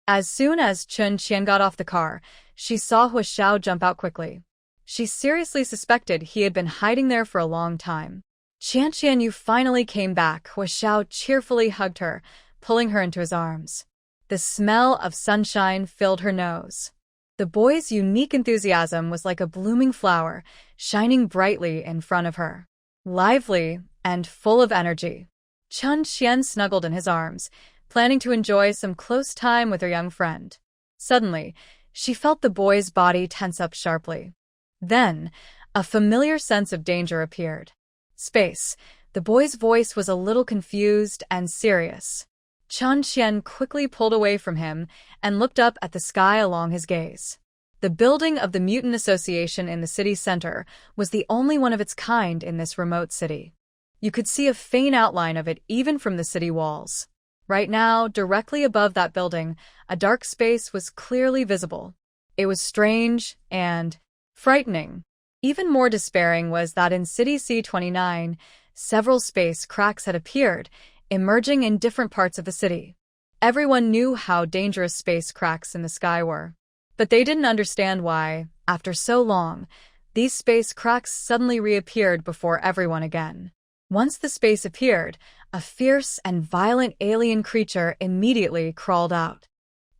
As soon as Chun Qian got off the car, she saw Hu Xiao jump out quickly. She seriously suspected he had been hiding there for a long time. Qian, you finally came back, Hu Xiao cheerfully hugged her, pulling her into his arms. The smell of sunshine filled her nose. The boy's unique enthusiasm was like a blooming flower, shining brightly in front of her. Lively and full of energy. Chun Qian snuggled in his arms, planning to enjoy some close time with her young friend. Suddenly, she felt the boy's body tense up sharply. Then, a familiar sense of danger appeared. Space. The boy's voice was a little confused and serious. Chun Qian quickly pulled away from him and looked up at the sky along his gaze. The building of the Mutant Association in the city center was the only one of its kind in this remote city. You could see a faint outline of it even from the city walls. Right now, directly above that building, a dark space was clearly visible. It was strange and frightening. Even more despairing was that in City C-29, several space cracks had appeared, emerging in different parts of the city. Everyone knew how dangerous space cracks in the sky were. But they didn't understand why, after so long, these space cracks suddenly reappeared before everyone again. Once the space appeared, a fierce and violent alien creature immediately crawled out.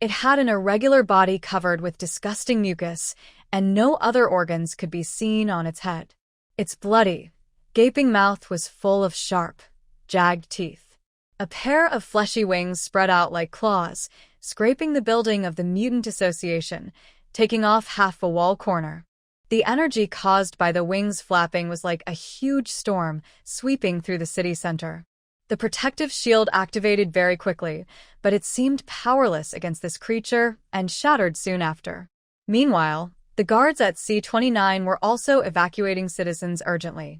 It had an irregular body covered with disgusting mucus, and no other organs could be seen on its head. Its bloody, gaping mouth was full of sharp, jagged teeth. A pair of fleshy wings spread out like claws, scraping the building of the Mutant Association, taking off half a wall corner. The energy caused by the wings flapping was like a huge storm sweeping through the city center. The protective shield activated very quickly, but it seemed powerless against this creature and shattered soon after. Meanwhile, the guards at C-29 were also evacuating citizens urgently.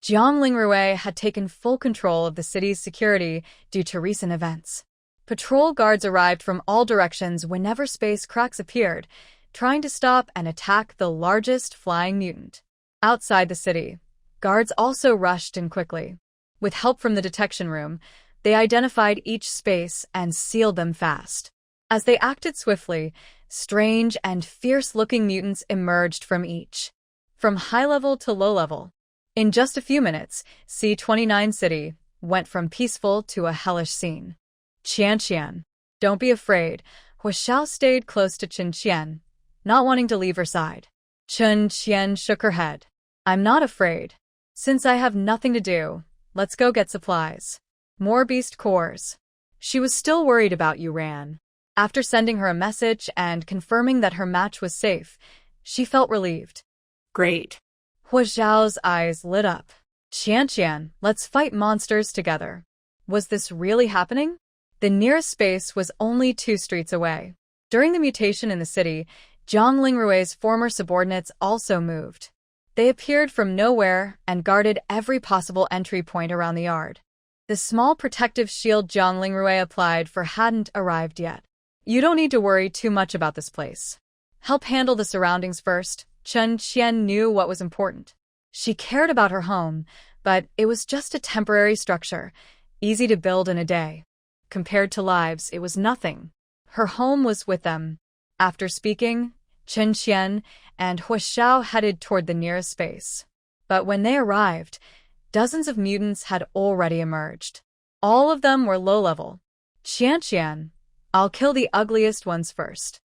Jiang Lingrui had taken full control of the city's security due to recent events. Patrol guards arrived from all directions whenever space cracks appeared, trying to stop and attack the largest flying mutant. Outside the city, guards also rushed in quickly. With help from the detection room, they identified each space and sealed them fast. As they acted swiftly, strange and fierce-looking mutants emerged from each, from high level to low level. In just a few minutes, C-29 City went from peaceful to a hellish scene. Qian, don't be afraid. Hu Xiao stayed close to Chun Qian, not wanting to leave her side. Chun Qian shook her head. I'm not afraid. Since I have nothing to do, let's go get supplies. More beast cores. She was still worried about you, Ran. After sending her a message and confirming that her match was safe, she felt relieved. Great. Hu Xiao's eyes lit up. Qian, let's fight monsters together. Was this really happening? The nearest space was only 2 streets away. During the mutation in the city, Jiang Lingrui's former subordinates also moved. They appeared from nowhere and guarded every possible entry point around the yard. The small protective shield Jiang Lingrui applied for hadn't arrived yet. You don't need to worry too much about this place. Help handle the surroundings first. Chun Qian knew what was important. She cared about her home, but it was just a temporary structure, easy to build in a day. Compared to lives, it was nothing. Her home was with them. After speaking, Chun Qian and Hu Xiao headed toward the nearest space. But when they arrived, dozens of mutants had already emerged. All of them were low-level. Qian, I'll kill the ugliest ones first.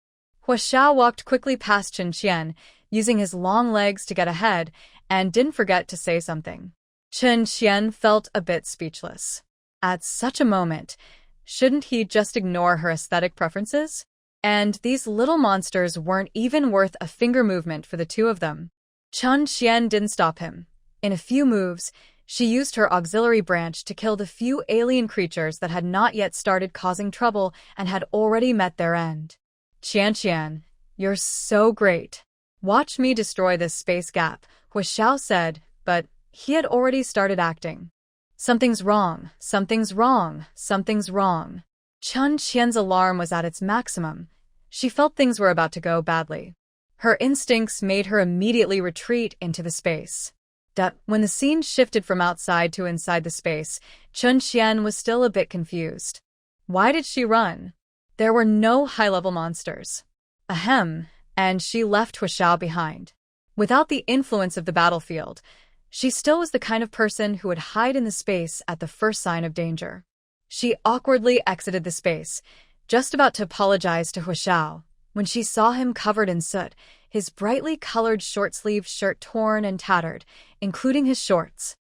Hu Xiao walked quickly past Chun Qian, using his long legs to get ahead, and didn't forget to say something. Chun Qian felt a bit speechless. At such a moment, shouldn't he just ignore her aesthetic preferences? And these little monsters weren't even worth a finger movement for the two of them. Chun Qian didn't stop him. In a few moves, she used her auxiliary branch to kill the few alien creatures that had not yet started causing trouble and had already met their end. Qian, you're so great. Watch me destroy this space gap, Hu Xiao said, but he had already started acting. Something's wrong, something's wrong, something's wrong. Chun Qian's alarm was at its maximum. She felt things were about to go badly. Her instincts made her immediately retreat into the space. When the scene shifted from outside to inside the space, Chun Qian was still a bit confused. Why did she run? There were no high-level monsters. Ahem, and she left Huashao behind. Without the influence of the battlefield, she still was the kind of person who would hide in the space at the first sign of danger. She awkwardly exited the space, just about to apologize to Huashao, when she saw him covered in soot, his brightly colored short-sleeved shirt torn and tattered, including his shorts.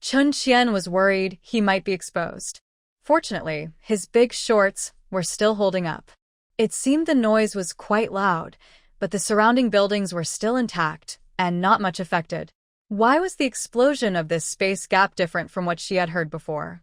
Chun Qian was worried he might be exposed. Fortunately, his big shorts were still holding up. It seemed the noise was quite loud, but the surrounding buildings were still intact and not much affected. Why was the explosion of this space gap different from what she had heard before?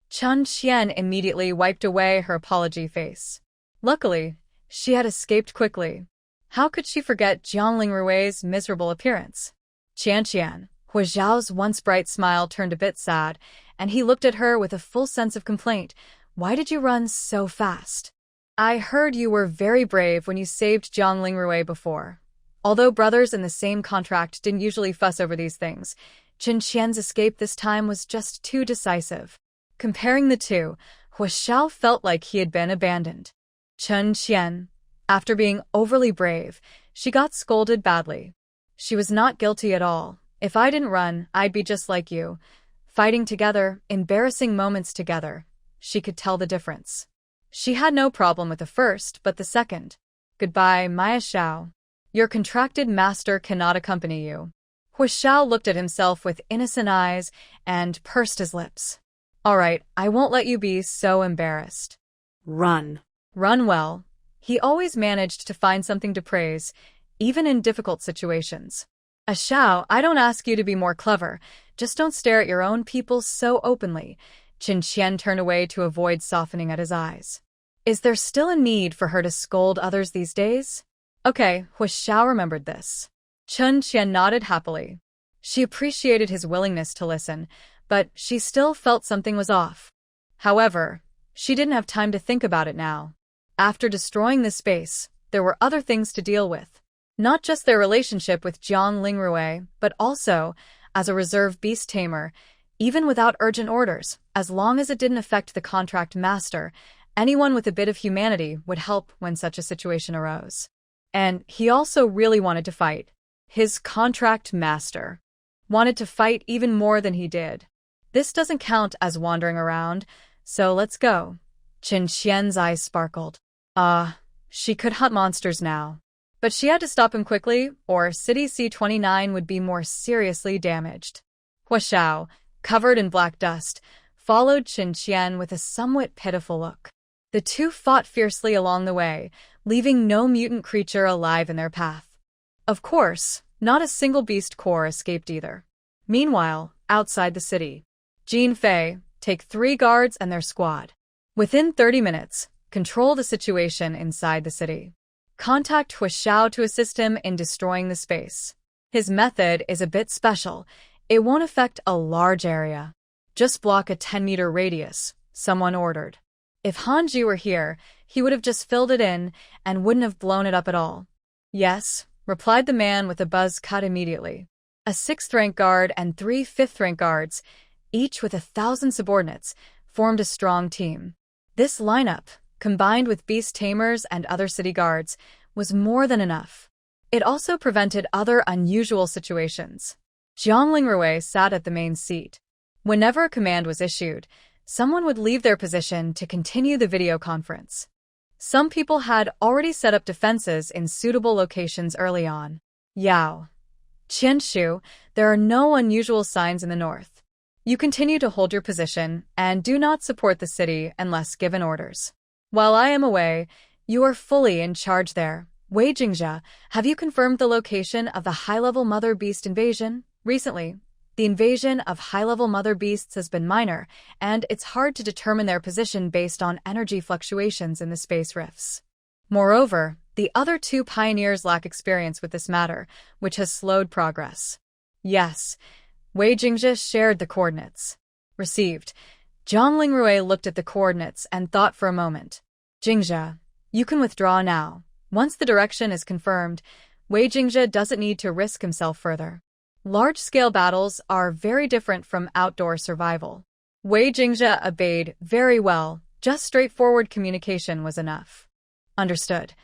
Chun Qian immediately wiped away her apology face. Luckily, she had escaped quickly. How could she forget Jiangling Rui's miserable appearance? Qian, Huaxiao's once bright smile turned a bit sad, and he looked at her with a full sense of complaint. Why did you run so fast? I heard you were very brave when you saved Jiangling Rui before. Although brothers in the same contract didn't usually fuss over these things, Chun Qian's escape this time was just too decisive. Comparing the two, Huaxiao felt like he had been abandoned. Chun Qian, after being overly brave, she got scolded badly. She was not guilty at all. If I didn't run, I'd be just like you. Fighting together, embarrassing moments together. She could tell the difference. She had no problem with the first, but the second. Goodbye, Maya Xiao. Your contracted master cannot accompany you. Huaxiao looked at himself with innocent eyes and pursed his lips. All right, I won't let you be so embarrassed. Run. Run well. He always managed to find something to praise, even in difficult situations. Xiao, I don't ask you to be more clever. Just don't stare at your own people so openly. Chun Qian turned away to avoid softening at his eyes. Is there still a need for her to scold others these days? Okay, Huaxiao remembered this. Chun Qian nodded happily. She appreciated his willingness to listen, but she still felt something was off. However, she didn't have time to think about it now. After destroying the space, there were other things to deal with. Not just their relationship with Jiang Lingrui, but also, as a reserve beast tamer, even without urgent orders, as long as it didn't affect the contract master, anyone with a bit of humanity would help when such a situation arose. And he also really wanted to fight. His contract master wanted to fight even more than he did. This doesn't count as wandering around, so let's go. Chun Qian's eyes sparkled. She could hunt monsters now. But she had to stop him quickly, or City C-29 would be more seriously damaged. Huaxiao, covered in black dust, followed Chun Qian with a somewhat pitiful look. The two fought fiercely along the way, leaving no mutant creature alive in their path. Of course, not a single beast core escaped either. Meanwhile, outside the city, Jin Fei, take 3 guards and their squad. Within 30 minutes, control the situation inside the city. Contact Huaxiao to assist him in destroying the space. His method is a bit special. It won't affect a large area. Just block a 10-meter radius, someone ordered. If Hanji were here, he would have just filled it in and wouldn't have blown it up at all. Yes, replied the man with a buzz cut immediately. A 6th-rank guard and 3 5th-rank guards, each with 1,000 subordinates, formed a strong team. This lineup, combined with beast tamers and other city guards, was more than enough. It also prevented other unusual situations. Jiangling Rui sat at the main seat. Whenever a command was issued, someone would leave their position to continue the video conference. Some people had already set up defenses in suitable locations early on. Yao. Qianshu, there are no unusual signs in the north. You continue to hold your position and do not support the city unless given orders. While I am away, you are fully in charge there. Wei Jingzhe, have you confirmed the location of the high-level mother beast invasion? Recently, the invasion of high-level mother beasts has been minor, and it's hard to determine their position based on energy fluctuations in the space rifts. Moreover, the other 2 pioneers lack experience with this matter, which has slowed progress. Yes, Wei Jingzhe shared the coordinates. Received. Jiangling Rui looked at the coordinates and thought for a moment. Jingzhe, you can withdraw now. Once the direction is confirmed, Wei Jingzhe doesn't need to risk himself further. Large-scale battles are very different from outdoor survival. Wei Jingzhe obeyed very well, just straightforward communication was enough. Understood.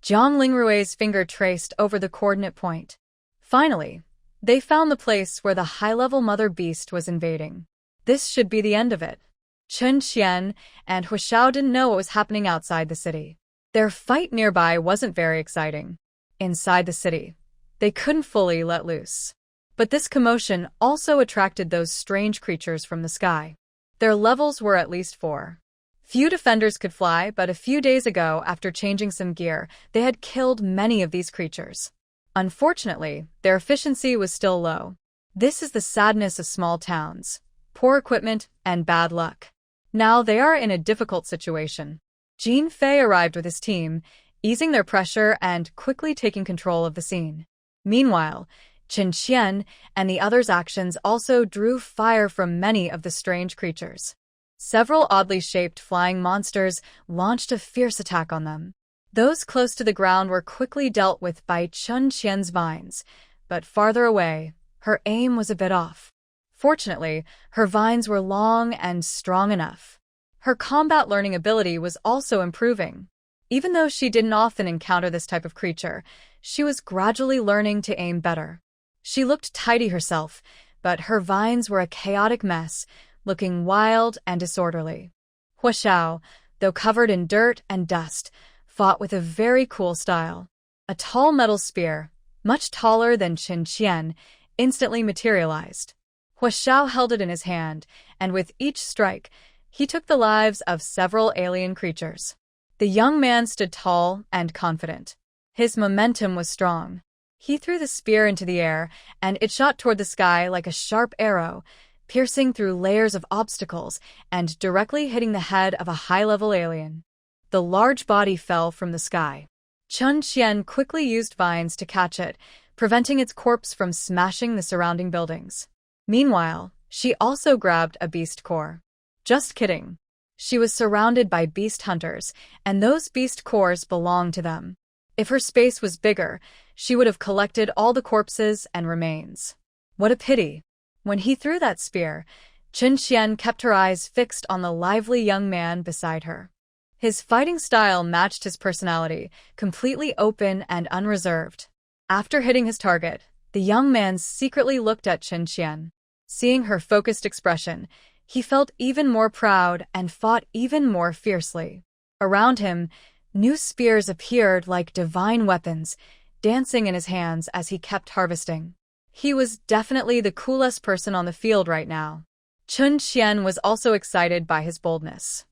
Zhang Lingrui's finger traced over the coordinate point. Finally, they found the place where the high-level mother beast was invading. This should be the end of it. Chen Qian and Hu Xiao didn't know what was happening outside the city. Their fight nearby wasn't very exciting. Inside the city, they couldn't fully let loose. But this commotion also attracted those strange creatures from the sky. Their levels were at least 4. Few defenders could fly, but a few days ago, after changing some gear, they had killed many of these creatures. Unfortunately, their efficiency was still low. This is the sadness of small towns: poor equipment and bad luck. Now they are in a difficult situation. Jin Fei arrived with his team, easing their pressure and quickly taking control of the scene. Meanwhile, Chen Qian and the others' actions also drew fire from many of the strange creatures. Several oddly shaped flying monsters launched a fierce attack on them. Those close to the ground were quickly dealt with by Chen Qian's vines, but farther away, her aim was a bit off. Fortunately, her vines were long and strong enough. Her combat learning ability was also improving. Even though she didn't often encounter this type of creature, she was gradually learning to aim better. She looked tidy herself, but her vines were a chaotic mess, looking wild and disorderly. Hu Xiao, though covered in dirt and dust, fought with a very cool style. A tall metal spear, much taller than Chen Qian, instantly materialized. Hu Xiao held it in his hand, and with each strike, he took the lives of several alien creatures. The young man stood tall and confident. His momentum was strong. He threw the spear into the air, and it shot toward the sky like a sharp arrow, piercing through layers of obstacles and directly hitting the head of a high-level alien. The large body fell from the sky. Chen Qian quickly used vines to catch it, preventing its corpse from smashing the surrounding buildings. Meanwhile, she also grabbed a beast core. Just kidding. She was surrounded by beast hunters, and those beast cores belonged to them. If her space was bigger, she would have collected all the corpses and remains. What a pity. When he threw that spear, Chen Qian kept her eyes fixed on the lively young man beside her. His fighting style matched his personality, completely open and unreserved. After hitting his target, the young man secretly looked at Chen Qian. Seeing her focused expression, he felt even more proud and fought even more fiercely. Around him, new spears appeared like divine weapons, dancing in his hands as he kept harvesting. He was definitely the coolest person on the field right now. Chen Qian was also excited by his boldness.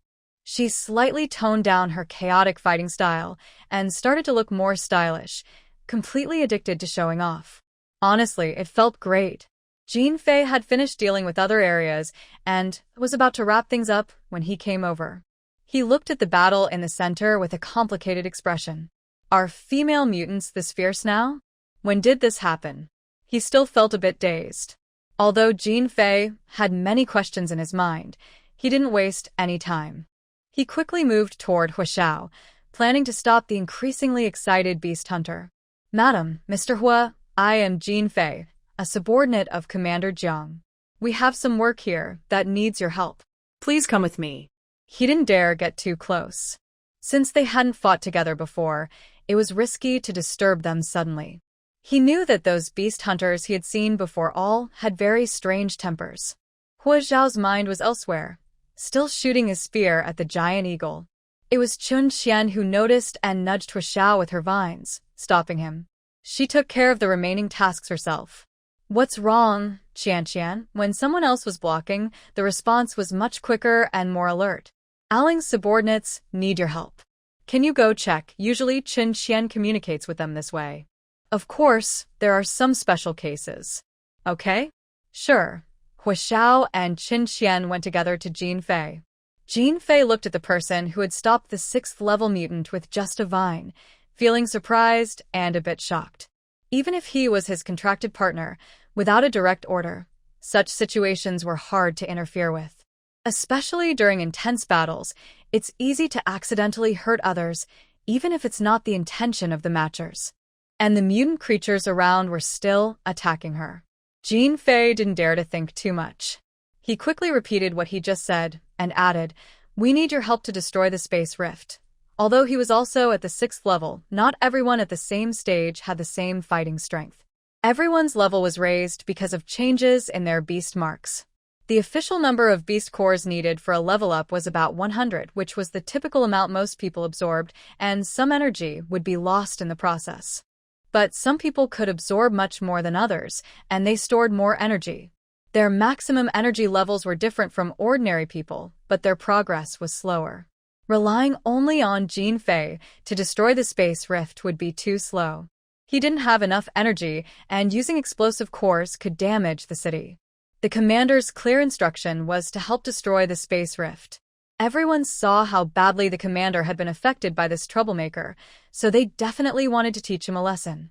She slightly toned down her chaotic fighting style and started to look more stylish, completely addicted to showing off. Honestly, it felt great. Jin Fei had finished dealing with other areas and was about to wrap things up when he came over. He looked at the battle in the center with a complicated expression. Are female mutants this fierce now? When did this happen? He still felt a bit dazed. Although Jin Fei had many questions in his mind, he didn't waste any time. He quickly moved toward Hu Xiao, planning to stop the increasingly excited beast hunter. Madam, Mr. Hua, I am Jin Fei, a subordinate of Commander Jiang. We have some work here that needs your help. Please come with me. He didn't dare get too close. Since they hadn't fought together before, it was risky to disturb them suddenly. He knew that those beast hunters he had seen before all had very strange tempers. Hu Xiao's mind was elsewhere, still shooting his spear at the giant eagle. It was Chen Qian who noticed and nudged Hu Xiao with her vines, stopping him. She took care of the remaining tasks herself. What's wrong, Qian? When someone else was blocking, the response was much quicker and more alert. Aling's subordinates need your help. Can you go check? Usually Chen Qian communicates with them this way. Of course, there are some special cases. Okay? Sure. Hu Xiao and Chen Qian went together to Jin Fei. Jin Fei looked at the person who had stopped the 6th-level mutant with just a vine, feeling surprised and a bit shocked. Even if he was his contracted partner, without a direct order, such situations were hard to interfere with. Especially during intense battles, it's easy to accidentally hurt others, even if it's not the intention of the matchers. And the mutant creatures around were still attacking her. Jin Fei didn't dare to think too much. He quickly repeated what he just said and added, "We need your help to destroy the space rift. Although he was also at the 6th level, not everyone at the same stage had the same fighting strength. Everyone's level was raised because of changes in their beast marks. The official number of beast cores needed for a level up was about 100, which was the typical amount most people absorbed, and some energy would be lost in the process. But some people could absorb much more than others, and they stored more energy. Their maximum energy levels were different from ordinary people, but their progress was slower. Relying only on Jin Fei to destroy the space rift would be too slow. He didn't have enough energy, and using explosive cores could damage the city. The commander's clear instruction was to help destroy the space rift. Everyone saw how badly the commander had been affected by this troublemaker, so they definitely wanted to teach him a lesson.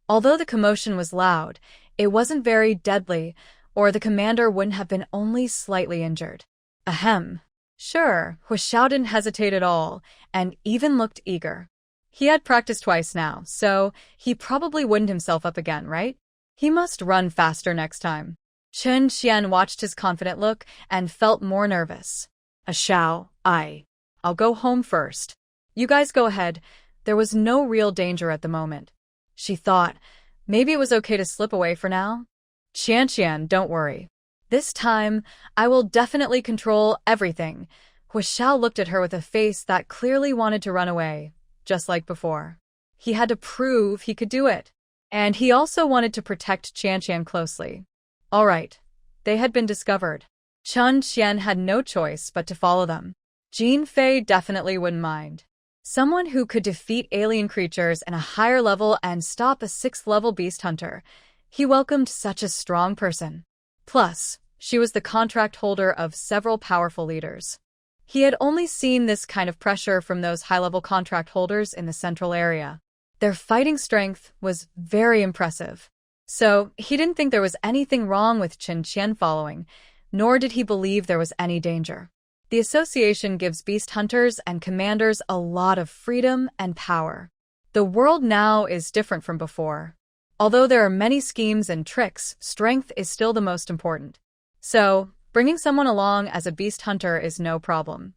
Although the commotion was loud, it wasn't very deadly, or the commander wouldn't have been only slightly injured. Ahem. Sure, Huashao didn't hesitate at all, and even looked eager. He had practiced twice now, so he probably wouldn't himself up again, right? He must run faster next time. Chen Qian watched his confident look and felt more nervous. Ashao, I'll go home first. You guys go ahead. There was no real danger at the moment. She thought, maybe it was okay to slip away for now. Qian, don't worry. This time, I will definitely control everything. Huashao looked at her with a face that clearly wanted to run away, just like before. He had to prove he could do it. And he also wanted to protect Qian closely. All right. They had been discovered. Chen Qian had no choice but to follow them. Jin Fei definitely wouldn't mind. Someone who could defeat alien creatures in a higher level and stop a 6th level beast hunter. He welcomed such a strong person. Plus, she was the contract holder of several powerful leaders. He had only seen this kind of pressure from those high-level contract holders in the central area. Their fighting strength was very impressive. So, he didn't think there was anything wrong with Qian following, nor did he believe there was any danger. The association gives beast hunters and commanders a lot of freedom and power. The world now is different from before. Although there are many schemes and tricks, strength is still the most important. So, bringing someone along as a beast hunter is no problem.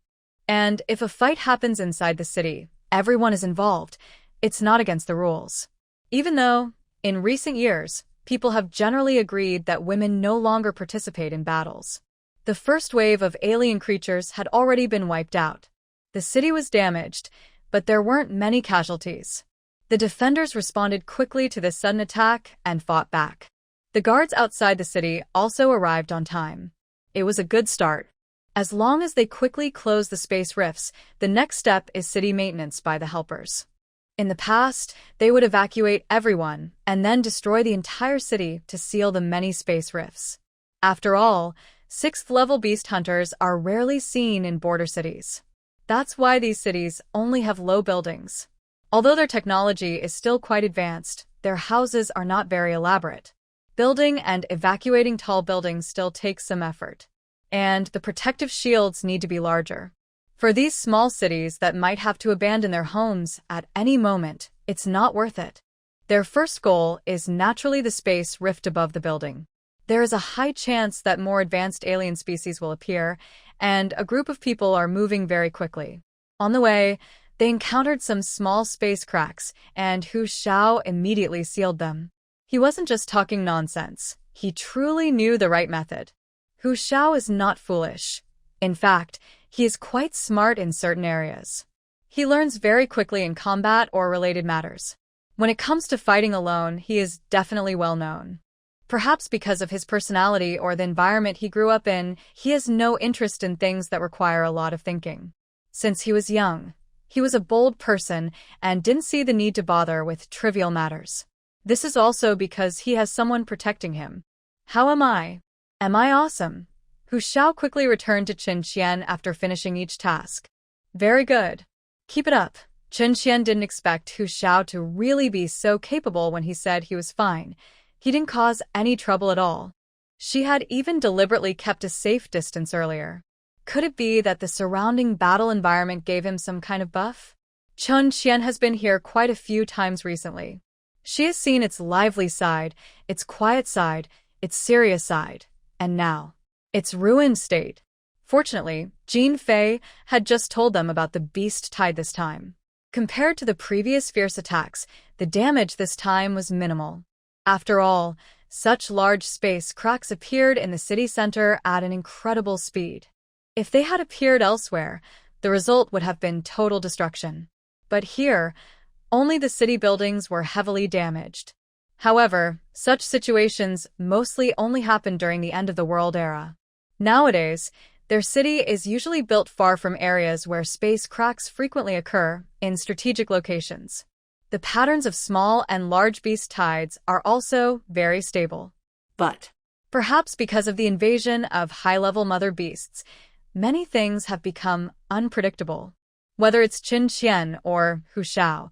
And if a fight happens inside the city, everyone is involved. It's not against the rules. Even though, in recent years, people have generally agreed that women no longer participate in battles. The first wave of alien creatures had already been wiped out. The city was damaged, but there weren't many casualties. The defenders responded quickly to this sudden attack and fought back. The guards outside the city also arrived on time. It was a good start. As long as they quickly close the space rifts, the next step is city maintenance by the helpers. In the past, they would evacuate everyone and then destroy the entire city to seal the many space rifts. After all, 6th level beast hunters are rarely seen in border cities. That's why these cities only have low buildings. Although their technology is still quite advanced, their houses are not very elaborate. Building and evacuating tall buildings still takes some effort. And the protective shields need to be larger. For these small cities that might have to abandon their homes at any moment, it's not worth it. Their first goal is naturally the space rift above the building. There is a high chance that more advanced alien species will appear, and a group of people are moving very quickly. On the way, they encountered some small space cracks, and Huashao immediately sealed them. He wasn't just talking nonsense. He truly knew the right method. Huashao is not foolish. In fact, he is quite smart in certain areas. He learns very quickly in combat or related matters. When it comes to fighting alone, he is definitely well known. Perhaps because of his personality or the environment he grew up in, he has no interest in things that require a lot of thinking. Since he was young, he was a bold person and didn't see the need to bother with trivial matters. This is also because he has someone protecting him. How am I? Am I awesome? Huashao quickly returned to Qian after finishing each task. Very good. Keep it up. Qian didn't expect Huashao to really be so capable when he said he was fine. He didn't cause any trouble at all. She had even deliberately kept a safe distance earlier. Could it be that the surrounding battle environment gave him some kind of buff? Qian has been here quite a few times recently. She has seen its lively side, its quiet side, its serious side, and now, its ruined state. Fortunately, Jin Fei had just told them about the beast tide this time. Compared to the previous fierce attacks, the damage this time was minimal. After all, such large space cracks appeared in the city center at an incredible speed. If they had appeared elsewhere, the result would have been total destruction. But here, only the city buildings were heavily damaged. However, such situations mostly only happened during the end of the world era. Nowadays, their city is usually built far from areas where space cracks frequently occur, in strategic locations. The patterns of small and large beast tides are also very stable. But, perhaps because of the invasion of high-level mother beasts, many things have become unpredictable. Whether it's Qin Qian or Hu Shao,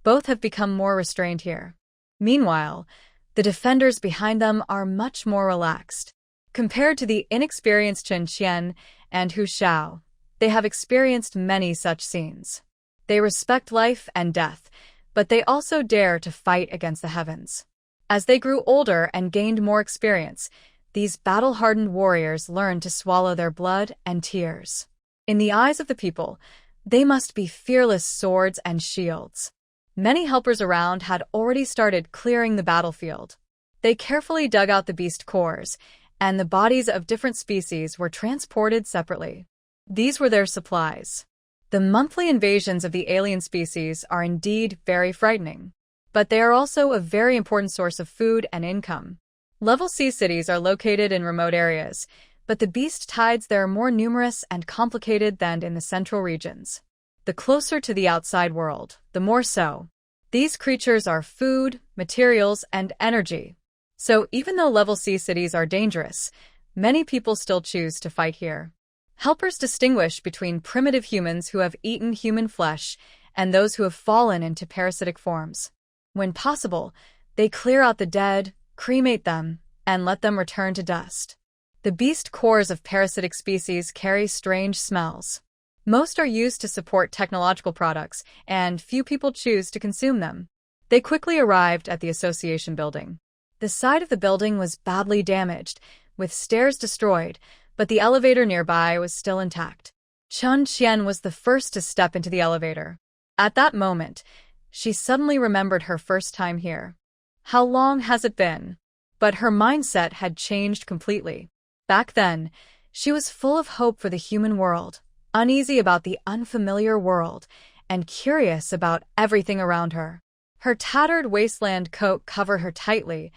both have become more restrained here. Meanwhile, the defenders behind them are much more relaxed. Compared to the inexperienced Qin Qian and Hu Shao, they have experienced many such scenes. They respect life and death, but they also dare to fight against the heavens. As they grew older and gained more experience, these battle-hardened warriors learned to swallow their blood and tears. In the eyes of the people, they must be fearless swords and shields. Many helpers around had already started clearing the battlefield. They carefully dug out the beast cores, and the bodies of different species were transported separately. These were their supplies. The monthly invasions of the alien species are indeed very frightening, but they are also a very important source of food and income. Level C cities are located in remote areas, but the beast tides there are more numerous and complicated than in the central regions. The closer to the outside world, the more so. These creatures are food, materials, and energy. So even though level C cities are dangerous, many people still choose to fight here. Helpers distinguish between primitive humans who have eaten human flesh and those who have fallen into parasitic forms. When possible, they clear out the dead, cremate them, and let them return to dust. The beast cores of parasitic species carry strange smells. Most are used to support technological products, and few people choose to consume them. They quickly arrived at the association building. The side of the building was badly damaged, with stairs destroyed, but the elevator nearby was still intact. Chun Qian was the first to step into the elevator. At that moment, she suddenly remembered her first time here. How long has it been? But her mindset had changed completely. Back then, she was full of hope for the human world, uneasy about the unfamiliar world, and curious about everything around her. Her tattered wasteland coat covered her tightly,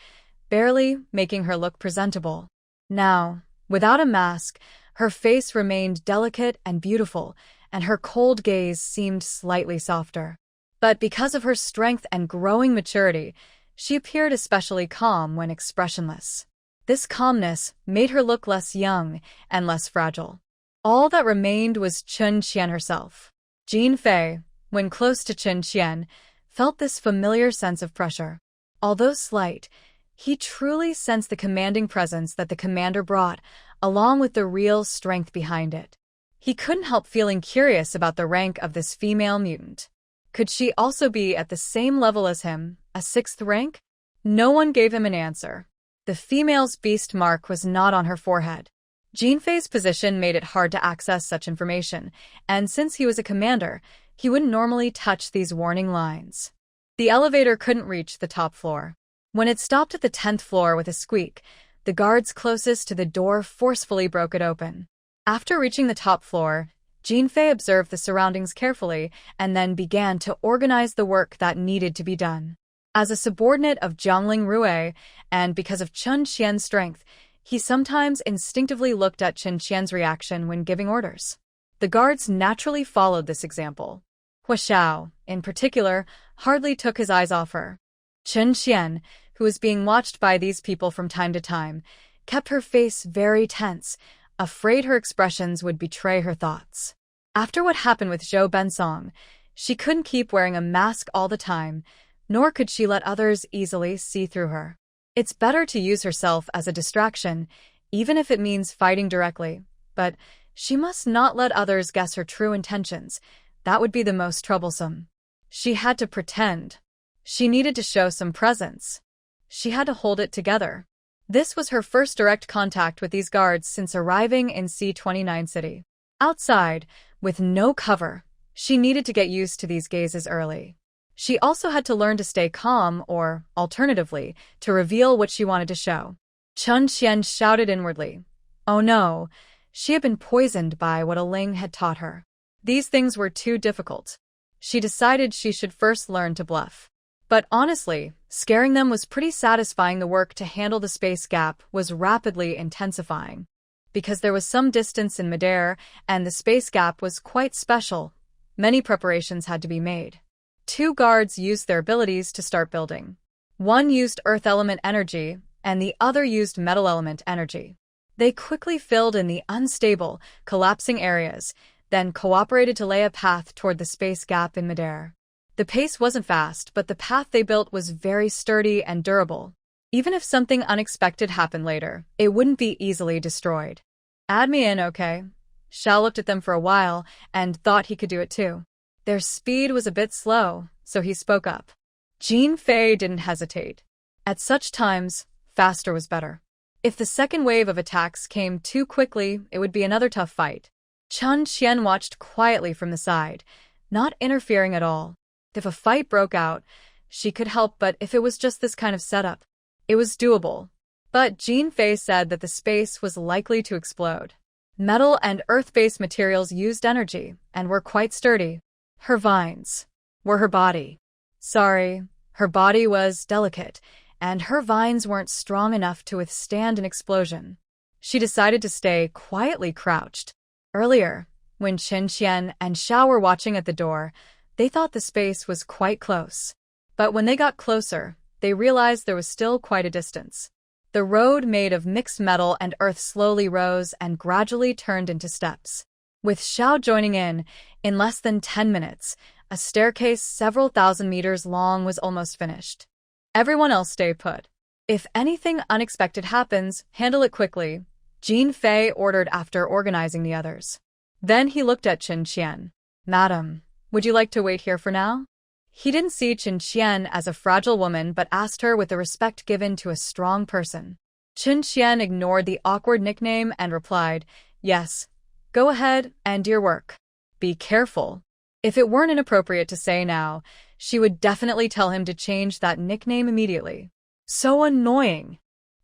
barely making her look presentable. Now, without a mask, her face remained delicate and beautiful, and her cold gaze seemed slightly softer. But because of her strength and growing maturity, she appeared especially calm when expressionless. This calmness made her look less young and less fragile. All that remained was Chun Qian herself. Jin Fei, when close to Chun Qian, felt this familiar sense of pressure. Although slight, he truly sensed the commanding presence that the commander brought, along with the real strength behind it. He couldn't help feeling curious about the rank of this female mutant. Could she also be at the same level as him, a sixth rank? No one gave him an answer. The female's beast mark was not on her forehead. Jin Fei's position made it hard to access such information, and since he was a commander, he wouldn't normally touch these warning lines. The elevator couldn't reach the top floor. When it stopped at the 10th floor with a squeak, the guards closest to the door forcefully broke it open. After reaching the top floor, Jin Fei observed the surroundings carefully and then began to organize the work that needed to be done. As a subordinate of Jiangling Rue, and because of Chun Qian's strength, he sometimes instinctively looked at Chun Qian's reaction when giving orders. The guards naturally followed this example. Hua Xiao, in particular, hardly took his eyes off her. Chun Qian, who was being watched by these people from time to time, kept her face very tense, afraid her expressions would betray her thoughts. After what happened with Zhou Bensong, she couldn't keep wearing a mask all the time, nor could she let others easily see through her. It's better to use herself as a distraction, even if it means fighting directly, but she must not let others guess her true intentions. That would be the most troublesome. She had to pretend. She needed to show some presence. She had to hold it together. This was her first direct contact with these guards since arriving in C-29 City. Outside, with no cover, She needed to get used to these gazes early. She also had to learn to stay calm or, alternatively, to reveal what she wanted to show. Chun Qian shouted inwardly. Oh no, she had been poisoned by what a Ling had taught her. These things were too difficult. She decided she should first learn to bluff. But honestly, scaring them was pretty satisfying. The work to handle the space gap was rapidly intensifying. Because there was some distance in midair, and the space gap was quite special, many preparations had to be made. 2 guards used their abilities to start building. One used earth element energy, and the other used metal element energy. They quickly filled in the unstable, collapsing areas, then cooperated to lay a path toward the space gap in midair. The pace wasn't fast, but the path they built was very sturdy and durable. Even if something unexpected happened later, it wouldn't be easily destroyed. Add me in, okay? Xiao looked at them for a while and thought he could do it too. Their speed was a bit slow, so he spoke up. Jin Fei didn't hesitate. At such times, faster was better. If the second wave of attacks came too quickly, it would be another tough fight. Chun Qian watched quietly from the side, not interfering at all. If a fight broke out, she could help, but if it was just this kind of setup, it was doable. But Jin Fei said that the space was likely to explode. Metal and earth-based materials used energy and were quite sturdy. Her vines were her body. Sorry, her body was delicate, and her vines weren't strong enough to withstand an explosion. She decided to stay quietly crouched. Earlier, when Qin Qian and Xiao were watching at the door, they thought the space was quite close. But when they got closer, they realized there was still quite a distance. The road made of mixed metal and earth slowly rose and gradually turned into steps. With Xiao joining in less than 10 minutes, a staircase several thousand meters long was almost finished. Everyone else stay put. If anything unexpected happens, handle it quickly, Jin Fei ordered after organizing the others. Then he looked at Qin Qian. Madam, would you like to wait here for now? He didn't see Qin Qian as a fragile woman but asked her with the respect given to a strong person. Qin Qian ignored the awkward nickname and replied, Yes, go ahead and do your work. Be careful. If it weren't inappropriate to say now, she would definitely tell him to change that nickname immediately. So annoying.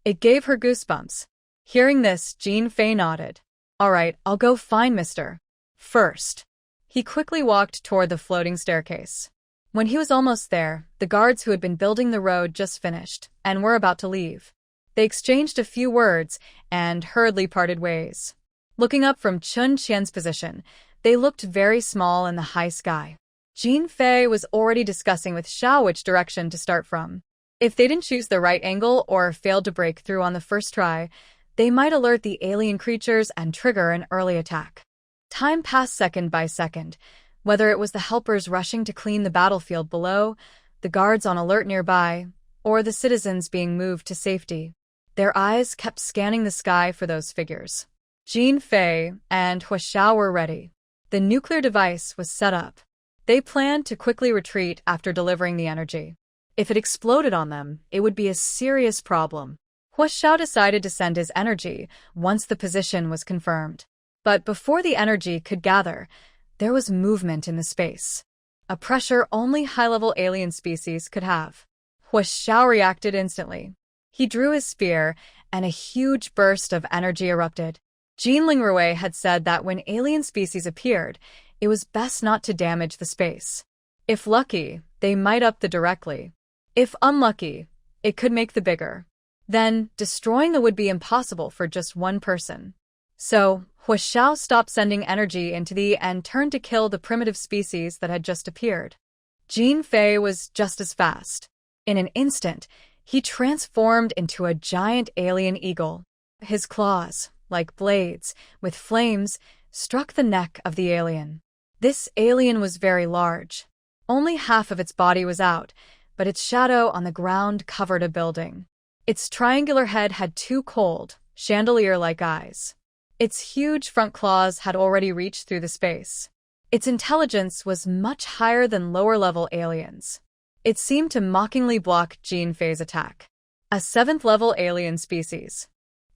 It gave her goosebumps. Hearing this, Jin Fei nodded. All right, I'll go find Mr. First. He quickly walked toward the floating staircase. When he was almost there, the guards who had been building the road just finished and were about to leave. They exchanged a few words and hurriedly parted ways. Looking up from Chun Qian's position, they looked very small in the high sky. Jin Fei was already discussing with Xiao which direction to start from. If they didn't choose the right angle or failed to break through on the first try, they might alert the alien creatures and trigger an early attack. Time passed second by second. Whether it was the helpers rushing to clean the battlefield below, the guards on alert nearby, or the citizens being moved to safety, their eyes kept scanning the sky for those figures. Jin Fei and Hua Xiao were ready. The nuclear device was set up. They planned to quickly retreat after delivering the energy. If it exploded on them, it would be a serious problem. Hua Xiao decided to send his energy once the position was confirmed. But before the energy could gather, there was movement in the space. A pressure only high-level alien species could have. Hua Xiao reacted instantly. He drew his spear, and a huge burst of energy erupted. Jean Lingrui had said that when alien species appeared, it was best not to damage the space. If lucky, they might up the directly. If unlucky, it could make the bigger. Then, destroying the would be impossible for just one person. So, Hua Xiao stopped sending energy into the and turned to kill the primitive species that had just appeared. Jin Fei was just as fast. In an instant, he transformed into a giant alien eagle. His claws, like blades, with flames, struck the neck of the alien. This alien was very large. Only half of its body was out, but its shadow on the ground covered a building. Its triangular head had 2 cold, chandelier-like eyes. Its huge front claws had already reached through the space. Its intelligence was much higher than lower-level aliens. It seemed to mockingly block Jin Fei's attack. A 7th-level alien species.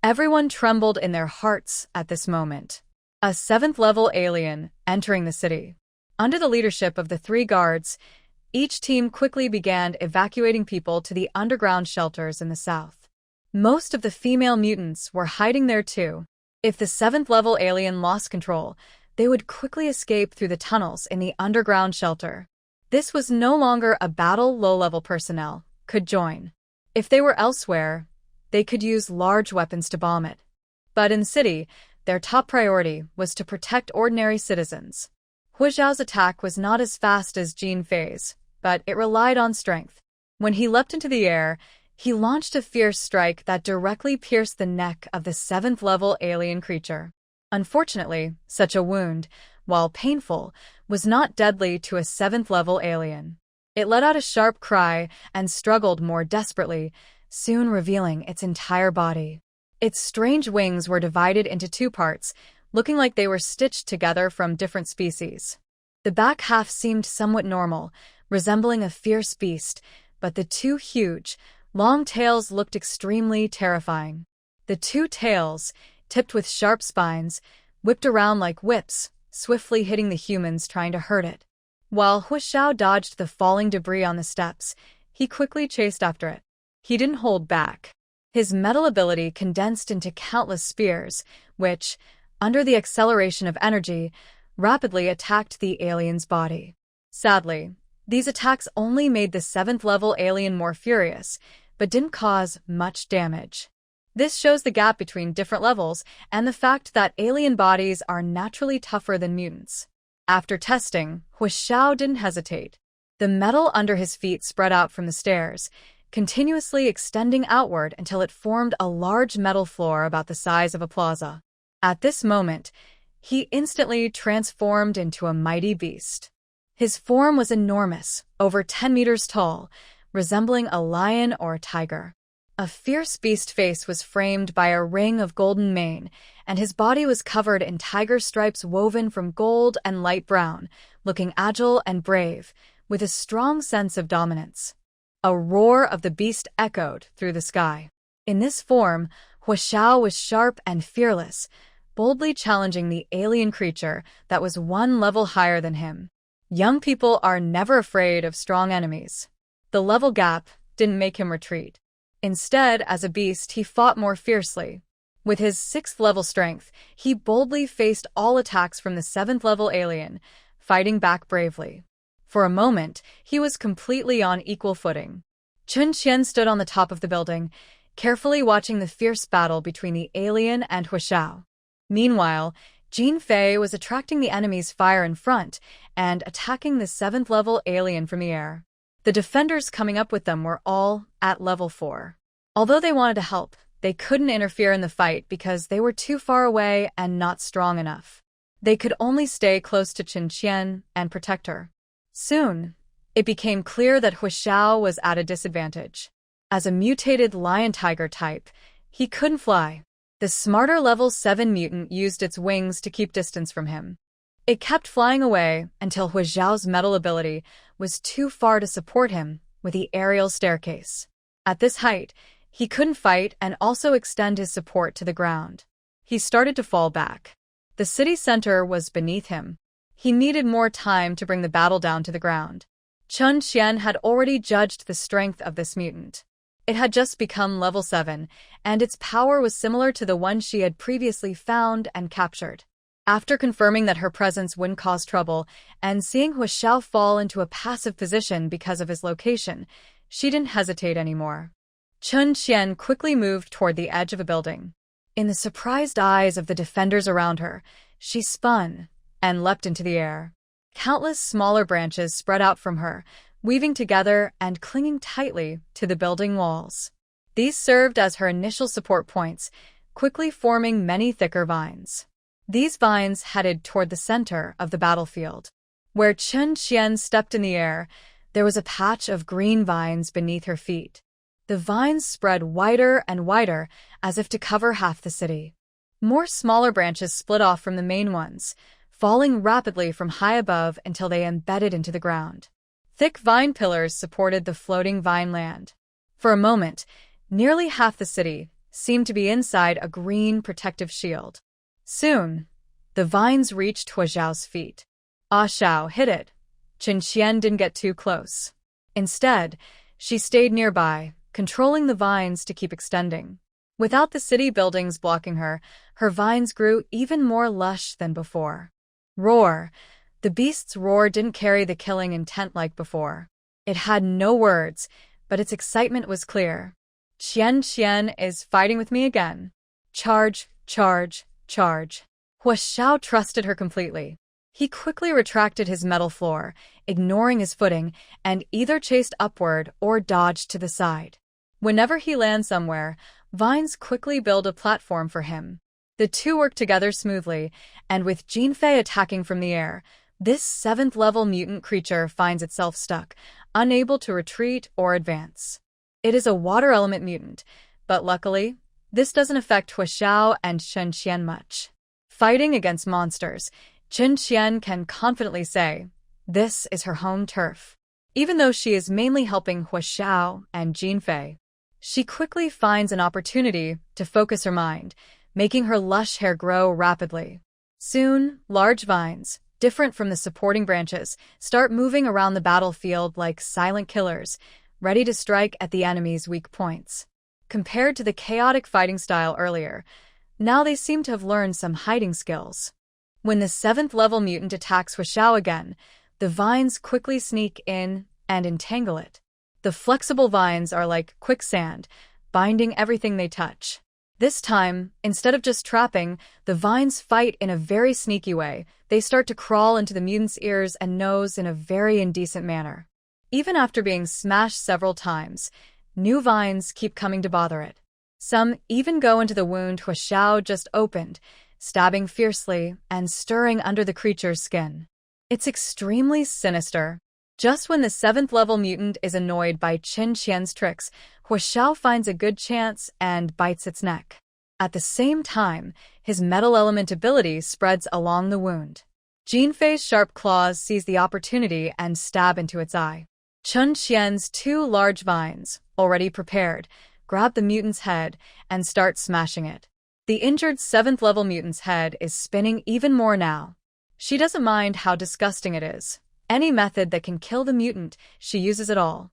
Everyone trembled in their hearts at this moment. A 7th-level alien entering the city. Under the leadership of the three guards, each team quickly began evacuating people to the underground shelters in the south. Most of the female mutants were hiding there too. If the 7th-level alien lost control, they would quickly escape through the tunnels in the underground shelter. This was no longer a battle low-level personnel could join. If they were elsewhere, they could use large weapons to bomb it. But in the city, their top priority was to protect ordinary citizens. Hu Zhao's attack was not as fast as Jin Fei's, but it relied on strength. When he leapt into the air, he launched a fierce strike that directly pierced the neck of the 7th-level alien creature. Unfortunately, such a wound, while painful, was not deadly to a 7th-level alien. It let out a sharp cry and struggled more desperately, soon revealing its entire body. Its strange wings were divided into two parts, looking like they were stitched together from different species. The back half seemed somewhat normal, resembling a fierce beast, but the two huge, long tails looked extremely terrifying. The two tails, tipped with sharp spines, whipped around like whips, swiftly hitting the humans trying to hurt it. While Hu Zhao dodged the falling debris on the steps, he quickly chased after it. He didn't hold back. His metal ability condensed into countless spears, which, under the acceleration of energy, rapidly attacked the alien's body. Sadly, these attacks only made the 7th-level alien more furious, but didn't cause much damage. This shows the gap between different levels and the fact that alien bodies are naturally tougher than mutants. After testing, Hu Zhao didn't hesitate. The metal under his feet spread out from the stairs, continuously extending outward until it formed a large metal floor about the size of a plaza. At this moment, he instantly transformed into a mighty beast. His form was enormous, over 10 meters tall, resembling a lion or a tiger. A fierce beast face was framed by a ring of golden mane, and his body was covered in tiger stripes woven from gold and light brown, looking agile and brave, with a strong sense of dominance. A roar of the beast echoed through the sky. In this form, Hu Zhao was sharp and fearless, boldly challenging the alien creature that was one level higher than him. Young people are never afraid of strong enemies. The level gap didn't make him retreat. Instead, as a beast, he fought more fiercely. With his 6th-level strength, he boldly faced all attacks from the 7th-level alien, fighting back bravely. For a moment, he was completely on equal footing. Chun Qian stood on the top of the building, carefully watching the fierce battle between the alien and Hu Zhao. Meanwhile, Jin Fei was attracting the enemy's fire in front and attacking the 7th-level alien from the air. The defenders coming up with them were all at level 4. Although they wanted to help, they couldn't interfere in the fight because they were too far away and not strong enough. They could only stay close to Chun Qian and protect her. Soon, it became clear that Hu Zhao was at a disadvantage. As a mutated lion-tiger type, he couldn't fly. The smarter level 7 mutant used its wings to keep distance from him. It kept flying away until Hu Zhao's metal ability was too far to support him with the aerial staircase. At this height, he couldn't fight and also extend his support to the ground. He started to fall back. The city center was beneath him. He needed more time to bring the battle down to the ground. Chun Qian had already judged the strength of this mutant. It had just become level 7, and its power was similar to the one she had previously found and captured. After confirming that her presence wouldn't cause trouble, and seeing Hu Zhao fall into a passive position because of his location, she didn't hesitate anymore. Chun Qian quickly moved toward the edge of a building. In the surprised eyes of the defenders around her, she spun and leapt into the air. Countless smaller branches spread out from her, weaving together and clinging tightly to the building walls. These served as her initial support points, quickly forming many thicker vines. These vines headed toward the center of the battlefield. Where Chun Qian stepped in the air, there was a patch of green vines beneath her feet. The vines spread wider and wider, as if to cover half the city. More smaller branches split off from the main ones, falling rapidly from high above until they embedded into the ground. Thick vine pillars supported the floating vine land. For a moment, nearly half the city seemed to be inside a green protective shield. Soon, the vines reached Hu Zhao's feet. Ah Xiao hit it. Chen Qian didn't get too close. Instead, she stayed nearby, controlling the vines to keep extending. Without the city buildings blocking her, her vines grew even more lush than before. Roar! The beast's roar didn't carry the killing intent like before. It had no words, but its excitement was clear. Chen Qian is fighting with me again. Charge, charge, charge. Hua Xiao trusted her completely. He quickly retracted his metal floor, ignoring his footing, and either chased upward or dodged to the side. Whenever he lands somewhere, vines quickly build a platform for him. The two work together smoothly, and with Jinfei attacking from the air, this 7th-level mutant creature finds itself stuck, unable to retreat or advance. It is a water element mutant, but luckily, this doesn't affect Hua Xiao and Chen Qian much. Fighting against monsters, Chen Qian can confidently say, this is her home turf. Even though she is mainly helping Hua Xiao and Jinfei, she quickly finds an opportunity to focus her mind, making her lush hair grow rapidly. Soon, large vines, different from the supporting branches, start moving around the battlefield like silent killers, ready to strike at the enemy's weak points. Compared to the chaotic fighting style earlier, now they seem to have learned some hiding skills. When the 7th-level mutant attacks Hua Xiao again, the vines quickly sneak in and entangle it. The flexible vines are like quicksand, binding everything they touch. This time, instead of just trapping, the vines fight in a very sneaky way. They start to crawl into the mutant's ears and nose in a very indecent manner. Even after being smashed several times, new vines keep coming to bother it. Some even go into the wound Hua Xiao just opened, stabbing fiercely and stirring under the creature's skin. It's extremely sinister. Just when the 7th-level mutant is annoyed by Chen Qian's tricks, Hua Xiao finds a good chance and bites its neck. At the same time, his metal element ability spreads along the wound. Jinfei's sharp claws seize the opportunity and stab into its eye. Chen Qian's 2 large vines, already prepared, grab the mutant's head and start smashing it. The injured 7th-level mutant's head is spinning even more now. She doesn't mind how disgusting it is. Any method that can kill the mutant, she uses it all.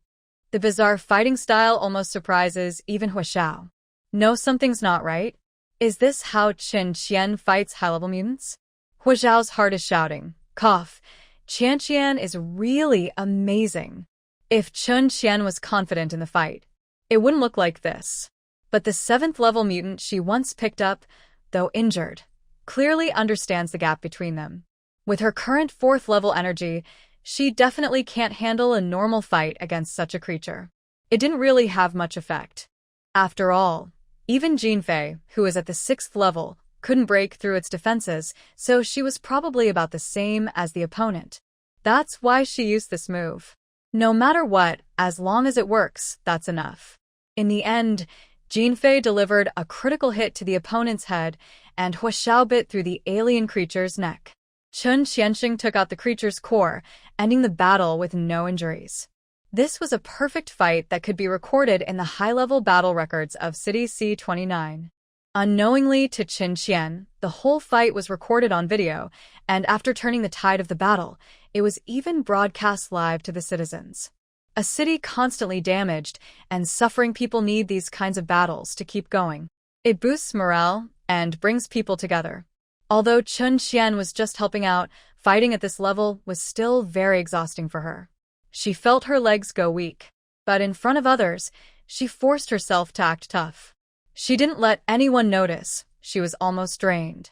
The bizarre fighting style almost surprises even Hua Xiao. No, something's not right. Is this how Chen Qian fights high-level mutants? Hua Xiao's heart is shouting. Cough. Chen Qian is really amazing. If Chen Qian was confident in the fight, it wouldn't look like this. But the 7th-level mutant she once picked up, though injured, clearly understands the gap between them. With her current 4th-level energy, she definitely can't handle a normal fight against such a creature. It didn't really have much effect. After all, even Jinfei, who is at the 6th level, couldn't break through its defenses, so she was probably about the same as the opponent. That's why she used this move. No matter what, as long as it works, that's enough. In the end, Jinfei delivered a critical hit to the opponent's head, and Hua Xiao bit through the alien creature's neck. Chen Qianxing took out the creature's core, ending the battle with no injuries. This was a perfect fight that could be recorded in the high-level battle records of City C-29. Unknowingly to Chen Qian, the whole fight was recorded on video, and after turning the tide of the battle, it was even broadcast live to the citizens. A city constantly damaged and suffering people need these kinds of battles to keep going. It boosts morale and brings people together. Although Chen Qian was just helping out, fighting at this level was still very exhausting for her. She felt her legs go weak, but in front of others, she forced herself to act tough. She didn't let anyone notice she was almost drained.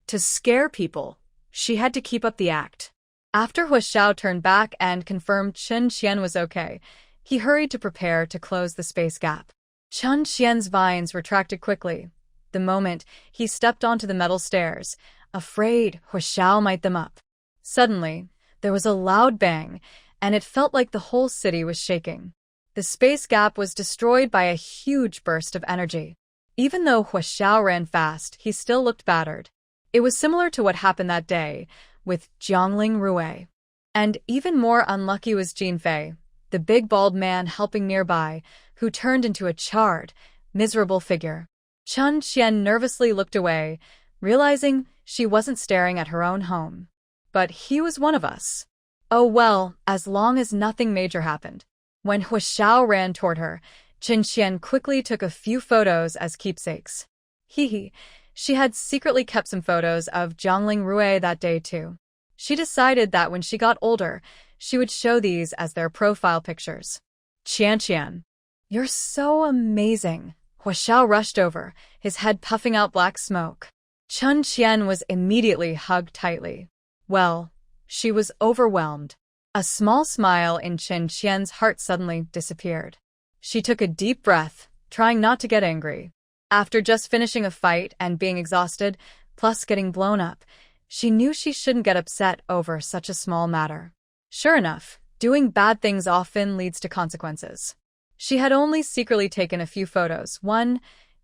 To scare people, she had to keep up the act. After Hua Xiao turned back and confirmed Chen Qian was okay, he hurried to prepare to close the space gap. Chen Qian's vines retracted quickly. The moment he stepped onto the metal stairs, afraid Hua Xiao might them up. Suddenly, there was a loud bang, and it felt like the whole city was shaking. The space gap was destroyed by a huge burst of energy. Even though Hua Xiao ran fast, he still looked battered. It was similar to what happened that day with Jiangling Rui. And even more unlucky was Jinfei, the big bald man helping nearby, who turned into a charred, miserable figure. Chen Qian nervously looked away, realizing she wasn't staring at her own home. but he was one of us. Oh well, as long as nothing major happened. When Hu Xiao ran toward her, Qin Qian quickly took a few photos as keepsakes. She had secretly kept some photos of Jiangling Rui that day too. She decided that when she got older, she would show these as their profile pictures. Qian, you're so amazing. Hu Xiao rushed over, his head puffing out black smoke. Qin Qian was immediately hugged tightly. Well, she was overwhelmed. A small smile in Qin Qian's heart suddenly disappeared. She took a deep breath, trying not to get angry. After just finishing a fight and being exhausted, plus getting blown up, she knew she shouldn't get upset over such a small matter. Sure enough, doing bad things often leads to consequences. She had only secretly taken a few photos. 1,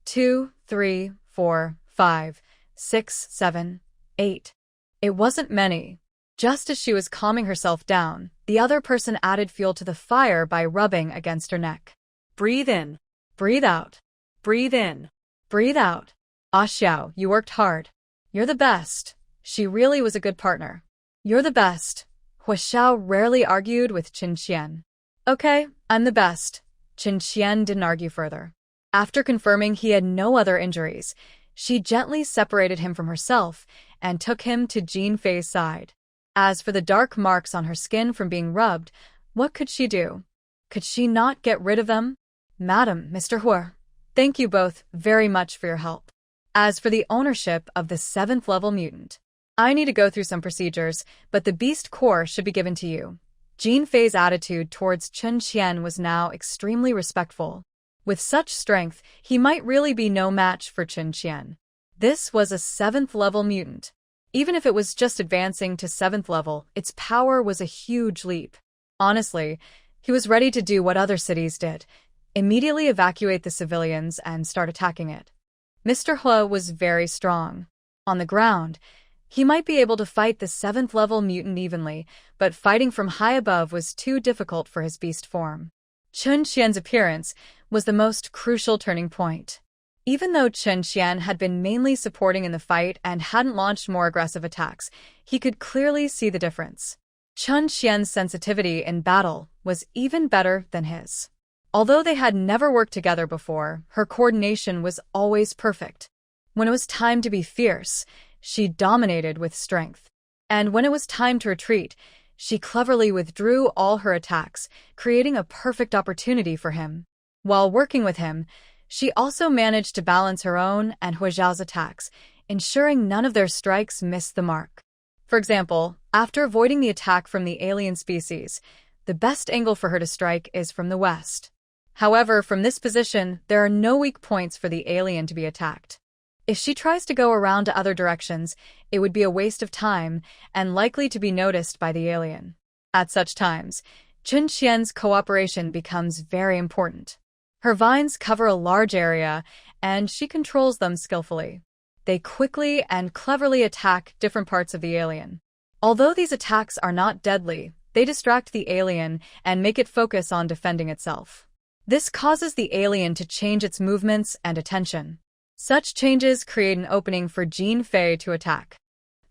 2, 3, 4, 5, 6, 7, 8. It wasn't many. Just as she was calming herself down, the other person added fuel to the fire by rubbing against her neck. Breathe in. Breathe out. Breathe in. Breathe out. Ah Xiao, you worked hard. You're the best. She really was a good partner. You're the best. Hu Xiao rarely argued with Qin Qian. Okay, I'm the best. Qin Qian didn't argue further. After confirming he had no other injuries, she gently separated him from herself and took him to Jin Fei's side. As for the dark marks on her skin from being rubbed, what could she do? Could she not get rid of them? Madam, Mr. Hu, thank you both very much for your help. As for the ownership of the 7th level mutant, I need to go through some procedures, but the beast core should be given to you. Jin Fei's attitude towards Qin Qian was now extremely respectful. With such strength, he might really be no match for Qin Qian. This was a 7th level mutant. Even if it was just advancing to 7th level, its power was a huge leap. Honestly, he was ready to do what other cities did. Immediately evacuate the civilians and start attacking it. Mr. Hu was very strong. On the ground, he might be able to fight the 7th level mutant evenly, but fighting from high above was too difficult for his beast form. Qin Qian's appearance was the most crucial turning point. Even though Qin Qian had been mainly supporting in the fight and hadn't launched more aggressive attacks, he could clearly see the difference. Qin Qian's sensitivity in battle was even better than his. Although they had never worked together before, her coordination was always perfect. When it was time to be fierce, she dominated with strength. And when it was time to retreat, she cleverly withdrew all her attacks, creating a perfect opportunity for him. While working with him, she also managed to balance her own and Hu Xiao's attacks, ensuring none of their strikes missed the mark. For example, after avoiding the attack from the alien species, the best angle for her to strike is from the west. However, from this position, there are no weak points for the alien to be attacked. If she tries to go around to other directions, it would be a waste of time and likely to be noticed by the alien. At such times, Qin Qian's cooperation becomes very important. Her vines cover a large area, and she controls them skillfully. They quickly and cleverly attack different parts of the alien. Although these attacks are not deadly, they distract the alien and make it focus on defending itself. This causes the alien to change its movements and attention. Such changes create an opening for Jin Fei to attack.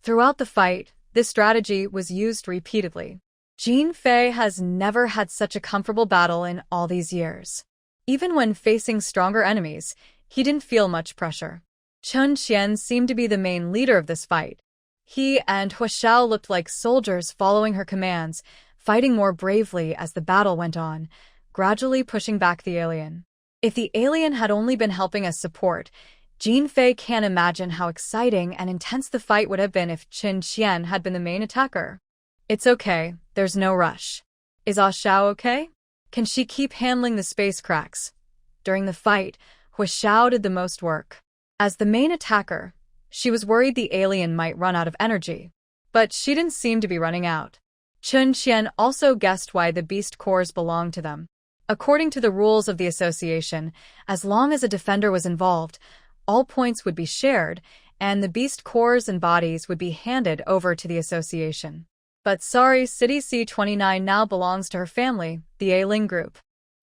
Throughout the fight, this strategy was used repeatedly. Jin Fei has never had such a comfortable battle in all these years. Even when facing stronger enemies, he didn't feel much pressure. Qin Qian seemed to be the main leader of this fight. He and Hu Xiao looked like soldiers following her commands, fighting more bravely as the battle went on, gradually pushing back the alien. If the alien had only been helping as support, Jin Fei can't imagine how exciting and intense the fight would have been if Qin Qian had been the main attacker. It's okay, there's no rush. Is Ah Xiao okay? Can she keep handling the space cracks? During the fight, Hu Xiao did the most work. As the main attacker, she was worried the alien might run out of energy. But she didn't seem to be running out. Qin Qian also guessed why the beast cores belonged to them. According to the rules of the association, as long as a defender was involved, all points would be shared, and the beast cores and bodies would be handed over to the association. But sorry, City C29 now belongs to her family, the A-Ling group.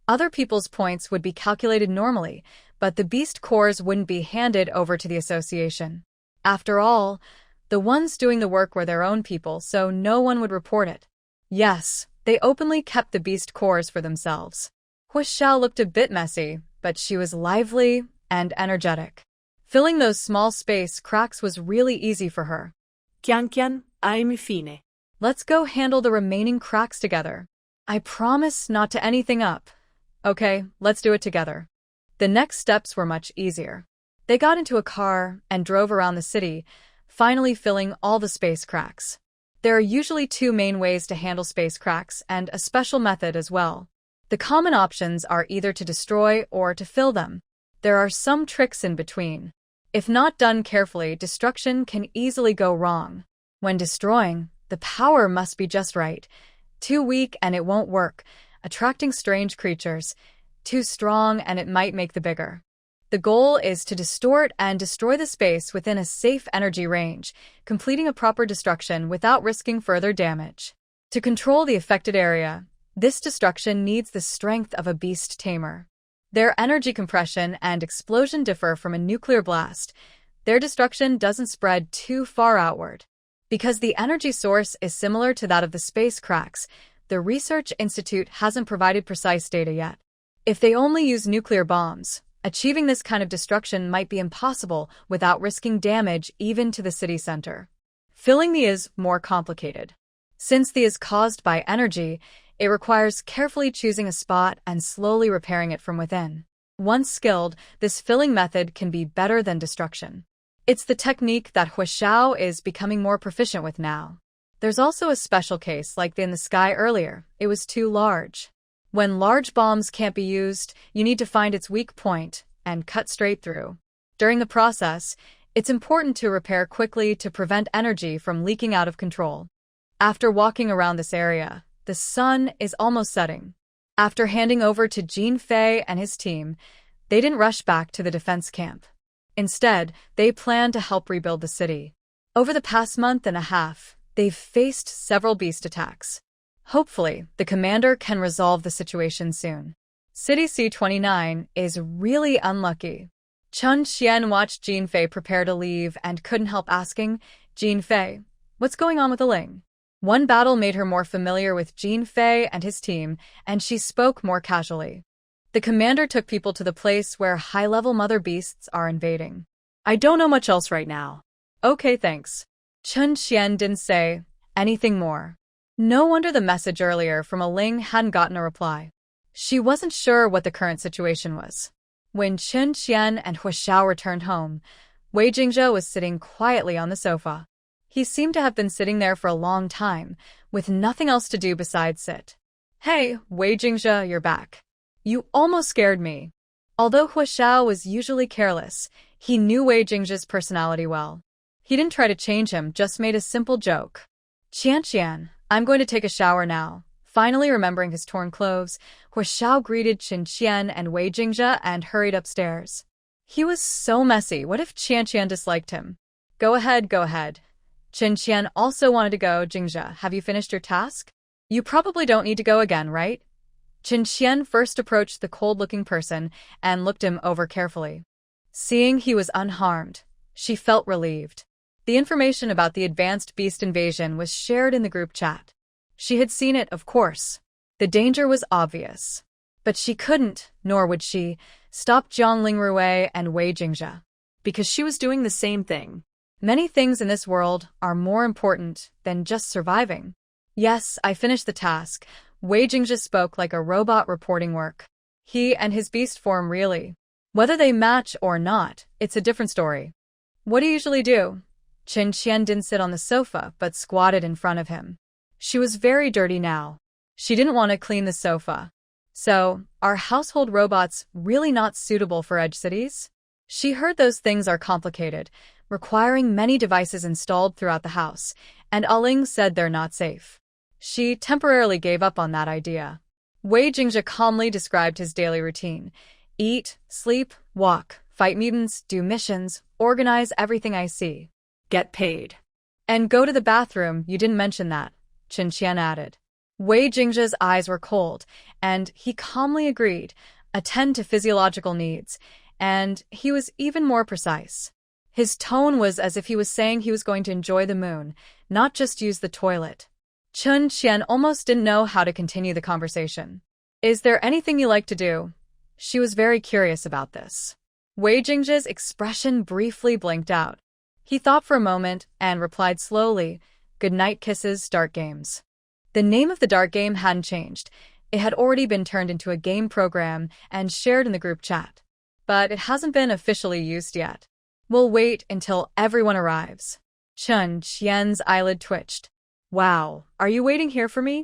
Other people's points would be calculated normally, but the beast cores wouldn't be handed over to the association. After all, The ones doing the work were their own people, so no one would report it. Yes, they openly kept the beast cores for themselves. Hu Xiao looked a bit messy, but she was lively and energetic. Filling those small space cracks was really easy for her. Chian chian, aimi fine. Let's go handle the remaining cracks together. I promise not to anything up. Okay, let's do it together. The next steps were much easier. They got into a car and drove around the city, finally filling all the space cracks. There are usually two main ways to handle space cracks and a special method as well. The common options are either to destroy or to fill them. There are some tricks in between. If not done carefully, destruction can easily go wrong. When destroying, the power must be just right. Too weak and it won't work, attracting strange creatures. Too strong and it might make the bigger. The goal is to distort and destroy the space within a safe energy range, completing a proper destruction without risking further damage. To control the affected area, this destruction needs the strength of a beast tamer. Their energy compression and explosion differ from a nuclear blast. Their destruction doesn't spread too far outward. Because the energy source is similar to that of the space cracks, the Research Institute hasn't provided precise data yet. If they only use nuclear bombs, achieving this kind of destruction might be impossible without risking damage even to the city center. Filling the is more complicated. Since the is caused by energy, it requires carefully choosing a spot and slowly repairing it from within. Once skilled, this filling method can be better than destruction. It's the technique that Hu Xiao is becoming more proficient with now. There's also a special case like in the sky earlier. It was too large. When large bombs can't be used, you need to find its weak point and cut straight through. During the process, it's important to repair quickly to prevent energy from leaking out of control. After walking around this area, the sun is almost setting. After handing over to Jin Fei and his team, they didn't rush back to the defense camp. Instead, they planned to help rebuild the city. Over the past month and a half, they've faced several beast attacks. Hopefully, the commander can resolve the situation soon. City C-29 is really unlucky. Chun Xian watched Jin Fei prepare to leave and couldn't help asking, Jin Fei, what's going on with the Ling? One battle made her more familiar with Jin Fei and his team, and she spoke more casually. The commander took people to the place where high-level mother beasts are invading. I don't know much else right now. Okay, thanks. Chun Xian didn't say anything more. No wonder the message earlier from a Ling hadn't gotten a reply. She wasn't sure what the current situation was. When Chun Xian and Hu Xiao returned home, Wei Jingzhe was sitting quietly on the sofa. He seemed to have been sitting there for a long time, with nothing else to do besides sit. Hey, Wei Jingzhe, you're back. You almost scared me. Although Hu Xiao was usually careless, he knew Wei Jingzhe's personality well. He didn't try to change him, just made a simple joke. Qian, I'm going to take a shower now. Finally remembering his torn clothes, Hu Xiao greeted Qin Qian and Wei Jingzhe and hurried upstairs. He was so messy. What if Qian disliked him? Go ahead. Qin Qian also wanted to go. Jingzhe, have you finished your task? You probably don't need to go again, right? Qin Qian first approached the cold-looking person and looked him over carefully. Seeing he was unharmed, she felt relieved. The information about the advanced beast invasion was shared in the group chat. She had seen it, of course. The danger was obvious. But she couldn't, nor would she, stop Jiang Lingrui and Wei Jingzhe. Because she was doing the same thing. Many things in this world are more important than just surviving. Yes, I finished the task. Wei Jingzhe spoke like a robot reporting work. He and his beast form really. Whether they match or not, it's a different story. What do you usually do? Qin Qian didn't sit on the sofa, but squatted in front of him. She was very dirty now. She didn't want to clean the sofa. So, are household robots really not suitable for edge cities? She heard those things are complicated, requiring many devices installed throughout the house, and Aling said they're not safe. She temporarily gave up on that idea. Wei Jingzhe calmly described his daily routine. Eat, sleep, walk, fight mutants, do missions, organize everything I see. Get paid. And go to the bathroom, you didn't mention that, Qin Qian added. Wei Jingzhe's eyes were cold, and he calmly agreed, attend to physiological needs, and he was even more precise. His tone was as if he was saying he was going to enjoy the moon, not just use the toilet. Chun Qian almost didn't know how to continue the conversation. Is there anything you like to do? She was very curious about this. Wei Jingzhe's expression briefly blinked out. He thought for a moment and replied slowly, "Good night kisses, dart games." The name of the dart game hadn't changed. It had already been turned into a game program and shared in the group chat. But it hasn't been officially used yet. We'll wait until everyone arrives. Chun Qian's eyelid twitched. Wow, are you waiting here for me?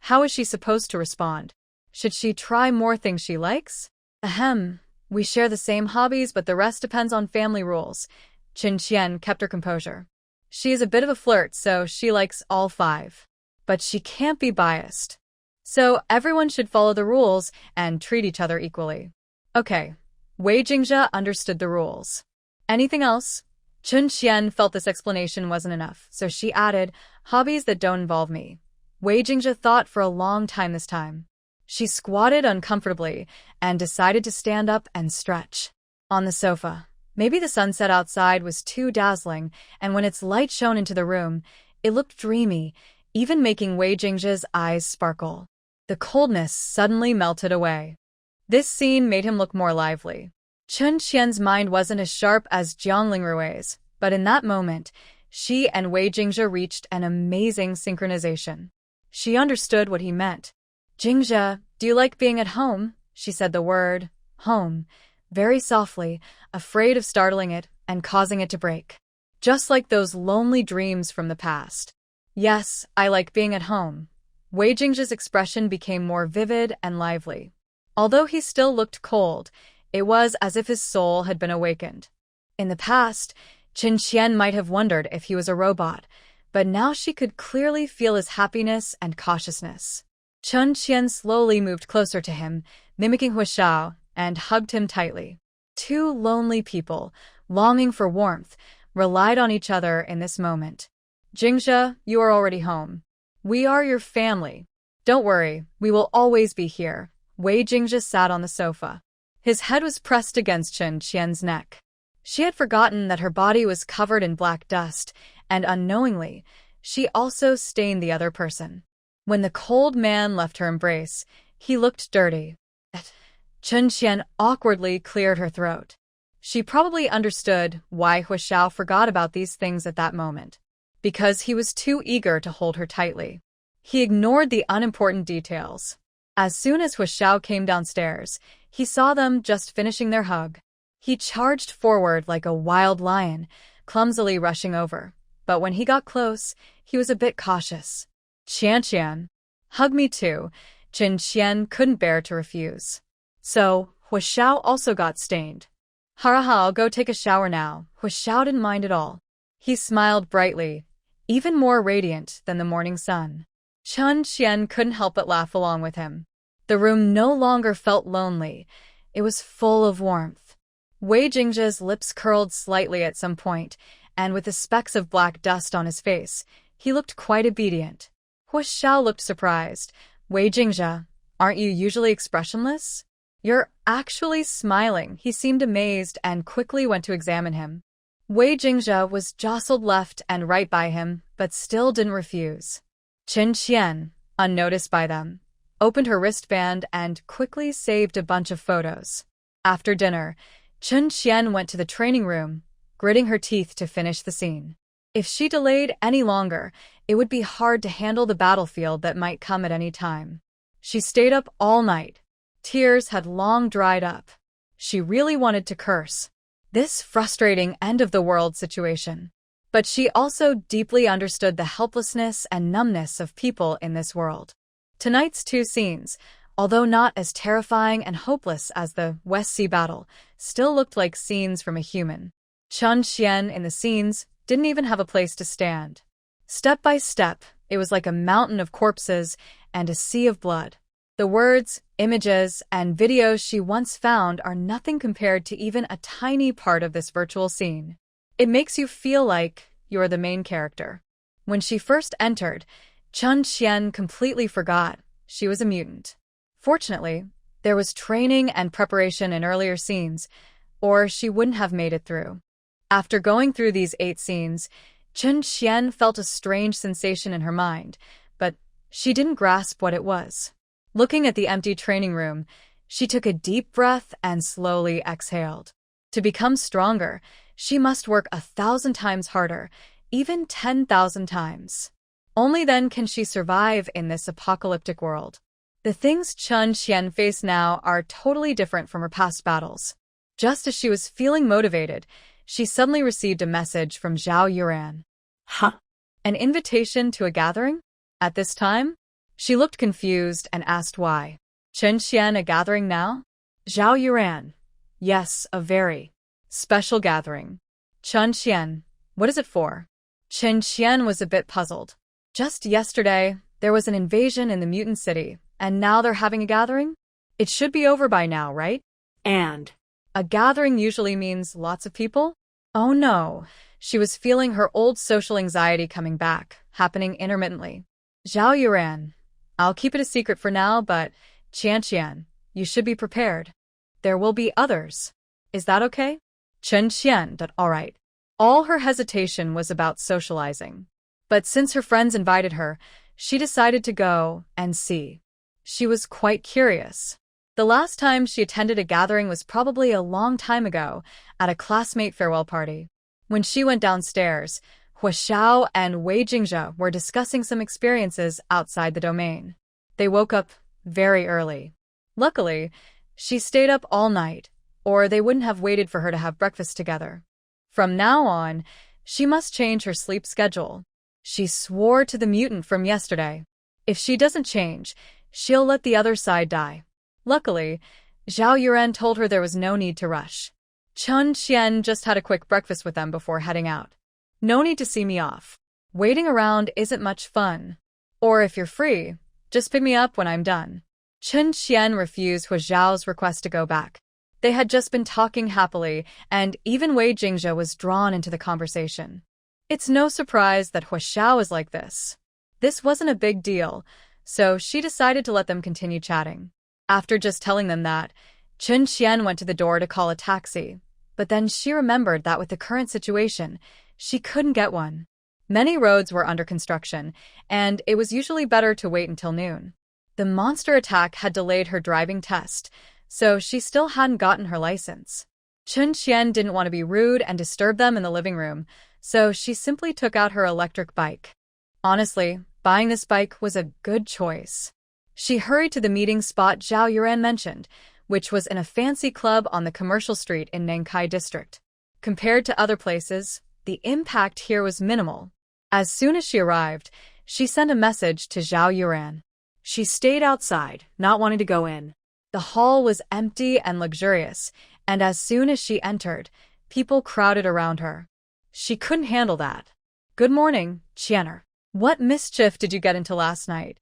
How is she supposed to respond? Should she try more things she likes? Ahem, we share the same hobbies, but the rest depends on family rules. Chun Qian kept her composure. She is a bit of a flirt, so she likes all 5. But she can't be biased. So everyone should follow the rules and treat each other equally. Okay, Wei Jingzhe understood the rules. Anything else? Chun Qian felt this explanation wasn't enough, so she added, hobbies that don't involve me. Wei Jingzhe thought for a long time this time. She squatted uncomfortably and decided to stand up and stretch. On the sofa, maybe the sunset outside was too dazzling, and when its light shone into the room, it looked dreamy, even making Wei Jingzhe's eyes sparkle. The coldness suddenly melted away. This scene made him look more lively. Chun Qian's mind wasn't as sharp as Jiang Lingrui's, but in that moment, she and Wei Jingzhe reached an amazing synchronization. She understood what he meant. Jingzhe, do you like being at home? She said the word, home, very softly, afraid of startling it and causing it to break. Just like those lonely dreams from the past. Yes, I like being at home. Wei Jingzhe's expression became more vivid and lively. Although he still looked cold, it was as if his soul had been awakened. In the past, Chun Qian might have wondered if he was a robot, but now she could clearly feel his happiness and cautiousness. Chun Qian slowly moved closer to him, mimicking Huashao, and hugged him tightly. 2 lonely people, longing for warmth, relied on each other in this moment. Jingzhe, you are already home. We are your family. Don't worry, we will always be here. Wei Jingzhe sat on the sofa. His head was pressed against Chun Qian's neck. She had forgotten that her body was covered in black dust, and unknowingly, she also stained the other person. When the cold man left her embrace, he looked dirty. Chun Qian awkwardly cleared her throat. She probably understood why Huashao forgot about these things at that moment. Because he was too eager to hold her tightly. He ignored the unimportant details. As soon as Huashao came downstairs, he saw them just finishing their hug. He charged forward like a wild lion, clumsily rushing over. But when he got close, he was a bit cautious. Qian, hug me too. Chun Qian couldn't bear to refuse. So, Huashao also got stained. Haraha, I'll go take a shower now. Huashao didn't mind at all. He smiled brightly, even more radiant than the morning sun. Chun Qian couldn't help but laugh along with him. The room no longer felt lonely. It was full of warmth. Wei Jingzhe's lips curled slightly at some point, and with the specks of black dust on his face, he looked quite obedient. Huashao looked surprised. Wei Jingzhe, aren't you usually expressionless? You're actually smiling. He seemed amazed and quickly went to examine him. Wei Jingzhe was jostled left and right by him, but still didn't refuse. Chun Qian, unnoticed by them, opened her wristband and quickly saved a bunch of photos. After dinner, Chun Qian went to the training room, gritting her teeth to finish the scene. If she delayed any longer, it would be hard to handle the battlefield that might come at any time. She stayed up all night. Tears had long dried up. She really wanted to curse. This frustrating end-of-the-world situation. But she also deeply understood the helplessness and numbness of people in this world. Tonight's 2 scenes, although not as terrifying and hopeless as the West Sea battle, still looked like scenes from a human. Chun Qian in the scenes didn't even have a place to stand. Step by step, it was like a mountain of corpses and a sea of blood. The words, images, and videos she once found are nothing compared to even a tiny part of this virtual scene. It makes you feel like you're the main character. When she first entered, Chun Qian completely forgot she was a mutant. Fortunately, there was training and preparation in earlier scenes, or she wouldn't have made it through. After going through these 8 scenes, Chen Qian felt a strange sensation in her mind, but she didn't grasp what it was. Looking at the empty training room, she took a deep breath and slowly exhaled. To become stronger, she must work 1,000 times harder, even 10,000 times. Only then can she survive in this apocalyptic world. The things Chen Qian faced now are totally different from her past battles. Just as she was feeling motivated, she suddenly received a message from Zhao Yuran. Huh? An invitation to a gathering? At this time? She looked confused and asked why. Chen Qian, a gathering now? Zhao Yuran. Yes, a very special gathering. Chen Qian, what is it for? Chen Qian was a bit puzzled. Just yesterday, there was an invasion in the mutant city, and now they're having a gathering? It should be over by now, right? And A gathering usually means lots of people? Oh no, she was feeling her old social anxiety coming back, happening intermittently. Zhao Yuran, I'll keep it a secret for now, but Chen Qian, you should be prepared. There will be others. Is that okay? Chen Qian, all right. All her hesitation was about socializing. But since her friends invited her, she decided to go and see. She was quite curious. The last time she attended a gathering was probably a long time ago, at a classmate farewell party. When she went downstairs, Hua Xiao and Wei Jingzhe were discussing some experiences outside the domain. They woke up very early. Luckily, she stayed up all night, or they wouldn't have waited for her to have breakfast together. From now on, she must change her sleep schedule. She swore to the mutant from yesterday. If she doesn't change, she'll let the other side die. Luckily, Zhao Yuran told her there was no need to rush. Chen Qian just had a quick breakfast with them before heading out. No need to see me off. Waiting around isn't much fun. Or if you're free, just pick me up when I'm done. Chen Qian refused Hua Zhao's request to go back. They had just been talking happily, and even Wei Jingzhe was drawn into the conversation. It's no surprise that Hua Xiao is like this. This wasn't a big deal, so she decided to let them continue chatting. After just telling them that, Chen Qian went to the door to call a taxi, but then she remembered that with the current situation, she couldn't get one. Many roads were under construction, and it was usually better to wait until noon. The monster attack had delayed her driving test, so she still hadn't gotten her license. Chen Qian didn't want to be rude and disturb them in the living room, so she simply took out her electric bike. Honestly, buying this bike was a good choice. She hurried to the meeting spot Zhao Yuran mentioned, which was in a fancy club on the commercial street in Nankai district. Compared to other places, the impact here was minimal. As soon as she arrived, she sent a message to Zhao Yuran. she stayed outside, not wanting to go in. The hall was empty and luxurious, and as soon as she entered, people crowded around her. She couldn't handle that. Good morning, Qianer. What mischief did you get into last night?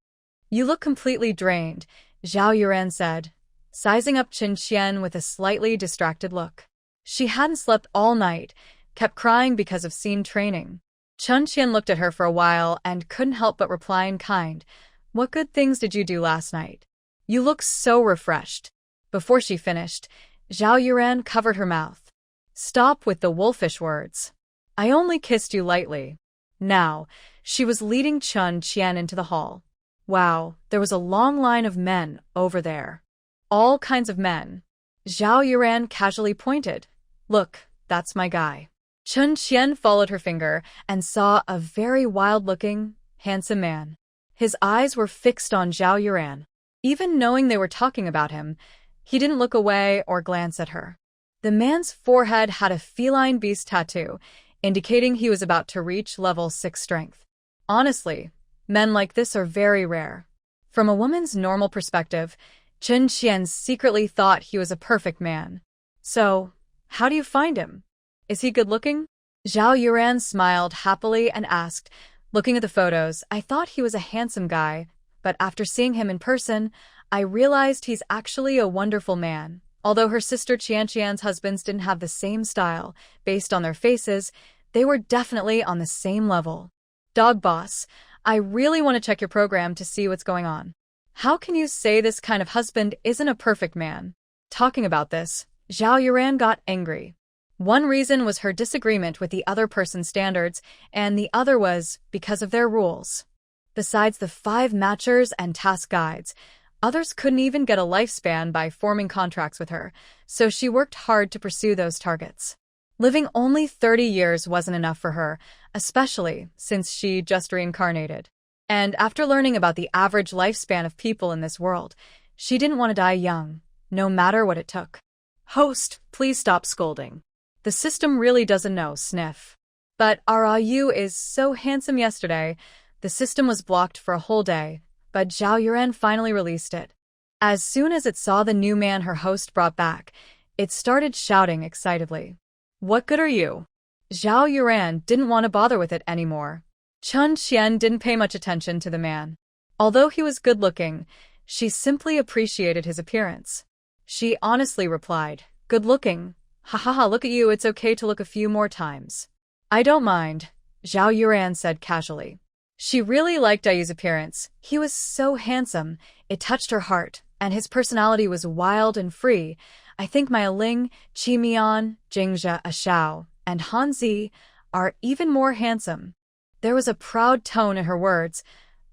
You look completely drained, Zhao Yuran said, sizing up Chen Qian with a slightly distracted look. She hadn't slept all night, kept crying because of scene training. Chen Qian looked at her for a while and couldn't help but reply in kind. What good things did you do last night? You look so refreshed. Before she finished, Zhao Yuran covered her mouth. Stop with the wolfish words. I only kissed you lightly. Now, she was leading Chen Qian into the hall. Wow, there was a long line of men over there. All kinds of men. Zhao Yuran casually pointed. Look, that's my guy. Chen Qian followed her finger and saw a very wild-looking, handsome man. His eyes were fixed on Zhao Yuran. Even knowing they were talking about him, he didn't look away or glance at her. The man's forehead had a feline beast tattoo, indicating he was about to reach level 6 strength. Honestly, men like this are very rare. From a woman's normal perspective, Chen Qian secretly thought he was a perfect man. So, how do you find him? Is he good-looking? Zhao Yuran smiled happily and asked, looking at the photos, I thought he was a handsome guy, but after seeing him in person, I realized he's actually a wonderful man. Although her sister Qianqian's husbands didn't have the same style, based on their faces, they were definitely on the same level. Dog boss, I really want to check your program to see what's going on. How can you say this kind of husband isn't a perfect man? Talking about this, Zhao Yuran got angry. One reason was her disagreement with the other person's standards, and the other was because of their rules. Besides the 5 matchers and task guides, others couldn't even get a lifespan by forming contracts with her, so she worked hard to pursue those targets. Living only 30 years wasn't enough for her, especially since she just reincarnated. And after learning about the average lifespan of people in this world, she didn't want to die young, no matter what it took. Host, please stop scolding. The system really doesn't know, sniff. But Ryu is so handsome yesterday. The system was blocked for a whole day, but Zhao Yuran finally released it. As soon as it saw the new man her host brought back, it started shouting excitedly. What good are you? Zhao Yuran didn't want to bother with it anymore. Chun Qian didn't pay much attention to the man. Although he was good-looking, she simply appreciated his appearance. She honestly replied, good-looking. Ha ha ha, look at you, it's okay to look a few more times. I don't mind, Zhao Yuran said casually. She really liked Ayu's appearance. He was so handsome, it touched her heart, and his personality was wild and free. I think Mei Ling, Qi Mian, Jingjia Xiao, and Han Zi are even more handsome. There was a proud tone in her words,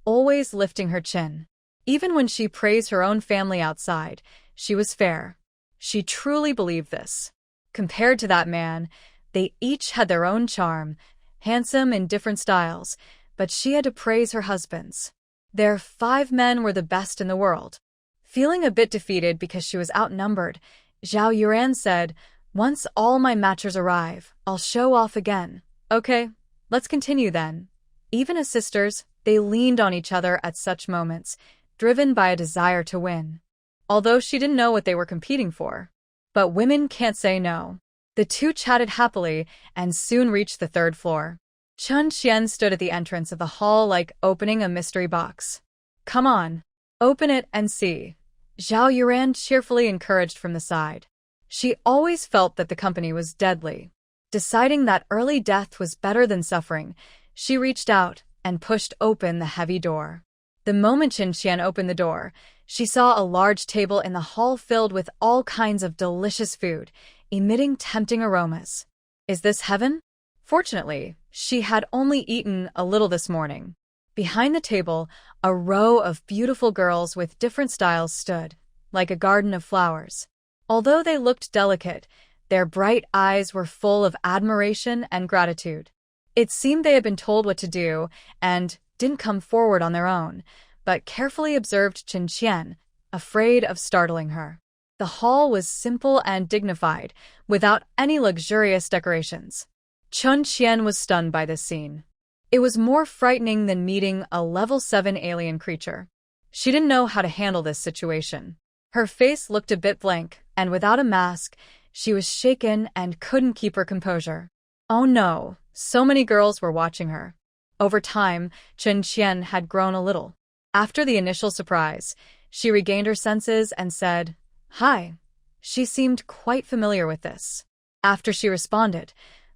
always lifting her chin. Even when she praised her own family outside, she was fair. She truly believed this. Compared to that man, they each had their own charm, handsome in different styles, but she had to praise her husbands. Their 5 men were the best in the world. Feeling a bit defeated because she was outnumbered, Zhao Yuran said, once all my matchers arrive, I'll show off again. Okay, let's continue then. Even as sisters, they leaned on each other at such moments, driven by a desire to win. Although she didn't know what they were competing for. But women can't say no. The two chatted happily and soon reached the 3rd floor. Chun Qian stood at the entrance of the hall like opening a mystery box. Come on, open it and see. Zhao Yuran cheerfully encouraged from the side. She always felt that the company was deadly. Deciding that early death was better than suffering, she reached out and pushed open the heavy door. The moment Chun Qian opened the door, she saw a large table in the hall filled with all kinds of delicious food, emitting tempting aromas. Is this heaven? Fortunately, she had only eaten a little this morning. Behind the table, a row of beautiful girls with different styles stood, like a garden of flowers. Although they looked delicate, their bright eyes were full of admiration and gratitude. It seemed they had been told what to do and didn't come forward on their own, but carefully observed Chun Qian, afraid of startling her. The hall was simple and dignified, without any luxurious decorations. Chun Qian was stunned by this scene. It was more frightening than meeting a level 7 alien creature. She didn't know how to handle this situation. Her face looked a bit blank, and without a mask, she was shaken and couldn't keep her composure. Oh no, so many girls were watching her. Over time, Chun Qian had grown a little. After the initial surprise, she regained her senses and said, Hi. She seemed quite familiar with this. After she responded,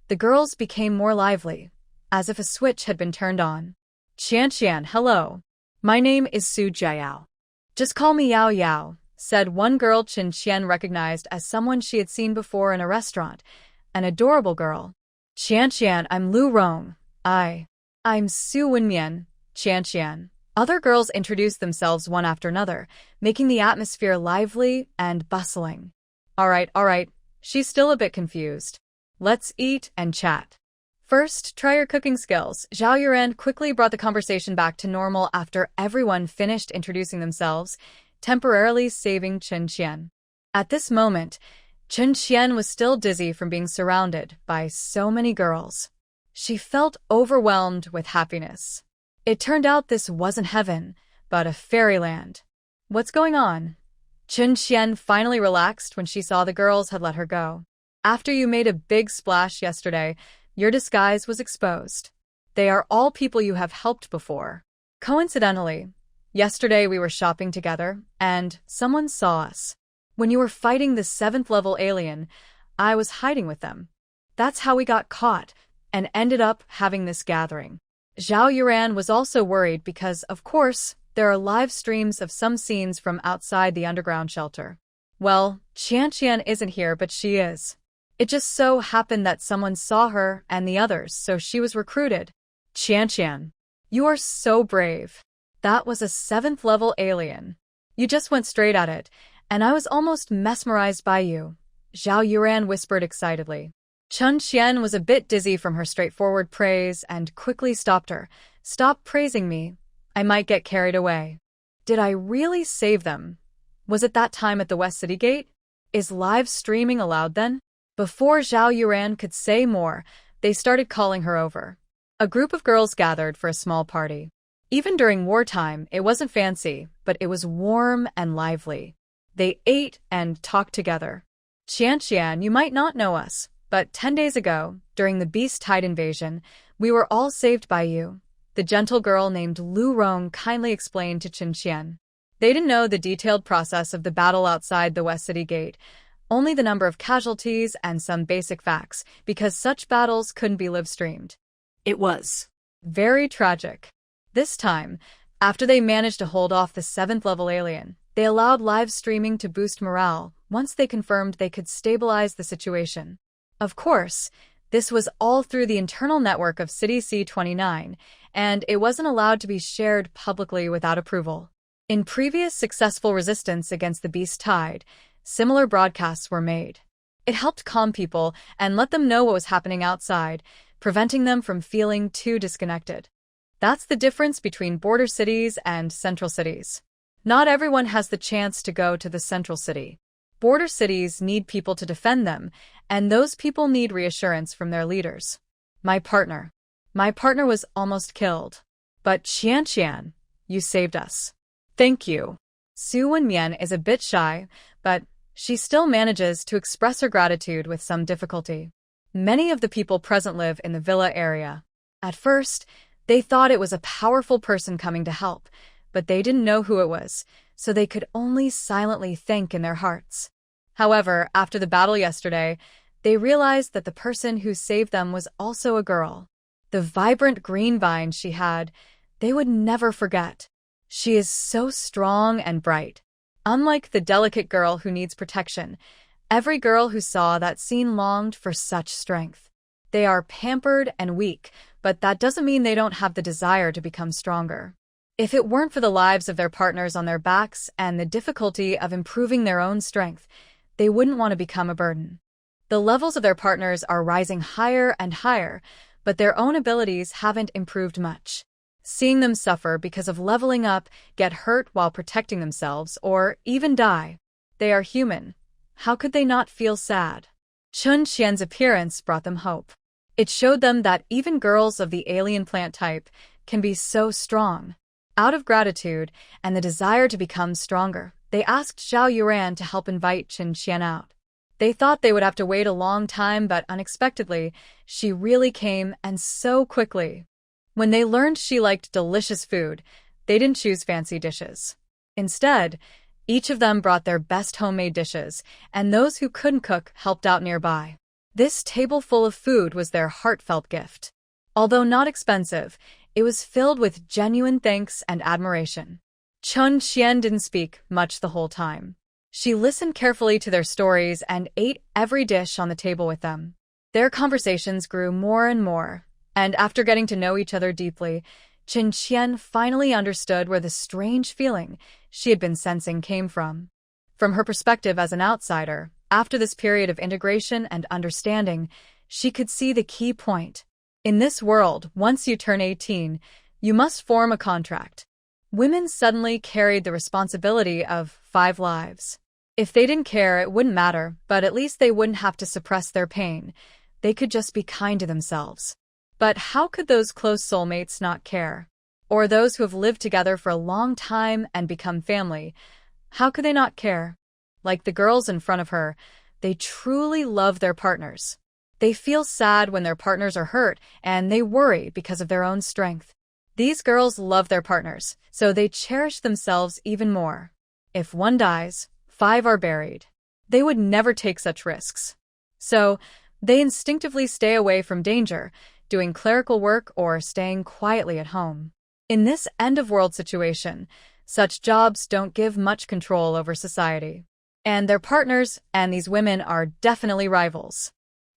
the girls became more lively, as if a switch had been turned on. Qian, hello. My name is Su Jiao. Just call me Yao Yao, said one girl Chun Qian recognized as someone she had seen before in a restaurant, an adorable girl. Qian, I'm Lu Rong. I'm Su Wenmian. Qian. Other girls introduced themselves one after another, making the atmosphere lively and bustling. All right. She's still a bit confused. Let's eat and chat. First, try your cooking skills. Zhao Yuran quickly brought the conversation back to normal after everyone finished introducing themselves, temporarily saving Chun Qian. At this moment, Chun Qian was still dizzy from being surrounded by so many girls. She felt overwhelmed with happiness. It turned out this wasn't heaven, but a fairyland. What's going on? Chun Qian finally relaxed when she saw the girls had let her go. After you made a big splash yesterday, your disguise was exposed. They are all people you have helped before. Coincidentally, yesterday we were shopping together, and someone saw us. When you were fighting the 7th level alien, I was hiding with them. That's how we got caught, and ended up having this gathering. Zhao Yuran was also worried because, of course, there are live streams of some scenes from outside the underground shelter. Well, Qian isn't here, but she is. It just so happened that someone saw her and the others, so she was recruited. Qian, you are so brave. That was a 7th level alien. You just went straight at it, and I was almost mesmerized by you, Zhao Yuran whispered excitedly. Chun Qian was a bit dizzy from her straightforward praise and quickly stopped her. Stop praising me. I might get carried away. Did I really save them? Was it that time at the West City Gate? Is live streaming allowed then? Before Zhao Yuran could say more, they started calling her over. A group of girls gathered for a small party. Even during wartime, it wasn't fancy, but it was warm and lively. They ate and talked together. Qian, you might not know us, but 10 days ago, during the Beast Tide invasion, we were all saved by you. The gentle girl named Lu Rong kindly explained to Qian. They didn't know the detailed process of the battle outside the West City Gate, only the number of casualties and some basic facts, because such battles couldn't be live-streamed. It was very tragic. This time, after they managed to hold off the 7th level alien, they allowed live streaming to boost morale once they confirmed they could stabilize the situation. Of course, this was all through the internal network of City C-29, and it wasn't allowed to be shared publicly without approval. In previous successful resistance against the Beast Tide, similar broadcasts were made. It helped calm people and let them know what was happening outside, preventing them from feeling too disconnected. That's the difference between border cities and central cities. Not everyone has the chance to go to the central city. Border cities need people to defend them, and those people need reassurance from their leaders. My partner was almost killed. But Qian, you saved us. Thank you. Su Wenmian is a bit shy, but she still manages to express her gratitude with some difficulty. Many of the people present live in the villa area. At first, they thought it was a powerful person coming to help, but they didn't know who it was, so they could only silently thank in their hearts. However, after the battle yesterday, they realized that the person who saved them was also a girl. The vibrant green vine she had, they would never forget. She is so strong and bright. Unlike the delicate girl who needs protection, every girl who saw that scene longed for such strength. They are pampered and weak, but that doesn't mean they don't have the desire to become stronger. If it weren't for the lives of their partners on their backs and the difficulty of improving their own strength, they wouldn't want to become a burden. The levels of their partners are rising higher and higher, but their own abilities haven't improved much. Seeing them suffer because of leveling up, get hurt while protecting themselves, or even die. They are human. How could they not feel sad? Chun Qian's appearance brought them hope. It showed them that even girls of the alien plant type can be so strong. Out of gratitude and the desire to become stronger, they asked Zhao Yuran to help invite Chun Qian out. They thought they would have to wait a long time, but unexpectedly, she really came, and so quickly. When they learned she liked delicious food, they didn't choose fancy dishes. Instead, each of them brought their best homemade dishes, and those who couldn't cook helped out nearby. This table full of food was their heartfelt gift. Although not expensive, it was filled with genuine thanks and admiration. Chun Qian didn't speak much the whole time. She listened carefully to their stories and ate every dish on the table with them. Their conversations grew more and more, and after getting to know each other deeply, Chun Qian finally understood where the strange feeling she had been sensing came from. From her perspective as an outsider, after this period of integration and understanding, she could see the key point. In this world, once you turn 18, you must form a contract. Women suddenly carried the responsibility of 5 lives. If they didn't care, it wouldn't matter, but at least they wouldn't have to suppress their pain. They could just be kind to themselves. But how could those close soulmates not care? Or those who have lived together for a long time and become family, how could they not care? Like the girls in front of her, they truly love their partners. They feel sad when their partners are hurt, and they worry because of their own strength. These girls love their partners, so they cherish themselves even more. If one dies, 5 are buried. They would never take such risks. So, they instinctively stay away from danger, doing clerical work or staying quietly at home. In this end-of-world situation, such jobs don't give much control over society. And their partners and these women are definitely rivals.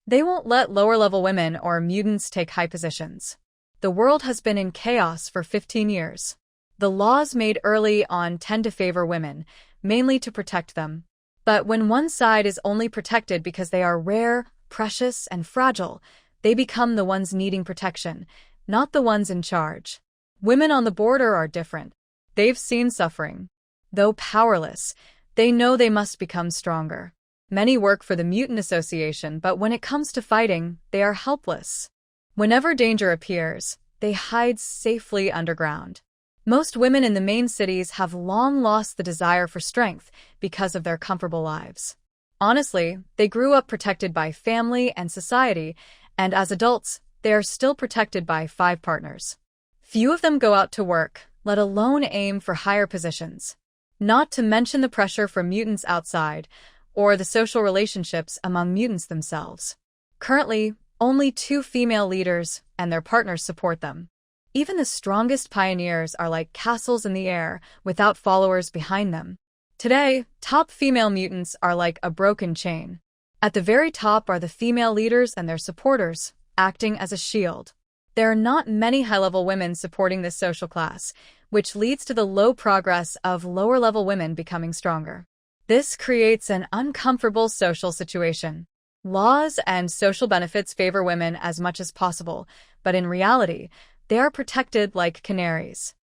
They won't let lower-level women or mutants take high positions. The world has been in chaos for 15 years. The laws made early on tend to favor women, mainly to protect them. But when one side is only protected because they are rare, precious, and fragile, they become the ones needing protection, not the ones in charge. Women on the border are different. They've seen suffering. Though powerless, they know they must become stronger. Many work for the Mutant Association, but when it comes to fighting, they are helpless. Whenever danger appears, they hide safely underground. Most women in the main cities have long lost the desire for strength because of their comfortable lives. Honestly, they grew up protected by family and society, and as adults, they are still protected by 5 partners. Few of them go out to work, let alone aim for higher positions. Not to mention the pressure from mutants outside, or the social relationships among mutants themselves. Currently, only 2 female leaders and their partners support them. Even the strongest pioneers are like castles in the air, without followers behind them. Today, top female mutants are like a broken chain. At the very top are the female leaders and their supporters, acting as a shield. There are not many high-level women supporting this social class, which leads to the low progress of lower-level women becoming stronger. This creates an uncomfortable social situation. Laws and social benefits favor women as much as possible, but in reality, they are protected like canaries.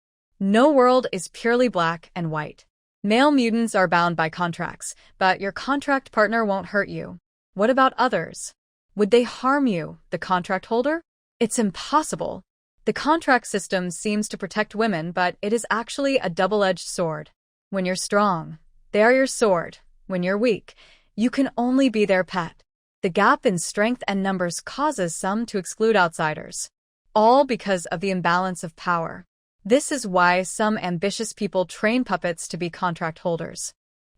No world is purely black and white. Male mutants are bound by contracts, but your contract partner won't hurt you. What about others? Would they harm you, the contract holder? It's impossible. The contract system seems to protect women, but it is actually a double-edged sword. When you're strong, they are your sword. When you're weak, you can only be their pet. The gap in strength and numbers causes some to exclude outsiders. All because of the imbalance of power. This is why some ambitious people train puppets to be contract holders.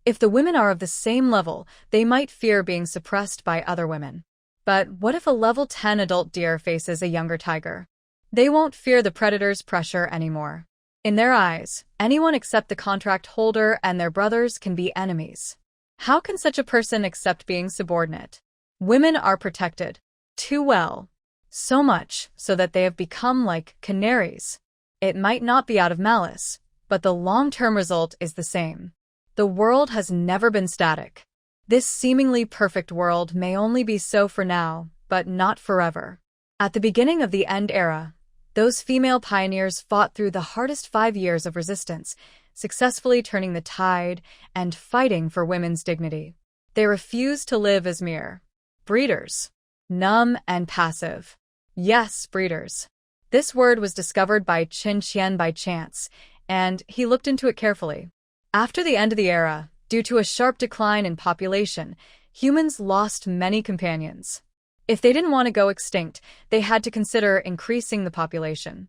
If the women are of the same level, they might fear being suppressed by other women. But what if a level 10 adult deer faces a younger tiger? They won't fear the predator's pressure anymore. In their eyes, anyone except the contract holder and their brothers can be enemies. How can such a person accept being subordinate? Women are protected. Too well. So much so that they have become like canaries. It might not be out of malice, but the long-term result is the same. The world has never been static. This seemingly perfect world may only be so for now, but not forever. At the beginning of the End Era, those female pioneers fought through the hardest 5 years of resistance, successfully turning the tide and fighting for women's dignity. They refused to live as mere breeders, numb and passive. Yes, breeders. This word was discovered by Qin Qian by chance, and he looked into it carefully. After the end of the era, due to a sharp decline in population, humans lost many companions. If they didn't want to go extinct, they had to consider increasing the population.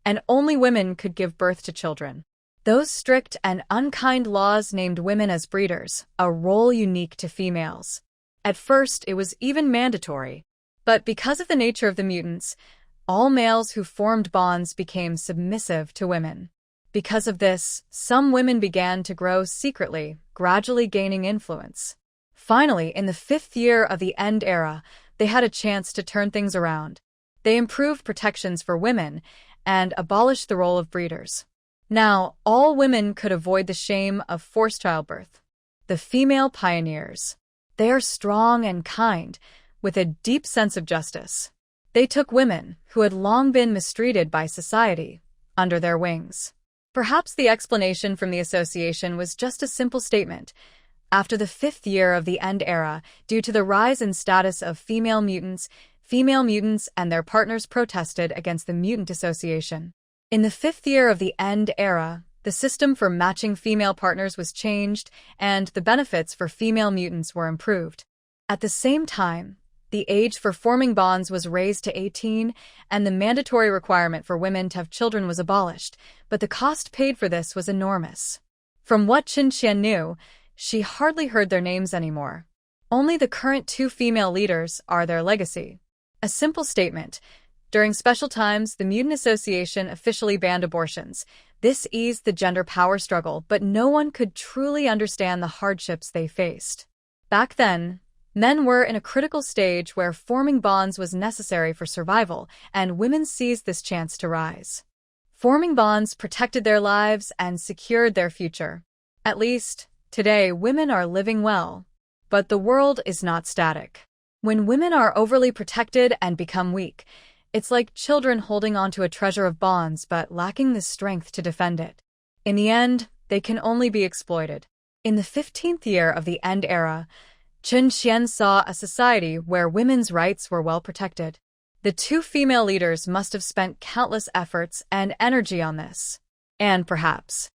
And only women could give birth to children. Those strict and unkind laws named women as breeders, a role unique to females. At first, it was even mandatory. But because of the nature of the mutants, all males who formed bonds became submissive to women. Because of this, some women began to grow secretly, gradually gaining influence. Finally, in the 5th year of the End Era, they had a chance to turn things around. They improved protections for women and abolished the role of breeders. Now, all women could avoid the shame of forced childbirth. The female pioneers. They are strong and kind, with a deep sense of justice. They took women, who had long been mistreated by society, under their wings. Perhaps the explanation from the association was just a simple statement. After the 5th year of the End Era, due to the rise in status of female mutants and their partners protested against the Mutant Association. In the 5th year of the End Era, the system for matching female partners was changed, and the benefits for female mutants were improved. At the same time, the age for forming bonds was raised to 18, and the mandatory requirement for women to have children was abolished, but the cost paid for this was enormous. From what Qin Qian knew, she hardly heard their names anymore. Only the current 2 female leaders are their legacy. A simple statement. During special times, the Mutant Association officially banned abortions. This eased the gender power struggle, but no one could truly understand the hardships they faced. Back then, Men were in a critical stage where forming bonds was necessary for survival, and women seized this chance to rise. Forming bonds protected their lives and secured their future. At least, today women are living well. But the world is not static. When women are overly protected and become weak, it's like children holding onto a treasure of bonds but lacking the strength to defend it. In the end, they can only be exploited. In the 15th year of the End Era, Chen Qian saw a society where women's rights were well protected. The two female leaders must have spent countless efforts and energy on this. And perhaps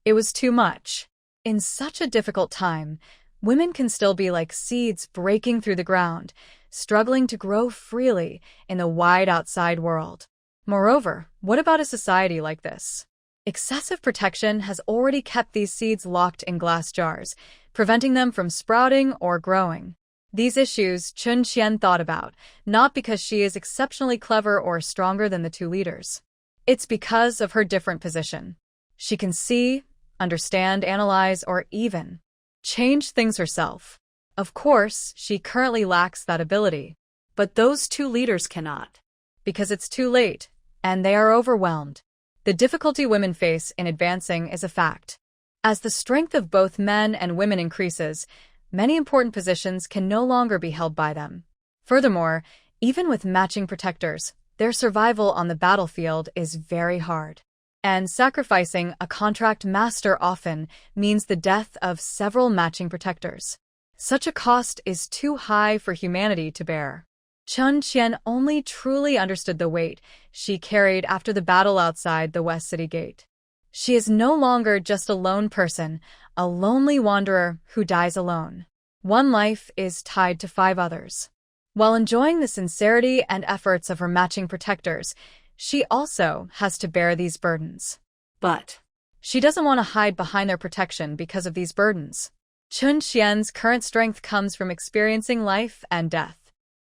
it was too much. In such a difficult time, women can still be like seeds breaking through the ground, struggling to grow freely in the wide outside world. Moreover, what about a society like this? Excessive protection has already kept these seeds locked in glass jars, preventing them from sprouting or growing. These issues Chen Qian thought about, not because she is exceptionally clever or stronger than the two leaders. It's because of her different position. She can see, understand, analyze, or even change things herself. Of course, she currently lacks that ability. But those two leaders cannot. Because it's too late, and they are overwhelmed. The difficulty women face in advancing is a fact. As the strength of both men and women increases, many important positions can no longer be held by them. Furthermore, even with matching protectors, their survival on the battlefield is very hard. And sacrificing a contract master often means the death of several matching protectors. Such a cost is too high for humanity to bear. Chen Qian only truly understood the weight she carried after the battle outside the West City Gate. She is no longer just a lone person, a lonely wanderer who dies alone. One life is tied to 5 others. While enjoying the sincerity and efforts of her matching protectors, she also has to bear these burdens. But she doesn't want to hide behind their protection because of these burdens. Chen Qian's current strength comes from experiencing life and death.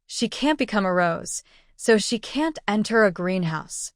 She can't become a rose, so she can't enter a greenhouse.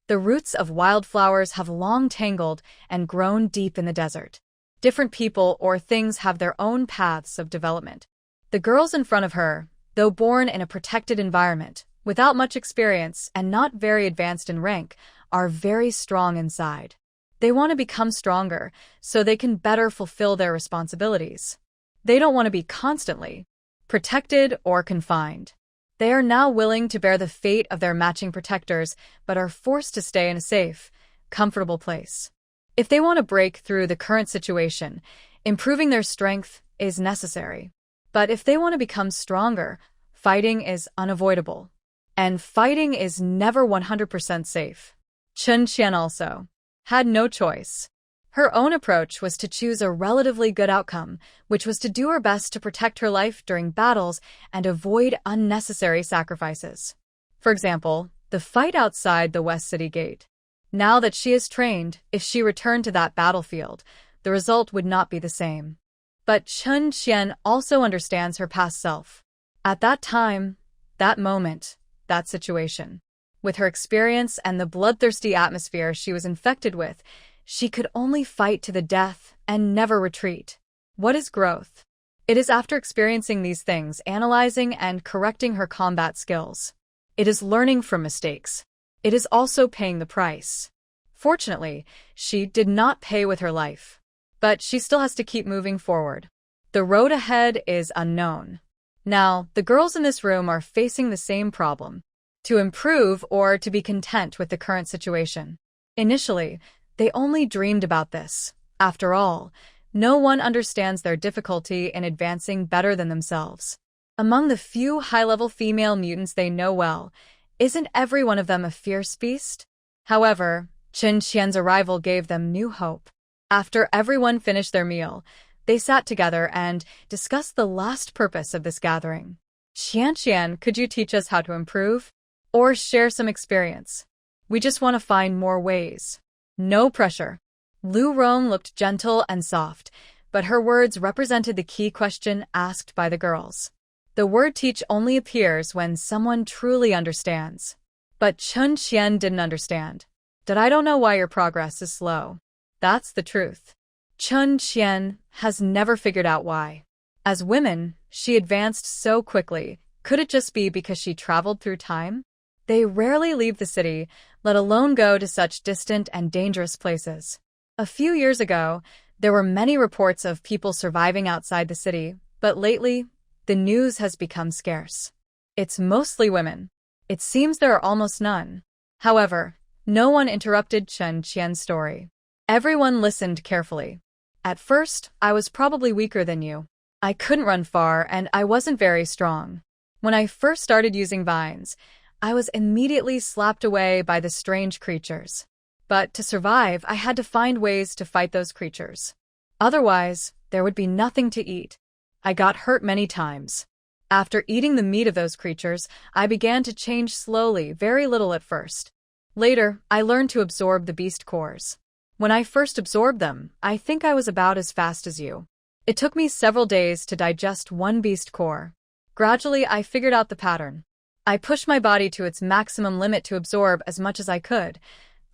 The roots of wildflowers have long tangled and grown deep in the desert. Different people or things have their own paths of development. The girls in front of her, though born in a protected environment, without much experience and not very advanced in rank, are very strong inside. They want to become stronger so they can better fulfill their responsibilities. They don't want to be constantly protected or confined. They are now willing to bear the fate of their matching protectors, but are forced to stay in a safe, comfortable place. If they want to break through the current situation, improving their strength is necessary. But if they want to become stronger, fighting is unavoidable. And fighting is never 100% safe. Chen Qian also had no choice. Her own approach was to choose a relatively good outcome, which was to do her best to protect her life during battles and avoid unnecessary sacrifices. For example, the fight outside the West City Gate. Now that she is trained, if she returned to that battlefield, the result would not be the same. But Chen Qian also understands her past self. At that time, that moment, that situation. With her experience and the bloodthirsty atmosphere she was infected with, she could only fight to the death and never retreat. What is growth? It is after experiencing these things, analyzing and correcting her combat skills. It is learning from mistakes. It is also paying the price. Fortunately, she did not pay with her life. But she still has to keep moving forward. The road ahead is unknown. Now, the girls in this room are facing the same problem: to improve or to be content with the current situation. Initially, they only dreamed about this. After all, no one understands their difficulty in advancing better than themselves. Among the few high-level female mutants they know well, isn't every one of them a fierce beast? However, Chen Qian's arrival gave them new hope. After everyone finished their meal, they sat together and discussed the last purpose of this gathering. Qian, could you teach us how to improve? Or share some experience? We just want to find more ways. No pressure. Lu Rong looked gentle and soft, but her words represented the key question asked by the girls. The word teach only appears when someone truly understands. But Chen Qian didn't understand. I don't know why your progress is slow. That's the truth. Chen Qian has never figured out why. As women, she advanced so quickly. Could it just be because she traveled through time? They rarely leave the city, let alone go to such distant and dangerous places. A few years ago, there were many reports of people surviving outside the city, but lately, the news has become scarce. It's mostly women. It seems there are almost none. However, no one interrupted Chen Qian's story. Everyone listened carefully. At first, I was probably weaker than you. I couldn't run far and I wasn't very strong. When I first started using vines, I was immediately slapped away by the strange creatures. But to survive, I had to find ways to fight those creatures. Otherwise, there would be nothing to eat. I got hurt many times. After eating the meat of those creatures, I began to change slowly, very little at first. Later, I learned to absorb the beast cores. When I first absorbed them, I think I was about as fast as you. It took me several days to digest one beast core. Gradually, I figured out the pattern. I pushed my body to its maximum limit to absorb as much as I could.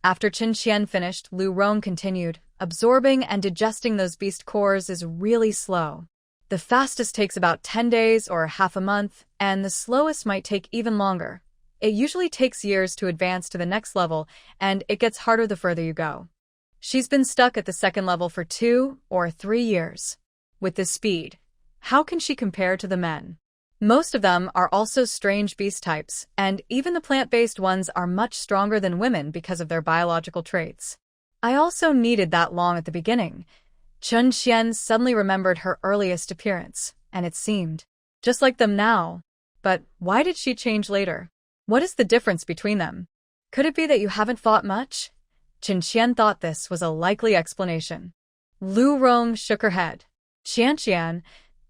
After Qin Qian finished, Lu Rong continued, absorbing and digesting those beast cores is really slow. The fastest takes about 10 days or half a month, and the slowest might take even longer. It usually takes years to advance to the next level, and it gets harder the further you go. She's been stuck at the second level for 2 or 3 years. With this speed, how can she compare to the men? Most of them are also strange beast types, and even the plant-based ones are much stronger than women because of their biological traits. I also needed that long at the beginning. Chen Qian suddenly remembered her earliest appearance, and it seemed just like them now. But why did she change later? What is the difference between them? Could it be that you haven't fought much? Chen Qian thought this was a likely explanation. Lu Rong shook her head. Qian,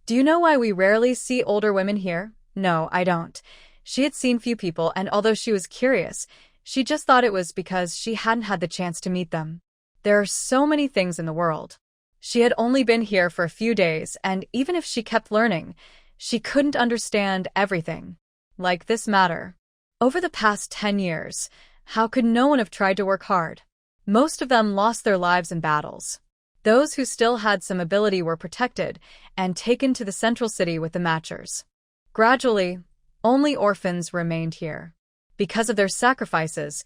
do you know why we rarely see older women here? No, I don't. She had seen few people, and although she was curious, she just thought it was because she hadn't had the chance to meet them. There are so many things in the world. She had only been here for a few days, and even if she kept learning, she couldn't understand everything. Like this matter. Over the past 10 years, how could no one have tried to work hard? Most of them lost their lives in battles. Those who still had some ability were protected and taken to the central city with the Matchers. Gradually, only orphans remained here. Because of their sacrifices,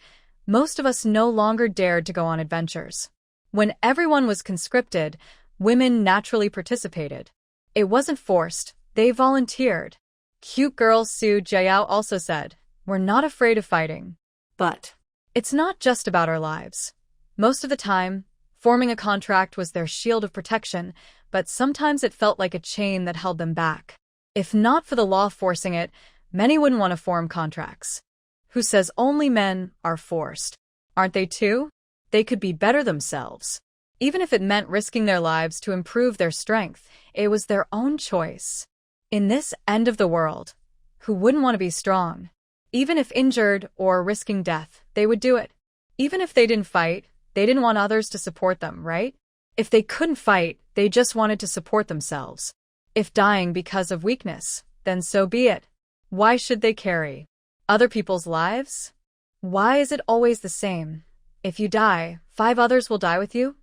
most of us no longer dared to go on adventures. When everyone was conscripted, women naturally participated. It wasn't forced, they volunteered. Cute girl Su Jiao also said, "We're not afraid of fighting." But it's not just about our lives. Most of the time, forming a contract was their shield of protection, but sometimes it felt like a chain that held them back. If not for the law forcing it, many wouldn't want to form contracts. Who says only men are forced? Aren't they too? They could be better themselves. Even if it meant risking their lives to improve their strength, it was their own choice. In this end of the world, who wouldn't want to be strong? Even if injured or risking death, they would do it. Even if they didn't fight, they didn't want others to support them, right? If they couldn't fight, they just wanted to support themselves. If dying because of weakness, then so be it. Why should they carry other people's lives? Why is it always the same? If you die, 5 others will die with you?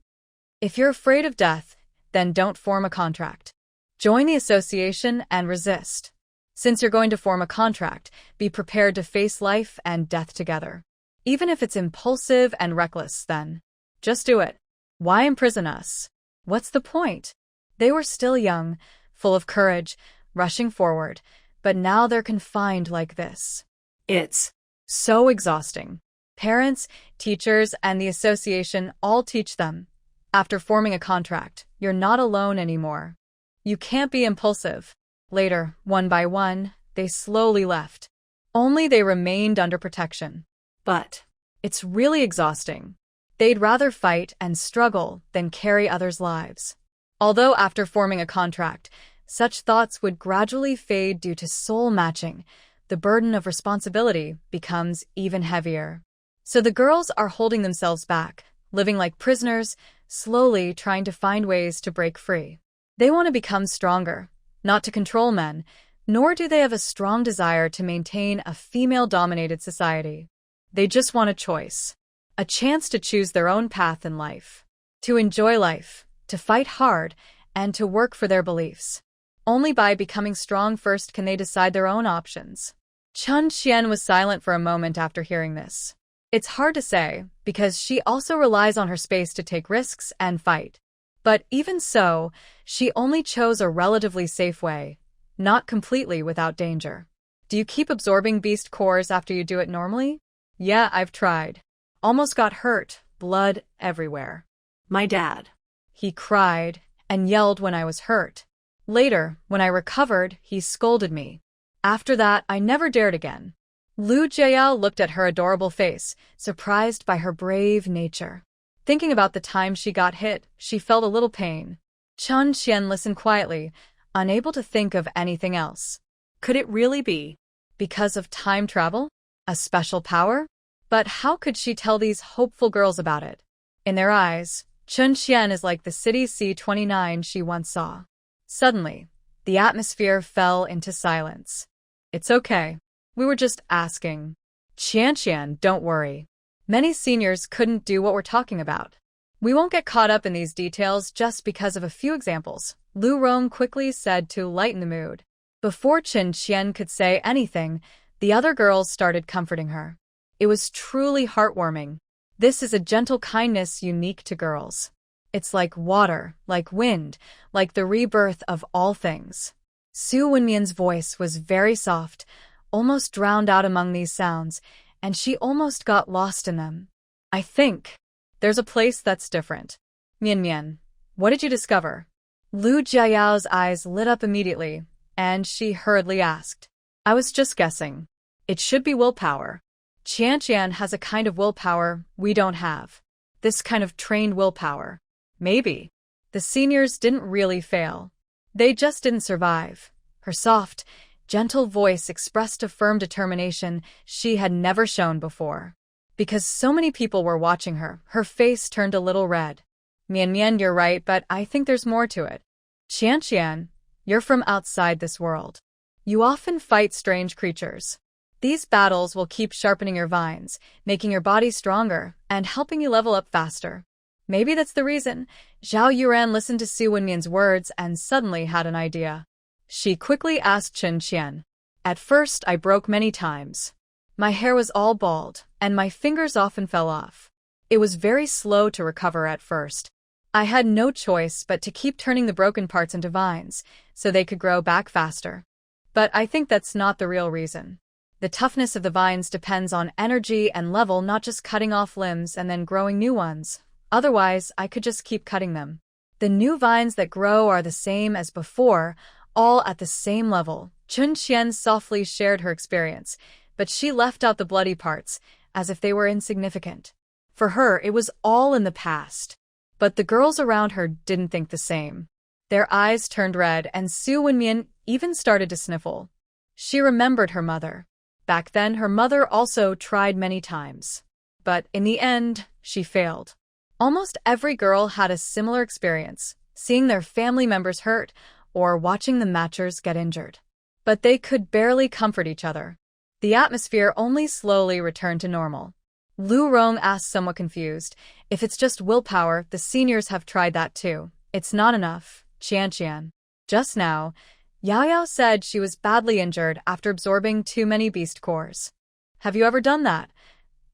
If you're afraid of death, then don't form a contract. Join the association and resist. Since you're going to form a contract, be prepared to face life and death together. Even if it's impulsive and reckless, then just do it. Why imprison us? What's the point? They were still young, full of courage, rushing forward, but now they're confined like this. It's so exhausting. Parents, teachers, and the association all teach them. After forming a contract, you're not alone anymore. You can't be impulsive. Later, one by one, they slowly left. Only they remained under protection. But it's really exhausting. They'd rather fight and struggle than carry others' lives. Although after forming a contract, such thoughts would gradually fade due to soul matching, the burden of responsibility becomes even heavier. So the girls are holding themselves back, living like prisoners, slowly trying to find ways to break free. They want to become stronger, not to control men, nor do they have a strong desire to maintain a female-dominated society. They just want a choice, a chance to choose their own path in life, to enjoy life, to fight hard, and to work for their beliefs. Only by becoming strong first can they decide their own options. Chun Qian was silent for a moment after hearing this. It's hard to say, because she also relies on her space to take risks and fight. But even so, she only chose a relatively safe way, not completely without danger. Do you keep absorbing beast cores after you do it normally? Yeah, I've tried. Almost got hurt, blood everywhere. My dad. He cried and yelled when I was hurt. Later, when I recovered, he scolded me. After that, I never dared again. Lu Jiao looked at her adorable face, surprised by her brave nature. Thinking about the time she got hit, she felt a little pain. Chun Qian listened quietly, unable to think of anything else. Could it really be? Because of time travel? A special power? But how could she tell these hopeful girls about it? In their eyes, Chun Qian is like the city C-29 she once saw. Suddenly, the atmosphere fell into silence. It's okay. We were just asking. Qian, don't worry. Many seniors couldn't do what we're talking about. We won't get caught up in these details just because of a few examples, Lu Rong quickly said to lighten the mood. Before Chun Qian could say anything, the other girls started comforting her. It was truly heartwarming. This is a gentle kindness unique to girls. It's like water, like wind, like the rebirth of all things. Su Wenmian's voice was very soft, almost drowned out among these sounds, and she almost got lost in them. I think there's a place that's different. Mian, what did you discover? Lu Jiao's eyes lit up immediately, and she hurriedly asked. I was just guessing. It should be willpower. Qian has a kind of willpower we don't have. This kind of trained willpower. Maybe. The seniors didn't really fail. They just didn't survive. Her soft, gentle voice expressed a firm determination she had never shown before. Because so many people were watching her, her face turned a little red. Mian, you're right, but I think there's more to it. Qian, you're from outside this world. You often fight strange creatures. These battles will keep sharpening your vines, making your body stronger, and helping you level up faster. Maybe that's the reason. Zhao Yuran listened to Su Wenmian's words and suddenly had an idea. She quickly asked Chun Qian. At first, I broke many times. My hair was all bald, and my fingers often fell off. It was very slow to recover at first. I had no choice but to keep turning the broken parts into vines, so they could grow back faster. But I think that's not the real reason. The toughness of the vines depends on energy and level, not just cutting off limbs and then growing new ones. Otherwise, I could just keep cutting them. The new vines that grow are the same as before, all at the same level. Chun Qian softly shared her experience, but she left out the bloody parts, as if they were insignificant. For her, it was all in the past. But the girls around her didn't think the same. Their eyes turned red, and Su Wenmian even started to sniffle. She remembered her mother. Back then, her mother also tried many times. But in the end, she failed. Almost every girl had a similar experience, seeing their family members hurt or watching the matchers get injured. But they could barely comfort each other. The atmosphere only slowly returned to normal. Lu Rong asked, somewhat confused, if it's just willpower, the seniors have tried that too. It's not enough, Qian. Just now, Yao said she was badly injured after absorbing too many beast cores. Have you ever done that?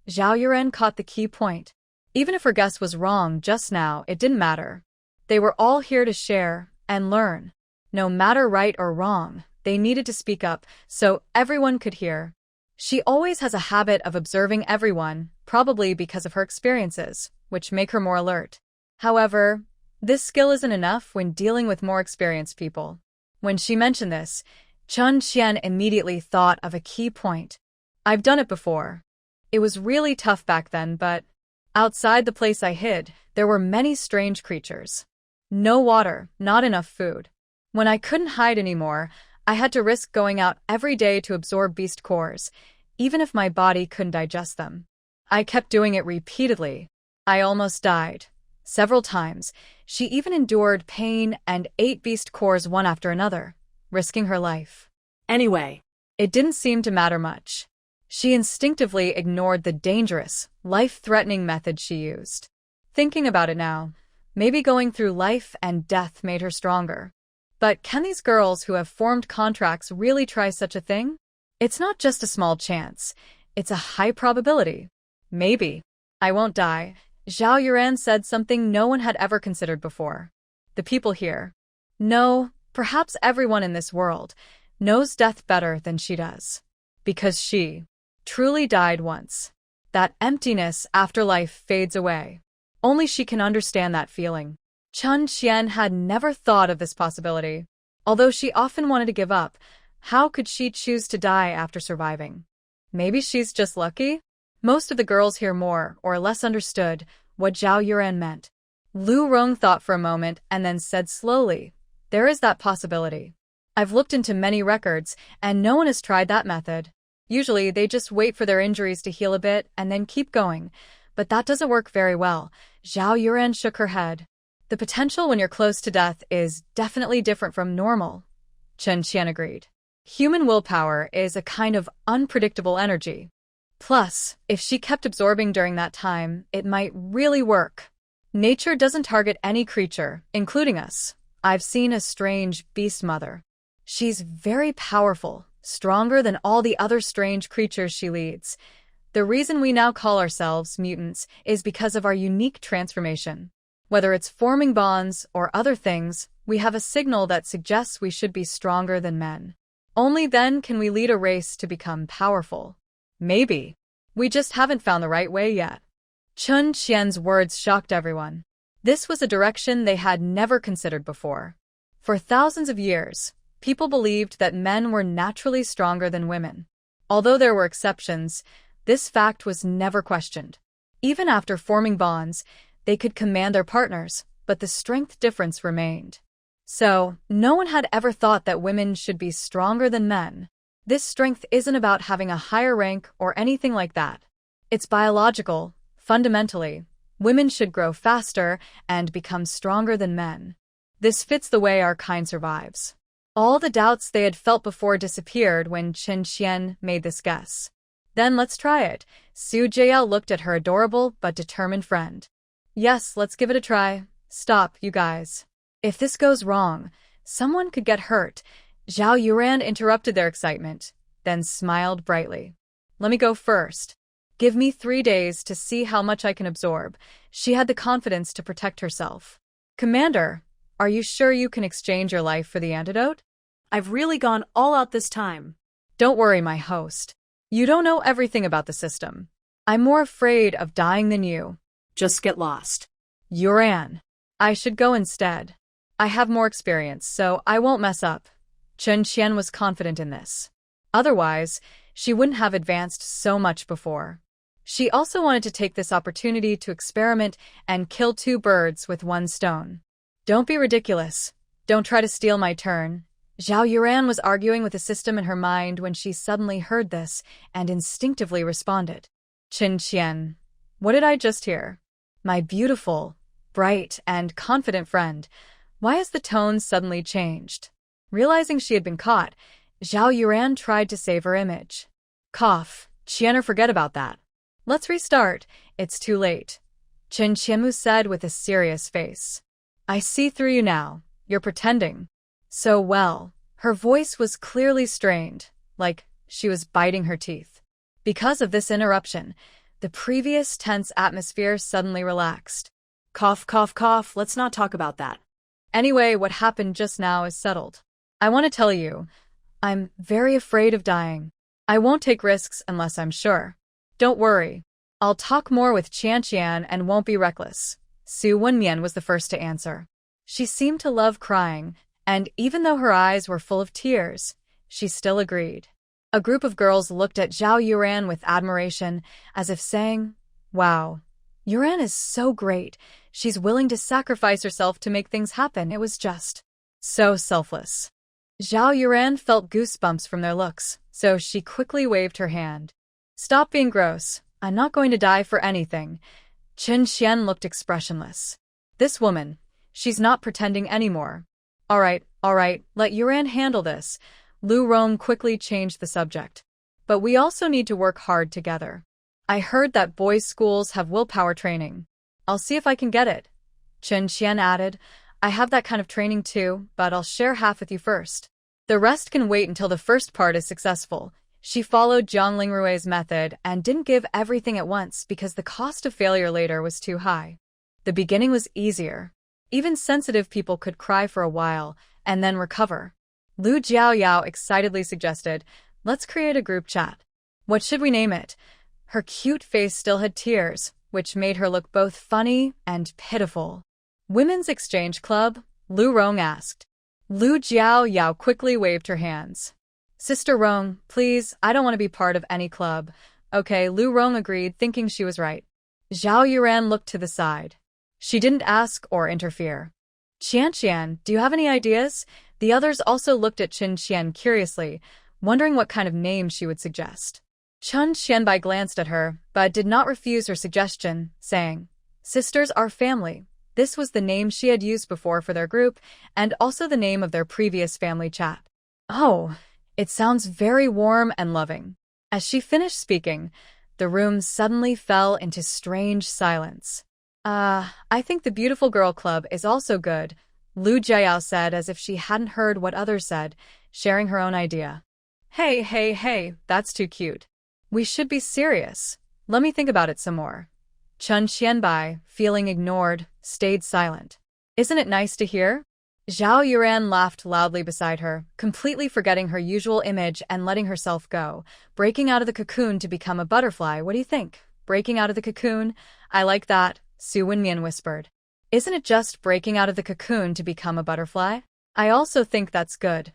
Zhao Yuran caught the key point. Even if her guess was wrong just now, it didn't matter. They were all here to share and learn. No matter right or wrong, they needed to speak up so everyone could hear. She always has a habit of observing everyone, probably because of her experiences, which make her more alert. However, this skill isn't enough when dealing with more experienced people. When she mentioned this, Chun Qian immediately thought of a key point. I've done it before. It was really tough back then, but outside the place I hid, there were many strange creatures. No water, not enough food. When I couldn't hide anymore, I had to risk going out every day to absorb beast cores, even if my body couldn't digest them. I kept doing it repeatedly. I almost died. Several times, she even endured pain and ate beast cores one after another, risking her life. Anyway, it didn't seem to matter much. She instinctively ignored the dangerous, life-threatening method she used. Thinking about it now, maybe going through life and death made her stronger. But can these girls who have formed contracts really try such a thing? It's not just a small chance. It's a high probability. Maybe. I won't die. Zhao Yuran said something no one had ever considered before. The people here. No, perhaps everyone in this world knows death better than she does. Because she truly died once. That emptiness after life fades away. Only she can understand that feeling. Chen Qian had never thought of this possibility. Although she often wanted to give up, how could she choose to die after surviving? Maybe she's just lucky? Most of the girls here more or less understood what Zhao Yuran meant. Lu Rong thought for a moment and then said slowly, "There is that possibility. I've looked into many records, and no one has tried that method. Usually, they just wait for their injuries to heal a bit and then keep going. But that doesn't work very well." Zhao Yuran shook her head. "The potential when you're close to death is definitely different from normal." Chen Qian agreed. Human willpower is a kind of unpredictable energy. Plus, if she kept absorbing during that time, it might really work. Nature doesn't target any creature, including us. I've seen a strange beast mother. She's very powerful, stronger than all the other strange creatures she leads. The reason we now call ourselves mutants is because of our unique transformation. Whether it's forming bonds or other things, we have a signal that suggests we should be stronger than men. Only then can we lead a race to become powerful. Maybe. We just haven't found the right way yet. Chen Qian's words shocked everyone. This was a direction they had never considered before. For thousands of years, people believed that men were naturally stronger than women. Although there were exceptions, this fact was never questioned. Even after forming bonds, they could command their partners, but the strength difference remained. So, no one had ever thought that women should be stronger than men. This strength isn't about having a higher rank or anything like that. It's biological. Fundamentally, women should grow faster and become stronger than men. This fits the way our kind survives. All the doubts they had felt before disappeared when Chen Qian made this guess. Then let's try it. Su Jiao looked at her adorable but determined friend. Yes, let's give it a try. Stop, you guys. If this goes wrong, someone could get hurt. Zhao Yuran interrupted their excitement, then smiled brightly. Let me go first. Give me 3 days to see how much I can absorb. She had the confidence to protect herself. Commander, are you sure you can exchange your life for the antidote? I've really gone all out this time. Don't worry, my host. You don't know everything about the system. I'm more afraid of dying than you. Just get lost. Yuran. I should go instead. I have more experience, so I won't mess up. Chen Qian was confident in this. Otherwise, she wouldn't have advanced so much before. She also wanted to take this opportunity to experiment and kill 2 birds with 1 stone. Don't be ridiculous. Don't try to steal my turn. Zhao Yuran was arguing with the system in her mind when she suddenly heard this and instinctively responded. Chen Qian, what did I just hear? My beautiful, bright, and confident friend, why has the tone suddenly changed? Realizing she had been caught, Zhao Yuran tried to save her image. Cough, Qian, forget about that. Let's restart. It's too late. Chen Qianmu said with a serious face. I see through you now. You're pretending. So well. Her voice was clearly strained, like she was biting her teeth. Because of this interruption, the previous tense atmosphere suddenly relaxed. Cough, cough, cough. Let's not talk about that. Anyway, what happened just now is settled. I want to tell you, I'm very afraid of dying. I won't take risks unless I'm sure. Don't worry. I'll talk more with Qian and won't be reckless. Su Wenmian was the first to answer. She seemed to love crying, and even though her eyes were full of tears, she still agreed. A group of girls looked at Zhao Yuran with admiration, as if saying, wow, Yuran is so great. She's willing to sacrifice herself to make things happen. It was just so selfless. Zhao Yuran felt goosebumps from their looks, so she quickly waved her hand. Stop being gross. I'm not going to die for anything. Chen Qian looked expressionless. This woman, she's not pretending anymore. All right, let Yuran handle this. Lu Rong quickly changed the subject. But we also need to work hard together. I heard that boys' schools have willpower training. I'll see if I can get it. Chen Qian added, I have that kind of training too, but I'll share half with you first. The rest can wait until the first part is successful. She followed Jiang Lingrui's method and didn't give everything at once because the cost of failure later was too high. The beginning was easier. Even sensitive people could cry for a while and then recover. Lu Jiaoyao excitedly suggested, "Let's create a group chat. What should we name it?" Her cute face still had tears, which made her look both funny and pitiful. Women's Exchange Club? Lu Rong asked. Lu Jiaoyao quickly waved her hands. Sister Rong, please, I don't want to be part of any club. Okay, Lu Rong agreed, thinking she was right. Zhao Yuran looked to the side. She didn't ask or interfere. Qian, do you have any ideas? The others also looked at Chen Qian curiously, wondering what kind of name she would suggest. Chen Qianbai glanced at her, but did not refuse her suggestion, saying, Sisters are family. This was the name she had used before for their group, and also the name of their previous family chat. Oh, it sounds very warm and loving. As she finished speaking, the room suddenly fell into strange silence. I think the Beautiful Girl Club is also good, Lu Jiao said as if she hadn't heard what others said, sharing her own idea. Hey, that's too cute. We should be serious. Let me think about it some more. Chen Qianbai, feeling ignored, stayed silent. Isn't it nice to hear? Zhao Yuran laughed loudly beside her, completely forgetting her usual image and letting herself go, breaking out of the cocoon to become a butterfly. What do you think? Breaking out of the cocoon? I like that, Su Wenmian whispered. Isn't it just breaking out of the cocoon to become a butterfly? I also think that's good.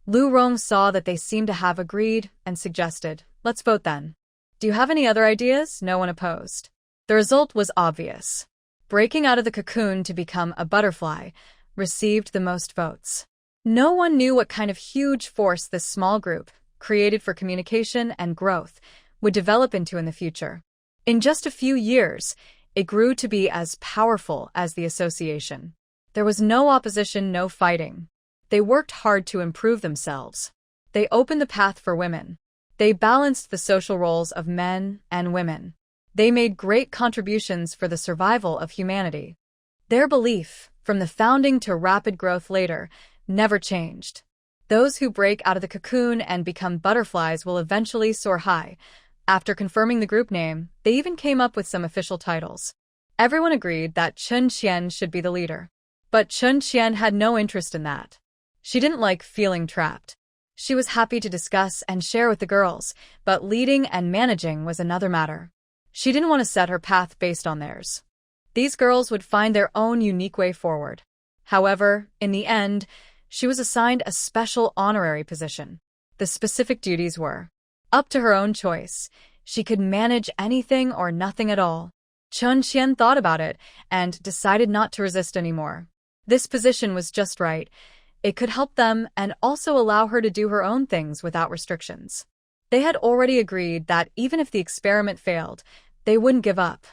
Lu Rong saw that they seemed to have agreed and suggested, let's vote then. Do you have any other ideas? No one opposed. The result was obvious. Breaking out of the cocoon to become a butterfly received the most votes. No one knew what kind of huge force this small group, created for communication and growth, would develop into in the future. In just a few years, it grew to be as powerful as the association. There was no opposition, no fighting. They worked hard to improve themselves. They opened the path for women. They balanced the social roles of men and women. They made great contributions for the survival of humanity. Their belief, from the founding to rapid growth later, never changed. Those who break out of the cocoon and become butterflies will eventually soar high. After confirming the group name, they even came up with some official titles. Everyone agreed that Chen Qian should be the leader. But Chen Qian had no interest in that. She didn't like feeling trapped. She was happy to discuss and share with the girls, but leading and managing was another matter. She didn't want to set her path based on theirs. These girls would find their own unique way forward. However, in the end, she was assigned a special honorary position. The specific duties were up to her own choice. She could manage anything or nothing at all. Chen Qian thought about it and decided not to resist anymore. This position was just right. It could help them and also allow her to do her own things without restrictions. They had already agreed that even if the experiment failed, they wouldn't give up.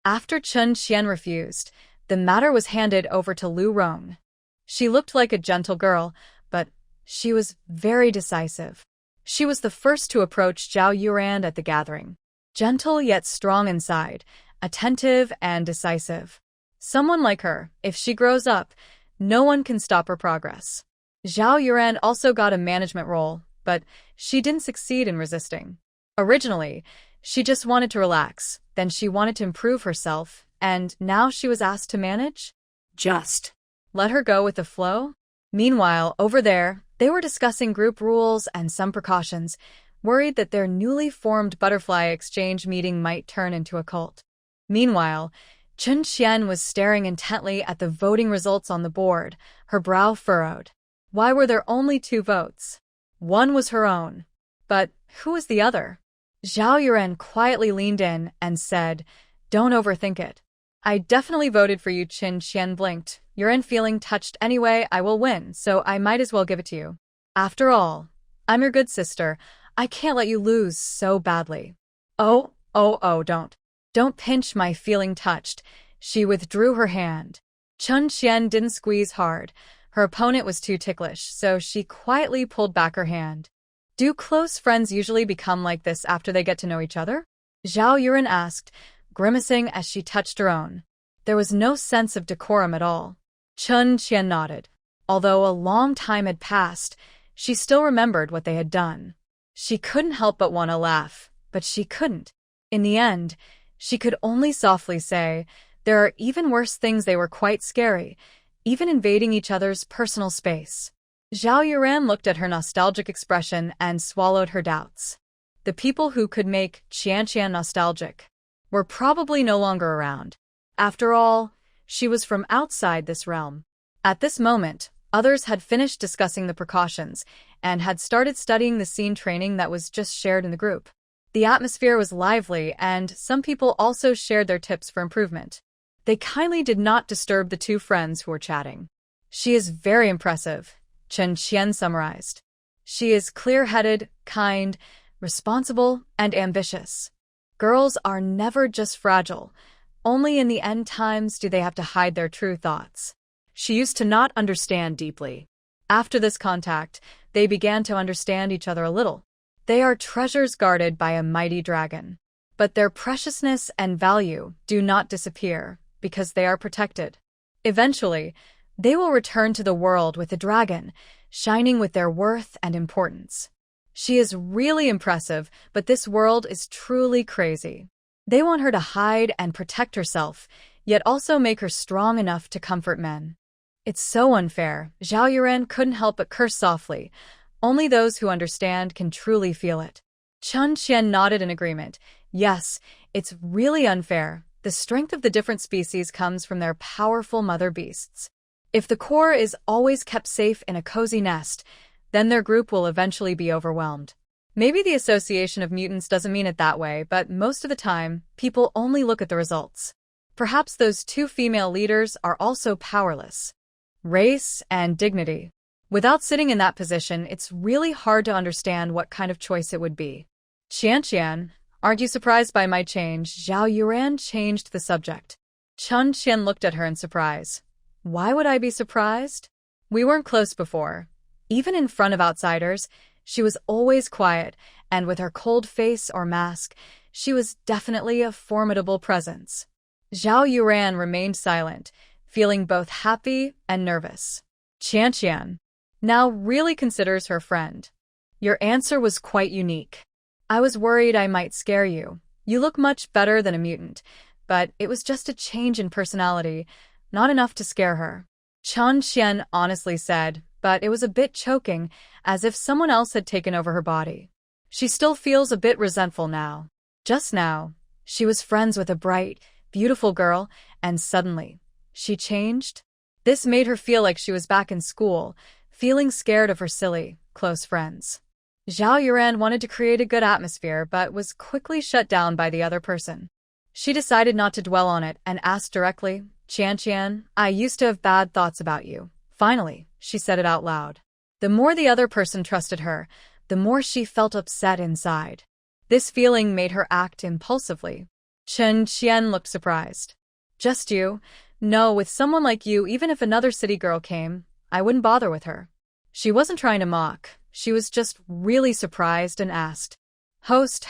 After Chen Qian refused, the matter was handed over to Lu Rong. She looked like a gentle girl, but she was very decisive. She was the first to approach Zhao Yuran at the gathering. Gentle yet strong inside, attentive and decisive. Someone like her, if she grows up, no one can stop her progress. Zhao Yuran also got a management role, but she didn't succeed in resisting. Originally, she just wanted to relax, then she wanted to improve herself, and now she was asked to manage? Just let her go with the flow? Meanwhile, over there, they were discussing group rules and some precautions, worried that their newly formed butterfly exchange meeting might turn into a cult. Meanwhile, Chen Qian was staring intently at the voting results on the board, her brow furrowed. Why were there only 2 votes? One was her own. But who was the other? Zhao Yuran quietly leaned in and said, Don't overthink it. I definitely voted for you. Chen Qian blinked. Yuran feeling touched anyway. I will win, so I might as well give it to you. After all, I'm your good sister. I can't let you lose so badly. Oh, don't pinch my feeling touched. She withdrew her hand. Chen Qian didn't squeeze hard. Her opponent was too ticklish, so she quietly pulled back her hand. Do close friends usually become like this after they get to know each other? Zhao Yuran asked, grimacing as she touched her own. There was no sense of decorum at all. Chun Qian nodded. Although a long time had passed, she still remembered what they had done. She couldn't help but want to laugh, but she couldn't. In the end, she could only softly say, there are even worse things. They were quite scary, even invading each other's personal space. Zhao Yuran looked at her nostalgic expression and swallowed her doubts. The people who could make Qianqian nostalgic were probably no longer around. After all, she was from outside this realm. At this moment, others had finished discussing the precautions and had started studying the scene training that was just shared in the group. The atmosphere was lively, and some people also shared their tips for improvement. They kindly did not disturb the two friends who were chatting. She is very impressive, Chen Qian summarized. She is clear-headed, kind, responsible, and ambitious. Girls are never just fragile. Only in the end times do they have to hide their true thoughts. She used to not understand deeply. After this contact, they began to understand each other a little. They are treasures guarded by a mighty dragon. But their preciousness and value do not disappear because they are protected. Eventually, they will return to the world with the dragon, shining with their worth and importance. She is really impressive, but this world is truly crazy. They want her to hide and protect herself, yet also make her strong enough to comfort men. It's so unfair. Zhao Yuran couldn't help but curse softly. Only those who understand can truly feel it. Chun Qian nodded in agreement. Yes, it's really unfair. The strength of the different species comes from their powerful mother beasts. If the core is always kept safe in a cozy nest, then their group will eventually be overwhelmed. Maybe the association of mutants doesn't mean it that way, but most of the time, people only look at the results. Perhaps those two female leaders are also powerless. Race and dignity. Without sitting in that position, it's really hard to understand what kind of choice it would be. Qianqian, aren't you surprised by my change? Zhao Yuran changed the subject. Chun Qian looked at her in surprise. Why would I be surprised? We weren't close before. Even in front of outsiders, she was always quiet, and with her cold face or mask, she was definitely a formidable presence. Zhao Yuran remained silent, feeling both happy and nervous. Qianqian now really considers her friend. Your answer was quite unique. I was worried I might scare you. You look much better than a mutant, but it was just a change in personality, not enough to scare her. Chun Qian honestly said, but it was a bit choking, as if someone else had taken over her body. She still feels a bit resentful now. Just now, she was friends with a bright, beautiful girl, and suddenly, she changed? This made her feel like she was back in school, feeling scared of her silly, close friends. Zhao Yuran wanted to create a good atmosphere but was quickly shut down by the other person. She decided not to dwell on it and asked directly, Qianqian, I used to have bad thoughts about you. Finally, she said it out loud. The more the other person trusted her, the more she felt upset inside. This feeling made her act impulsively. Chen Qian looked surprised. Just you? No, with someone like you, even if another city girl came, I wouldn't bother with her. She wasn't trying to mock. She was just really surprised and asked, Host,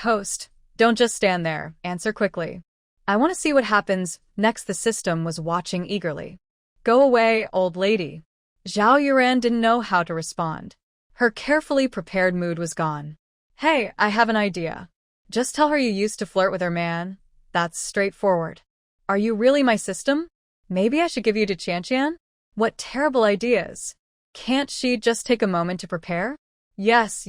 don't just stand there, answer quickly. I want to see what happens next. The system was watching eagerly. Go away, old lady. Zhao Yuran didn't know how to respond. Her carefully prepared mood was gone. Hey, I have an idea. Just tell her you used to flirt with her man. That's straightforward. Are you really my system? Maybe I should give you to Qianqian? What terrible ideas. Can't she just take a moment to prepare? Yes.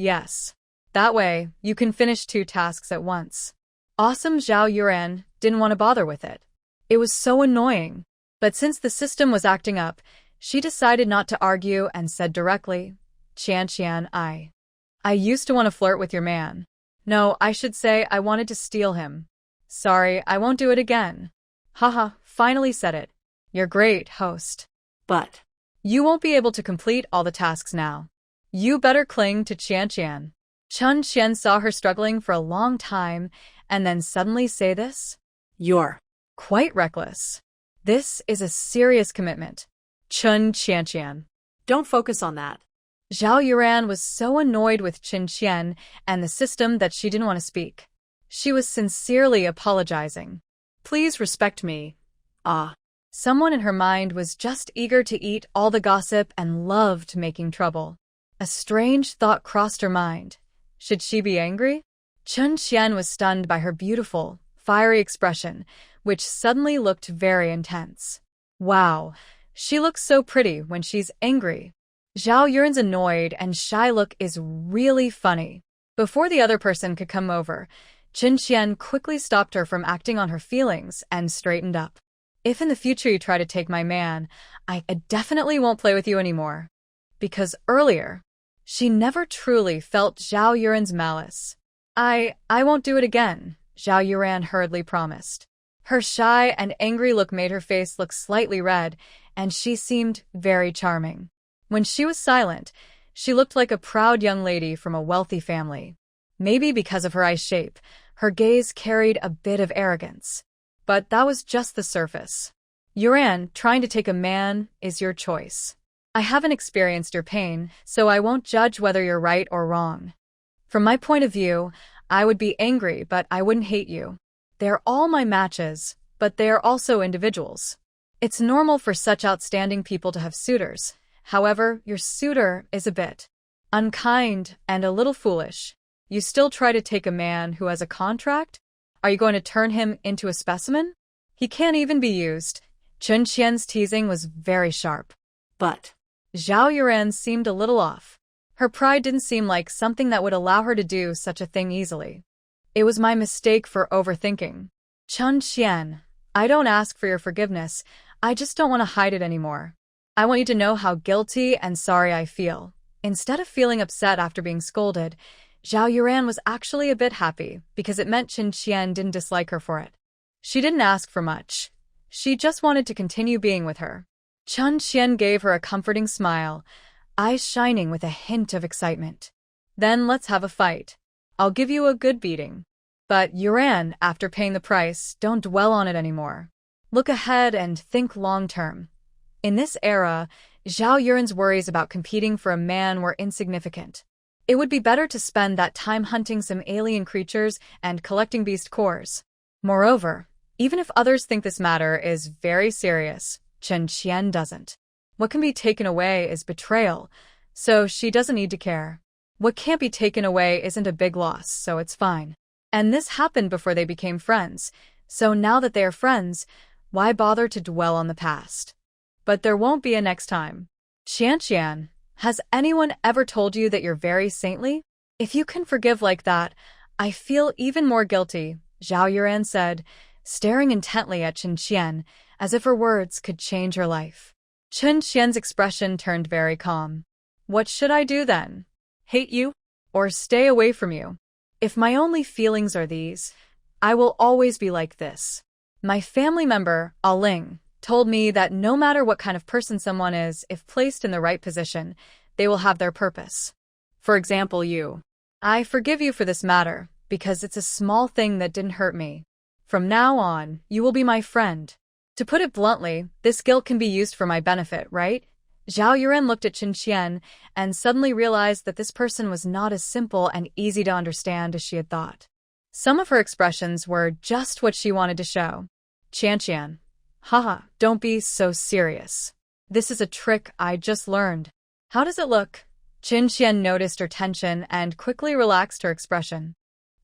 That way, you can finish 2 tasks at once. Awesome. Zhao Yuran didn't want to bother with it. It was so annoying. But since the system was acting up, she decided not to argue and said directly, Qianqian, I used to want to flirt with your man. No, I should say I wanted to steal him. Sorry, I won't do it again. Haha, finally said it. You're great, host. But you won't be able to complete all the tasks now. You better cling to Qianqian. Chun Qian saw her struggling for a long time and then suddenly say this. You're quite reckless. This is a serious commitment. Qianqian. Don't focus on that. Zhao Yuran was so annoyed with Qianqian and the system that she didn't want to speak. She was sincerely apologizing. Please respect me. Someone in her mind was just eager to eat all the gossip and loved making trouble. A strange thought crossed her mind. Should she be angry? Chun Xian was stunned by her beautiful, fiery expression, which suddenly looked very intense. Wow, she looks so pretty when she's angry. Zhao Yuren's annoyed and shy look is really funny. Before the other person could come over, Chun Xian quickly stopped her from acting on her feelings and straightened up. If in the future you try to take my man, I definitely won't play with you anymore. Because earlier, she never truly felt Zhao Yuren's malice. I won't do it again, Zhao Yuran hurriedly promised. Her shy and angry look made her face look slightly red, and she seemed very charming. When she was silent, she looked like a proud young lady from a wealthy family. Maybe because of her eye shape, her gaze carried a bit of arrogance. But that was just the surface. Yuran, trying to take a man is your choice. I haven't experienced your pain, so I won't judge whether you're right or wrong. From my point of view, I would be angry, but I wouldn't hate you. They're all my matches, but they are also individuals. It's normal for such outstanding people to have suitors. However, your suitor is a bit unkind and a little foolish. You still try to take a man who has a contract? Are you going to turn him into a specimen? He can't even be used. Chun Qian's teasing was very sharp. But Zhao Yuran seemed a little off. Her pride didn't seem like something that would allow her to do such a thing easily. It was my mistake for overthinking. Chun Qian, I don't ask for your forgiveness. I just don't want to hide it anymore. I want you to know how guilty and sorry I feel. Instead of feeling upset after being scolded, Zhao Yuran was actually a bit happy because it meant Chun Qian didn't dislike her for it. She didn't ask for much. She just wanted to continue being with her. Chun Qian gave her a comforting smile, eyes shining with a hint of excitement. Then let's have a fight. I'll give you a good beating. But Yuran, after paying the price, don't dwell on it anymore. Look ahead and think long-term. In this era, Zhao Yuren's worries about competing for a man were insignificant. It would be better to spend that time hunting some alien creatures and collecting beast cores. Moreover, even if others think this matter is very serious, Chun Qian doesn't. What can be taken away is betrayal, so she doesn't need to care. What can't be taken away isn't a big loss, so it's fine. And this happened before they became friends, so now that they are friends, why bother to dwell on the past? But there won't be a next time. Qian, has anyone ever told you that you're very saintly? If you can forgive like that, I feel even more guilty, Zhao Yuran said, staring intently at Chun Qian, as if her words could change her life. Chun Qian's expression turned very calm. What should I do then? Hate you? Or stay away from you? If my only feelings are these, I will always be like this. My family member, Aling, told me that no matter what kind of person someone is, if placed in the right position, they will have their purpose. For example, you. I forgive you for this matter, because it's a small thing that didn't hurt me. From now on, you will be my friend. To put it bluntly, this guilt can be used for my benefit, right? Zhao Yuren looked at Chun Qian and suddenly realized that this person was not as simple and easy to understand as she had thought. Some of her expressions were just what she wanted to show. Qian, haha, don't be so serious. This is a trick I just learned. How does it look? Chun Qian noticed her tension and quickly relaxed her expression.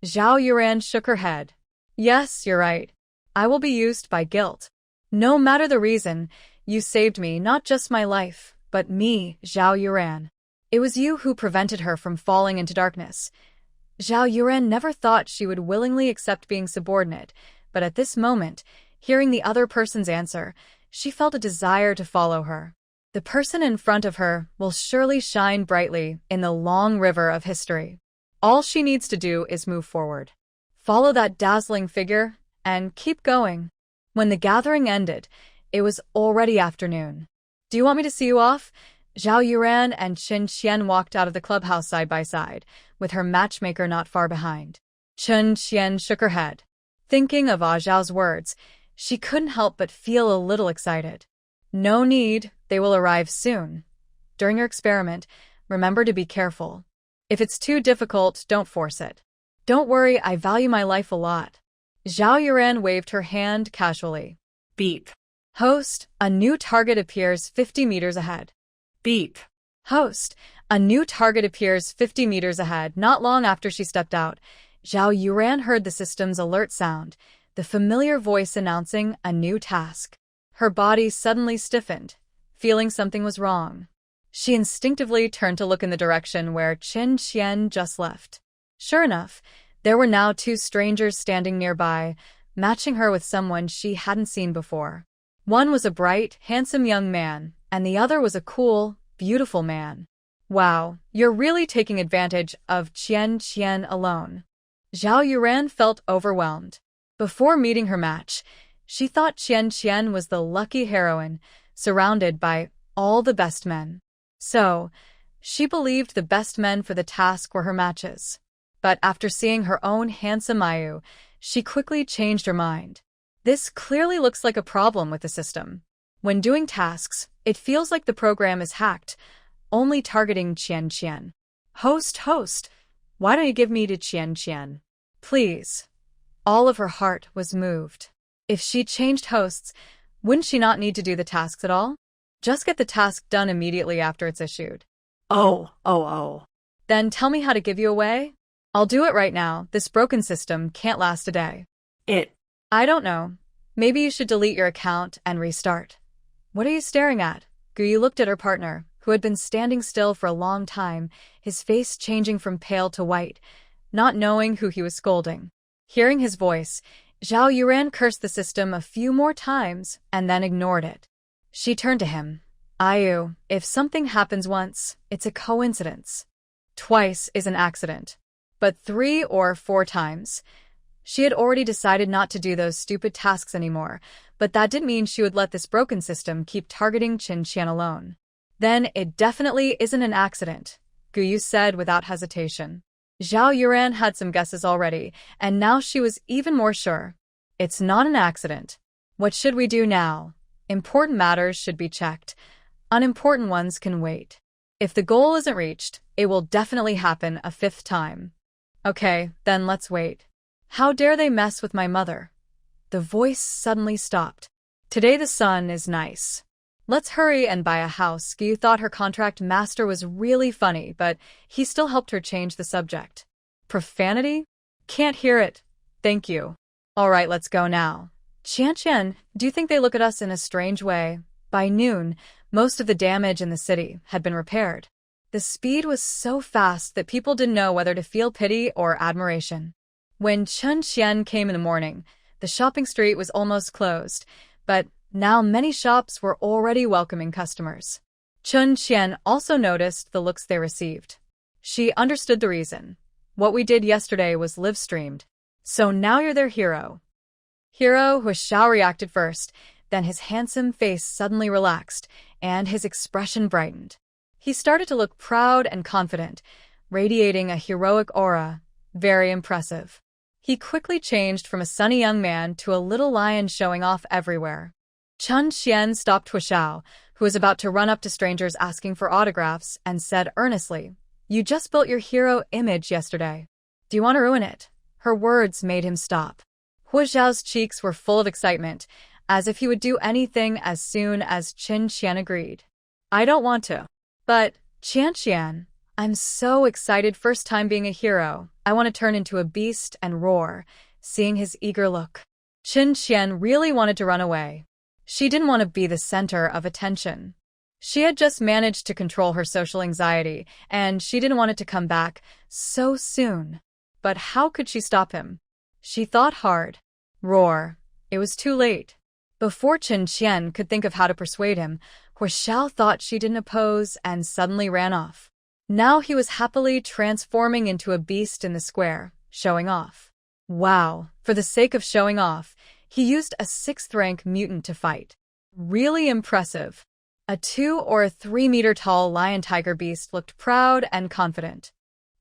Zhao Yuran shook her head. Yes, you're right. I will be used by guilt. No matter the reason, you saved me, not just my life, but me, Zhao Yuran. It was you who prevented her from falling into darkness. Zhao Yuran never thought she would willingly accept being subordinate, but at this moment, hearing the other person's answer, she felt a desire to follow her. The person in front of her will surely shine brightly in the long river of history. All she needs to do is move forward. Follow that dazzling figure and keep going. When the gathering ended, it was already afternoon. Do you want me to see you off? Zhao Yuran and Chun Qian walked out of the clubhouse side by side, with her matchmaker not far behind. Chun Qian shook her head. Thinking of Zhao's words, she couldn't help but feel a little excited. No need, they will arrive soon. During your experiment, remember to be careful. If it's too difficult, don't force it. Don't worry, I value my life a lot. Zhao Yuran waved her hand casually. beep. Host, a new target appears 50 meters ahead. Beep. Host, a new target appears 50 meters ahead. Not long after she stepped out, Zhao Yuran heard the system's alert sound, the familiar voice announcing a new task. Her body suddenly stiffened, feeling something was wrong. She instinctively turned to look in the direction where Chen Qian just left. Sure enough, there were now two strangers standing nearby, matching her with someone she hadn't seen before. One was a bright, handsome young man, and the other was a cool, beautiful man. Wow, you're really taking advantage of Chen Qian alone. Zhao Yuran felt overwhelmed. Before meeting her match, she thought Chen Qian was the lucky heroine, surrounded by all the best men. So, she believed the best men for the task were her matches. But after seeing her own handsome Ayu, she quickly changed her mind. This clearly looks like a problem with the system. When doing tasks, it feels like the program is hacked, only targeting Chen Qian. Host, why don't you give me to Chen Qian? Please. All of her heart was moved. If she changed hosts, wouldn't she not need to do the tasks at all? Just get the task done immediately after it's issued. Oh. Then tell me how to give you away? I'll do it right now. This broken system can't last a day. I don't know. Maybe you should delete your account and restart. What are you staring at? Guyu looked at her partner, who had been standing still for a long time, his face changing from pale to white, not knowing who he was scolding. Hearing his voice, Zhao Yuran cursed the system a few more times and then ignored it. She turned to him. Ayu, if something happens once, it's a coincidence. Twice is an accident. But 3 or 4 times. She had already decided not to do those stupid tasks anymore, but that didn't mean she would let this broken system keep targeting Chen Qian alone. Then it definitely isn't an accident, Guyu said without hesitation. Zhao Yuran had some guesses already, and now she was even more sure. It's not an accident. What should we do now? Important matters should be checked. Unimportant ones can wait. If the goal isn't reached, it will definitely happen a 5th time. Okay, then let's wait. How dare they mess with my mother? The voice suddenly stopped. Today the sun is nice. Let's hurry and buy a house. Guyu thought her contract master was really funny, but he still helped her change the subject. Profanity? Can't hear it. Thank you. All right, let's go now. Qian, do you think they look at us in a strange way? By noon, most of the damage in the city had been repaired. The speed was so fast that people didn't know whether to feel pity or admiration. When Chen Qian came in the morning, the shopping street was almost closed, but now many shops were already welcoming customers. Chen Qian also noticed the looks they received. She understood the reason. What we did yesterday was live-streamed. So now you're their hero. Hero Huishao reacted first, then his handsome face suddenly relaxed, and his expression brightened. He started to look proud and confident, radiating a heroic aura, very impressive. He quickly changed from a sunny young man to a little lion showing off everywhere. Chen Qian stopped Huishao, who was about to run up to strangers asking for autographs, and said earnestly, "You just built your hero image yesterday. Do you want to ruin it?" Her words made him stop. Huishao's cheeks were full of excitement, as if he would do anything as soon as Chen Qian agreed. "I don't want to. But, Qian, I'm so excited, first time being a hero. I want to turn into a beast and roar," seeing his eager look. Chen Qian really wanted to run away. She didn't want to be the center of attention. She had just managed to control her social anxiety, and she didn't want it to come back so soon. But how could she stop him? She thought hard. Roar. It was too late. Before Chen Qian could think of how to persuade him, Huishao thought she didn't oppose and suddenly ran off. Now he was happily transforming into a beast in the square, showing off. Wow, for the sake of showing off, he used a 6th-rank mutant to fight. Really impressive. A 2 or 3 meter tall lion-tiger beast looked proud and confident.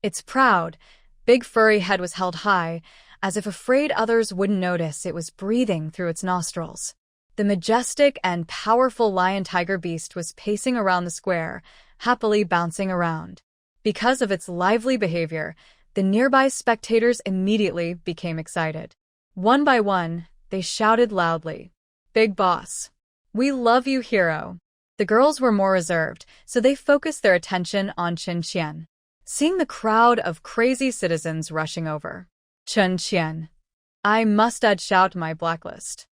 Its proud, big furry head was held high, as if afraid others wouldn't notice it was breathing through its nostrils. The majestic and powerful lion-tiger beast was pacing around the square, happily bouncing around. Because of its lively behavior, the nearby spectators immediately became excited. One by one, they shouted loudly, "Big boss! We love you, hero. The girls were more reserved, so they focused their attention on Chen Qian. Seeing the crowd of crazy citizens rushing over. Chen Qian. I must add Xiao to my blacklist.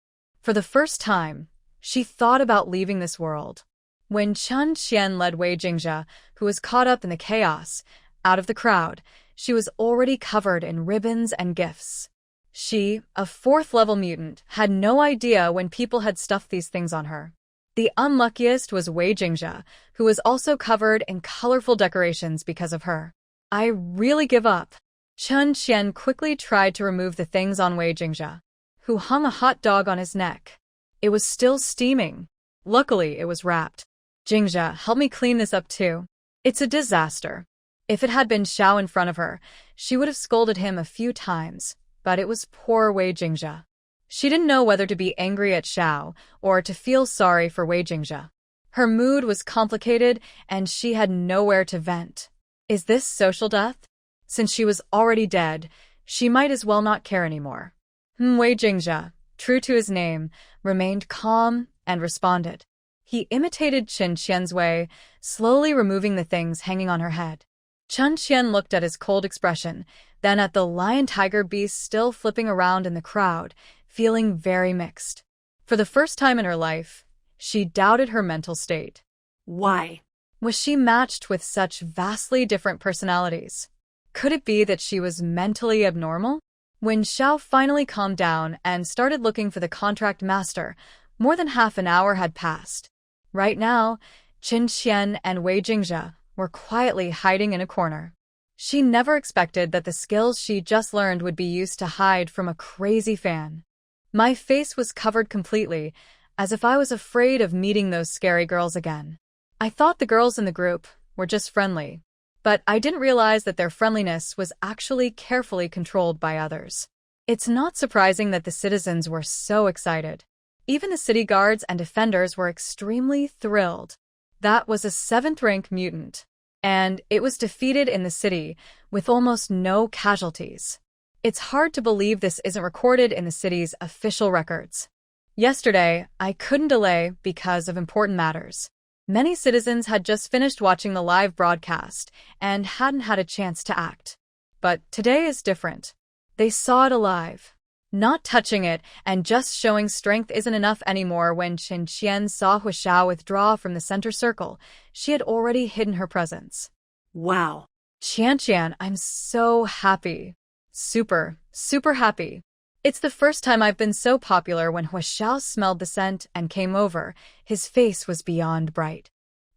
For the first time, she thought about leaving this world. When Chen Qian led Wei Jingzhe, who was caught up in the chaos, out of the crowd, she was already covered in ribbons and gifts. She, a fourth-level mutant, had no idea when people had stuffed these things on her. The unluckiest was Wei Jingzhe, who was also covered in colorful decorations because of her. I really give up. Chen Qian quickly tried to remove the things on Wei Jingzhe, who hung a hot dog on his neck. It was still steaming. Luckily, it was wrapped. Jingzhe, help me clean this up too. It's a disaster. If it had been Xiao in front of her, she would have scolded him a few times, but it was poor Wei Jingzhe. She didn't know whether to be angry at Xiao or to feel sorry for Wei Jingzhe. Her mood was complicated and she had nowhere to vent. Is this social death? Since she was already dead, she might as well not care anymore. Wei Jingzhe, true to his name, remained calm and responded. He imitated Chen Qian's way, slowly removing the things hanging on her head. Chen Qian looked at his cold expression, then at the lion-tiger beast still flipping around in the crowd, feeling very mixed. For the first time in her life, she doubted her mental state. Why? Was she matched with such vastly different personalities? Could it be that she was mentally abnormal? When Xiao finally calmed down and started looking for the contract master, more than half an hour had passed. Right now, Chen Qian and Wei Jingzhe were quietly hiding in a corner. She never expected that the skills she just learned would be used to hide from a crazy fan. My face was covered completely, as if I was afraid of meeting those scary girls again. I thought the girls in the group were just friendly, but I didn't realize that their friendliness was actually carefully controlled by others. It's not surprising that the citizens were so excited. Even the city guards and defenders were extremely thrilled. That was a 7th-rank mutant, and it was defeated in the city with almost no casualties. It's hard to believe this isn't recorded in the city's official records. Yesterday, I couldn't delay because of important matters. Many citizens had just finished watching the live broadcast and hadn't had a chance to act. But today is different. They saw it alive. Not touching it and just showing strength isn't enough anymore. When Chen Qian saw Hu Xiao withdraw from the center circle, she had already hidden her presence. Wow. Qian, I'm so happy. Super happy. It's the first time I've been so popular. When Hu Xiao smelled the scent and came over, his face was beyond bright.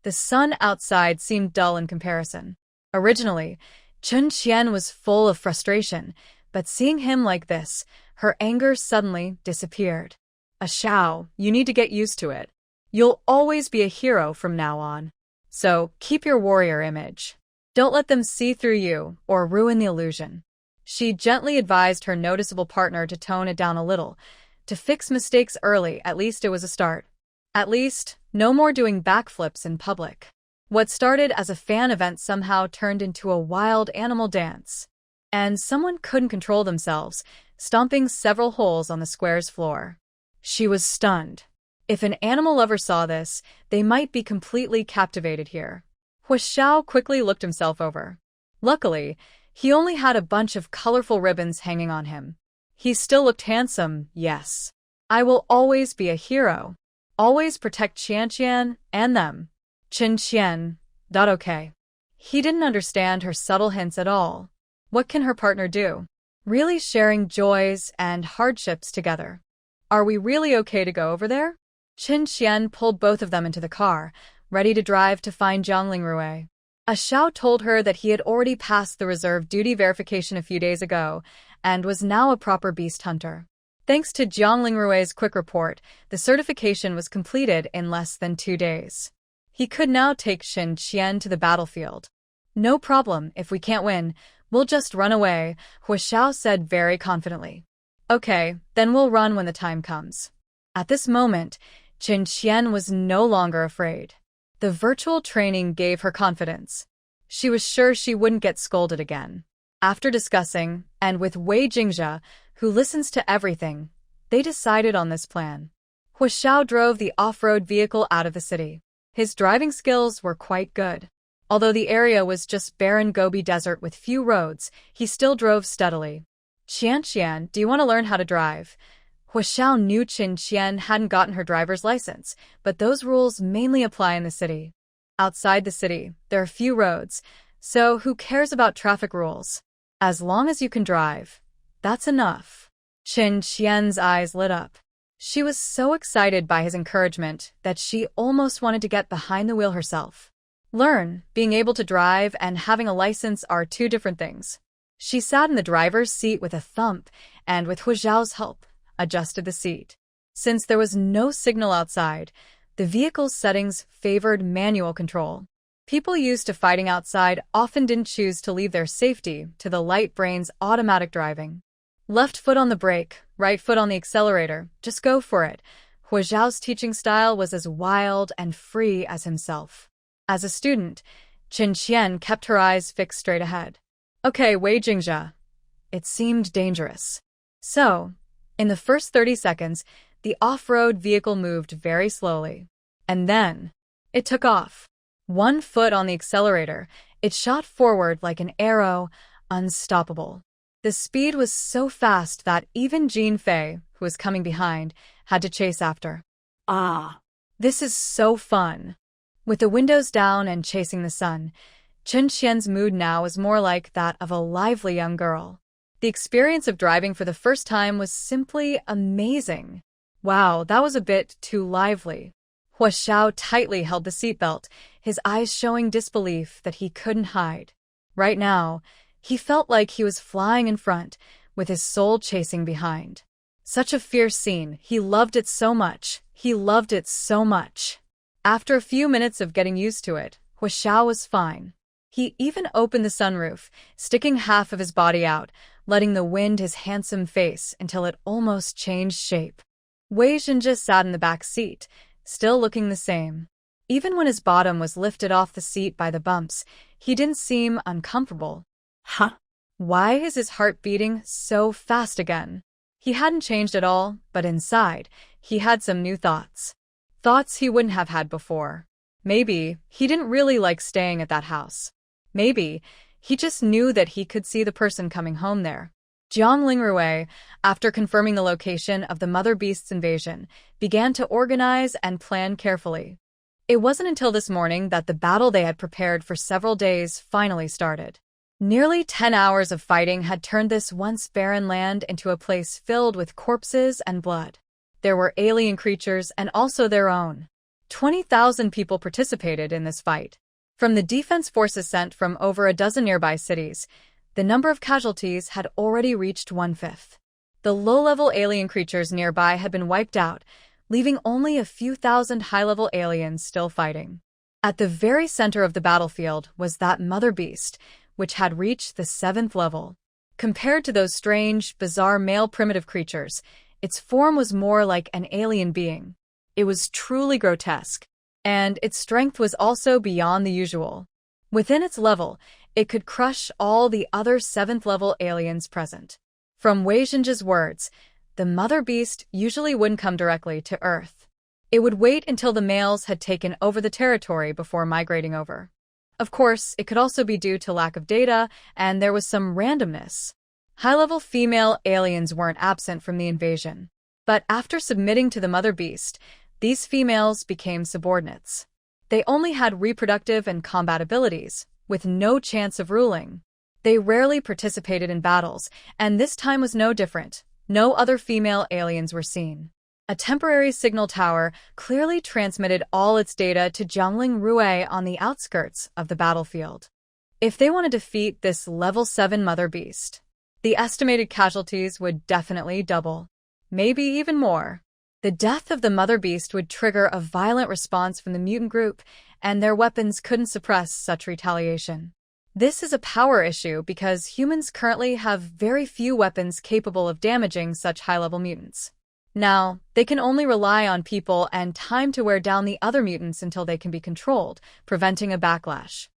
The sun outside seemed dull in comparison. Originally, Chen Qian was full of frustration, but seeing him like this, her anger suddenly disappeared. Xiao, you need to get used to it. You'll always be a hero from now on. So keep your warrior image. Don't let them see through you or ruin the illusion. She gently advised her noticeable partner to tone it down a little, to fix mistakes early. At least it was a start. At least, no more doing backflips in public. What started as a fan event somehow turned into a wild animal dance. And someone couldn't control themselves, stomping several holes on the square's floor. She was stunned. If an animal lover saw this, they might be completely captivated here. Hu Xiao quickly looked himself over. Luckily, he only had a bunch of colorful ribbons hanging on him. He still looked handsome, yes. I will always be a hero. Always protect Qian and them. Chen Qian. Okay. He didn't understand her subtle hints at all. What can her partner do? Really sharing joys and hardships together. Are we really okay to go over there? Chen Qian pulled both of them into the car, ready to drive to find Jiang Lingrui. Xiao told her that he had already passed the reserve duty verification a few days ago and was now a proper beast hunter. Thanks to Jiang Lingrui's quick report, the certification was completed in less than 2 days. He could now take Chen Qian to the battlefield. No problem, if we can't win, we'll just run away, Hu Xiao said very confidently. Okay, then we'll run when the time comes. At this moment, Chen Qian was no longer afraid. The virtual training gave her confidence. She was sure she wouldn't get scolded again. After discussing, and with Wei Jingzhe, who listens to everything, they decided on this plan. Hu Xiao drove the off-road vehicle out of the city. His driving skills were quite good. Although the area was just barren Gobi Desert with few roads, he still drove steadily. Qian, do you want to learn how to drive? Xiao knew Qian hadn't gotten her driver's license, but those rules mainly apply in the city. Outside the city, there are few roads, so who cares about traffic rules? As long as you can drive, that's enough. Qian's eyes lit up. She was so excited by his encouragement that she almost wanted to get behind the wheel herself. Learn, being able to drive and having a license are two different things. She sat in the driver's seat with a thump and, with Xiao's help, adjusted the seat. Since there was no signal outside, the vehicle's settings favored manual control. People used to fighting outside often didn't choose to leave their safety to the light brain's automatic driving. Left foot on the brake, right foot on the accelerator, just go for it. Xiao's teaching style was as wild and free as himself. As a student, Qian kept her eyes fixed straight ahead. Okay, Wei Jingjia. It seemed dangerous. So, in the first 30 seconds, the off-road vehicle moved very slowly. And then, it took off. One foot on the accelerator, it shot forward like an arrow, unstoppable. The speed was so fast that even Jean Fei, who was coming behind, had to chase after. Ah. This is so fun. With the windows down and chasing the sun, Qian's mood now was more like that of a lively young girl. The experience of driving for the first time was simply amazing. Wow, that was a bit too lively. Xiao tightly held the seatbelt, his eyes showing disbelief that he couldn't hide. Right now, he felt like he was flying in front, with his soul chasing behind. Such a fierce scene, he loved it so much. He loved it so much. After a few minutes of getting used to it, Xiao was fine. He even opened the sunroof, sticking half of his body out, letting the wind his handsome face until it almost changed shape. Wei Jingjia sat in the back seat, still looking the same. Even when his bottom was lifted off the seat by the bumps, he didn't seem uncomfortable. Huh? Why is his heart beating so fast again? He hadn't changed at all, but inside, he had some new thoughts. Thoughts he wouldn't have had before. Maybe he didn't really like staying at that house. Maybe he just knew that he could see the person coming home there. Jiangling Rui, after confirming the location of the Mother Beast's invasion, began to organize and plan carefully. It wasn't until this morning that the battle they had prepared for several days finally started. Nearly 10 hours of fighting had turned this once barren land into a place filled with corpses and blood. There were alien creatures and also their own. 20,000 people participated in this fight. From the defense forces sent from over a dozen nearby cities, the number of casualties had already reached 1/5. The low-level alien creatures nearby had been wiped out, leaving only a few thousand high-level aliens still fighting. At the very center of the battlefield was that Mother Beast, which had reached the 7th level. Compared to those strange, bizarre male primitive creatures, its form was more like an alien being. It was truly grotesque, and its strength was also beyond the usual. Within its level, it could crush all the other 7th-level aliens present. From Wei Jinjia's words, the Mother Beast usually wouldn't come directly to Earth. It would wait until the males had taken over the territory before migrating over. Of course, it could also be due to lack of data, and there was some randomness. High-level female aliens weren't absent from the invasion. But after submitting to the Mother Beast, these females became subordinates. They only had reproductive and combat abilities, with no chance of ruling. They rarely participated in battles, and this time was no different. No other female aliens were seen. A temporary signal tower clearly transmitted all its data to Jiangling Rui on the outskirts of the battlefield. If they want to defeat this level 7 Mother Beast, the estimated casualties would definitely double. Maybe even more. The death of the Mother Beast would trigger a violent response from the mutant group, and their weapons couldn't suppress such retaliation. This is a power issue because humans currently have very few weapons capable of damaging such high-level mutants. Now, they can only rely on people and time to wear down the other mutants until they can be controlled, preventing a backlash.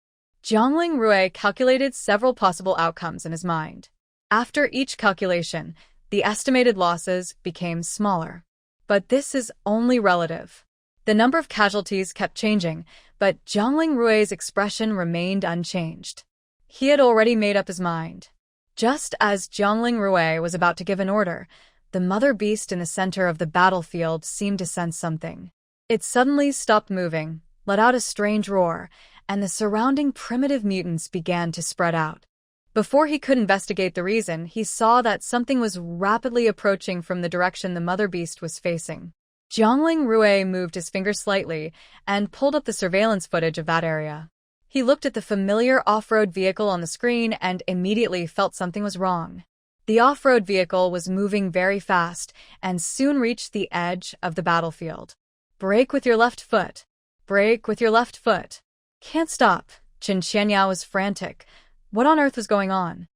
Jiangling Rui calculated several possible outcomes in his mind. After each calculation, the estimated losses became smaller. But this is only relative. The number of casualties kept changing, but Jiangling Rui's expression remained unchanged. He had already made up his mind. Just as Jiangling Rui was about to give an order, the mother beast in the center of the battlefield seemed to sense something. It suddenly stopped moving, let out a strange roar, and the surrounding primitive mutants began to spread out. Before he could investigate the reason, he saw that something was rapidly approaching from the direction the mother beast was facing. Jiangling Rui moved his finger slightly and pulled up the surveillance footage of that area. He looked at the familiar off-road vehicle on the screen and immediately felt something was wrong. The off-road vehicle was moving very fast and soon reached the edge of the battlefield. Brake with your left foot. Brake with your left foot. Can't stop. Chen Qianyao was frantic. What on earth was going on?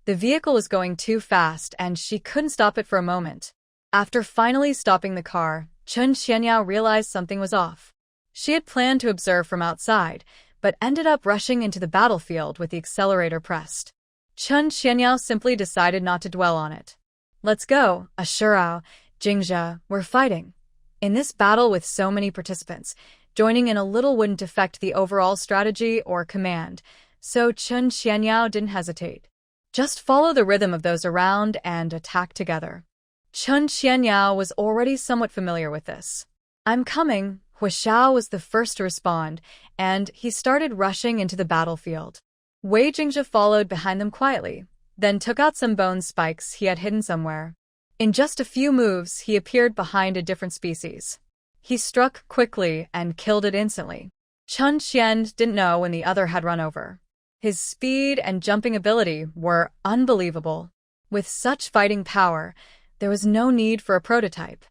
The vehicle was going too fast and she couldn't stop it for a moment. After finally stopping the car, Chen Qianyao realized something was off. She had planned to observe from outside, but ended up rushing into the battlefield with the accelerator pressed. Chen Qianyao simply decided not to dwell on it. Let's go, Ashurao, Jingzhe, we're fighting. In this battle with so many participants, joining in a little wouldn't affect the overall strategy or command, so Chen Qianyao didn't hesitate. Just follow the rhythm of those around and attack together. Chen Qianyao was already somewhat familiar with this. I'm coming. Hu Xiao was the first to respond, and he started rushing into the battlefield. Wei Jingzhe followed behind them quietly, then took out some bone spikes he had hidden somewhere. In just a few moves, he appeared behind a different species. He struck quickly and killed it instantly. Chen Qian didn't know when the other had run over. His speed and jumping ability were unbelievable. With such fighting power, there was no need for a prototype.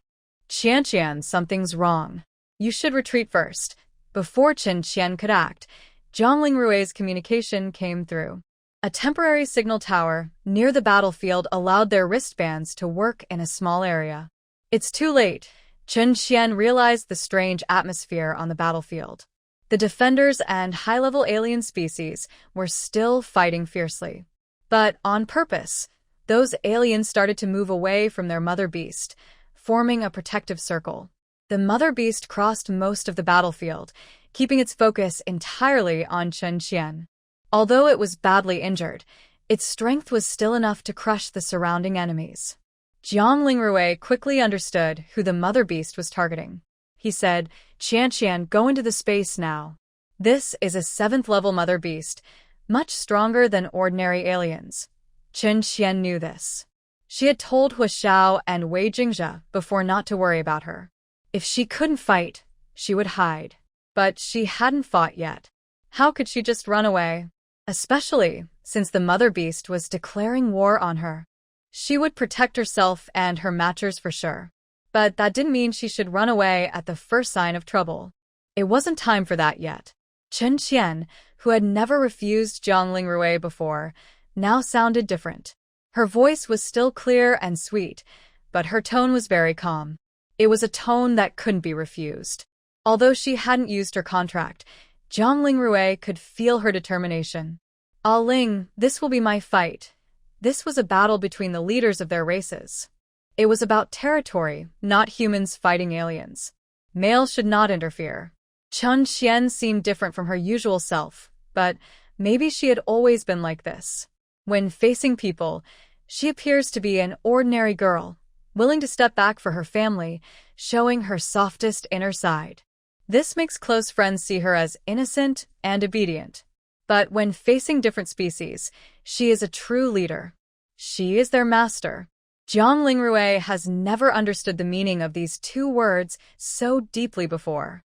Qian, something's wrong. You should retreat first. Before Chen Qian could act, Jiangling Rui's communication came through. A temporary signal tower near the battlefield allowed their wristbands to work in a small area. It's too late. Chen Qian realized the strange atmosphere on the battlefield. The defenders and high-level alien species were still fighting fiercely. But on purpose, those aliens started to move away from their mother beast, forming a protective circle. The mother beast crossed most of the battlefield, keeping its focus entirely on Chen Qian. Although it was badly injured, its strength was still enough to crush the surrounding enemies. Jiangling Rui quickly understood who the mother beast was targeting. He said, Qian, go into the space now. This is a 7th-level mother beast, much stronger than ordinary aliens. Chen Qian knew this. She had told Hu Xiao and Wei Jingzhe before not to worry about her. If she couldn't fight, she would hide. But she hadn't fought yet. How could she just run away? Especially since the mother beast was declaring war on her. She would protect herself and her matchers for sure. But that didn't mean she should run away at the first sign of trouble. It wasn't time for that yet. Chen Qian, who had never refused Jiangling Rui before, now sounded different. Her voice was still clear and sweet, but her tone was very calm. It was a tone that couldn't be refused. Although she hadn't used her contract, Jiangling Rui could feel her determination. Ah Ling, this will be my fight. This was a battle between the leaders of their races. It was about territory, not humans fighting aliens. Males should not interfere. Chen Qian seemed different from her usual self, but maybe she had always been like this. When facing people, she appears to be an ordinary girl, willing to step back for her family, showing her softest inner side. This makes close friends see her as innocent and obedient. But when facing different species, she is a true leader. She is their master. Jiangling Rui has never understood the meaning of these two words so deeply before.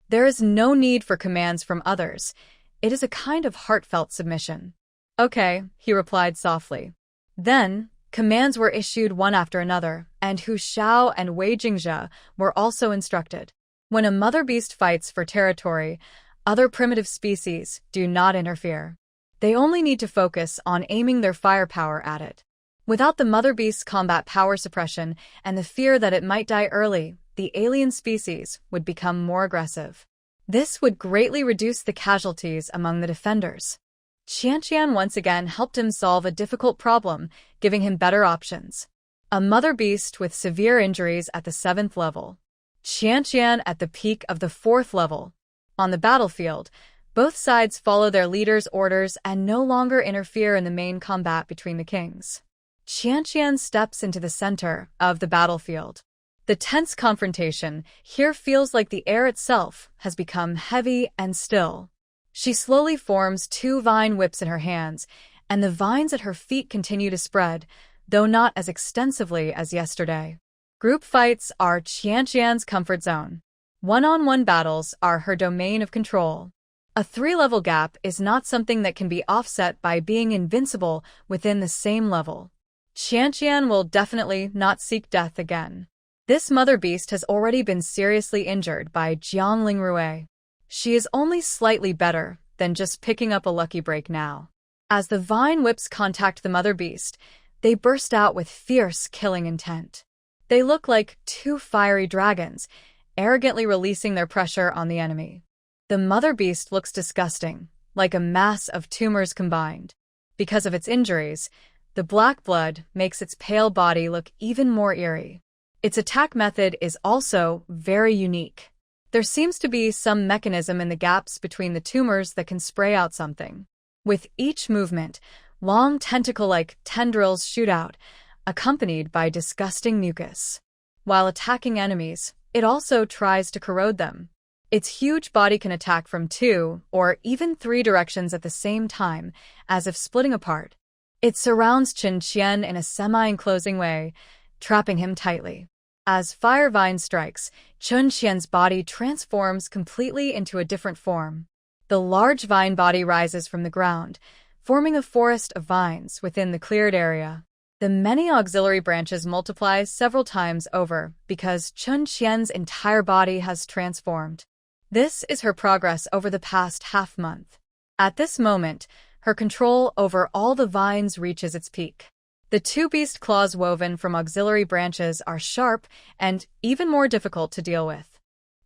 There is no need for commands from others. It is a kind of heartfelt submission. Okay, he replied softly. Then, commands were issued one after another, and Hu Xiao and Wei Jingzhe were also instructed. When a mother beast fights for territory, other primitive species do not interfere. They only need to focus on aiming their firepower at it. Without the mother beast's combat power suppression and the fear that it might die early, the alien species would become more aggressive. This would greatly reduce the casualties among the defenders. Qian once again helped him solve a difficult problem, giving him better options. A mother beast with severe injuries at the 7th level. Qianqian at the peak of the 4th level. On the battlefield, both sides follow their leader's orders and no longer interfere in the main combat between the kings. Qianqian steps into the center of the battlefield. The tense confrontation here feels like the air itself has become heavy and still. She slowly forms 2 vine whips in her hands, and the vines at her feet continue to spread, though not as extensively as yesterday. Group fights are Qianqian's comfort zone. One-on-one battles are her domain of control. A 3-level gap is not something that can be offset by being invincible within the same level. Qianqian will definitely not seek death again. This mother beast has already been seriously injured by Jiang Lingrui. She is only slightly better than just picking up a lucky break now. As the vine whips contact the mother beast, they burst out with fierce killing intent. They look like 2 fiery dragons, arrogantly releasing their pressure on the enemy. The mother beast looks disgusting, like a mass of tumors combined. Because of its injuries, the black blood makes its pale body look even more eerie. Its attack method is also very unique. There seems to be some mechanism in the gaps between the tumors that can spray out something. With each movement, long tentacle-like tendrils shoot out, accompanied by disgusting mucus. While attacking enemies, it also tries to corrode them. Its huge body can attack from 2 or even 3 directions at the same time, as if splitting apart. It surrounds Qianqian in a semi-enclosing way, trapping him tightly. As fire vine strikes, Qianqian's body transforms completely into a different form. The large vine body rises from the ground, forming a forest of vines within the cleared area. The many auxiliary branches multiply several times over because Qianqian's entire body has transformed. This is her progress over the past half-month. At this moment, her control over all the vines reaches its peak. The 2 beast claws woven from auxiliary branches are sharp and even more difficult to deal with.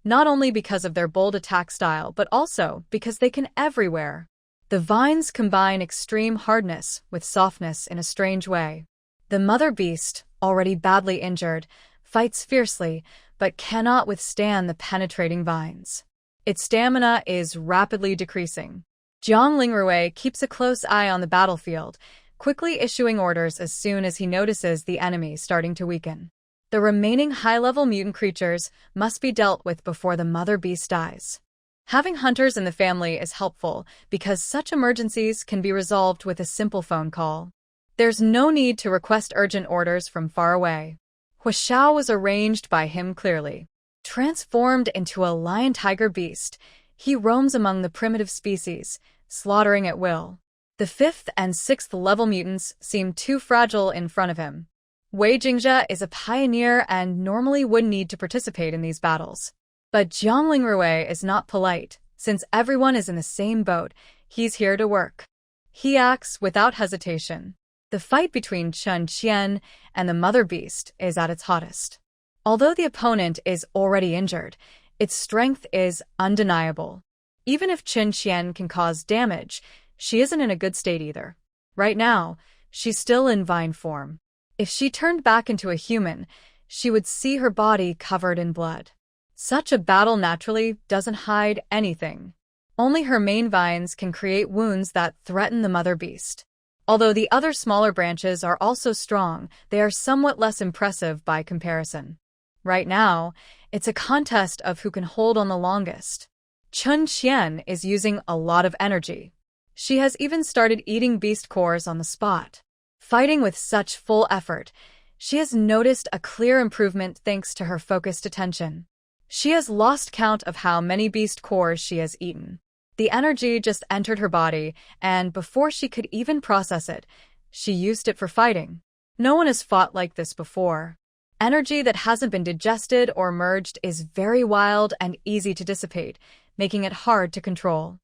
Not only because of their bold attack style, but also because they can everywhere. The vines combine extreme hardness with softness in a strange way. The mother beast, already badly injured, fights fiercely, but cannot withstand the penetrating vines. Its stamina is rapidly decreasing. Jiang Lingrui keeps a close eye on the battlefield, quickly issuing orders as soon as he notices the enemy starting to weaken. The remaining high-level mutant creatures must be dealt with before the mother beast dies. Having hunters in the family is helpful because such emergencies can be resolved with a simple phone call. There's no need to request urgent orders from far away. Huashao was arranged by him clearly. Transformed into a lion-tiger beast, he roams among the primitive species, slaughtering at will. The 5th and 6th level mutants seem too fragile in front of him. Wei Jingzhe is a pioneer and normally would need to participate in these battles. But Jiang Lingrui is not polite. Since everyone is in the same boat, he's here to work. He acts without hesitation. The fight between Qianqian and the mother beast is at its hottest. Although the opponent is already injured, its strength is undeniable. Even if Qianqian can cause damage, she isn't in a good state either. Right now, she's still in vine form. If she turned back into a human, she would see her body covered in blood. Such a battle naturally doesn't hide anything. Only her main vines can create wounds that threaten the mother beast. Although the other smaller branches are also strong, they are somewhat less impressive by comparison. Right now, it's a contest of who can hold on the longest. Qianqian is using a lot of energy. She has even started eating beast cores on the spot. Fighting with such full effort, she has noticed a clear improvement thanks to her focused attention. She has lost count of how many beast cores she has eaten. The energy just entered her body, and before she could even process it, she used it for fighting. No one has fought like this before. Energy that hasn't been digested or merged is very wild and easy to dissipate, making it hard to control.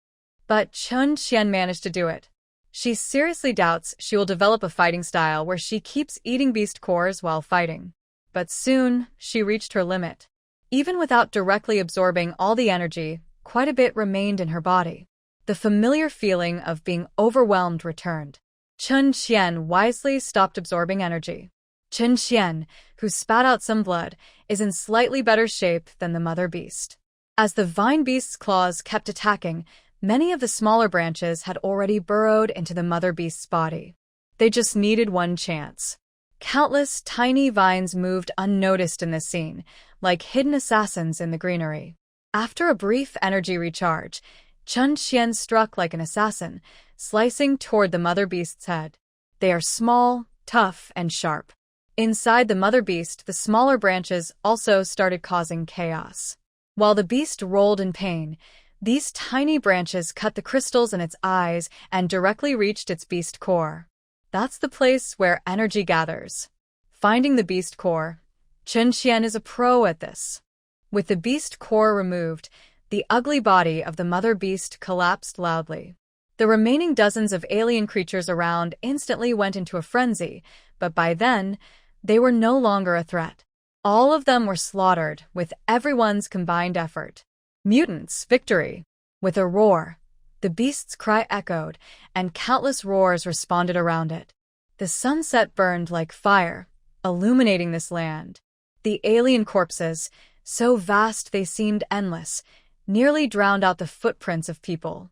But Qianqian managed to do it. She seriously doubts she will develop a fighting style where she keeps eating beast cores while fighting. But soon, she reached her limit. Even without directly absorbing all the energy, quite a bit remained in her body. The familiar feeling of being overwhelmed returned. Qianqian wisely stopped absorbing energy. Chen Qian, who spat out some blood, is in slightly better shape than the mother beast. As the vine beast's claws kept attacking, many of the smaller branches had already burrowed into the mother beast's body. They just needed one chance. Countless tiny vines moved unnoticed in this scene, like hidden assassins in the greenery. After a brief energy recharge, Chen Qian struck like an assassin, slicing toward the mother beast's head. They are small, tough, and sharp. Inside the mother beast, the smaller branches also started causing chaos. While the beast rolled in pain, these tiny branches cut the crystals in its eyes and directly reached its beast core. That's the place where energy gathers. Finding the beast core, Chen Qian is a pro at this. With the beast core removed, the ugly body of the mother beast collapsed loudly. The remaining dozens of alien creatures around instantly went into a frenzy, but by then, they were no longer a threat. All of them were slaughtered with everyone's combined effort. Mutants, victory! With a roar, the beast's cry echoed, and countless roars responded around it. The sunset burned like fire, illuminating this land. The alien corpses, so vast they seemed endless, nearly drowned out the footprints of people.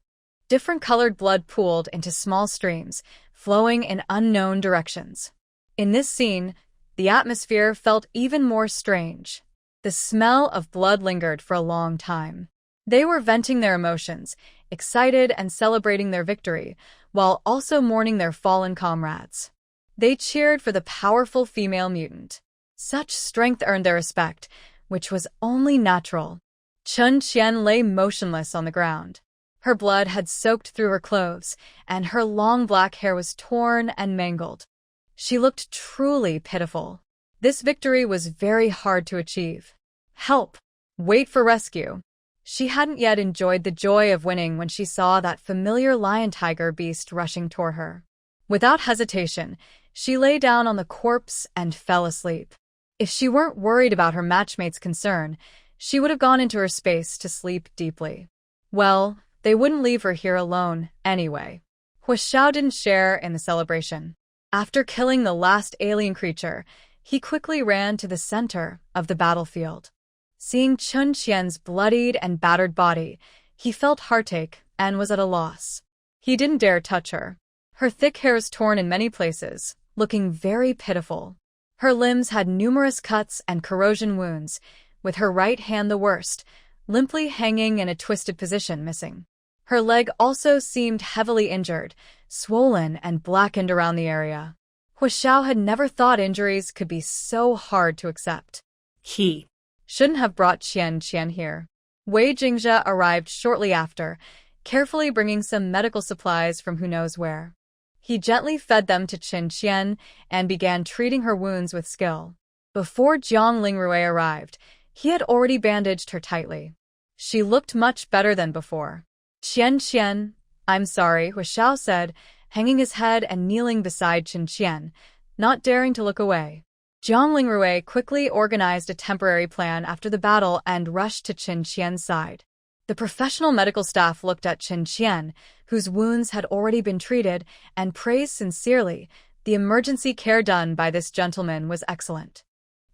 Different colored blood pooled into small streams, flowing in unknown directions. In this scene, the atmosphere felt even more strange. The smell of blood lingered for a long time. They were venting their emotions, excited and celebrating their victory, while also mourning their fallen comrades. They cheered for the powerful female mutant. Such strength earned their respect, which was only natural. Chen Qian lay motionless on the ground. Her blood had soaked through her clothes, and her long black hair was torn and mangled. She looked truly pitiful. This victory was very hard to achieve. Help! Wait for rescue! She hadn't yet enjoyed the joy of winning when she saw that familiar lion-tiger beast rushing toward her. Without hesitation, she lay down on the corpse and fell asleep. If she weren't worried about her matchmate's concern, she would have gone into her space to sleep deeply. Well, they wouldn't leave her here alone anyway. Hua Xiao didn't share in the celebration. After killing the last alien creature, he quickly ran to the center of the battlefield. Seeing Chen Qian's bloodied and battered body, he felt heartache and was at a loss. He didn't dare touch her. Her thick hair was torn in many places, looking very pitiful. Her limbs had numerous cuts and corrosion wounds, with her right hand the worst, limply hanging in a twisted position missing. Her leg also seemed heavily injured, swollen and blackened around the area. Hua Xiao had never thought injuries could be so hard to accept. He shouldn't have brought Chen Qian here. Wei Jingzhe arrived shortly after, carefully bringing some medical supplies from who knows where. He gently fed them to Chen Qian and began treating her wounds with skill. Before Jiang Lingrui arrived, he had already bandaged her tightly. She looked much better than before. Chen Qian, I'm sorry, Hua Xiao said, hanging his head and kneeling beside Chen Qian, not daring to look away. Jiang Lingrui quickly organized a temporary plan after the battle and rushed to Chen Qian's side. The professional medical staff looked at Chen Qian, whose wounds had already been treated, and praised sincerely. The emergency care done by this gentleman was excellent.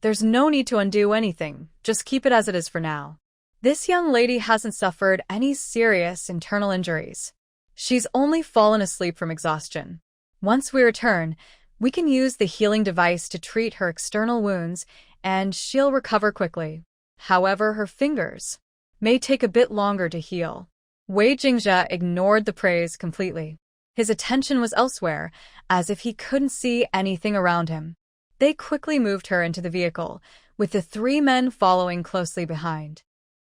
There's no need to undo anything, just keep it as it is for now. This young lady hasn't suffered any serious internal injuries. She's only fallen asleep from exhaustion. Once we return, we can use the healing device to treat her external wounds, and she'll recover quickly. However, her fingers may take a bit longer to heal. Wei Jingzhe ignored the praise completely. His attention was elsewhere, as if he couldn't see anything around him. They quickly moved her into the vehicle, with the three men following closely behind.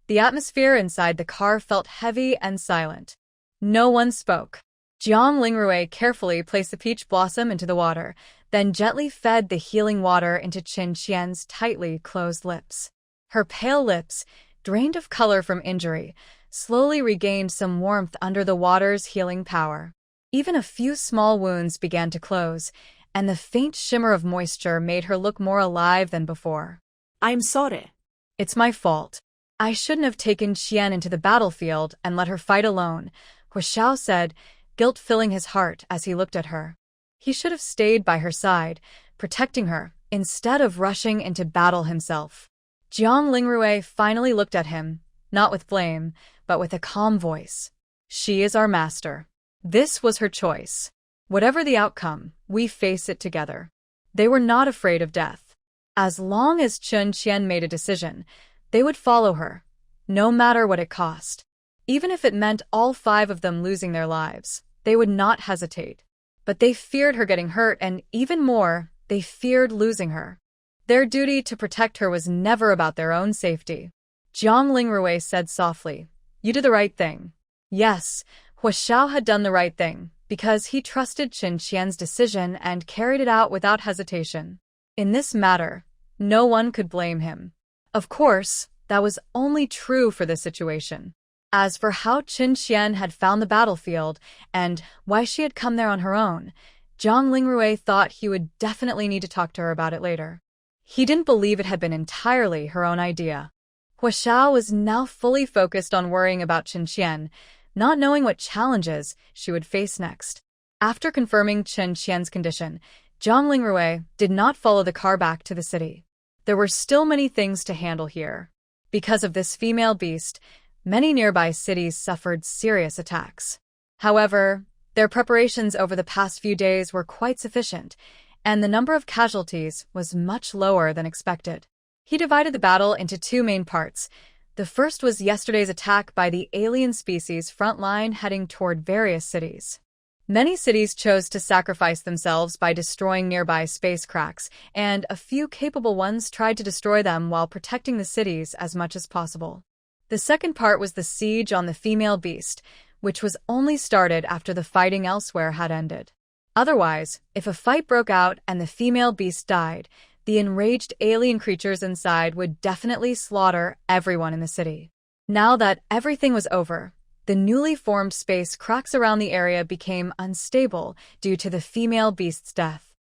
The atmosphere inside the car felt heavy and silent. No one spoke. Jiang Lingrui carefully placed the peach blossom into the water, then gently fed the healing water into Chen Qian's tightly closed lips. Her pale lips, drained of color from injury, slowly regained some warmth under the water's healing power. Even a few small wounds began to close, and the faint shimmer of moisture made her look more alive than before. I'm sorry. It's my fault. I shouldn't have taken Qian into the battlefield and let her fight alone, Hua Xiao said, guilt filling his heart as he looked at her. He should have stayed by her side, protecting her, instead of rushing into battle himself. Jiang Lingrui finally looked at him, not with blame, but with a calm voice. She is our master. This was her choice. Whatever the outcome, we face it together. They were not afraid of death. As long as Chun Qian made a decision, they would follow her, no matter what it cost. Even if it meant all 5 of them losing their lives, they would not hesitate. But they feared her getting hurt, and even more, they feared losing her. Their duty to protect her was never about their own safety. Jiang Lingrui said softly, "You did the right thing." Yes, Hua Xiao had done the right thing, because he trusted Chun Qian's decision and carried it out without hesitation. In this matter, no one could blame him. Of course, that was only true for this situation. As for how Chun Qian had found the battlefield and why she had come there on her own, Jiang Lingrui thought he would definitely need to talk to her about it later. He didn't believe it had been entirely her own idea. Hua Xiao was now fully focused on worrying about Chun Qian, not knowing what challenges she would face next. After confirming Chun Qian's condition, Jiang Lingrui did not follow the car back to the city. There were still many things to handle here. Because of this female beast, many nearby cities suffered serious attacks. However, their preparations over the past few days were quite sufficient, and the number of casualties was much lower than expected. He divided the battle into 2 main parts. The first was yesterday's attack by the alien species front line heading toward various cities. Many cities chose to sacrifice themselves by destroying nearby space cracks, and a few capable ones tried to destroy them while protecting the cities as much as possible. The second part was the siege on the female beast, which was only started after the fighting elsewhere had ended. Otherwise, if a fight broke out and the female beast died, the enraged alien creatures inside would definitely slaughter everyone in the city. Now that everything was over, the newly formed space cracks around the area became unstable due to the female beast's death.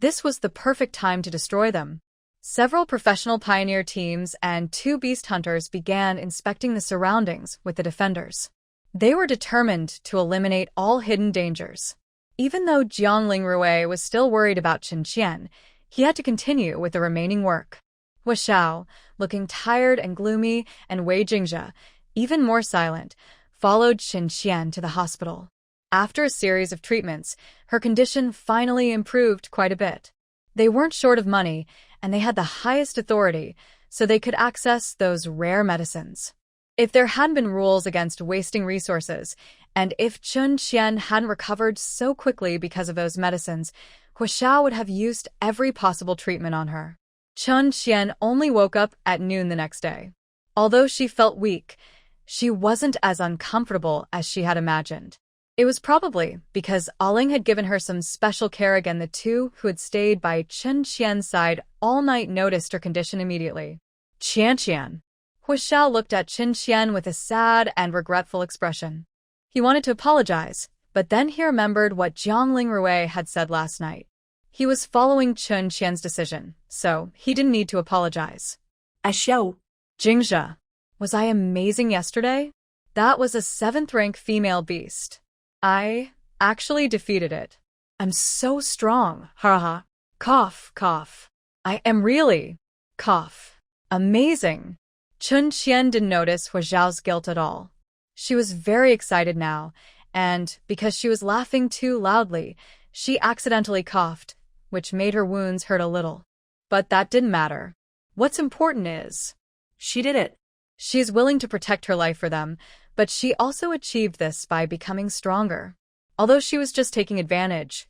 This was the perfect time to destroy them. Several professional pioneer teams and 2 beast hunters began inspecting the surroundings with the defenders. They were determined to eliminate all hidden dangers. Even though Jiang Lingrui was still worried about Chun Qian, he had to continue with the remaining work. Hua Xiao, looking tired and gloomy, and Wei Jingzhe, even more silent, followed Chun Qian to the hospital. After a series of treatments, her condition finally improved quite a bit. They weren't short of money, and they had the highest authority, so they could access those rare medicines. If there hadn't been rules against wasting resources, and if Chun Qian hadn't recovered so quickly because of those medicines, Hua Xiao would have used every possible treatment on her. Chun Qian only woke up at noon the next day. Although she felt weak, she wasn't as uncomfortable as she had imagined. It was probably because Aling had given her some special care. Again, the 2 who had stayed by Chun Qian's side all night noticed her condition immediately. Qian. Hua Xiao looked at Chun Qian with a sad and regretful expression. He wanted to apologize, but then he remembered what Jiang Lingrui had said last night. He was following Chun Qian's decision, so he didn't need to apologize. Xiao. Jingzhe, was I amazing yesterday? That was a 7th-rank female beast. I actually defeated it. I'm so strong, haha. Cough, cough. I am really. Cough. Amazing. Chun Qian didn't notice Hua Xiao's guilt at all. She was very excited now, and because she was laughing too loudly, she accidentally coughed, which made her wounds hurt a little. But that didn't matter. What's important is, She did it. she is willing to protect her life for them, but she also achieved this by becoming stronger. Although she was just taking advantage,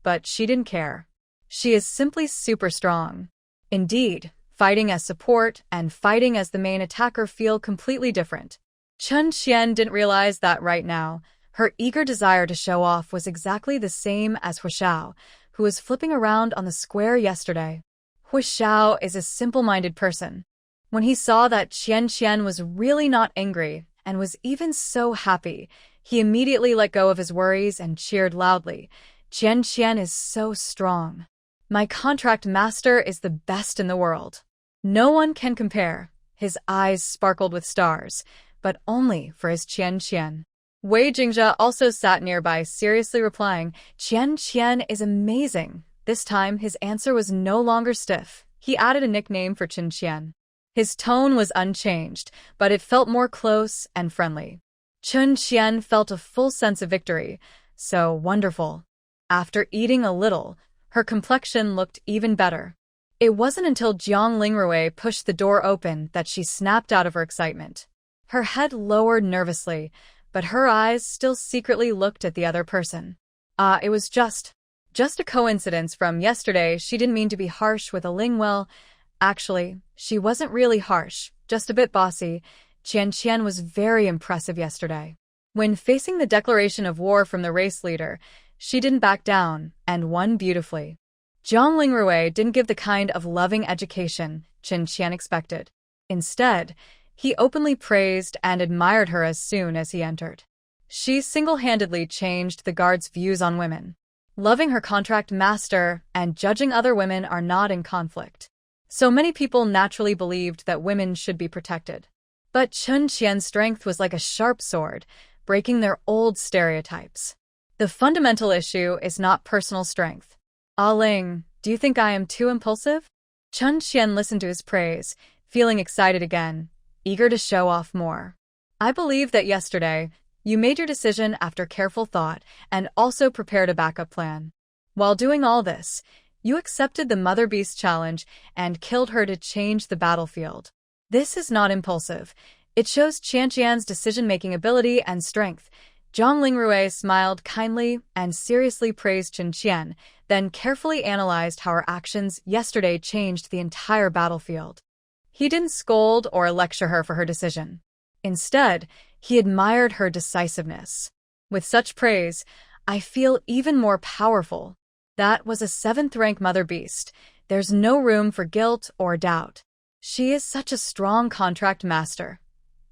but she didn't care. She is simply super strong. Indeed, fighting as support and fighting as the main attacker feel completely different. Chun Qian didn't realize that right now. Her eager desire to show off was exactly the same as Hua Xiao, who was flipping around on the square yesterday. Hua Xiao is a simple-minded person. When he saw that Qian was really not angry and was even so happy, he immediately let go of his worries and cheered loudly. Qian is so strong. My contract master is the best in the world. No one can compare. His eyes sparkled with stars, but only for his Qian. Wei Jingzhe also sat nearby, seriously replying, Qian is amazing. This time, his answer was no longer stiff. He added a nickname for Chen Qian. His tone was unchanged, but it felt more close and friendly. Chen Qian felt a full sense of victory. So wonderful. After eating a little, her complexion looked even better. It wasn't until Jiang Lingrui pushed the door open that she snapped out of her excitement. Her head lowered nervously, but her eyes still secretly looked at the other person. It was just a coincidence from yesterday. She didn't mean to be harsh with Ling. Well, actually, she wasn't really harsh, just a bit bossy. Qian Qian was very impressive yesterday. When facing the declaration of war from the race leader, she didn't back down and won beautifully. Jiang Lingrui didn't give the kind of loving education Chen Qian expected. Instead, he openly praised and admired her as soon as he entered. She single-handedly changed the guard's views on women. Loving her contract master and judging other women are not in conflict. So many people naturally believed that women should be protected. But Chen Qian's strength was like a sharp sword, breaking their old stereotypes. The fundamental issue is not personal strength. Ling, do you think I am too impulsive? Chen Qian listened to his praise, feeling excited again, eager to show off more. I believe that yesterday, you made your decision after careful thought and also prepared a backup plan. While doing all this, you accepted the Mother Beast challenge and killed her to change the battlefield. This is not impulsive. It shows Qian Qian's decision-making ability and strength. Jiang Lingrui smiled kindly and seriously praised Chen Qian, then carefully analyzed how her actions yesterday changed the entire battlefield. He didn't scold or lecture her for her decision. Instead, he admired her decisiveness. With such praise, I feel even more powerful. That was a 7th-rank Mother Beast. There's no room for guilt or doubt. She is such a strong contract master.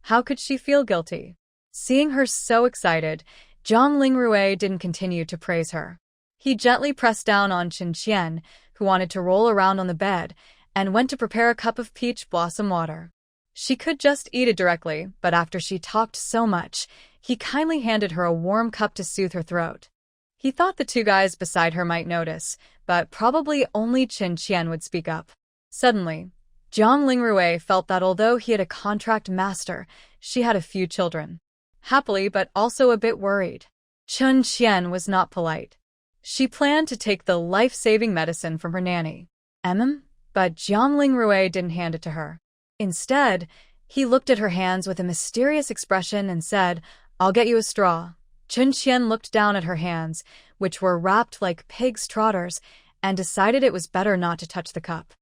How could she feel guilty? Seeing her so excited, Jiang Lingrui didn't continue to praise her. He gently pressed down on Chen Qian, who wanted to roll around on the bed, and went to prepare a cup of peach blossom water. She could just eat it directly, but after she talked so much, he kindly handed her a warm cup to soothe her throat. He thought the two guys beside her might notice, but probably only Chen Qian would speak up. Suddenly, Jiang Lingrui felt that although he had a contract master, she had a few children. Happily but also a bit worried. Chen Qian was not polite. She planned to take the life-saving medicine from her nanny, but Jiang Lingrui didn't hand it to her. Instead, he looked at her hands with a mysterious expression and said, "I'll get you a straw." Chen Qian looked down at her hands, which were wrapped like pig's trotters, and decided it was better not to touch the cup.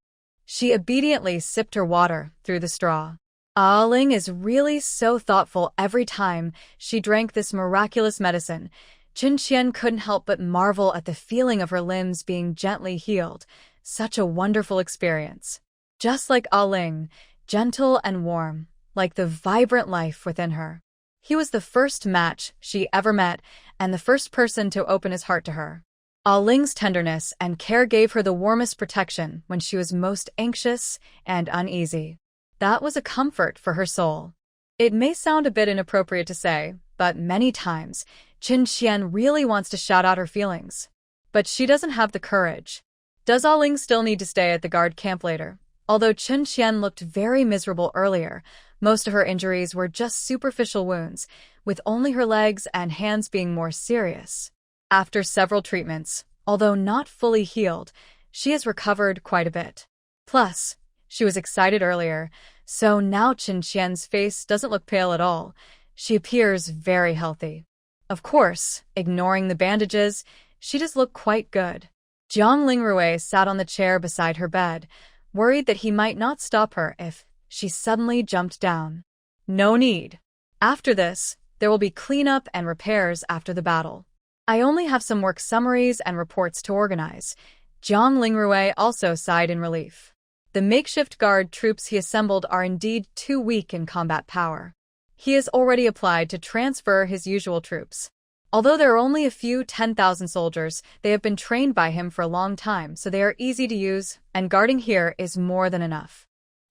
She obediently sipped her water through the straw. Ling is really so thoughtful every time she drank this miraculous medicine. Chen Qian couldn't help but marvel at the feeling of her limbs being gently healed. Such a wonderful experience. Just like Ling, gentle and warm, like the vibrant life within her. He was the first match she ever met and the first person to open his heart to her. Ling's tenderness and care gave her the warmest protection when she was most anxious and uneasy. That was a comfort for her soul. It may sound a bit inappropriate to say, but many times, Chen Qian really wants to shout out her feelings. But she doesn't have the courage. Does Ling still need to stay at the guard camp later? Although Chen Qian looked very miserable earlier, most of her injuries were just superficial wounds, with only her legs and hands being more serious. After several treatments, although not fully healed, she has recovered quite a bit. Plus, she was excited earlier, so now Chen Qian's face doesn't look pale at all. She appears very healthy. Of course, ignoring the bandages, she does look quite good. Jiang Lingrui sat on the chair beside her bed, worried that he might not stop her if she suddenly jumped down. No need. After this, there will be cleanup and repairs after the battle. I only have some work summaries and reports to organize. Jiang Lingrui also sighed in relief. The makeshift guard troops he assembled are indeed too weak in combat power. He has already applied to transfer his usual troops. Although there are only a few 10,000 soldiers, they have been trained by him for a long time, so they are easy to use, and guarding here is more than enough.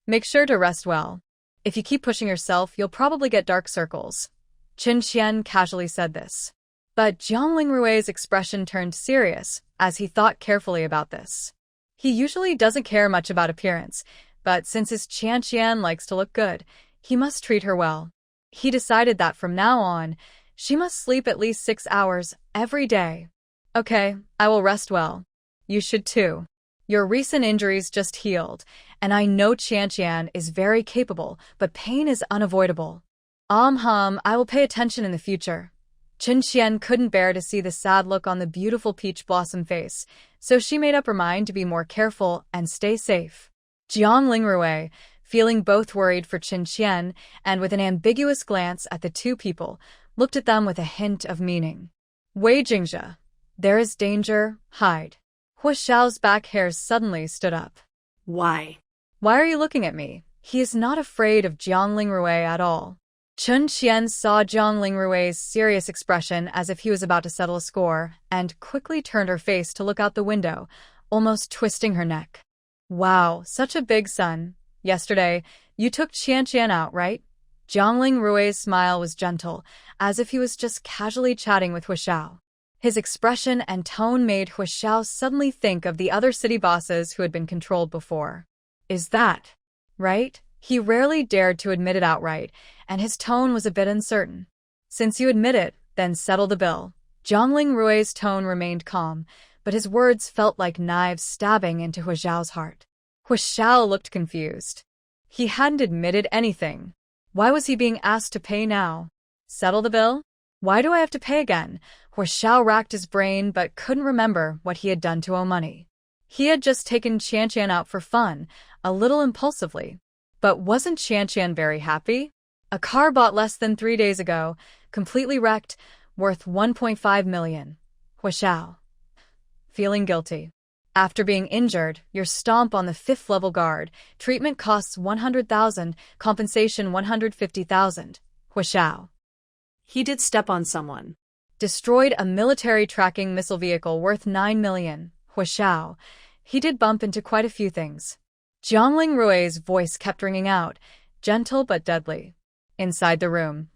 Make sure to rest well. If you keep pushing yourself, you'll probably get dark circles. Chen Qian casually said this. But Jiang Lingrui's expression turned serious as he thought carefully about this. He usually doesn't care much about appearance, but since his Qianqian likes to look good, he must treat her well. He decided that from now on, she must sleep at least 6 hours every day. Okay, I will rest well. You should too. Your recent injuries just healed, and I know Qianqian is very capable, but pain is unavoidable. I will pay attention in the future. Chen Qian couldn't bear to see the sad look on the beautiful peach blossom face, so she made up her mind to be more careful and stay safe. Jiang Lingrui, feeling both worried for Chen Qian and with an ambiguous glance at the two people, looked at them with a hint of meaning. Wei Jingzhe, there is danger, hide. Hua Xiao's back hairs suddenly stood up. Why? Why are you looking at me? He is not afraid of Jiang Lingrui at all. Chen Qian saw Jiang Lingrui's serious expression as if he was about to settle a score, and quickly turned her face to look out the window, almost twisting her neck. Wow, such a big sun. Yesterday, you took Qianqian out, right? Jiang Lingrui's smile was gentle, as if he was just casually chatting with Hua Xiao. His expression and tone made Hua Xiao suddenly think of the other city bosses who had been controlled before. Is that right? He rarely dared to admit it outright, and his tone was a bit uncertain. Since you admit it, then settle the bill. Jiang Lingrui's tone remained calm, but his words felt like knives stabbing into Hua Xiao's heart. Hua Xiao looked confused. He hadn't admitted anything. Why was he being asked to pay now? Settle the bill? Why do I have to pay again? Hua Xiao racked his brain but couldn't remember what he had done to owe money. He had just taken Qianqian out for fun, a little impulsively. But wasn't Qianqian very happy? A car bought less than 3 days ago, completely wrecked, worth 1.5 million. Hua Xiao. Feeling guilty. After being injured, your stomp on the 5th level guard, treatment costs 100,000, compensation 150,000. Hua Xiao. He did step on someone. Destroyed a military tracking missile vehicle worth 9 million. Hua Xiao. He did bump into quite a few things. Jiang Lingrui's voice kept ringing out, gentle but deadly. Inside the room,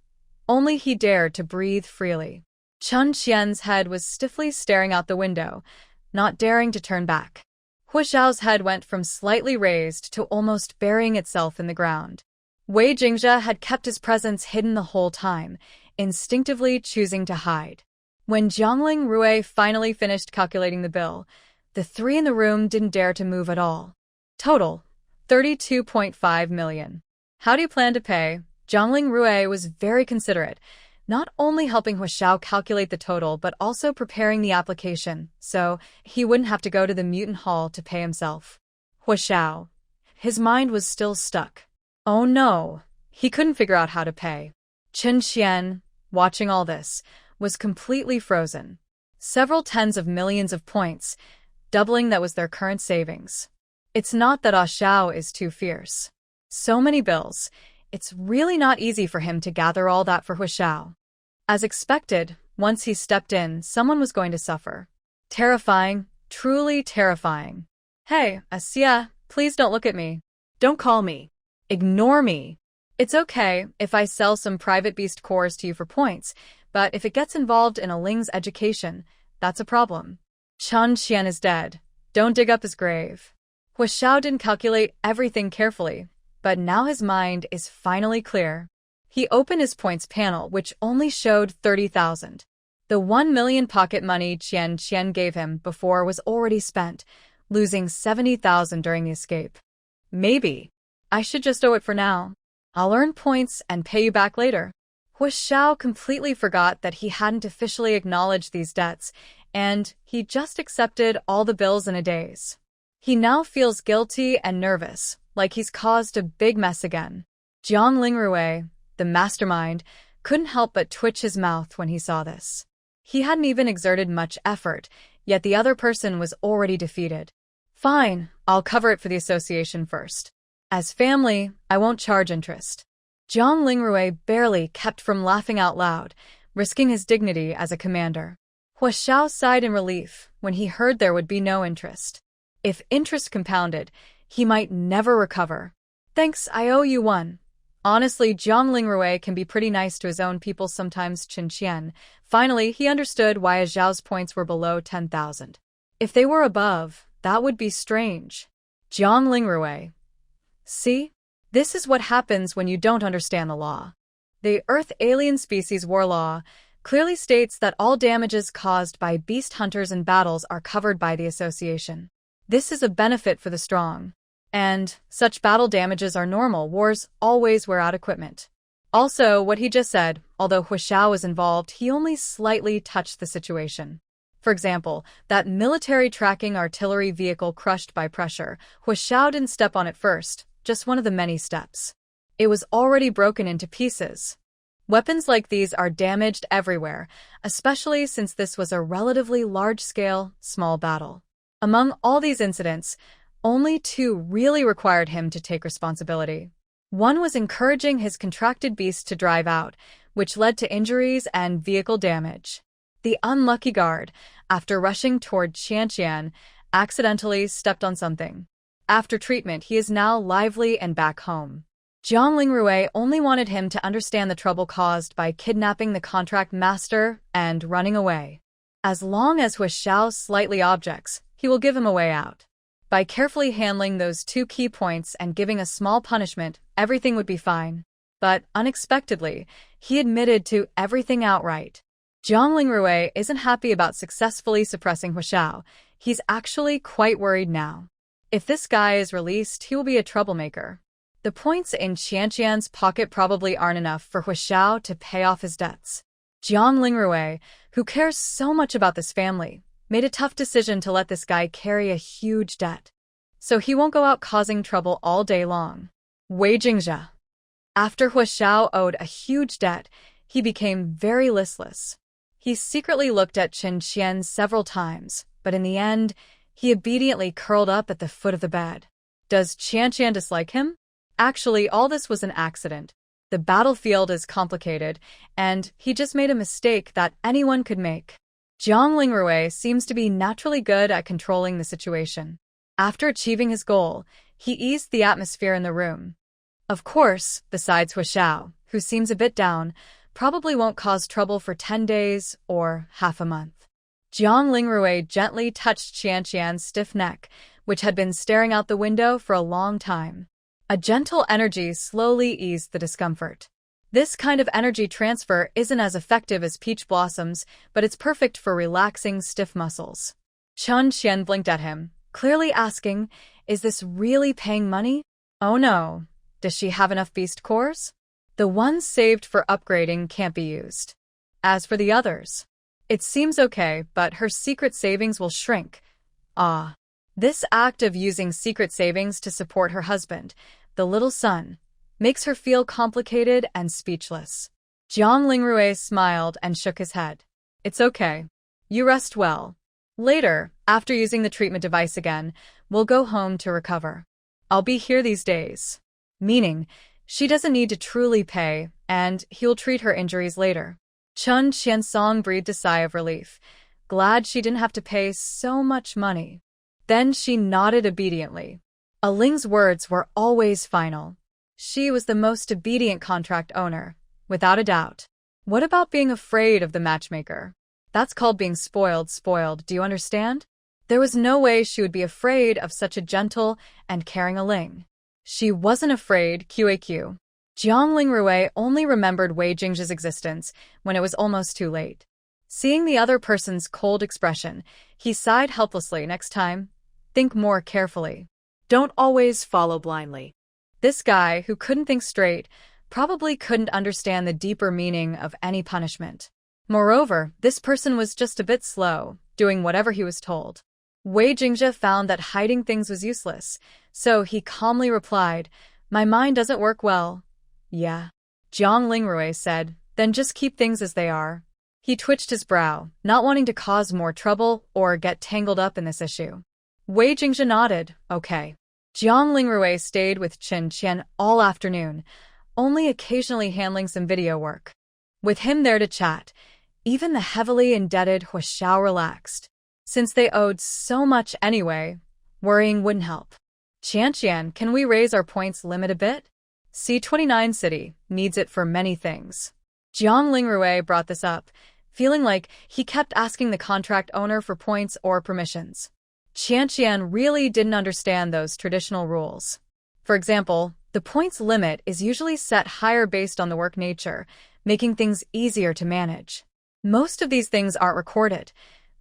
only he dared to breathe freely. Chen Qian's head was stiffly staring out the window, not daring to turn back. Hua Xiao's head went from slightly raised to almost burying itself in the ground. Wei Jingzhe had kept his presence hidden the whole time, instinctively choosing to hide. When Jiang Lingrui finally finished calculating the bill, the three in the room didn't dare to move at all. Total, 32.5 million. How do you plan to pay? Jiang Lingrui was very considerate, not only helping Hua Xiao calculate the total but also preparing the application, so he wouldn't have to go to the mutant hall to pay himself. Hua Xiao. His mind was still stuck. Oh no, he couldn't figure out how to pay. Chen Qian, watching all this, was completely frozen. Several tens of millions of points, doubling that was their current savings. It's not that Ah Xiao is too fierce. So many bills, it's really not easy for him to gather all that for Hua Xiao. As expected, once he stepped in, someone was going to suffer. Terrifying, truly terrifying. Hey, Asia, please don't look at me. Don't call me. Ignore me. It's okay if I sell some private beast cores to you for points, but if it gets involved in a Ling's education, that's a problem. Chen Qian is dead. Don't dig up his grave. Hua Xiao didn't calculate everything carefully, but now his mind is finally clear. He opened his points panel, which only showed 30,000. The 1 million pocket money Qian gave him before was already spent, losing 70,000 during the escape. Maybe I should just owe it for now. I'll earn points and pay you back later. Hua Xiao completely forgot that he hadn't officially acknowledged these debts, and he just accepted all the bills in a daze. He now feels guilty and nervous, like he's caused a big mess again. Jiang Lingrui, the mastermind, couldn't help but twitch his mouth when he saw this. He hadn't even exerted much effort, yet the other person was already defeated. Fine, I'll cover it for the association first. As family, I won't charge interest. Jiang Lingrui barely kept from laughing out loud, risking his dignity as a commander. Hua Xiao sighed in relief when he heard there would be no interest. If interest compounded, he might never recover. Thanks, I owe you one. Honestly, Jiang Lingrui can be pretty nice to his own people sometimes. Chen Qian. Finally, he understood why Zhao's points were below 10,000. If they were above, that would be strange. Jiang Lingrui. See? This is what happens when you don't understand the law. The Earth Alien Species War Law clearly states that all damages caused by beast hunters in battles are covered by the association. This is a benefit for the strong. And such battle damages are normal. Wars always wear out equipment. Also, what he just said, although Huashao was involved, he only slightly touched the situation. For example, that military tracking artillery vehicle crushed by pressure, Huashao didn't step on it first, just one of the many steps. It was already broken into pieces. Weapons like these are damaged everywhere, especially since this was a relatively large-scale, small battle. Among all these incidents, only 2 really required him to take responsibility. One was encouraging his contracted beast to drive out, which led to injuries and vehicle damage. The unlucky guard, after rushing toward Qianqian, accidentally stepped on something. After treatment, he is now lively and back home. Jiang Lingrui only wanted him to understand the trouble caused by kidnapping the contract master and running away. As long as Huashao slightly objects, he will give him a way out. By carefully handling those 2 key points and giving a small punishment, everything would be fine. But, unexpectedly, he admitted to everything outright. Jiang Lingrui isn't happy about successfully suppressing Huashao. He's actually quite worried now. If this guy is released, he will be a troublemaker. The points in Qianqian's pocket probably aren't enough for Huashao to pay off his debts. Jiang Lingrui, who cares so much about this family, made a tough decision to let this guy carry a huge debt. So he won't go out causing trouble all day long. Wei Jingzhe. After Huashao owed a huge debt, he became very listless. He secretly looked at Chen Qian several times, but in the end, he obediently curled up at the foot of the bed. Does Qianqian dislike him? Actually, all this was an accident. The battlefield is complicated, and he just made a mistake that anyone could make. Jiang Lingrui seems to be naturally good at controlling the situation. After achieving his goal, he eased the atmosphere in the room. Of course, besides Huashao, who seems a bit down, probably won't cause trouble for 10 days or half a month. Jiang Lingrui gently touched Qianqian's stiff neck, which had been staring out the window for a long time. A gentle energy slowly eased the discomfort. This kind of energy transfer isn't as effective as peach blossoms, but it's perfect for relaxing stiff muscles. Chen Qian blinked at him, clearly asking, "Is this really paying money? Oh no, does she have enough beast cores? The ones saved for upgrading can't be used. As for the others, it seems okay, but her secret savings will shrink." Ah. This act of using secret savings to support her husband, the little son, makes her feel complicated and speechless. Jiang Lingrui smiled and shook his head. "It's okay. You rest well. Later, after using the treatment device again, we'll go home to recover. I'll be here these days." Meaning, she doesn't need to truly pay, and he'll treat her injuries later. Chen Qiansong breathed a sigh of relief, glad she didn't have to pay so much money. Then she nodded obediently. Aling's words were always final. She was the most obedient contract owner, without a doubt. What about being afraid of the matchmaker? That's called being spoiled, do you understand? There was no way she would be afraid of such a gentle and caring Aling. She wasn't afraid, QAQ. Jiang Lingrui only remembered Wei Jingzhe's existence when it was almost too late. Seeing the other person's cold expression, he sighed helplessly. Next time, think more carefully. Don't always follow blindly. This guy, who couldn't think straight, probably couldn't understand the deeper meaning of any punishment. Moreover, this person was just a bit slow, doing whatever he was told. Wei Jingzhe found that hiding things was useless, so he calmly replied, "My mind doesn't work well." "Yeah." Jiang Lingrui said, "Then just keep things as they are." He twitched his brow, not wanting to cause more trouble or get tangled up in this issue. Wei Jingzhe nodded, "Okay." Jiang Lingrui stayed with Chen Qian all afternoon, only occasionally handling some video work. With him there to chat, even the heavily indebted Huashao relaxed. Since they owed so much anyway, worrying wouldn't help. "Qianqian, can we raise our points limit a bit?" C29 City needs it for many things. Jiang Lingrui brought this up, feeling like he kept asking the contract owner for points or permissions. Qianqian really didn't understand those traditional rules. For example, the points limit is usually set higher based on the work nature, making things easier to manage. Most of these things aren't recorded.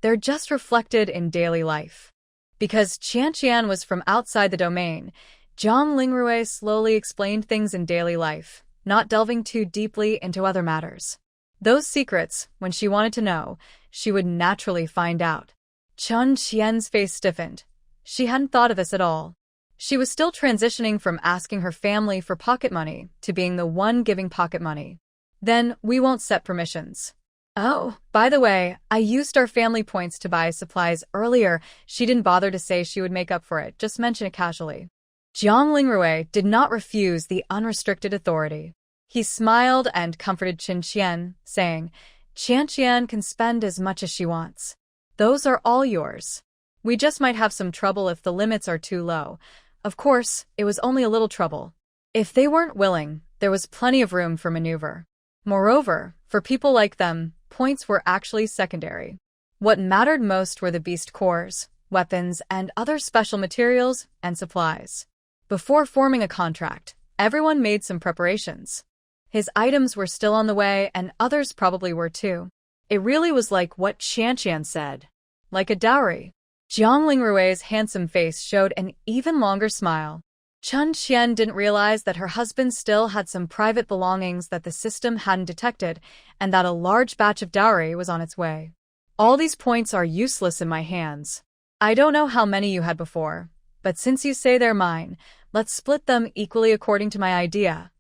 They're just reflected in daily life. Because Qianqian was from outside the domain, Jiang Lingrui slowly explained things in daily life, not delving too deeply into other matters. Those secrets, when she wanted to know, she would naturally find out. Chen Qian's face stiffened. She hadn't thought of this at all. She was still transitioning from asking her family for pocket money to being the one giving pocket money. Then we won't set permissions. Oh, by the way, I used our family points to buy supplies earlier. She didn't bother to say she would make up for it, just mention it casually. Jiang Lingrui did not refuse the unrestricted authority. He smiled and comforted Qin Qian, saying, Qianqian can spend as much as she wants. Those are all yours. We just might have some trouble if the limits are too low. Of course, it was only a little trouble. If they weren't willing, there was plenty of room for maneuver. Moreover, for people like them, points were actually secondary. What mattered most were the beast cores, weapons, and other special materials and supplies. Before forming a contract, everyone made some preparations. His items were still on the way, and others probably were too. It really was like what Qianqian said. Like a dowry. Jiang Lingrui's handsome face showed an even longer smile. Chen Qian didn't realize that her husband still had some private belongings that the system hadn't detected, and that a large batch of dowry was on its way. All these points are useless in my hands. I don't know how many you had before, but since you say they're mine, let's split them equally according to my idea.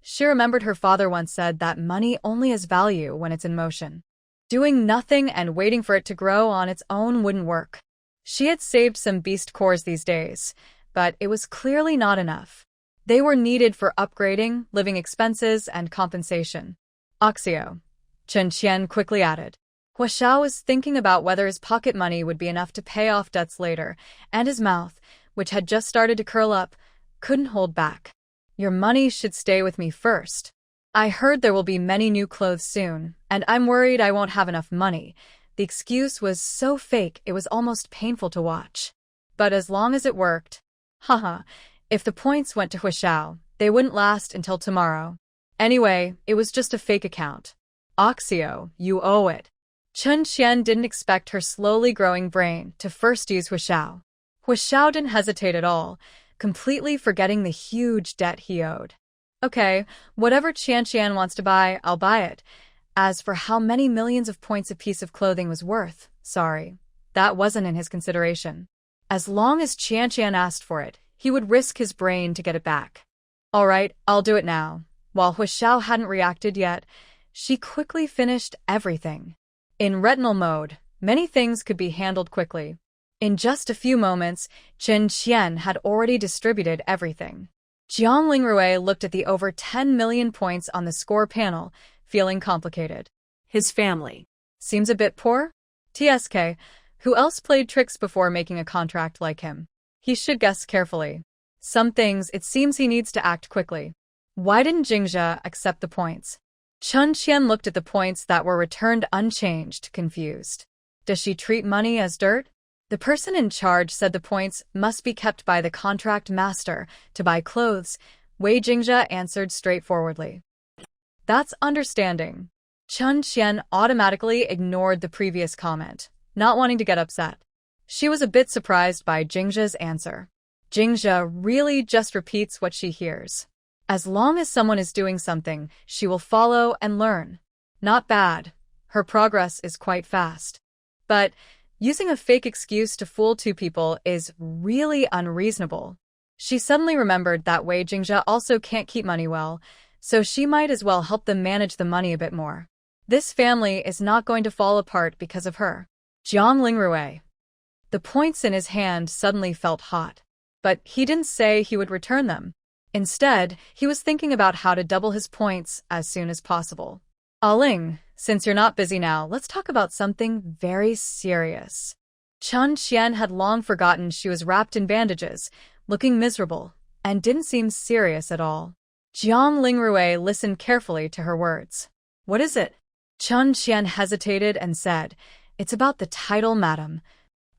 She remembered her father once said that money only has value when it's in motion. Doing nothing and waiting for it to grow on its own wouldn't work. She had saved some beast cores these days, but it was clearly not enough. They were needed for upgrading, living expenses, and compensation. Oxio. Chen Qian quickly added. Hua Xiao was thinking about whether his pocket money would be enough to pay off debts later, and his mouth, which had just started to curl up, couldn't hold back. Your money should stay with me first. I heard there will be many new clothes soon, and I'm worried I won't have enough money. The excuse was so fake it was almost painful to watch. But as long as it worked, haha, if the points went to Hua Xiao, they wouldn't last until tomorrow. Anyway, it was just a fake account. Oxio, you owe it. Chen Qian didn't expect her slowly growing brain to first use Hua Xiao. Hua Xiao didn't hesitate at all, completely forgetting the huge debt he owed. Okay, whatever Qianqian wants to buy, I'll buy it. As for how many millions of points a piece of clothing was worth, sorry, that wasn't in his consideration. As long as Qianqian asked for it, he would risk his brain to get it back. All right, I'll do it now. While Hua Xiao hadn't reacted yet, she quickly finished everything. In retinal mode, many things could be handled quickly. In just a few moments, Chen Qian had already distributed everything. Jiang Lingrui looked at the over 10 million points on the score panel, feeling complicated. His family. Seems a bit poor? TSK, who else played tricks before making a contract like him? He should guess carefully. Some things it seems he needs to act quickly. Why didn't Jingzhe accept the points? Chen Qian looked at the points that were returned unchanged, confused. Does she treat money as dirt? The person in charge said the points must be kept by the contract master to buy clothes. Wei Jingzhe answered straightforwardly. That's understanding. Chen Qian automatically ignored the previous comment, not wanting to get upset. She was a bit surprised by Jingzhe's answer. Jingzhe really just repeats what she hears. As long as someone is doing something, she will follow and learn. Not bad. Her progress is quite fast. But using a fake excuse to fool two people is really unreasonable. She suddenly remembered that Wei Jingzhe also can't keep money well, so she might as well help them manage the money a bit more. This family is not going to fall apart because of her. Jiang Lingrui. The points in his hand suddenly felt hot. But he didn't say he would return them. Instead, he was thinking about how to double his points as soon as possible. Aling, since you're not busy now, let's talk about something very serious. Chen Qian had long forgotten she was wrapped in bandages, looking miserable, and didn't seem serious at all. Jiang Lingrui listened carefully to her words. What is it? Chen Qian hesitated and said, "It's about the title, madam.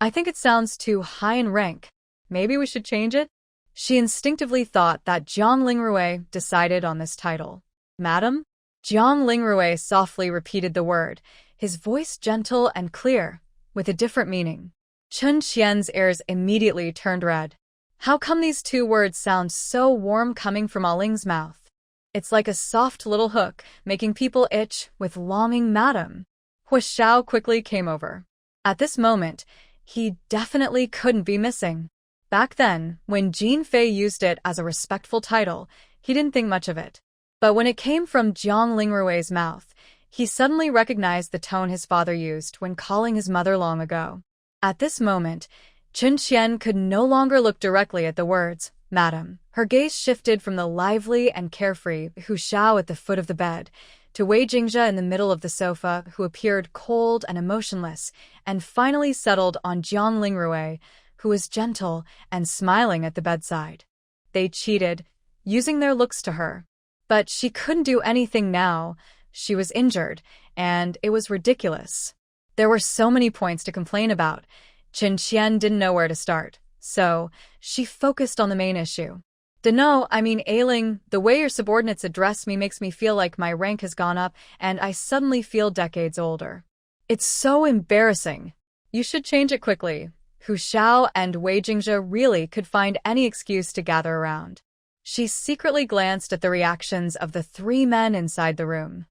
I think it sounds too high in rank. Maybe we should change it?" She instinctively thought that Jiang Lingrui decided on this title. "Madam?" Jiang Lingrui softly repeated the word, his voice gentle and clear, with a different meaning. Chen Qian's ears immediately turned red. How come these two words sound so warm coming from Ah Ling's mouth? It's like a soft little hook, making people itch with longing, madam. Hu Xiao quickly came over. At this moment, he definitely couldn't be missing. Back then, when Jean Fei used it as a respectful title, he didn't think much of it. But when it came from Jiang Lingrui's mouth, he suddenly recognized the tone his father used when calling his mother long ago. At this moment, Chen Qian could no longer look directly at the words, "Madam." Her gaze shifted from the lively and carefree Hu Xiao at the foot of the bed to Wei Jingzhe in the middle of the sofa, who appeared cold and emotionless, and finally settled on Jiang Lingrui, who was gentle and smiling at the bedside. They cheated, using their looks to her. But she couldn't do anything now. She was injured, and it was ridiculous. There were so many points to complain about. Chen Qian didn't know where to start, so she focused on the main issue. Ailing, the way your subordinates address me makes me feel like my rank has gone up and I suddenly feel decades older. It's so embarrassing. You should change it quickly. Hu Xiao and Wei Jingzhe really could find any excuse to gather around. She secretly glanced at the reactions of the three men inside the room.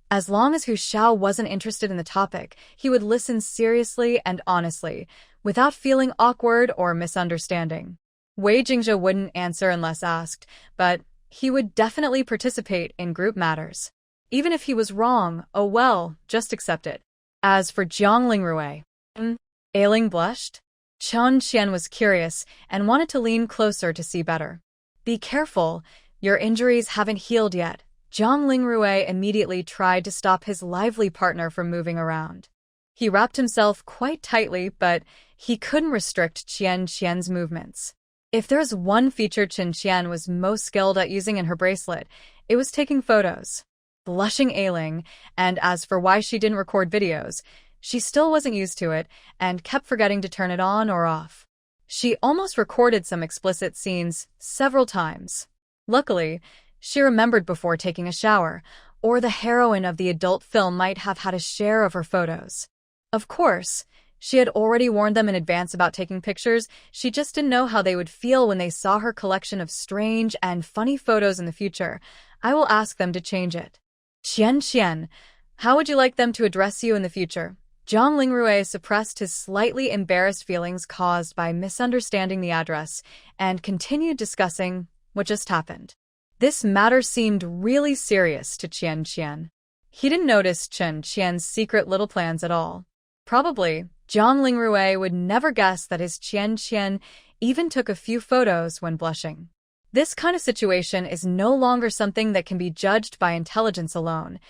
As long as Hu Xiao wasn't interested in the topic, he would listen seriously and honestly, without feeling awkward or misunderstanding. Wei Jingzhe wouldn't answer unless asked, but he would definitely participate in group matters. Even if he was wrong, oh well, just accept it. As for Jiang Lingrui, Ailing blushed. Chen Qian was curious and wanted to lean closer to see better. "Be careful, your injuries haven't healed yet." Jiang Lingrui immediately tried to stop his lively partner from moving around. He wrapped himself quite tightly, but he couldn't restrict Chen Qian's movements. If there's one feature Chen Qian was most skilled at using in her bracelet, it was taking photos. Blushing Ailing, and as for why she didn't record videos, she still wasn't used to it and kept forgetting to turn it on or off. She almost recorded some explicit scenes several times. Luckily, she remembered before taking a shower, or the heroine of the adult film might have had a share of her photos. Of course, she had already warned them in advance about taking pictures, she just didn't know how they would feel when they saw her collection of strange and funny photos in the future. I will ask them to change it. Qian, how would you like them to address you in the future? Jiang Lingrui suppressed his slightly embarrassed feelings caused by misunderstanding the address and continued discussing what just happened. This matter seemed really serious to Qian. He didn't notice Chen Qian's secret little plans at all. Probably, Jiang Lingrui would never guess that his Qian even took a few photos when blushing. This kind of situation is no longer something that can be judged by intelligence alone.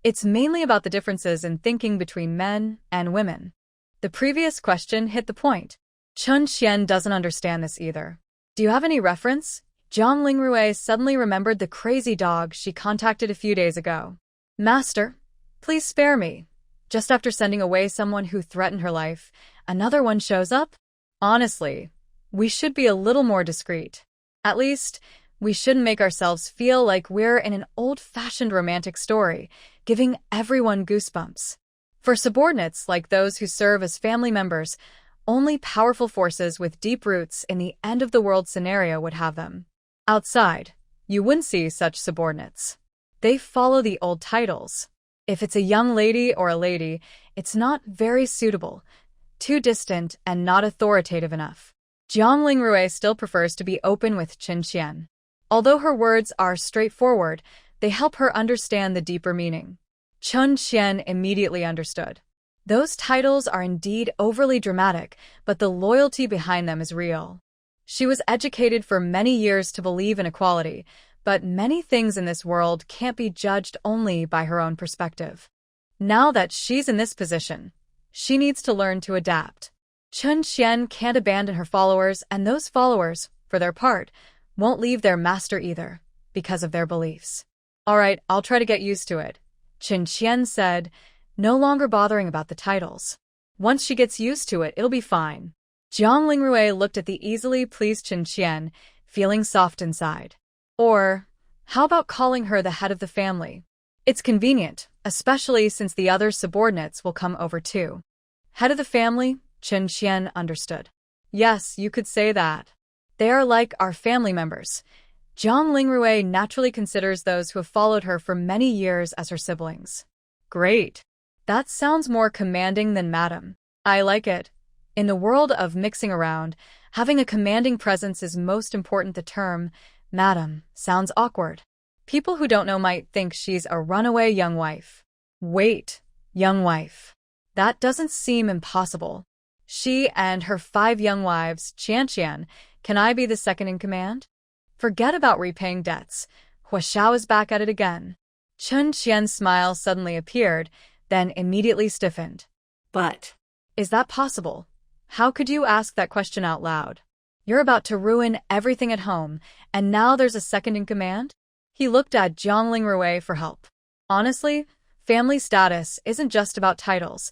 It's mainly about the differences in thinking between men and women. The previous question hit the point. Chen Qian doesn't understand this either. Do you have any reference? Jiang Lingrui suddenly remembered the crazy dog she contacted a few days ago. Master, please spare me. Just after sending away someone who threatened her life, another one shows up? Honestly, we should be a little more discreet. At least, we shouldn't make ourselves feel like we're in an old-fashioned romantic story, giving everyone goosebumps. For subordinates like those who serve as family members, only powerful forces with deep roots in the end-of-the-world scenario would have them. Outside, you wouldn't see such subordinates. They follow the old titles. If it's a young lady or a lady, it's not very suitable, too distant and not authoritative enough. Jiang Lingrui still prefers to be open with Chen Qian. Although her words are straightforward, they help her understand the deeper meaning. Chen Qian immediately understood. Those titles are indeed overly dramatic, but the loyalty behind them is real. She was educated for many years to believe in equality, but many things in this world can't be judged only by her own perspective. Now that she's in this position, she needs to learn to adapt. Chen Qian can't abandon her followers, and those followers, for their part, won't leave their master either. because of their beliefs. All right, I'll try to get used to it, Chen Qian said, no longer bothering about the titles. Once she gets used to it, it'll be fine. Jiang Lingrui looked at the easily pleased Chen Qian, feeling soft inside. Or, how about calling her the head of the family? It's convenient, especially since the other subordinates will come over too. Head of the family? Chen Qian understood. Yes, you could say that. They are like our family members. Jiang Lingrui naturally considers those who have followed her for many years as her siblings. Great. That sounds more commanding than madam. I like it. In the world of mixing around, having a commanding presence is most important. The term, madam, sounds awkward. People who don't know might think she's a runaway young wife. Wait, young wife. That doesn't seem impossible. She and her 5 young wives, Qian, can I be the second in command? Forget about repaying debts. Hua Xiao is back at it again. Chen Qian's smile suddenly appeared, then immediately stiffened. But, is that possible? How could you ask that question out loud? You're about to ruin everything at home, and now there's a second in command? He looked at Jiang Lingrui for help. Honestly, family status isn't just about titles.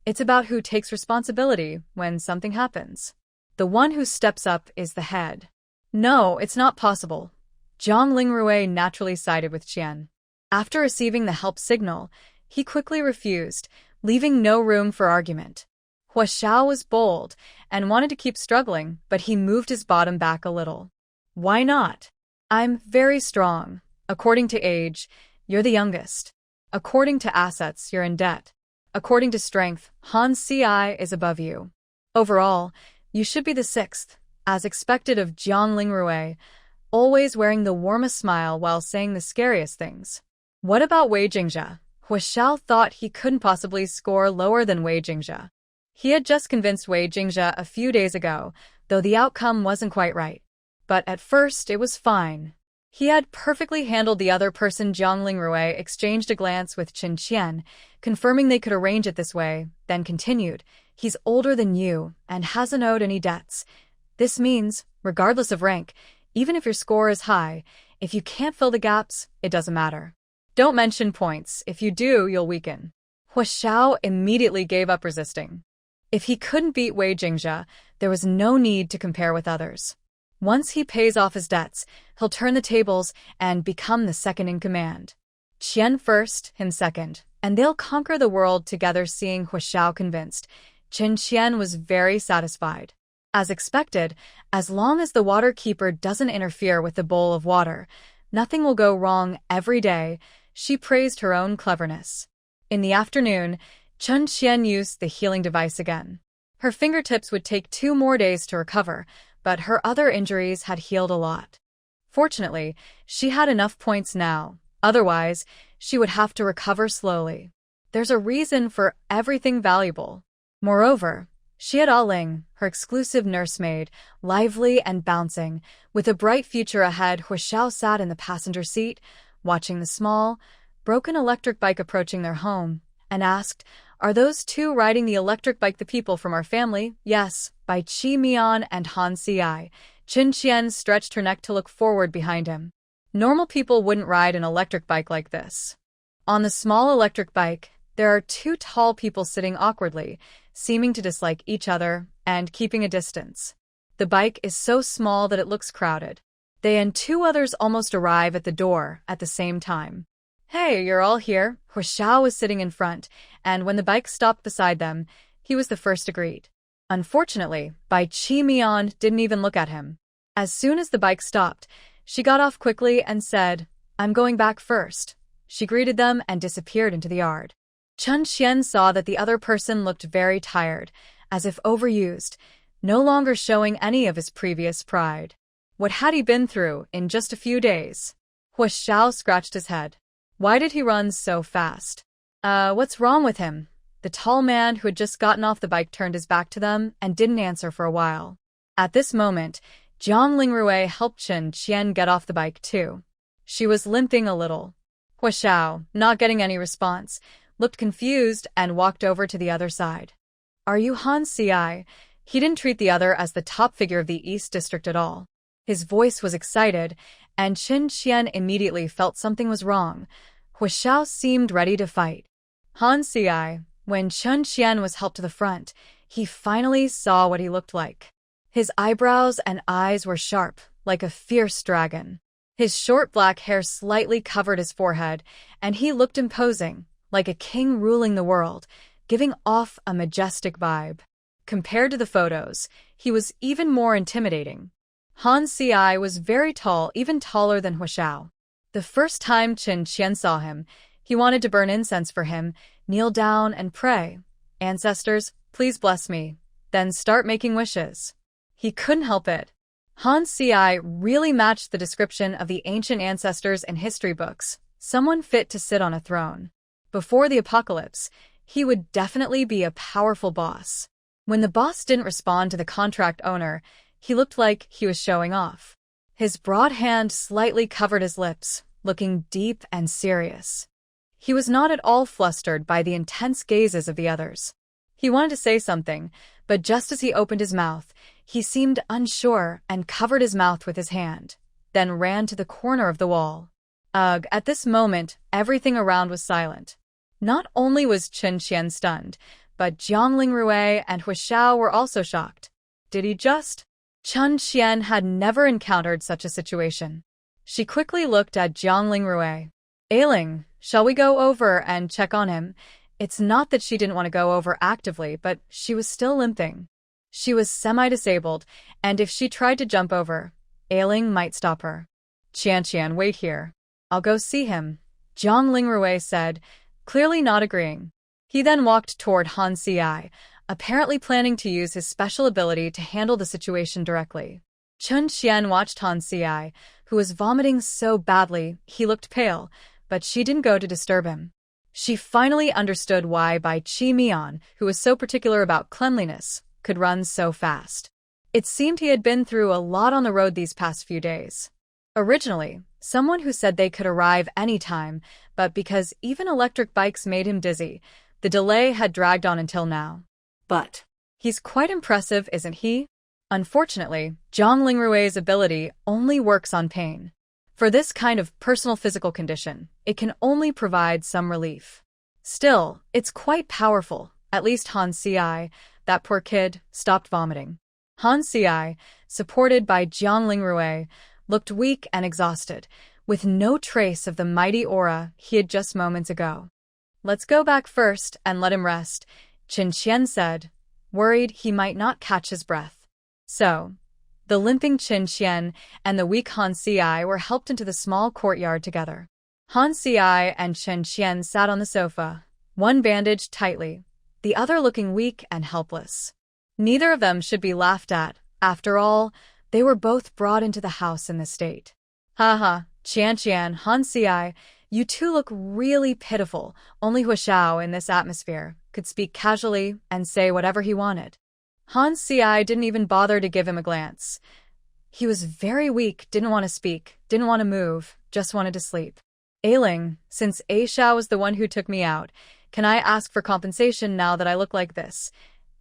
It's about who takes responsibility when something happens. The one who steps up is the head. No, it's not possible. Jiang Lingrui naturally sided with Qian. After receiving the help signal, he quickly refused, leaving no room for argument. Hua Xiao was bold and wanted to keep struggling, but he moved his bottom back a little. Why not? I'm very strong. According to age, you're the youngest. According to assets, you're in debt. According to strength, Han Ci is above you. Overall, you should be the 6th, as expected of Jiang Lingrui, always wearing the warmest smile while saying the scariest things. What about Wei Jingjia? Hua Xiao thought he couldn't possibly score lower than Wei Jingjia. He had just convinced Wei Jingjia a few days ago, though the outcome wasn't quite right. But at first, it was fine. He had perfectly handled the other person. Jiang Lingrui exchanged a glance with Chen Qian, confirming they could arrange it this way, then continued, he's older than you and hasn't owed any debts. This means, regardless of rank, even if your score is high, if you can't fill the gaps, it doesn't matter. Don't mention points. If you do, you'll weaken. Hua Xiao immediately gave up resisting. If he couldn't beat Wei Jingjia, there was no need to compare with others. Once he pays off his debts, he'll turn the tables and become the second in command. Qian first, him second, and they'll conquer the world together. Seeing Hua Xiao convinced, Chen Qian was very satisfied. As expected, as long as the water keeper doesn't interfere with the bowl of water, nothing will go wrong. Every day, she praised her own cleverness. In the afternoon, Chen Qian used the healing device again. Her fingertips would take 2 more days to recover, but her other injuries had healed a lot. Fortunately, she had enough points now. Otherwise, she would have to recover slowly. There's a reason for everything valuable. Moreover, she had Ah Ling, her exclusive nursemaid, lively and bouncing. With a bright future ahead, Hua Xiao sat in the passenger seat, watching the small, broken electric bike approaching their home, and asked, "Are those 2 riding the electric bike the people from our family?" "Yes, by Qi Mian and Han Ci." Chen Qian stretched her neck to look forward behind him. Normal people wouldn't ride an electric bike like this. On the small electric bike, there are 2 tall people sitting awkwardly, seeming to dislike each other and keeping a distance. The bike is so small that it looks crowded. They and 2 others almost arrive at the door at the same time. "Hey, you're all here." Hua Xiao was sitting in front, and when the bike stopped beside them, he was the first to greet. Unfortunately, Bai Qi Mian didn't even look at him. As soon as the bike stopped, she got off quickly and said, "I'm going back first." She greeted them and disappeared into the yard. Chen Qian saw that the other person looked very tired, as if overused, no longer showing any of his previous pride. What had he been through in just a few days? Hua Xiao scratched his head. Why did he run so fast? What's wrong with him? The tall man who had just gotten off the bike turned his back to them and didn't answer for a while. At this moment, Jiang Lingrui helped Chen Qian get off the bike too. She was limping a little. Hua Xiao, not getting any response, looked confused and walked over to the other side. "Are you Han Ci?" He didn't treat the other as the top figure of the East District at all. His voice was excited, and Qin Qian immediately felt something was wrong. Huashao seemed ready to fight. Han Xi, when Qin Qian was helped to the front, he finally saw what he looked like. His eyebrows and eyes were sharp, like a fierce dragon. His short black hair slightly covered his forehead, and he looked imposing, like a king ruling the world, giving off a majestic vibe. Compared to the photos, he was even more intimidating. Han Xi was very tall, even taller than Huashao. The first time Qin Qian saw him, he wanted to burn incense for him, kneel down and pray. "Ancestors, please bless me," then start making wishes. He couldn't help it. Han Xi really matched the description of the ancient ancestors in history books, someone fit to sit on a throne. Before the apocalypse, he would definitely be a powerful boss. When the boss didn't respond to the contract owner, he looked like he was showing off. His broad hand slightly covered his lips, looking deep and serious. He was not at all flustered by the intense gazes of the others. He wanted to say something, but just as he opened his mouth, he seemed unsure and covered his mouth with his hand, then ran to the corner of the wall. Ugh, at this moment, everything around was silent. Not only was Qin Qian stunned, but Jiang Lingrui and Huashao were also shocked. Did he just? Qin Qian had never encountered such a situation. She quickly looked at Jiang Lingrui. "Ailing, shall we go over and check on him?" It's not that she didn't want to go over actively, but she was still limping. She was semi-disabled, and if she tried to jump over, Ailing might stop her. "Qian, wait here. I'll go see him," Jiang Lingrui said, clearly not agreeing. He then walked toward Han Xi, apparently planning to use his special ability to handle the situation directly. Qin Qian watched Han Xi, who was vomiting so badly he looked pale, but she didn't go to disturb him. She finally understood why Bai Qi Mian, who was so particular about cleanliness, could run so fast. It seemed he had been through a lot on the road these past few days. Originally, someone who said they could arrive anytime, but because even electric bikes made him dizzy, the delay had dragged on until now. But he's quite impressive, isn't he? Unfortunately, Jiang Lingrui's ability only works on pain. For this kind of personal physical condition, it can only provide some relief. Still, it's quite powerful. At least Han Xi, that poor kid, stopped vomiting. Han Xi, supported by Jiang Lingrui, looked weak and exhausted, with no trace of the mighty aura he had just moments ago. "Let's go back first and let him rest," Qin Qian said, worried he might not catch his breath. So, the limping Qin Qian and the weak Han Xi were helped into the small courtyard together. Han Xi and Qin Qian sat on the sofa, one bandaged tightly, the other looking weak and helpless. Neither of them should be laughed at. After all, they were both brought into the house in this state. "Haha, Qian, Han Xi, you two look really pitiful." Only Huashao in this atmosphere could speak casually and say whatever he wanted. Han Xi didn't even bother to give him a glance. He was very weak, didn't want to speak, didn't want to move, just wanted to sleep. "Ailing, since A Xiao was the one who took me out, can I ask for compensation now that I look like this?"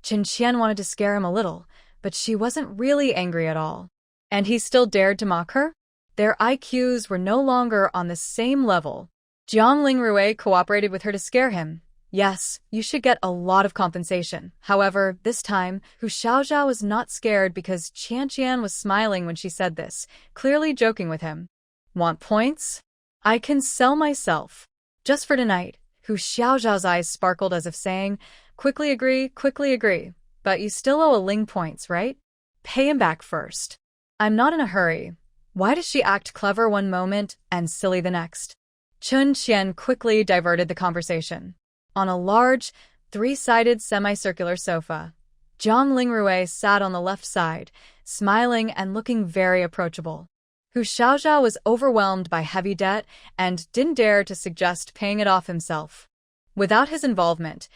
Qin Qian wanted to scare him a little, but she wasn't really angry at all. And he still dared to mock her? Their IQs were no longer on the same level. Jiang Lingrui cooperated with her to scare him. "Yes, you should get a lot of compensation." However, this time, Hu Xiaozhao was not scared because Qian was smiling when she said this, clearly joking with him. "Want points? I can sell myself. Just for tonight." Hu Xiaozhao's eyes sparkled as if saying, quickly agree, but you still owe a Ling points, right? Pay him back first." "I'm not in a hurry." Why does she act clever one moment and silly the next? Qin Qian quickly diverted the conversation. On a large, three-sided semicircular sofa, Jiang Lingrui sat on the left side, smiling and looking very approachable. Hu Xiaozhao was overwhelmed by heavy debt and didn't dare to suggest paying it off himself. Without his involvement,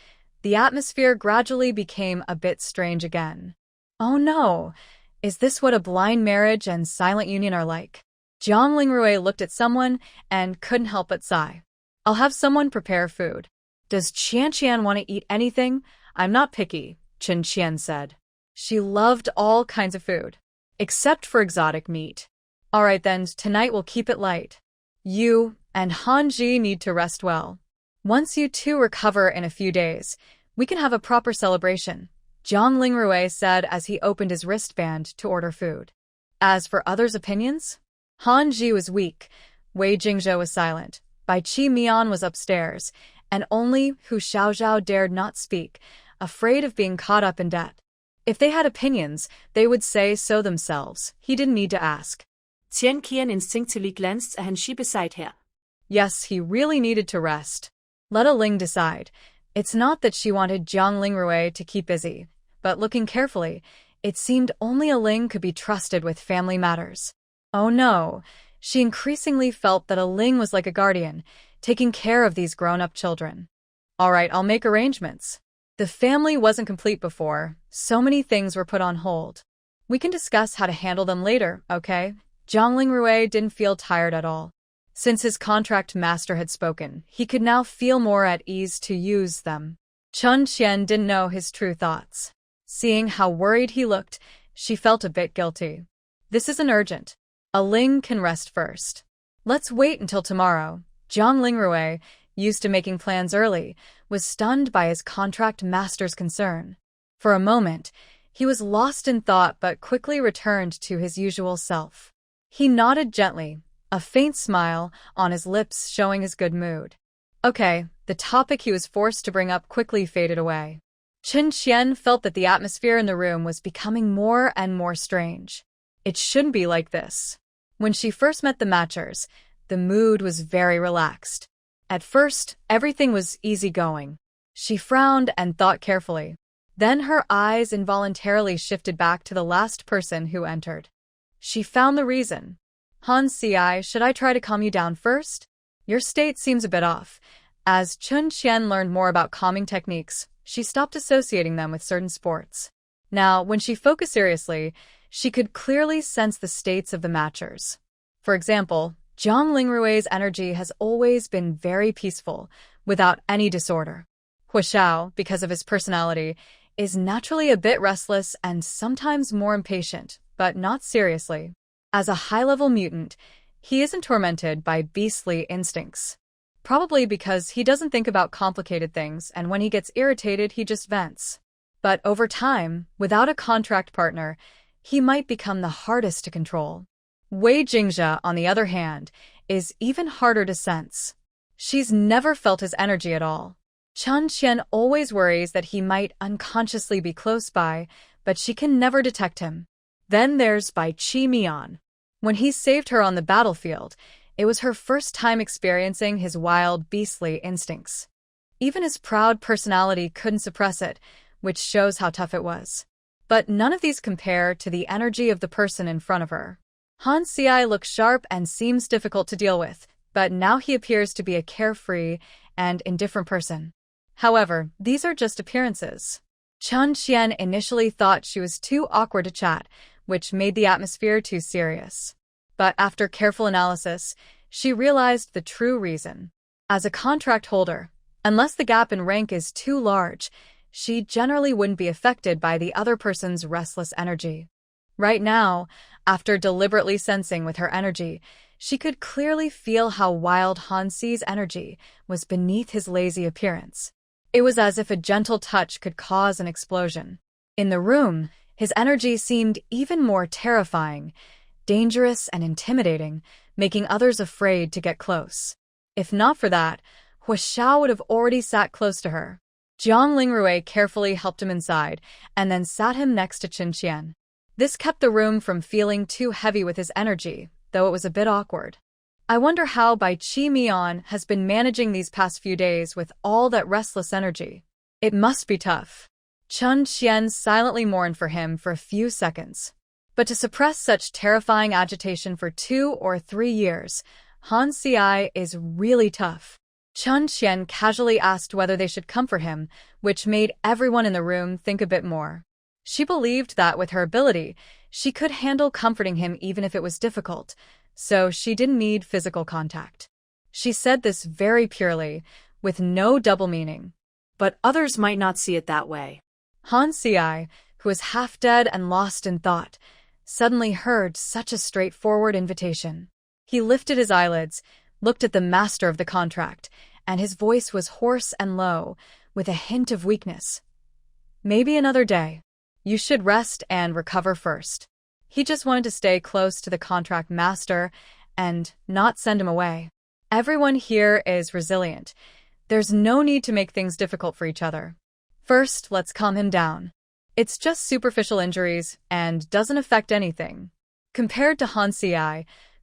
the atmosphere gradually became a bit strange again. Oh no! Is this what a blind marriage and silent union are like? Jiang Lingrui looked at someone and couldn't help but sigh. "I'll have someone prepare food." "Does Qian want to eat anything?" "I'm not picky," Qin Qian said. She loved all kinds of food, except for exotic meat. Alright then, tonight we'll keep it light. You and Hanji need to rest well. Once you two recover in a few days, we can have a proper celebration, Zhang Lingrui said as he opened his wristband to order food. As for others' opinions, Hanji was weak, Wei Jingzhou was silent, Bai Qi Mian was upstairs, and only Hu Xiaozhao dared not speak, afraid of being caught up in debt. If they had opinions, they would say so themselves. He didn't need to ask. Tian Qian instinctively glanced at Hanshi beside her. Yes, he really needed to rest. Let A Ling decide. It's not that she wanted Zhang Lingrui to keep busy, but looking carefully, it seemed only A Ling could be trusted with family matters. Oh no, she increasingly felt that A Ling was like a guardian, taking care of these grown-up children. Alright, I'll make arrangements. The family wasn't complete before, so many things were put on hold. We can discuss how to handle them later, okay? Zhang Lingrui didn't feel tired at all. Since his contract master had spoken, he could now feel more at ease to use them. Chun Qian didn't know his true thoughts. Seeing how worried he looked, she felt a bit guilty. This isn't urgent. A Ling can rest first. Let's wait until tomorrow. Zhang Lingrui, used to making plans early, was stunned by his contract master's concern. For a moment, he was lost in thought but quickly returned to his usual self. He nodded gently, a faint smile on his lips showing his good mood. Okay, the topic he was forced to bring up quickly faded away. Chun Qian felt that the atmosphere in the room was becoming more and more strange. It shouldn't be like this. When she first met the Matchers, the mood was very relaxed. At first, everything was easygoing. She frowned and thought carefully. Then her eyes involuntarily shifted back to the last person who entered. She found the reason. Han Ci, should I try to calm you down first? Your state seems a bit off. As Chun Qian learned more about calming techniques, she stopped associating them with certain sports. Now, when she focused seriously, she could clearly sense the states of the Matchers. For example, Zhang Lingrui's energy has always been very peaceful, without any disorder. Huashao, because of his personality, is naturally a bit restless and sometimes more impatient, but not seriously. As a high-level mutant, he isn't tormented by beastly instincts. Probably because he doesn't think about complicated things, and when he gets irritated, he just vents. But over time, without a contract partner, he might become the hardest to control. Wei Jingzhe, on the other hand, is even harder to sense. She's never felt his energy at all. Chun Qian always worries that he might unconsciously be close by, but she can never detect him. Then there's Bai Qi Mian. When he saved her on the battlefield, it was her first time experiencing his wild, beastly instincts. Even his proud personality couldn't suppress it, which shows how tough it was. But none of these compare to the energy of the person in front of her. Han Ci looks sharp and seems difficult to deal with, but now he appears to be a carefree and indifferent person. However, these are just appearances. Chun Qian initially thought she was too awkward to chat, which made the atmosphere too serious. But after careful analysis, she realized the true reason. As a contract holder, unless the gap in rank is too large, she generally wouldn't be affected by the other person's restless energy. Right now, after deliberately sensing with her energy, she could clearly feel how wild Han Ci's energy was beneath his lazy appearance. It was as if a gentle touch could cause an explosion. In the room, his energy seemed even more terrifying, dangerous and intimidating, making others afraid to get close. If not for that, Huashao would have already sat close to her. Zhang Lingrui carefully helped him inside, and then sat him next to Chun Qian. This kept the room from feeling too heavy with his energy, though it was a bit awkward. I wonder how Bai Qi Mian has been managing these past few days with all that restless energy. It must be tough. Chun Qian silently mourned for him for a few seconds. But to suppress such terrifying agitation for 2 or 3 years, Han Ci is really tough. Chun Qian casually asked whether they should comfort him, which made everyone in the room think a bit more. She believed that with her ability, she could handle comforting him even if it was difficult, so she didn't need physical contact. She said this very purely, with no double meaning. But others might not see it that way. Han Ci, who was half dead and lost in thought, suddenly heard such a straightforward invitation. He lifted his eyelids, looked at the master of the contract, and his voice was hoarse and low, with a hint of weakness. Maybe another day. You should rest and recover first. He just wanted to stay close to the contract master and not send him away. Everyone here is resilient. There's no need to make things difficult for each other. First, let's calm him down. It's just superficial injuries and doesn't affect anything. Compared to Han Si,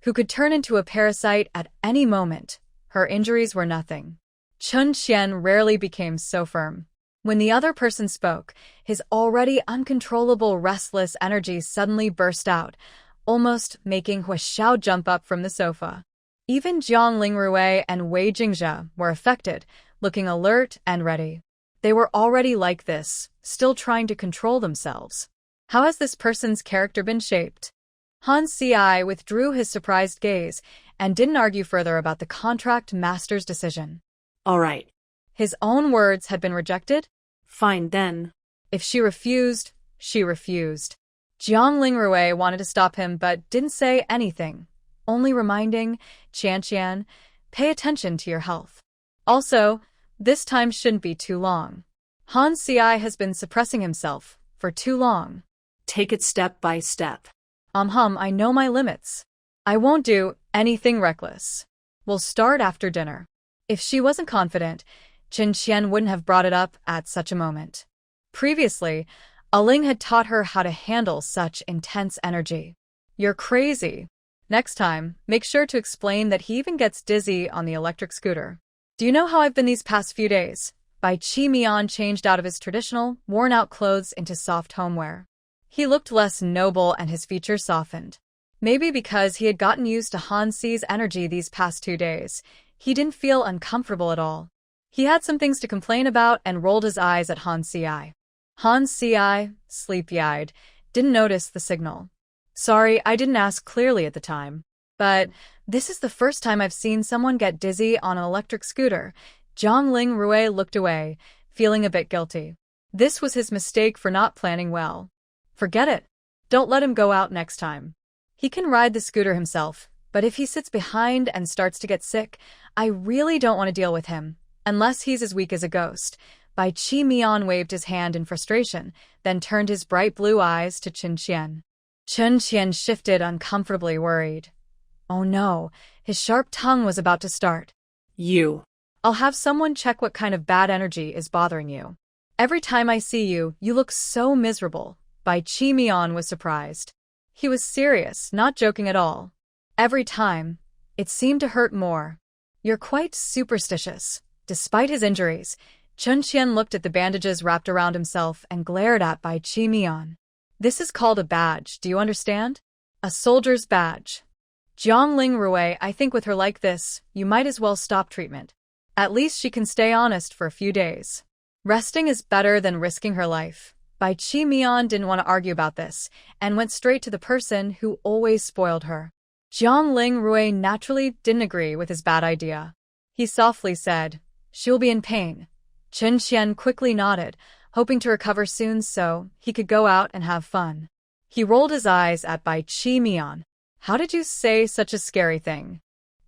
who could turn into a parasite at any moment, her injuries were nothing. Chun Qian rarely became so firm. When the other person spoke, his already uncontrollable restless energy suddenly burst out, almost making Hua Xiao jump up from the sofa. Even Jiang Lingrui and Wei Jingzhe were affected, looking alert and ready. They were already like this, still trying to control themselves. How has this person's character been shaped? Han Si withdrew his surprised gaze and didn't argue further about the contract master's decision. All right. His own words had been rejected? Fine then. If she refused, she refused. Jiang Lingrui wanted to stop him but didn't say anything, only reminding Qian, pay attention to your health. Also, this time shouldn't be too long. Han Si has been suppressing himself for too long. Take it step by step. I know my limits. I won't do anything reckless. We'll start after dinner. If she wasn't confident, Qin Qian wouldn't have brought it up at such a moment. Previously, Aling had taught her how to handle such intense energy. You're crazy. Next time, make sure to explain that he even gets dizzy on the electric scooter. Do you know how I've been these past few days? Bai Qimian changed out of his traditional, worn-out clothes into soft homeware. He looked less noble and his features softened. Maybe because he had gotten used to Han Si's energy these past 2 days, he didn't feel uncomfortable at all. He had some things to complain about and rolled his eyes at Han Si. Han Si, sleepy-eyed, didn't notice the signal. Sorry, I didn't ask clearly at the time. But this is the first time I've seen someone get dizzy on an electric scooter. Jiang Lingrui looked away, feeling a bit guilty. This was his mistake for not planning well. Forget it. Don't let him go out next time. He can ride the scooter himself, but if he sits behind and starts to get sick, I really don't want to deal with him. Unless he's as weak as a ghost. Bai Qimian waved his hand in frustration, then turned his bright blue eyes to Qin Qian. Qin Qian shifted, uncomfortably worried. Oh no, his sharp tongue was about to start. You. I'll have someone check what kind of bad energy is bothering you. Every time I see you, you look so miserable. Bai Qimian was surprised. He was serious, not joking at all. Every time, it seemed to hurt more. You're quite superstitious. Despite his injuries, Chun Qian looked at the bandages wrapped around himself and glared at Bai Qimian. This is called a badge, do you understand? A soldier's badge. Jiang Lingrui, I think with her like this, you might as well stop treatment. At least she can stay honest for a few days. Resting is better than risking her life. Bai Qimian didn't want to argue about this, and went straight to the person who always spoiled her. Jiang Lingrui naturally didn't agree with his bad idea. He softly said, She'll be in pain. Qin Qian quickly nodded, hoping to recover soon so he could go out and have fun. He rolled his eyes at Bai Qimian. How did you say such a scary thing?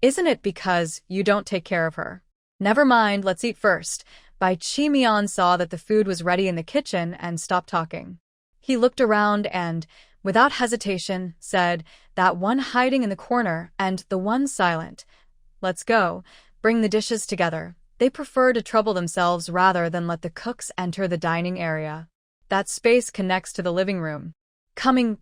Isn't it because you don't take care of her? Never mind, let's eat first. Bai Qimian saw that the food was ready in the kitchen and stopped talking. He looked around and, without hesitation, said, that one hiding in the corner and the one silent. Let's go. Bring the dishes together. They prefer to trouble themselves rather than let the cooks enter the dining area. That space connects to the living room. Coming.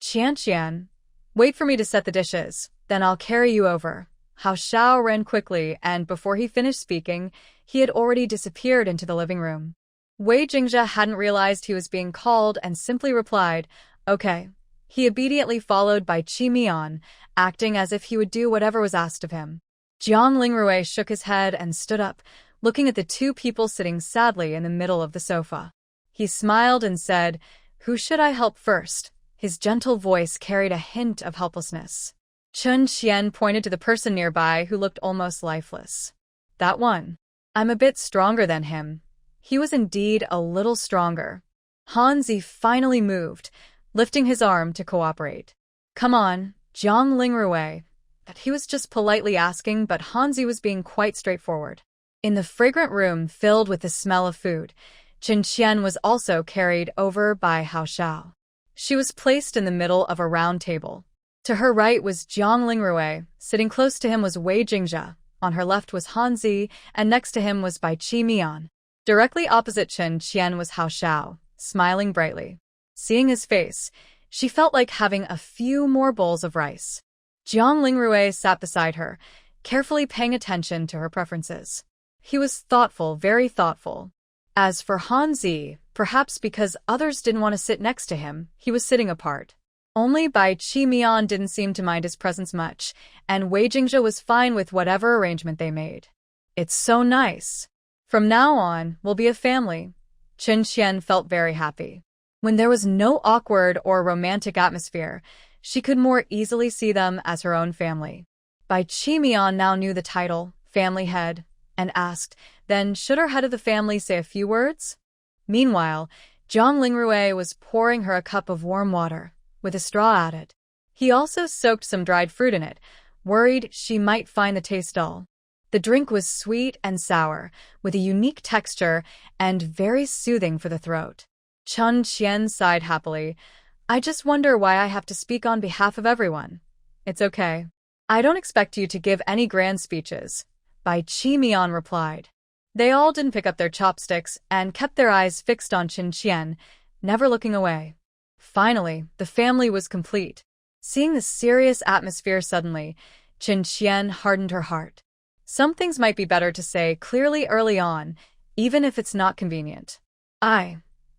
Qian. Wait for me to set the dishes, then I'll carry you over. Hao Xiao ran quickly, and before he finished speaking, he had already disappeared into the living room. Wei Jingzhe hadn't realized he was being called and simply replied, Okay. He obediently followed by Qimian, acting as if he would do whatever was asked of him. Jiang Lingrui shook his head and stood up, looking at the 2 people sitting sadly in the middle of the sofa. He smiled and said, Who should I help first? His gentle voice carried a hint of helplessness. Chun Qian pointed to the person nearby who looked almost lifeless. That one. I'm a bit stronger than him. He was indeed a little stronger. Han Zi finally moved, lifting his arm to cooperate. Come on, Jiang Lingrui. That he was just politely asking, but Hanzi was being quite straightforward. In the fragrant room filled with the smell of food, Chen Qian was also carried over by Hao Xiao. She was placed in the middle of a round table. To her right was Jiang Lingrui, sitting close to him was Wei Jingzhe, on her left was Hanzi, and next to him was Bai Qi Mian. Directly opposite Chen Qian was Hao Xiao, smiling brightly. Seeing his face, she felt like having a few more bowls of rice. Jiang Lingrui sat beside her, carefully paying attention to her preferences. He was thoughtful, very thoughtful. As for Hanzi, perhaps because others didn't want to sit next to him, he was sitting apart. Only Bai Qi Mian didn't seem to mind his presence much, and Wei Jingzhe was fine with whatever arrangement they made. It's so nice. From now on, we'll be a family. Chen Qian felt very happy. When there was no awkward or romantic atmosphere, she could more easily see them as her own family. Bai Qi Mian now knew the title, family head, and asked, then should our head of the family say a few words? Meanwhile, Jiang Lingrui was pouring her a cup of warm water, with a straw at it. He also soaked some dried fruit in it, worried she might find the taste dull. The drink was sweet and sour, with a unique texture and very soothing for the throat. Chen Qian sighed happily. I just wonder why I have to speak on behalf of everyone. It's okay. I don't expect you to give any grand speeches, Bai Qi Mian replied. They all didn't pick up their chopsticks and kept their eyes fixed on Chen Qian, never looking away. Finally, the family was complete. Seeing the serious atmosphere suddenly, Chen Qian hardened her heart. Some things might be better to say clearly early on, even if it's not convenient.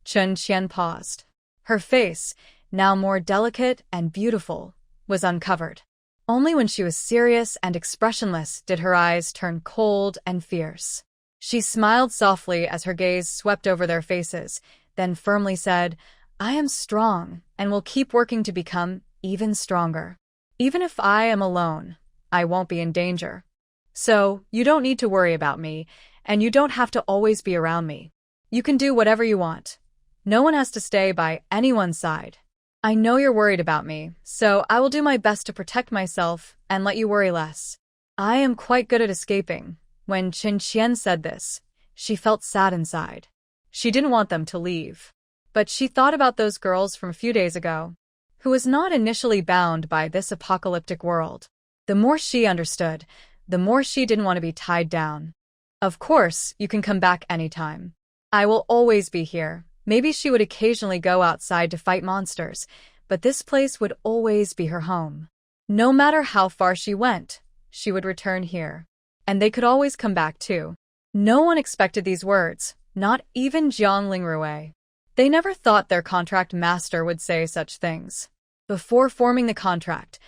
Chen Qian paused. Her face, now more delicate and beautiful, was uncovered. Only when she was serious and expressionless did her eyes turn cold and fierce. She smiled softly as her gaze swept over their faces, then firmly said, I am strong and will keep working to become even stronger. Even if I am alone, I won't be in danger. So, you don't need to worry about me, and you don't have to always be around me. You can do whatever you want. No one has to stay by anyone's side. I know you're worried about me, so I will do my best to protect myself and let you worry less. I am quite good at escaping. When Chen Qian said this, she felt sad inside. She didn't want them to leave. But she thought about those girls from a few days ago, who was not initially bound by this apocalyptic world. The more she understood, the more she didn't want to be tied down. Of course, you can come back anytime. I will always be here. Maybe she would occasionally go outside to fight monsters, but this place would always be her home. No matter how far she went, she would return here. And they could always come back too. No one expected these words, not even Jiang Lingrui. They never thought their contract master would say such things. Before forming the contract,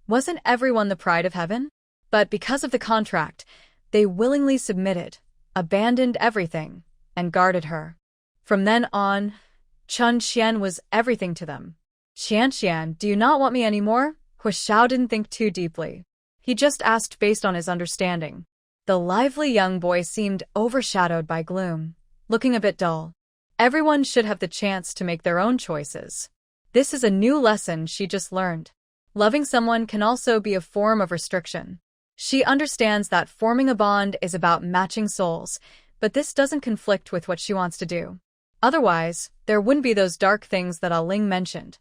wasn't everyone the pride of heaven? But because of the contract, they willingly submitted, abandoned everything, and guarded her. From then on, Chen Qian was everything to them. Qian, do you not want me anymore? Hu Xiao didn't think too deeply. He just asked based on his understanding. The lively young boy seemed overshadowed by gloom, looking a bit dull. Everyone should have the chance to make their own choices. This is a new lesson she just learned. Loving someone can also be a form of restriction. She understands that forming a bond is about matching souls, but this doesn't conflict with what she wants to do. Otherwise, there wouldn't be those dark things that Ling mentioned.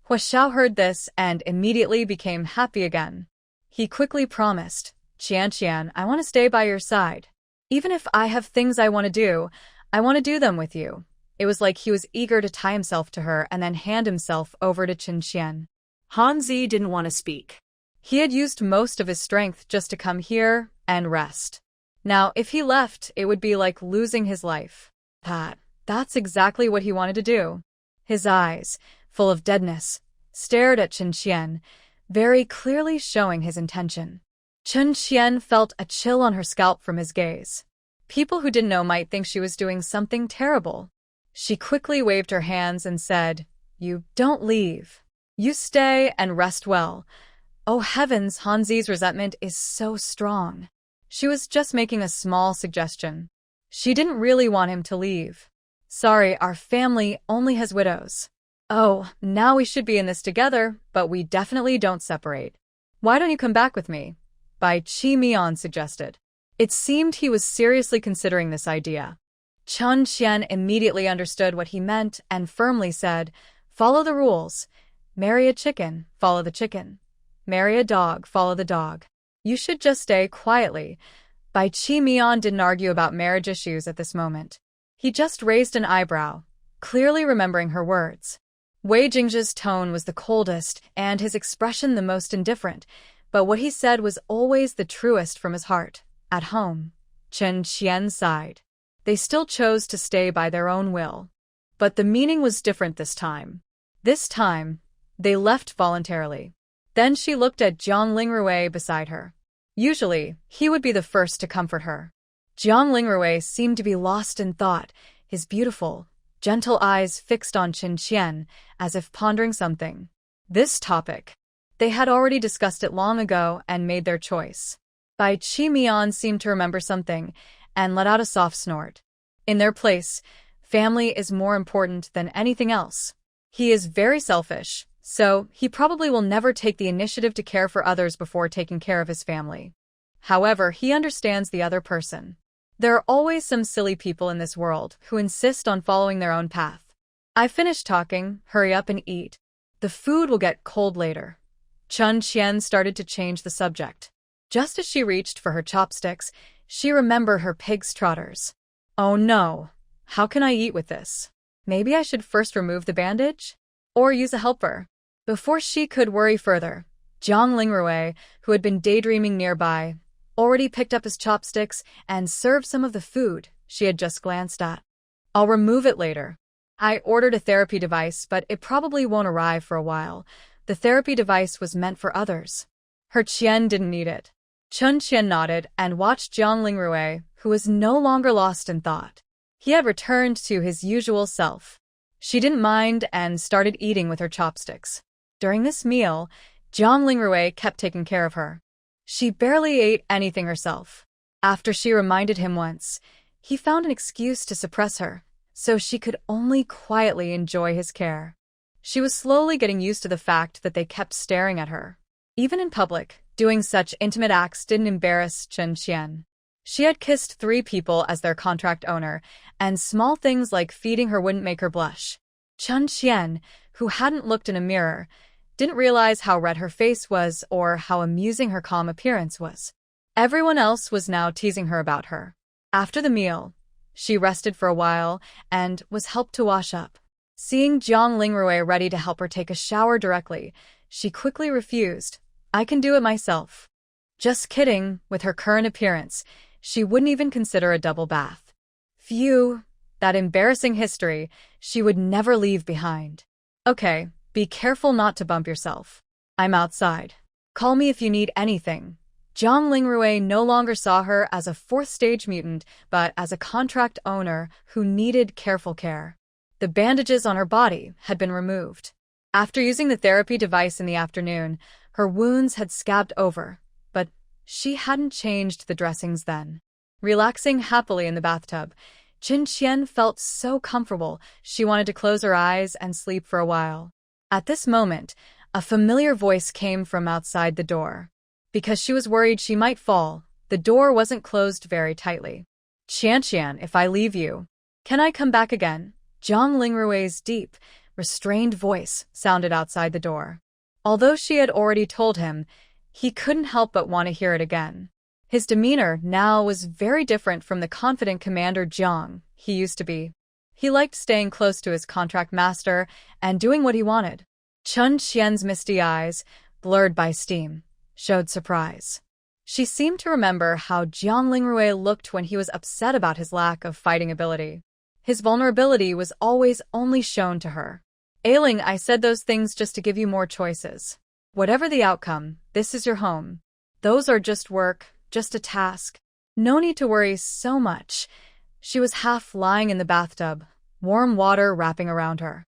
Hu Xiao heard this and immediately became happy again. He quickly promised, Qian, I want to stay by your side. Even if I have things I want to do them with you. It was like he was eager to tie himself to her and then hand himself over to Chen Qian. Hanzi didn't want to speak. He had used most of his strength just to come here and rest. Now, if he left, it would be like losing his life. That's exactly what he wanted to do. His eyes, full of deadness, stared at Chen Qian, very clearly showing his intention. Chen Qian felt a chill on her scalp from his gaze. People who didn't know might think she was doing something terrible. She quickly waved her hands and said, You don't leave. You stay and rest well. Oh heavens, Hanzi's resentment is so strong. She was just making a small suggestion. She didn't really want him to leave. Sorry, our family only has widows. Oh, now we should be in this together, but we definitely don't separate. Why don't you come back with me? Bai Chi suggested. It seemed he was seriously considering this idea. Chun Qian immediately understood what he meant and firmly said, "Follow the rules. Marry a chicken, follow the chicken. Marry a dog, follow the dog. You should just stay quietly." Bai Chi didn't argue about marriage issues at this moment. He just raised an eyebrow, clearly remembering her words. Wei Jingzhe's tone was the coldest and his expression the most indifferent, but what he said was always the truest from his heart. At home, Chen Qian sighed. They still chose to stay by their own will. But the meaning was different this time. This time, they left voluntarily. Then she looked at Jiang Lingrui beside her. Usually, he would be the first to comfort her. Jiang Lingrui seemed to be lost in thought, his beautiful, gentle eyes fixed on Chen Qian, as if pondering something. This topic. They had already discussed it long ago and made their choice. Bai Chi seemed to remember something and let out a soft snort. In their place, family is more important than anything else. He is very selfish, so he probably will never take the initiative to care for others before taking care of his family. However, he understands the other person. There are always some silly people in this world who insist on following their own path. I finished talking, hurry up and eat. The food will get cold later. Chun Qian started to change the subject. Just as she reached for her chopsticks, she remembered her pig's trotters. Oh no, how can I eat with this? Maybe I should first remove the bandage? Or use a helper? Before she could worry further, Jiang Lingrui, who had been daydreaming nearby, already picked up his chopsticks and served some of the food she had just glanced at. I'll remove it later. I ordered a therapy device, but it probably won't arrive for a while. The therapy device was meant for others. Her Qian didn't need it. Chun Qian nodded and watched Jiang Lingrui, who was no longer lost in thought. He had returned to his usual self. She didn't mind and started eating with her chopsticks. During this meal, Jiang Lingrui kept taking care of her. She barely ate anything herself. After she reminded him once, he found an excuse to suppress her, so she could only quietly enjoy his care. She was slowly getting used to the fact that they kept staring at her. Even in public, doing such intimate acts didn't embarrass Chen Qian. She had kissed 3 people as their contract owner, and small things like feeding her wouldn't make her blush. Chen Qian, who hadn't looked in a mirror, didn't realize how red her face was or how amusing her calm appearance was. Everyone else was now teasing her about her. After the meal, she rested for a while and was helped to wash up. Seeing Jiang Lingrui ready to help her take a shower directly, she quickly refused. I can do it myself. Just kidding, with her current appearance, she wouldn't even consider a double bath. Phew, that embarrassing history she would never leave behind. Okay, be careful not to bump yourself. I'm outside. Call me if you need anything. Jiang Lingrui no longer saw her as a 4th-stage mutant, but as a contract owner who needed careful care. The bandages on her body had been removed. After using the therapy device in the afternoon, her wounds had scabbed over, but she hadn't changed the dressings then. Relaxing happily in the bathtub, Chen Qian felt so comfortable she wanted to close her eyes and sleep for a while. At this moment, a familiar voice came from outside the door. Because she was worried she might fall, the door wasn't closed very tightly. Qian, if I leave you, can I come back again? Jiang Lingrui's deep, restrained voice sounded outside the door. Although she had already told him, he couldn't help but want to hear it again. His demeanor now was very different from the confident Commander Jiang he used to be. He liked staying close to his contract master and doing what he wanted. Chun Qian's misty eyes, blurred by steam, showed surprise. She seemed to remember how Jiang Lingrui looked when he was upset about his lack of fighting ability. His vulnerability was always only shown to her. Ailing, I said those things just to give you more choices. Whatever the outcome, this is your home. Those are just work, just a task. No need to worry so much. She was half lying in the bathtub, warm water wrapping around her.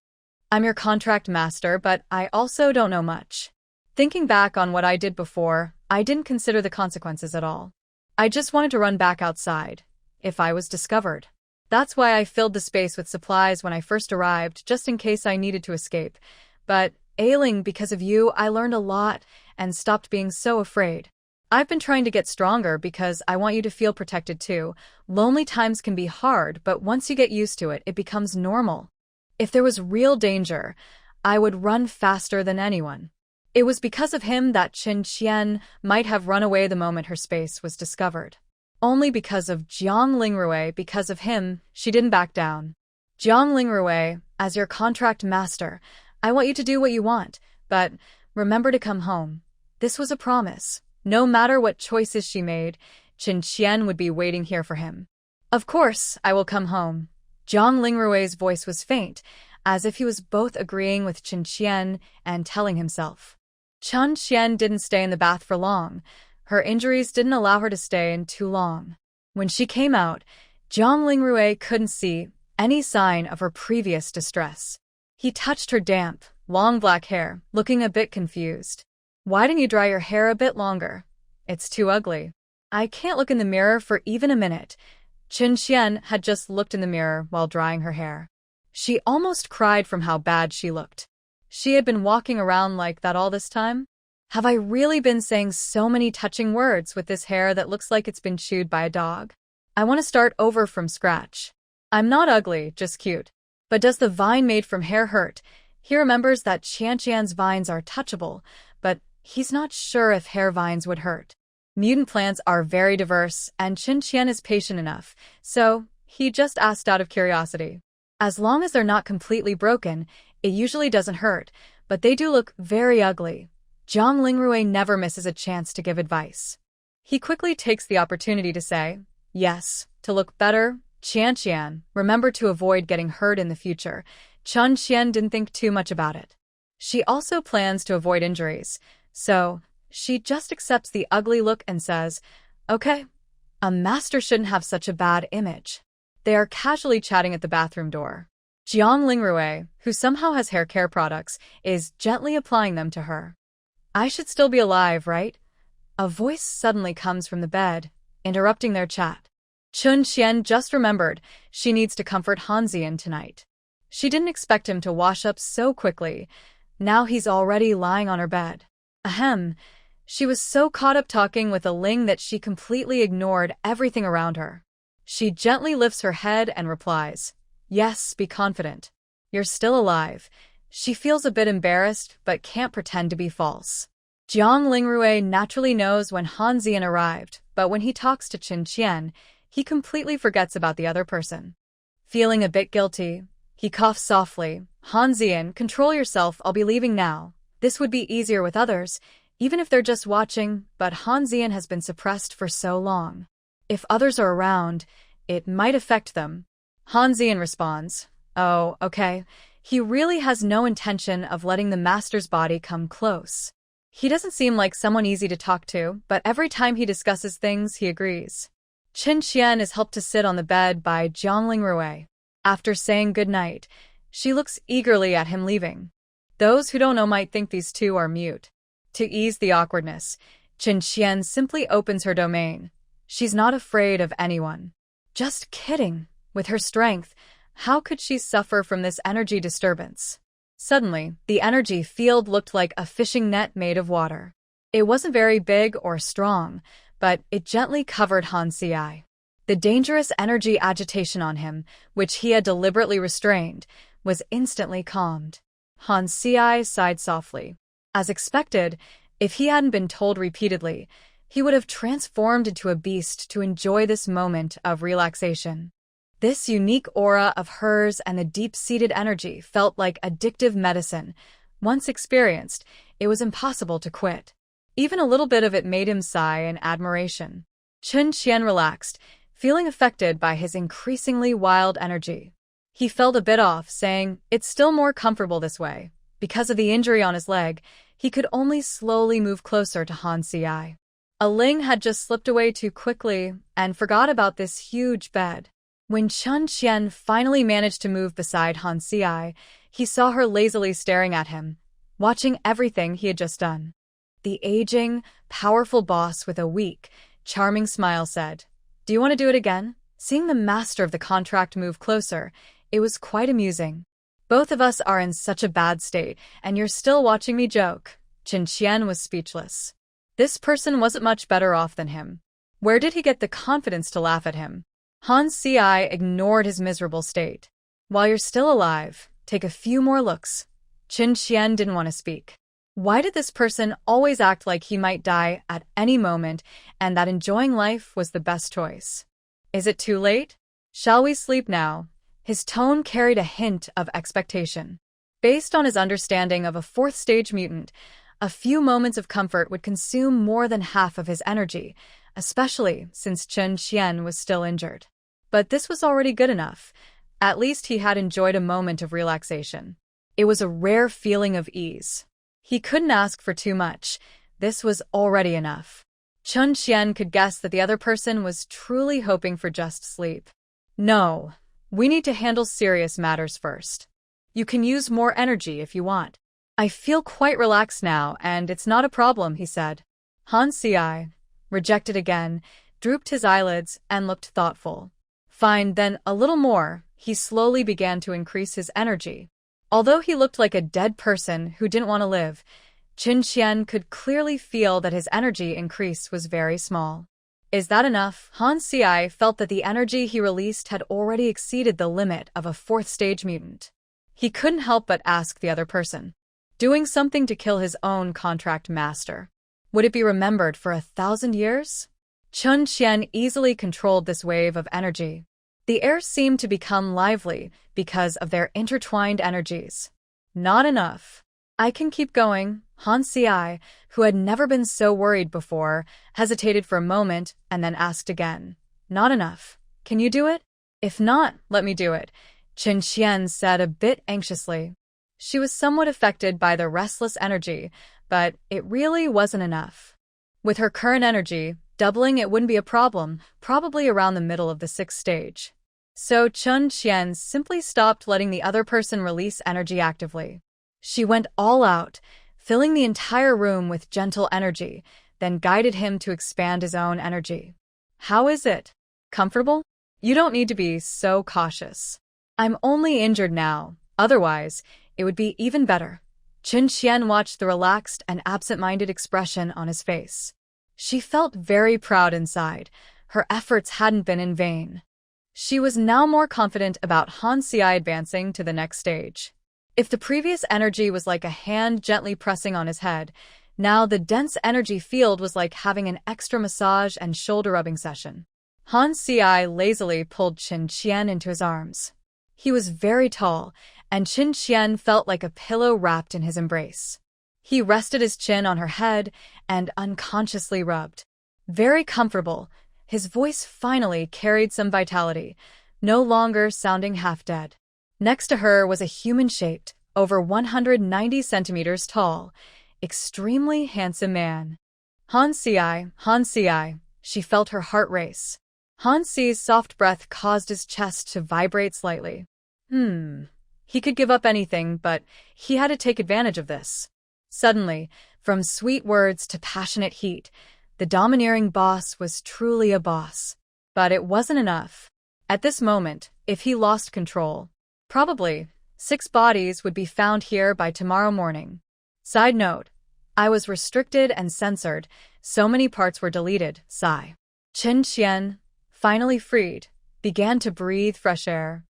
I'm your contract master, but I also don't know much. Thinking back on what I did before, I didn't consider the consequences at all. I just wanted to run back outside, if I was discovered. That's why I filled the space with supplies when I first arrived, just in case I needed to escape. But, ailing because of you, I learned a lot and stopped being so afraid. I've been trying to get stronger because I want you to feel protected too. Lonely times can be hard, but once you get used to it, it becomes normal. If there was real danger, I would run faster than anyone. It was because of him that Qin Qian might have run away the moment her space was discovered. Only because of Jiang Lingrui, because of him, she didn't back down. Jiang Lingrui, as your contract master, I want you to do what you want, but remember to come home. This was a promise. No matter what choices she made, Qin Qian would be waiting here for him. Of course, I will come home. Jiang Lingrui's voice was faint, as if he was both agreeing with Qin Qian and telling himself. Qin Qian didn't stay in the bath for long. Her injuries didn't allow her to stay in too long. When she came out, Jiang Lingrui couldn't see any sign of her previous distress. He touched her damp, long black hair, looking a bit confused. Why didn't you dry your hair a bit longer? It's too ugly. I can't look in the mirror for even a minute. Qin Qian had just looked in the mirror while drying her hair. She almost cried from how bad she looked. She had been walking around like that all this time? Have I really been saying so many touching words with this hair that looks like it's been chewed by a dog? I want to start over from scratch. I'm not ugly, just cute. But does the vine made from hair hurt? He remembers that Qianqian's vines are touchable, but he's not sure if hair vines would hurt. Mutant plants are very diverse, and Qin Qian is patient enough, so he just asked out of curiosity. As long as they're not completely broken, it usually doesn't hurt, but they do look very ugly. Jiang Lingrui never misses a chance to give advice. He quickly takes the opportunity to say, yes, to look better, Qianqian, remember to avoid getting hurt in the future. Qin Qian didn't think too much about it. She also plans to avoid injuries, so she just accepts the ugly look and says, okay, a master shouldn't have such a bad image. They are casually chatting at the bathroom door. Jiang Lingrui, who somehow has hair care products, is gently applying them to her. I should still be alive, right? A voice suddenly comes from the bed, interrupting their chat. Qin Qian just remembered she needs to comfort Hanzian tonight. She didn't expect him to wash up so quickly. Now he's already lying on her bed. Ahem. She was so caught up talking with a Ling that she completely ignored everything around her. She gently lifts her head and replies, yes, be confident. You're still alive. She feels a bit embarrassed, but can't pretend to be false. Jiang Lingrui naturally knows when Hanzian arrived, but when he talks to Qin Qian, he completely forgets about the other person. Feeling a bit guilty, he coughs softly. Hanzian, control yourself, I'll be leaving now. This would be easier with others, even if they're just watching, but Hanzian has been suppressed for so long. If others are around, it might affect them. Hanzian responds, oh, okay. He really has no intention of letting the master's body come close. He doesn't seem like someone easy to talk to, but every time he discusses things, he agrees. Qin Qian is helped to sit on the bed by Jiang Lingrui. After saying goodnight, she looks eagerly at him leaving. Those who don't know might think these two are mute. To ease the awkwardness, Qin Qian simply opens her domain. She's not afraid of anyone. Just kidding. With her strength, how could she suffer from this energy disturbance? Suddenly, the energy field looked like a fishing net made of water. It wasn't very big or strong, but it gently covered Han Xiai. The dangerous energy agitation on him, which he had deliberately restrained, was instantly calmed. Han Xiai sighed softly. As expected, if he hadn't been told repeatedly, he would have transformed into a beast to enjoy this moment of relaxation. This unique aura of hers and the deep-seated energy felt like addictive medicine. Once experienced, it was impossible to quit. Even a little bit of it made him sigh in admiration. Qin Qian relaxed, feeling affected by his increasingly wild energy. He felt a bit off, saying, it's still more comfortable this way. Because of the injury on his leg, he could only slowly move closer to Han Xiai. A Ling had just slipped away too quickly and forgot about this huge bed. When Qin Qian finally managed to move beside Han Xiai, he saw her lazily staring at him, watching everything he had just done. The aging, powerful boss with a weak, charming smile said, do you want to do it again? Seeing the master of the contract move closer, it was quite amusing. Both of us are in such a bad state, and you're still watching me joke. Chen Qian was speechless. This person wasn't much better off than him. Where did he get the confidence to laugh at him? Han Si ignored his miserable state. While you're still alive, take a few more looks. Chen Qian didn't want to speak. Why did this person always act like he might die at any moment and that enjoying life was the best choice? Is it too late? Shall we sleep now? His tone carried a hint of expectation. Based on his understanding of a fourth-stage mutant, a few moments of comfort would consume more than half of his energy, especially since Chen Qian was still injured. But this was already good enough. At least he had enjoyed a moment of relaxation. It was a rare feeling of ease. He couldn't ask for too much. This was already enough. Chen Qian could guess that the other person was truly hoping for just sleep. No, we need to handle serious matters first. You can use more energy if you want. I feel quite relaxed now, and it's not a problem, he said. Han Si, rejected again, drooped his eyelids and looked thoughtful. Fine, then a little more. He slowly began to increase his energy. Although he looked like a dead person who didn't want to live, Chen Qian could clearly feel that his energy increase was very small. Is that enough? Han Si felt that the energy he released had already exceeded the limit of a fourth-stage mutant. He couldn't help but ask the other person. Doing something to kill his own contract master. Would it be remembered for 1,000 years? Chen Qian easily controlled this wave of energy. The air seemed to become lively because of their intertwined energies. Not enough. I can keep going. Han Si, who had never been so worried before, hesitated for a moment and then asked again. Not enough. Can you do it? If not, let me do it, Chen Qian said a bit anxiously. She was somewhat affected by the restless energy, but it really wasn't enough. With her current energy, doubling it wouldn't be a problem, probably around the middle of the 6th stage. So Chen Qian simply stopped letting the other person release energy actively. She went all out, filling the entire room with gentle energy, then guided him to expand his own energy. How is it? Comfortable? You don't need to be so cautious. I'm only injured now. Otherwise, it would be even better. Chen Qian watched the relaxed and absent-minded expression on his face. She felt very proud inside. Her efforts hadn't been in vain. She was now more confident about Han Si advancing to the next stage. If the previous energy was like a hand gently pressing on his head, now the dense energy field was like having an extra massage and shoulder rubbing session. Han Si lazily pulled Chen Qian into his arms. He was very tall, and Chen Qian felt like a pillow wrapped in his embrace. He rested his chin on her head and unconsciously rubbed. Very comfortable, his voice finally carried some vitality, no longer sounding half-dead. Next to her was a human-shaped, over 190 centimeters tall, extremely handsome man. Han Si, she felt her heart race. Han Si's soft breath caused his chest to vibrate slightly. He could give up anything, but he had to take advantage of this. Suddenly, from sweet words to passionate heat, the domineering boss was truly a boss. But it wasn't enough. At this moment, if he lost control, probably 6 bodies would be found here by tomorrow morning. Side note, I was restricted and censored, so many parts were deleted, sigh. Chen Qian, finally freed, began to breathe fresh air.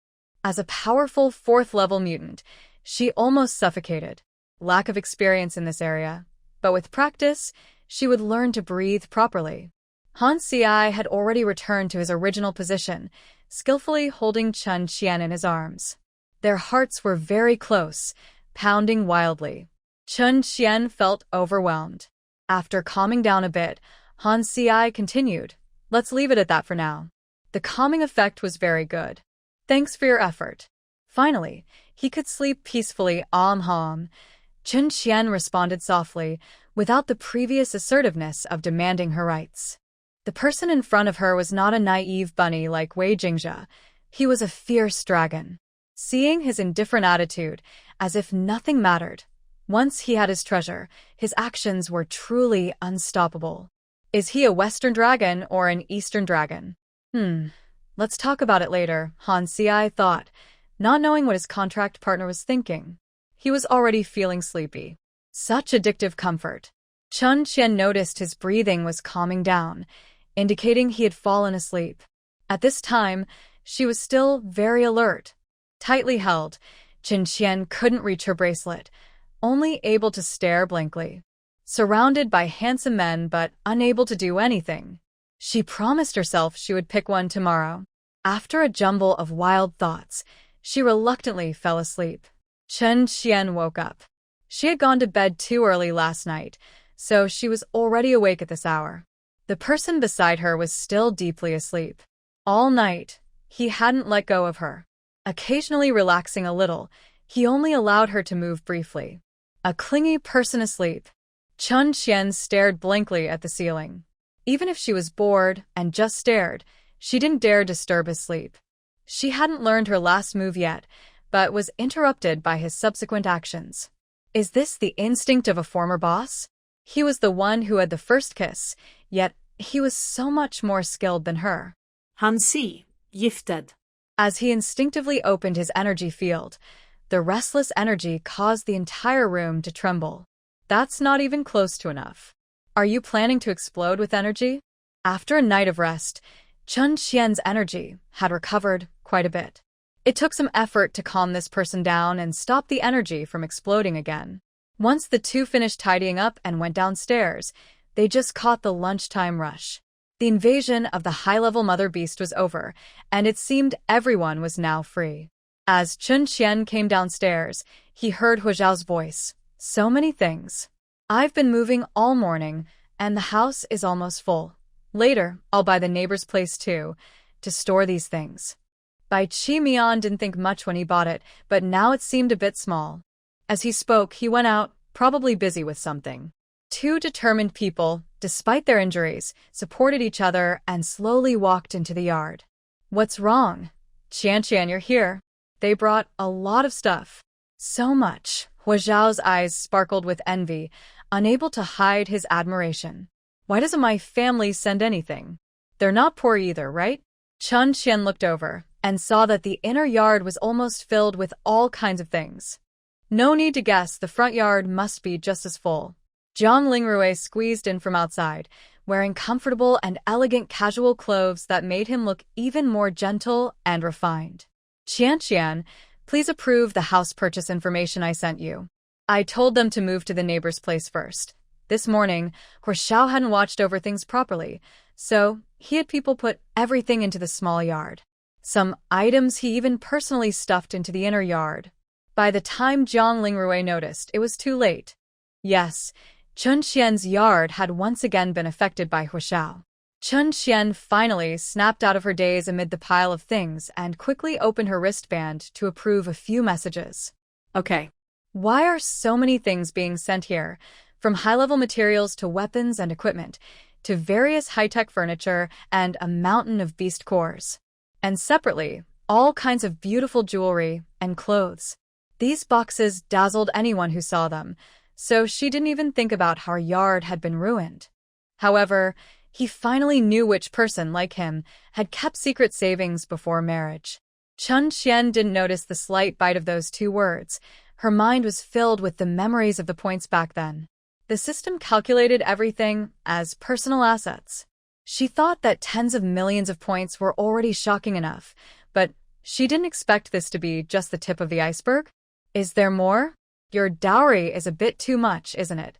As a powerful 4th-level mutant, she almost suffocated. Lack of experience in this area, but with practice, she would learn to breathe properly. Han Si had already returned to his original position, skillfully holding Chen Qian in his arms. Their hearts were very close, pounding wildly. Chen Qian felt overwhelmed. After calming down a bit, Han Si continued, "Let's leave it at that for now." The calming effect was very good. Thanks for your effort. Finally, he could sleep peacefully. Chen Qian responded softly, without the previous assertiveness of demanding her rights. The person in front of her was not a naive bunny like Wei Jingjia. He was a fierce dragon. Seeing his indifferent attitude, as if nothing mattered, once he had his treasure, his actions were truly unstoppable. Is he a Western dragon or an Eastern dragon? Let's talk about it later, Han Si thought, not knowing what his contract partner was thinking. He was already feeling sleepy. Such addictive comfort. Chun Qian noticed his breathing was calming down, indicating he had fallen asleep. At this time, she was still very alert. Tightly held, Chun Qian couldn't reach her bracelet, only able to stare blankly. Surrounded by handsome men but unable to do anything, she promised herself she would pick one tomorrow. After a jumble of wild thoughts, she reluctantly fell asleep. Chun Qian woke up. She had gone to bed too early last night, so she was already awake at this hour. The person beside her was still deeply asleep. All night, he hadn't let go of her. Occasionally relaxing a little, he only allowed her to move briefly. A clingy person asleep. Chun Qian stared blankly at the ceiling. Even if she was bored and just stared, she didn't dare disturb his sleep. She hadn't learned her last move yet, but was interrupted by his subsequent actions. Is this the instinct of a former boss? He was the one who had the first kiss, yet he was so much more skilled than her. Han Si, gifted. As he instinctively opened his energy field, the restless energy caused the entire room to tremble. That's not even close to enough. Are you planning to explode with energy? After a night of rest, Chun Qian's energy had recovered quite a bit. It took some effort to calm this person down and stop the energy from exploding again. Once the two finished tidying up and went downstairs, they just caught the lunchtime rush. The invasion of the high-level mother beast was over, and it seemed everyone was now free. As Chun Qian came downstairs, he heard Hu Zhao's voice. So many things. I've been moving all morning, and the house is almost full. Later, I'll buy the neighbor's place too, to store these things. Bai Qi Mian didn't think much when he bought it, but now it seemed a bit small. As he spoke, he went out, probably busy with something. Two determined people, despite their injuries, supported each other and slowly walked into the yard. What's wrong? Qian, you're here. They brought a lot of stuff. So much. Hu Zhao's eyes sparkled with envy, unable to hide his admiration. Why doesn't my family send anything? They're not poor either, right? Chun Qian looked over and saw that the inner yard was almost filled with all kinds of things. No need to guess, the front yard must be just as full. Zhang Lingrui squeezed in from outside, wearing comfortable and elegant casual clothes that made him look even more gentle and refined. Qian, please approve the house purchase information I sent you. I told them to move to the neighbor's place first. This morning, Hu Zhao hadn't watched over things properly, so he had people put everything into the small yard. Some items he even personally stuffed into the inner yard. By the time Zhang Lingrui noticed, it was too late. Yes, Chun Qian's yard had once again been affected by Hu Zhao. Chun Qian finally snapped out of her daze amid the pile of things and quickly opened her wristband to approve a few messages. Okay. Why are so many things being sent here, from high-level materials to weapons and equipment, to various high-tech furniture and a mountain of beast cores? And separately, all kinds of beautiful jewelry and clothes. These boxes dazzled anyone who saw them, so she didn't even think about how her yard had been ruined. However, he finally knew which person, like him, had kept secret savings before marriage. Chun Qian didn't notice the slight bite of those two words. Her mind was filled with the memories of the points back then. The system calculated everything as personal assets. She thought that tens of millions of points were already shocking enough, but she didn't expect this to be just the tip of the iceberg. Is there more? Your dowry is a bit too much, isn't it?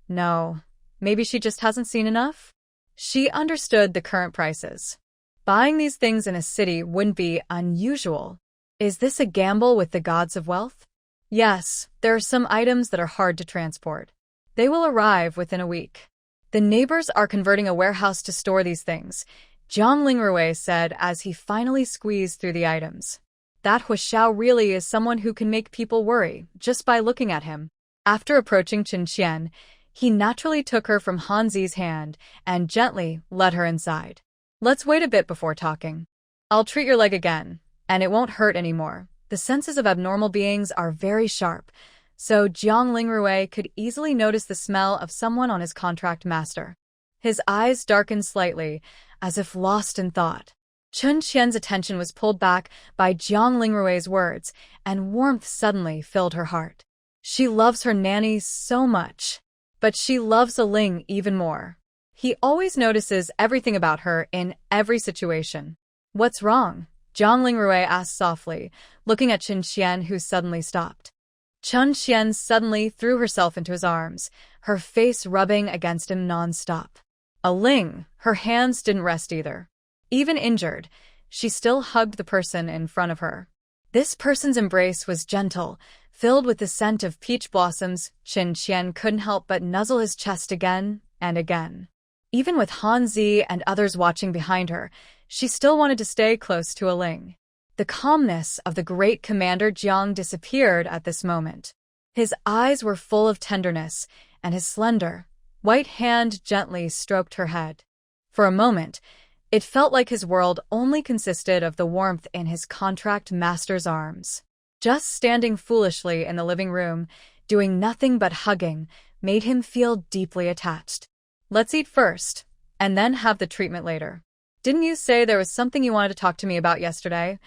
No, maybe she just hasn't seen enough? She understood the current prices. Buying these things in a city wouldn't be unusual. Is this a gamble with the gods of wealth? Yes, there are some items that are hard to transport. They will arrive within a week. The neighbors are converting a warehouse to store these things, Zhang Lingrui said as he finally squeezed through the items. That Hu Zhao really is someone who can make people worry just by looking at him. After approaching Chun Qian, he naturally took her from Han Zi's hand and gently led her inside. Let's wait a bit before talking. I'll treat your leg again, and it won't hurt anymore. The senses of abnormal beings are very sharp, so Zhang Lingrui could easily notice the smell of someone on his contract master. His eyes darkened slightly, as if lost in thought. Chun Qian's attention was pulled back by Jiang Lingrui's words, and warmth suddenly filled her heart. She loves her nanny so much, but she loves Ling even more. He always notices everything about her in every situation. What's wrong? Jiang Lingrui asked softly, looking at Chun Qian, who suddenly stopped. Chun Qian suddenly threw herself into his arms, her face rubbing against him non-stop. Ling, her hands didn't rest either. Even injured, she still hugged the person in front of her. This person's embrace was gentle, filled with the scent of peach blossoms. Chun Qian couldn't help but nuzzle his chest again and again. Even with Han Zi and others watching behind her, she still wanted to stay close to Ling. The calmness of the great commander Jiang disappeared at this moment. His eyes were full of tenderness, and his slender, white hand gently stroked her head. For a moment, it felt like his world only consisted of the warmth in his contract master's arms. Just standing foolishly in the living room, doing nothing but hugging, made him feel deeply attached. Let's eat first, and then have the treatment later. Didn't you say there was something you wanted to talk to me about yesterday?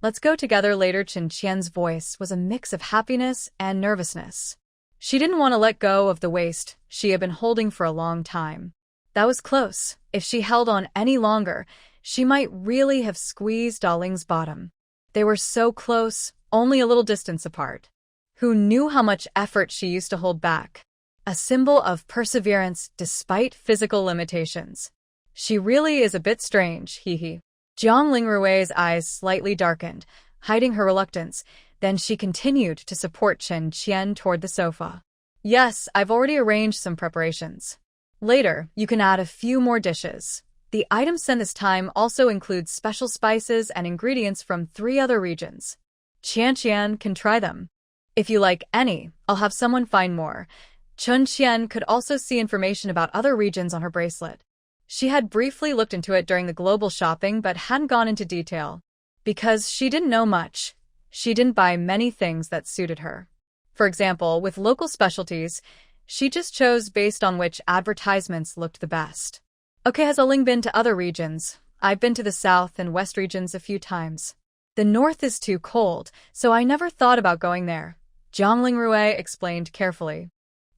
Let's go together later. Chun Qian's voice was a mix of happiness and nervousness. She didn't want to let go of the waist she had been holding for a long time. That was close. If she held on any longer, she might really have squeezed Ling's bottom. They were so close, only a little distance apart. Who knew how much effort she used to hold back? A symbol of perseverance despite physical limitations. She really is a bit strange, hee. Jiang Lingrui's eyes slightly darkened, hiding her reluctance. Then she continued to support Chun Qian toward the sofa. Yes, I've already arranged some preparations. Later, you can add a few more dishes. The items sent this time also include special spices and ingredients from 3 other regions. Qian can try them. If you like any, I'll have someone find more. Chun Qian could also see information about other regions on her bracelet. She had briefly looked into it during the global shopping but hadn't gone into detail. Because she didn't know much, she didn't buy many things that suited her. For example, with local specialties, she just chose based on which advertisements looked the best. Okay, has Ling been to other regions? I've been to the south and west regions a few times. The north is too cold, so I never thought about going there. Jiang Lingrui explained carefully.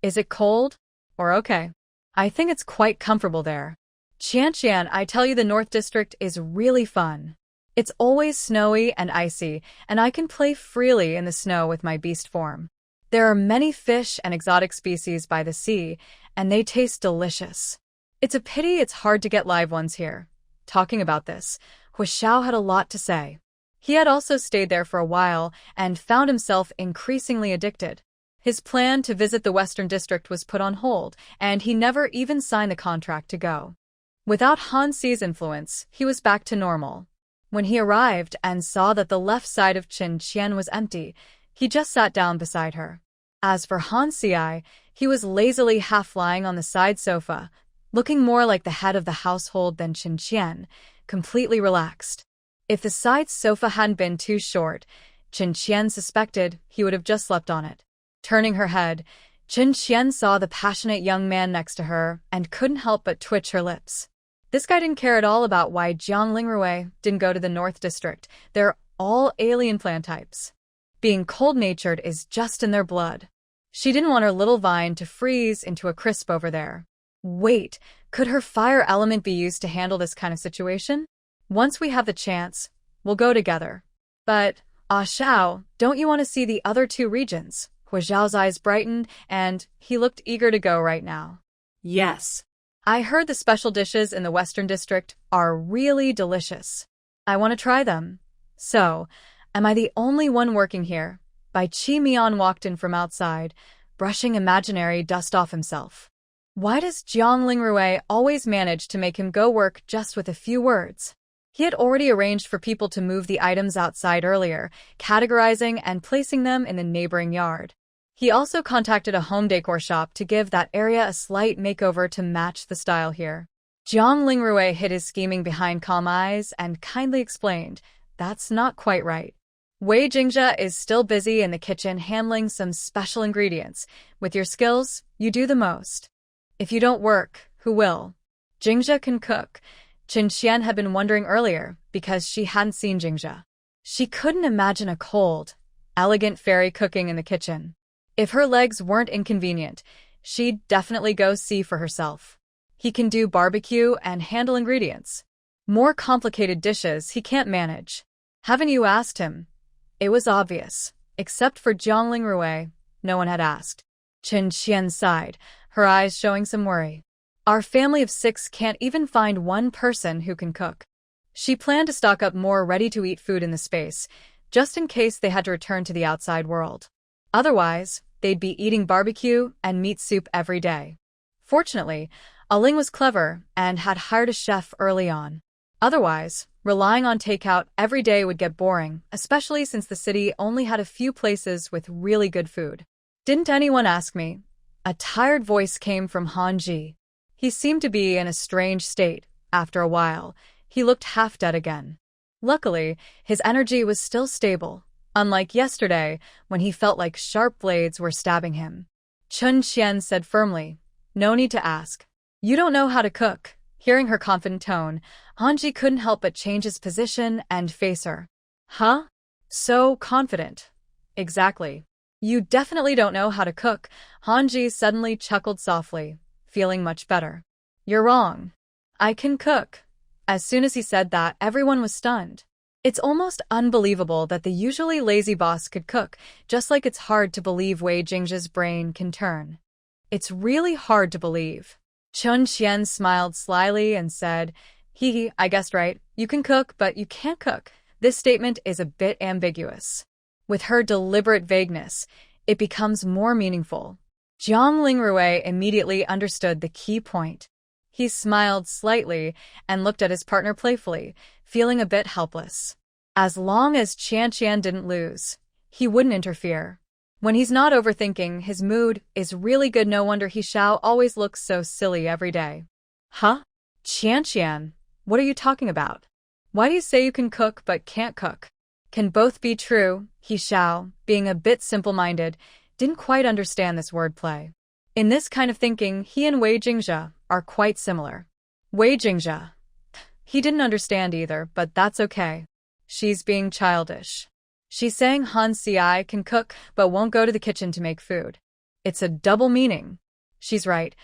Is it cold? Or okay? I think it's quite comfortable there. Qian, I tell you, the North District is really fun. It's always snowy and icy, and I can play freely in the snow with my beast form. There are many fish and exotic species by the sea, and they taste delicious. It's a pity it's hard to get live ones here. Talking about this, Huishao had a lot to say. He had also stayed there for a while and found himself increasingly addicted. His plan to visit the Western District was put on hold, and he never even signed the contract to go. Without Han Xi's influence, he was back to normal. When he arrived and saw that the left side of Chun Qian was empty, he just sat down beside her. As for Han Xi, he was lazily half lying on the side sofa, looking more like the head of the household than Chun Qian, completely relaxed. If the side sofa hadn't been too short, Chun Qian suspected he would have just slept on it. Turning her head, Chun Qian saw the passionate young man next to her and couldn't help but twitch her lips. This guy didn't care at all about why Jiang Lingrui didn't go to the North District. They're all alien plant types. Being cold-natured is just in their blood. She didn't want her little vine to freeze into a crisp over there. Wait, could her fire element be used to handle this kind of situation? Once we have the chance, we'll go together. But, Xiao, don't you want to see the other 2 regions? Huizhao's eyes brightened, and he looked eager to go right now. Yes. I heard the special dishes in the Western District are really delicious. I want to try them. So, am I the only one working here? Bai Qi Mian walked in from outside, brushing imaginary dust off himself. Why does Jiang Lingrui always manage to make him go work just with a few words? He had already arranged for people to move the items outside earlier, categorizing and placing them in the neighboring yard. He also contacted a home decor shop to give that area a slight makeover to match the style here. Jiang Lingrui hid his scheming behind calm eyes and kindly explained, that's not quite right. Wei Jingzhe is still busy in the kitchen handling some special ingredients. With your skills, you do the most. If you don't work, who will? Jingzhe can cook. Chen Qian had been wondering earlier because she hadn't seen Jingzhe. She couldn't imagine a cold, elegant fairy cooking in the kitchen. If her legs weren't inconvenient, she'd definitely go see for herself. He can do barbecue and handle ingredients. More complicated dishes he can't manage. Haven't you asked him? It was obvious. Except for Jiangling Rui, no one had asked. Chen Qian sighed, her eyes showing some worry. Our family of 6 can't even find one person who can cook. She planned to stock up more ready-to-eat food in the space, just in case they had to return to the outside world. Otherwise, they'd be eating barbecue and meat soup every day. Fortunately, Aling was clever and had hired a chef early on. Otherwise, relying on takeout every day would get boring, especially since the city only had a few places with really good food. Didn't anyone ask me? A tired voice came from Han Ji. He seemed to be in a strange state. After a while, he looked half dead again. Luckily, his energy was still stable, unlike yesterday when he felt like sharp blades were stabbing him. Chen Qian said firmly, "No need to ask. You don't know how to cook." Hearing her confident tone, Hanji couldn't help but change his position and face her. Huh? So confident. Exactly. You definitely don't know how to cook. Hanji suddenly chuckled softly, feeling much better. You're wrong. I can cook. As soon as he said that, everyone was stunned. It's almost unbelievable that the usually lazy boss could cook, just like it's hard to believe Wei Jingzhe's brain can turn. It's really hard to believe. Chen Qian smiled slyly and said, I guessed right. You can cook, but you can't cook. This statement is a bit ambiguous. With her deliberate vagueness, it becomes more meaningful. Jiang Lingrui immediately understood the key point. He smiled slightly and looked at his partner playfully, feeling a bit helpless. As long as Qian Qian didn't lose, he wouldn't interfere. When he's not overthinking, his mood is really good. No wonder He Xiao always looks so silly every day. Huh? Qian Qian, what are you talking about? Why do you say you can cook but can't cook? Can both be true. He Xiao, being a bit simple-minded, didn't quite understand this wordplay. In this kind of thinking, he and Wei Jingzhe are quite similar. Wei Jingzhe. He didn't understand either, but that's okay. She's being childish. She's saying Han Ci can cook but won't go to the kitchen to make food. It's a double meaning. She's right.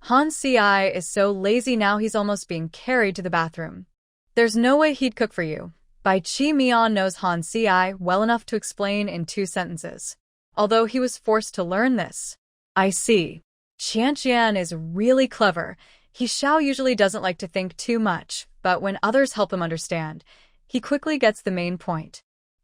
Han Ci is so lazy now he's almost being carried to the bathroom. There's no way he'd cook for you. Bai Qi Mian knows Han Ci well enough to explain in 2 sentences. Although he was forced to learn this. I see. Qian Qian is really clever. He Xiao usually doesn't like to think too much, but when others help him understand, he quickly gets the main point.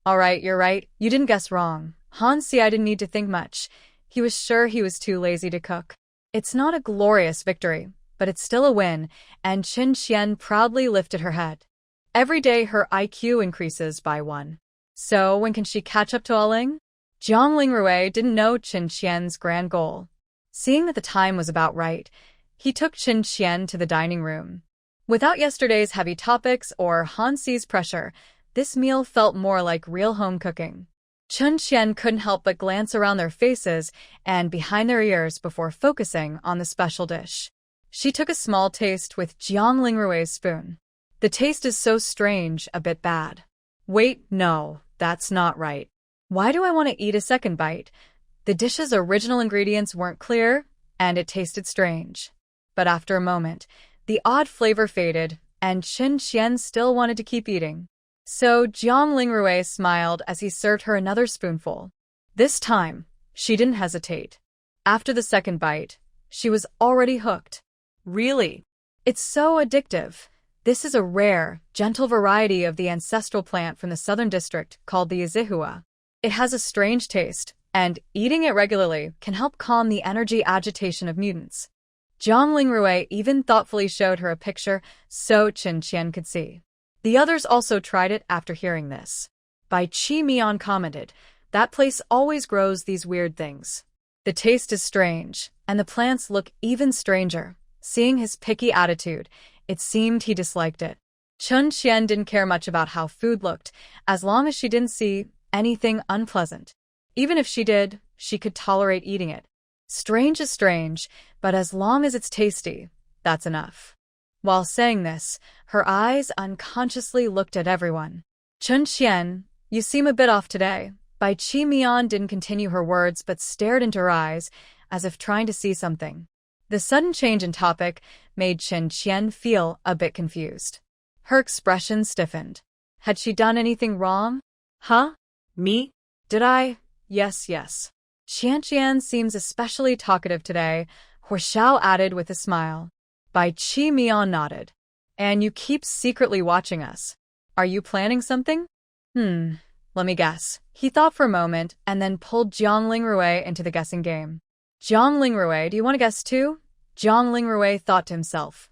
Alright, you're right, you didn't guess wrong. Han Ci didn't need to think much. He was sure he was too lazy to cook. It's not a glorious victory, but it's still a win, and Chen Qian proudly lifted her head. Every day her IQ increases by 1. So when can she catch up to Aling? Jiang Lingrui didn't know Chen Qian's grand goal. Seeing that the time was about right, he took Chen Qian to the dining room. Without yesterday's heavy topics or Han Ci's pressure, this meal felt more like real home cooking. Chen Qian couldn't help but glance around their faces and behind their ears before focusing on the special dish. She took a small taste with Jiang Lingrui's spoon. The taste is so strange, a bit bad. Wait, no, that's not right. Why do I want to eat a second bite? The dish's original ingredients weren't clear, and it tasted strange. But after a moment, the odd flavor faded, and Chen Qian still wanted to keep eating. So Jiang Lingrui smiled as he served her another spoonful. This time, she didn't hesitate. After the second bite, she was already hooked. Really? It's so addictive. This is a rare, gentle variety of the ancestral plant from the southern district called the Izihua. It has a strange taste, and eating it regularly can help calm the energy agitation of mutants. Jiang Lingrui even thoughtfully showed her a picture so Chen Qian could see. The others also tried it after hearing this. Bai Qi Mian commented, that place always grows these weird things. The taste is strange, and the plants look even stranger. Seeing his picky attitude, it seemed he disliked it. Chen Qian didn't care much about how food looked, as long as she didn't see anything unpleasant. Even if she did, she could tolerate eating it. Strange is strange, but as long as it's tasty, that's enough. While saying this, her eyes unconsciously looked at everyone. Chun Qian, you seem a bit off today. Bai Chi Mian didn't continue her words but stared into her eyes, as if trying to see something. The sudden change in topic made Chen Qian feel a bit confused. Her expression stiffened. Had she done anything wrong? Huh? Me? Did I? Yes. Qian seems especially talkative today, Hua Xiao added with a smile. Bai Chi Mian nodded. And you keep secretly watching us. Are you planning something? Let me guess. He thought for a moment and then pulled Jiang Lingrui into the guessing game. Jiang Lingrui, do you want to guess too? Jiang Lingrui thought to himself.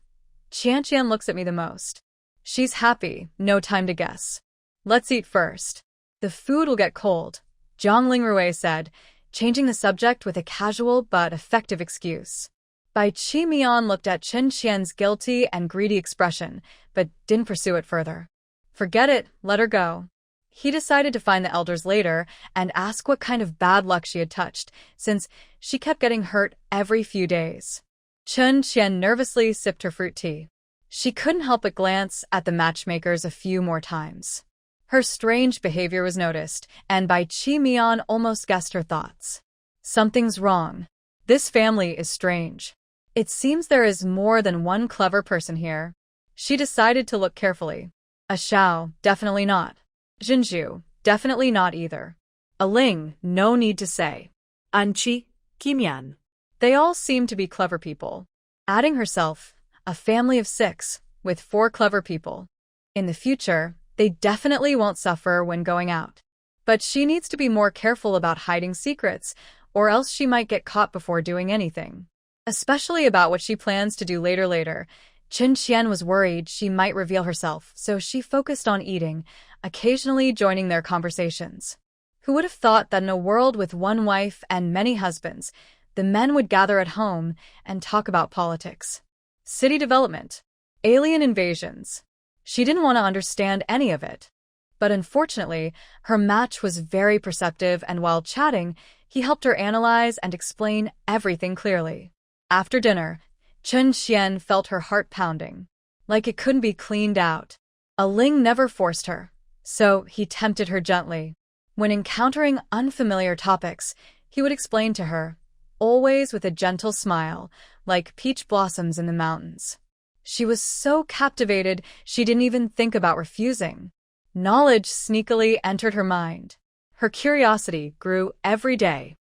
Qian looks at me the most. She's happy, no time to guess. Let's eat first. The food will get cold, Jiang Lingrui said, changing the subject with a casual but effective excuse. Bai Chi Mian looked at Chen Qian's guilty and greedy expression, but didn't pursue it further. Forget it, let her go. He decided to find the elders later and ask what kind of bad luck she had touched, since she kept getting hurt every few days. Chen Qian nervously sipped her fruit tea. She couldn't help but glance at the matchmakers a few more times. Her strange behavior was noticed, and Bai Chi Mian almost guessed her thoughts. Something's wrong. This family is strange. It seems there is more than one clever person here. She decided to look carefully. A Xiao, definitely not. Jinju, definitely not either. A Ling, no need to say. Anchi, Kimian. They all seem to be clever people. Adding herself, a family of 6, with 4 clever people. In the future, they definitely won't suffer when going out. But she needs to be more careful about hiding secrets, or else she might get caught before doing anything. Especially about what she plans to do later. Chen Qian was worried she might reveal herself, so she focused on eating, occasionally joining their conversations. Who would have thought that in a world with one wife and many husbands, the men would gather at home and talk about politics, city development, alien invasions? She didn't want to understand any of it. But unfortunately, her match was very perceptive, and while chatting, he helped her analyze and explain everything clearly. After dinner, Chen Qian felt her heart pounding, like it couldn't be cleaned out. A Ling never forced her, so he tempted her gently. When encountering unfamiliar topics, he would explain to her, always with a gentle smile, like peach blossoms in the mountains. She was so captivated she didn't even think about refusing. Knowledge sneakily entered her mind. Her curiosity grew every day.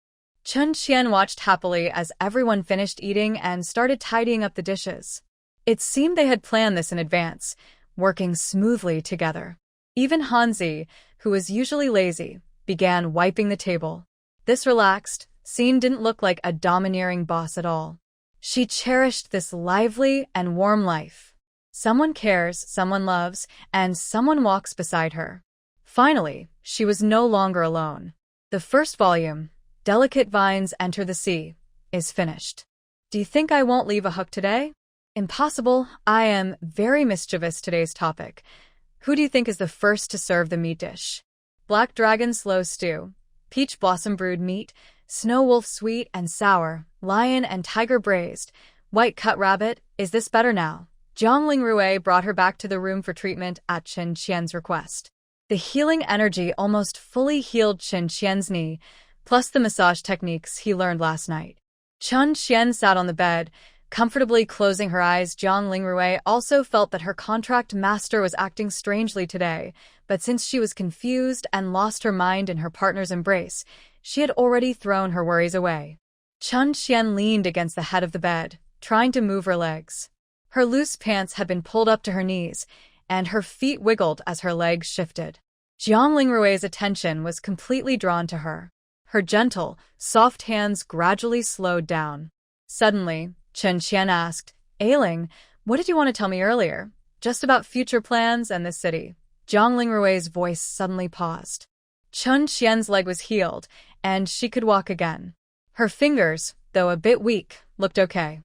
Chen Qian watched happily as everyone finished eating and started tidying up the dishes. It seemed they had planned this in advance, working smoothly together. Even Hanzi, who was usually lazy, began wiping the table. This relaxed scene didn't look like a domineering boss at all. She cherished this lively and warm life. Someone cares, someone loves, and someone walks beside her. Finally, she was no longer alone. The first volume, Delicate Vines Enter the Sea, is finished. Do you think I won't leave a hook today? Impossible. I am very mischievous. Today's topic. Who do you think is the first to serve the meat dish? Black Dragon Slow Stew, Peach Blossom Brewed Meat, Snow Wolf Sweet and Sour, Lion and Tiger Braised, White Cut Rabbit. Is this better now? Jiang Lingrui brought her back to the room for treatment at Chen Qian's request. The healing energy almost fully healed Chen Qian's knee, plus the massage techniques he learned last night. Chen Qian sat on the bed, comfortably closing her eyes. Jiang Lingrui also felt that her contract master was acting strangely today, but since she was confused and lost her mind in her partner's embrace, she had already thrown her worries away. Chen Qian leaned against the head of the bed, trying to move her legs. Her loose pants had been pulled up to her knees, and her feet wiggled as her legs shifted. Jiang Lingrui's attention was completely drawn to her. Her gentle, soft hands gradually slowed down. Suddenly, Chen Qian asked, Ailing, what did you want to tell me earlier? Just about future plans and the city. Jiang Lingrui's voice suddenly paused. Chen Qian's leg was healed, and she could walk again. Her fingers, though a bit weak, looked okay.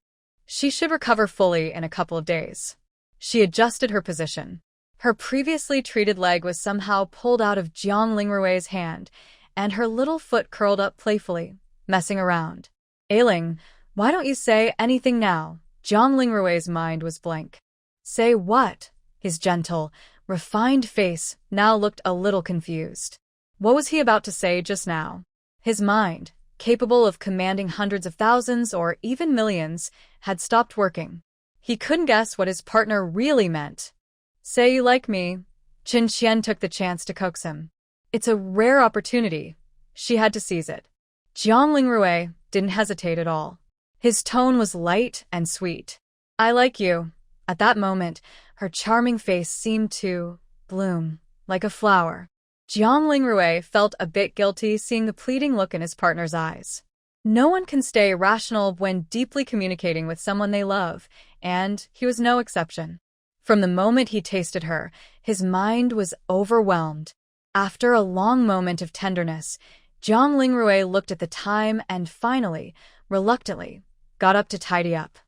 She should recover fully in a couple of days. She adjusted her position. Her previously treated leg was somehow pulled out of Jiang Lingrui's hand, and her little foot curled up playfully, messing around. Ailing, why don't you say anything now? Jiang Lingrui's mind was blank. Say what? His gentle, refined face now looked a little confused. What was he about to say just now? His mind, capable of commanding hundreds of thousands or even millions, had stopped working. He couldn't guess what his partner really meant. Say you like me. Qin Qian took the chance to coax him. It's a rare opportunity. She had to seize it. Jiang Lingrui didn't hesitate at all. His tone was light and sweet. I like you. At that moment, her charming face seemed to bloom like a flower. Jiang Lingrui felt a bit guilty seeing the pleading look in his partner's eyes. No one can stay rational when deeply communicating with someone they love, and he was no exception. From the moment he tasted her, his mind was overwhelmed. After a long moment of tenderness, Jiang Lingrui looked at the time and finally, reluctantly, got up to tidy up.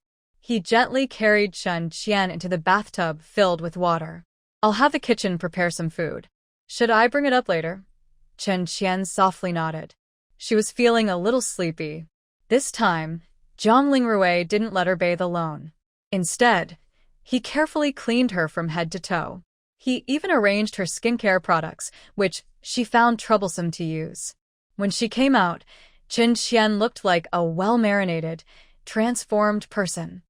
He gently carried Qin Qian into the bathtub filled with water. I'll have the kitchen prepare some food. Should I bring it up later? Qin Qian softly nodded. She was feeling a little sleepy. This time, Jiang Lingrui didn't let her bathe alone. Instead, he carefully cleaned her from head to toe. He even arranged her skincare products, which she found troublesome to use. When she came out, Qin Qian looked like a well-marinated, transformed person.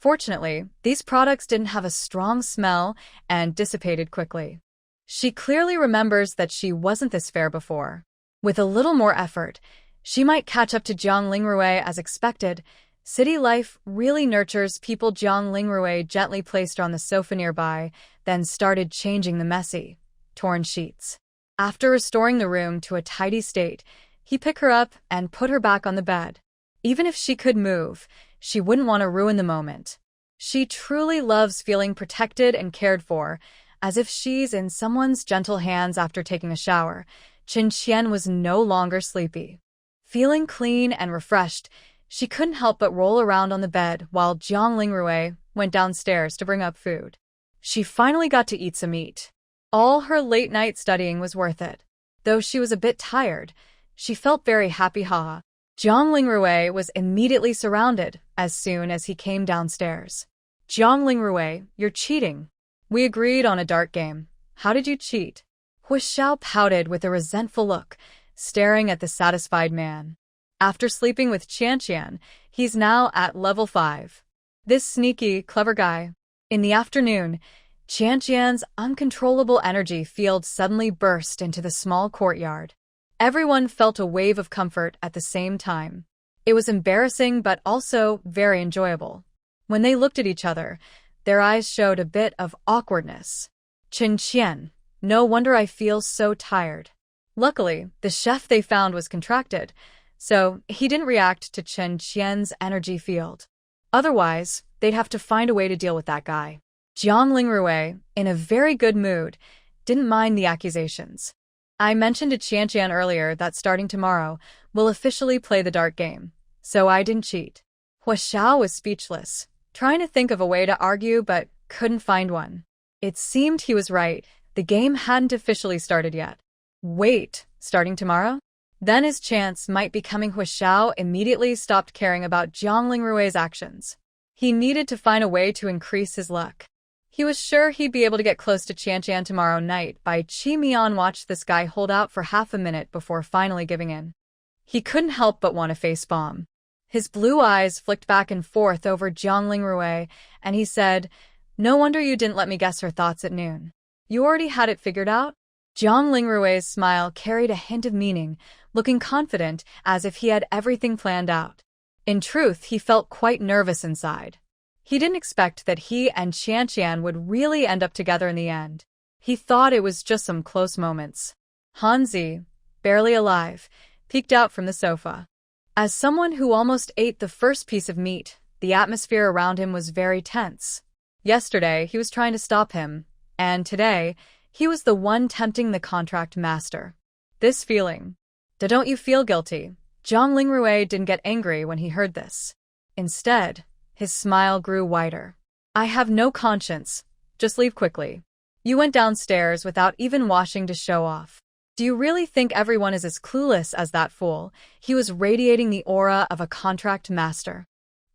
Fortunately, these products didn't have a strong smell and dissipated quickly. She clearly remembers that she wasn't this fair before. With a little more effort, she might catch up to Jiang Lingrui as expected. City life really nurtures people. Jiang Lingrui gently placed her on the sofa nearby, then started changing the messy, torn sheets. After restoring the room to a tidy state, he picked her up and put her back on the bed. Even if she could move, she wouldn't want to ruin the moment. She truly loves feeling protected and cared for, as if she's in someone's gentle hands. After taking a shower, Qin Qian was no longer sleepy. Feeling clean and refreshed, she couldn't help but roll around on the bed while Jiang Lingrui went downstairs to bring up food. She finally got to eat some meat. All her late-night studying was worth it. Though she was a bit tired, she felt very happy. Jiang Lingrui was immediately surrounded as soon as he came downstairs. Jiang Lingrui, you're cheating. We agreed on a dart game. How did you cheat? Hu Xiao pouted with a resentful look, staring at the satisfied man. After sleeping with Qian Qian, he's now at level 5. This sneaky, clever guy. In the afternoon, Qian Qian's uncontrollable energy field suddenly burst into the small courtyard. Everyone felt a wave of comfort at the same time. It was embarrassing but also very enjoyable. When they looked at each other, their eyes showed a bit of awkwardness. Qin Qian, no wonder I feel so tired. Luckily, the chef they found was contracted, so he didn't react to Qin Qian's energy field. Otherwise, they'd have to find a way to deal with that guy. Jiang Lingrui, in a very good mood, didn't mind the accusations. I mentioned to Qian Qian earlier that starting tomorrow, we'll officially play the dart game, so I didn't cheat. Hu Xiao was speechless, trying to think of a way to argue but couldn't find one. It seemed he was right. The game hadn't officially started yet. Wait, starting tomorrow? Then his chance might be coming. Hu Xiao immediately stopped caring about Jiang Lingrui's actions. He needed to find a way to increase his luck. He was sure he'd be able to get close to Qian Qian tomorrow night. Bai Qimian watched this guy hold out for half a minute before finally giving in. He couldn't help but want to face bomb. His blue eyes flicked back and forth over Jiang Lingrui, and he said, "No wonder you didn't let me guess her thoughts at noon. You already had it figured out?" Jiang Lingrui's smile carried a hint of meaning, looking confident as if he had everything planned out. In truth, he felt quite nervous inside. He didn't expect that he and Qian Qian would really end up together in the end. He thought it was just some close moments. Hanzi, barely alive, peeked out from the sofa. As someone who almost ate the first piece of meat, the atmosphere around him was very tense. Yesterday, he was trying to stop him, and today, he was the one tempting the contract master. This feeling. Don't you feel guilty? Jiang Lingrui didn't get angry when he heard this. Instead, his smile grew wider. I have no conscience. Just leave quickly. You went downstairs without even washing to show off. Do you really think everyone is as clueless as that fool? He was radiating the aura of a contract master.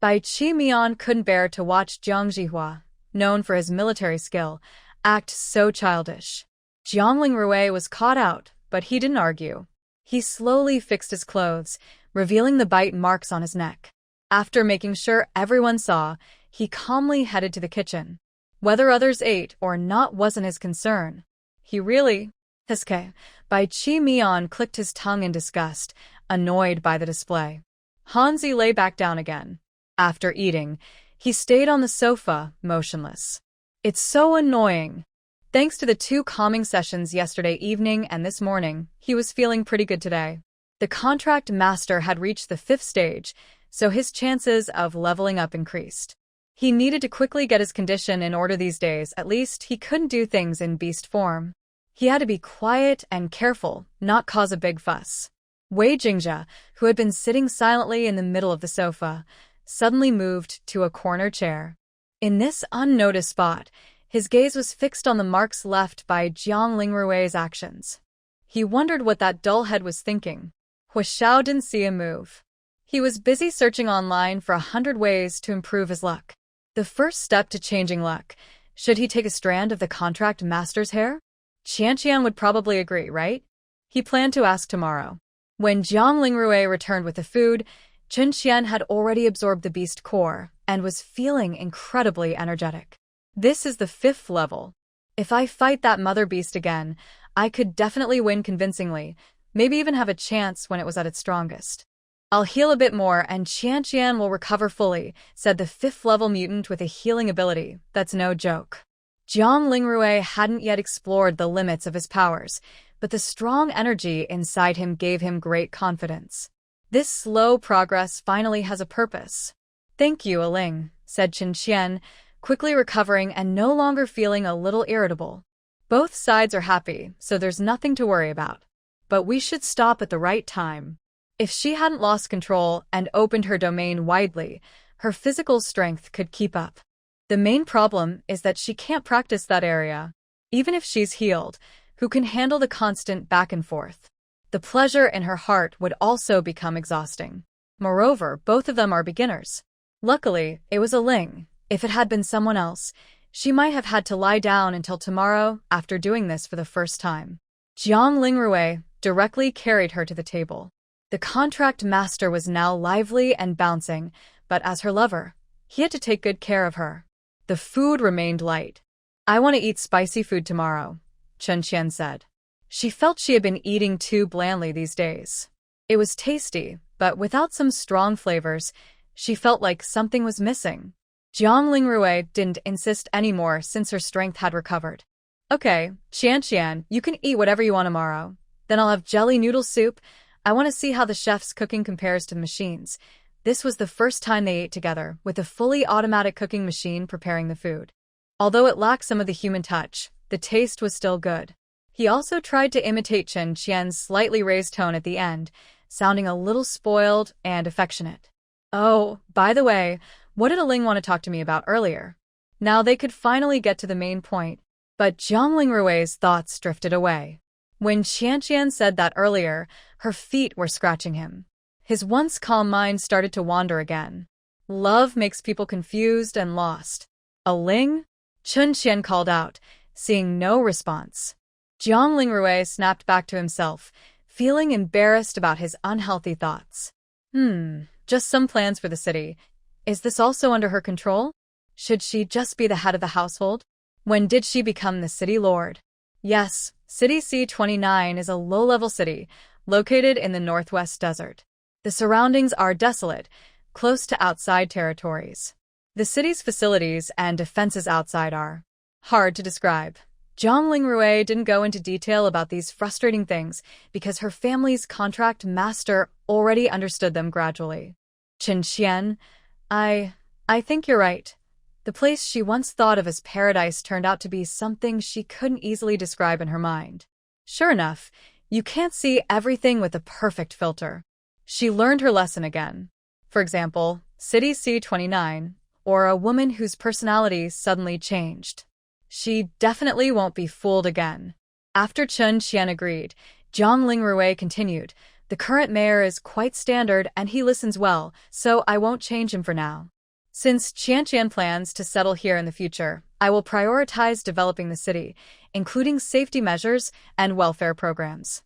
Bai Qimian couldn't bear to watch Jiang Zhihua, known for his military skill, act so childish. Jiang Lingrui was caught out, but he didn't argue. He slowly fixed his clothes, revealing the bite marks on his neck. After making sure everyone saw, he calmly headed to the kitchen. Whether others ate or not wasn't his concern. He really... Hiske. Bai Chi Mian clicked his tongue in disgust, annoyed by the display. Hanzi lay back down again. After eating, he stayed on the sofa, motionless. It's so annoying. Thanks to the 2 calming sessions yesterday evening and this morning, he was feeling pretty good today. The contract master had reached the 5th stage, so his chances of leveling up increased. He needed to quickly get his condition in order these days. At least he couldn't do things in beast form. He had to be quiet and careful, not cause a big fuss. Wei Jingjia, who had been sitting silently in the middle of the sofa, suddenly moved to a corner chair. In this unnoticed spot, his gaze was fixed on the marks left by Jiang Lingrui's actions. He wondered what that dull head was thinking. Hua Xiao didn't see him move. He was busy searching online for 100 ways to improve his luck. The first step to changing luck, should he take a strand of the contract master's hair? Qianqian would probably agree, right? He planned to ask tomorrow. When Jiang Lingrui returned with the food, Chen Qian had already absorbed the beast core and was feeling incredibly energetic. This is the 5th level. If I fight that mother beast again, I could definitely win convincingly, maybe even have a chance when it was at its strongest. I'll heal a bit more and Qianqian will recover fully, said the 5th level mutant with a healing ability. That's no joke. Jiang Lingrui hadn't yet explored the limits of his powers, but the strong energy inside him gave him great confidence. This slow progress finally has a purpose. Thank you, Aling, said Chen Qian, quickly recovering and no longer feeling a little irritable. Both sides are happy, so there's nothing to worry about. But we should stop at the right time. If she hadn't lost control and opened her domain widely, her physical strength could keep up. The main problem is that she can't practice that area. Even if she's healed, who can handle the constant back and forth? The pleasure in her heart would also become exhausting. Moreover, both of them are beginners. Luckily, it was Aling. If it had been someone else, she might have had to lie down until tomorrow after doing this for the first time. Jiang Lingrui directly carried her to the table. The contract master was now lively and bouncing, but as her lover, he had to take good care of her. The food remained light. I want to eat spicy food tomorrow, Chen Qian said. She felt she had been eating too blandly these days. It was tasty, but without some strong flavors, she felt like something was missing. Jiang Lingrui didn't insist anymore since her strength had recovered. Okay, Qian, you can eat whatever you want tomorrow. Then I'll have jelly noodle soup. I want to see how the chef's cooking compares to the machines. This was the first time they ate together, with a fully automatic cooking machine preparing the food. Although it lacked some of the human touch, the taste was still good. He also tried to imitate Chen Qian's slightly raised tone at the end, sounding a little spoiled and affectionate. Oh, by the way, what did Aling want to talk to me about earlier? Now they could finally get to the main point, but Jiang Lingrui's thoughts drifted away. When Qianqian said that earlier, her feet were scratching him. His once calm mind started to wander again. Love makes people confused and lost. Aling? Chen Qian called out, seeing no response. Jiang Lingrui snapped back to himself, feeling embarrassed about his unhealthy thoughts. Just some plans for the city. Is this also under her control? Should she just be the head of the household? When did she become the city lord? Yes, City C-29 is a low-level city, located in the northwest desert. The surroundings are desolate, close to outside territories. The city's facilities and defenses outside are hard to describe. Jiang Lingrui didn't go into detail about these frustrating things because her family's contract master already understood them gradually. Chen Qian, I think you're right. The place she once thought of as paradise turned out to be something she couldn't easily describe in her mind. Sure enough, you can't see everything with a perfect filter. She learned her lesson again. For example, City C-29, or a woman whose personality suddenly changed. She definitely won't be fooled again. After Chen Qian agreed, Jiang Lingrui continued, the current mayor is quite standard and he listens well, so I won't change him for now. Since Qianqian plans to settle here in the future, I will prioritize developing the city, including safety measures and welfare programs.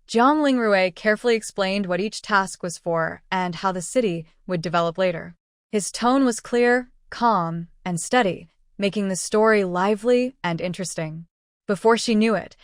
Jiang Lingrui carefully explained what each task was for and how the city would develop later. His tone was clear, calm, and steady, making the story lively and interesting. Before she knew it,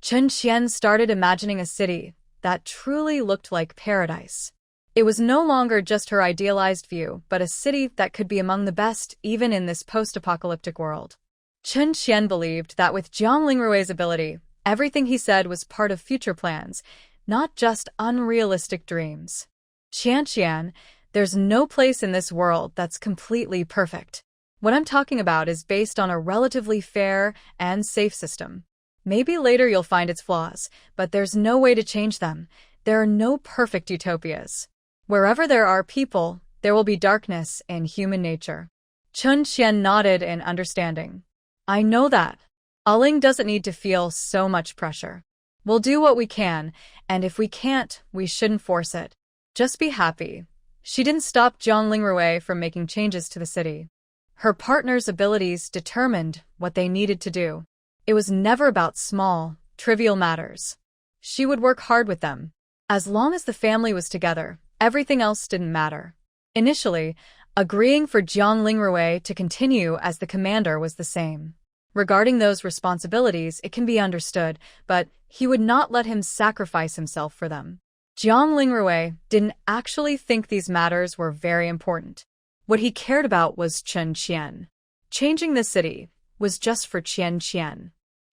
Chen Qian started imagining a city that truly looked like paradise. It was no longer just her idealized view, but a city that could be among the best even in this post-apocalyptic world. Chen Qian believed that with Jiang Lingrui's ability, everything he said was part of future plans, not just unrealistic dreams. Qian, there's no place in this world that's completely perfect. What I'm talking about is based on a relatively fair and safe system. Maybe later you'll find its flaws, but there's no way to change them. There are no perfect utopias. Wherever there are people, there will be darkness in human nature. Chen Qian nodded in understanding. I know that. Aling doesn't need to feel so much pressure. We'll do what we can, and if we can't, we shouldn't force it. Just be happy. She didn't stop Jiang Lingrui from making changes to the city. Her partner's abilities determined what they needed to do. It was never about small, trivial matters. She would work hard with them. As long as the family was together, everything else didn't matter. Initially, agreeing for Jiang Lingrui to continue as the commander was the same. Regarding those responsibilities, it can be understood, but he would not let him sacrifice himself for them. Jiang Lingrui didn't actually think these matters were very important. What he cared about was Chen Qian. Changing the city was just for Qian.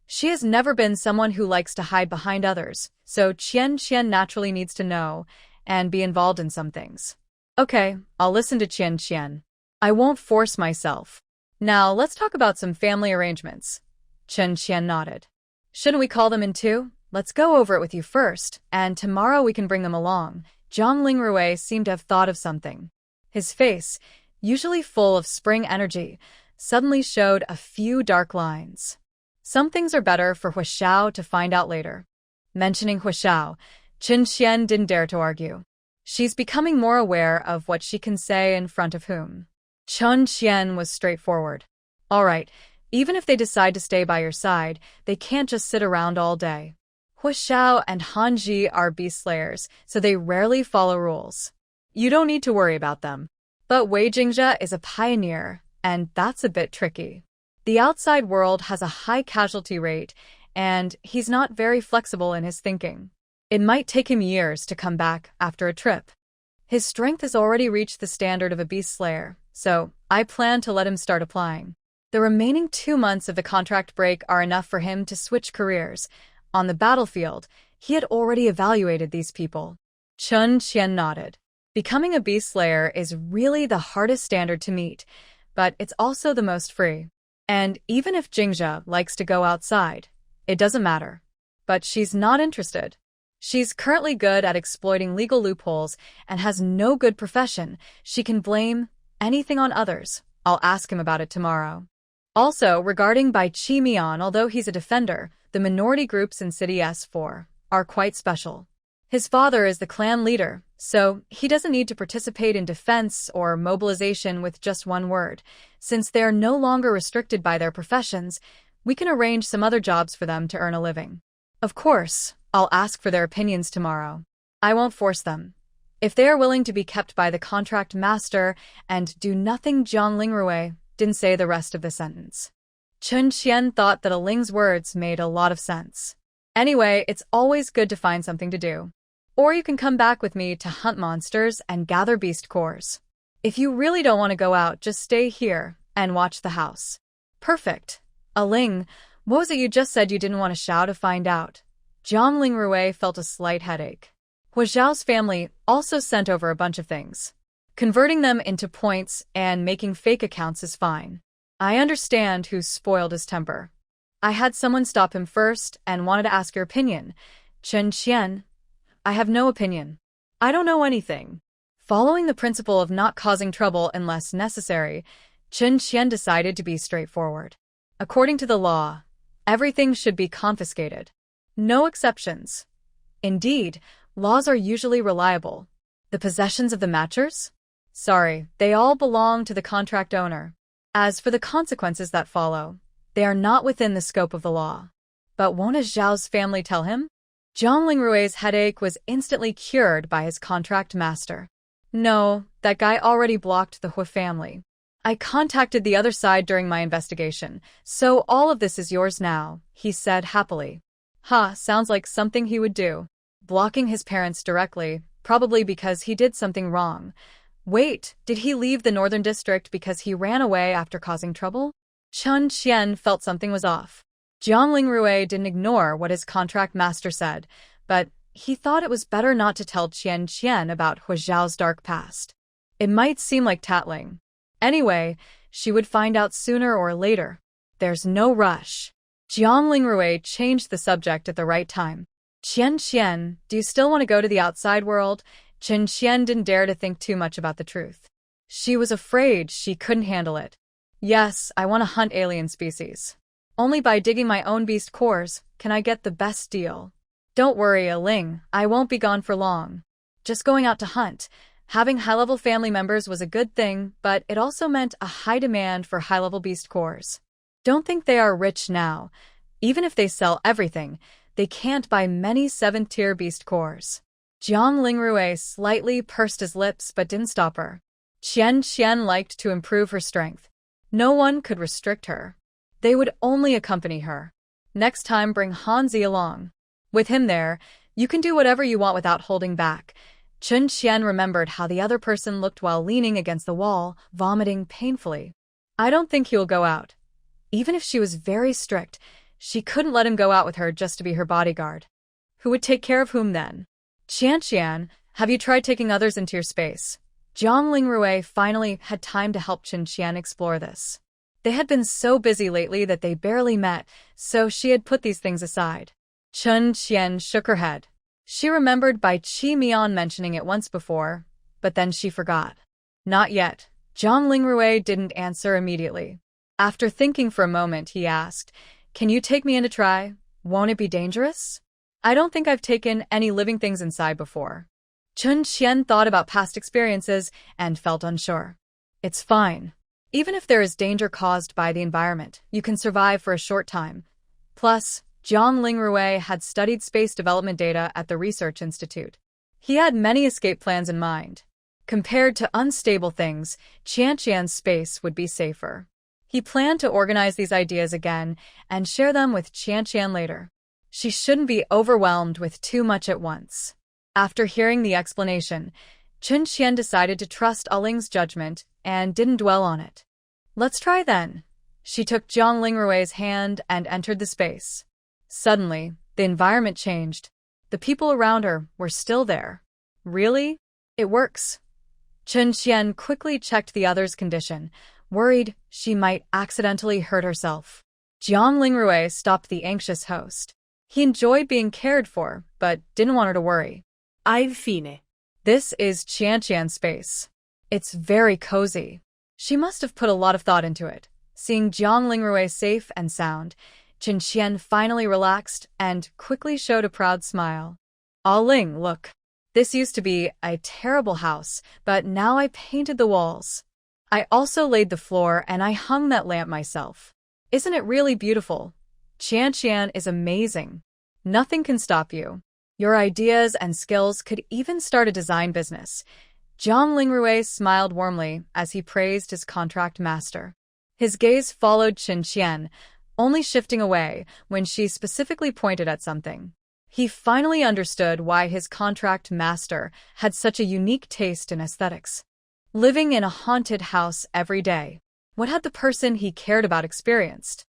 She has never been someone who likes to hide behind others, so Qian naturally needs to know and be involved in some things. Okay, I'll listen to Qian. I won't force myself. Now, let's talk about some family arrangements. Chen Qian nodded. Shouldn't we call them in too? Let's go over it with you first, and tomorrow we can bring them along. Jiang Lingrui seemed to have thought of something. His face, usually full of spring energy, suddenly showed a few dark lines. Some things are better for Huaxiao to find out later. Mentioning Huaxiao, Chen Qian didn't dare to argue. She's becoming more aware of what she can say in front of whom. Chen Qian was straightforward. All right, even if they decide to stay by your side, they can't just sit around all day. Huaxiao and Hanji are beast slayers, so they rarely follow rules. You don't need to worry about them. But Wei Jingjia is a pioneer, and that's a bit tricky. The outside world has a high casualty rate, and he's not very flexible in his thinking. It might take him years to come back after a trip. His strength has already reached the standard of a beast slayer, so I plan to let him start applying. The remaining 2 months of the contract break are enough for him to switch careers. On the battlefield, he had already evaluated these people. Chen Qian nodded. Becoming a beast slayer is really the hardest standard to meet, but it's also the most free. And even if Jingjia likes to go outside, it doesn't matter. But she's not interested. She's currently good at exploiting legal loopholes and has no good profession. She can blame anything on others. I'll ask him about it tomorrow. Also, regarding Bai Qimian, although he's a defender, the minority groups in City S4 are quite special. His father is the clan leader, so he doesn't need to participate in defense or mobilization with just one word. Since they are no longer restricted by their professions, we can arrange some other jobs for them to earn a living. Of course, I'll ask for their opinions tomorrow. I won't force them. If they are willing to be kept by the contract master and do nothing, Jiang Lingrui didn't say the rest of the sentence. Chen Qian thought that Aling's words made a lot of sense. Anyway, it's always good to find something to do. Or you can come back with me to hunt monsters and gather beast cores. If you really don't want to go out, just stay here and watch the house. Perfect. Aling, what was it you just said you didn't want Xiao to find out? Jiang Lingrui felt a slight headache. Huaxiao's family also sent over a bunch of things. Converting them into points and making fake accounts is fine. I understand who's spoiled his temper. I had someone stop him first and wanted to ask your opinion. Chen Qian, I have no opinion. I don't know anything. Following the principle of not causing trouble unless necessary, Chen Qian decided to be straightforward. According to the law, everything should be confiscated. No exceptions. Indeed, laws are usually reliable. The possessions of the matchers? Sorry, they all belong to the contract owner. As for the consequences that follow, they are not within the scope of the law. But won't Zhao's family tell him? Zhang Lingrui's headache was instantly cured by his contract master. No, that guy already blocked the Hu family. I contacted the other side during my investigation, so all of this is yours now, he said happily. Sounds like something he would do. Blocking his parents directly, probably because he did something wrong. Wait, did he leave the Northern District because he ran away after causing trouble? Chen Qian felt something was off. Zhang Lingrui didn't ignore what his contract master said, but he thought it was better not to tell Qian Qian about Hu Zhao's dark past. It might seem like tattling. Anyway, she would find out sooner or later. There's no rush. Zhang Lingrui changed the subject at the right time. Qian Qian, do you still want to go to the outside world? Chen Qian didn't dare to think too much about the truth. She was afraid she couldn't handle it. Yes, I want to hunt alien species. Only by digging my own beast cores can I get the best deal. Don't worry, Ling, I won't be gone for long. Just going out to hunt. Having high-level family members was a good thing, but it also meant a high demand for high-level beast cores. Don't think they are rich now. Even if they sell everything, they can't buy many 7th-tier beast cores. Zhang Lingrui slightly pursed his lips but didn't stop her. Qian Qian liked to improve her strength. No one could restrict her. They would only accompany her. Next time bring Hanzi along. With him there, you can do whatever you want without holding back. Chen Qian remembered how the other person looked while leaning against the wall, vomiting painfully. I don't think he will go out. Even if she was very strict, she couldn't let him go out with her just to be her bodyguard. Who would take care of whom then? Qian Qian, have you tried taking others into your space? Zhang Lingrui finally had time to help Chen Qian explore this. They had been so busy lately that they barely met, so she had put these things aside. Chen Qian shook her head. She remembered Bai Qi Mian mentioning it once before, but then she forgot. Not yet. Zhang Lingrui didn't answer immediately. After thinking for a moment, he asked, Can you take me in to try? Won't it be dangerous? I don't think I've taken any living things inside before. Chen Qian thought about past experiences and felt unsure. It's fine. Even if there is danger caused by the environment, you can survive for a short time. Plus, Zhang Lingrui had studied space development data at the Research Institute. He had many escape plans in mind. Compared to unstable things, Qian Qian's space would be safer. He planned to organize these ideas again and share them with Qian Qian later. She shouldn't be overwhelmed with too much at once. After hearing the explanation, Chen Qian decided to trust Ling's judgment and didn't dwell on it. Let's try then. She took Zhang Lingrui's hand and entered the space. Suddenly, the environment changed. The people around her were still there. Really? It works. Chen Qian quickly checked the other's condition, worried she might accidentally hurt herself. Zhang Lingrui stopped the anxious host. He enjoyed being cared for, but didn't want her to worry. Fine. This is Qian Qian's space. It's very cozy. She must have put a lot of thought into it. Seeing Zhang Lingrui safe and sound, Chen Qian finally relaxed and quickly showed a proud smile. Ling, look. This used to be a terrible house, but now I painted the walls. I also laid the floor and I hung that lamp myself. Isn't it really beautiful? Qian Qian is amazing. Nothing can stop you. Your ideas and skills could even start a design business. Zhang Lingrui smiled warmly as he praised his contract master. His gaze followed Chen Qian, only shifting away when she specifically pointed at something. He finally understood why his contract master had such a unique taste in aesthetics. Living in a haunted house every day. What had the person he cared about experienced?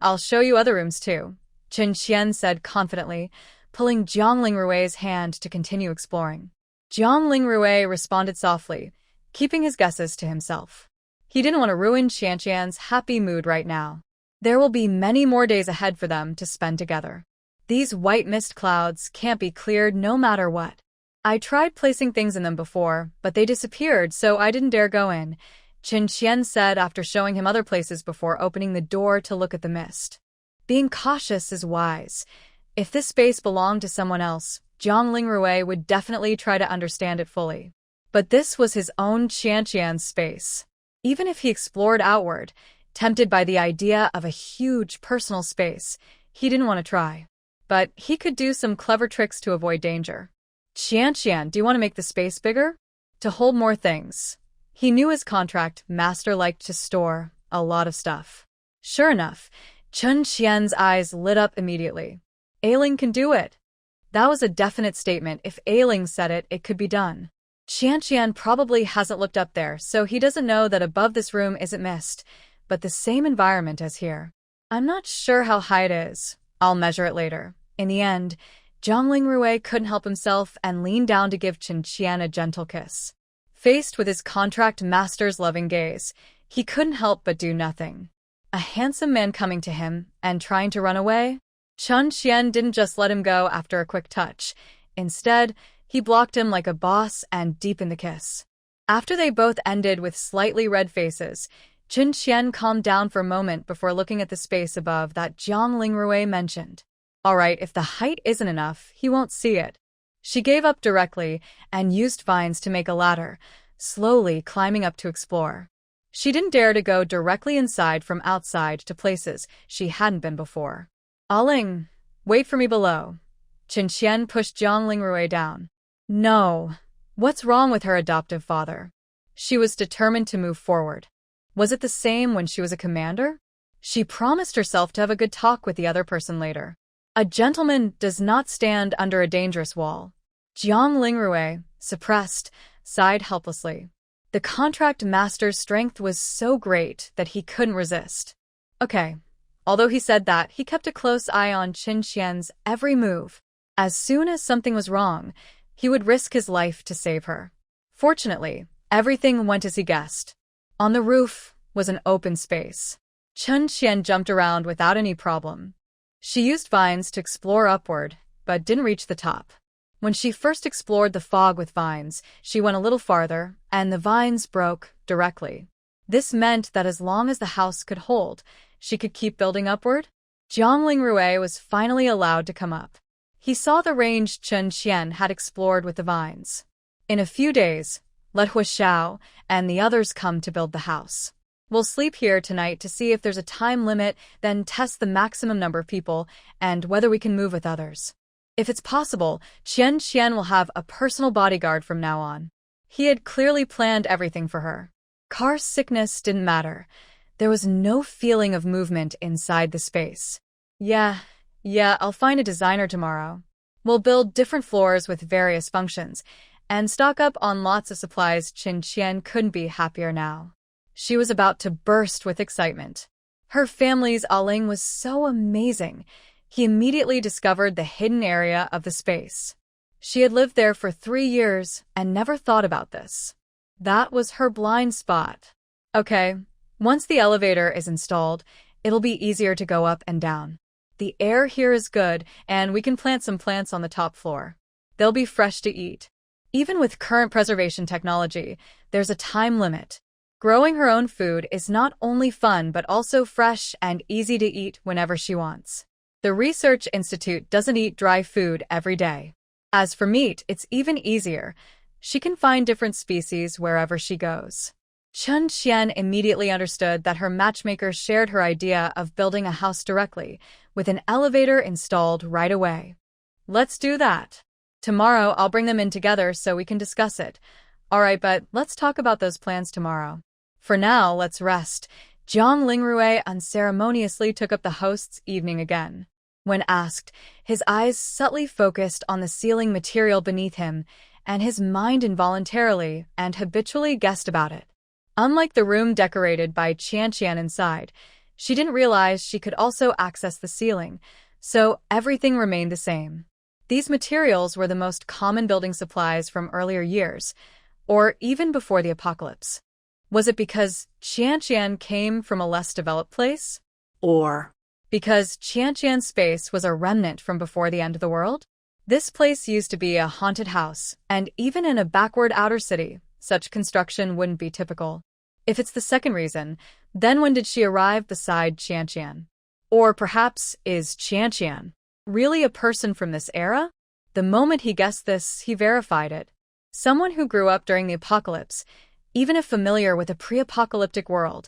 I'll show you other rooms too, Chen Qian said confidently, pulling Zhang Lingrui's hand to continue exploring. Zhang Lingrui responded softly, keeping his guesses to himself. He didn't want to ruin Qian Qian's happy mood right now. There will be many more days ahead for them to spend together. These white mist clouds can't be cleared no matter what. I tried placing things in them before, but they disappeared, so I didn't dare go in, Chen Qian said after showing him other places before opening the door to look at the mist. Being cautious is wise. If this space belonged to someone else, Zhang Lingrui would definitely try to understand it fully. But this was his own Qianqian's space. Even if he explored outward, tempted by the idea of a huge personal space, he didn't want to try. But he could do some clever tricks to avoid danger. Qianqian, do you want to make the space bigger? To hold more things. He knew his contract master liked to store a lot of stuff. Sure enough, Chen Qian's eyes lit up immediately. Ailing can do it. That was a definite statement. If Ailing said it, it could be done. Qianqian probably hasn't looked up there, so he doesn't know that above this room isn't mist, but the same environment as here. I'm not sure how high it is. I'll measure it later. In the end, Zhang Rui couldn't help himself and leaned down to give Chen Qian a gentle kiss. Faced with his contract master's loving gaze, he couldn't help but do nothing. A handsome man coming to him and trying to run away? Chen Qian didn't just let him go after a quick touch. Instead, he blocked him like a boss and deepened the kiss. After they both ended with slightly red faces, Chen Qian calmed down for a moment before looking at the space above that Zhang Lingrui mentioned. Alright, if the height isn't enough, he won't see it. She gave up directly and used vines to make a ladder, slowly climbing up to explore. She didn't dare to go directly inside from outside to places she hadn't been before. Aling, wait for me below. Chen Qian pushed Zhang Lingrui down. No. What's wrong with her adoptive father? She was determined to move forward. Was it the same when she was a commander? She promised herself to have a good talk with the other person later. A gentleman does not stand under a dangerous wall. Zhang Lingrui, suppressed, sighed helplessly. The contract master's strength was so great that he couldn't resist. Okay. Although he said that, he kept a close eye on Chen Qian's every move. As soon as something was wrong, he would risk his life to save her. Fortunately, everything went as he guessed. On the roof was an open space. Chen Qian jumped around without any problem. She used vines to explore upward, but didn't reach the top. When she first explored the fog with vines, she went a little farther, and the vines broke directly. This meant that as long as the house could hold, she could keep building upward. Zhang Lingrui was finally allowed to come up. He saw the range Chen Qian had explored with the vines. In a few days, let Huashao and the others come to build the house. We'll sleep here tonight to see if there's a time limit, then test the maximum number of people and whether we can move with others. If it's possible, Chen Qian will have a personal bodyguard from now on. He had clearly planned everything for her. Car sickness didn't matter. There was no feeling of movement inside the space. Yeah, I'll find a designer tomorrow. We'll build different floors with various functions and stock up on lots of supplies. Chen Qian couldn't be happier now. She was about to burst with excitement. Her family's Aling was so amazing. He immediately discovered the hidden area of the space. She had lived there for 3 years and never thought about this. That was her blind spot. Okay, once the elevator is installed, it'll be easier to go up and down. The air here is good, and we can plant some plants on the top floor. They'll be fresh to eat. Even with current preservation technology, there's a time limit. Growing her own food is not only fun but also fresh and easy to eat whenever she wants. The Research Institute doesn't eat dry food every day. As for meat, it's even easier. She can find different species wherever she goes. Chen Qian immediately understood that her matchmaker shared her idea of building a house directly, with an elevator installed right away. Let's do that. Tomorrow I'll bring them in together so we can discuss it. Alright, but let's talk about those plans tomorrow. For now, let's rest. Zhang Lingrui unceremoniously took up the host's evening again. When asked, his eyes subtly focused on the ceiling material beneath him, and his mind involuntarily and habitually guessed about it. Unlike the room decorated by Qianqian inside, she didn't realize she could also access the ceiling, so everything remained the same. These materials were the most common building supplies from earlier years, or even before the apocalypse. Was it because Qianqian came from a less developed place? Or because Qianqian's space was a remnant from before the end of the world? This place used to be a haunted house, and even in a backward outer city, such construction wouldn't be typical. If it's the second reason, then when did she arrive beside Qianqian? Or perhaps, is Qianqian really a person from this era? The moment he guessed this, he verified it. Someone who grew up during the apocalypse, even if familiar with a pre-apocalyptic world,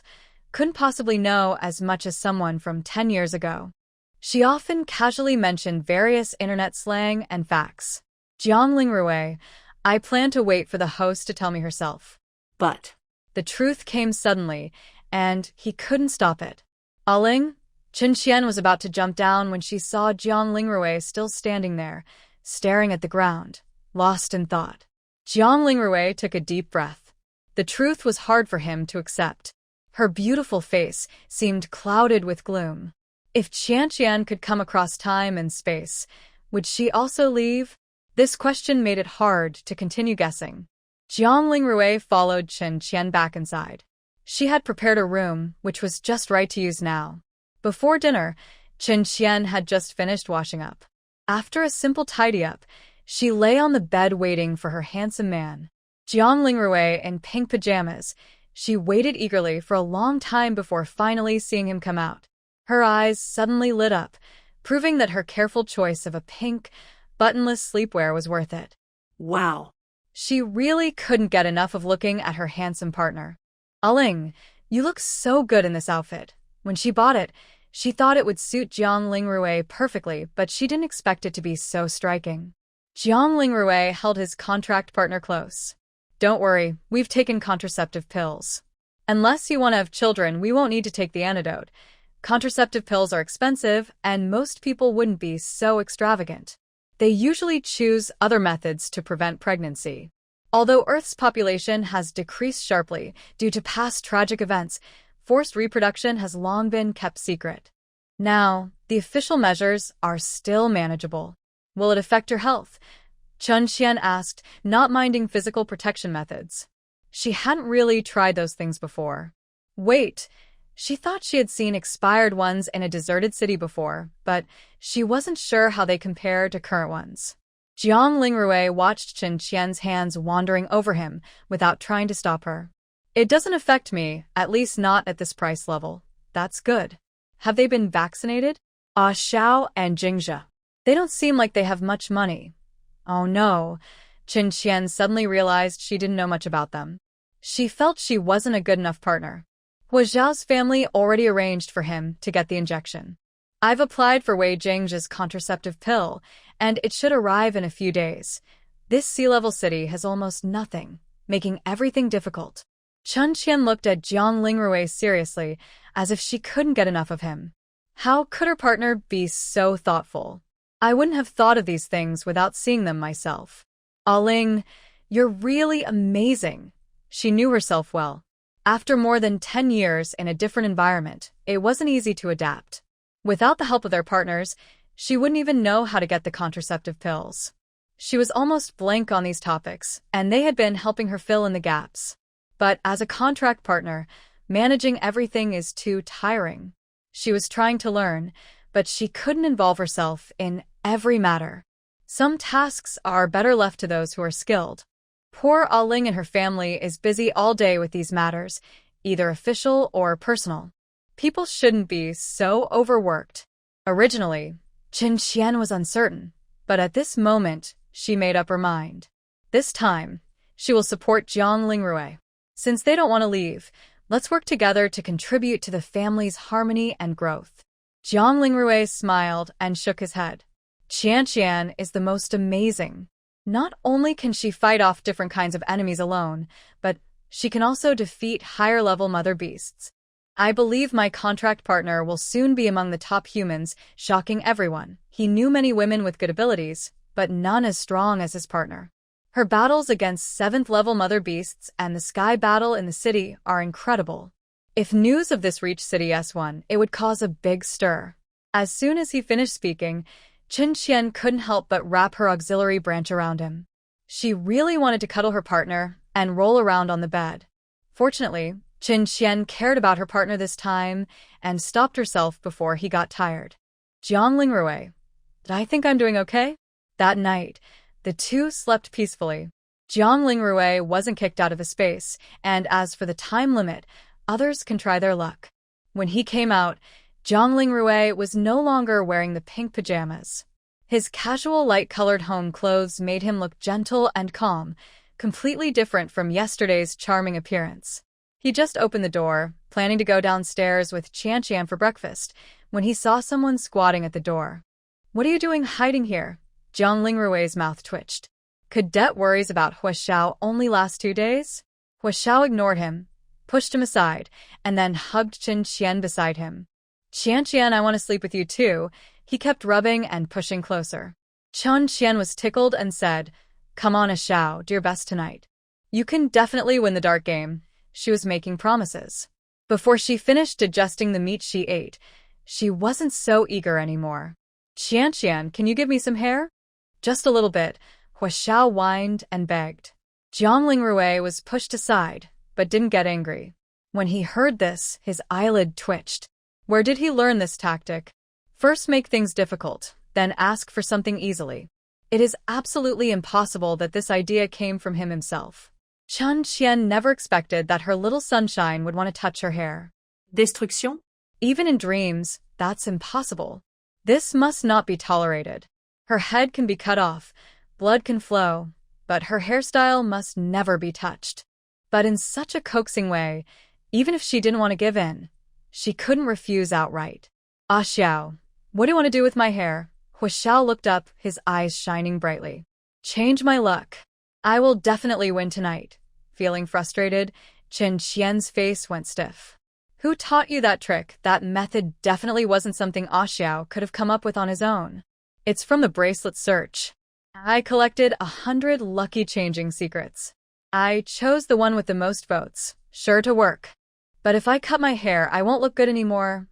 couldn't possibly know as much as someone from 10 years ago. She often casually mentioned various internet slang and facts. Jiangling Rui, I plan to wait for the host to tell me herself. But The truth came suddenly, and he couldn't stop it. Aling, Chen Qian was about to jump down when she saw Jiangling Rui still standing there, staring at the ground, lost in thought. Jiangling Rui took a deep breath. The truth was hard for him to accept. Her beautiful face seemed clouded with gloom. If Qian Qian could come across time and space, would she also leave? This question made it hard to continue guessing. Jiangling Rui followed Chen Qian back inside. She had prepared a room, which was just right to use now. Before dinner, Chen Qian had just finished washing up. After a simple tidy-up, she lay on the bed waiting for her handsome man. Jiangling Rui in pink pajamas, she waited eagerly for a long time before finally seeing him come out. Her eyes suddenly lit up, proving that her careful choice of a pink, buttonless sleepwear was worth it. wow. She really couldn't get enough of looking at her handsome partner. Aling, you look so good in this outfit. When she bought it, she thought it would suit Jiangling Rui perfectly, but she didn't expect it to be so striking. Jiangling Rui held his contract partner close. Don't worry, we've taken contraceptive pills. Unless you want to have children, we won't need to take the antidote. Contraceptive pills are expensive, and most people wouldn't be so extravagant. They usually choose other methods to prevent pregnancy. Although Earth's population has decreased sharply due to past tragic events, forced reproduction has long been kept secret. Now, the official measures are still manageable. Will it affect your health? Chen Qian asked, not minding physical protection methods. She hadn't really tried those things before. Wait, she thought she had seen expired ones in a deserted city before, but she wasn't sure how they compared to current ones. Jiangling Rui watched Chen Qian's hands wandering over him without trying to stop her. It doesn't affect me, at least not at this price level. That's good. Have they been vaccinated? Xiao and Jingzhe. They don't seem like they have much money. Oh no. Chen Qian suddenly realized she didn't know much about them. She felt she wasn't a good enough partner. Hua Zhao's family already arranged for him to get the injection. I've applied for Wei Jingzhe's contraceptive pill, and it should arrive in a few days. This sea-level city has almost nothing, making everything difficult. Chen Qian looked at Jiangling Rui seriously, as if she couldn't get enough of him. How could her partner be so thoughtful? I wouldn't have thought of these things without seeing them myself. Aling, you're really amazing. She knew herself well. After more than 10 years in a different environment, it wasn't easy to adapt. Without the help of their partners, she wouldn't even know how to get the contraceptive pills. She was almost blank on these topics, and they had been helping her fill in the gaps. But as a contract partner, managing everything is too tiring. She was trying to learn, but she couldn't involve herself in every matter. Some tasks are better left to those who are skilled. Poor Aling and her family is busy all day with these matters, either official or personal. People shouldn't be so overworked. Originally, Chen Qian was uncertain, but at this moment, she made up her mind. This time, she will support Jiangling Rui. Since they don't want to leave, let's work together to contribute to the family's harmony and growth. Jiangling Rui smiled and shook his head. Qian Qian is the most amazing. Not only can she fight off different kinds of enemies alone, but she can also defeat higher-level mother beasts. I believe my contract partner will soon be among the top humans, shocking everyone. He knew many women with good abilities, but none as strong as his partner. Her battles against 7th-level mother beasts and the sky battle in the city are incredible. If news of this reached City S1, it would cause a big stir. As soon as he finished speaking, Chen Qian couldn't help but wrap her auxiliary branch around him. She really wanted to cuddle her partner and roll around on the bed. Fortunately, Chen Qian cared about her partner this time and stopped herself before he got tired. Jiangling Rui, did I think I'm doing okay? That night, the two slept peacefully. Jiangling Rui wasn't kicked out of his space, and as for the time limit, others can try their luck. When he came out, Jiangling Rui was no longer wearing the pink pajamas. His casual light-colored home clothes made him look gentle and calm, completely different from yesterday's charming appearance. He just opened the door, planning to go downstairs with Qian for breakfast, when he saw someone squatting at the door. "What are you doing hiding here?" Jiang Lingrui's mouth twitched. Could debt worries about Huaxiao only last 2 days? Huaxiao ignored him, pushed him aside, and then hugged Qian beside him. "Qian, I want to sleep with you too." He kept rubbing and pushing closer. Qian was tickled and said, "Come on, Xiao, do your best tonight. You can definitely win the dart game." She was making promises. Before she finished digesting the meat she ate, she wasn't so eager anymore. "Qian, can you give me some hair?" "Just a little bit," Huaxiao whined and begged. Jiang Lingrui was pushed aside, but didn't get angry. When he heard this, his eyelid twitched. Where did he learn this tactic? First make things difficult, then ask for something easily. It is absolutely impossible that this idea came from him himself. Qian never expected that her little sunshine would want to touch her hair. Destruction? Even in dreams, that's impossible. This must not be tolerated. Her head can be cut off, blood can flow, but her hairstyle must never be touched. But in such a coaxing way, even if she didn't want to give in, she couldn't refuse outright. "Ah Xiao, what do you want to do with my hair?" Huaxiao looked up, his eyes shining brightly. "Change my look. I will definitely win tonight." Feeling frustrated, Qian's face went stiff. Who taught you that trick? That method definitely wasn't something Ah Xiao could have come up with on his own. It's from the bracelet search. I collected 100 lucky changing secrets. I chose the one with the most votes. Sure to work. But if I cut my hair, I won't look good anymore.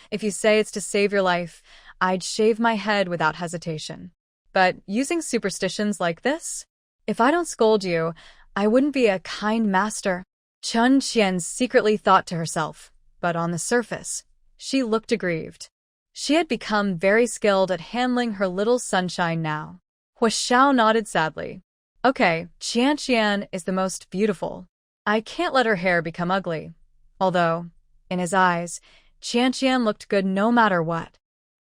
If you say it's to save your life, I'd shave my head without hesitation. But using superstitions like this? If I don't scold you, I wouldn't be a kind master. Qian secretly thought to herself, but on the surface, she looked aggrieved. She had become very skilled at handling her little sunshine now. Huaxiao nodded sadly. "Okay, Qian is the most beautiful. I can't let her hair become ugly." Although, in his eyes, Qian looked good no matter what.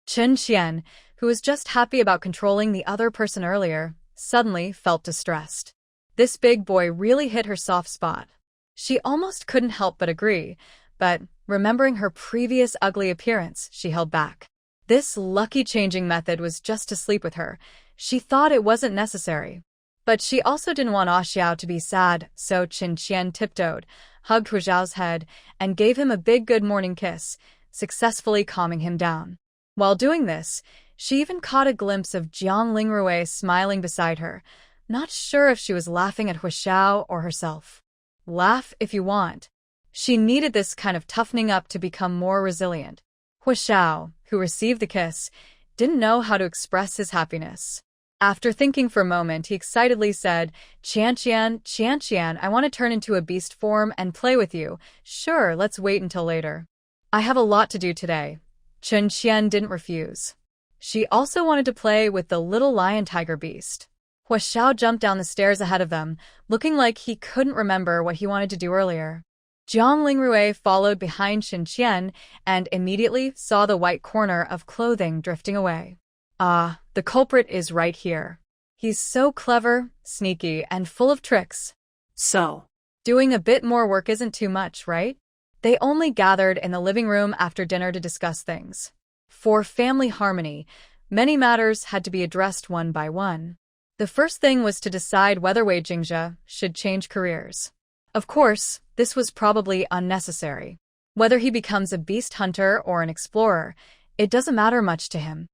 Qian, who was just happy about controlling the other person earlier, suddenly felt distressed. This big boy really hit her soft spot. She almost couldn't help but agree, but remembering her previous ugly appearance, she held back. This lucky changing method was just to sleep with her. She thought it wasn't necessary. But she also didn't want Ah Xiao to be sad, so Qian tiptoed, hugged Huaxiao's head, and gave him a big good morning kiss, successfully calming him down. While doing this, she even caught a glimpse of Jiang Lingrui smiling beside her, not sure if she was laughing at Huaxiao or herself. Laugh if you want. She needed this kind of toughening up to become more resilient. Huaxiao, who received the kiss, didn't know how to express his happiness. After thinking for a moment, he excitedly said, Qian, I want to turn into a beast form and play with you. Sure, let's wait until later. I have a lot to do today. Qian didn't refuse. She also wanted to play with the little lion-tiger beast. Huaxiao jumped down the stairs ahead of them, looking like he couldn't remember what he wanted to do earlier. Jiang Lingrui followed behind Qian and immediately saw the white corner of clothing drifting away. Ah, the culprit is right here. He's so clever, sneaky, and full of tricks. So, doing a bit more work isn't too much, right? They only gathered in the living room after dinner to discuss things. For family harmony, many matters had to be addressed one by one. The first thing was to decide whether Wei Jingzhe should change careers. Of course, this was probably unnecessary. Whether he becomes a beast hunter or an explorer, it doesn't matter much to him.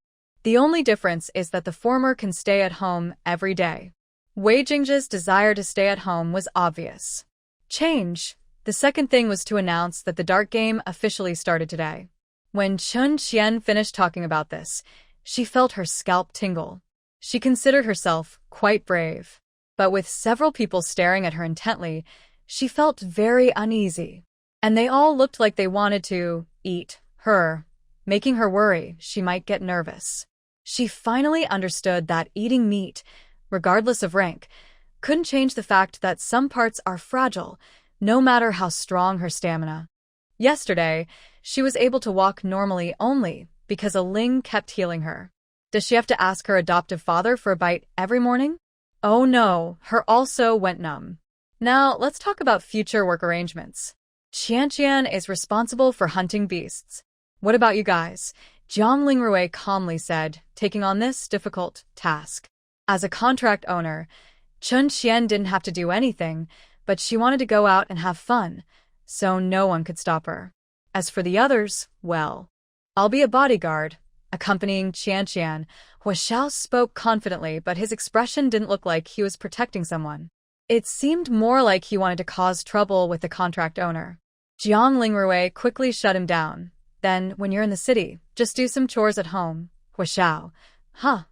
The only difference is that the former can stay at home every day. Wei Jingzhe's desire to stay at home was obvious. Change. The second thing was to announce that the dart game officially started today. When Qian finished talking about this, she felt her scalp tingle. She considered herself quite brave. But with several people staring at her intently, she felt very uneasy. And they all looked like they wanted to eat her, making her worry she might get nervous. She finally understood that eating meat, regardless of rank, couldn't change the fact that some parts are fragile, no matter how strong her stamina. Yesterday, she was able to walk normally only because a Ling kept healing her. Does she have to ask her adoptive father for a bite every morning? Oh no, her also went numb. Now, let's talk about future work arrangements. Qianqian is responsible for hunting beasts. What about you guys? Jiang Lingrui calmly said, taking on this difficult task. As a contract owner, Chun Qian didn't have to do anything, but she wanted to go out and have fun, so no one could stop her. As for the others, well, I'll be a bodyguard. Accompanying Qianqian, Hua Xiao spoke confidently, but his expression didn't look like he was protecting someone. It seemed more like he wanted to cause trouble with the contract owner. Jiang Lingrui quickly shut him down. Then, when you're in the city, just do some chores at home. Hua Xiao. Huh.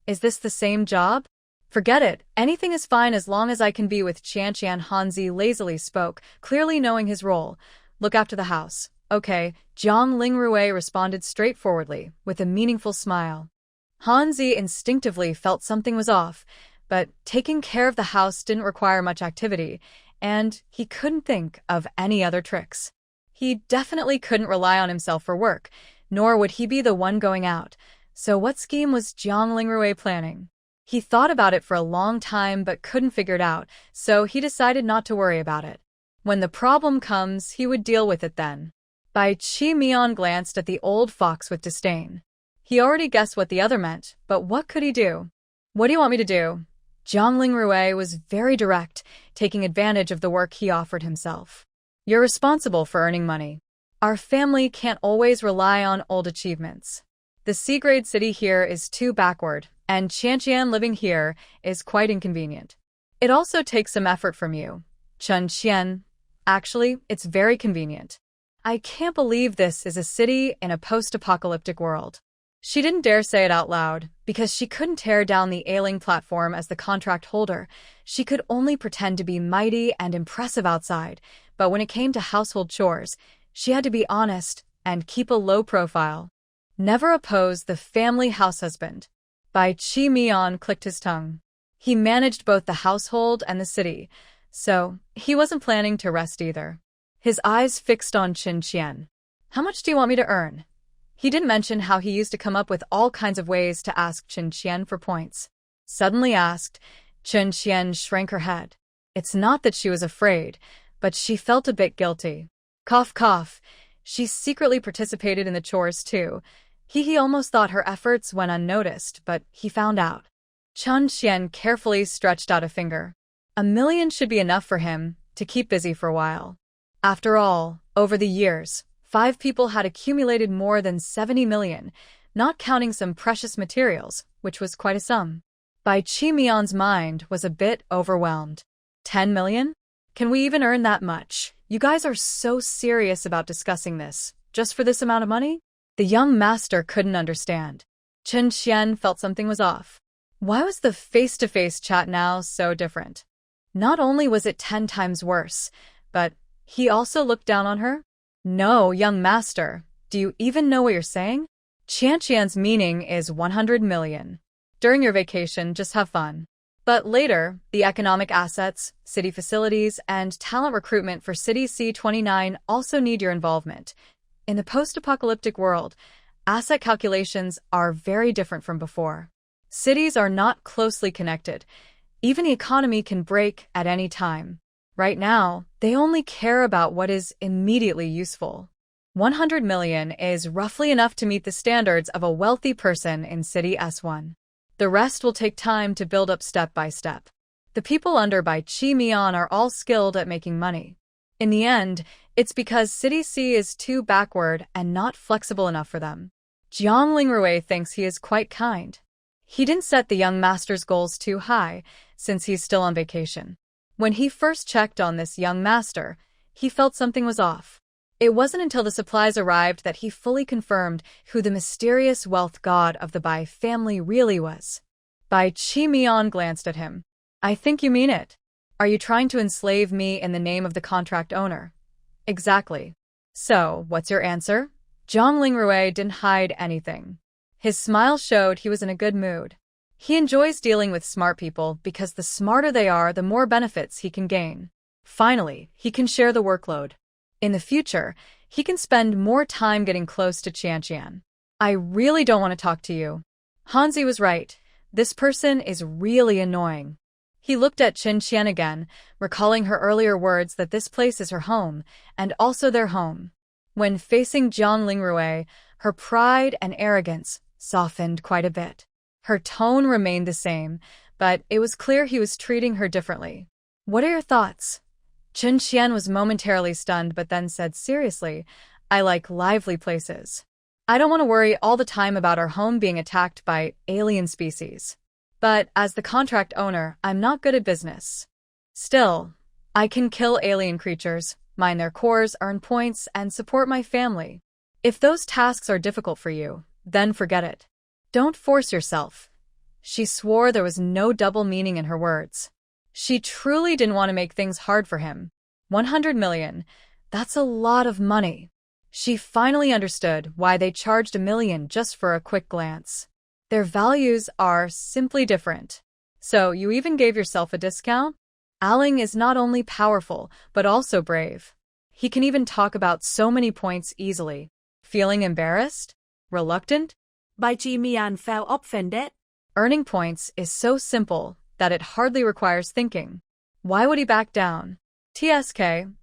Is this the same job? Forget it. Anything is fine as long as I can be with Qianqian. Hanzi lazily spoke, clearly knowing his role. Look after the house. Okay, Jiang Lingrui responded straightforwardly, with a meaningful smile. Hanzi instinctively felt something was off, but taking care of the house didn't require much activity, and he couldn't think of any other tricks. He definitely couldn't rely on himself for work, nor would he be the one going out. So what scheme was Jiang Lingrui planning? He thought about it for a long time but couldn't figure it out, so he decided not to worry about it. When the problem comes, he would deal with it then. Bai Chi Mian glanced at the old fox with disdain. He already guessed what the other meant, but what could he do? What do you want me to do? Jiang Lingrui was very direct, taking advantage of the work he offered himself. You're responsible for earning money. Our family can't always rely on old achievements. The C-grade city here is too backward, and Qianqian living here is quite inconvenient. It also takes some effort from you. Chun Qian. Actually, it's very convenient. I can't believe this is a city in a post-apocalyptic world. She didn't dare say it out loud, because she couldn't tear down the ailing platform as the contract holder. She could only pretend to be mighty and impressive outside, but when it came to household chores, she had to be honest and keep a low profile. Never oppose the family house husband. Bai Chi Mian clicked his tongue. He managed both the household and the city, so he wasn't planning to rest either. His eyes fixed on Chun Qian. How much do you want me to earn? He didn't mention how he used to come up with all kinds of ways to ask Chun Qian for points. Suddenly asked, Chun Qian shrank her head. It's not that she was afraid, but she felt a bit guilty. Cough, cough. She secretly participated in the chores too. He almost thought her efforts went unnoticed, but he found out. Chun Qian carefully stretched out a finger. 1 million should be enough for him to keep busy for a while. After all, over the years, 5 people had accumulated more than 70 million, not counting some precious materials, which was quite a sum. Bai Chi Mian's mind was a bit overwhelmed. 10 million? Can we even earn that much? You guys are so serious about discussing this, just for this amount of money? The young master couldn't understand. Chun Qian felt something was off. Why was the face-to-face chat now so different? Not only was it 10 times worse, but he also looked down on her? No, young master, do you even know what you're saying? Qianqian's meaning is 100 million. During your vacation, just have fun. But later, the economic assets, city facilities, and talent recruitment for City C29 also need your involvement. In the post-apocalyptic world, asset calculations are very different from before. Cities are not closely connected. Even the economy can break at any time. Right now, they only care about what is immediately useful. 100 million is roughly enough to meet the standards of a wealthy person in City S1. The rest will take time to build up step by step. The people under Bai Chi Mian are all skilled at making money. In the end, it's because City C is too backward and not flexible enough for them. Jiang Lingrui thinks he is quite kind. He didn't set the young master's goals too high, since he's still on vacation. When he first checked on this young master, he felt something was off. It wasn't until the supplies arrived that he fully confirmed who the mysterious wealth god of the Bai family really was. Bai Chi Mian glanced at him. I think you mean it. Are you trying to enslave me in the name of the contract owner? Exactly. So, what's your answer? Jiang Lingrui didn't hide anything. His smile showed he was in a good mood. He enjoys dealing with smart people because the smarter they are, the more benefits he can gain. Finally, he can share the workload. In the future, he can spend more time getting close to Qianqian. I really don't want to talk to you. Hanzi was right. This person is really annoying. He looked at Qin Qian again, recalling her earlier words that this place is her home, and also their home. When facing Jiang Lingrui, her pride and arrogance softened quite a bit. Her tone remained the same, but it was clear he was treating her differently. What are your thoughts? Qin Qian was momentarily stunned but then said seriously, I like lively places. I don't want to worry all the time about our home being attacked by alien species. But as the contract owner, I'm not good at business. Still, I can kill alien creatures, mine their cores, earn points, and support my family. If those tasks are difficult for you, then forget it. Don't force yourself. She swore there was no double meaning in her words. She truly didn't want to make things hard for him. 100 million, that's a lot of money. She finally understood why they charged $1 million just for a quick glance. Their values are simply different. So you even gave yourself a discount? Aling is not only powerful, but also brave. He can even talk about so many points easily. Feeling embarrassed? Reluctant? Bai Chi Mian felt offended. Earning points is so simple that it hardly requires thinking. Why would he back down? TSK,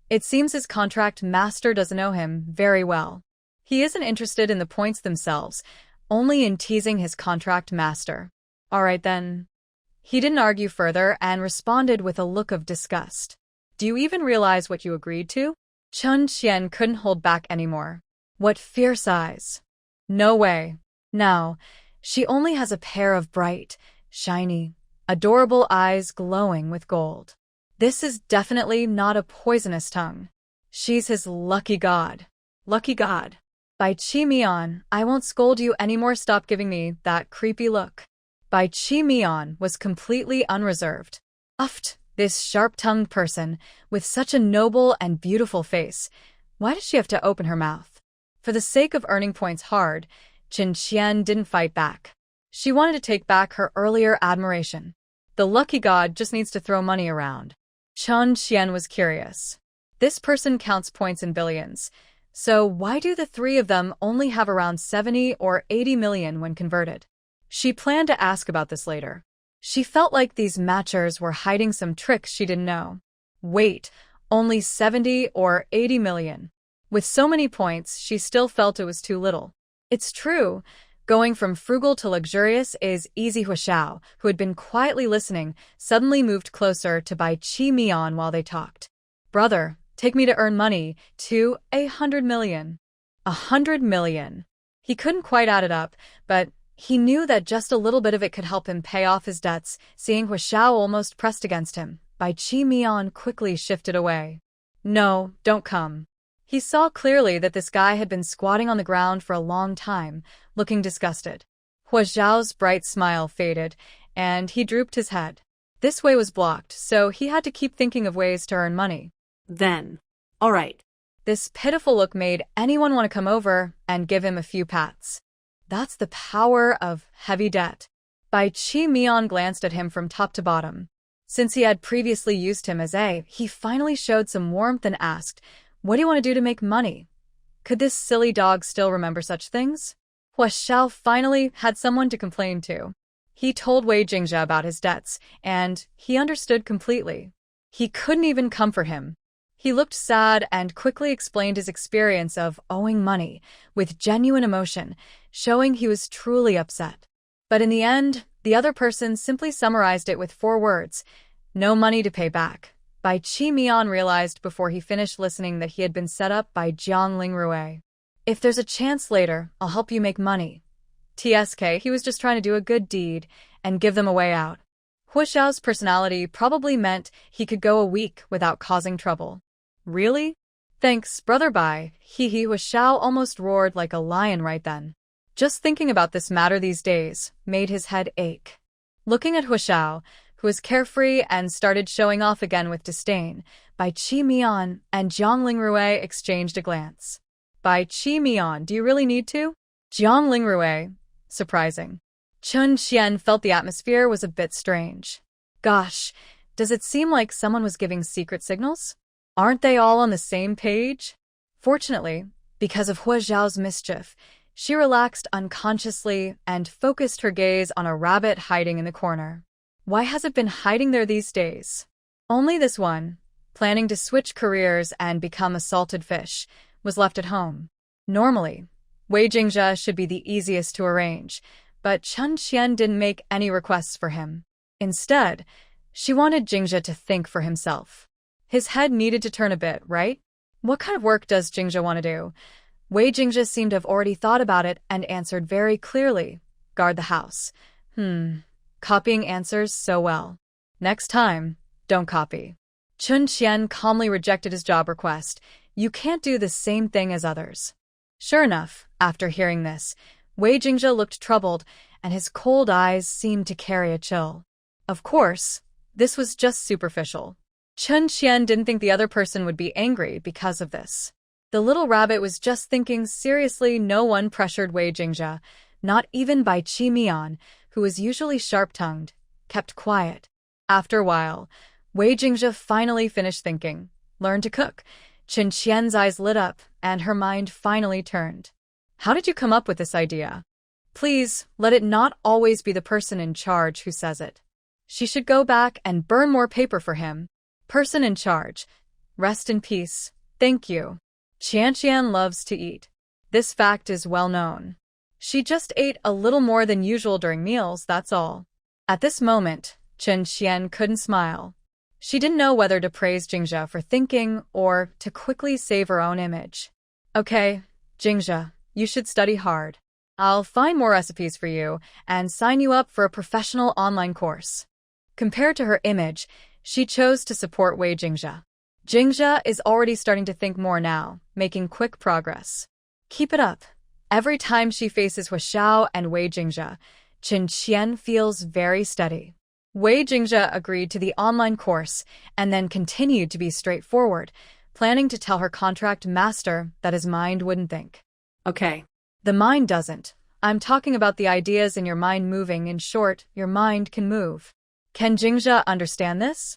it seems his contract master doesn't know him very well. He isn't interested in the points themselves, only in teasing his contract master. All right then. He didn't argue further and responded with a look of disgust. Do you even realize what you agreed to? Qin Qian couldn't hold back anymore. What fierce eyes. No way. Now, she only has a pair of bright, shiny, adorable eyes glowing with gold. This is definitely not a poisonous tongue. She's his lucky god. Lucky god. Bai Chi Mian, I won't scold you anymore. Stop giving me that creepy look. Bai Chi Mian was completely unreserved. Uffed, this sharp-tongued person, with such a noble and beautiful face. Why does she have to open her mouth? For the sake of earning points hard, Qin Qian didn't fight back. She wanted to take back her earlier admiration. The lucky god just needs to throw money around. Qin Qian was curious. This person counts points in billions. So why do the three of them only have around 70 or 80 million when converted? She planned to ask about this later. She felt like these matchers were hiding some tricks she didn't know. Wait, only 70 or 80 million. With so many points, she still felt it was too little. It's true. Going from frugal to luxurious is easy. Huashao, who had been quietly listening, suddenly moved closer to Bai Chi Mian while they talked. Brother, take me to earn money, to 100 million. 100 million. He couldn't quite add it up, but he knew that just a little bit of it could help him pay off his debts. Seeing Huashao almost pressed against him, Bai Chi Mian quickly shifted away. No, don't come. He saw clearly that this guy had been squatting on the ground for a long time, looking disgusted. Huaxiao's bright smile faded, and he drooped his head. This way was blocked, so he had to keep thinking of ways to earn money. Then, all right. This pitiful look made anyone want to come over and give him a few pats. That's the power of heavy debt. Bai Chi Mian glanced at him from top to bottom. Since he had previously used him as he finally showed some warmth and asked, what do you want to do to make money? Could this silly dog still remember such things? Huashao finally had someone to complain to. He told Wei Jingjia about his debts, and he understood completely. He couldn't even comfort him. He looked sad and quickly explained his experience of owing money, with genuine emotion, showing he was truly upset. But in the end, the other person simply summarized it with 4 words, no money to pay back. Bai Chi Mian realized before he finished listening that he had been set up by Jiang Lingrui. If there's a chance later, I'll help you make money. TSK, he was just trying to do a good deed and give them a way out. Huashao's personality probably meant he could go a week without causing trouble. Really? Thanks, Brother Bai. Huashao almost roared like a lion right then. Just thinking about this matter these days made his head ache. Looking at Huashao, who was carefree and started showing off again with disdain, Bai Chi Mian and Jiang Lingrui exchanged a glance. Bai Chi Mian, do you really need to? Jiang Lingrui, surprising. Qin Qian felt the atmosphere was a bit strange. Gosh, does it seem like someone was giving secret signals? Aren't they all on the same page? Fortunately, because of Huaxiao's mischief, she relaxed unconsciously and focused her gaze on a rabbit hiding in the corner. Why has it been hiding there these days? Only this one, planning to switch careers and become a salted fish, was left at home. Normally, Wei Jingzhe should be the easiest to arrange, but Chen Qian didn't make any requests for him. Instead, she wanted Jingzhe to think for himself. His head needed to turn a bit, right? What kind of work does Jingzhe want to do? Wei Jingzhe seemed to have already thought about it and answered very clearly. Guard the house. Copying answers so well. Next time, don't copy. Chun Qian calmly rejected his job request. You can't do the same thing as others. Sure enough, after hearing this, Wei Jingzhe looked troubled, and his cold eyes seemed to carry a chill. Of course, this was just superficial. Chun Qian didn't think the other person would be angry because of this. The little rabbit was just thinking seriously. No one pressured Wei Jingzhe, not even Bai Qi Mian, who was usually sharp-tongued, kept quiet. After a while, Wei Jingzhe finally finished thinking, learned to cook. Chun Qian's eyes lit up, and her mind finally turned. How did you come up with this idea? Please, let it not always be the person in charge who says it. She should go back and burn more paper for him. Person in charge. Rest in peace. Thank you. Qian loves to eat. This fact is well known. She just ate a little more than usual during meals, that's all. At this moment, Chun Qian couldn't smile. She didn't know whether to praise Jingzhe for thinking or to quickly save her own image. Okay, Jingzhe, you should study hard. I'll find more recipes for you and sign you up for a professional online course. Compared to her image, she chose to support Wei Jingzhe. Jingzhe is already starting to think more now, making quick progress. Keep it up. Every time she faces Hua Xiao and Wei Jingzhe, Chun Qian feels very steady. Wei Jingzhe agreed to the online course and then continued to be straightforward, planning to tell her contract master that his mind wouldn't think. Okay. The mind doesn't. I'm talking about the ideas in your mind moving. In short, your mind can move. Can Jingzhe understand this?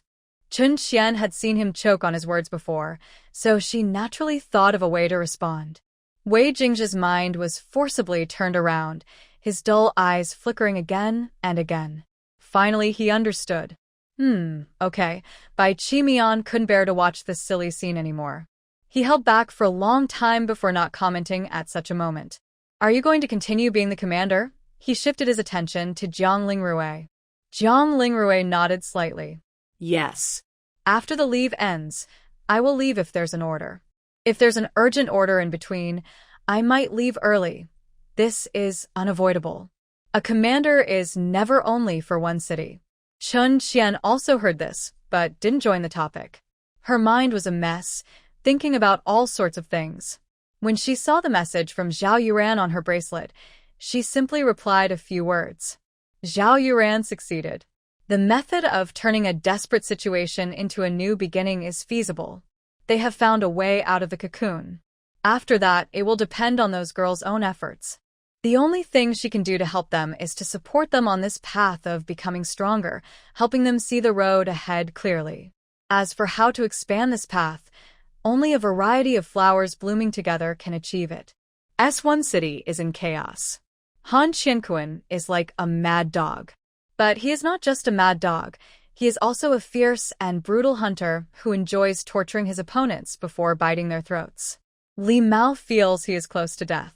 Chun Qian had seen him choke on his words before, so she naturally thought of a way to respond. Wei Jingzhe's mind was forcibly turned around, his dull eyes flickering again and again. Finally, he understood. Okay. Bai Qi Mian couldn't bear to watch this silly scene anymore. He held back for a long time before not commenting at such a moment. Are you going to continue being the commander? He shifted his attention to Jiang Lingrui. Jiang Lingrui nodded slightly. Yes. After the leave ends, I will leave if there's an order. If there's an urgent order in between, I might leave early. This is unavoidable. A commander is never only for one city. Chun Qian also heard this, but didn't join the topic. Her mind was a mess, thinking about all sorts of things. When she saw the message from Zhao Yuran on her bracelet, she simply replied a few words. Zhao Yuran succeeded. The method of turning a desperate situation into a new beginning is feasible. They have found a way out of the cocoon. After that, it will depend on those girls' own efforts. The only thing she can do to help them is to support them on this path of becoming stronger, helping them see the road ahead clearly. As for how to expand this path, only a variety of flowers blooming together can achieve it. S1 City is in chaos. Han Qianquan is like a mad dog. But he is not just a mad dog. He is also a fierce and brutal hunter who enjoys torturing his opponents before biting their throats. Li Mao feels he is close to death.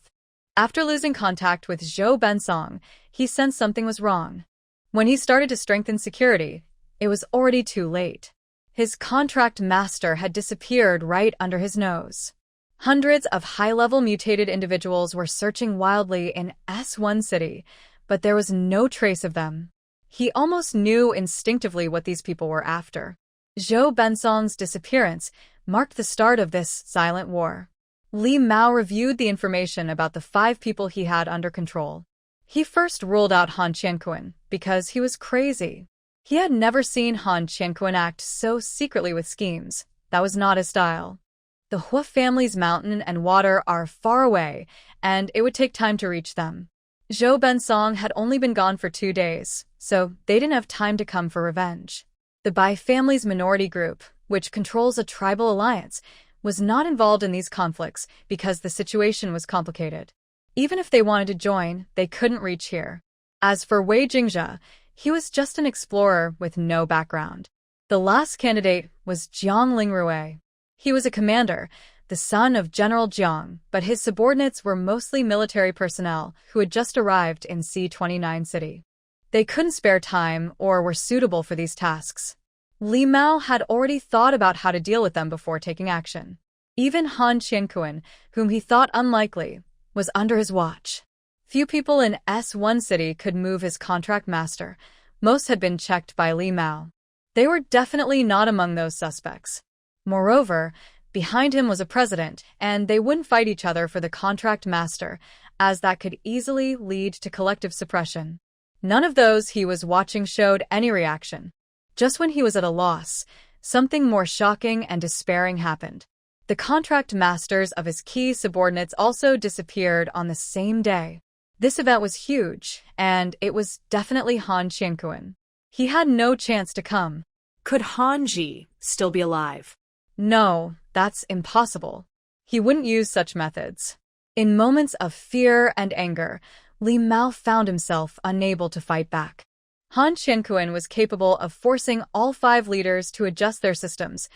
After losing contact with Zhou Bensong, he sensed something was wrong. When he started to strengthen security, it was already too late. His contract master had disappeared right under his nose. Hundreds of high-level mutated individuals were searching wildly in S1 City, but there was no trace of them. He almost knew instinctively what these people were after. Zhou Bensong's disappearance marked the start of this silent war. Li Mao reviewed the information about the 5 people he had under control. He first ruled out Han Qianquan because he was crazy. He had never seen Han Qianquan act so secretly with schemes. That was not his style. The Hua family's mountain and water are far away, and it would take time to reach them. Zhou Bensong had only been gone for 2 days, so they didn't have time to come for revenge. The Bai family's minority group, which controls a tribal alliance, was not involved in these conflicts because the situation was complicated. Even if they wanted to join, they couldn't reach here. As for Wei Jingzhe, He was just an explorer with no background. The last candidate was Jiang Lingrui. He was a commander, the son of General Jiang, but his subordinates were mostly military personnel who had just arrived in C-29 City. They couldn't spare time or were suitable for these tasks. Li Mao had already thought about how to deal with them before taking action. Even Han Qianquan, whom he thought unlikely, was under his watch. Few people in S1 City could move his contract master. Most had been checked by Li Mao. They were definitely not among those suspects. Moreover, behind him was a president, and they wouldn't fight each other for the contract master, as that could easily lead to collective suppression. None of those he was watching showed any reaction. Just when he was at a loss, something more shocking and despairing happened. The contract masters of his key subordinates also disappeared on the same day. This event was huge, and it was definitely Han Qianquan. He had no chance to come. Could Hanji still be alive? No, that's impossible. He wouldn't use such methods. In moments of fear and anger, Li Mao found himself unable to fight back. Han Qianquan was capable of forcing all 5 leaders to adjust their systems.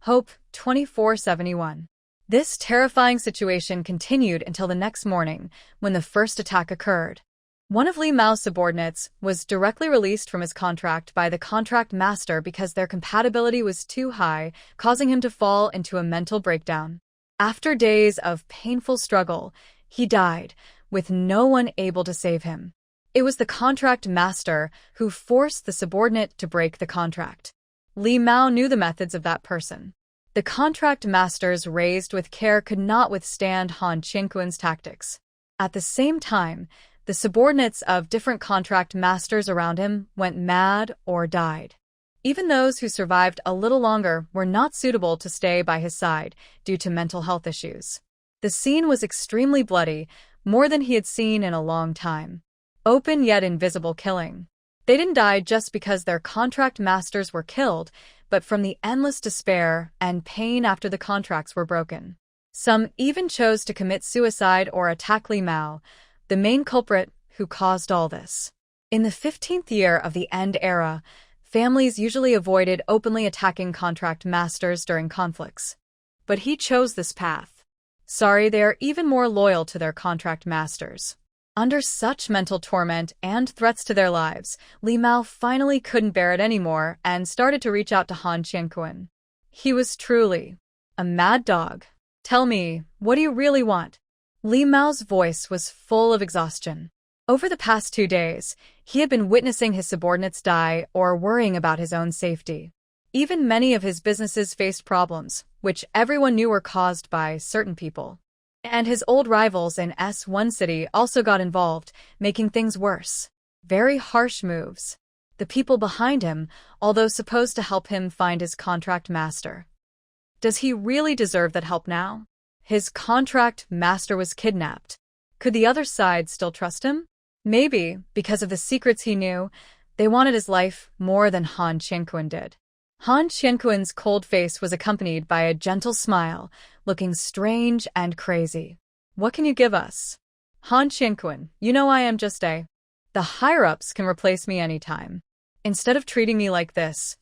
Hope 2471. This terrifying situation continued until the next morning, when the first attack occurred. One of Li Mao's subordinates was directly released from his contract by the contract master because their compatibility was too high, causing him to fall into a mental breakdown. After days of painful struggle, he died, with no one able to save him. It was the contract master who forced the subordinate to break the contract. Li Mao knew the methods of that person. The contract masters raised with care could not withstand Han Qianquan's tactics. At the same time, the subordinates of different contract masters around him went mad or died. Even those who survived a little longer were not suitable to stay by his side due to mental health issues. The scene was extremely bloody, more than he had seen in a long time. Open yet invisible killing. They didn't die just because their contract masters were killed, but from the endless despair and pain after the contracts were broken. Some even chose to commit suicide or attack Li Mao, the main culprit who caused all this. In the 15th year of the End era, families usually avoided openly attacking contract masters during conflicts. But he chose this path. Sorry, they are even more loyal to their contract masters. Under such mental torment and threats to their lives, Li Mao finally couldn't bear it anymore and started to reach out to Han Qianquan. He was truly a mad dog. Tell me, what do you really want? Li Mao's voice was full of exhaustion. Over the past 2 days, he had been witnessing his subordinates die or worrying about his own safety. Even many of his businesses faced problems, which everyone knew were caused by certain people. And his old rivals in S1 City also got involved, making things worse. Very harsh moves. The people behind him, although supposed to help him find his contract master. Does he really deserve that help now? His contract master was kidnapped. Could the other side still trust him? Maybe, because of the secrets he knew, they wanted his life more than Han Qianquan did. Han Qianquan's cold face was accompanied by a gentle smile, looking strange and crazy. What can you give us? Han Qianquan, you know I am just a... The higher-ups can replace me anytime. Instead of treating me like this,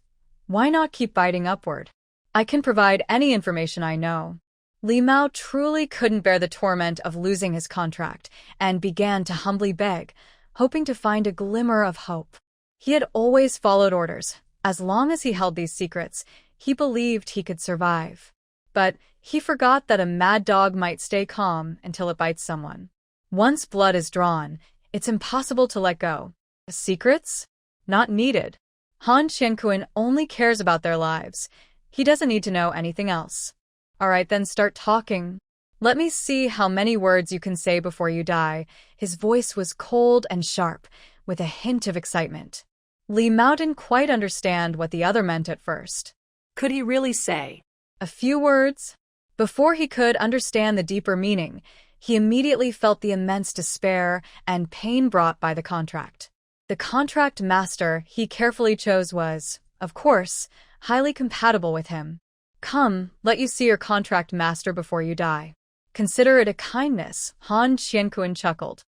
why not keep biting upward? I can provide any information I know. Li Mao truly couldn't bear the torment of losing his contract and began to humbly beg, hoping to find a glimmer of hope. He had always followed orders. As long as he held these secrets, he believed he could survive. But he forgot that a mad dog might stay calm until it bites someone. Once blood is drawn, it's impossible to let go. Secrets? Not needed. Han Qianquan only cares about their lives. He doesn't need to know anything else. All right, then start talking. Let me see how many words you can say before you die. His voice was cold and sharp, with a hint of excitement. Li Mao didn't quite understand what the other meant at first. Could he really say a few words? Before he could understand the deeper meaning, he immediately felt the immense despair and pain brought by the contract. The contract master he carefully chose was, of course, highly compatible with him. Come, let you see your contract master before you die. Consider it a kindness, Han Qianquan chuckled.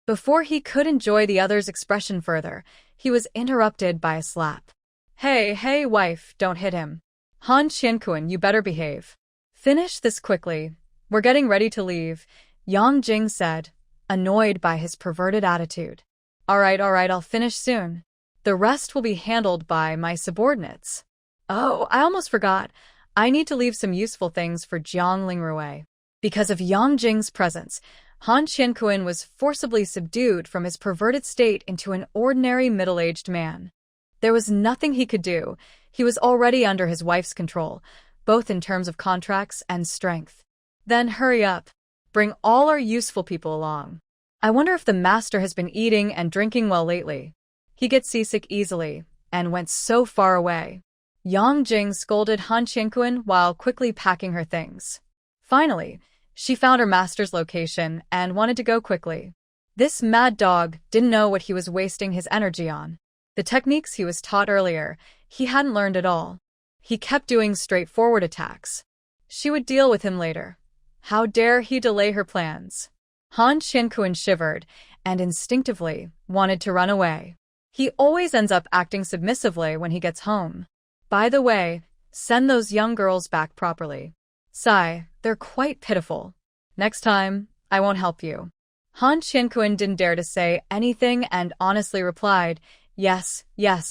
Before he could enjoy the other's expression further, He was interrupted by a slap. Hey, hey, wife, don't hit him. Han Qiankun, you better behave. Finish this quickly. We're getting ready to leave, Yang Jing said, annoyed by his perverted attitude. All right, I'll finish soon. The rest will be handled by my subordinates. Oh, I almost forgot. I need to leave some useful things for Jiang Lingrui. Because of Yang Jing's presence, Han Qiankun was forcibly subdued from his perverted state into an ordinary middle-aged man. There was nothing he could do. He was already under his wife's control, both in terms of contracts and strength. Then hurry up. Bring all our useful people along. I wonder if the master has been eating and drinking well lately. He gets seasick easily, and went so far away. Yang Jing scolded Han Qiankun while quickly packing her things. Finally, she found her master's location and wanted to go quickly. This mad dog didn't know what he was wasting his energy on. The techniques he was taught earlier, he hadn't learned at all. He kept doing straightforward attacks. She would deal with him later. How dare he delay her plans? Han Qiankun shivered and instinctively wanted to run away. He always ends up acting submissively when he gets home. By the way, send those young girls back properly. Sigh, they're quite pitiful. Next time, I won't help you. Han Qiankun didn't dare to say anything and honestly replied, Yes,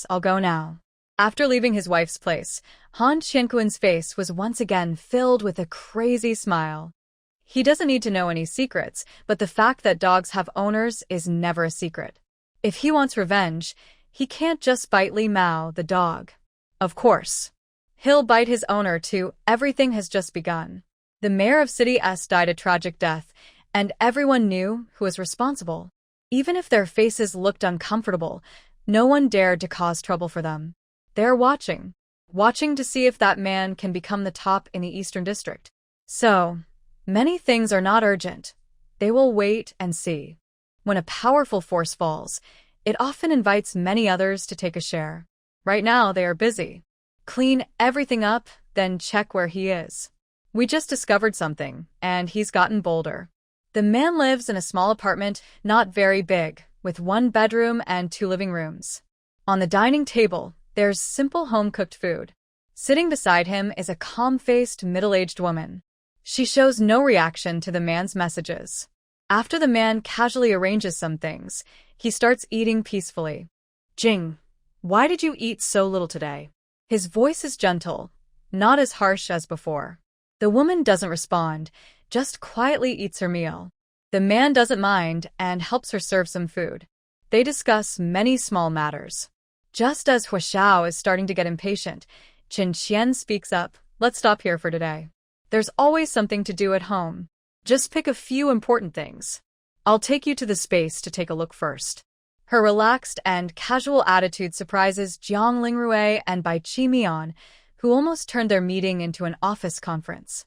I'll go now. After leaving his wife's place, Han Qiankun's face was once again filled with a crazy smile. He doesn't need to know any secrets, but the fact that dogs have owners is never a secret. If he wants revenge, he can't just bite Li Mao, the dog. Of course. He'll bite his owner too. Everything has just begun. The mayor of City S died a tragic death, and everyone knew who was responsible. Even if their faces looked uncomfortable, no one dared to cause trouble for them. They're watching to see if that man can become the top in the Eastern District. So, many things are not urgent. They will wait and see. When a powerful force falls, it often invites many others to take a share. Right now, they are busy. Clean everything up, then check where he is. We just discovered something, and he's gotten bolder. The man lives in a small apartment, not very big, with 1 bedroom and 2 living rooms. On the dining table, there's simple home-cooked food. Sitting beside him is a calm-faced, middle-aged woman. She shows no reaction to the man's messages. After the man casually arranges some things, he starts eating peacefully. Jing, why did you eat so little today? His voice is gentle, not as harsh as before. The woman doesn't respond, just quietly eats her meal. The man doesn't mind and helps her serve some food. They discuss many small matters. Just as Huashao is starting to get impatient, Qin Qian speaks up, Let's stop here for today. There's always something to do at home. Just pick a few important things. I'll take you to the space to take a look first. Her relaxed and casual attitude surprises Jiang Lingrui and Bai Qi Mian, who almost turned their meeting into an office conference.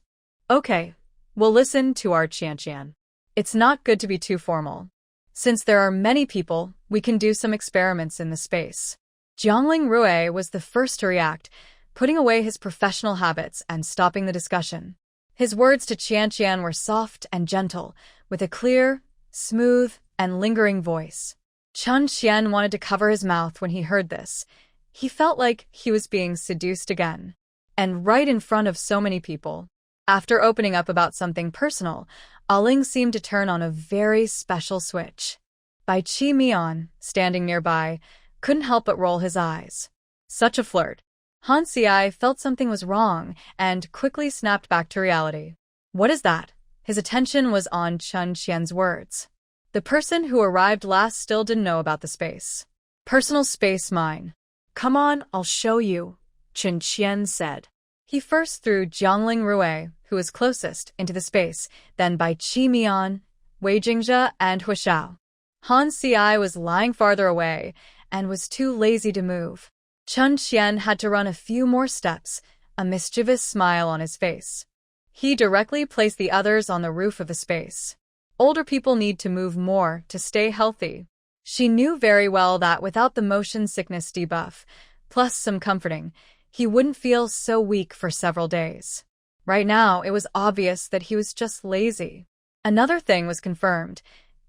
Okay, we'll listen to our Qian. It's not good to be too formal. Since there are many people, we can do some experiments in the space. Jiang Lingrui was the first to react, putting away his professional habits and stopping the discussion. His words to Qian were soft and gentle, with a clear, smooth, and lingering voice. Chen Qian wanted to cover his mouth when he heard this. He felt like he was being seduced again. And right in front of so many people. After opening up about something personal, Aling seemed to turn on a very special switch. Bai Qi Mian, standing nearby, couldn't help but roll his eyes. Such a flirt. Han Xiai felt something was wrong and quickly snapped back to reality. What is that? His attention was on Chen Qian's words. The person who arrived last still didn't know about the space. Personal space mine. Come on, I'll show you, Chen Qian said. He first threw Jiang Lingrui, who was closest, into the space, then Bai Qi Mian, Wei Jingzhe, and Huashao. Han Xiai was lying farther away and was too lazy to move. Chen Qian had to run a few more steps, a mischievous smile on his face. He directly placed the others on the roof of the space. Older people need to move more to stay healthy. She knew very well that without the motion sickness debuff, plus some comforting, he wouldn't feel so weak for several days. Right now, it was obvious that he was just lazy. Another thing was confirmed.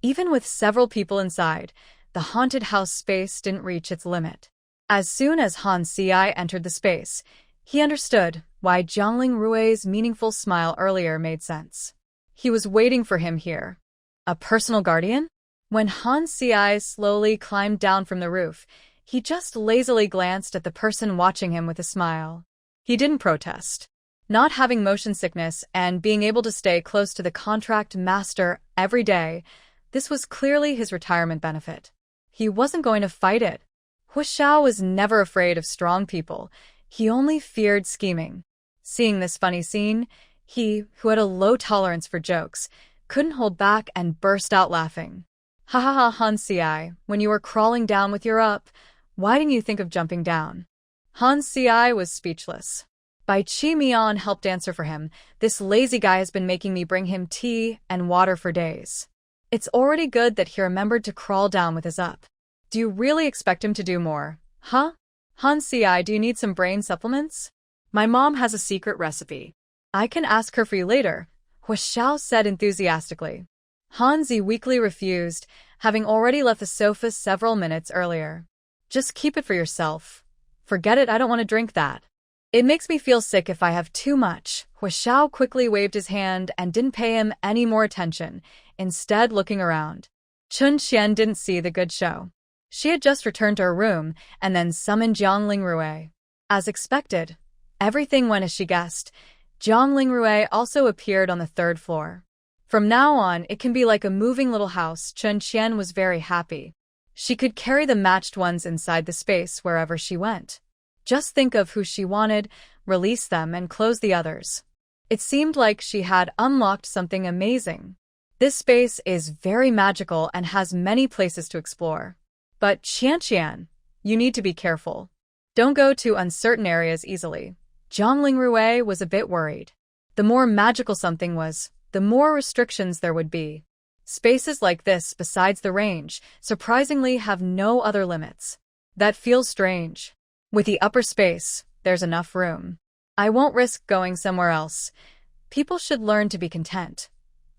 Even with several people inside, the haunted house space didn't reach its limit. As soon as Han Ci entered the space, he understood why Jiangling Rui's meaningful smile earlier made sense. He was waiting for him here. A personal guardian? When Han Ci slowly climbed down from the roof, he just lazily glanced at the person watching him with a smile. He didn't protest. Not having motion sickness and being able to stay close to the contract master every day, this was clearly his retirement benefit. He wasn't going to fight it. Hu Xiao was never afraid of strong people. He only feared scheming. Seeing this funny scene, he, who had a low tolerance for jokes, couldn't hold back and burst out laughing. Ha ha ha, Han Ci, when you were crawling down with your up, why didn't you think of jumping down? Han Ci was speechless. Bai Qi Mian helped answer for him. This lazy guy has been making me bring him tea and water for days. It's already good that he remembered to crawl down with his up. Do you really expect him to do more? Huh? Han Ci, do you need some brain supplements? My mom has a secret recipe. I can ask her for you later, Hu Xiao said enthusiastically. Han Zi weakly refused, having already left the sofa several minutes earlier. Just keep it for yourself. Forget it, I don't want to drink that. It makes me feel sick if I have too much. Hu Xiao quickly waved his hand and didn't pay him any more attention, instead looking around. Chun Xian didn't see the good show. She had just returned to her room and then summoned Jiangling Rui. As expected, everything went as she guessed. Jiangling Rui also appeared on the third floor. From now on, it can be like a moving little house. Chun Xian was very happy. She could carry the matched ones inside the space wherever she went. Just think of who she wanted, release them, and close the others. It seemed like she had unlocked something amazing. This space is very magical and has many places to explore. But Qian, you need to be careful. Don't go to uncertain areas easily. Jiangling Rui was a bit worried. The more magical something was, the more restrictions there would be. Spaces like this, besides the range, surprisingly have no other limits. That feels strange. With the upper space, there's enough room. I won't risk going somewhere else. People should learn to be content.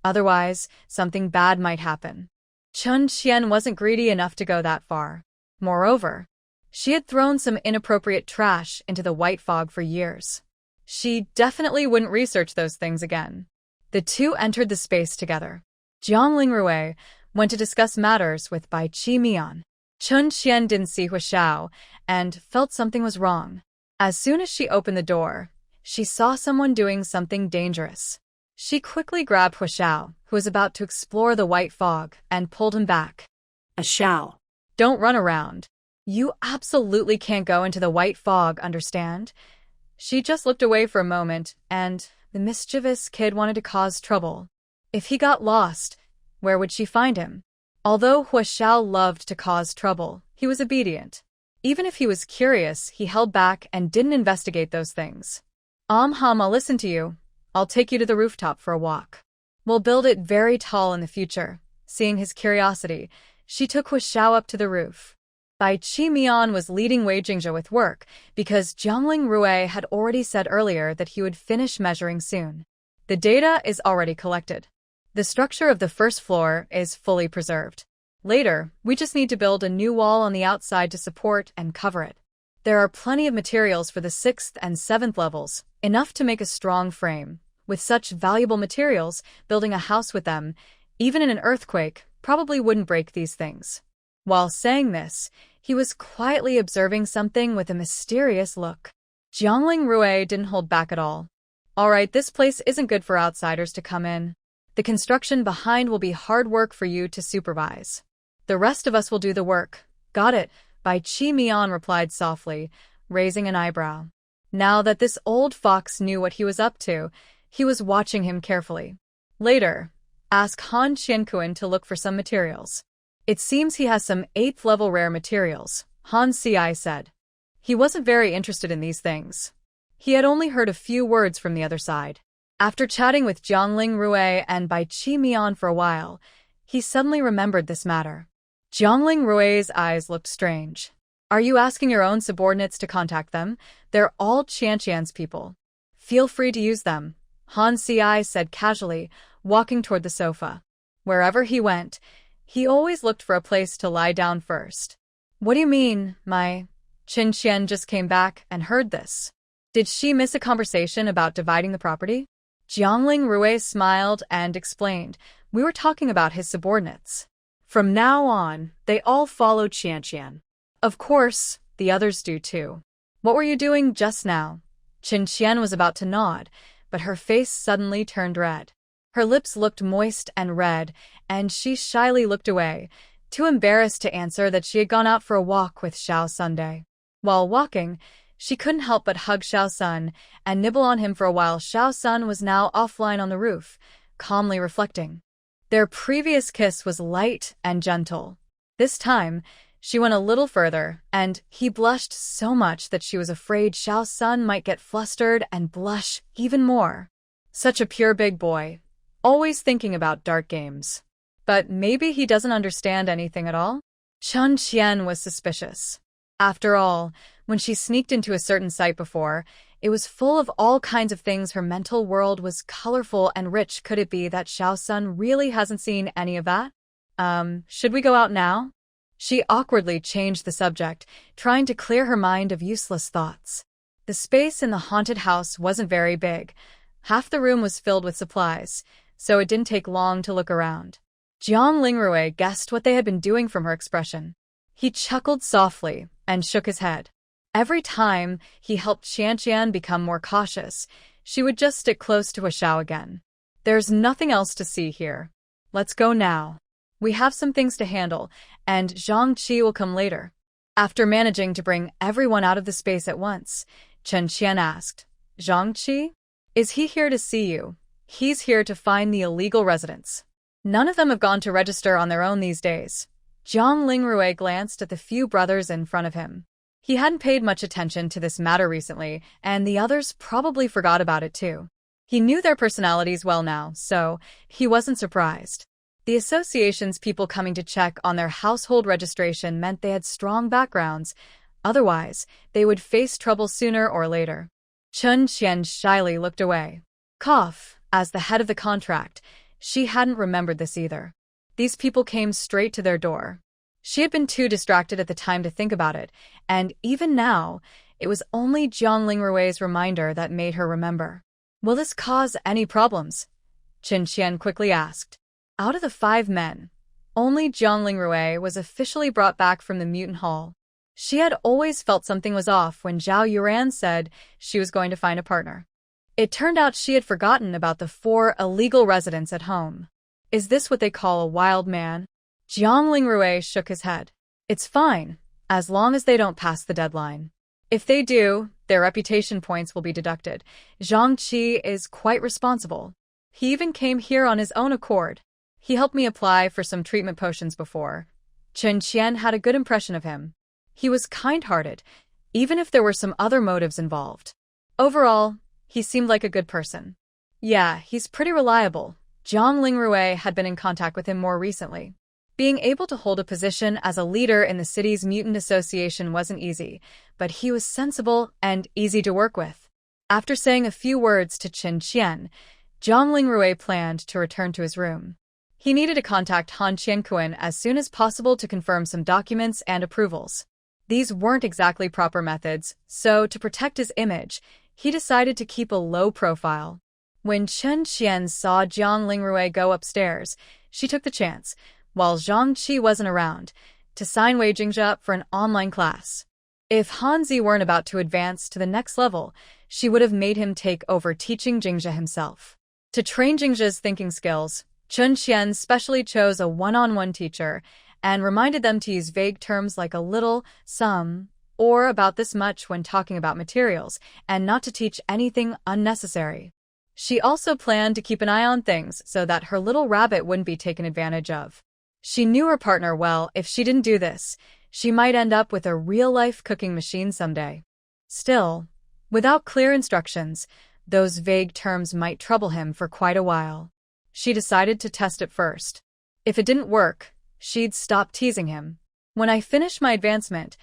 Otherwise, something bad might happen. Chun Xian wasn't greedy enough to go that far. Moreover, she had thrown some inappropriate trash into the white fog for years. She definitely wouldn't research those things again. The two entered the space together. Jiangling Rui went to discuss matters with Bai Qi Mian. Chun Xian didn't see Hu Xiao and felt something was wrong. As soon as she opened the door, she saw someone doing something dangerous. She quickly grabbed Hu Xiao, who was about to explore the white fog, and pulled him back. A Xiao. Don't run around. You absolutely can't go into the white fog, understand? She just looked away for a moment, and the mischievous kid wanted to cause trouble. If he got lost, where would she find him? Although Hu Xiao loved to cause trouble, he was obedient. Even if he was curious, he held back and didn't investigate those things. I'll listen to you. I'll take you to the rooftop for a walk. We'll build it very tall in the future. Seeing his curiosity, she took Hu Xiao up to the roof. Bai Qi Mian was leading Wei Jingzhe with work because Jiangling Rui had already said earlier that he would finish measuring soon. The data is already collected. The structure of the first floor is fully preserved. Later, we just need to build a new wall on the outside to support and cover it. There are plenty of materials for the 6th and 7th levels, enough to make a strong frame. With such valuable materials, building a house with them, even in an earthquake, probably wouldn't break these things. While saying this, he was quietly observing something with a mysterious look. Jiangling Rui didn't hold back at all. All right, this place isn't good for outsiders to come in. The construction behind will be hard work for you to supervise. The rest of us will do the work. Got it, Bai Qi Mian replied softly, raising an eyebrow. Now that this old fox knew what he was up to, he was watching him carefully. Later, ask Han Qiankuan to look for some materials. It seems he has some 8th-level rare materials, Han Ci said. He wasn't very interested in these things. He had only heard a few words from the other side. After chatting with Jiangling Rui and Bai Qi Mian for a while, he suddenly remembered this matter. Jiangling Rui's eyes looked strange. Are you asking your own subordinates to contact them? They're all Qianqian's people. Feel free to use them, Han Ci said casually, walking toward the sofa. Wherever he went, He always looked for a place to lie down first. What do you mean, my? Qin Qian just came back and heard this. Did she miss a conversation about dividing the property? Jiangling Rui smiled and explained, we were talking about his subordinates. From now on, they all follow Qian. Of course, the others do too. What were you doing just now? Qin Qian was about to nod, but her face suddenly turned red. Her lips looked moist and red, and she shyly looked away, too embarrassed to answer that she had gone out for a walk with Xiao Sunday. While walking, she couldn't help but hug Xiao Sun and nibble on him for a while. Xiao Sun was now offline on the roof, calmly reflecting. Their previous kiss was light and gentle. This time, she went a little further, and he blushed so much that she was afraid Xiao Sun might get flustered and blush even more. Such a pure big boy, always thinking about dark games. But maybe he doesn't understand anything at all? Qin Qian was suspicious. After all, when she sneaked into a certain site before, it was full of all kinds of things. Her mental world was colorful and rich. Could it be that Xiao Sun really hasn't seen any of that? Should we go out now? She awkwardly changed the subject, trying to clear her mind of useless thoughts. The space in the haunted house wasn't very big. Half the room was filled with supplies, so it didn't take long to look around. Jiang Lingrui guessed what they had been doing from her expression. He chuckled softly and shook his head. Every time he helped Qian become more cautious, she would just stick close to Xiao again. There's nothing else to see here. Let's go now. We have some things to handle, and Zhang Qi will come later. After managing to bring everyone out of the space at once, Qin Qian asked, Zhang Qi? Is he here to see you? He's here to find the illegal residents. None of them have gone to register on their own these days. Jiang Lingrui glanced at the few brothers in front of him. He hadn't paid much attention to this matter recently, and the others probably forgot about it too. He knew their personalities well now, so he wasn't surprised. The association's people coming to check on their household registration meant they had strong backgrounds. Otherwise, they would face trouble sooner or later. Qin Qian shyly looked away. Cough, as the head of the contract, she hadn't remembered this either. These people came straight to their door. She had been too distracted at the time to think about it, and even now, it was only Jiang Lingrui's reminder that made her remember. Will this cause any problems? Qin Qian quickly asked. Out of the 5 men, only Jiang Lingrui was officially brought back from the mutant hall. She had always felt something was off when Zhao Yuran said she was going to find a partner. It turned out she had forgotten about the 4 illegal residents at home. Is this what they call a wild man? Jiang Lingrui shook his head. It's fine, as long as they don't pass the deadline. If they do, their reputation points will be deducted. Zhang Qi is quite responsible. He even came here on his own accord. He helped me apply for some treatment potions before. Qin Qian had a good impression of him. He was kind-hearted, even if there were some other motives involved. Overall, he seemed like a good person. Yeah, he's pretty reliable. Jiang Lingrui had been in contact with him more recently. Being able to hold a position as a leader in the city's mutant association wasn't easy, but he was sensible and easy to work with. After saying a few words to Qin Qian, Jiang Lingrui planned to return to his room. He needed to contact Han Qianquan as soon as possible to confirm some documents and approvals. These weren't exactly proper methods, so to protect his image, he decided to keep a low profile. When Qin Qian saw Jiang Lingrui go upstairs, she took the chance, while Zhang Qi wasn't around, to sign Wei Jingzhe up for an online class. If Hanzi weren't about to advance to the next level, she would have made him take over teaching Jingzhe himself. To train Jingzhe's thinking skills, Qin Qian specially chose a one-on-one teacher and reminded them to use vague terms like a little, some, or about this much when talking about materials, and not to teach anything unnecessary. She also planned to keep an eye on things so that her little rabbit wouldn't be taken advantage of. She knew her partner well. If she didn't do this, she might end up with a real-life cooking machine someday. Still, without clear instructions, those vague terms might trouble him for quite a while. She decided to test it first. If it didn't work, she'd stop teasing him. When I finish my advancement,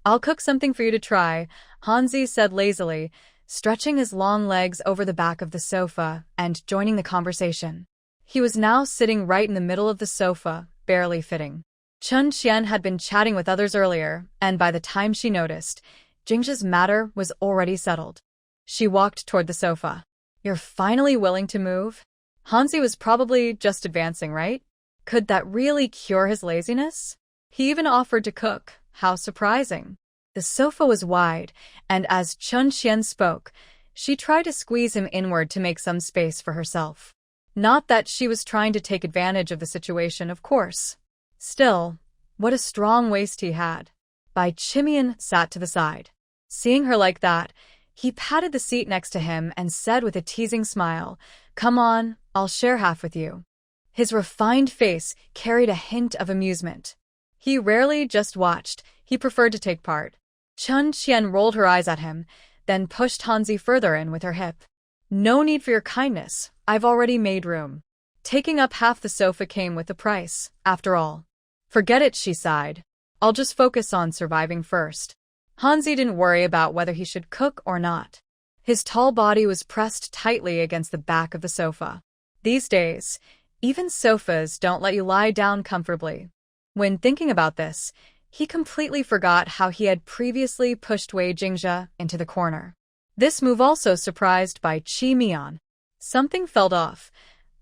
I'll cook something for you to try, Hanzi said lazily, stretching his long legs over the back of the sofa and joining the conversation. He was now sitting right in the middle of the sofa, barely fitting. Chun Qian had been chatting with others earlier, and by the time she noticed, Jingzha's matter was already settled. She walked toward the sofa. "You're finally willing to move?" Hanzi was probably just advancing, right? Could that really cure his laziness? He even offered to cook. How surprising. The sofa was wide, and as Chun Qian spoke, she tried to squeeze him inward to make some space for herself. Not that she was trying to take advantage of the situation, of course. Still, what a strong waist he had. Bai Chimian sat to the side. Seeing her like that, he patted the seat next to him and said with a teasing smile, "Come on, I'll share half with you." His refined face carried a hint of amusement. He rarely just watched, he preferred to take part. Chun Qian rolled her eyes at him, then pushed Hanzi further in with her hip. "No need for your kindness, I've already made room." Taking up half the sofa came with the price, after all. "Forget it," she sighed. "I'll just focus on surviving first." Hanzi didn't worry about whether he should cook or not. His tall body was pressed tightly against the back of the sofa. These days, even sofas don't let you lie down comfortably. When thinking about this, he completely forgot how he had previously pushed Wei Jingzha into the corner. This move also surprised Bai Chimian. Something felt off.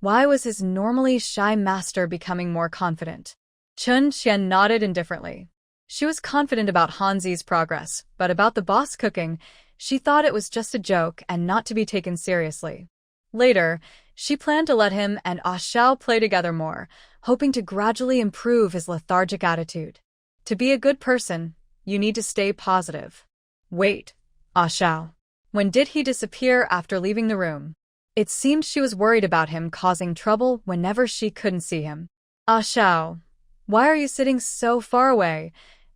Why was his normally shy master becoming more confident? Chun Qian nodded indifferently. She was confident about Hanzi's progress, but about the boss cooking, she thought it was just a joke and not to be taken seriously. Later, she planned to let him and Ah Xiao play together more, hoping to gradually improve his lethargic attitude. To be a good person, you need to stay positive. Wait, Ah Xiao. When did he disappear after leaving the room? It seemed she was worried about him causing trouble whenever she couldn't see him. "Ah Xiao, why are you sitting so far away?"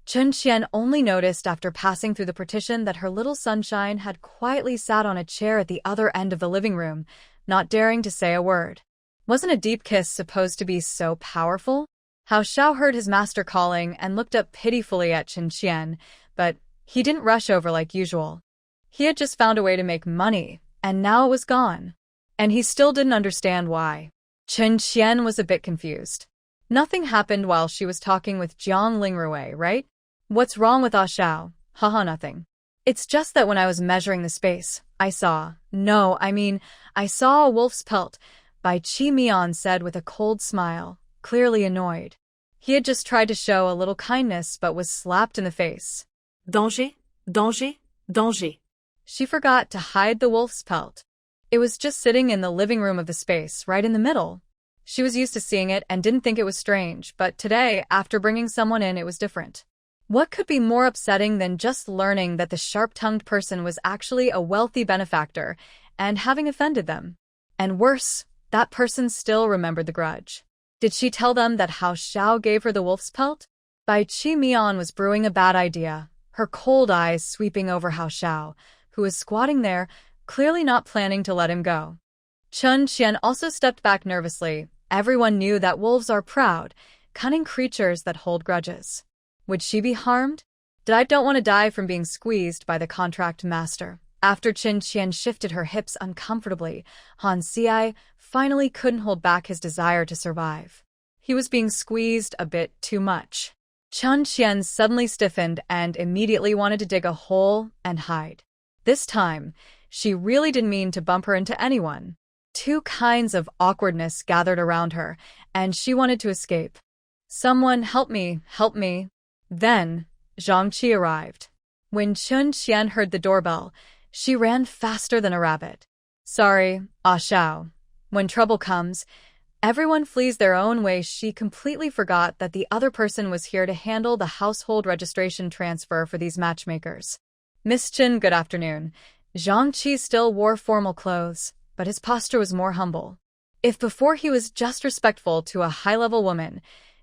Chun Qian only noticed after passing through the partition that her little sunshine had quietly sat on a chair at the other end of the living room, not daring to say a word. Wasn't a deep kiss supposed to be so powerful? Hao Xiao heard his master calling and looked up pitifully at Chun Qian, but he didn't rush over like usual. He had just found a way to make money, and now it was gone. And he still didn't understand why. Chun Qian was a bit confused. Nothing happened while she was talking with Jiang Lingrui, right? What's wrong with Ah Xiao? Haha, nothing. It's just that when I was measuring the space, I saw a wolf's pelt, Bai Chimian said with a cold smile, clearly annoyed. He had just tried to show a little kindness but was slapped in the face. Danger, danger, danger. She forgot to hide the wolf's pelt. It was just sitting in the living room of the space, right in the middle. She was used to seeing it and didn't think it was strange, but today, after bringing someone in, it was different. What could be more upsetting than just learning that the sharp-tongued person was actually a wealthy benefactor and having offended them? And worse, that person still remembered the grudge. Did she tell them that Hao Xiao gave her the wolf's pelt? Bai Chimian was brewing a bad idea, her cold eyes sweeping over Hao Xiao, who was squatting there, clearly not planning to let him go. Chun Qian also stepped back nervously. Everyone knew that wolves are proud, cunning creatures that hold grudges. Would she be harmed? I don't want to die from being squeezed by the contract master. After Chun Qian shifted her hips uncomfortably, Han Xiai finally couldn't hold back his desire to survive. He was being squeezed a bit too much. Chun Qian suddenly stiffened and immediately wanted to dig a hole and hide. This time, she really didn't mean to bump her into anyone. Two kinds of awkwardness gathered around her, and she wanted to escape. "Someone help me, help me." Then, Zhang Qi arrived. When Chun Qian heard the doorbell, she ran faster than a rabbit. "Sorry, Ah Xiao. When trouble comes, everyone flees their own way." She completely forgot that the other person was here to handle the household registration transfer for these matchmakers. "Miss Chen, good afternoon." Zhang Qi still wore formal clothes, but his posture was more humble. If before he was just respectful to a high-level woman,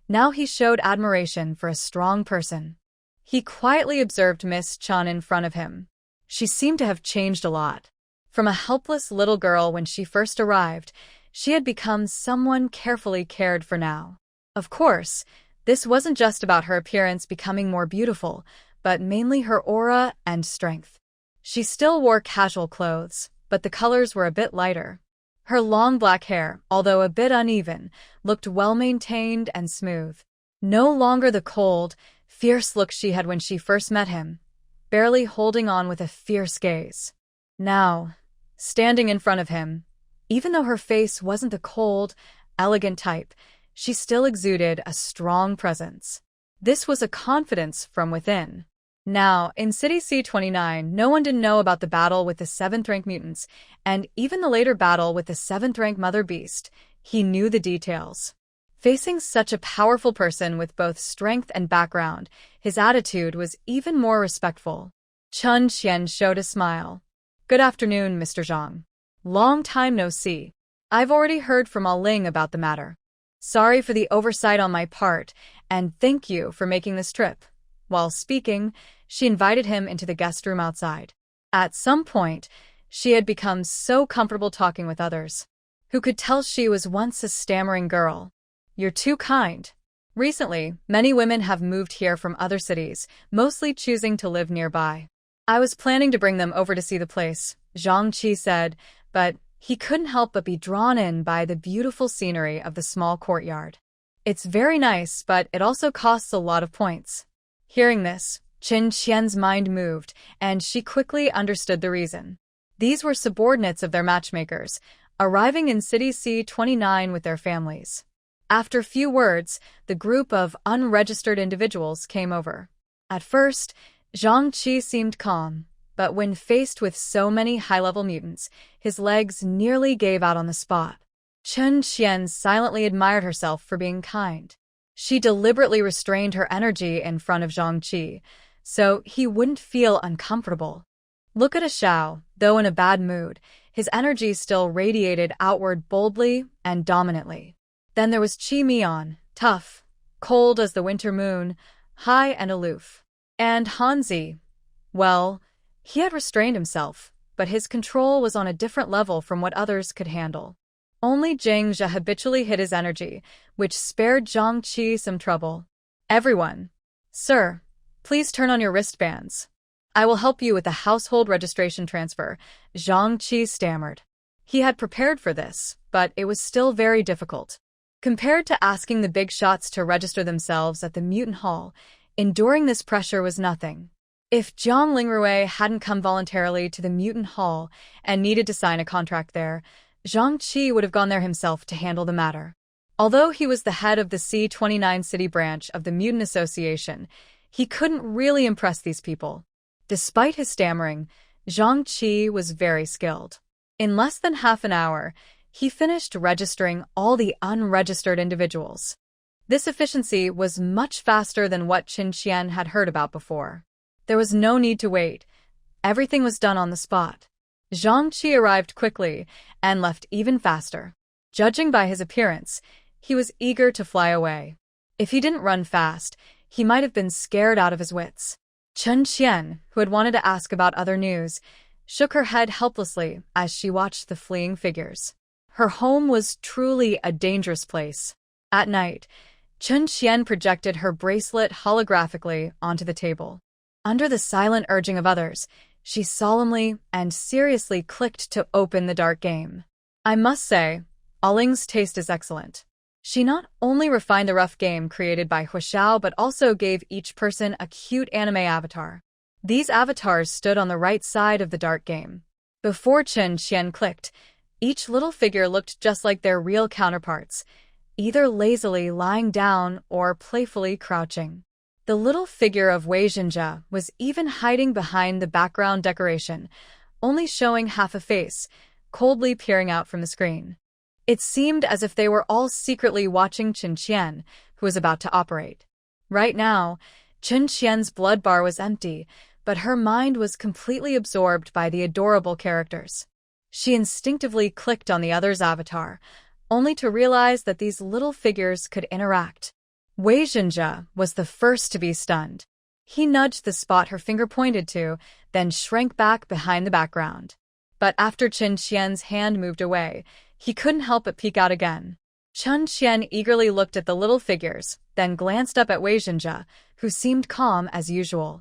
now he showed admiration for a strong person. He quietly observed Miss Chen in front of him. She seemed to have changed a lot. From a helpless little girl when she first arrived, she had become someone carefully cared for now. Of course, this wasn't just about her appearance becoming more beautiful, but mainly her aura and strength. She still wore casual clothes, but the colors were a bit lighter. Her long black hair, although a bit uneven, looked well-maintained and smooth. No longer the cold, fierce look she had when she first met him, barely holding on with a fierce gaze. Now, standing in front of him, even though her face wasn't the cold, elegant type, she still exuded a strong presence. This was a confidence from within. Now, in City C-29, no one didn't know about the battle with the 7th-rank mutants, and even the later battle with the 7th-rank Mother Beast. He knew the details. Facing such a powerful person with both strength and background, his attitude was even more respectful. Chen Qian showed a smile. "Good afternoon, Mr. Zhang. Long time no see. I've already heard from Ah Ling about the matter. Sorry for the oversight on my part, and thank you for making this trip." While speaking, she invited him into the guest room outside. At some point, she had become so comfortable talking with others. Who could tell she was once a stammering girl? "You're too kind." Recently, many women have moved here from other cities, mostly choosing to live nearby. "I was planning to bring them over to see the place," Zhang Qi said, but he couldn't help but be drawn in by the beautiful scenery of the small courtyard. "It's very nice, but it also costs a lot of points." Hearing this, Chen Qian's mind moved, and she quickly understood the reason. These were subordinates of their matchmakers, arriving in City C-29 with their families. After few words, the group of unregistered individuals came over. At first, Zhang Qi seemed calm, but when faced with so many high-level mutants, his legs nearly gave out on the spot. Chen Qian silently admired herself for being kind. She deliberately restrained her energy in front of Zhang Qi, so he wouldn't feel uncomfortable. Look at Xiao, though in a bad mood, his energy still radiated outward boldly and dominantly. Then there was Qi Mian, tough, cold as the winter moon, high and aloof. And Hanzi, well, he had restrained himself, but his control was on a different level from what others could handle. Only Zhang Zhe habitually hid his energy, which spared Zhang Qi some trouble. "Everyone. Sir, please turn on your wristbands. I will help you with the household registration transfer," Zhang Qi stammered. He had prepared for this, but it was still very difficult. Compared to asking the big shots to register themselves at the Mutant Hall, enduring this pressure was nothing. If Jiang Lingrui hadn't come voluntarily to the Mutant Hall and needed to sign a contract there, Zhang Qi would have gone there himself to handle the matter. Although he was the head of the C-29 city branch of the Mutant Association, he couldn't really impress these people. Despite his stammering, Zhang Qi was very skilled. In less than half an hour, he finished registering all the unregistered individuals. This efficiency was much faster than what Chen Qian had heard about before. There was no need to wait. Everything was done on the spot. Zhang Qi arrived quickly and left even faster. Judging by his appearance, he was eager to fly away. If he didn't run fast, he might have been scared out of his wits. Chen Qian, who had wanted to ask about other news, shook her head helplessly as she watched the fleeing figures. Her home was truly a dangerous place. At night, Chen Qian projected her bracelet holographically onto the table. Under the silent urging of others, she solemnly and seriously clicked to open the dark game. I must say, Ah Ling's taste is excellent. She not only refined the rough game created by Huashao but also gave each person a cute anime avatar. These avatars stood on the right side of the dark game. Before Chen Qian clicked, each little figure looked just like their real counterparts, either lazily lying down or playfully crouching. The little figure of Wei Jinjia was even hiding behind the background decoration, only showing half a face, coldly peering out from the screen. It seemed as if they were all secretly watching Chen Qian, who was about to operate. Right now, Chen Qian's blood bar was empty, but her mind was completely absorbed by the adorable characters. She instinctively clicked on the other's avatar, only to realize that these little figures could interact. Wei Jinjia was the first to be stunned. He nudged the spot her finger pointed to, then shrank back behind the background. But after Chen Qian's hand moved away, he couldn't help but peek out again. Chen Qian eagerly looked at the little figures, then glanced up at Wei Jinjia, who seemed calm as usual.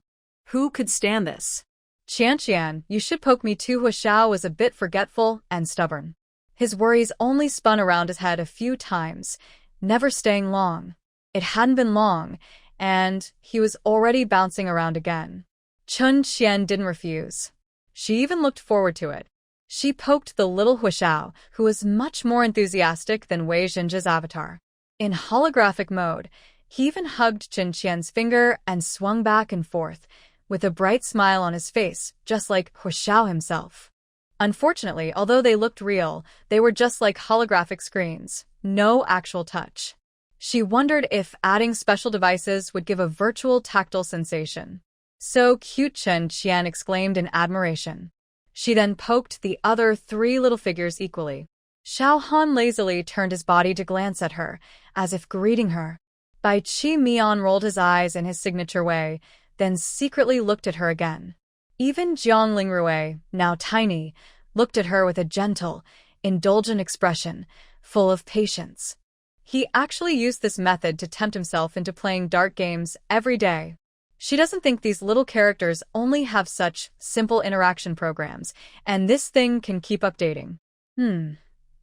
Who could stand this? Qian, you should poke me too. Huashao was a bit forgetful and stubborn. His worries only spun around his head a few times, never staying long. It hadn't been long, and he was already bouncing around again. Chun Qian didn't refuse. She even looked forward to it. She poked the little Huishao, who was much more enthusiastic than Wei Jinzhe's avatar. In holographic mode, he even hugged Chun Qian's finger and swung back and forth, with a bright smile on his face, just like Huishao himself. Unfortunately, although they looked real, they were just like holographic screens, no actual touch. She wondered if adding special devices would give a virtual tactile sensation. "So cute," Chun Qian exclaimed in admiration. She then poked the other 3 little figures equally. Xiao Han lazily turned his body to glance at her, as if greeting her. Bai Qi Mian rolled his eyes in his signature way, then secretly looked at her again. Even Jiang Lingrui, now tiny, looked at her with a gentle, indulgent expression, full of patience. He actually used this method to tempt himself into playing dart games every day. She doesn't think these little characters only have such simple interaction programs, and this thing can keep updating.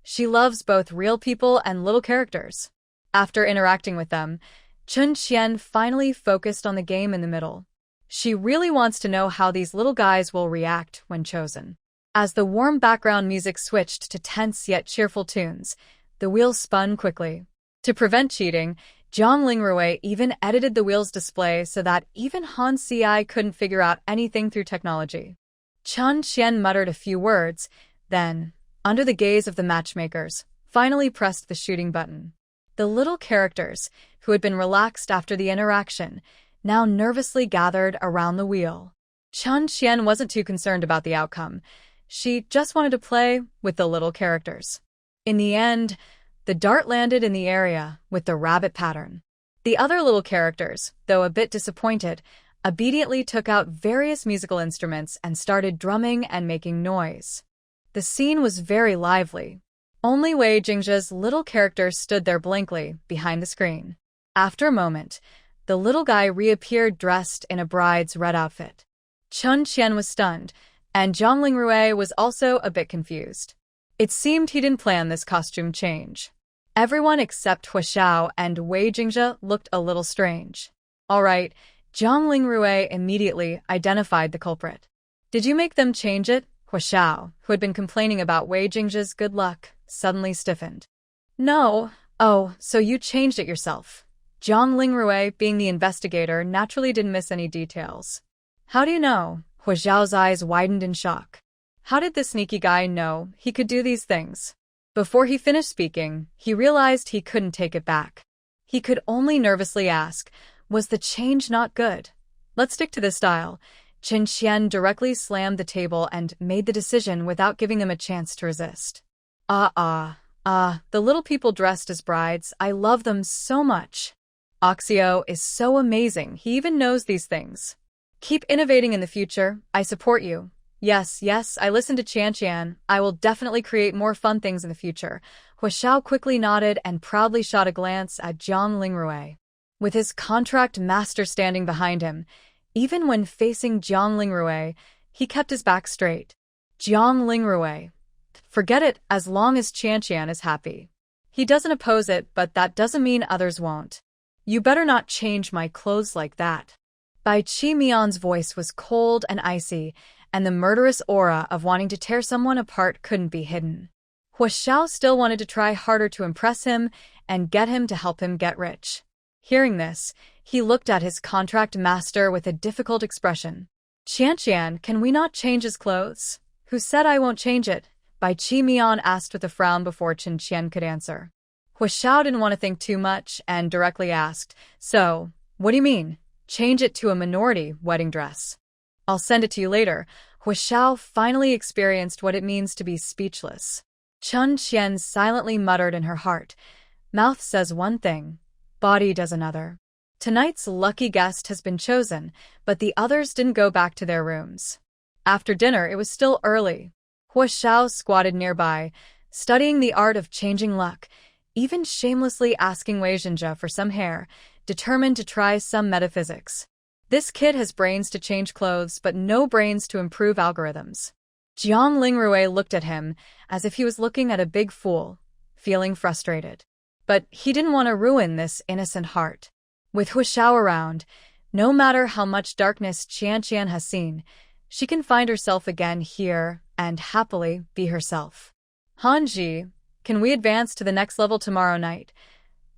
She loves both real people and little characters. After interacting with them, Chun Qian finally focused on the game in the middle. She really wants to know how these little guys will react when chosen. As the warm background music switched to tense yet cheerful tunes, the wheel spun quickly. To prevent cheating, Jiang Lingrui even edited the wheel's display so that even Han Ci couldn't figure out anything through technology. Chun Qian muttered a few words, then, under the gaze of the matchmakers, finally pressed the shooting button. The little characters, who had been relaxed after the interaction, now nervously gathered around the wheel. Chun Qian wasn't too concerned about the outcome. She just wanted to play with the little characters. In the end, the dart landed in the area with the rabbit pattern. The other little characters, though a bit disappointed, obediently took out various musical instruments and started drumming and making noise. The scene was very lively. Only Wei Jingzhe's little character stood there blankly behind the screen. After a moment, the little guy reappeared dressed in a bride's red outfit. Chun Qian was stunned, and Jiang Lingrui was also a bit confused. It seemed he didn't plan this costume change. Everyone except Huishao and Wei Jingzhe looked a little strange. All right, Jiang Lingrui immediately identified the culprit. "Did you make them change it?" Huishao, who had been complaining about Wei Jingzhe's good luck, suddenly stiffened. "No. Oh, so you changed it yourself." Jiang Lingrui, being the investigator, naturally didn't miss any details. "How do you know?" Huishao's eyes widened in shock. How did the sneaky guy know he could do these things? Before he finished speaking, he realized he couldn't take it back. He could only nervously ask, was the change not good? "Let's stick to this style." Chun Qian directly slammed the table and made the decision without giving them a chance to resist. The little people dressed as brides, I love them so much. Oxio is so amazing, he even knows these things. Keep innovating in the future, I support you. Yes, I listen to Qian. I will definitely create more fun things in the future. Huishao quickly nodded and proudly shot a glance at Jiang Lingrui. With his contract master standing behind him, even when facing Jiang Lingrui, he kept his back straight. Jiang Lingrui. Forget it as long as Qian is happy. He doesn't oppose it, but that doesn't mean others won't. You better not change my clothes like that. Bai Qi Mian's voice was cold and icy, and the murderous aura of wanting to tear someone apart couldn't be hidden. Huishao still wanted to try harder to impress him and get him to help him get rich. Hearing this, he looked at his contract master with a difficult expression. Qian, can we not change his clothes? Who said I won't change it? Bai Qi Mian asked with a frown before Chun Qian could answer. Huishao didn't want to think too much and directly asked, so, what do you mean? Change it to a minority wedding dress. I'll send it to you later. Huishao finally experienced what it means to be speechless. Chun Qian silently muttered in her heart, mouth says one thing, body does another. Tonight's lucky guest has been chosen, but the others didn't go back to their rooms. After dinner, it was still early. Huishao squatted nearby, studying the art of changing luck, even shamelessly asking Wei Jinzhe for some hair, determined to try some metaphysics. This kid has brains to change clothes but no brains to improve algorithms. Jiang Lingrui looked at him as if he was looking at a big fool, feeling frustrated. But he didn't want to ruin this innocent heart. With Huishao around, no matter how much darkness Qianqian has seen, she can find herself again here and happily be herself. Hanji, can we advance to the next level tomorrow night?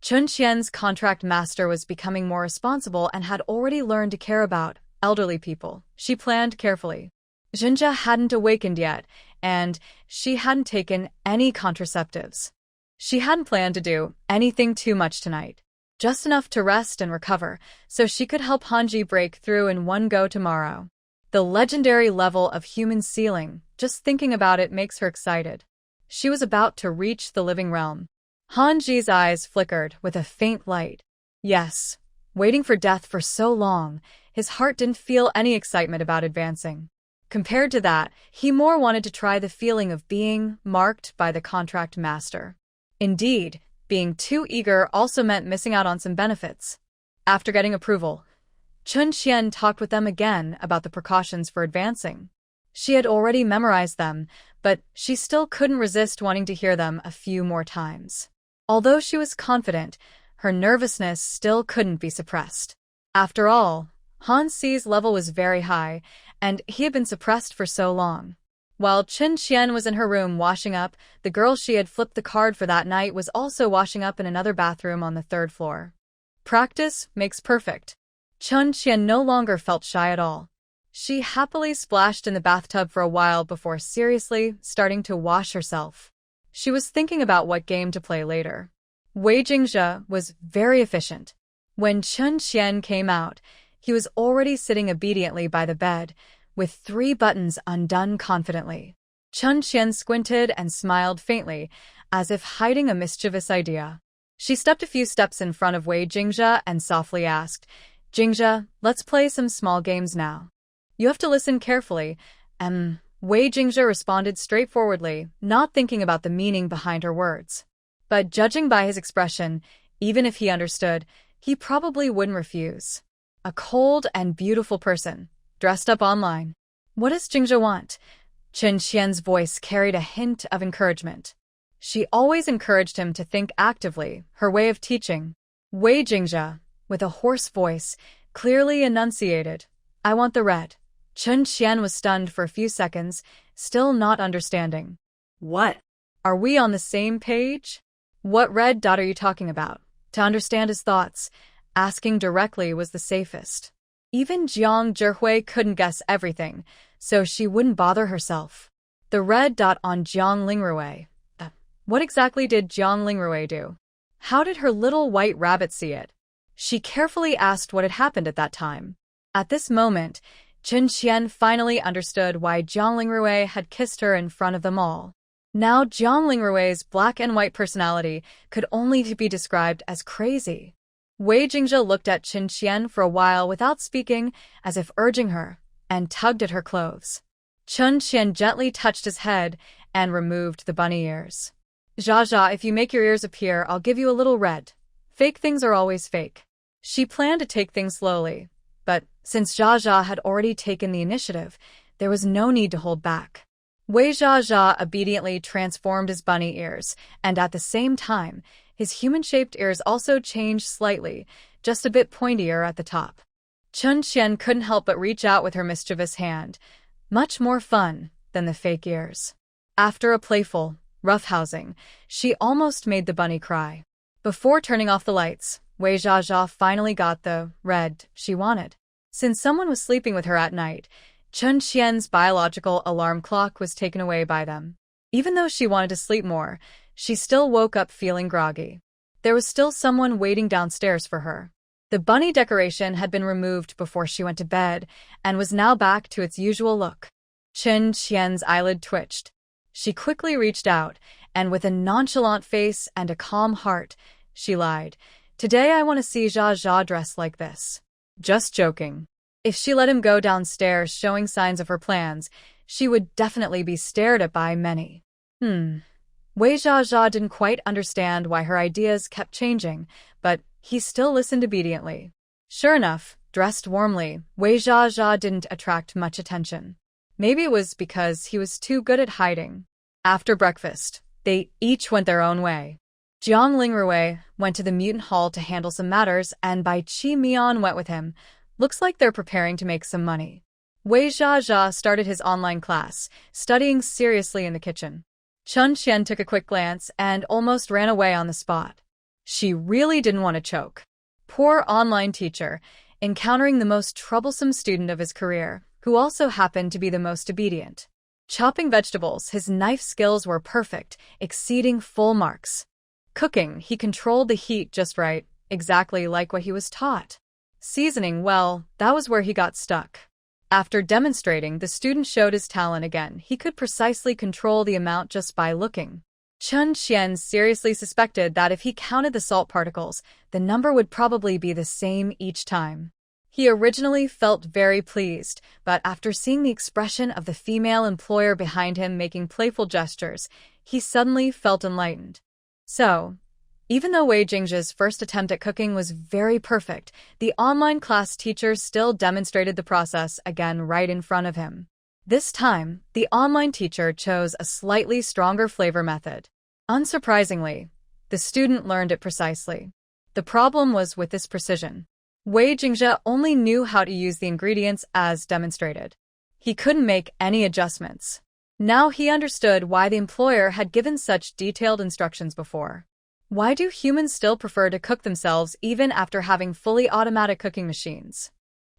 Chun Qian's contract master was becoming more responsible and had already learned to care about elderly people. She planned carefully. Jinja hadn't awakened yet, and she hadn't taken any contraceptives. She hadn't planned to do anything too much tonight, just enough to rest and recover, so she could help Hanji break through in one go tomorrow. The legendary level of human ceiling, just thinking about it makes her excited. She was about to reach the living realm. Hanji's eyes flickered with a faint light. Yes, waiting for death for so long, his heart didn't feel any excitement about advancing. Compared to that, he more wanted to try the feeling of being marked by the contract master. Indeed, being too eager also meant missing out on some benefits. After getting approval, Chun Qian talked with them again about the precautions for advancing. She had already memorized them, but she still couldn't resist wanting to hear them a few more times. Although she was confident, her nervousness still couldn't be suppressed. After all, Han Si's level was very high, and he had been suppressed for so long. While Chun Qian was in her room washing up, the girl she had flipped the card for that night was also washing up in another bathroom on the 3rd floor. Practice makes perfect. Chun Qian no longer felt shy at all. She happily splashed in the bathtub for a while before seriously starting to wash herself. She was thinking about what game to play later. Wei Jingzhe was very efficient. When Chun Qian came out, he was already sitting obediently by the bed, with 3 buttons undone confidently. Chun Qian squinted and smiled faintly, as if hiding a mischievous idea. She stepped a few steps in front of Wei Jingzhe and softly asked, "Jingzhe, let's play some small games now. You have to listen carefully." Wei Jingzhe responded straightforwardly, not thinking about the meaning behind her words. But judging by his expression, even if he understood, he probably wouldn't refuse. A cold and beautiful person, dressed up online. What does Jingzhe want? Chun Qian's voice carried a hint of encouragement. She always encouraged him to think actively, her way of teaching. Wei Jingzhe, with a hoarse voice, clearly enunciated, "I want the red." Chun Qian was stunned for a few seconds, still not understanding. What? Are we on the same page? What red dot are you talking about? To understand his thoughts, asking directly was the safest. Even Jiang Zhihui couldn't guess everything, so she wouldn't bother herself. The red dot on Jiang Lingrui. What exactly did Jiang Lingrui do? How did her little white rabbit see it? She carefully asked what had happened at that time. At this moment, Chun Qian finally understood why Jiang Lingrui had kissed her in front of them all. Now Jiang Lingrui's black and white personality could only be described as crazy. Wei Jingzhe looked at Chun Qian for a while without speaking, as if urging her, and tugged at her clothes. Chun Qian gently touched his head and removed the bunny ears. "Zha Zha, if you make your ears appear, I'll give you a little red. Fake things are always fake." She planned to take things slowly, but since Zha Zha had already taken the initiative, there was no need to hold back. Wei Zha Zha obediently transformed his bunny ears, and at the same time, his human-shaped ears also changed slightly, just a bit pointier at the top. Chun Qian couldn't help but reach out with her mischievous hand. Much more fun than the fake ears. After a playful roughhousing, she almost made the bunny cry. Before turning off the lights, Wei Zha Zha finally got the red she wanted. Since someone was sleeping with her at night, Chun Qian's biological alarm clock was taken away by them. Even though she wanted to sleep more, she still woke up feeling groggy. There was still someone waiting downstairs for her. The bunny decoration had been removed before she went to bed and was now back to its usual look. Chun Qian's eyelid twitched. She quickly reached out, and with a nonchalant face and a calm heart, she lied. "Today I want to see Zha Zha dressed like this." Just joking. If she let him go downstairs showing signs of her plans, she would definitely be stared at by many. Wei Zha Zha didn't quite understand why her ideas kept changing, but he still listened obediently. Sure enough, dressed warmly, Wei Zha Zha didn't attract much attention. Maybe it was because he was too good at hiding. After breakfast, they each went their own way. Jiang Lingrui went to the mutant hall to handle some matters, and Bai Chi Mian went with him. Looks like they're preparing to make some money. Wei Zha started his online class, studying seriously in the kitchen. Chun Qian took a quick glance and almost ran away on the spot. She really didn't want to choke. Poor online teacher, encountering the most troublesome student of his career, who also happened to be the most obedient. Chopping vegetables, his knife skills were perfect, exceeding full marks. Cooking, he controlled the heat just right, exactly like what he was taught. Seasoning, well, that was where he got stuck. After demonstrating, the student showed his talent again. He could precisely control the amount just by looking. Chun Qian seriously suspected that if he counted the salt particles, the number would probably be the same each time. He originally felt very pleased, but after seeing the expression of the female employer behind him making playful gestures, he suddenly felt enlightened. So, even though Wei Jingzhe's first attempt at cooking was very perfect, the online class teacher still demonstrated the process again right in front of him. This time, the online teacher chose a slightly stronger flavor method. Unsurprisingly, the student learned it precisely. The problem was with this precision. Wei Jingzhe only knew how to use the ingredients as demonstrated. He couldn't make any adjustments. Now he understood why the employer had given such detailed instructions before. Why do humans still prefer to cook themselves even after having fully automatic cooking machines?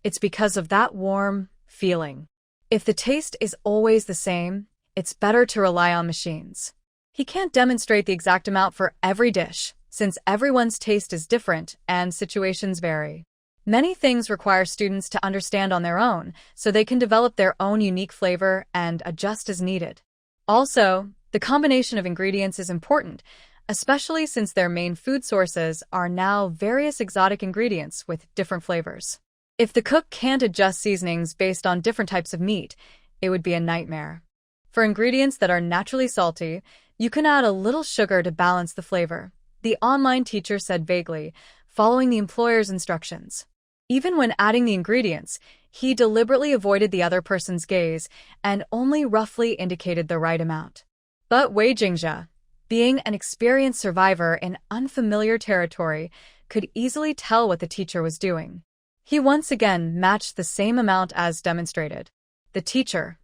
It's because of that warm feeling. If the taste is always the same, it's better to rely on machines. He can't demonstrate the exact amount for every dish, since everyone's taste is different and situations vary. Many things require students to understand on their own, so they can develop their own unique flavor and adjust as needed. Also, the combination of ingredients is important, especially since their main food sources are now various exotic ingredients with different flavors. If the cook can't adjust seasonings based on different types of meat, it would be a nightmare. For ingredients that are naturally salty, you can add a little sugar to balance the flavor, the online teacher said vaguely, following the employer's instructions. Even when adding the ingredients, he deliberately avoided the other person's gaze and only roughly indicated the right amount. But Wei Jingzhe, being an experienced survivor in unfamiliar territory, could easily tell what the teacher was doing. He once again matched the same amount as demonstrated. The teacher.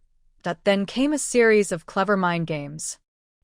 Then came a series of clever mind games.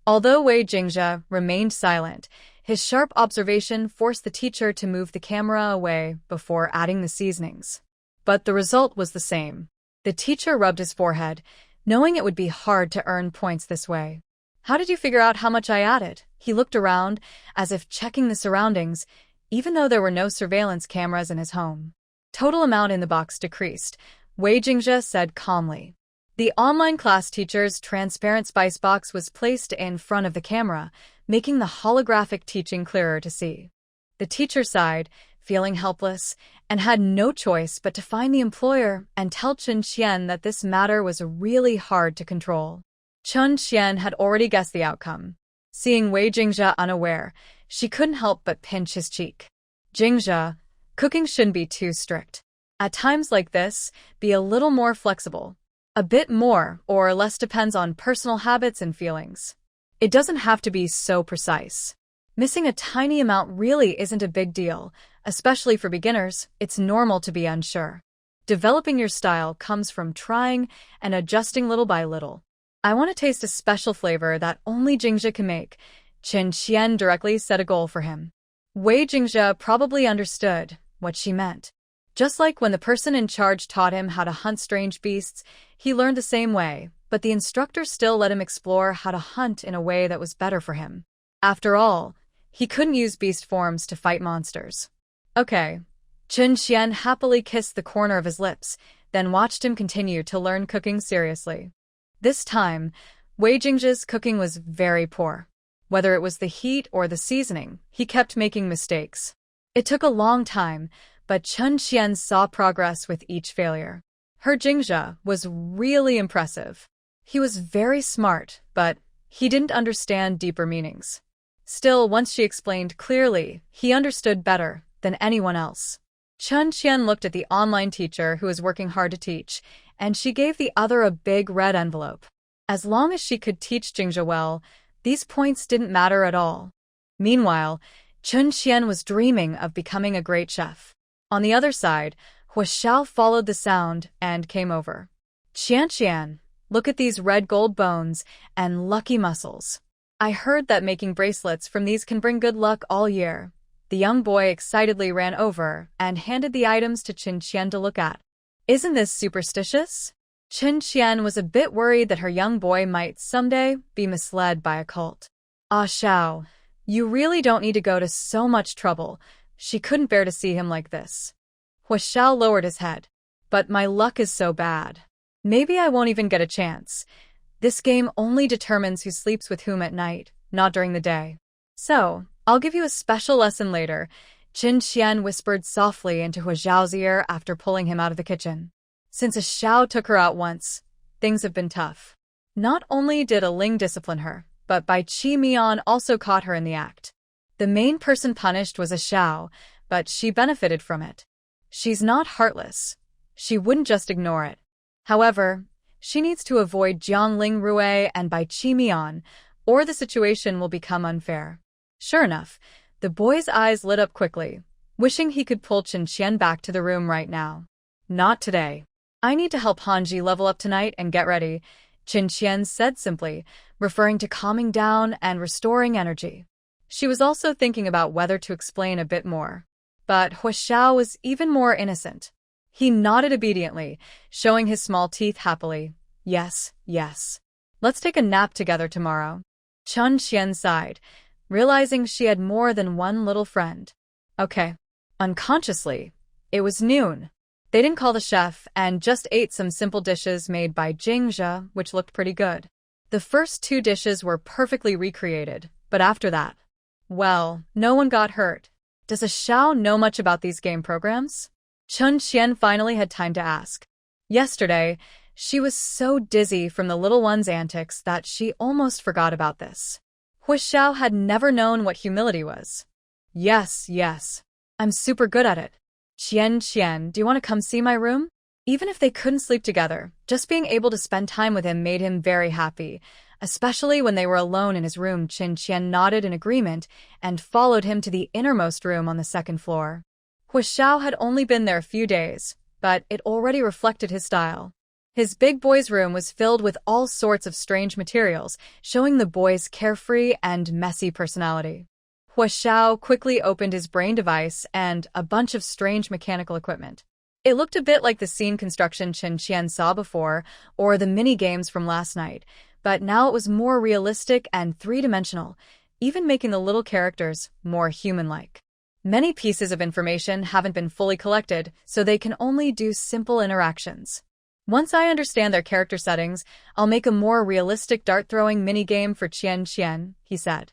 Although Wei Jingzhe remained silent, his sharp observation forced the teacher to move the camera away before adding the seasonings. But the result was the same. The teacher rubbed his forehead, knowing it would be hard to earn points this way. How did you figure out how much I added? He looked around, as if checking the surroundings, even though there were no surveillance cameras in his home. Total amount in the box decreased, Wei Jingzhe said calmly. The online class teacher's transparent spice box was placed in front of the camera, making the holographic teaching clearer to see. The teacher sighed, feeling helpless, and had no choice but to find the employer and tell Chun Qian that this matter was really hard to control. Chun Qian had already guessed the outcome. Seeing Wei Jingzhe unaware, she couldn't help but pinch his cheek. Jingzhe, cooking shouldn't be too strict. At times like this, be a little more flexible. A bit more or less depends on personal habits and feelings. It doesn't have to be so precise. Missing a tiny amount really isn't a big deal, especially for beginners. It's normal to be unsure. Developing your style comes from trying and adjusting little by little. I want to taste a special flavor that only Jingzhe can make. Chun Qian directly set a goal for him. Wei Jingzhe probably understood what she meant. Just like when the person in charge taught him how to hunt strange beasts, he learned the same way, but the instructor still let him explore how to hunt in a way that was better for him. After all, he couldn't use beast forms to fight monsters. Okay. Chun Qian happily kissed the corner of his lips, then watched him continue to learn cooking seriously. This time, Wei Jingzhe's cooking was very poor. Whether it was the heat or the seasoning, he kept making mistakes. It took a long time, but Chun Qian saw progress with each failure. Her Jingzhe was really impressive. He was very smart, but he didn't understand deeper meanings. Still, once she explained clearly, he understood better than anyone else. Chun Qian looked at the online teacher who was working hard to teach, and she gave the other a big red envelope. As long as she could teach Jingzhe well, these points didn't matter at all. Meanwhile, Chun Qian was dreaming of becoming a great chef. On the other side, Hua Xiao followed the sound and came over. Qian, look at these red gold bones and lucky muscles. I heard that making bracelets from these can bring good luck all year. The young boy excitedly ran over and handed the items to Qin Qian to look at. Isn't this superstitious? Qin Qian was a bit worried that her young boy might someday be misled by a cult. Ah Xiao, you really don't need to go to so much trouble. She couldn't bear to see him like this. Hua Xiao lowered his head. But my luck is so bad. Maybe I won't even get a chance. This game only determines who sleeps with whom at night, not during the day. So, I'll give you a special lesson later, Qin Qian whispered softly into Hua Xiao's ear after pulling him out of the kitchen. Since a Xiao took her out once, things have been tough. Not only did a Ling discipline her, but Bai Qi Mian also caught her in the act. The main person punished was a Xiao, but she benefited from it. She's not heartless. She wouldn't just ignore it. However, she needs to avoid Jiang Ling Rue and Bai Qi Mian, or the situation will become unfair. Sure enough, the boy's eyes lit up quickly, wishing he could pull Qin Qian back to the room right now. Not today. I need to help Hanji level up tonight and get ready, Qin Qian said simply, referring to calming down and restoring energy. She was also thinking about whether to explain a bit more. But Hua Xiao was even more innocent. He nodded obediently, showing his small teeth happily. Yes. Let's take a nap together tomorrow. Chun Qian sighed, realizing she had more than one little friend. Okay. Unconsciously, it was noon. They didn't call the chef and just ate some simple dishes made by Jingzhe, which looked pretty good. The first 2 dishes were perfectly recreated, but after that, well, no one got hurt. Does a Xiao know much about these game programs? Chun Qian finally had time to ask. Yesterday, she was so dizzy from the little one's antics that she almost forgot about this. Hua Xiao had never known what humility was. Yes. I'm super good at it. Qian, do you want to come see my room? Even if they couldn't sleep together, just being able to spend time with him made him very happy. Especially when they were alone in his room, Qin Qian nodded in agreement and followed him to the innermost room on the 2nd floor. Hua Xiao had only been there a few days, but it already reflected his style. His big boy's room was filled with all sorts of strange materials, showing the boy's carefree and messy personality. Hua Xiao quickly opened his brain device and a bunch of strange mechanical equipment. It looked a bit like the scene construction Qin Qian saw before, or the mini-games from last night, but now it was more realistic and 3-dimensional, even making the little characters more human-like. Many pieces of information haven't been fully collected, so they can only do simple interactions. Once I understand their character settings, I'll make a more realistic dart-throwing mini-game for Qian, he said.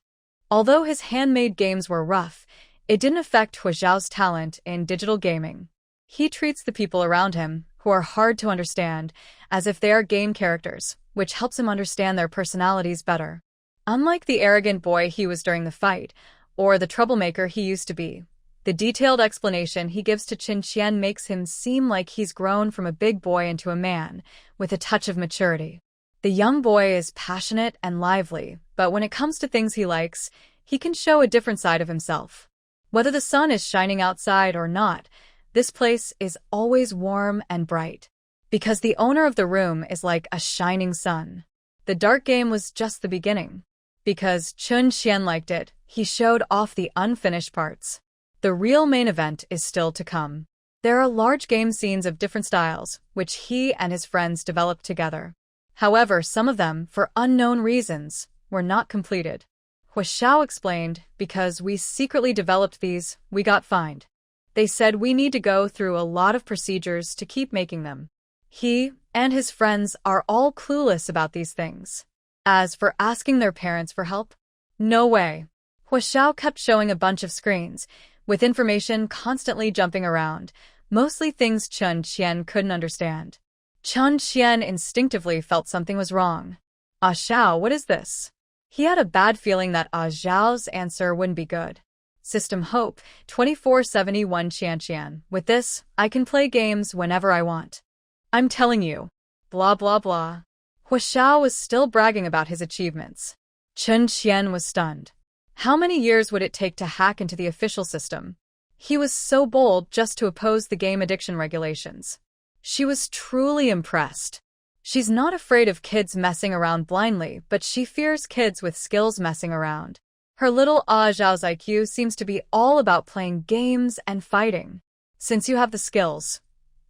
Although his handmade games were rough, it didn't affect Hua Xiao's talent in digital gaming. He treats the people around him, who are hard to understand, as if they are game characters, which helps him understand their personalities better. Unlike the arrogant boy he was during the fight, or the troublemaker he used to be, the detailed explanation he gives to Qin Qian makes him seem like he's grown from a big boy into a man, with a touch of maturity. The young boy is passionate and lively, but when it comes to things he likes, he can show a different side of himself. Whether the sun is shining outside or not, this place is always warm and bright. Because the owner of the room is like a shining sun. The dart game was just the beginning. Because Chun Qian liked it, he showed off the unfinished parts. The real main event is still to come. There are large game scenes of different styles, which he and his friends developed together. However, some of them, for unknown reasons, were not completed. Hua Xiao explained, because we secretly developed these, we got fined. They said we need to go through a lot of procedures to keep making them. He and his friends are all clueless about these things. As for asking their parents for help, no way. Hua Xiao kept showing a bunch of screens, with information constantly jumping around, mostly things Chun Qian couldn't understand. Chun Qian instinctively felt something was wrong. Ah Xiao, what is this? He had a bad feeling that Ah Xiao's answer wouldn't be good. System Hope, 2471 Qian. With this, I can play games whenever I want. I'm telling you, blah blah blah. Hua Xiao was still bragging about his achievements. Chen Qian was stunned. How many years would it take to hack into the official system? He was so bold just to oppose the game addiction regulations. She was truly impressed. She's not afraid of kids messing around blindly, but she fears kids with skills messing around. Her little Zhao's IQ seems to be all about playing games and fighting. Since you have the skills,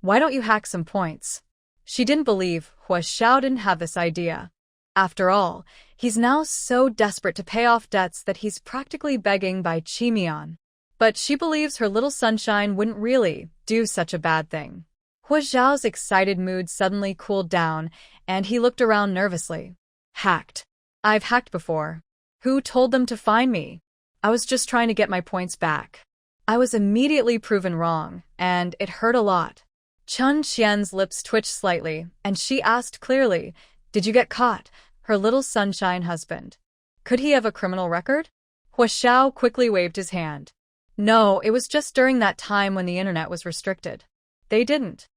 why don't you hack some points? She didn't believe Hua Xiao didn't have this idea. After all, he's now so desperate to pay off debts that he's practically begging by Qimian. But she believes her little sunshine wouldn't really do such a bad thing. Hua Xiao's excited mood suddenly cooled down, and he looked around nervously. Hacked. I've hacked before. Who told them to find me? I was just trying to get my points back. I was immediately proven wrong, and it hurt a lot. Chen Qian's lips twitched slightly, and she asked clearly, "Did you get caught, her little sunshine husband? Could he have a criminal record?" Hua Xiao quickly waved his hand. No, it was just during that time when the internet was restricted. They didn't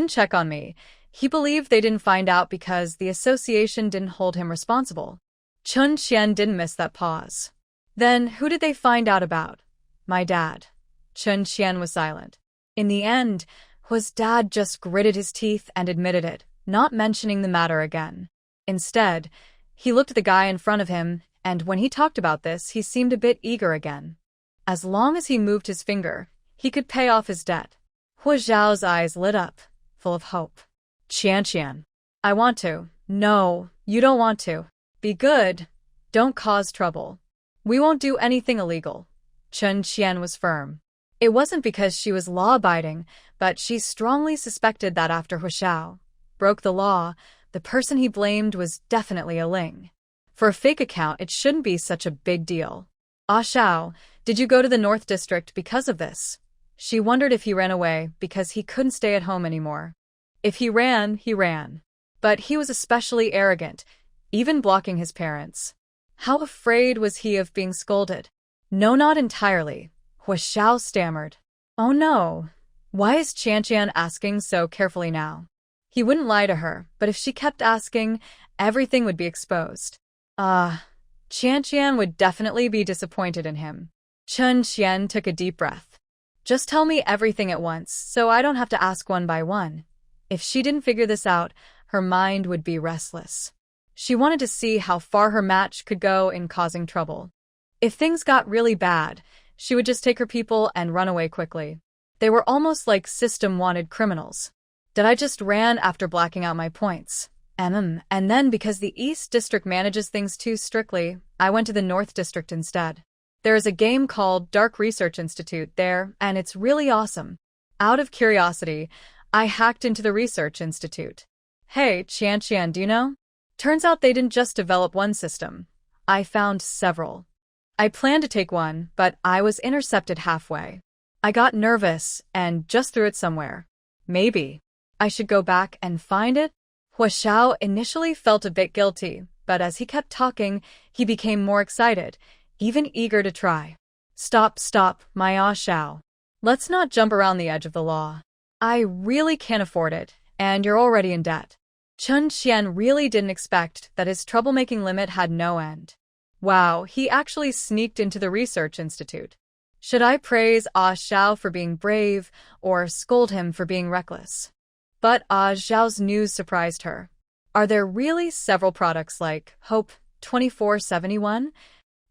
check on me. He believed they didn't find out because the association didn't hold him responsible. Chen Qian didn't miss that pause. Then, who did they find out about? My dad. Chen Qian was silent. In the end, Hua's dad just gritted his teeth and admitted it, not mentioning the matter again. Instead, he looked at the guy in front of him, and when he talked about this, he seemed a bit eager again. As long as he moved his finger, he could pay off his debt. Hua Xiao's eyes lit up, full of hope. Qian, I want to. No, you don't want to. Be good. Don't cause trouble. We won't do anything illegal. Chen Qian was firm. It wasn't because she was law-abiding, but she strongly suspected that after Hua Xiao broke the law, the person he blamed was definitely a Ling. For a fake account, it shouldn't be such a big deal. Ah Xiao, did you go to the North District because of this? She wondered if he ran away because he couldn't stay at home anymore. If he ran, he ran. But he was especially arrogant, even blocking his parents. How afraid was he of being scolded? No, not entirely. Hua Xiao stammered. Oh no. Why is Qian asking so carefully now? He wouldn't lie to her, but if she kept asking, everything would be exposed. Qian would definitely be disappointed in him. Chen Qian took a deep breath. Just tell me everything at once, so I don't have to ask one by one. If she didn't figure this out, her mind would be restless. She wanted to see how far her match could go in causing trouble. If things got really bad, she would just take her people and run away quickly. They were almost like system-wanted criminals. Did I just ran after blacking out my points? And then because the East District manages things too strictly, I went to the North District instead. There is a game called Dark Research Institute there, and it's really awesome. Out of curiosity, I hacked into the Research Institute. Hey, Qian, do you know? Turns out they didn't just develop one system. I found several. I planned to take one, but I was intercepted halfway. I got nervous and just threw it somewhere. Maybe I should go back and find it? Hua Xiao initially felt a bit guilty, but as he kept talking, he became more excited, even eager to try. Stop, my Xiao. Let's not jump around the edge of the law. I really can't afford it, and you're already in debt. Chen Qian really didn't expect that his troublemaking limit had no end. Wow, he actually sneaked into the Research Institute. Should I praise Xiao for being brave, or scold him for being reckless? But Xiao's news surprised her. Are there really several products like Hope 2471?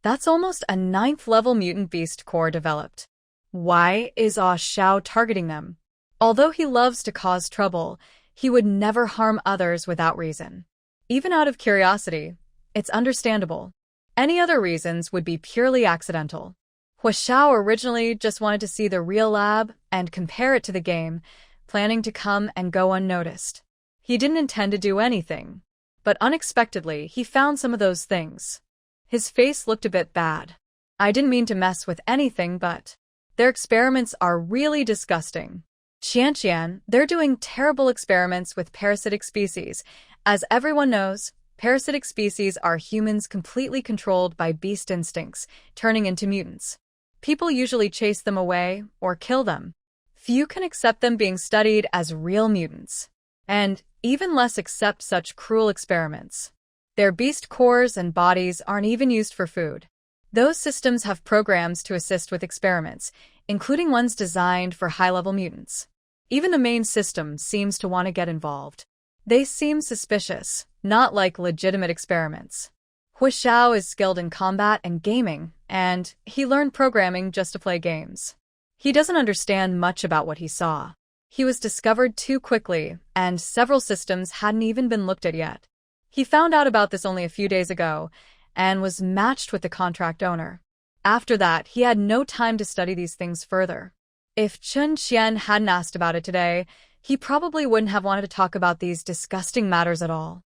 That's almost a 9th-level mutant beast core developed. Why is Xiao targeting them? Although he loves to cause trouble, he would never harm others without reason. Even out of curiosity, it's understandable. Any other reasons would be purely accidental. Hua Xiao originally just wanted to see the real lab and compare it to the game, planning to come and go unnoticed. He didn't intend to do anything, but unexpectedly he found some of those things. His face looked a bit bad. I didn't mean to mess with anything, but their experiments are really disgusting. Qian, they're doing terrible experiments with parasitic species. As everyone knows, parasitic species are humans completely controlled by beast instincts, turning into mutants. People usually chase them away or kill them. Few can accept them being studied as real mutants. And even less accept such cruel experiments. Their beast cores and bodies aren't even used for food. Those systems have programs to assist with experiments, including ones designed for high-level mutants. Even the main system seems to want to get involved. They seem suspicious, not like legitimate experiments. Hu Xiao is skilled in combat and gaming, and he learned programming just to play games. He doesn't understand much about what he saw. He was discovered too quickly, and several systems hadn't even been looked at yet. He found out about this only a few days ago, and was matched with the contract owner. After that, he had no time to study these things further. If Chen Qian hadn't asked about it today, he probably wouldn't have wanted to talk about these disgusting matters at all.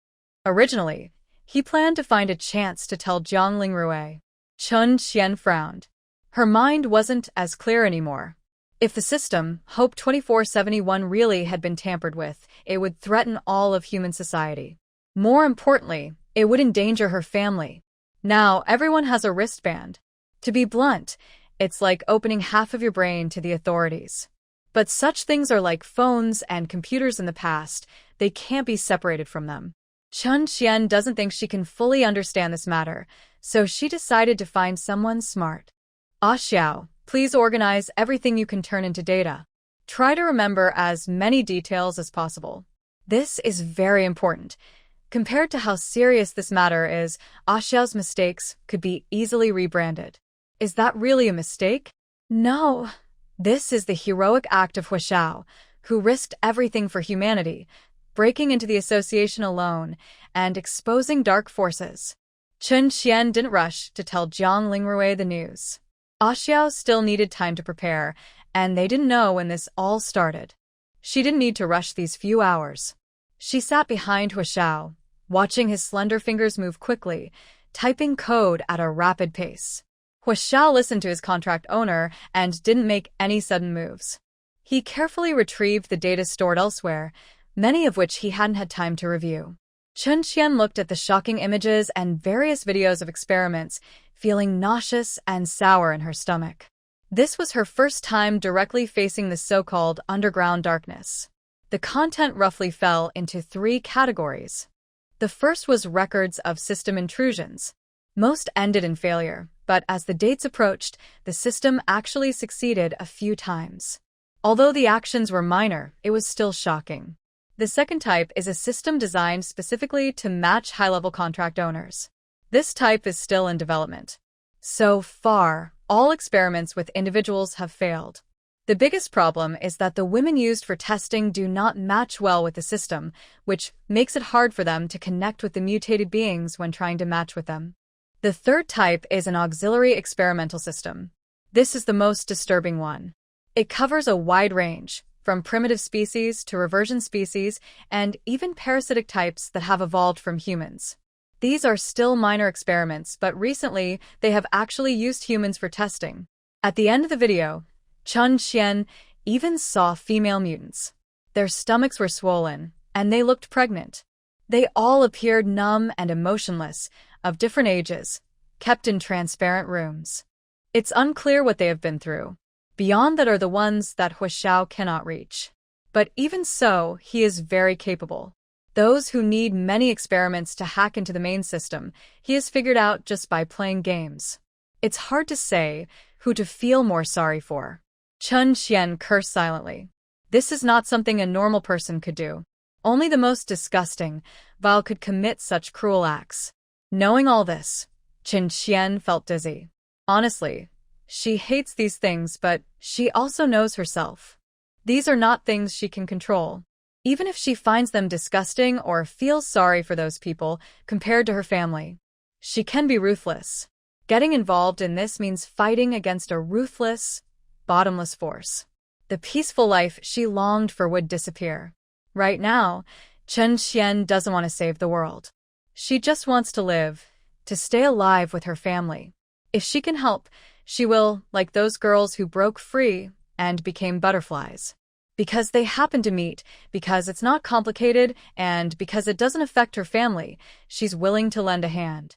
Originally, he planned to find a chance to tell Jiang Lingrui. Chen Qian frowned. Her mind wasn't as clear anymore. If the system, Hope 2471, really had been tampered with, it would threaten all of human society. More importantly, it would endanger her family. Now, everyone has a wristband. To be blunt, it's like opening half of your brain to the authorities. But such things are like phones and computers in the past. They can't be separated from them. Chen Qian doesn't think she can fully understand this matter, so she decided to find someone smart. Xiao, please organize everything you can turn into data. Try to remember as many details as possible. This is very important. Compared to how serious this matter is, Xiao's mistakes could be easily rebranded. Is that really a mistake? No. This is the heroic act of Hu Xiao, who risked everything for humanity, breaking into the association alone, and exposing dark forces. Chen Qian didn't rush to tell Jiang Lingrui the news. Xiao still needed time to prepare, and they didn't know when this all started. She didn't need to rush these few hours. She sat behind Hu Xiao, watching his slender fingers move quickly, typing code at a rapid pace. Hu Xiao listened to his contract owner and didn't make any sudden moves. He carefully retrieved the data stored elsewhere, many of which he hadn't had time to review. Chen Qian looked at the shocking images and various videos of experiments, feeling nauseous and sour in her stomach. This was her first time directly facing the so-called underground darkness. The content roughly fell into 3 categories. The first was records of system intrusions. Most ended in failure, but as the dates approached, the system actually succeeded a few times. Although the actions were minor, it was still shocking. The second type is a system designed specifically to match high-level contract owners. This type is still in development. So far, all experiments with individuals have failed. The biggest problem is that the women used for testing do not match well with the system, which makes it hard for them to connect with the mutated beings when trying to match with them. The third type is an auxiliary experimental system. This is the most disturbing one. It covers a wide range, from primitive species to reversion species, and even parasitic types that have evolved from humans. These are still minor experiments, but recently they have actually used humans for testing. At the end of the video, Chen Qian even saw female mutants. Their stomachs were swollen, and they looked pregnant. They all appeared numb and emotionless, of different ages, kept in transparent rooms. It's unclear what they have been through. Beyond that are the ones that Hu Xiao cannot reach. But even so, he is very capable. Those who need many experiments to hack into the main system, he has figured out just by playing games. It's hard to say who to feel more sorry for. Chen Qian cursed silently. This is not something a normal person could do. Only the most disgusting, vile could commit such cruel acts. Knowing all this, Chen Qian felt dizzy. Honestly, she hates these things, but she also knows herself. These are not things she can control. Even if she finds them disgusting or feels sorry for those people compared to her family, she can be ruthless. Getting involved in this means fighting against a ruthless, bottomless force. The peaceful life she longed for would disappear. Right now, Chen Qian doesn't want to save the world. She just wants to live, to stay alive with her family. If she can help, she will, like those girls who broke free and became butterflies. Because they happen to meet, because it's not complicated, and because it doesn't affect her family, she's willing to lend a hand.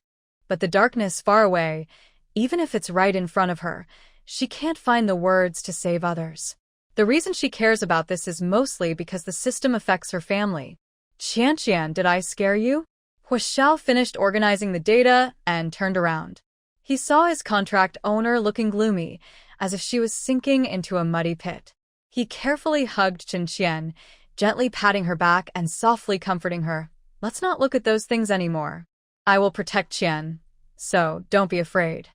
But the darkness far away, even if it's right in front of her, she can't find the words to save others. The reason she cares about this is mostly because the system affects her family. Qianqian, did I scare you? Hua Xiao finished organizing the data and turned around. He saw his contract owner looking gloomy, as if she was sinking into a muddy pit. He carefully hugged Qianqian, gently patting her back and softly comforting her. Let's not look at those things anymore. I will protect Qian, so don't be afraid.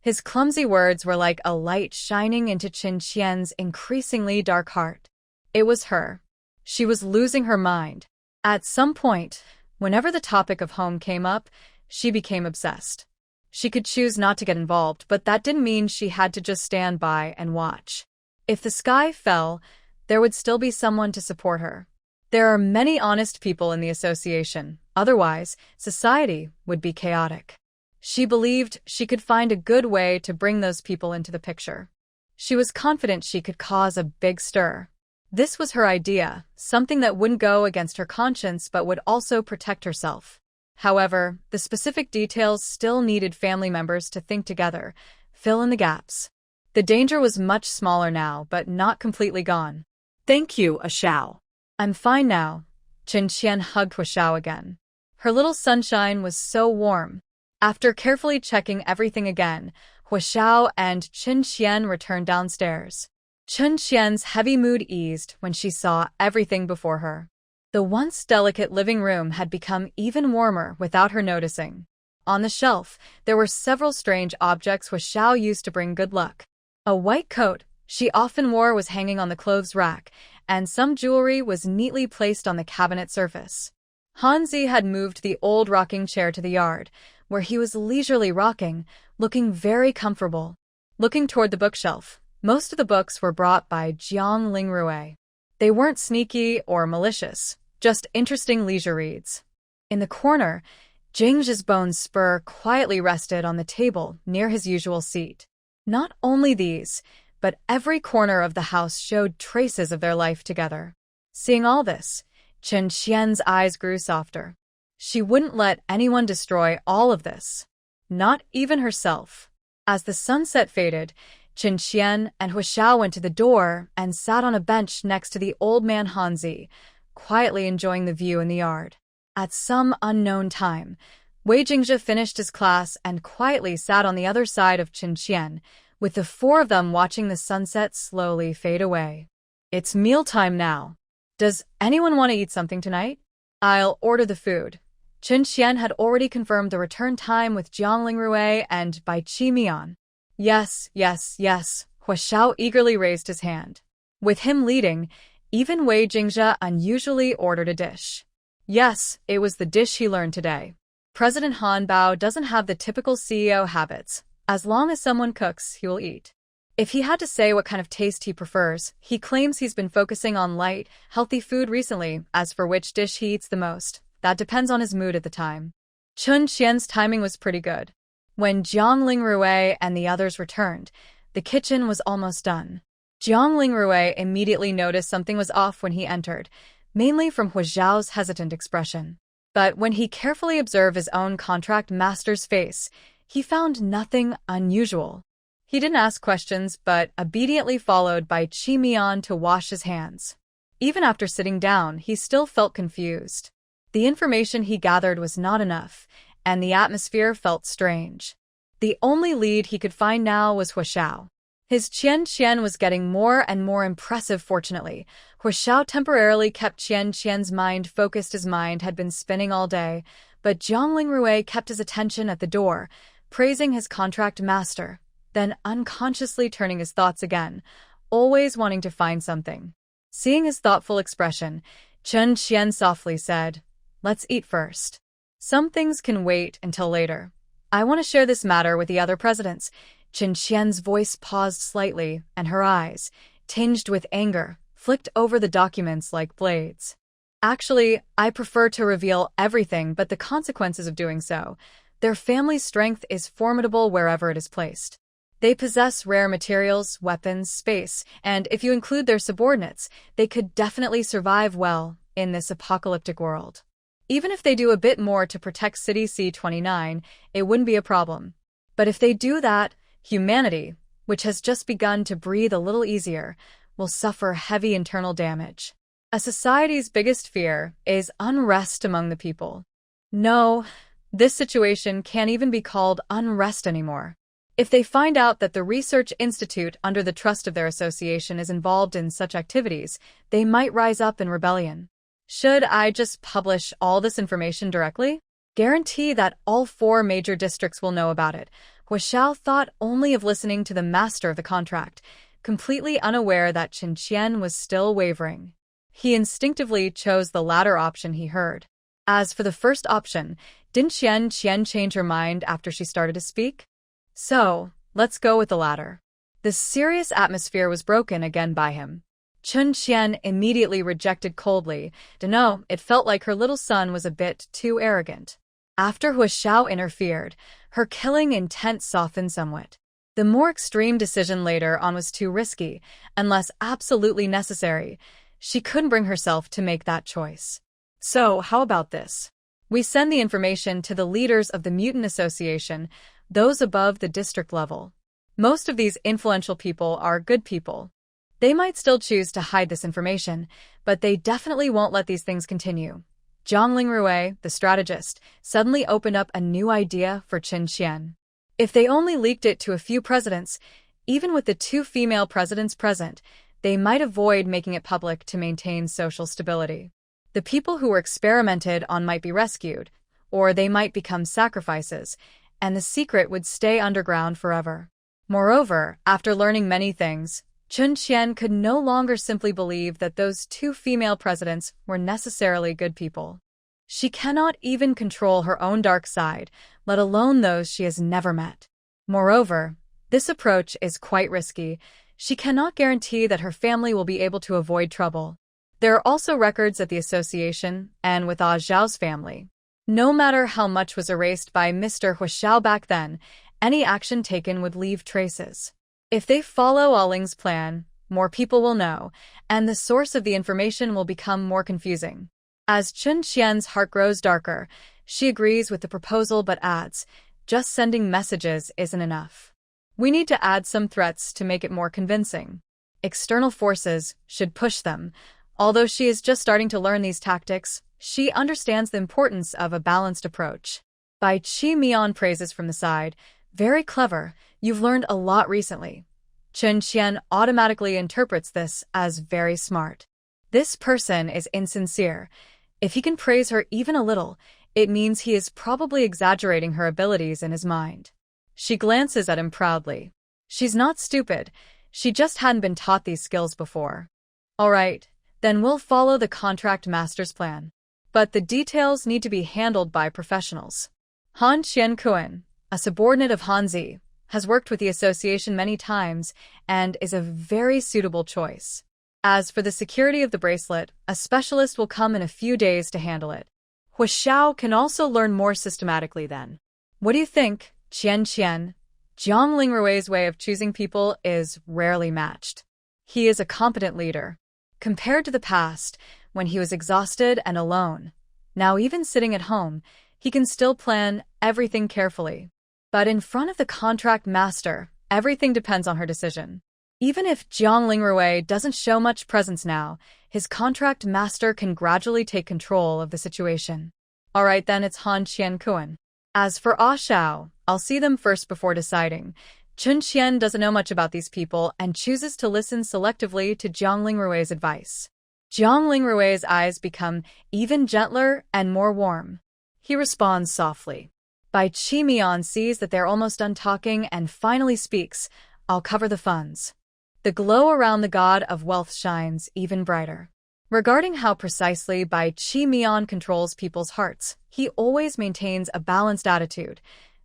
His clumsy words were like a light shining into Qianqian's increasingly dark heart. It was her. She was losing her mind. At some point, whenever the topic of home came up, she became obsessed. She could choose not to get involved, but that didn't mean she had to just stand by and watch. If the sky fell, there would still be someone to support her. There are many honest people in the association, otherwise, society would be chaotic. She believed she could find a good way to bring those people into the picture. She was confident she could cause a big stir. This was her idea, something that wouldn't go against her conscience but would also protect herself. However, the specific details still needed family members to think together, fill in the gaps. The danger was much smaller now, but not completely gone. Thank you, Xiao. I'm fine now. Qianqian hugged Hua Xiao again. Her little sunshine was so warm. After carefully checking everything again, Hua Xiao and Qianqian returned downstairs. Qianqian's heavy mood eased when she saw everything before her. The once delicate living room had become even warmer without her noticing. On the shelf, there were several strange objects Hua Xiao used to bring good luck. A white coat she often wore was hanging on the clothes rack, and some jewelry was neatly placed on the cabinet surface. Hanzi had moved the old rocking chair to the yard, where he was leisurely rocking, looking very comfortable. Looking toward the bookshelf, most of the books were brought by Jiang Lingrui. They weren't sneaky or malicious, just interesting leisure reads. In the corner, Jingzhi's bone spur quietly rested on the table near his usual seat. Not only these, but every corner of the house showed traces of their life together. Seeing all this, Qianqian's eyes grew softer. She wouldn't let anyone destroy all of this. Not even herself. As the sunset faded, Qianqian and Hua Xiao went to the door and sat on a bench next to the old man Hanzi, quietly enjoying the view in the yard. At some unknown time, Wei Jingzhi finished his class and quietly sat on the other side of Qianqian, with the four of them watching the sunset slowly fade away. It's mealtime now. Does anyone want to eat something tonight? I'll order the food. Qianqian had already confirmed the return time with Jiang Lingrui and Bai Qi Mian. Yes, yes, yes, Hua Xiao eagerly raised his hand. With him leading, even Wei Jingzhi unusually ordered a dish. Yes, it was the dish he learned today. President Han Bao doesn't have the typical CEO habits. As long as someone cooks, he will eat. If he had to say what kind of taste he prefers, he claims he's been focusing on light, healthy food recently. As for which dish he eats the most, that depends on his mood at the time. Qianqian's timing was pretty good. When Jiang Lingrui and the others returned, the kitchen was almost done. Jiang Lingrui immediately noticed something was off when he entered, mainly from Hua Xiao's hesitant expression. But when he carefully observed his own contract master's face, he found nothing unusual. He didn't ask questions, but obediently followed Bai Qi Mian to wash his hands. Even after sitting down, he still felt confused. The information he gathered was not enough, and the atmosphere felt strange. The only lead he could find now was Hua Xiao. His Qianqian was getting more and more impressive fortunately. Hua Xiao temporarily kept Qianqian's mind focused. His mind had been spinning all day, but Jiang Lingrui kept his attention at the door, praising his contract master, then unconsciously turning his thoughts again, always wanting to find something. Seeing his thoughtful expression, Qianqian softly said, "Let's eat first. Some things can wait until later. I want to share this matter with the other presidents." Qianqian's voice paused slightly, and her eyes, tinged with anger, flicked over the documents like blades. "Actually, I prefer to reveal everything but the consequences of doing so. Their family's strength is formidable wherever it is placed. They possess rare materials, weapons, space, and if you include their subordinates, they could definitely survive well in this apocalyptic world. Even if they do a bit more to protect City C-29, it wouldn't be a problem. But if they do that, humanity, which has just begun to breathe a little easier, will suffer heavy internal damage. A society's biggest fear is unrest among the people. No, this situation can't even be called unrest anymore. If they find out that the research institute under the trust of their association is involved in such activities, they might rise up in rebellion. Should I just publish all this information directly? Guarantee that all 4 major districts will know about it. Huashao thought only of listening to the master of the contract, completely unaware that Chen Qian was still wavering. He instinctively chose the latter option he heard. As for the first option, didn't Chen Qian change her mind after she started to speak? So, let's go with the latter. The serious atmosphere was broken again by him. Chen Qian immediately rejected coldly. No, it felt like her little son was a bit too arrogant. After Huashao interfered, her killing intent softened somewhat. The more extreme decision later on was too risky, unless absolutely necessary. She couldn't bring herself to make that choice. So, how about this? We send the information to the leaders of the Mutant Association, those above the district level. Most of these influential people are good people. They might still choose to hide this information, but they definitely won't let these things continue. Zhang Lingrui, the strategist, suddenly opened up a new idea for Chen Qian. If they only leaked it to a few presidents, even with the 2 female presidents present, they might avoid making it public to maintain social stability. The people who were experimented on might be rescued, or they might become sacrifices, and the secret would stay underground forever. Moreover, after learning many things, Chen Qian could no longer simply believe that those 2 female presidents were necessarily good people. She cannot even control her own dark side, let alone those she has never met. Moreover, this approach is quite risky. She cannot guarantee that her family will be able to avoid trouble. There are also records at the association and with Ah Zhao's family. No matter how much was erased by Mr. Huashao back then, any action taken would leave traces. If they follow Ah Ling's plan, more people will know, and the source of the information will become more confusing. As Chen Qian's heart grows darker, she agrees with the proposal but adds, just sending messages isn't enough. We need to add some threats to make it more convincing. External forces should push them. Although she is just starting to learn these tactics, she understands the importance of a balanced approach. Bai Qi Mian praises from the side, very clever, you've learned a lot recently. Chen Qian automatically interprets this as very smart. This person is insincere. If he can praise her even a little, it means he is probably exaggerating her abilities in his mind. She glances at him proudly. She's not stupid, she just hadn't been taught these skills before. All right, then we'll follow the contract master's plan. But the details need to be handled by professionals. Han Qiankuen, a subordinate of Han Zi, has worked with the association many times and is a very suitable choice. As for the security of the bracelet, a specialist will come in a few days to handle it. Huashao can also learn more systematically then. What do you think, Qian Qian? Zhang Lingrui's way of choosing people is rarely matched. He is a competent leader. Compared to the past, when he was exhausted and alone, now even sitting at home, he can still plan everything carefully. But in front of the contract master, everything depends on her decision. Even if Zhang Lingrui doesn't show much presence now, his contract master can gradually take control of the situation. Alright then, it's Han Qiankuen. As for Ah Xiao, I'll see them first before deciding. Chen Qian doesn't know much about these people and chooses to listen selectively to Zhang Lingrui's advice. Zhang Lingrui's eyes become even gentler and more warm. He responds softly. Bai Qi Mian sees that they're almost done talking and finally speaks, I'll cover the funds. The glow around the god of wealth shines even brighter. Regarding how precisely Bai Qi Mian controls people's hearts, he always maintains a balanced attitude,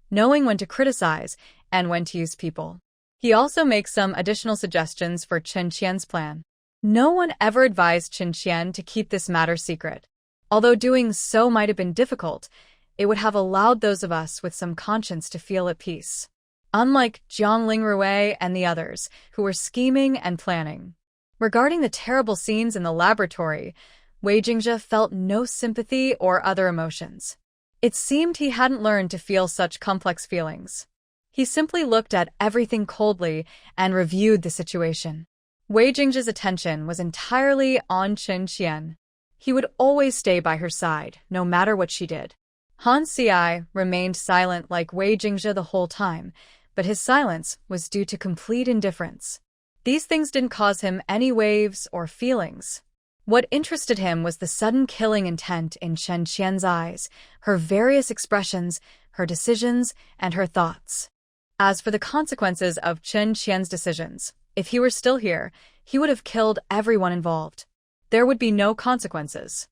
knowing when to criticize and when to use people. He also makes some additional suggestions for Chen Qian's plan. No one ever advised Chen Qian to keep this matter secret. Although doing so might have been difficult, it would have allowed those of us with some conscience to feel at peace. Unlike Zhang Lingrui and the others, who were scheming and planning. Regarding the terrible scenes in the laboratory, Wei Jingzhe felt no sympathy or other emotions. It seemed he hadn't learned to feel such complex feelings. He simply looked at everything coldly and reviewed the situation. Wei Jingzhe's attention was entirely on Chen Qian. He would always stay by her side, no matter what she did. Han Xi remained silent like Wei Jingzhe the whole time, but his silence was due to complete indifference. These things didn't cause him any waves or feelings. What interested him was the sudden killing intent in Chen Qian's eyes, her various expressions, her decisions, and her thoughts. As for the consequences of Chen Qian's decisions, if he were still here, he would have killed everyone involved. There would be no consequences.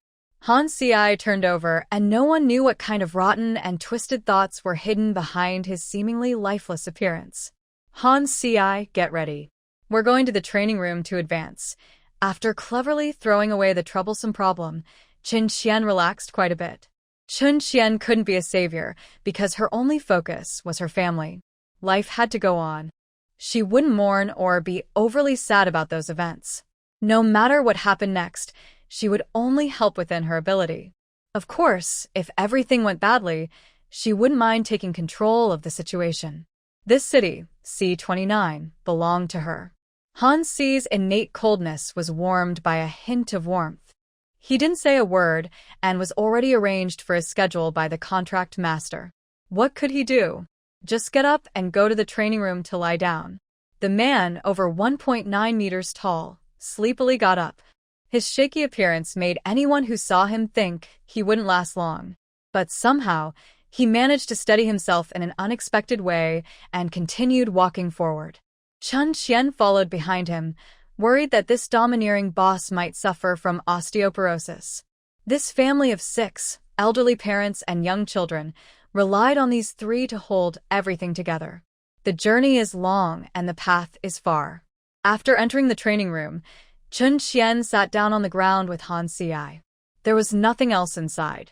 Han Xi turned over, and no one knew what kind of rotten and twisted thoughts were hidden behind his seemingly lifeless appearance. Han Xi, get ready. We're going to the training room to advance. After cleverly throwing away the troublesome problem, Chen Qian relaxed quite a bit. Chen Qian couldn't be a savior because her only focus was her family. Life had to go on. She wouldn't mourn or be overly sad about those events. No matter what happened next, she would only help within her ability. Of course, if everything went badly, she wouldn't mind taking control of the situation. This city, C-29, belonged to her. Han Xi's innate coldness was warmed by a hint of warmth. He didn't say a word and was already arranged for his schedule by the contract master. What could he do? Just get up and go to the training room to lie down. The man, over 1.9 meters tall, sleepily got up. His shaky appearance made anyone who saw him think he wouldn't last long. But somehow, he managed to steady himself in an unexpected way and continued walking forward. Chen Qian followed behind him, worried that this domineering boss might suffer from osteoporosis. This family of 6, elderly parents and young children, relied on these 3 to hold everything together. The journey is long and the path is far. After entering the training room, Chen Qian sat down on the ground with Han Xi. There was nothing else inside.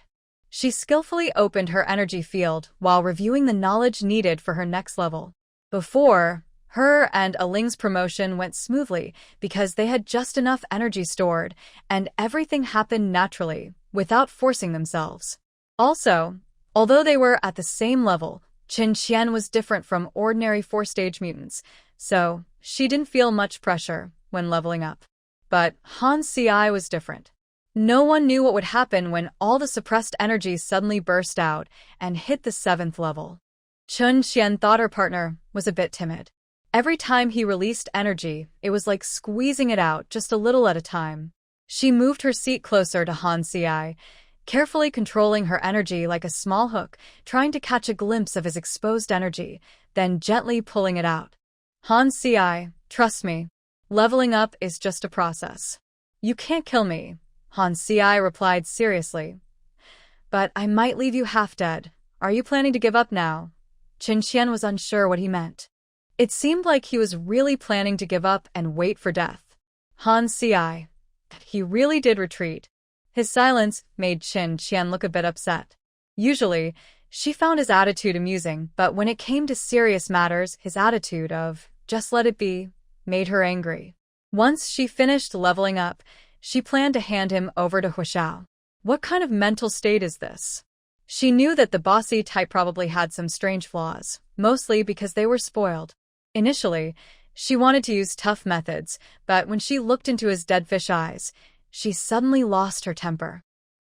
She skillfully opened her energy field while reviewing the knowledge needed for her next level. Before, her and Aling's promotion went smoothly because they had just enough energy stored, and everything happened naturally, without forcing themselves. Also, although they were at the same level, Chen Qian was different from ordinary 4-stage mutants, so she didn't feel much pressure when leveling up. But Han Xi was different. No one knew what would happen when all the suppressed energy suddenly burst out and hit the 7th level. Chen Qian thought her partner was a bit timid. Every time he released energy, it was like squeezing it out just a little at a time. She moved her seat closer to Han Xi, carefully controlling her energy like a small hook, trying to catch a glimpse of his exposed energy, then gently pulling it out. Han Xi, trust me. Leveling up is just a process. You can't kill me, Han Xi replied seriously. But I might leave you half dead. Are you planning to give up now? Chen Qian was unsure what he meant. It seemed like he was really planning to give up and wait for death. Han Xi. He really did retreat. His silence made Chen Qian look a bit upset. Usually, she found his attitude amusing, but when it came to serious matters, his attitude of, just let it be, made her angry. Once she finished leveling up, she planned to hand him over to Huashao. What kind of mental state is this? She knew that the bossy type probably had some strange flaws, mostly because they were spoiled. Initially, she wanted to use tough methods, but when she looked into his dead fish eyes, she suddenly lost her temper.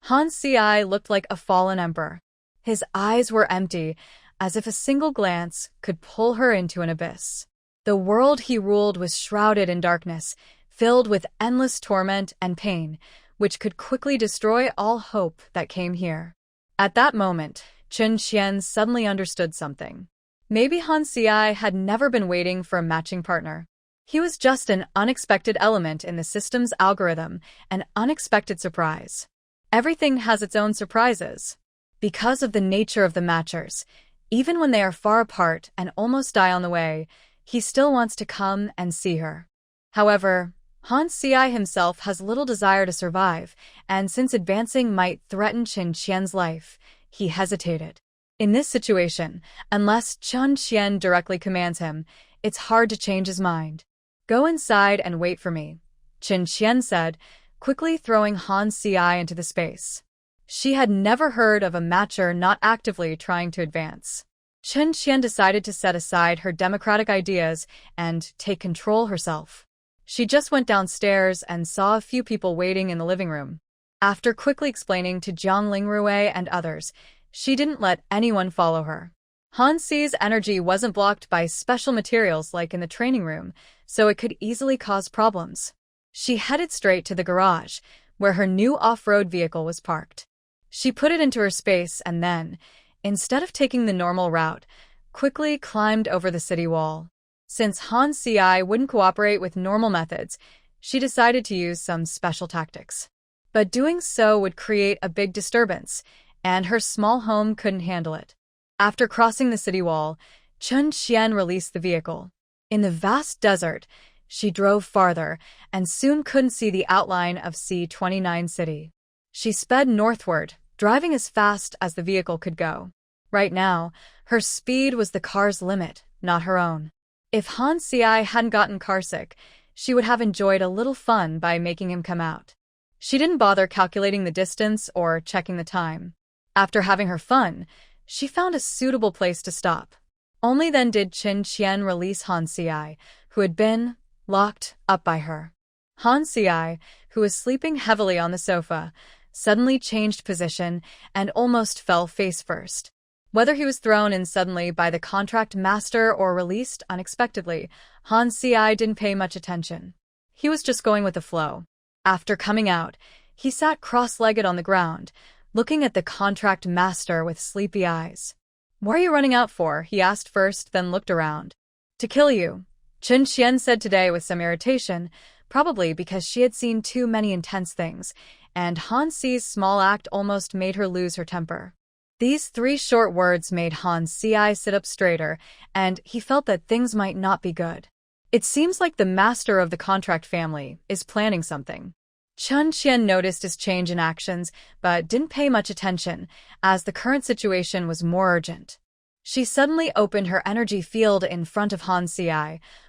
Han Xi looked like a fallen emperor. His eyes were empty, as if a single glance could pull her into an abyss. The world he ruled was shrouded in darkness, filled with endless torment and pain, which could quickly destroy all hope that came here. At that moment, Chen Qian suddenly understood something. Maybe Han Xi had never been waiting for a matching partner. He was just an unexpected element in the system's algorithm, an unexpected surprise. Everything has its own surprises. Because of the nature of the matchers, even when they are far apart and almost die on the way, he still wants to come and see her. However, Han Xi himself has little desire to survive, and since advancing might threaten Chen Qian's life, he hesitated. In this situation, unless Chen Qian directly commands him, it's hard to change his mind. Go inside and wait for me, Chen Qian said, quickly throwing Han Xi into the space. She had never heard of a matcher not actively trying to advance. Chen Qian decided to set aside her democratic ideas and take control herself. She just went downstairs and saw a few people waiting in the living room. After quickly explaining to Jiang Lingrui and others, she didn't let anyone follow her. Han Si's energy wasn't blocked by special materials like in the training room, so it could easily cause problems. She headed straight to the garage, where her new off-road vehicle was parked. She put it into her space and then, instead of taking the normal route, quickly climbed over the city wall. Since Han Si wouldn't cooperate with normal methods, she decided to use some special tactics. But doing so would create a big disturbance, and her small home couldn't handle it. After crossing the city wall, Chun Qian released the vehicle. In the vast desert, she drove farther and soon couldn't see the outline of C-29 city. She sped northward, driving as fast as the vehicle could go. Right now, her speed was the car's limit, not her own. If Han Si hadn't gotten carsick, she would have enjoyed a little fun by making him come out. She didn't bother calculating the distance or checking the time. After having her fun, she found a suitable place to stop. Only then did Chun Qian release Han Si, who had been locked up by her. Han Si, who was sleeping heavily on the sofa, suddenly changed position and almost fell face first. Whether he was thrown in suddenly by the contract master or released unexpectedly, Han Si didn't pay much attention. He was just going with the flow. After coming out, he sat cross-legged on the ground, looking at the contract master with sleepy eyes. "What are you running out for?" he asked first, then looked around. "To kill you," Chun Qian said today with some irritation, probably because she had seen too many intense things, and Han Si's small act almost made her lose her temper. These 3 short words made Han Si sit up straighter, and he felt that things might not be good. It seems like the master of the contract family is planning something. Chun Qian noticed his change in actions, but didn't pay much attention, as the current situation was more urgent. She suddenly opened her energy field in front of Han Si,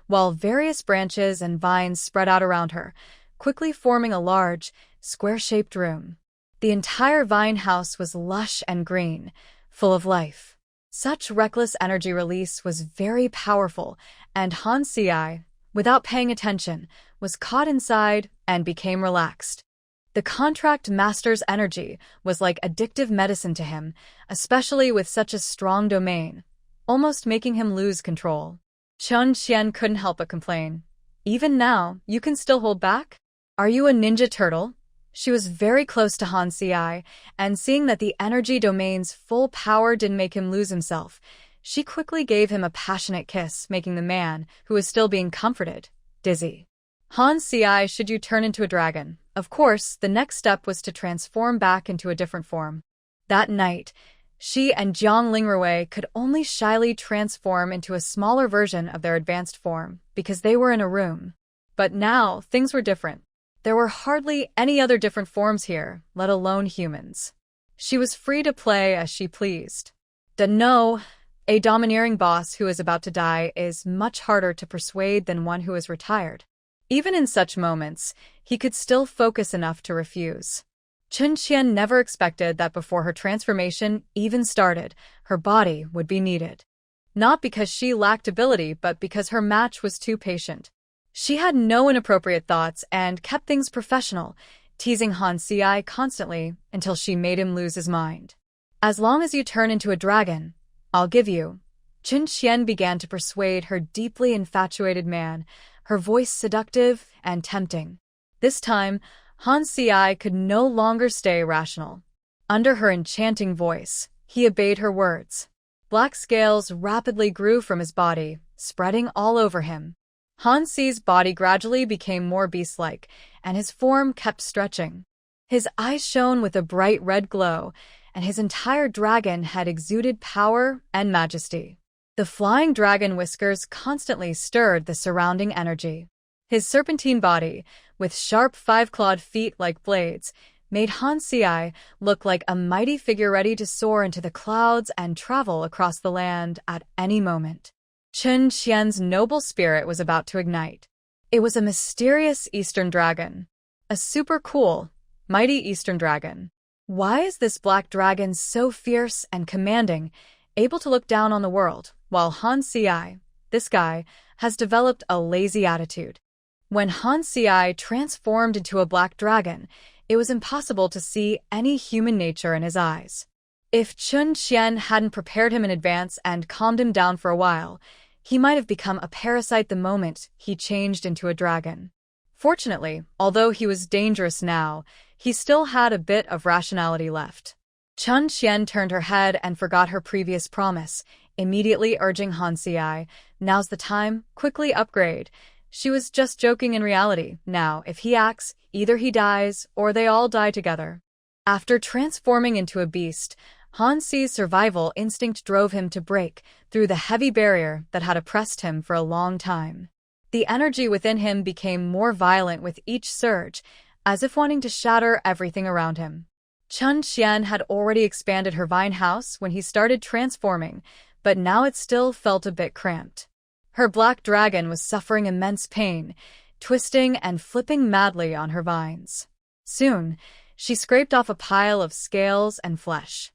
while various branches and vines spread out around her, quickly forming a large, square-shaped room. The entire vine house was lush and green, full of life. Such reckless energy release was very powerful, and Han Si, without paying attention, was caught inside and became relaxed. The contract master's energy was like addictive medicine to him, especially with such a strong domain, almost making him lose control. Chun Qian couldn't help but complain. "Even now, you can still hold back? Are you a ninja turtle?" She was very close to Han Si, and seeing that the energy domain's full power didn't make him lose himself, she quickly gave him a passionate kiss, making the man, who was still being comforted, dizzy. Han Si, should you turn into a dragon? Of course, the next step was to transform back into a different form. That night, she and Jiang Lingrui could only shyly transform into a smaller version of their advanced form, because they were in a room. But now, things were different. There were hardly any other different forms here, let alone humans. She was free to play as she pleased. No, a domineering boss who is about to die is much harder to persuade than one who is retired. Even in such moments, he could still focus enough to refuse. Chun Qian never expected that before her transformation even started, her body would be needed. Not because she lacked ability, but because her match was too patient. She had no inappropriate thoughts and kept things professional, teasing Han Si constantly until she made him lose his mind. "As long as you turn into a dragon, I'll give you." Chun Qian began to persuade her deeply infatuated man, her voice seductive and tempting. This time, Han Si could no longer stay rational. Under her enchanting voice, he obeyed her words. Black scales rapidly grew from his body, spreading all over him. Han Si's body gradually became more beast-like, and his form kept stretching. His eyes shone with a bright red glow, and his entire dragon head exuded power and majesty. The flying dragon whiskers constantly stirred the surrounding energy. His serpentine body, with sharp 5-clawed feet like blades, made Han Si look like a mighty figure ready to soar into the clouds and travel across the land at any moment. Chun Qian's noble spirit was about to ignite. It was a mysterious Eastern dragon. A super cool, mighty Eastern dragon. Why is this black dragon so fierce and commanding, able to look down on the world, while Han Si, this guy, has developed a lazy attitude? When Han Si transformed into a black dragon, it was impossible to see any human nature in his eyes. If Chun Qian hadn't prepared him in advance and calmed him down for a while, he might have become a parasite the moment he changed into a dragon. Fortunately, although he was dangerous now, he still had a bit of rationality left. Chun Qian turned her head and forgot her previous promise, immediately urging Han Si, "Now's the time, quickly upgrade." She was just joking in reality. Now, if he acts, either he dies or they all die together. After transforming into a beast, Han Si's survival instinct drove him to break through the heavy barrier that had oppressed him for a long time. The energy within him became more violent with each surge, as if wanting to shatter everything around him. Chun Qian had already expanded her vine house when he started transforming, but now it still felt a bit cramped. Her black dragon was suffering immense pain, twisting and flipping madly on her vines. Soon, she scraped off a pile of scales and flesh.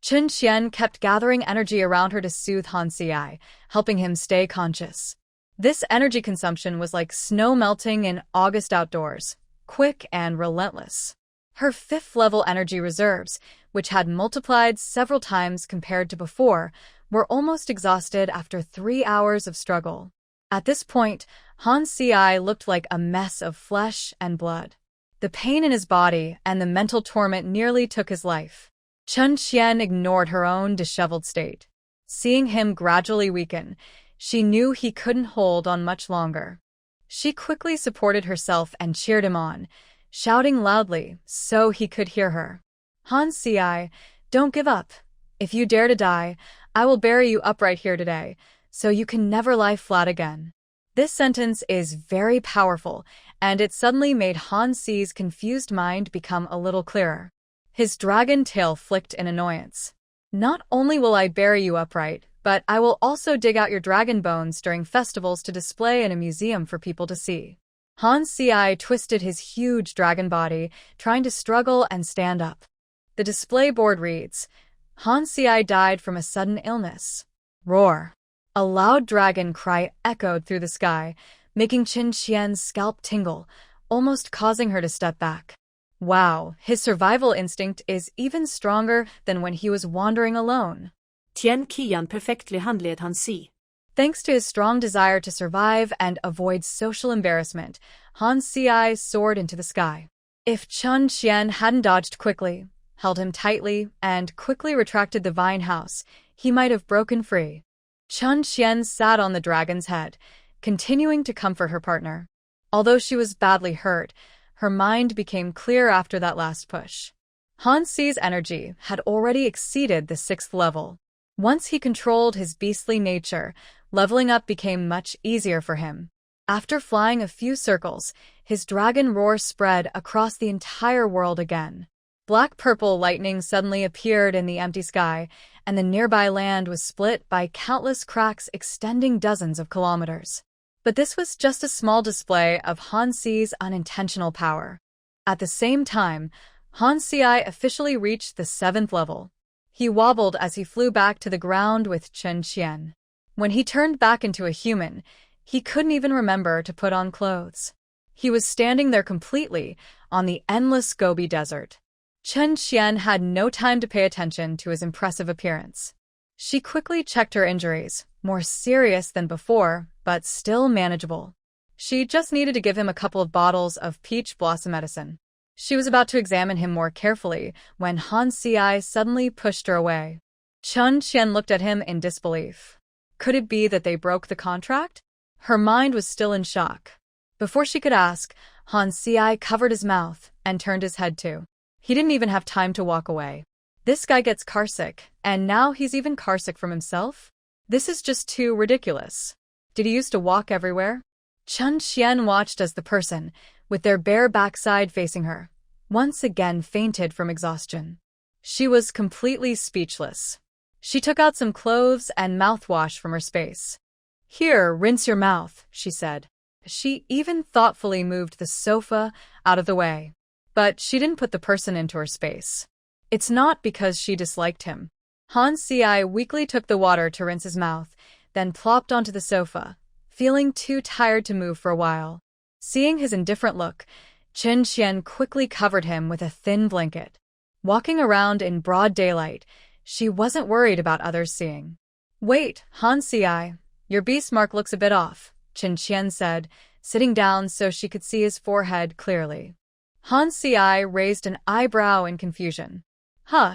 Chun Qian kept gathering energy around her to soothe Han Si, helping him stay conscious. This energy consumption was like snow melting in August outdoors, quick and relentless. Her fifth-level energy reserves, which had multiplied several times compared to before, were almost exhausted after 3 hours of struggle. At this point, Han Si looked like a mess of flesh and blood. The pain in his body and the mental torment nearly took his life. Chun Qian ignored her own disheveled state. Seeing him gradually weaken, she knew he couldn't hold on much longer. She quickly supported herself and cheered him on, shouting loudly so he could hear her. "Han Si, don't give up. If you dare to die, I will bury you upright here today, so you can never lie flat again." This sentence is very powerful, and it suddenly made Han Si's confused mind become a little clearer. His dragon tail flicked in annoyance. "Not only will I bury you upright, but I will also dig out your dragon bones during festivals to display in a museum for people to see." Han Si twisted his huge dragon body, trying to struggle and stand up. The display board reads, "Han Si died from a sudden illness." Roar. A loud dragon cry echoed through the sky, making Chun Qian's scalp tingle, almost causing her to step back. Wow, his survival instinct is even stronger than when he was wandering alone. Tian Qian perfectly handled Han Si. Thanks to his strong desire to survive and avoid social embarrassment, Han Si soared into the sky. If Chun Qian hadn't dodged quickly, held him tightly, and quickly retracted the vine house, he might have broken free. Chun Qian sat on the dragon's head, continuing to comfort her partner. Although she was badly hurt, her mind became clear after that last push. Han Si's energy had already exceeded the 6th level. Once he controlled his beastly nature, leveling up became much easier for him. After flying a few circles, his dragon roar spread across the entire world again. Black-purple lightning suddenly appeared in the empty sky, and the nearby land was split by countless cracks extending dozens of kilometers. But this was just a small display of Han Si's unintentional power. At the same time, Han Si officially reached the 7th level. He wobbled as he flew back to the ground with Chun Qian. When he turned back into a human, he couldn't even remember to put on clothes. He was standing there completely on the endless Gobi Desert. Chun Qian had no time to pay attention to his impressive appearance. She quickly checked her injuries, more serious than before, but still manageable. She just needed to give him a couple of bottles of peach blossom medicine. She was about to examine him more carefully when Han Si suddenly pushed her away. Chun Qian looked at him in disbelief. Could it be that they broke the contract? Her mind was still in shock. Before she could ask, Han Si covered his mouth and turned his head too. He didn't even have time to walk away. This guy gets carsick, and now he's even carsick from himself? This is just too ridiculous. Did he used to walk everywhere? Chun Qian watched as the person, with their bare backside facing her, once again fainted from exhaustion. She was completely speechless. She took out some clothes and mouthwash from her space. "Here, rinse your mouth," she said. She even thoughtfully moved the sofa out of the way. But she didn't put the person into her space. It's not because she disliked him. Han Si weakly took the water to rinse his mouth, then plopped onto the sofa, feeling too tired to move for a while. Seeing his indifferent look, Chen Qian quickly covered him with a thin blanket. Walking around in broad daylight, she wasn't worried about others seeing. "Wait, Han Ci, your beast mark looks a bit off," Chen Qian said, sitting down so she could see his forehead clearly. Han Ci raised an eyebrow in confusion.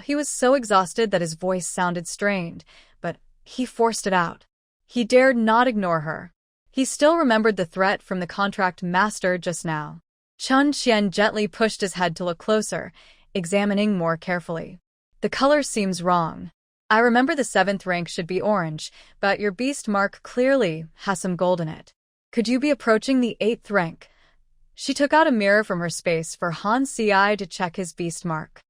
He was so exhausted that his voice sounded strained, but he forced it out. He dared not ignore her. He still remembered the threat from the contract master just now. Chen Qian gently pushed his head to look closer, examining more carefully. "The color seems wrong. I remember the 7th rank should be orange, but your beast mark clearly has some gold in it. Could you be approaching the 8th rank?" She took out a mirror from her space for Han Ci to check his beast mark.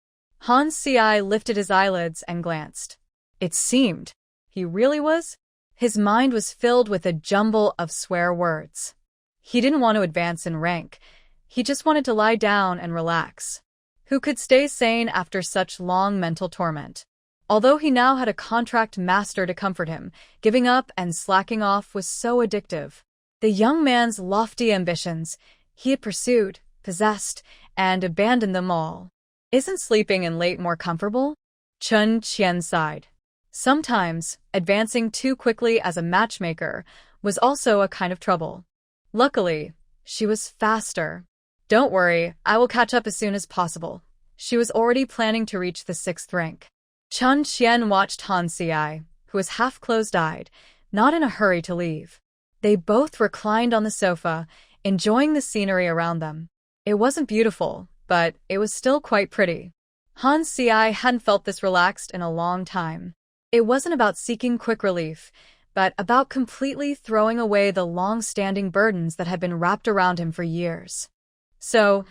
Han Ci lifted his eyelids and glanced. It seemed he really was. His mind was filled with a jumble of swear words. He didn't want to advance in rank. He just wanted to lie down and relax. Who could stay sane after such long mental torment? Although he now had a contract master to comfort him, giving up and slacking off was so addictive. The young man's lofty ambitions, he had pursued, possessed, and abandoned them all. Isn't sleeping in late more comfortable? Chen Qian sighed. Sometimes, advancing too quickly as a matchmaker was also a kind of trouble. Luckily, she was faster. "Don't worry, I will catch up as soon as possible." She was already planning to reach the 6th rank. Chen Qian watched Han Ci, who was half closed-eyed, not in a hurry to leave. They both reclined on the sofa, enjoying the scenery around them. It wasn't beautiful, but it was still quite pretty. Han Ci hadn't felt this relaxed in a long time. It wasn't about seeking quick relief, but about completely throwing away the long-standing burdens that had been wrapped around him for years. So,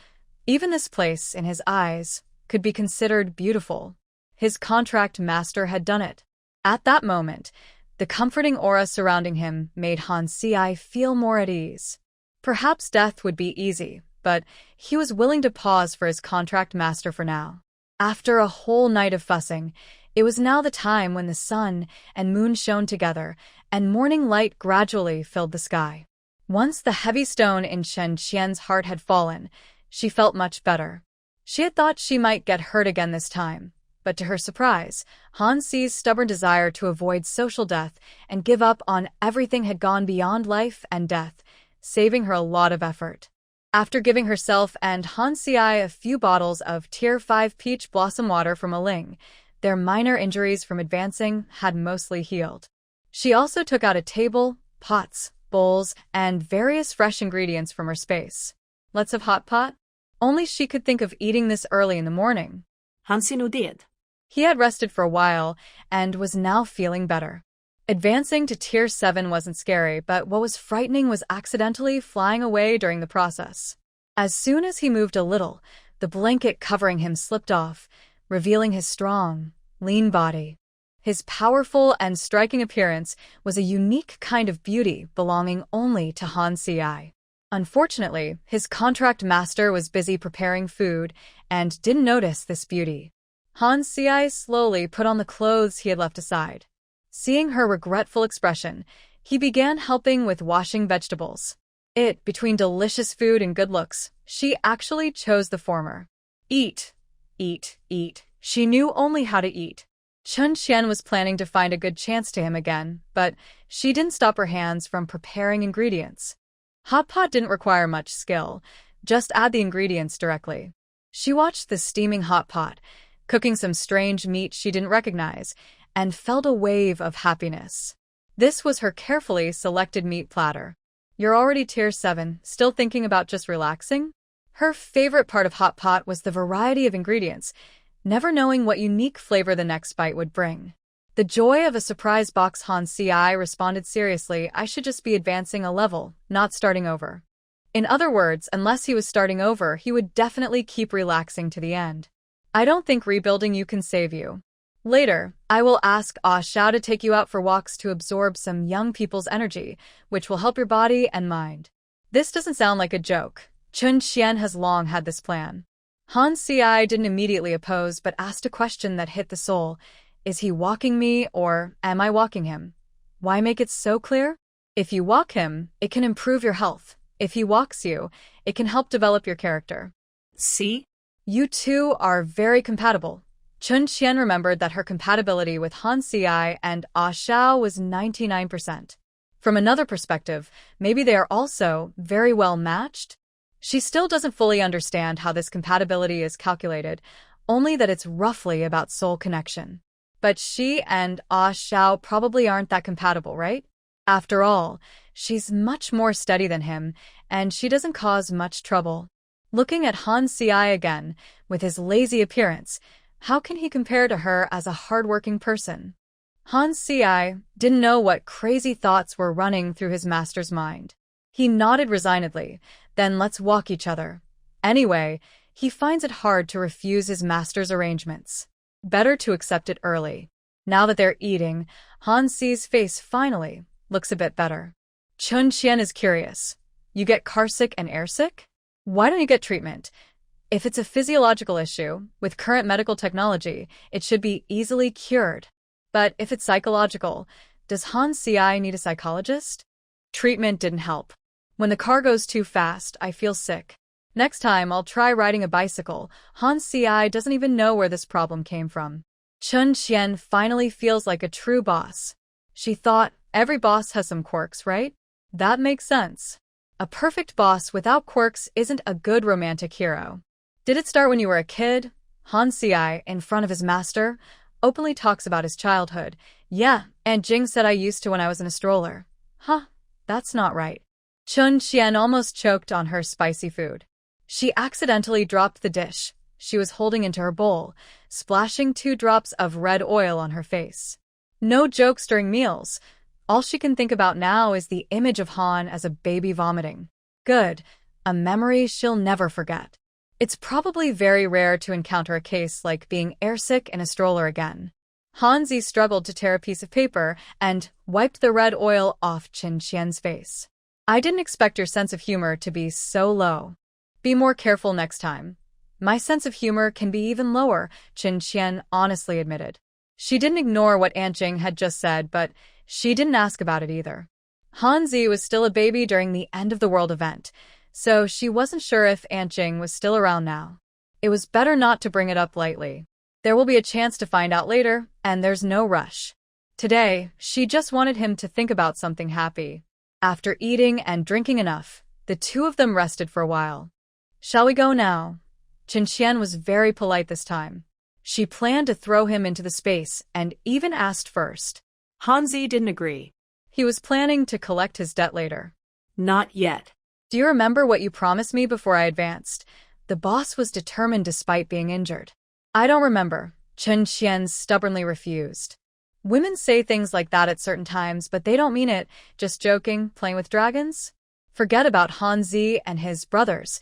even this place, in his eyes, could be considered beautiful. His contract master had done it. At that moment, the comforting aura surrounding him made Han Ci feel more at ease. Perhaps death would be easy, but he was willing to pause for his contract master for now. After a whole night of fussing, it was now the time when the sun and moon shone together, and morning light gradually filled the sky. Once the heavy stone in Chen Qian's heart had fallen, she felt much better. She had thought she might get hurt again this time, but to her surprise, Han Ci's stubborn desire to avoid social death and give up on everything had gone beyond life and death, saving her a lot of effort. After giving herself and Han Ci a few bottles of Tier 5 peach blossom water from a ling, their minor injuries from advancing had mostly healed. She also took out a table, pots, bowls, and various fresh ingredients from her space. "Let's have hot pot?" Only she could think of eating this early in the morning. Han Ci nodded. He had rested for a while and was now feeling better. Advancing to Tier 7 wasn't scary, but what was frightening was accidentally flying away during the process. As soon as he moved a little, the blanket covering him slipped off, revealing his strong, lean body. His powerful and striking appearance was a unique kind of beauty belonging only to Han Ci. Unfortunately, his contract master was busy preparing food and didn't notice this beauty. Han Ci slowly put on the clothes he had left aside. Seeing her regretful expression, he began helping with washing vegetables. Between delicious food and good looks, she actually chose the former. Eat, eat, eat. She knew only how to eat. Chen Qian was planning to find a good chance to him again, but she didn't stop her hands from preparing ingredients. Hot pot didn't require much skill, just add the ingredients directly. She watched the steaming hot pot, cooking some strange meat she didn't recognize, and felt a wave of happiness. This was her carefully selected meat platter. "You're already Tier 7, still thinking about just relaxing?" Her favorite part of hot pot was the variety of ingredients, never knowing what unique flavor the next bite would bring. The joy of a surprise box. Han Ci responded seriously, "I should just be advancing a level, not starting over." In other words, unless he was starting over, he would definitely keep relaxing to the end. "I don't think rebuilding you can save you. Later, I will ask Xiao to take you out for walks to absorb some young people's energy, which will help your body and mind." This doesn't sound like a joke. Chen Qian has long had this plan. Han Ci didn't immediately oppose but asked a question that hit the soul. Is he walking me or am I walking him? Why make it so clear? If you walk him, it can improve your health. If he walks you, it can help develop your character. See? You two are very compatible. Chun Qian remembered that her compatibility with Han Xiai and Ah Xiao was 99%. From another perspective, maybe they are also very well matched. She still doesn't fully understand how this compatibility is calculated, only that it's roughly about soul connection. But she and Ah Xiao probably aren't that compatible, right? After all, she's much more steady than him, and she doesn't cause much trouble. Looking at Han Xiai again, with his lazy appearance, how can he compare to her as a hardworking person? Han Xiai didn't know what crazy thoughts were running through his master's mind. He nodded resignedly, then let's walk each other. Anyway, he finds it hard to refuse his master's arrangements. Better to accept it early. Now that they're eating, Han Xi's face finally looks a bit better. Chun Qian is curious. You get carsick and airsick? Why don't you get treatment? If it's a physiological issue, with current medical technology, it should be easily cured. But if it's psychological, does Han Xiai need a psychologist? Treatment didn't help. When the car goes too fast, I feel sick. Next time, I'll try riding a bicycle. Han Xiai doesn't even know where this problem came from. Chun Qian finally feels like a true boss. She thought, every boss has some quirks, right? That makes sense. A perfect boss without quirks isn't a good romantic hero. Did it start when you were a kid? Han Xiai, in front of his master, openly talks about his childhood. Yeah, Aunt Jing said I used to when I was in a stroller. Huh, that's not right. Chun Qian almost choked on her spicy food. She accidentally dropped the dish she was holding into her bowl, splashing 2 drops of red oil on her face. No jokes during meals. All she can think about now is the image of Han as a baby vomiting. Good, a memory she'll never forget. It's probably very rare to encounter a case like being airsick in a stroller again. Hanzi struggled to tear a piece of paper and wiped the red oil off Chun Qian's face. I didn't expect your sense of humor to be so low. Be more careful next time. My sense of humor can be even lower, Chun Qian honestly admitted. She didn't ignore what Aunt Jing had just said, but she didn't ask about it either. Hanzi was still a baby during the End of the World event, so she wasn't sure if Aunt Jing was still around now. It was better not to bring it up lightly. There will be a chance to find out later, and there's no rush. Today, she just wanted him to think about something happy. After eating and drinking enough, the two of them rested for a while. Shall we go now? Chun Qian was very polite this time. She planned to throw him into the space and even asked first. Hanzi didn't agree. He was planning to collect his debt later. Not yet. Do you remember what you promised me before I advanced? The boss was determined despite being injured. I don't remember, Chun Qian stubbornly refused. Women say things like that at certain times, but they don't mean it. Just joking, playing with dragons? Forget about Hanzi and his brothers.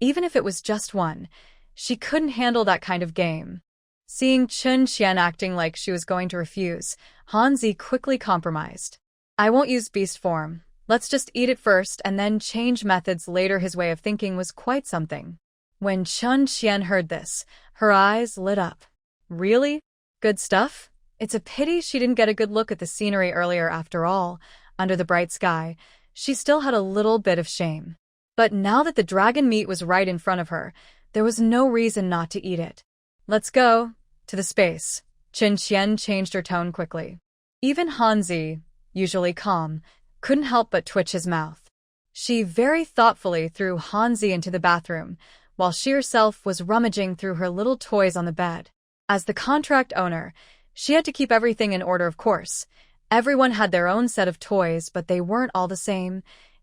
Even if it was just one, she couldn't handle that kind of game. Seeing Chun Qian acting like she was going to refuse, Hanzi quickly compromised. I won't use beast form. Let's just eat it first and then change methods later. His way of thinking was quite something. When Chun Qian heard this, her eyes lit up. Really? Good stuff? It's a pity she didn't get a good look at the scenery earlier after all. Under the bright sky, she still had a little bit of shame. But now that the dragon meat was right in front of her, there was no reason not to eat it. Let's go. To the space. Chun Qian changed her tone quickly. Even Hanzi, usually calm, couldn't help but twitch his mouth. She very thoughtfully threw Hanzi into the bathroom, while she herself was rummaging through her little toys on the bed. As the contract owner, she had to keep everything in order, of course. Everyone had their own set of toys, but they weren't all the same.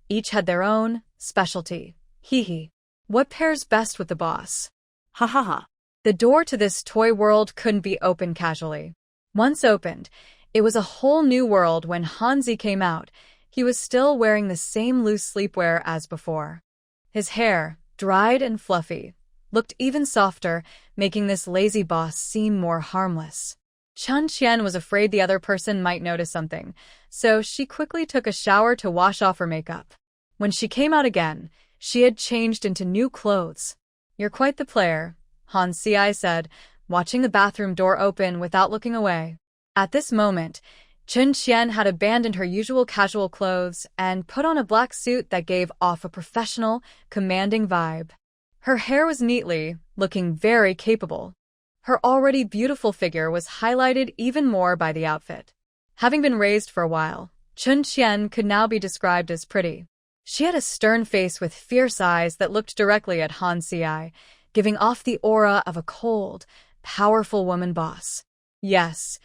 Each had their own specialty. Hee. What pairs best with the boss? Ha ha ha. The door to this toy world couldn't be opened casually. Once opened, it was a whole new world. When Hanzi came out, he was still wearing the same loose sleepwear as before. His hair, dried and fluffy, looked even softer, making this lazy boss seem more harmless. Chun Qian was afraid the other person might notice something, so she quickly took a shower to wash off her makeup. When she came out again, she had changed into new clothes. You're quite the player, Han Xiai said, watching the bathroom door open without looking away. At this moment, Chen Qian had abandoned her usual casual clothes and put on a black suit that gave off a professional, commanding vibe. Her hair was neatly, looking very capable. Her already beautiful figure was highlighted even more by the outfit. Having been raised for a while, Chen Qian could now be described as pretty. She had a stern face with fierce eyes that looked directly at Han Ci, giving off the aura of a cold, powerful woman boss. Yes,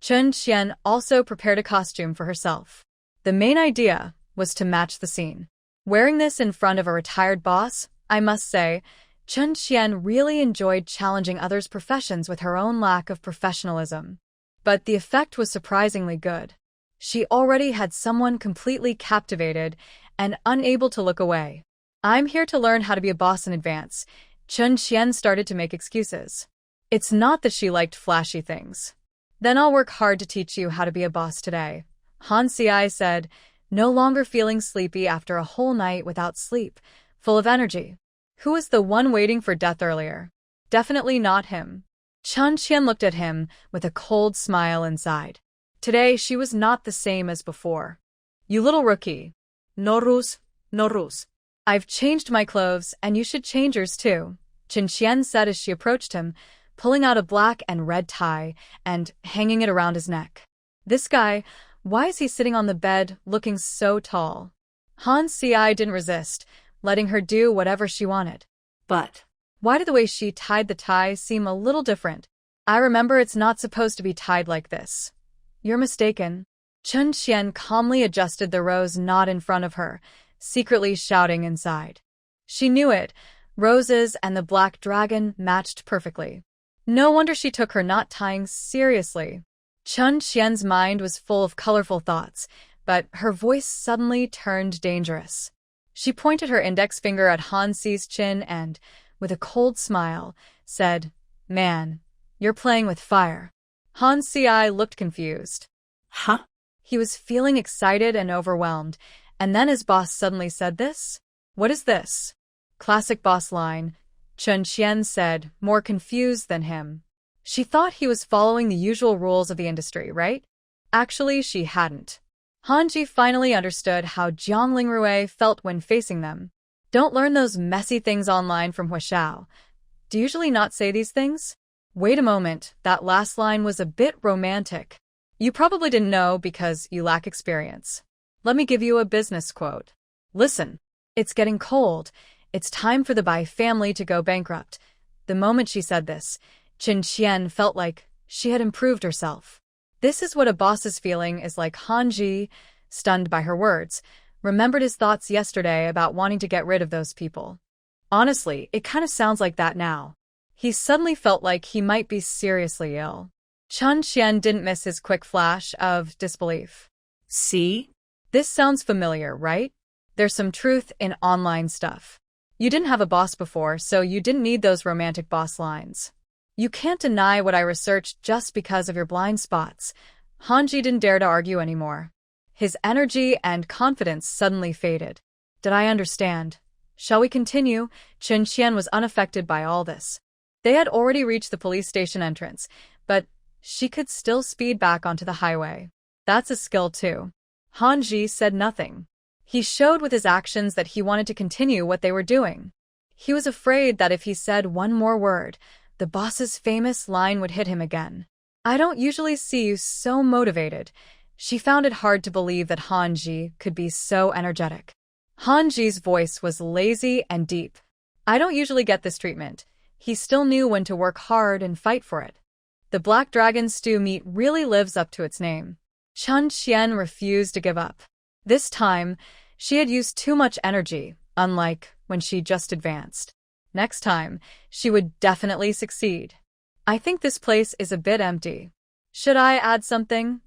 Chen Qian also prepared a costume for herself. The main idea was to match the scene. Wearing this in front of a retired boss, I must say, Chen Qian really enjoyed challenging others' professions with her own lack of professionalism. But the effect was surprisingly good. She already had someone completely captivated and unable to look away. I'm here to learn how to be a boss in advance. Chen Qian started to make excuses. It's not that she liked flashy things. Then I'll work hard to teach you how to be a boss today, Han Ci said, no longer feeling sleepy after a whole night without sleep, full of energy. Who was the one waiting for death earlier? Definitely not him. Chen Qian looked at him with a cold smile inside. Today she was not the same as before. You little rookie. No rules, no rules. I've changed my clothes and you should change yours too, Chen Qian said as she approached him, pulling out a black and red tie and hanging it around his neck. This guy, why is he sitting on the bed looking so tall? Han Ci didn't resist, letting her do whatever she wanted. But why did the way she tied the tie seem a little different? I remember it's not supposed to be tied like this. You're mistaken. Chen Qian calmly adjusted the rose knot in front of her, secretly shouting inside. She knew it. Roses and the black dragon matched perfectly. No wonder she took her knot tying seriously. Chen Qian's mind was full of colorful thoughts, but her voice suddenly turned dangerous. She pointed her index finger at Han Ci's chin and, with a cold smile, said, Man, you're playing with fire. Han Ci looked confused. Huh? He was feeling excited and overwhelmed, and then his boss suddenly said this? What is this? Classic boss line, Chen Qian said, more confused than him. She thought he was following the usual rules of the industry, right? Actually, she hadn't. Hanji finally understood how Jiang Lingrui felt when facing them. Don't learn those messy things online from Huashao. Do you usually not say these things? Wait a moment, that last line was a bit romantic. You probably didn't know because you lack experience. Let me give you a business quote. Listen, it's getting cold. It's time for the Bai family to go bankrupt. The moment she said this, Chen Qian felt like she had improved herself. This is what a boss's feeling is like. Hanji, stunned by her words, remembered his thoughts yesterday about wanting to get rid of those people. Honestly, it kind of sounds like that now. He suddenly felt like he might be seriously ill. Chen Qian didn't miss his quick flash of disbelief. See? This sounds familiar, right? There's some truth in online stuff. You didn't have a boss before, so you didn't need those romantic boss lines. You can't deny what I researched just because of your blind spots. Hanji didn't dare to argue anymore. His energy and confidence suddenly faded. Did I understand? Shall we continue? Chen Qian was unaffected by all this. They had already reached the police station entrance, but she could still speed back onto the highway. That's a skill too. Hanji said nothing. He showed with his actions that he wanted to continue what they were doing. He was afraid that if he said one more word, the boss's famous line would hit him again. I don't usually see you so motivated. She found it hard to believe that Hanji could be so energetic. Hanji's voice was lazy and deep. I don't usually get this treatment. He still knew when to work hard and fight for it. The Black Dragon stew meat really lives up to its name. Chen Qian refused to give up. This time, she had used too much energy, unlike when she just advanced. Next time, she would definitely succeed. I think this place is a bit empty. Should I add something?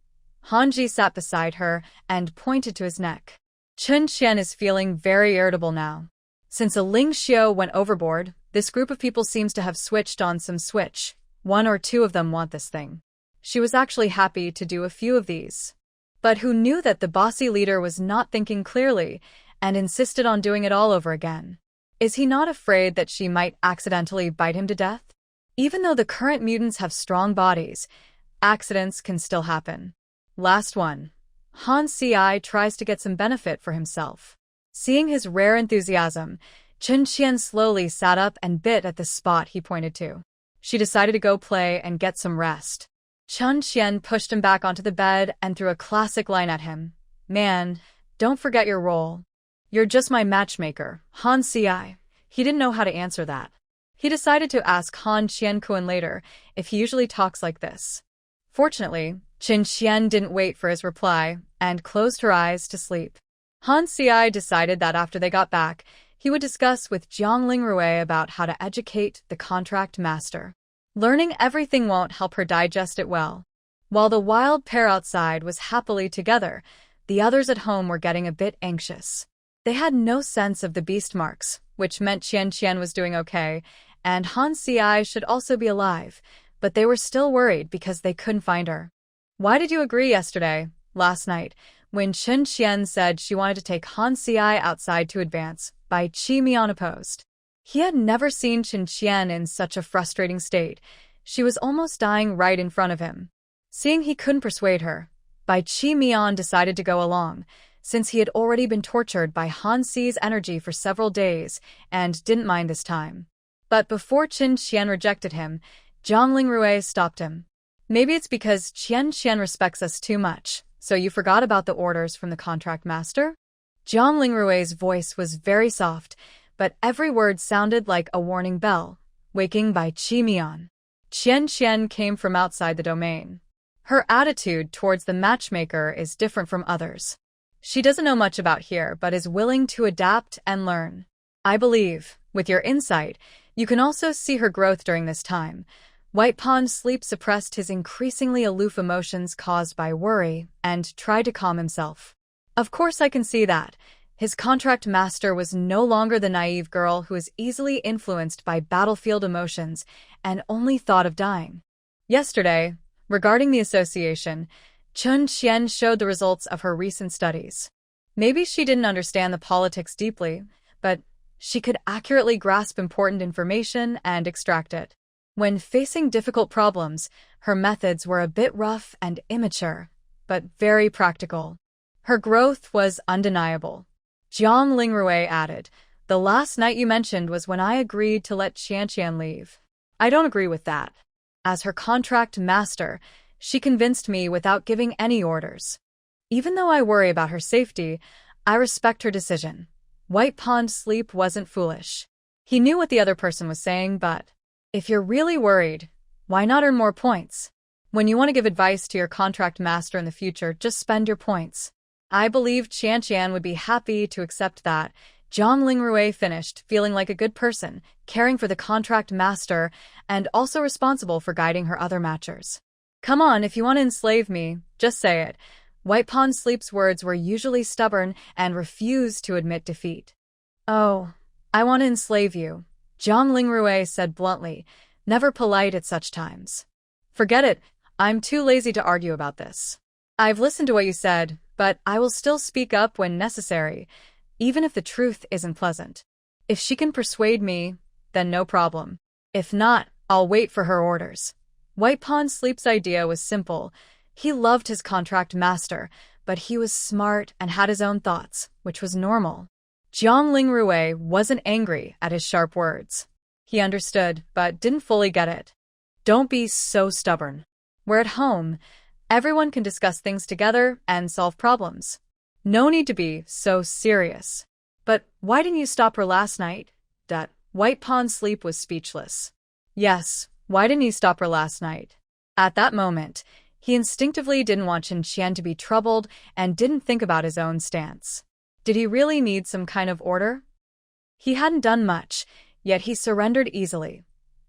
Hanji sat beside her and pointed to his neck. Chen Qian is feeling very irritable now. Since a Ling Xiu went overboard, this group of people seems to have switched on some switch. One or two of them want this thing. She was actually happy to do a few of these. But who knew that the bossy leader was not thinking clearly and insisted on doing it all over again? Is he not afraid that she might accidentally bite him to death? Even though the current mutants have strong bodies, accidents can still happen. Last one. Han Si tries to get some benefit for himself. Seeing his rare enthusiasm, Chen Qian slowly sat up and bit at the spot he pointed to. She decided to go play and get some rest. Chen Qian pushed him back onto the bed and threw a classic line at him. Man, don't forget your role. You're just my matchmaker, Han Si. He didn't know how to answer that. He decided to ask Han Qiankuan later if he usually talks like this. Fortunately, Chen Qian didn't wait for his reply and closed her eyes to sleep. Han Si decided that after they got back, he would discuss with Jiang Lingrui about how to educate the contract master. Learning everything won't help her digest it well. While the wild pair outside was happily together, the others at home were getting a bit anxious. They had no sense of the beast marks, which meant Qian Qian was doing okay, and Han Si should also be alive, but they were still worried because they couldn't find her. Why did you agree yesterday, last night, when Chen Qian said she wanted to take Han Si outside to advance? Bai Qimian opposed. He had never seen Chen Qian in such a frustrating state. She was almost dying right in front of him. Seeing he couldn't persuade her, Bai Qimian decided to go along, since he had already been tortured by Han Si's energy for several days and didn't mind this time. But before Chen Qian rejected him, Jiang Lingrui stopped him. Maybe it's because Qian Qian respects us too much, so you forgot about the orders from the contract master? Jiang Lingrui's voice was very soft, but every word sounded like a warning bell, waking Bai Qimian. Qian Qian came from outside the domain. Her attitude towards the matchmaker is different from others. She doesn't know much about here, but is willing to adapt and learn. I believe, with your insight, you can also see her growth during this time. White Pawn's sleep suppressed his increasingly aloof emotions caused by worry and tried to calm himself. Of course I can see that. His contract master was no longer the naive girl who was easily influenced by battlefield emotions and only thought of dying. Yesterday, regarding the association, Chen Qian showed the results of her recent studies. Maybe she didn't understand the politics deeply, but she could accurately grasp important information and extract it. When facing difficult problems, her methods were a bit rough and immature, but very practical. Her growth was undeniable. Jiang Lingrui added, "The last night you mentioned was when I agreed to let Qian Qian leave. I don't agree with that. As her contract master, she convinced me without giving any orders. Even though I worry about her safety, I respect her decision." White Pawn's sleep wasn't foolish. He knew what the other person was saying, but if you're really worried, why not earn more points? When you want to give advice to your contract master in the future, just spend your points. I believed Qian Qian would be happy to accept that. Jiang Lingrui finished, feeling like a good person, caring for the contract master, and also responsible for guiding her other matchers. Come on, if you want to enslave me, just say it. White Pawn Sleep's words were usually stubborn and refused to admit defeat. Oh, I want to enslave you, Jiang Lingrui said bluntly, never polite at such times. Forget it, I'm too lazy to argue about this. I've listened to what you said, but I will still speak up when necessary, even if the truth isn't pleasant. If she can persuade me, then no problem. If not, I'll wait for her orders. White Pawn Sleep's idea was simple. He loved his contract master, but he was smart and had his own thoughts, which was normal. Jiang Lingrui wasn't angry at his sharp words. He understood, but didn't fully get it. Don't be so stubborn. We're at home. Everyone can discuss things together and solve problems. No need to be so serious. But why didn't you stop her last night? White Pawn Sleep was speechless. Yes, why didn't he stop her last night? At that moment, he instinctively didn't want Chen Qian to be troubled and didn't think about his own stance. Did he really need some kind of order? He hadn't done much, yet he surrendered easily,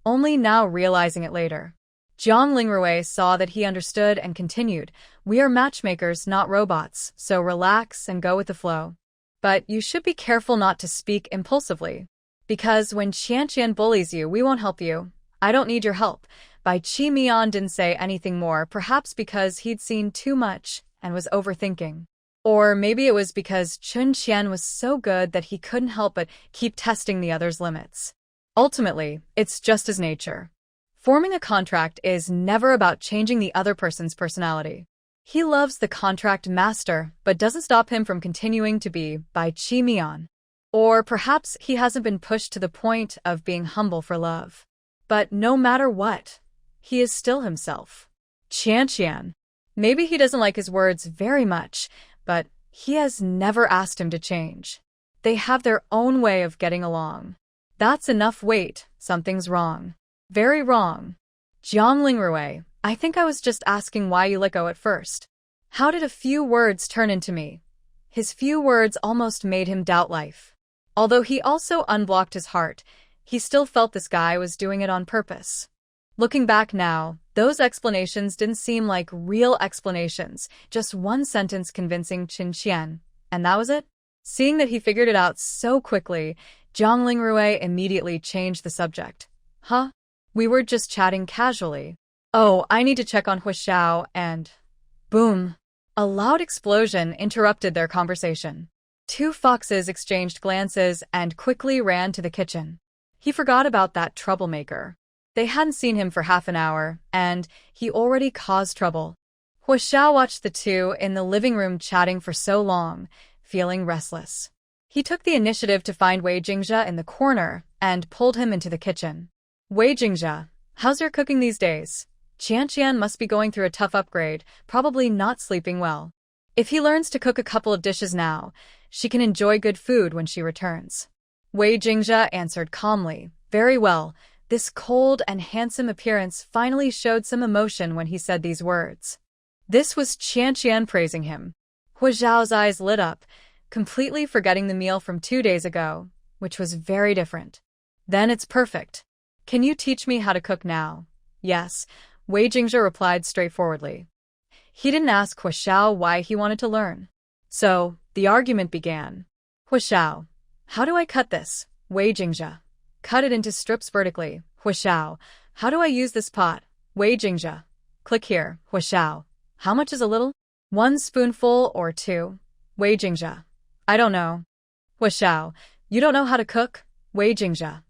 only now realizing it later. Jiang Lingrui saw that he understood and continued, "We are matchmakers, not robots, so relax and go with the flow. But you should be careful not to speak impulsively. Because when Qian Qian bullies you, we won't help you. I don't need your help." Bai Qimian didn't say anything more, perhaps because he'd seen too much and was overthinking. Or maybe it was because Chen Qian was so good that he couldn't help but keep testing the other's limits. Ultimately, it's just his nature. Forming a contract is never about changing the other person's personality. He loves the contract master, but doesn't stop him from continuing to be by Chi Mian. Or perhaps he hasn't been pushed to the point of being humble for love. But no matter what, he is still himself. Qian. Maybe he doesn't like his words very much, but he has never asked him to change. They have their own way of getting along. That's enough. Wait, something's wrong. Very wrong. Jiang Lingrui, I think I was just asking why you let go at first. How did a few words turn into me? His few words almost made him doubt life. Although he also unblocked his heart, he still felt this guy was doing it on purpose. Looking back now, those explanations didn't seem like real explanations, just one sentence convincing Qin Qian, and that was it? Seeing that he figured it out so quickly, Jiang Lingrui immediately changed the subject. Huh? We were just chatting casually. Oh, I need to check on Huixiao and… Boom! A loud explosion interrupted their conversation. Two foxes exchanged glances and quickly ran to the kitchen. He forgot about that troublemaker. They hadn't seen him for half an hour, and he already caused trouble. Huixiao watched the two in the living room chatting for so long, feeling restless. He took the initiative to find Wei Jingzhe in the corner and pulled him into the kitchen. Wei Jingzhe, how's your cooking these days? Qian must be going through a tough upgrade, probably not sleeping well. If he learns to cook a couple of dishes now, she can enjoy good food when she returns. Wei Jingzhe answered calmly, very well. This cold and handsome appearance finally showed some emotion when he said these words. This was Qian praising him. Huixiao's eyes lit up, completely forgetting the meal from 2 days ago, which was very different. Then it's perfect. Can you teach me how to cook now? Yes, Wei Jingzhe replied straightforwardly. He didn't ask Huixiao why he wanted to learn. So, the argument began. Huixiao, how do I cut this? Wei Jingzhe. Cut it into strips vertically. Huixiao, how do I use this pot? Wei Jingzhe. Click here. Huixiao, how much is a little? 1 spoonful or 2? Wei Jingzhe. I don't know. Huixiao, you don't know how to cook? Wei Jingzhe.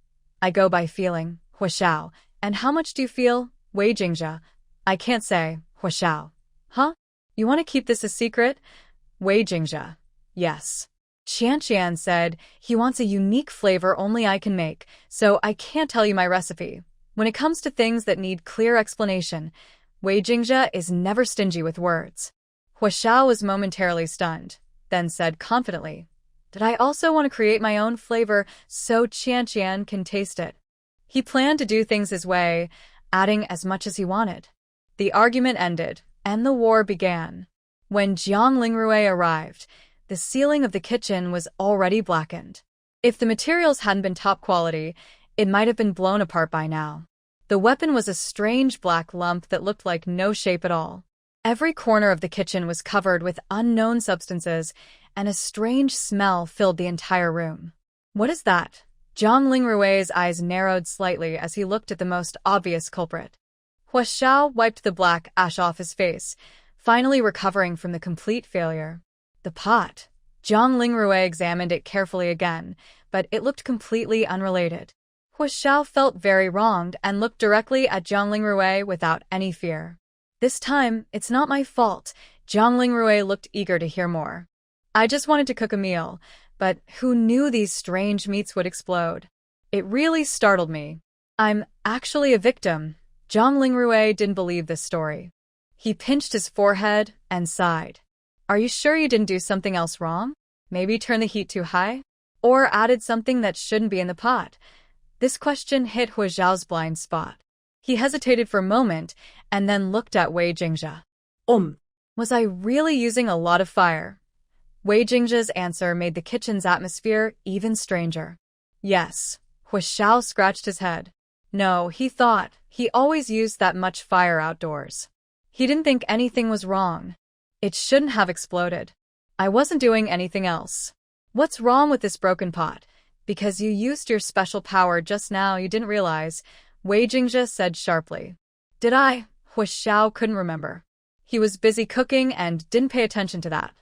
I go by feeling. Huixiao, and how much do you feel? Wei Jingzhe. I can't say. Huixiao. Huh? You want to keep this a secret? Wei Jingzhe. Yes. Qian said, he wants a unique flavor only I can make, so I can't tell you my recipe. When it comes to things that need clear explanation, Wei Jingzhe is never stingy with words. Huixiao was momentarily stunned, then said confidently, did I also want to create my own flavor so Qian can taste it? He planned to do things his way, adding as much as he wanted. The argument ended, and the war began. When Jiang Lingrui arrived, the ceiling of the kitchen was already blackened. If the materials hadn't been top quality, it might have been blown apart by now. The weapon was a strange black lump that looked like no shape at all. Every corner of the kitchen was covered with unknown substances, and a strange smell filled the entire room. What is that? Jiang Lingrui's eyes narrowed slightly as he looked at the most obvious culprit. Huixiao wiped the black ash off his face, finally recovering from the complete failure. The pot. Jiang Lingrui examined it carefully again, but it looked completely unrelated. Huixiao felt very wronged and looked directly at Jiang Lingrui without any fear. This time, it's not my fault. Jiang Lingrui looked eager to hear more. I just wanted to cook a meal, but who knew these strange meats would explode? It really startled me. I'm actually a victim. Jiang Lingrui didn't believe this story. He pinched his forehead and sighed. Are you sure you didn't do something else wrong? Maybe turn the heat too high? Or added something that shouldn't be in the pot? This question hit Huixiao's blind spot. He hesitated for a moment and then looked at Wei Jingzhe. Was I really using a lot of fire? Wei Jingzhe's answer made the kitchen's atmosphere even stranger. Yes. Huixiao scratched his head. No, he thought, he always used that much fire outdoors. He didn't think anything was wrong. It shouldn't have exploded. I wasn't doing anything else. What's wrong with this broken pot? Because you used your special power just now you didn't realize, Wei Jingzhe said sharply. Did I? Huixiao couldn't remember. He was busy cooking and didn't pay attention to that.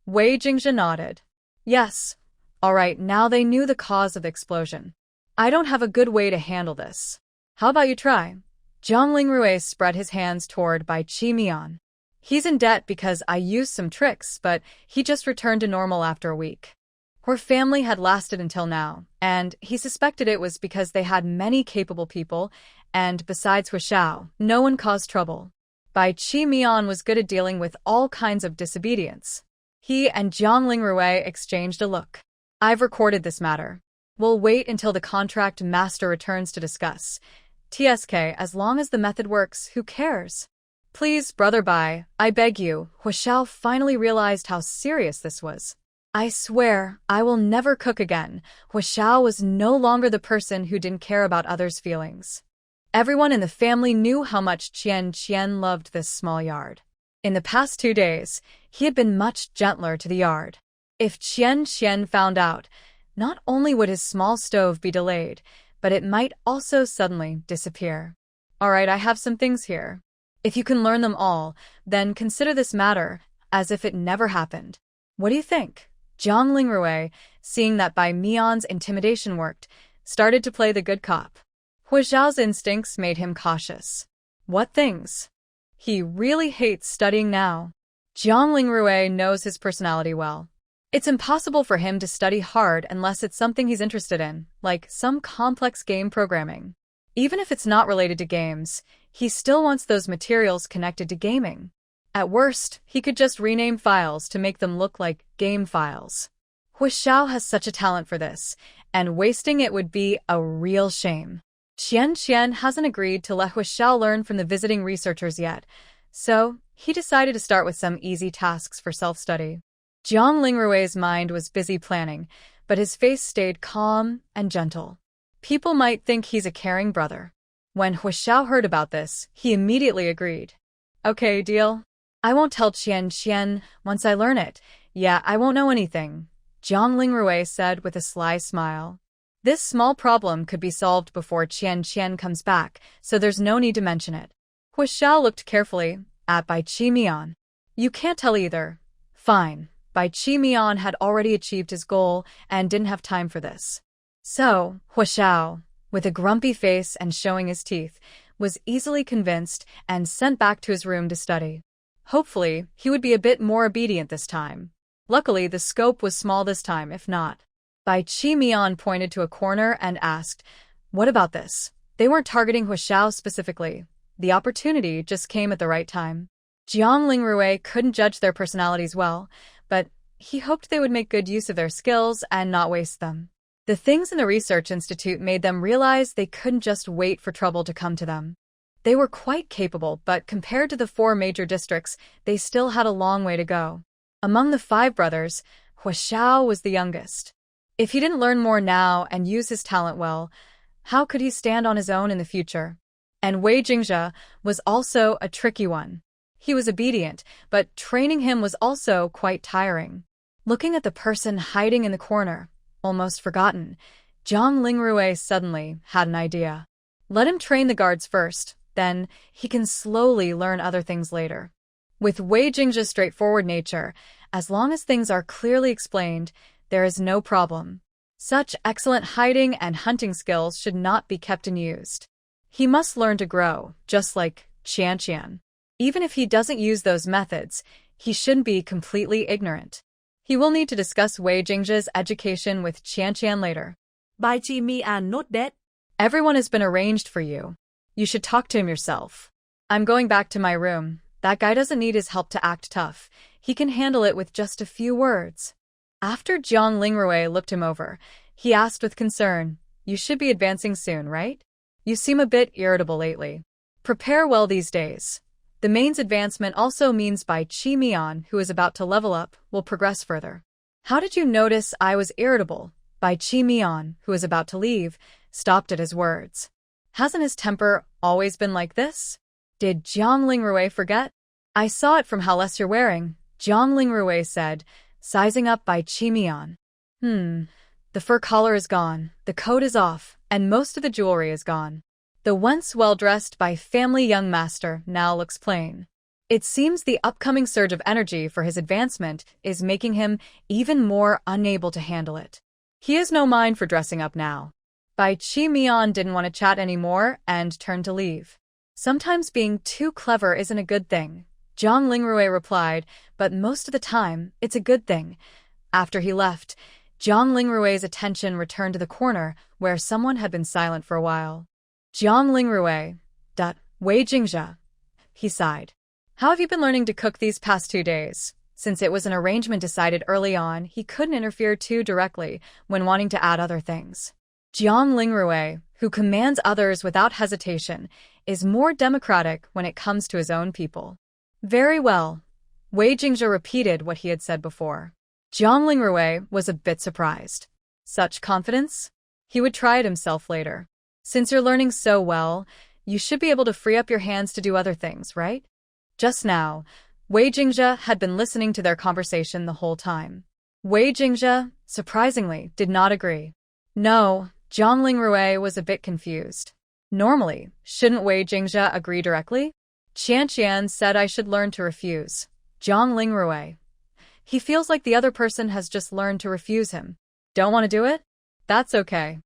Wei Jingzhe nodded. Yes. All right, now they knew the cause of the explosion. I don't have a good way to handle this. How about you try? Jiang Lingrui spread his hands toward Bai Chi Mian. He's in debt because I used some tricks, but he just returned to normal after a week. Her family had lasted until now, and he suspected it was because they had many capable people, and besides Huishao, no one caused trouble. Bai Qimian was good at dealing with all kinds of disobedience. He and Jiang Lingrui exchanged a look. I've recorded this matter. We'll wait until the contract master returns to discuss. TSK, as long as the method works, who cares? Please, Brother Bai, I beg you. Huishao finally realized how serious this was. I swear, I will never cook again. Huishao was no longer the person who didn't care about others' feelings. Everyone in the family knew how much Qian loved this small yard. In the past 2 days, he had been much gentler to the yard. If Qian found out, not only would his small stove be delayed, but it might also suddenly disappear. All right, I have some things here. If you can learn them all, then consider this matter as if it never happened. What do you think? Jiang Lingrui, seeing that Bai Mian's intimidation worked, started to play the good cop. Huishao's instincts made him cautious. What things? He really hates studying now. Jiang Lingrui knows his personality well. It's impossible for him to study hard unless it's something he's interested in, like some complex game programming. Even if it's not related to games, he still wants those materials connected to gaming. At worst, he could just rename files to make them look like game files. Huishao has such a talent for this, and wasting it would be a real shame. Qian hasn't agreed to let Huishao learn from the visiting researchers yet, so he decided to start with some easy tasks for self-study. Jiang Lingrui's mind was busy planning, but his face stayed calm and gentle. People might think he's a caring brother. When Huishao heard about this, he immediately agreed. Okay, deal. I won't tell Qian once I learn it. Yeah, I won't know anything, Jiang Lingrui said with a sly smile. This small problem could be solved before Qian comes back, so there's no need to mention it. Huishao looked carefully at Bai Qimian. You can't tell either. Fine. Bai Qimian had already achieved his goal and didn't have time for this. So, Huishao, with a grumpy face and showing his teeth, was easily convinced and sent back to his room to study. Hopefully, he would be a bit more obedient this time. Luckily, the scope was small this time, if not. Bai Qimian pointed to a corner and asked, what about this? They weren't targeting Huishao specifically. The opportunity just came at the right time. Jiang Lingrui couldn't judge their personalities well, but he hoped they would make good use of their skills and not waste them. The things in the research institute made them realize they couldn't just wait for trouble to come to them. They were quite capable, but compared to the 4 major districts, they still had a long way to go. Among the 5 brothers, Huishao was the youngest. If he didn't learn more now and use his talent well, how could he stand on his own in the future? And Wei Jingzhe was also a tricky one. He was obedient, but training him was also quite tiring. Looking at the person hiding in the corner, almost forgotten, Jiang Lingrui suddenly had an idea. Let him train the guards first, then he can slowly learn other things later. With Wei Jingzhe's straightforward nature, as long as things are clearly explained, there is no problem. Such excellent hiding and hunting skills should not be kept unused. He must learn to grow, just like Qian. Even if he doesn't use those methods, he shouldn't be completely ignorant. He will need to discuss Wei Jingzhe's education with Qian later. Bai Qimian, note that. Everyone has been arranged for you. You should talk to him yourself. I'm going back to my room. That guy doesn't need his help to act tough. He can handle it with just a few words. After Jiang Lingrui looked him over, he asked with concern, you should be advancing soon, right? You seem a bit irritable lately. Prepare well these days. The main's advancement also means Bai Qimian, who is about to level up, will progress further. How did you notice I was irritable? Bai Qimian, who was about to leave, stopped at his words. Hasn't his temper always been like this? Did Jiang Lingrui forget? I saw it from how less you're wearing, Jiang Lingrui said, sizing up Bai Qimian. The fur collar is gone, the coat is off, and most of the jewelry is gone. The once well-dressed by family young master now looks plain. It seems the upcoming surge of energy for his advancement is making him even more unable to handle it. He has no mind for dressing up now. Bai Qimian didn't want to chat anymore and turned to leave. Sometimes being too clever isn't a good thing. Jiang Lingrui replied, but most of the time, it's a good thing. After he left, Jiang Lingrui's attention returned to the corner where someone had been silent for a while. Jiang Lingrui. Wei Jingzhe. He sighed. How have you been learning to cook these past 2 days? Since it was an arrangement decided early on, he couldn't interfere too directly when wanting to add other things. Jiang Lingrui, who commands others without hesitation, is more democratic when it comes to his own people. Very well. Wei Jingzhe repeated what he had said before. Jiang Lingrui was a bit surprised. Such confidence? He would try it himself later. Since you're learning so well, you should be able to free up your hands to do other things, right? Just now, Wei Jingzhe had been listening to their conversation the whole time. Wei Jingzhe, surprisingly, did not agree. No, Jiang Lingrui was a bit confused. Normally, shouldn't Wei Jingzhe agree directly? Qian said I should learn to refuse. Jiang Lingrui. He feels like the other person has just learned to refuse him. Don't want to do it? That's okay.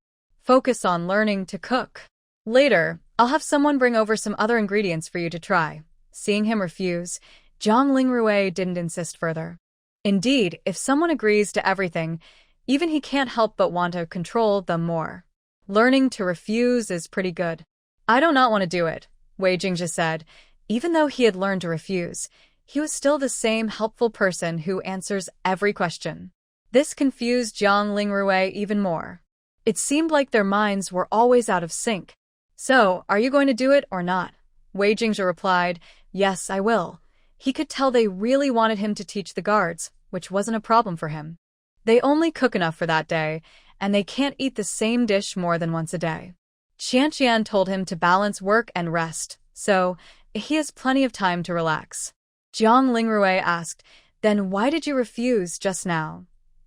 Focus on learning to cook. Later, I'll have someone bring over some other ingredients for you to try. Seeing him refuse, Jiang Lingrui didn't insist further. Indeed, if someone agrees to everything, even he can't help but want to control them more. Learning to refuse is pretty good. I do not want to do it, Wei Jingzhe said. Even though he had learned to refuse, he was still the same helpful person who answers every question. This confused Jiang Lingrui even more. It seemed like their minds were always out of sync. So, are you going to do it or not? Wei Jingzhe replied, yes, I will. He could tell they really wanted him to teach the guards, which wasn't a problem for him. They only cook enough for that day, and they can't eat the same dish more than once a day. Qian told him to balance work and rest, so he has plenty of time to relax. Jiang Lingrui asked, then why did you refuse just now?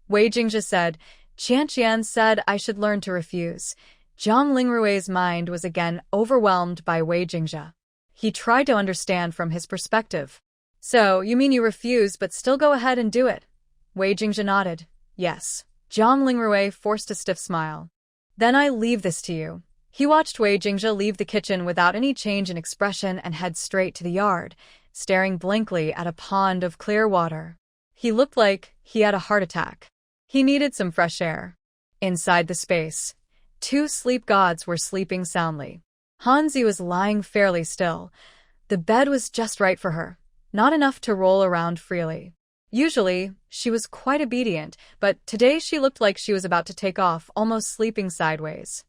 Wei Jingzhe said, Qian said I should learn to refuse. Jiang Lingrui's mind was again overwhelmed by Wei Jingzhe. He tried to understand from his perspective. So, you mean you refuse but still go ahead and do it? Wei Jingzhe nodded. Yes. Jiang Lingrui forced a stiff smile. Then I leave this to you. He watched Wei Jingzhe leave the kitchen without any change in expression and head straight to the yard, staring blankly at a pond of clear water. He looked like he had a heart attack. He needed some fresh air. Inside the space, 2 sleep gods were sleeping soundly. Hanzi was lying fairly still. The bed was just right for her, not enough to roll around freely. Usually, she was quite obedient, but today she looked like she was about to take off, almost sleeping sideways.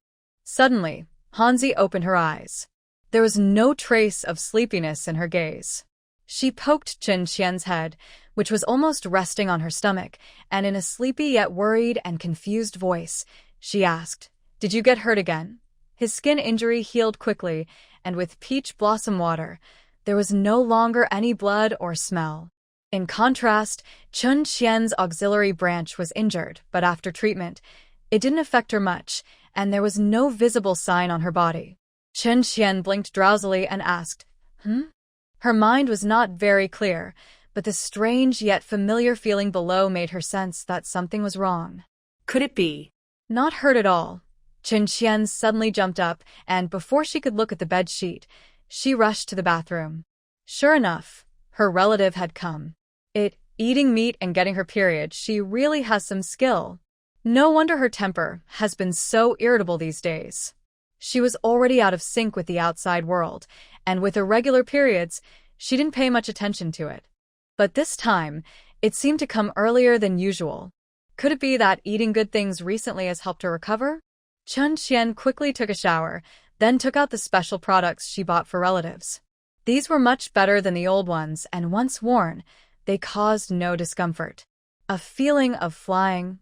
Suddenly, Hanzi opened her eyes. There was no trace of sleepiness in her gaze. She poked Qian's head, which was almost resting on her stomach, and in a sleepy yet worried and confused voice, she asked, did you get hurt again? His skin injury healed quickly, and with peach blossom water, there was no longer any blood or smell. In contrast, Qian's auxiliary branch was injured, but after treatment, it didn't affect her much, and there was no visible sign on her body. Qian blinked drowsily and asked, Her mind was not very clear, but the strange yet familiar feeling below made her sense that something was wrong. Could it be? Not hurt at all. Qian suddenly jumped up, and before she could look at the bed sheet, she rushed to the bathroom. Sure enough, her relative had come. Eating meat and getting her period, she really has some skill. No wonder her temper has been so irritable these days. She was already out of sync with the outside world, and with irregular periods, she didn't pay much attention to it. But this time, it seemed to come earlier than usual. Could it be that eating good things recently has helped her recover? Qian quickly took a shower, then took out the special products she bought for relatives. These were much better than the old ones, and once worn, they caused no discomfort. A feeling of flying.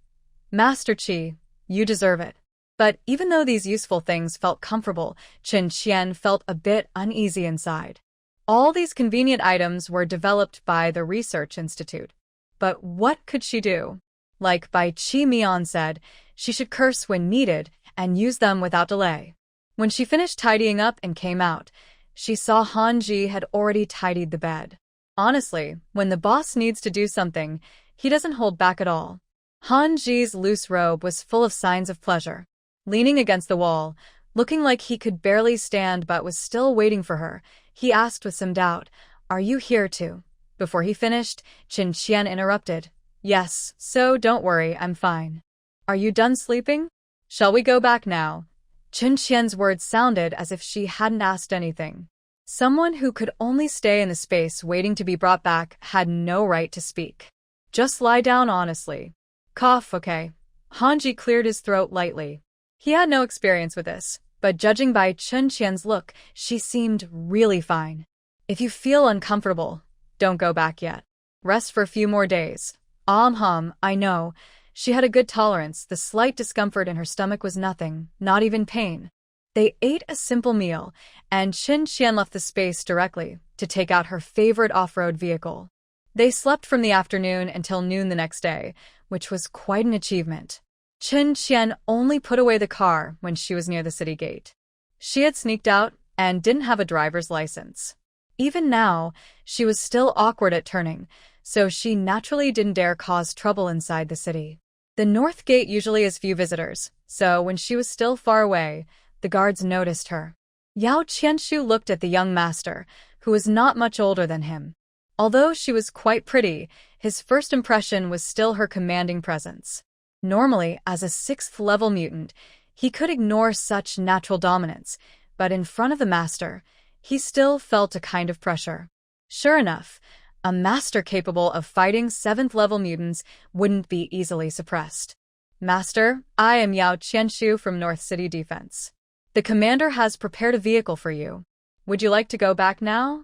Master Qi, you deserve it. But even though these useful things felt comfortable, Qian felt a bit uneasy inside. All these convenient items were developed by the Research Institute. But what could she do? Like Bai Qi Mian said, she should curse when needed and use them without delay. When she finished tidying up and came out, she saw Hanji had already tidied the bed. Honestly, when the boss needs to do something, he doesn't hold back at all. Hanji's loose robe was full of signs of pleasure. Leaning against the wall, looking like he could barely stand but was still waiting for her, he asked with some doubt, Are you here too? Before he finished, Qin Qian interrupted. Yes, so don't worry, I'm fine. Are you done sleeping? Shall we go back now? Qin Qian's words sounded as if she hadn't asked anything. Someone who could only stay in the space waiting to be brought back had no right to speak. Just lie down honestly. Cough, okay. Hanji cleared his throat lightly. He had no experience with this, but judging by Qin Qian's look, she seemed really fine. If you feel uncomfortable, don't go back yet. Rest for a few more days. I know. She had a good tolerance. The slight discomfort in her stomach was nothing, not even pain. They ate a simple meal, and Qin Qian left the space directly to take out her favorite off-road vehicle. They slept from the afternoon until noon the next day, which was quite an achievement. Qin Qian only put away the car when she was near the city gate. She had sneaked out and didn't have a driver's license. Even now, she was still awkward at turning, so she naturally didn't dare cause trouble inside the city. The north gate usually has few visitors, so when she was still far away, the guards noticed her. Yao Qianshu looked at the young master, who was not much older than him. Although she was quite pretty, his first impression was still her commanding presence. Normally, as a 6th-level mutant, he could ignore such natural dominance, but in front of the master, he still felt a kind of pressure. Sure enough, a master capable of fighting 7th-level mutants wouldn't be easily suppressed. Master, I am Yao Qianshu from North City Defense. The commander has prepared a vehicle for you. Would you like to go back now?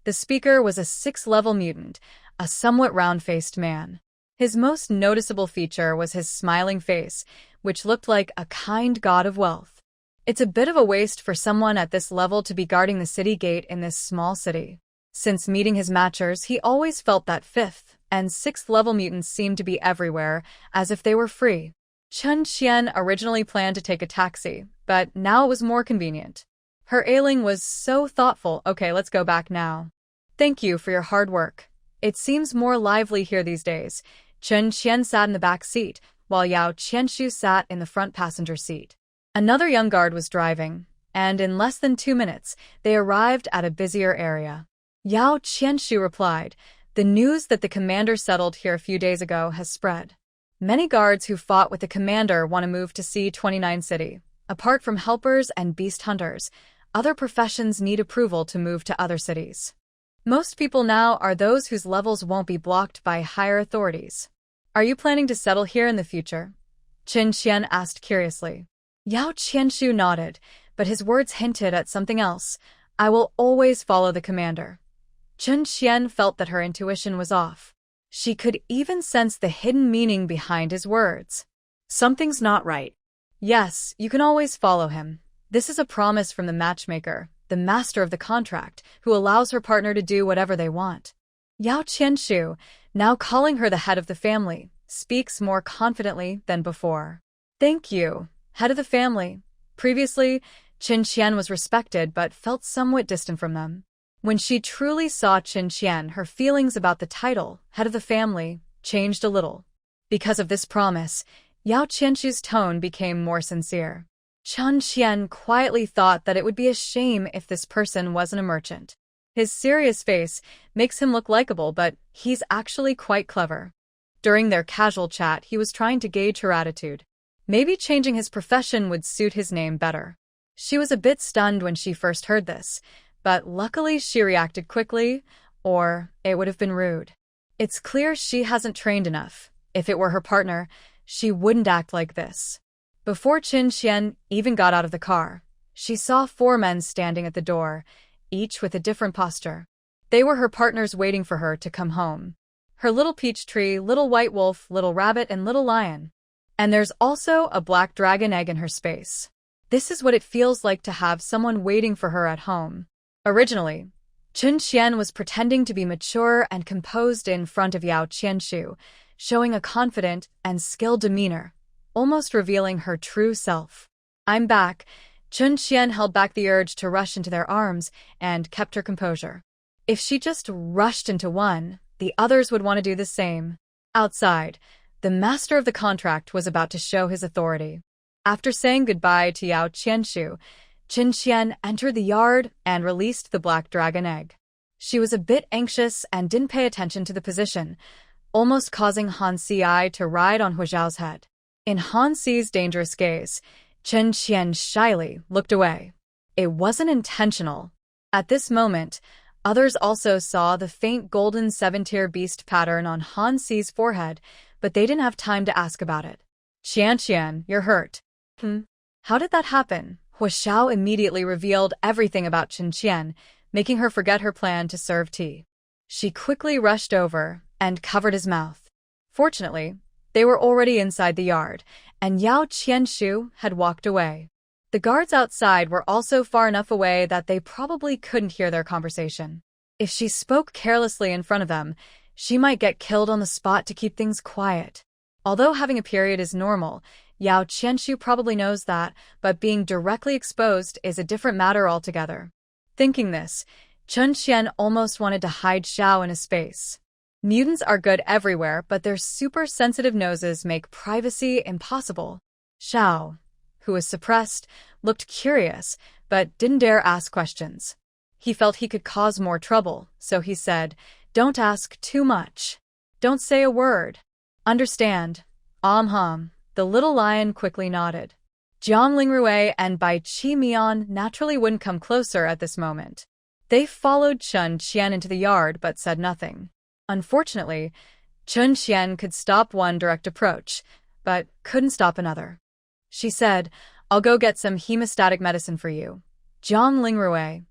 The speaker was a 6th-level mutant, a somewhat round-faced man. His most noticeable feature was his smiling face, which looked like a kind god of wealth. It's a bit of a waste for someone at this level to be guarding the city gate in this small city. Since meeting his matchers, he always felt that 5th and 6th-level mutants seemed to be everywhere, as if they were free. Qin Qian originally planned to take a taxi, but now it was more convenient. Her ailing was so thoughtful. Okay, let's go back now. Thank you for your hard work. It seems more lively here these days. Qin Qian sat in the back seat, while Yao Qianshu sat in the front passenger seat. Another young guard was driving, and in less than 2 minutes, they arrived at a busier area. Yao Qianshu replied, "The news that the commander settled here a few days ago has spread. Many guards who fought with the commander want to move to C-29 City. Apart from helpers and beast hunters, other professions need approval to move to other cities. Most people now are those whose levels won't be blocked by higher authorities. Are you planning to settle here in the future?" Qin Qian asked curiously. Yao Qianshu nodded, but his words hinted at something else. "I will always follow the commander." Qin Qian felt that her intuition was off. She could even sense the hidden meaning behind his words. Something's not right. Yes, you can always follow him. This is a promise from the matchmaker, the master of the contract, who allows her partner to do whatever they want. Yao Qianshu, now calling her the head of the family, speaks more confidently than before. Thank you, head of the family. Previously, Qin Qian was respected but felt somewhat distant from them. When she truly saw Qin Qian, her feelings about the title, head of the family, changed a little. Because of this promise, Yao Qianshu's tone became more sincere. Qin Qian quietly thought that it would be a shame if this person wasn't a merchant. His serious face makes him look likable, but he's actually quite clever. During their casual chat, he was trying to gauge her attitude. Maybe changing his profession would suit his name better. She was a bit stunned when she first heard this, but luckily she reacted quickly, or it would have been rude. It's clear she hasn't trained enough. If it were her partner, she wouldn't act like this. Before Qin Qian even got out of the car, she saw 4 men standing at the door, each with a different posture. They were her partners waiting for her to come home. Her little peach tree, little white wolf, little rabbit, and little lion. And there's also a black dragon egg in her space. This is what it feels like to have someone waiting for her at home. Originally, Qin Qian was pretending to be mature and composed in front of Yao Qianshu, showing a confident and skilled demeanor, almost revealing her true self. "I'm back." Qin Qian held back the urge to rush into their arms and kept her composure. If she just rushed into one, the others would want to do the same. Outside, the master of the contract was about to show his authority. After saying goodbye to Yao Qianshu, Qin Qian entered the yard and released the black dragon egg. She was a bit anxious and didn't pay attention to the position, almost causing Han Si to ride on Huizhao's head. In Han Si's dangerous gaze, Chen Qian shyly looked away. It wasn't intentional. At this moment, others also saw the faint golden seven-tier beast pattern on Han Si's forehead, but they didn't have time to ask about it. Qian, you're hurt. How did that happen? Huizhao immediately revealed everything about Chen Qian, making her forget her plan to serve tea. She quickly rushed over and covered his mouth. Fortunately, they were already inside the yard, and Yao Qianshu had walked away. The guards outside were also far enough away that they probably couldn't hear their conversation. If she spoke carelessly in front of them, she might get killed on the spot to keep things quiet. Although having a period is normal, Yao Qianshu probably knows that, but being directly exposed is a different matter altogether. Thinking this, Chen Qian almost wanted to hide Xiao in a space. Mutants are good everywhere, but their super-sensitive noses make privacy impossible. Xiao, who was suppressed, looked curious, but didn't dare ask questions. He felt he could cause more trouble, so he said, "Don't ask too much. Don't say a word. Understand?" The little lion quickly nodded. Jiang Lingrui and Bai Qi Mian naturally wouldn't come closer at this moment. They followed Chen Qian into the yard but said nothing. Unfortunately, Chen Qian could stop one direct approach, but couldn't stop another. She said, "I'll go get some hemostatic medicine for you." Jiang Lingrui.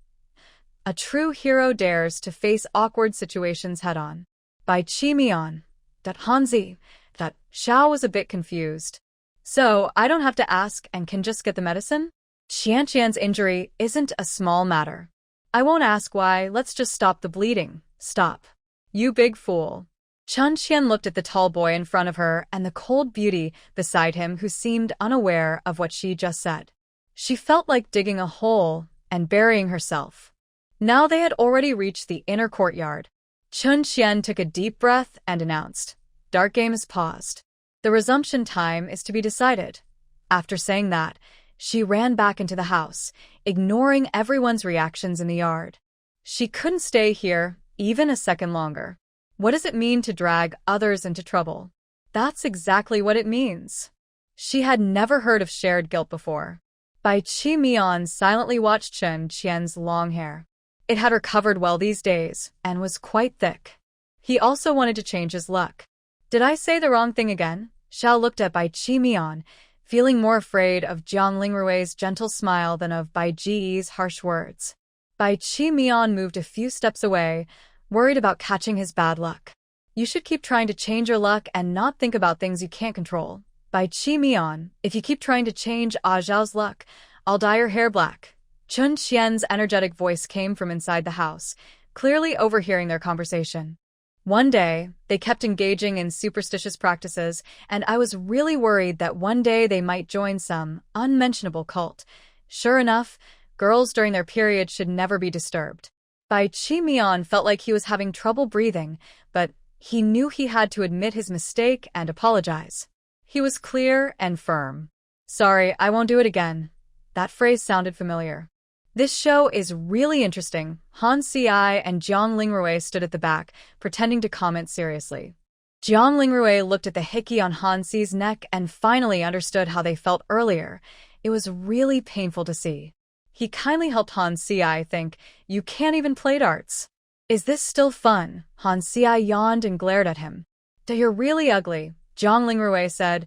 A true hero dares to face awkward situations head-on. Bai Qi Mian. That Hanzi. That Xiao was a bit confused. "So, I don't have to ask and can just get the medicine?" Qianqian's injury isn't a small matter. "I won't ask why, let's just stop the bleeding." "Stop. You big fool." Chen Qian looked at the tall boy in front of her and the cold beauty beside him who seemed unaware of what she just said. She felt like digging a hole and burying herself. Now they had already reached the inner courtyard. Chen Qian took a deep breath and announced, "Dark game is paused. The resumption time is to be decided." After saying that, she ran back into the house, ignoring everyone's reactions in the yard. She couldn't stay here even a second longer. What does it mean to drag others into trouble? That's exactly what it means. She had never heard of shared guilt before. Bai Qi Mian silently watched Chen Qian's long hair. It had recovered well these days and was quite thick. He also wanted to change his look. "Did I say the wrong thing again?" Xiao looked at Bai Qi Mian, feeling more afraid of Jiang Lingrui's gentle smile than of Bai Ji's harsh words. Bai Qi Mian moved a few steps away, worried about catching his bad luck. "You should keep trying to change your luck and not think about things you can't control. Bai Qi Mian, if you keep trying to change Zhao's luck, I'll dye your hair black." Chen Qian's energetic voice came from inside the house, clearly overhearing their conversation. One day, they kept engaging in superstitious practices, and I was really worried that one day they might join some unmentionable cult. Sure enough, girls during their period should never be disturbed. Bai Qi Mian felt like he was having trouble breathing, but he knew he had to admit his mistake and apologize. He was clear and firm. "Sorry, I won't do it again." That phrase sounded familiar. "This show is really interesting." Han Si and Jiang Lingrui stood at the back, pretending to comment seriously. Jiang Lingrui looked at the hickey on Han Si's neck and finally understood how they felt earlier. It was really painful to see. He kindly helped Han Si think, "You can't even play darts." "Is this still fun?" Han Si yawned and glared at him. "You're really ugly," Jiang Lingrui said.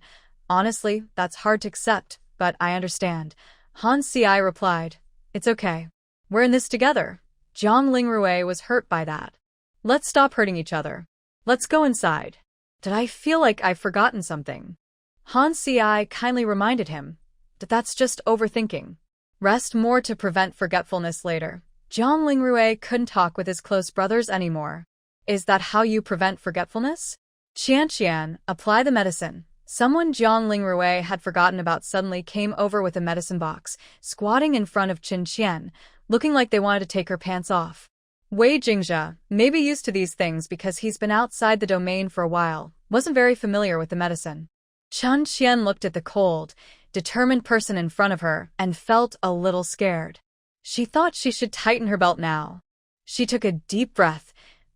"Honestly, that's hard to accept, but I understand." Han Si replied, "It's okay. We're in this together." Jiang Lingrui was hurt by that. "Let's stop hurting each other. Let's go inside." "Did I feel like I've forgotten something?" Han Si kindly reminded him. "That's just overthinking. Rest more to prevent forgetfulness later." Jiang Lingrui couldn't talk with his close brothers anymore. "Is that how you prevent forgetfulness?" "Qian, apply the medicine." Someone Jiang Lingrui had forgotten about suddenly came over with a medicine box, squatting in front of Chen Qian, looking like they wanted to take her pants off. Wei Jingjia, maybe used to these things because he's been outside the domain for a while, wasn't very familiar with the medicine. Chen Qian looked at the cold, determined person in front of her and felt a little scared. She thought she should tighten her belt now. She took a deep breath,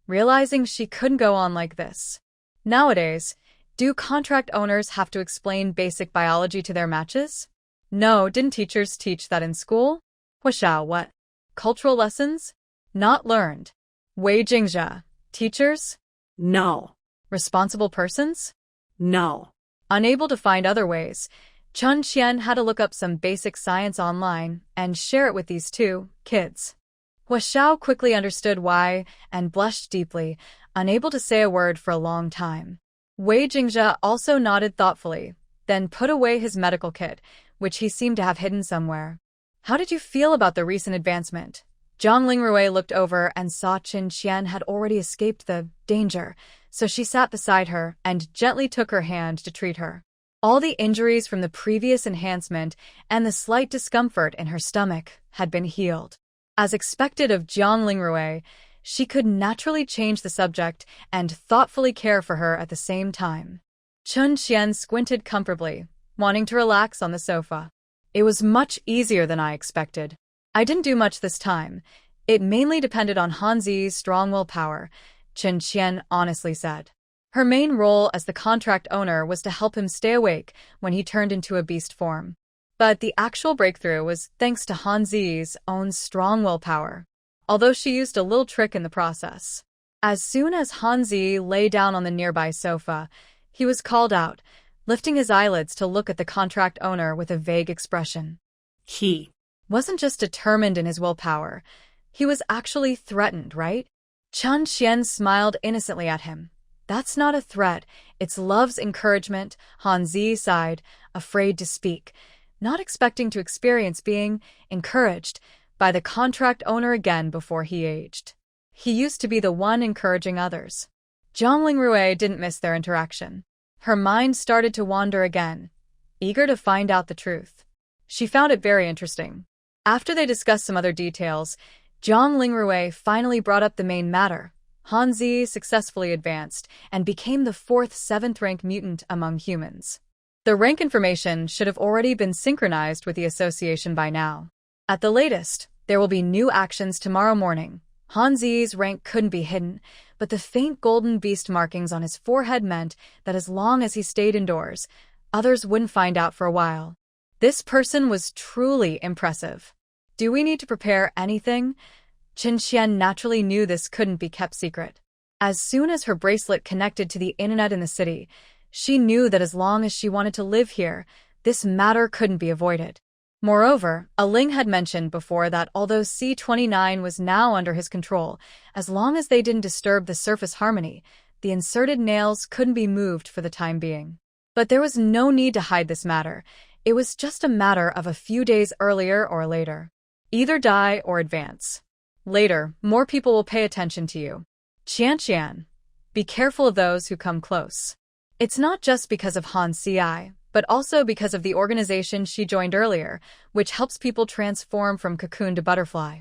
realizing she couldn't go on like this. Nowadays, do contract owners have to explain basic biology to their matches? No, didn't teachers teach that in school? Huashao, what? Cultural lessons? Not learned. Wei Jingzhe. Teachers? No. Responsible persons? No. Unable to find other ways, Chun Qian had to look up some basic science online and share it with these two kids. Huashao quickly understood why and blushed deeply, unable to say a word for a long time. Wei Jingzhe also nodded thoughtfully, then put away his medical kit, which he seemed to have hidden somewhere. How did you feel about the recent advancement? Zhang Lingrui looked over and saw Chun Qian had already escaped the danger, so she sat beside her and gently took her hand to treat her. All the injuries from the previous enhancement and the slight discomfort in her stomach had been healed. As expected of Zhang Lingrui, she could naturally change the subject and thoughtfully care for her at the same time. Chun Qian squinted comfortably, wanting to relax on the sofa. It was much easier than I expected. I didn't do much this time. It mainly depended on Han Zi's strong willpower, Chun Qian honestly said. Her main role as the contract owner was to help him stay awake when he turned into a beast form. But the actual breakthrough was thanks to Han Zi's own strong willpower, although she used a little trick in the process. As soon as Han Zi lay down on the nearby sofa, he was called out, lifting his eyelids to look at the contract owner with a vague expression. He Wasn't just determined in his willpower. He was actually threatened, right? Chun Qian smiled innocently at him. That's not a threat, it's love's encouragement, Han Zi sighed, afraid to speak, not expecting to experience being encouraged by the contract owner again before he aged. He used to be the one encouraging others. Zhang Lingrui didn't miss their interaction. Her mind started to wander again, eager to find out the truth. She found it very interesting. After they discussed some other details, Zhang Lingrui finally brought up the main matter. Han Zi successfully advanced and became the 4th 7th rank mutant among humans. The rank information should have already been synchronized with the association by now. At the latest, there will be new actions tomorrow morning. Han Zi's rank couldn't be hidden, but the faint golden beast markings on his forehead meant that as long as he stayed indoors, others wouldn't find out for a while. This person was truly impressive. Do we need to prepare anything? Chun Qian naturally knew this couldn't be kept secret. As soon as her bracelet connected to the internet in the city, she knew that as long as she wanted to live here, this matter couldn't be avoided. Moreover, Ling had mentioned before that although C-29 was now under his control, as long as they didn't disturb the surface harmony, the inserted nails couldn't be moved for the time being. But there was no need to hide this matter. It was just a matter of a few days earlier or later. Either die or advance. Later, more people will pay attention to you. Qian, be careful of those who come close. It's not just because of Han Ci, but also because of the organization she joined earlier, which helps people transform from cocoon to butterfly.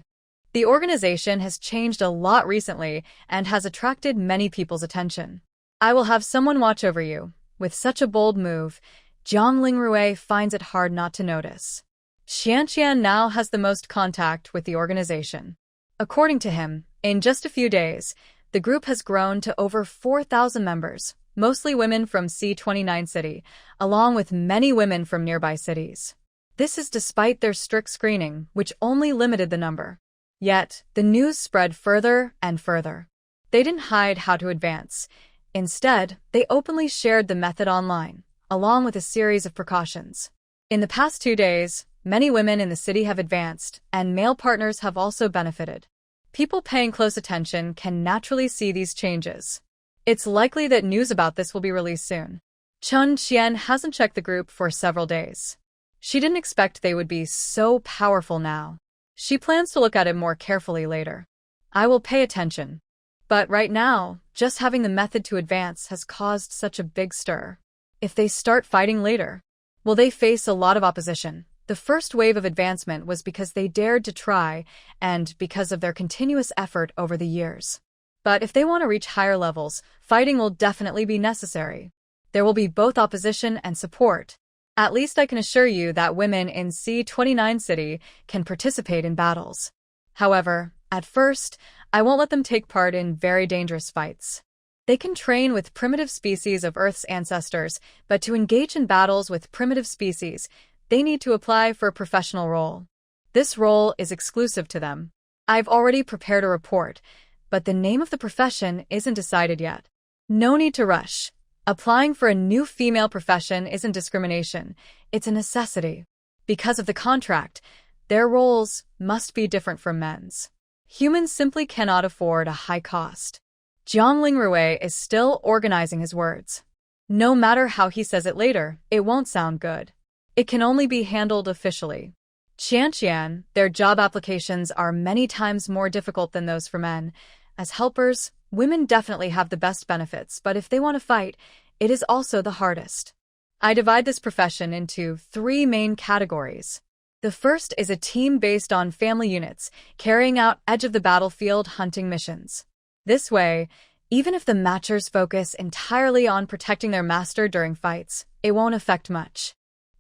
The organization has changed a lot recently and has attracted many people's attention. I will have someone watch over you. With such a bold move, Zhang Lingrui finds it hard not to notice. Qian now has the most contact with the organization. According to him, in just a few days, the group has grown to over 4,000 members, mostly women from C-29 City, along with many women from nearby cities. This is despite their strict screening, which only limited the number. Yet, the news spread further and further. They didn't hide how to advance. Instead, they openly shared the method online, along with a series of precautions. In the past 2 days, many women in the city have advanced, and male partners have also benefited. People paying close attention can naturally see these changes. It's likely that news about this will be released soon. Chun Qian hasn't checked the group for several days. She didn't expect they would be so powerful now. She plans to look at it more carefully later. I will pay attention. But right now, just having the method to advance has caused such a big stir. If they start fighting later, will they face a lot of opposition? The first wave of advancement was because they dared to try and because of their continuous effort over the years. But if they want to reach higher levels, fighting will definitely be necessary. There will be both opposition and support. At least I can assure you that women in C-29 City can participate in battles. However, At first, I won't let them take part in very dangerous fights. They can train with primitive species of Earth's ancestors, but to engage in battles with primitive species, they need to apply for a professional role. This role is exclusive to them. I've already prepared a report, but the name of the profession isn't decided yet. No need to rush. Applying for a new female profession isn't discrimination, it's a necessity. Because of the contract, their roles must be different from men's. Humans simply cannot afford a high cost. Jiang Lingrui is still organizing his words. No matter how he says it later, it won't sound good. It can only be handled officially. Qianqian, their job applications are many times more difficult than those for men. As helpers, women definitely have the best benefits, but if they want to fight, it is also the hardest. I divide this profession into 3 main categories. The first is a team based on family units, carrying out edge-of-the-battlefield hunting missions. This way, even if the matchers focus entirely on protecting their master during fights, it won't affect much.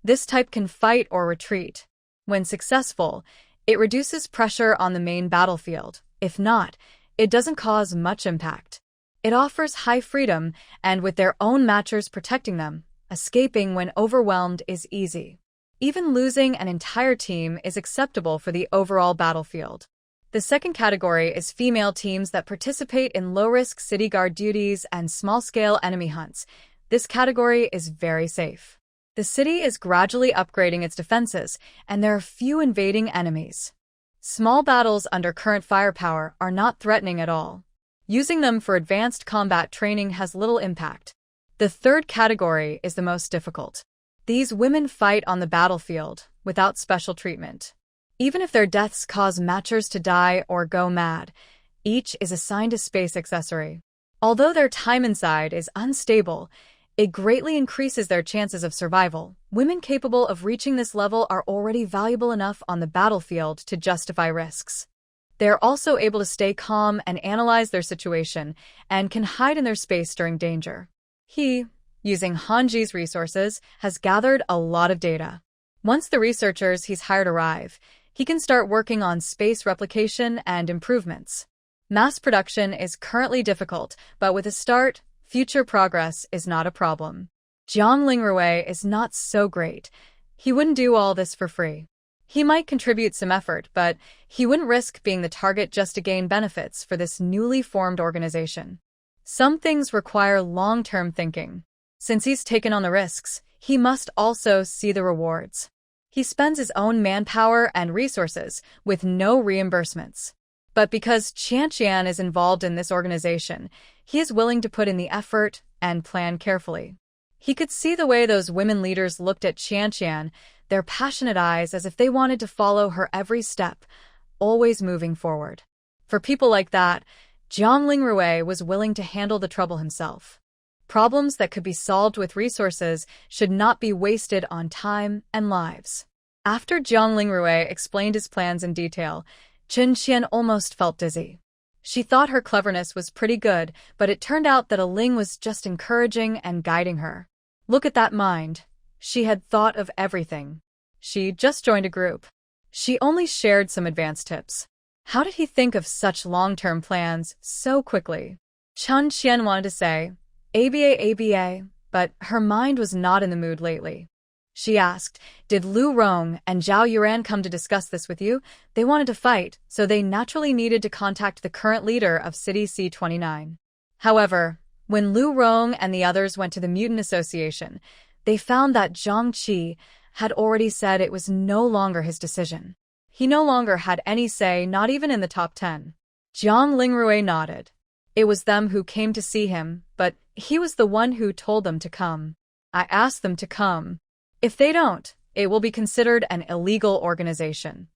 This type can fight or retreat. When successful, it reduces pressure on the main battlefield. If not, it doesn't cause much impact. It offers high freedom, and with their own matchers protecting them, escaping when overwhelmed is easy. Even losing an entire team is acceptable for the overall battlefield. The second category is female teams that participate in low-risk city guard duties and small-scale enemy hunts. This category is very safe. The city is gradually upgrading its defenses, and there are few invading enemies. Small battles under current firepower are not threatening at all. Using them for advanced combat training has little impact. The third category is the most difficult. These women fight on the battlefield without special treatment. Even if their deaths cause matchers to die or go mad, each is assigned a space accessory. Although their time inside is unstable, it greatly increases their chances of survival. Women capable of reaching this level are already valuable enough on the battlefield to justify risks. They are also able to stay calm and analyze their situation, and can hide in their space during danger. He, using Hanji's resources, has gathered a lot of data. Once the researchers he's hired arrive, he can start working on space replication and improvements. Mass production is currently difficult, but with a start, future progress is not a problem. Jiang Lingrui is not so great. He wouldn't do all this for free. He might contribute some effort, but he wouldn't risk being the target just to gain benefits for this newly formed organization. Some things require long-term thinking. Since he's taken on the risks, he must also see the rewards. He spends his own manpower and resources with no reimbursements. But because Qianqian is involved in this organization, he is willing to put in the effort and plan carefully. He could see the way those women leaders looked at Qianqian, their passionate eyes as if they wanted to follow her every step, always moving forward. For people like that, Jiang Lingrui was willing to handle the trouble himself. Problems that could be solved with resources should not be wasted on time and lives. After Jiang Lingrui explained his plans in detail, Chen Qian almost felt dizzy. She thought her cleverness was pretty good, but it turned out that Ling was just encouraging and guiding her. Look at that mind. She had thought of everything. She just joined a group. She only shared some advanced tips. How did he think of such long-term plans so quickly? Chen Qian wanted to say, ABA, but her mind was not in the mood lately. She asked, did Lu Rong and Zhao Yuran come to discuss this with you? They wanted to fight, so they naturally needed to contact the current leader of City C-29. However, when Lu Rong and the others went to the Mutant Association, they found that Zhang Qi had already said it was no longer his decision. He no longer had any say, not even in the top 10. Jiang Lingrui nodded. It was them who came to see him, but he was the one who told them to come. I asked them to come. If they don't, it will be considered an illegal organization.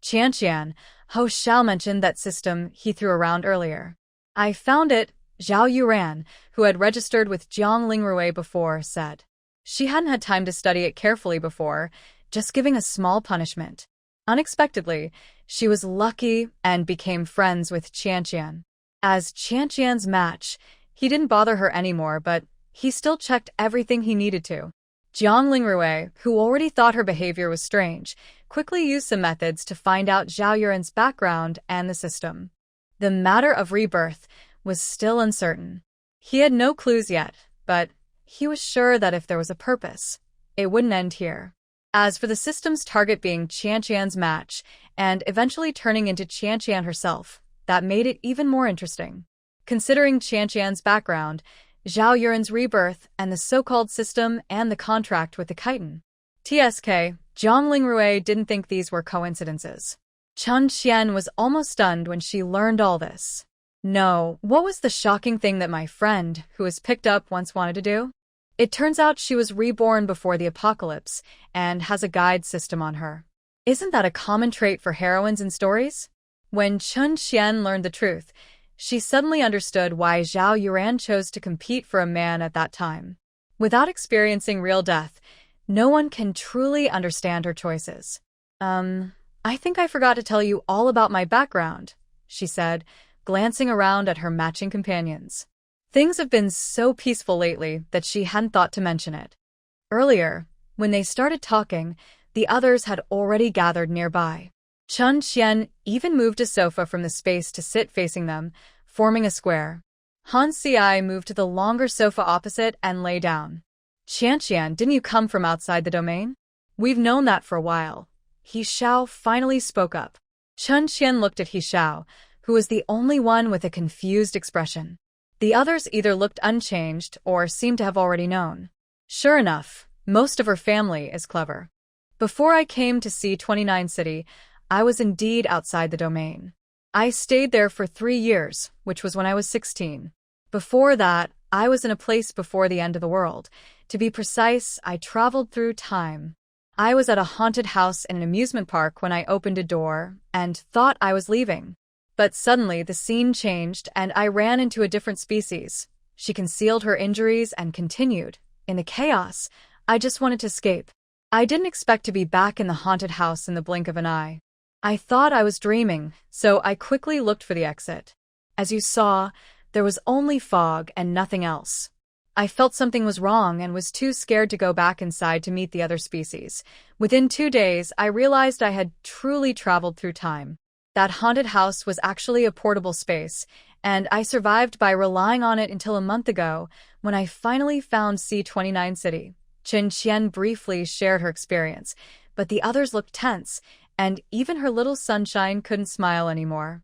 Qianqian, Ho Xiao mentioned that system he threw around earlier. I found it, Zhao Yuran, who had registered with Jiang Lingrui before, said. She hadn't had time to study it carefully before, just giving a small punishment. Unexpectedly, she was lucky and became friends with Qianqian. As Qianqian's match, he didn't bother her anymore, but he still checked everything he needed to. Jiang Lingrui, who already thought her behavior was strange, quickly used some methods to find out Zhao Yuren's background and the system. The matter of rebirth was still uncertain. He had no clues yet, but he was sure that if there was a purpose, it wouldn't end here. As for the system's target being Qianqian's match, and eventually turning into Qianqian herself, that made it even more interesting. Considering Qianqian's background, Zhao Yuren's rebirth, and the so-called system and the contract with the Khitan. TSK, Jiang Lingrui didn't think these were coincidences. Chen Qian was almost stunned when she learned all this. No, what was the shocking thing that my friend, who was picked up once wanted to do? It turns out she was reborn before the apocalypse and has a guide system on her. Isn't that a common trait for heroines in stories? When Chen Qian learned the truth, she suddenly understood why Zhao Yuran chose to compete for a man at that time. Without experiencing real death, no one can truly understand her choices. I think I forgot to tell you all about my background, she said, glancing around at her matching companions. Things have been so peaceful lately that she hadn't thought to mention it. Earlier, when they started talking, the others had already gathered nearby. Chen Qian even moved a sofa from the space to sit facing them, forming a square. Han Ci moved to the longer sofa opposite and lay down. Qianqian, didn't you come from outside the domain? We've known that for a while. He Xiao finally spoke up. Chen Qian looked at He Xiao, who was the only one with a confused expression. The others either looked unchanged or seemed to have already known. Sure enough, most of her family is clever. Before I came to C-29 City, I was indeed outside the domain. I stayed there for 3 years, which was when I was 16. Before that, I was in a place before the end of the world. To be precise, I traveled through time. I was at a haunted house in an amusement park when I opened a door and thought I was leaving. But suddenly the scene changed and I ran into a different species. She concealed her injuries and continued. In the chaos, I just wanted to escape. I didn't expect to be back in the haunted house in the blink of an eye. I thought I was dreaming, so I quickly looked for the exit. As you saw, there was only fog and nothing else. I felt something was wrong and was too scared to go back inside to meet the other species. Within 2 days, I realized I had truly traveled through time. That haunted house was actually a portable space, and I survived by relying on it until a month ago, when I finally found C-29 City. Chen Qian briefly shared her experience, but the others looked tense, and even her little sunshine couldn't smile anymore.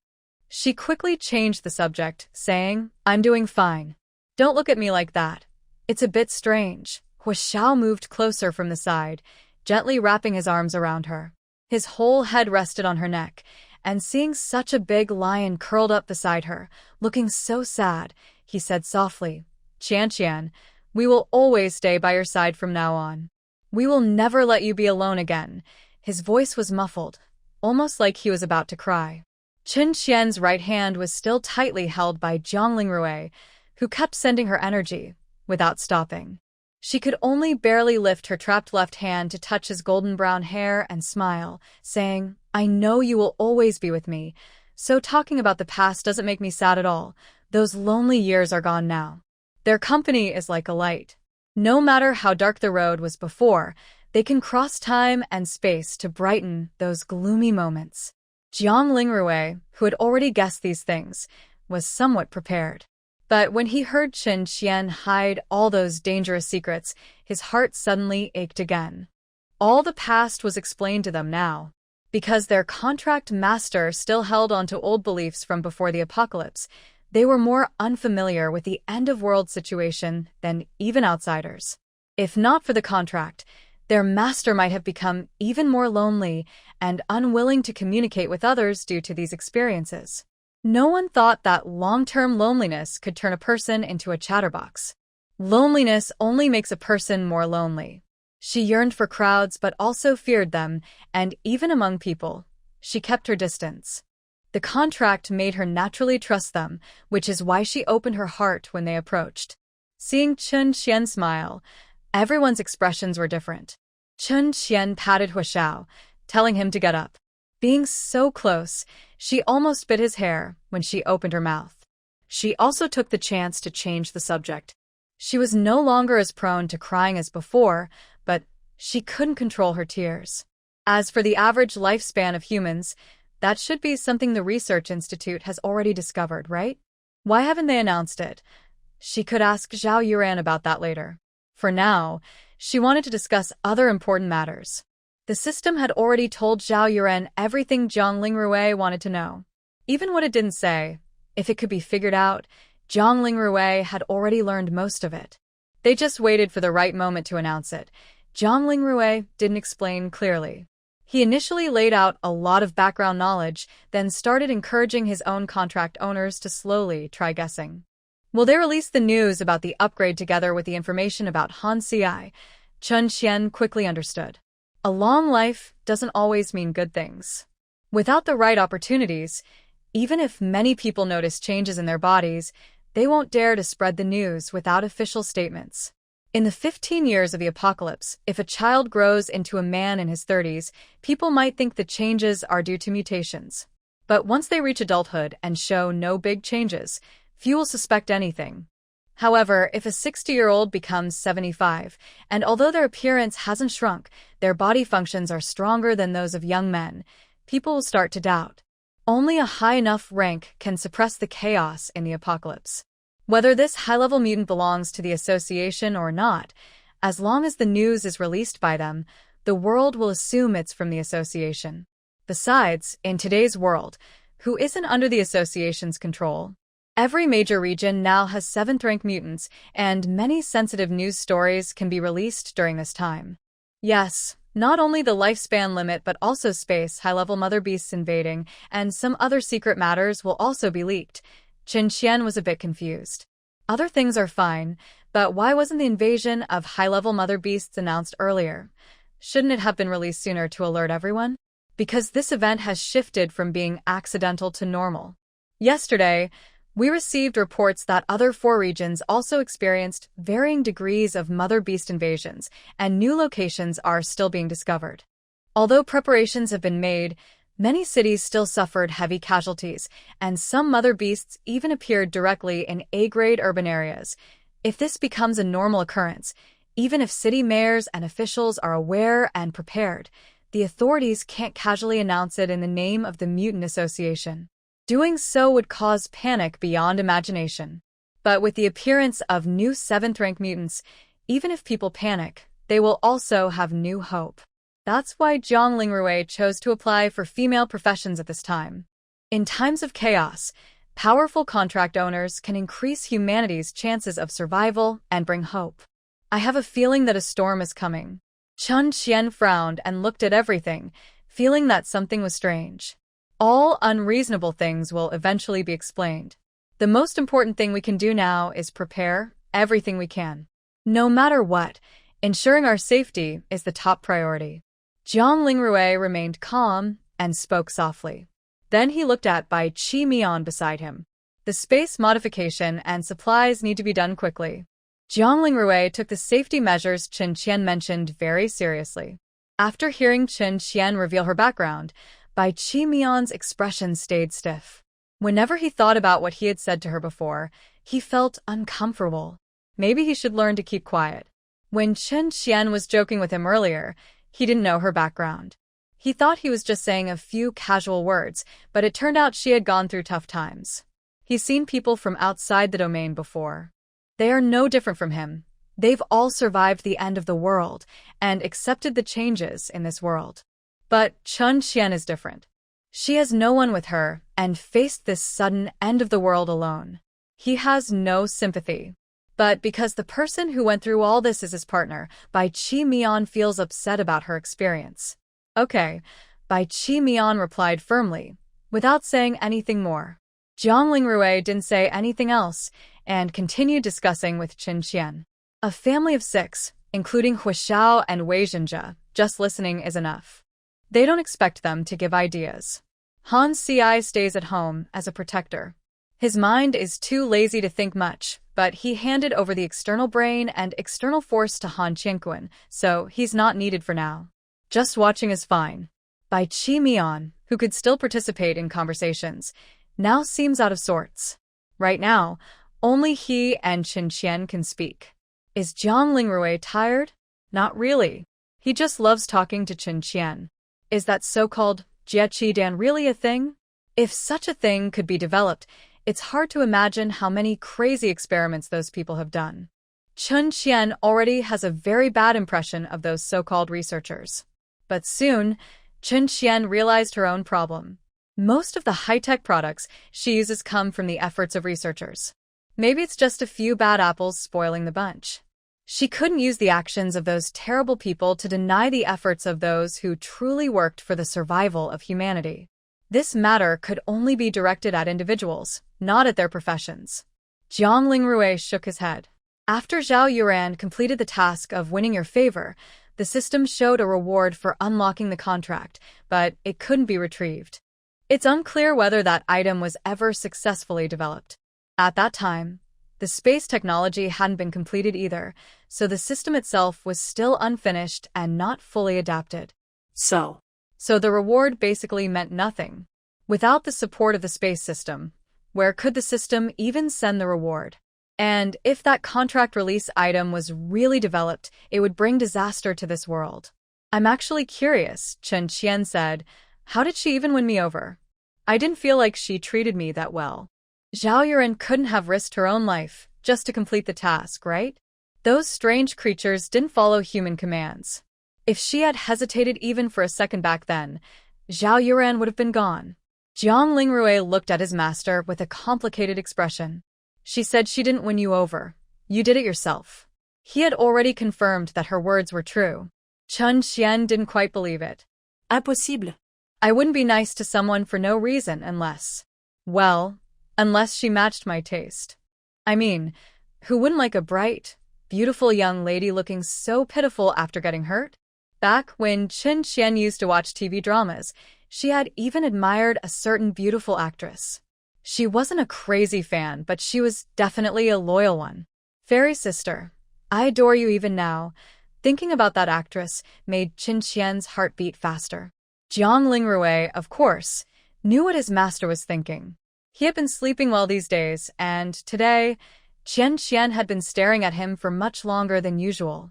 She quickly changed the subject, saying, "I'm doing fine. Don't look at me like that. It's a bit strange." Hua Xiao moved closer from the side, gently wrapping his arms around her. His whole head rested on her neck, and seeing such a big lion curled up beside her, looking so sad, he said softly, "Qianqian, we will always stay by your side from now on. We will never let you be alone again." His voice was muffled, almost like he was about to cry. Chen Qian's right hand was still tightly held by Jiang Lingrui, who kept sending her energy, without stopping. She could only barely lift her trapped left hand to touch his golden brown hair and smile, saying, "I know you will always be with me, so talking about the past doesn't make me sad at all. Those lonely years are gone now. Their company is like a light. No matter how dark the road was before, they can cross time and space to brighten those gloomy moments." Jiang Lingrui, who had already guessed these things, was somewhat prepared. But when he heard Chen Qian hide all those dangerous secrets, his heart suddenly ached again. All the past was explained to them now. Because their contract master still held onto old beliefs from before the apocalypse, they were more unfamiliar with the end-of-world situation than even outsiders. If not for the contract, their master might have become even more lonely and unwilling to communicate with others due to these experiences. No one thought that long-term loneliness could turn a person into a chatterbox. Loneliness only makes a person more lonely. She yearned for crowds but also feared them, and even among people, she kept her distance. The contract made her naturally trust them, which is why she opened her heart when they approached. Seeing Chen Qian smile, everyone's expressions were different. Chen Qian patted Hua Xiao, telling him to get up. Being so close, she almost bit his hair when she opened her mouth. She also took the chance to change the subject. She was no longer as prone to crying as before, She couldn't control her tears. As for the average lifespan of humans, that should be something the Research Institute has already discovered, right? Why haven't they announced it? She could ask Zhao Yuran about that later. For now, she wanted to discuss other important matters. The system had already told Zhao Yuran everything Zhang Lingrui wanted to know. Even what it didn't say, if it could be figured out, Zhang Lingrui had already learned most of it. They just waited for the right moment to announce it. Zhang Lingrui didn't explain clearly. He initially laid out a lot of background knowledge, then started encouraging his own contract owners to slowly try guessing. Will they release the news about the upgrade together with the information about Han Ci? Chen Qian quickly understood. A long life doesn't always mean good things. Without the right opportunities, even if many people notice changes in their bodies, they won't dare to spread the news without official statements. In the 15 years of the apocalypse, if a child grows into a man in his 30s, people might think the changes are due to mutations. But once they reach adulthood and show no big changes, few will suspect anything. However, if a 60-year-old becomes 75, and although their appearance hasn't shrunk, their body functions are stronger than those of young men, people will start to doubt. Only a high enough rank can suppress the chaos in the apocalypse. Whether this high-level mutant belongs to the association or not, as long as the news is released by them, the world will assume it's from the association. Besides, in today's world, who isn't under the association's control? Every major region now has 7th-rank mutants, and many sensitive news stories can be released during this time. Yes, not only the lifespan limit but also space, high-level mother beasts invading, and some other secret matters will also be leaked. Chen Qian was a bit confused. Other things are fine, but why wasn't the invasion of high-level mother beasts announced earlier? Shouldn't it have been released sooner to alert everyone? Because this event has shifted from being accidental to normal. Yesterday, we received reports that other 4 regions also experienced varying degrees of mother beast invasions, and new locations are still being discovered. Although preparations have been made, many cities still suffered heavy casualties, and some mother beasts even appeared directly in A-grade urban areas. If this becomes a normal occurrence, even if city mayors and officials are aware and prepared, the authorities can't casually announce it in the name of the Mutant Association. Doing so would cause panic beyond imagination. But with the appearance of new 7th-rank mutants, even if people panic, they will also have new hope. That's why Zhang Lingrui chose to apply for female professions at this time. In times of chaos, powerful contract owners can increase humanity's chances of survival and bring hope. I have a feeling that a storm is coming. Chen Qian frowned and looked at everything, feeling that something was strange. All unreasonable things will eventually be explained. The most important thing we can do now is prepare everything we can. No matter what, ensuring our safety is the top priority. Zhang Lingrui remained calm and spoke softly. Then he looked at Bai Qi Mian beside him. The space modification and supplies need to be done quickly. Zhang Lingrui took the safety measures Chen Qian mentioned very seriously. After hearing Chen Qian reveal her background, Bai Qi Mian's expression stayed stiff. Whenever he thought about what he had said to her before, he felt uncomfortable. Maybe he should learn to keep quiet. When Chen Qian was joking with him earlier, he didn't know her background. He thought he was just saying a few casual words, but it turned out she had gone through tough times. He's seen people from outside the domain before. They are no different from him. They've all survived the end of the world and accepted the changes in this world. But Chen Qian is different. She has no one with her and faced this sudden end of the world alone. He has no sympathy. But because the person who went through all this is his partner, Bai Qi Mian feels upset about her experience. Okay, Bai Qi Mian replied firmly, without saying anything more. Zhang Lingrui didn't say anything else and continued discussing with Chen Qian. A family of 6, including Hu Xiao and Wei Zhenjia, just listening is enough. They don't expect them to give ideas. Han Ci stays at home as a protector. His mind is too lazy to think much, but he handed over the external brain and external force to Han Qianquan, so he's not needed for now. Just watching is fine. Bai Qi Mian, who could still participate in conversations, now seems out of sorts. Right now, only he and Chen Qian can speak. Is Zhang Lingrui tired? Not really. He just loves talking to Chen Qian. Is that so-called Jieqidan really a thing? If such a thing could be developed, it's hard to imagine how many crazy experiments those people have done. Chen Qian already has a very bad impression of those so-called researchers. But soon, Chen Qian realized her own problem. Most of the high-tech products she uses come from the efforts of researchers. Maybe it's just a few bad apples spoiling the bunch. She couldn't use the actions of those terrible people to deny the efforts of those who truly worked for the survival of humanity. This matter could only be directed at individuals, not at their professions. Jiang Lingrui shook his head. After Zhao Yuran completed the task of winning your favor, the system showed a reward for unlocking the contract, but it couldn't be retrieved. It's unclear whether that item was ever successfully developed. At that time, the space technology hadn't been completed either, so the system itself was still unfinished and not fully adapted. So the reward basically meant nothing. Without the support of the space system, where could the system even send the reward? And if that contract release item was really developed, it would bring disaster to this world. I'm actually curious, Chen Qian said. How did she even win me over? I didn't feel like she treated me that well. Zhao Yuran couldn't have risked her own life just to complete the task, right? Those strange creatures didn't follow human commands. If she had hesitated even for a second back then, Zhao Yuran would have been gone. Jiang Lingrui looked at his master with a complicated expression. She said she didn't win you over. You did it yourself. He had already confirmed that her words were true. Chen Qian didn't quite believe it. Impossible. I wouldn't be nice to someone for no reason unless she matched my taste. I mean, who wouldn't like a bright, beautiful young lady looking so pitiful after getting hurt? Back when Chen Qian used to watch TV dramas, she had even admired a certain beautiful actress. She wasn't a crazy fan, but she was definitely a loyal one. Fairy sister, I adore you even now. Thinking about that actress made Chen Qian's heart beat faster. Jiang Lingrui, of course, knew what his master was thinking. He had been sleeping well these days, and today, Chen Qian had been staring at him for much longer than usual.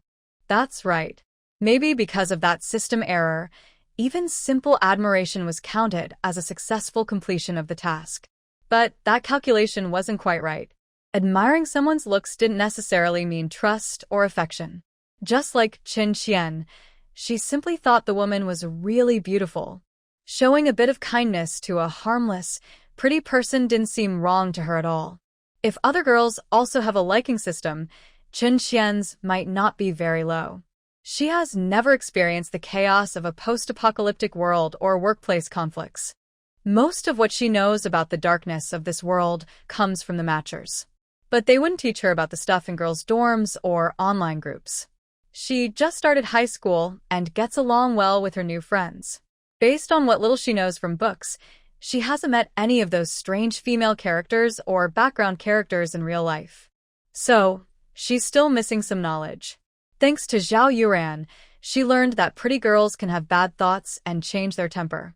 That's right. Maybe because of that system error, even simple admiration was counted as a successful completion of the task. But that calculation wasn't quite right. Admiring someone's looks didn't necessarily mean trust or affection. Just like Chen Qian, she simply thought the woman was really beautiful. Showing a bit of kindness to a harmless, pretty person didn't seem wrong to her at all. If other girls also have a liking system, Chen Qian's might not be very low. She has never experienced the chaos of a post-apocalyptic world or workplace conflicts. Most of what she knows about the darkness of this world comes from the matchers. But they wouldn't teach her about the stuff in girls' dorms or online groups. She just started high school and gets along well with her new friends. Based on what little she knows from books, she hasn't met any of those strange female characters or background characters in real life. So, she's still missing some knowledge. Thanks to Zhao Yuran, she learned that pretty girls can have bad thoughts and change their temper.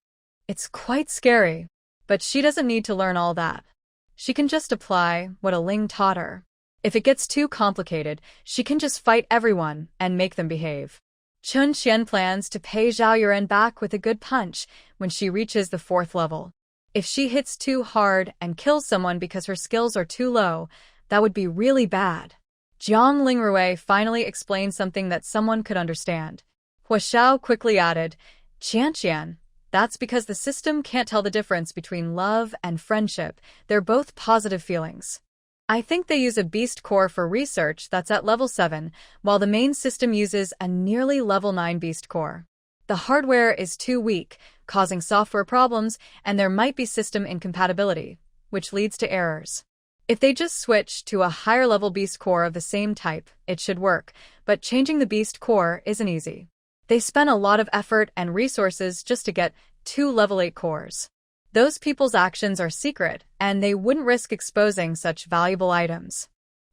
It's quite scary, but she doesn't need to learn all that. She can just apply what a Ling taught her. If it gets too complicated, she can just fight everyone and make them behave. Chen Qian plans to pay Zhao Yuran back with a good punch when she reaches the 4th level. If she hits too hard and kills someone because her skills are too low, that would be really bad. Jiang Lingrui finally explained something that someone could understand. Hua Xiao quickly added, Qian, that's because the system can't tell the difference between love and friendship. They're both positive feelings. I think they use a beast core for research that's at level 7, while the main system uses a nearly level 9 beast core. The hardware is too weak, causing software problems, and there might be system incompatibility, which leads to errors. If they just switch to a higher level beast core of the same type, it should work, but changing the beast core isn't easy. They spent a lot of effort and resources just to get 2 level 8 cores. Those people's actions are secret, and they wouldn't risk exposing such valuable items.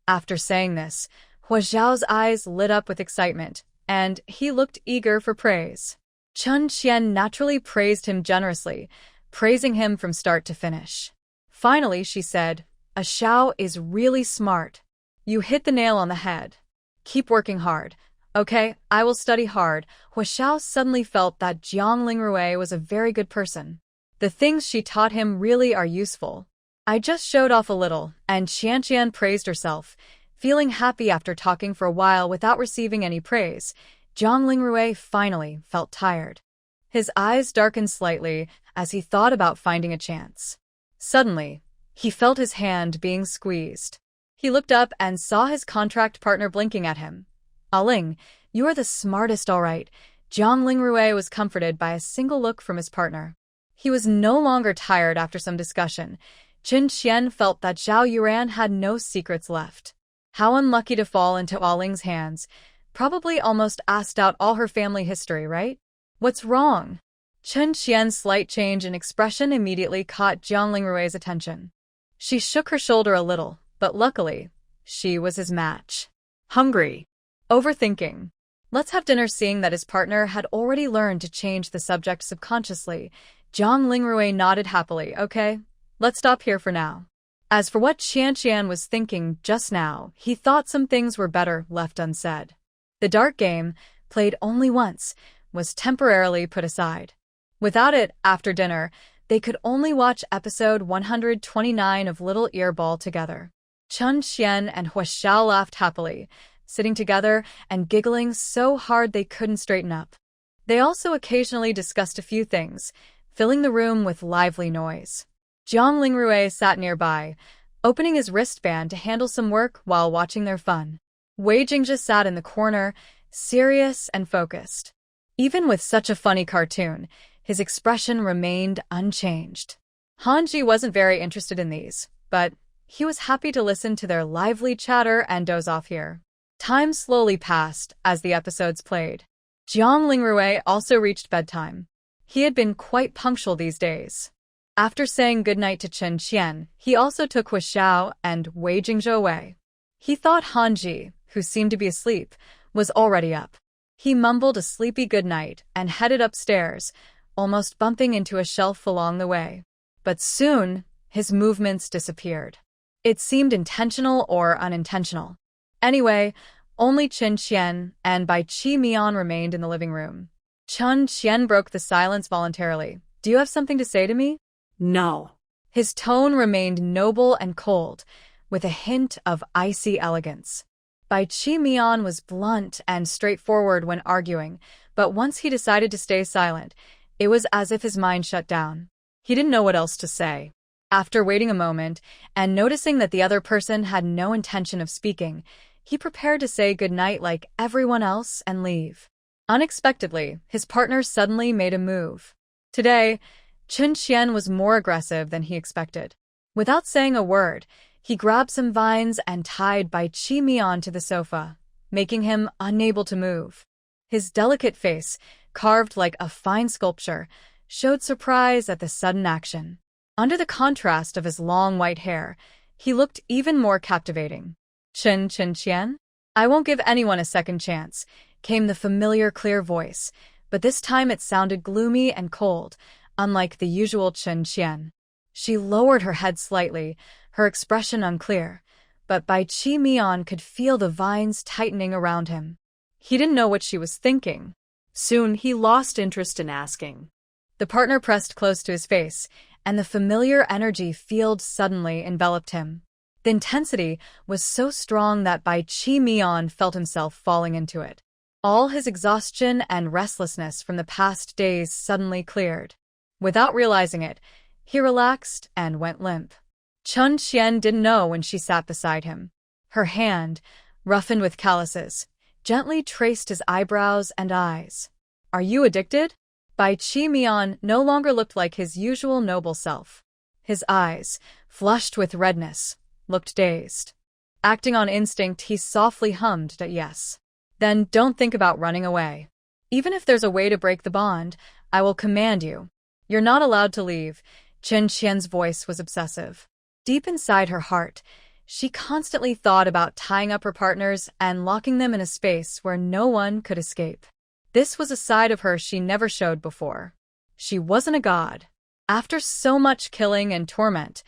After saying this, Hua Xiao's eyes lit up with excitement, and he looked eager for praise. Chen Qian naturally praised him generously, praising him from start to finish. Finally, she said, "A Xiao is really smart. You hit the nail on the head. Keep working hard. Okay, I will study hard. Huashao suddenly felt that Jiang Lingrui was a very good person. The things she taught him really are useful. I just showed off a little, and Qianqian praised herself. Feeling happy after talking for a while without receiving any praise, Jiang Lingrui finally felt tired. His eyes darkened slightly as he thought about finding a chance. Suddenly, he felt his hand being squeezed. He looked up and saw his contract partner blinking at him. Ling, you are the smartest, all right. Jiang Lingrui was comforted by a single look from his partner. He was no longer tired after some discussion. Qin Qian felt that Zhao Yuran had no secrets left. How unlucky to fall into Ling's hands. Probably almost asked out all her family history, right? What's wrong? Qin Qian's slight change in expression immediately caught Jiang Lingrui's attention. She shook her shoulder a little, but luckily, she was his match. Hungry. Overthinking. Let's have dinner. Seeing that his partner had already learned to change the subject subconsciously, Jiang Lingrui nodded happily. Okay, let's stop here for now. As for what Qianqian was thinking just now, he thought some things were better left unsaid. The dart game, played only once, was temporarily put aside. Without it, after dinner, they could only watch episode 129 of Little Earball together. Chun Qian and Huashao laughed happily, sitting together and giggling so hard they couldn't straighten up. They also occasionally discussed a few things, filling the room with lively noise. Jiang Lingrui sat nearby, opening his wristband to handle some work while watching their fun. Wei Jingzhi sat in the corner, serious and focused. Even with such a funny cartoon, his expression remained unchanged. Hanji wasn't very interested in these, but he was happy to listen to their lively chatter and doze off here. Time slowly passed as the episodes played. Jiang Lingrui also reached bedtime. He had been quite punctual these days. After saying goodnight to Qin Qian, he also took Huashao and Wei Jingzhi away. He thought Hanji, who seemed to be asleep, was already up. He mumbled a sleepy goodnight and headed upstairs, almost bumping into a shelf along the way. But soon, his movements disappeared. It seemed intentional or unintentional. Anyway, only Qin Qian and Bai Qi Mian remained in the living room. Qin Qian broke the silence voluntarily. Do you have something to say to me? No. His tone remained noble and cold, with a hint of icy elegance. Bai Qi Mian was blunt and straightforward when arguing, but once he decided to stay silent, it was as if his mind shut down. He didn't know what else to say. After waiting a moment, and noticing that the other person had no intention of speaking, he prepared to say goodnight like everyone else and leave. Unexpectedly, his partner suddenly made a move. Today, Qin Qian was more aggressive than he expected. Without saying a word, he grabbed some vines and tied Bai Qi Mian to the sofa, making him unable to move. His delicate face, carved like a fine sculpture, showed surprise at the sudden action. Under the contrast of his long white hair, he looked even more captivating. Qin Qian? I won't give anyone a second chance, came the familiar clear voice, but this time it sounded gloomy and cold, unlike the usual Qin Qian. She lowered her head slightly, her expression unclear, but Bai Qi Mian could feel the vines tightening around him. He didn't know what she was thinking. Soon he lost interest in asking. The partner pressed close to his face, and the familiar energy field suddenly enveloped him. The intensity was so strong that Bai Qi Mian felt himself falling into it. All his exhaustion and restlessness from the past days suddenly cleared. Without realizing it, he relaxed and went limp. Qin Qian didn't know when she sat beside him. Her hand, roughened with calluses, gently traced his eyebrows and eyes. Are you addicted? Bai Qi Mian no longer looked like his usual noble self. His eyes, flushed with redness, looked dazed. Acting on instinct, he softly hummed that yes. Then don't think about running away. Even if there's a way to break the bond, I will command you. You're not allowed to leave. Qin Qian's voice was obsessive. Deep inside her heart, she constantly thought about tying up her partners and locking them in a space where no one could escape. This was a side of her she never showed before. She wasn't a god. After so much killing and torment,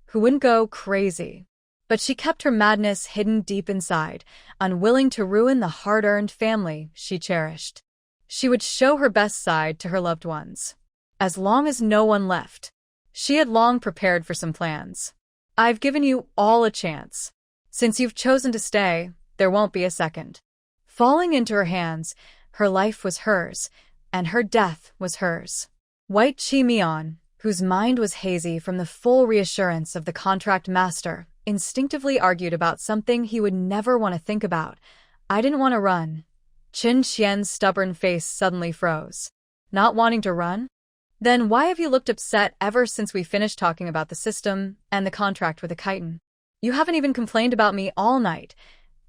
who wouldn't go crazy? But she kept her madness hidden deep inside, unwilling to ruin the hard-earned family she cherished. She would show her best side to her loved ones. As long as no one left. She had long prepared for some plans. I've given you all a chance. Since you've chosen to stay, there won't be a second. Falling into her hands, her life was hers, and her death was hers. White Chi-Mian, whose mind was hazy from the full reassurance of the contract master, instinctively argued about something he would never want to think about. I didn't want to run. Qin Qian's stubborn face suddenly froze. Not wanting to run? Then why have you looked upset ever since we finished talking about the system and the contract with the chitin? You haven't even complained about me all night.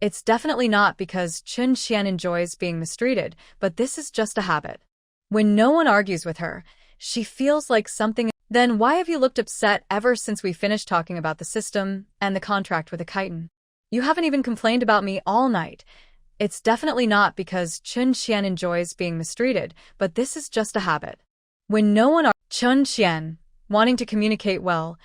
It's definitely not because Qin Qian enjoys being mistreated, but this is just a habit. When no one argues with her, she feels like something. Then why have you looked upset ever since we finished talking about the system and the contract with the chitin? You haven't even complained about me all night. It's definitely not because Qin Qian enjoys being mistreated, but this is just a habit. When no one Qin Qian, wanting to communicate well,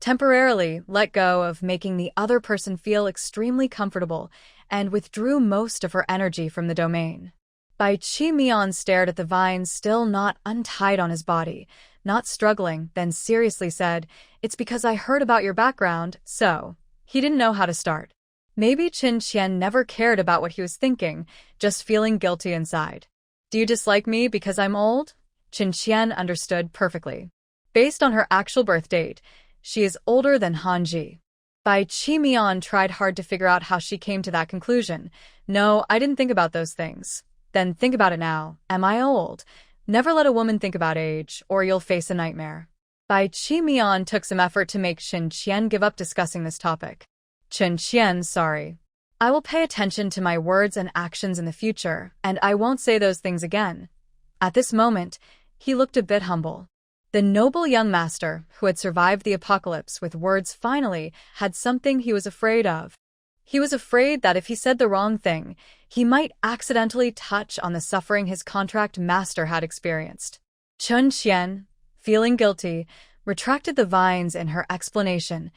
temporarily let go of making the other person feel extremely comfortable and withdrew most of her energy from the domain. Bai Chi-Mian stared at the vines still not untied on his body, not struggling, then seriously said, "It's because I heard about your background, so." He didn't know how to start. Maybe Qin Qian never cared about what he was thinking, just feeling guilty inside. Do you dislike me because I'm old? Qin Qian understood perfectly. Based on her actual birth date, she is older than Hanji. Bai Chi-Mian tried hard to figure out how she came to that conclusion. No, I didn't think about those things. Then think about it now. Am I old? Never let a woman think about age, or you'll face a nightmare. Bai Chi-Mian took some effort to make Qin Qian give up discussing this topic. Qin Qian, sorry. I will pay attention to my words and actions in the future, and I won't say those things again. At this moment, he looked a bit humble. The noble young master, who had survived the apocalypse with words finally, had something he was afraid of. He was afraid that if he said the wrong thing, he might accidentally touch on the suffering his contract master had experienced. Qin Qian, feeling guilty, retracted the vines in her explanation,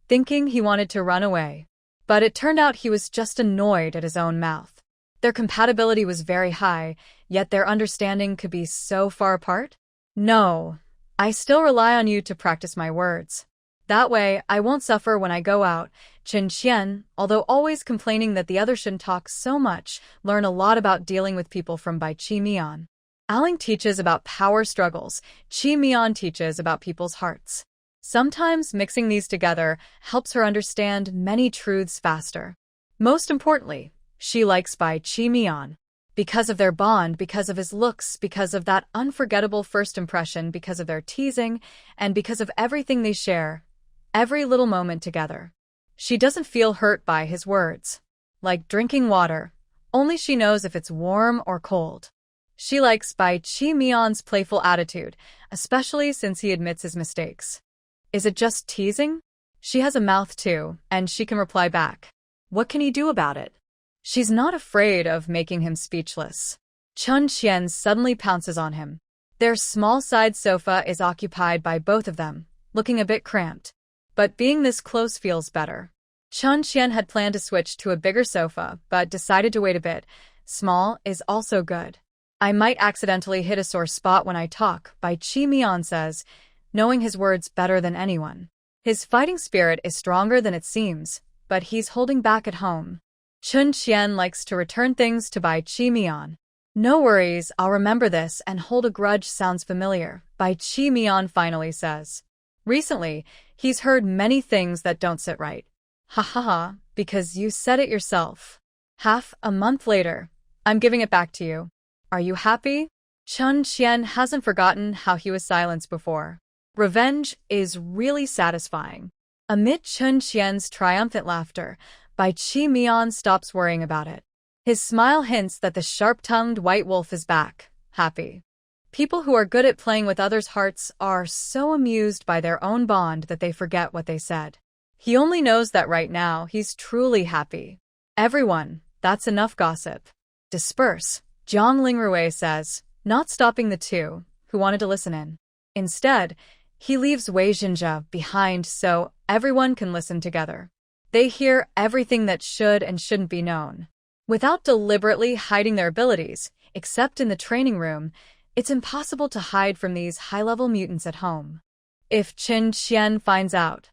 thinking he wanted to run away. But it turned out he was just annoyed at his own mouth. Their compatibility was very high, yet their understanding could be so far apart. No, I still rely on you to practice my words. That way, I won't suffer when I go out. Qin Qian, although always complaining that the other shouldn't talk so much, learn a lot about dealing with people from Bai Chi-Mian. Aling teaches about power struggles. Chi-Mian teaches about people's hearts. Sometimes mixing these together helps her understand many truths faster. Most importantly, she likes Bai Chi-Mian. Because of their bond, because of his looks, because of that unforgettable first impression, because of their teasing, and because of everything they share, every little moment together. She doesn't feel hurt by his words. Like drinking water, only she knows if it's warm or cold. She likes Bai Chi-Mian's playful attitude, especially since he admits his mistakes. Is it just teasing? She has a mouth too, and she can reply back. What can he do about it? She's not afraid of making him speechless. Qin Qian suddenly pounces on him. Their small side sofa is occupied by both of them, looking a bit cramped. But being this close feels better. Qin Qian had planned to switch to a bigger sofa, but decided to wait a bit. Small is also good. I might accidentally hit a sore spot when I talk, Bai Chi-Mian says, knowing his words better than anyone. His fighting spirit is stronger than it seems, but he's holding back at home. Qin Qian likes to return things to Bai Chi-Mian. No worries, I'll remember this, and hold a grudge sounds familiar, Bai Chi-Mian finally says. Recently, he's heard many things that don't sit right. Ha ha ha, because you said it yourself. Half a month later, I'm giving it back to you. Are you happy? Qin Qian hasn't forgotten how he was silenced before. Revenge is really satisfying. Amid Qin Qian's triumphant laughter, Bai Chi-Mian stops worrying about it. His smile hints that the sharp-tongued white wolf is back, happy. People who are good at playing with others' hearts are so amused by their own bond that they forget what they said. He only knows that right now he's truly happy. Everyone, that's enough gossip. Disperse, Zhang Lingrui says, not stopping the two, who wanted to listen in. Instead, he leaves Wei Jinjia behind so everyone can listen together. They hear everything that should and shouldn't be known. Without deliberately hiding their abilities, except in the training room, it's impossible to hide from these high-level mutants at home. If Chen Qian finds out,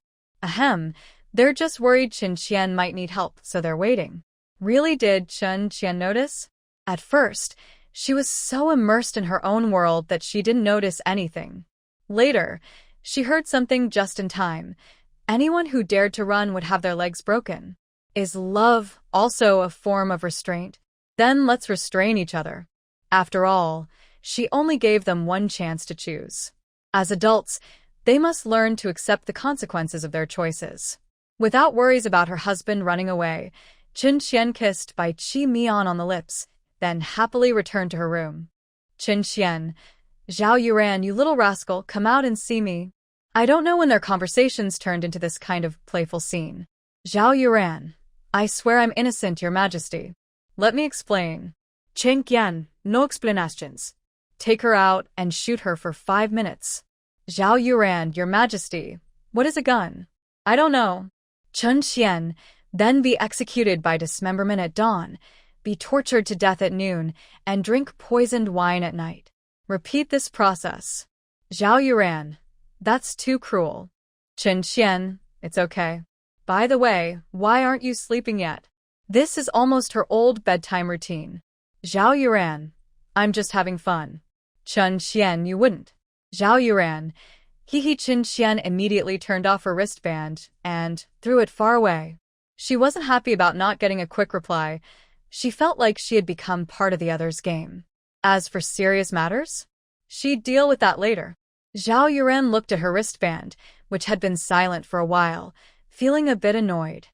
they're just worried Chen Qian might need help, so they're waiting. Really, did Chen Qian notice? At first, she was so immersed in her own world that she didn't notice anything. Later, she heard something just in time. Anyone who dared to run would have their legs broken. Is love also a form of restraint? Then let's restrain each other. After all, she only gave them one chance to choose. As adults, they must learn to accept the consequences of their choices. Without worries about her husband running away, Chen Qian kissed Bai Qi Mian on the lips, then happily returned to her room. Chen Qian, Zhao Yuran, you little rascal, come out and see me. I don't know when their conversations turned into this kind of playful scene. Zhao Yuran, I swear I'm innocent, Your Majesty. Let me explain. Chen Qian, no explanations. Take her out and shoot her for 5 minutes. Zhao Yuran, Your Majesty, what is a gun? I don't know. Chen Qian, then be executed by dismemberment at dawn, be tortured to death at noon, and drink poisoned wine at night. Repeat this process. Zhao Yuran, that's too cruel. Chen Qian, it's okay. By the way, why aren't you sleeping yet? This is almost her old bedtime routine. Zhao Yuran, I'm just having fun. Chen Qian, you wouldn't. Zhao Yuran, Chen Qian immediately turned off her wristband and threw it far away. She wasn't happy about not getting a quick reply. She felt like she had become part of the other's game. As for serious matters, she'd deal with that later. Zhao Yuran looked at her wristband, which had been silent for a while, feeling a bit annoyed.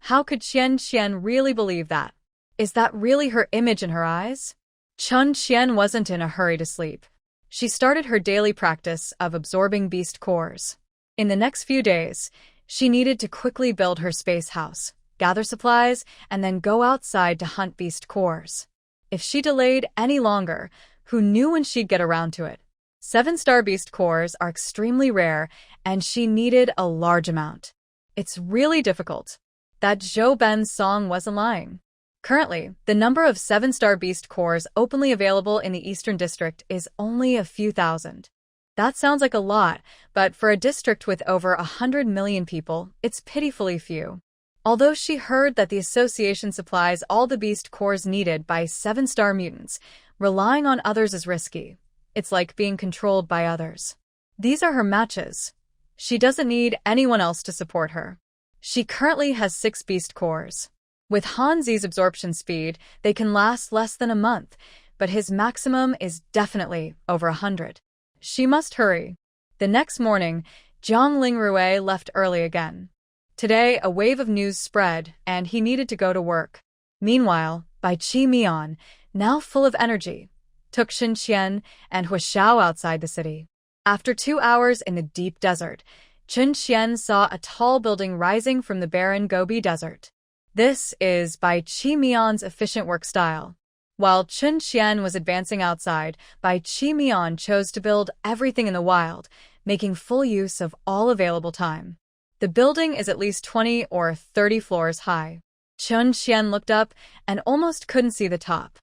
How could Chen Qian really believe that? Is that really her image in her eyes? Chen Qian wasn't in a hurry to sleep. She started her daily practice of absorbing beast cores. In the next few days, she needed to quickly build her space house, gather supplies, and then go outside to hunt beast cores. If she delayed any longer, who knew when she'd get around to it? 7-star beast cores are extremely rare, and she needed a large amount. It's really difficult. That Zhou Ben's song wasn't lying. Currently, the number of 7-star beast cores openly available in the Eastern District is only a few thousand. That sounds like a lot, but for a district with over 100 million people, it's pitifully few. Although she heard that the association supplies all the beast cores needed by 7-star mutants, relying on others is risky. It's like being controlled by others. These are her matches. She doesn't need anyone else to support her. She currently has 6 beast cores. With Hanzi's absorption speed, they can last less than a month, but his maximum is definitely over 100. She must hurry. The next morning, Jiang Lingrui left early again. Today, a wave of news spread, and he needed to go to work. Meanwhile, Bai Qi Mian, now full of energy, took Xin Qian and Huashao outside the city. After 2 hours in the deep desert, Chen Qian saw a tall building rising from the barren Gobi Desert. This is Bai Qi Mian's efficient work style. While Chen Qian was advancing outside, Bai Qi Mian chose to build everything in the wild, making full use of all available time. The building is at least 20 or 30 floors high. Chen Qian looked up and almost couldn't see the top.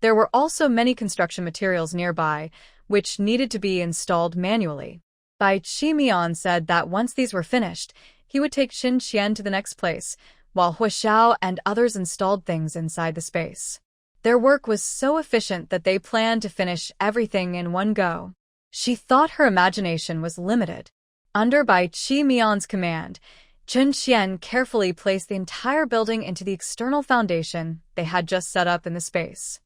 There were also many construction materials nearby, which needed to be installed manually. Bai Qi Mian said that once these were finished, he would take Xin Qian to the next place, while Huashao and others installed things inside the space. Their work was so efficient that they planned to finish everything in one go. She thought her imagination was limited. Under Bai Qi Mian's command, Chen Qian carefully placed the entire building into the external foundation they had just set up in the space.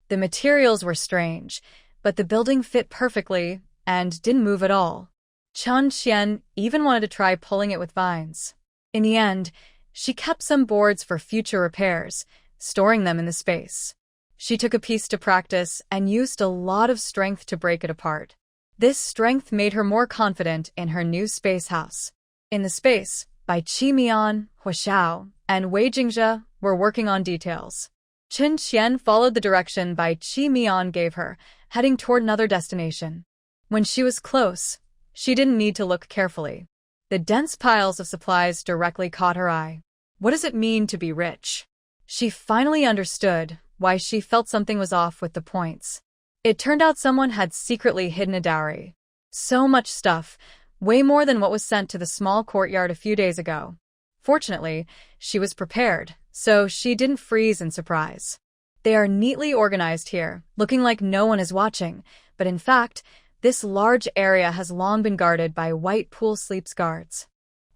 The materials were strange, but the building fit perfectly and didn't move at all. Chen Qian even wanted to try pulling it with vines. In the end, she kept some boards for future repairs, storing them in the space. She took a piece to practice and used a lot of strength to break it apart. This strength made her more confident in her new space house. In the space, Bai Qi Mian, Huashao, and Wei Jingzhe were working on details. Chen Qian followed the direction Bai Qi Mian gave her, heading toward another destination. When she was close, she didn't need to look carefully. The dense piles of supplies directly caught her eye. What does it mean to be rich? She finally understood why she felt something was off with the points. It turned out someone had secretly hidden a dowry. So much stuff, way more than what was sent to the small courtyard a few days ago. Fortunately, she was prepared, so she didn't freeze in surprise. They are neatly organized here, looking like no one is watching, but in fact, this large area has long been guarded by White Pool Sleep's guards.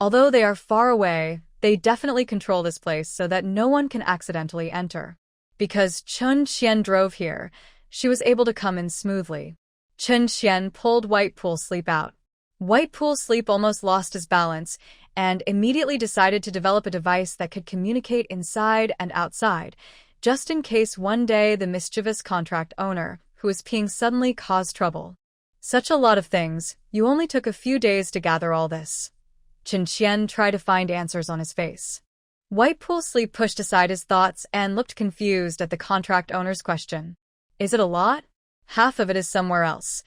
Although they are far away, they definitely control this place so that no one can accidentally enter. Because Chun Qian drove here, she was able to come in smoothly. Chun Qian pulled White Pool Sleep out. White Pool Sleep almost lost his balance and immediately decided to develop a device that could communicate inside and outside, just in case one day the mischievous contract owner, who was peeing, suddenly caused trouble. Such a lot of things, you only took a few days to gather all this. Chun Qian tried to find answers on his face. White Pool Sleep pushed aside his thoughts and looked confused at the contract owner's question. Is it a lot? Half of it is somewhere else.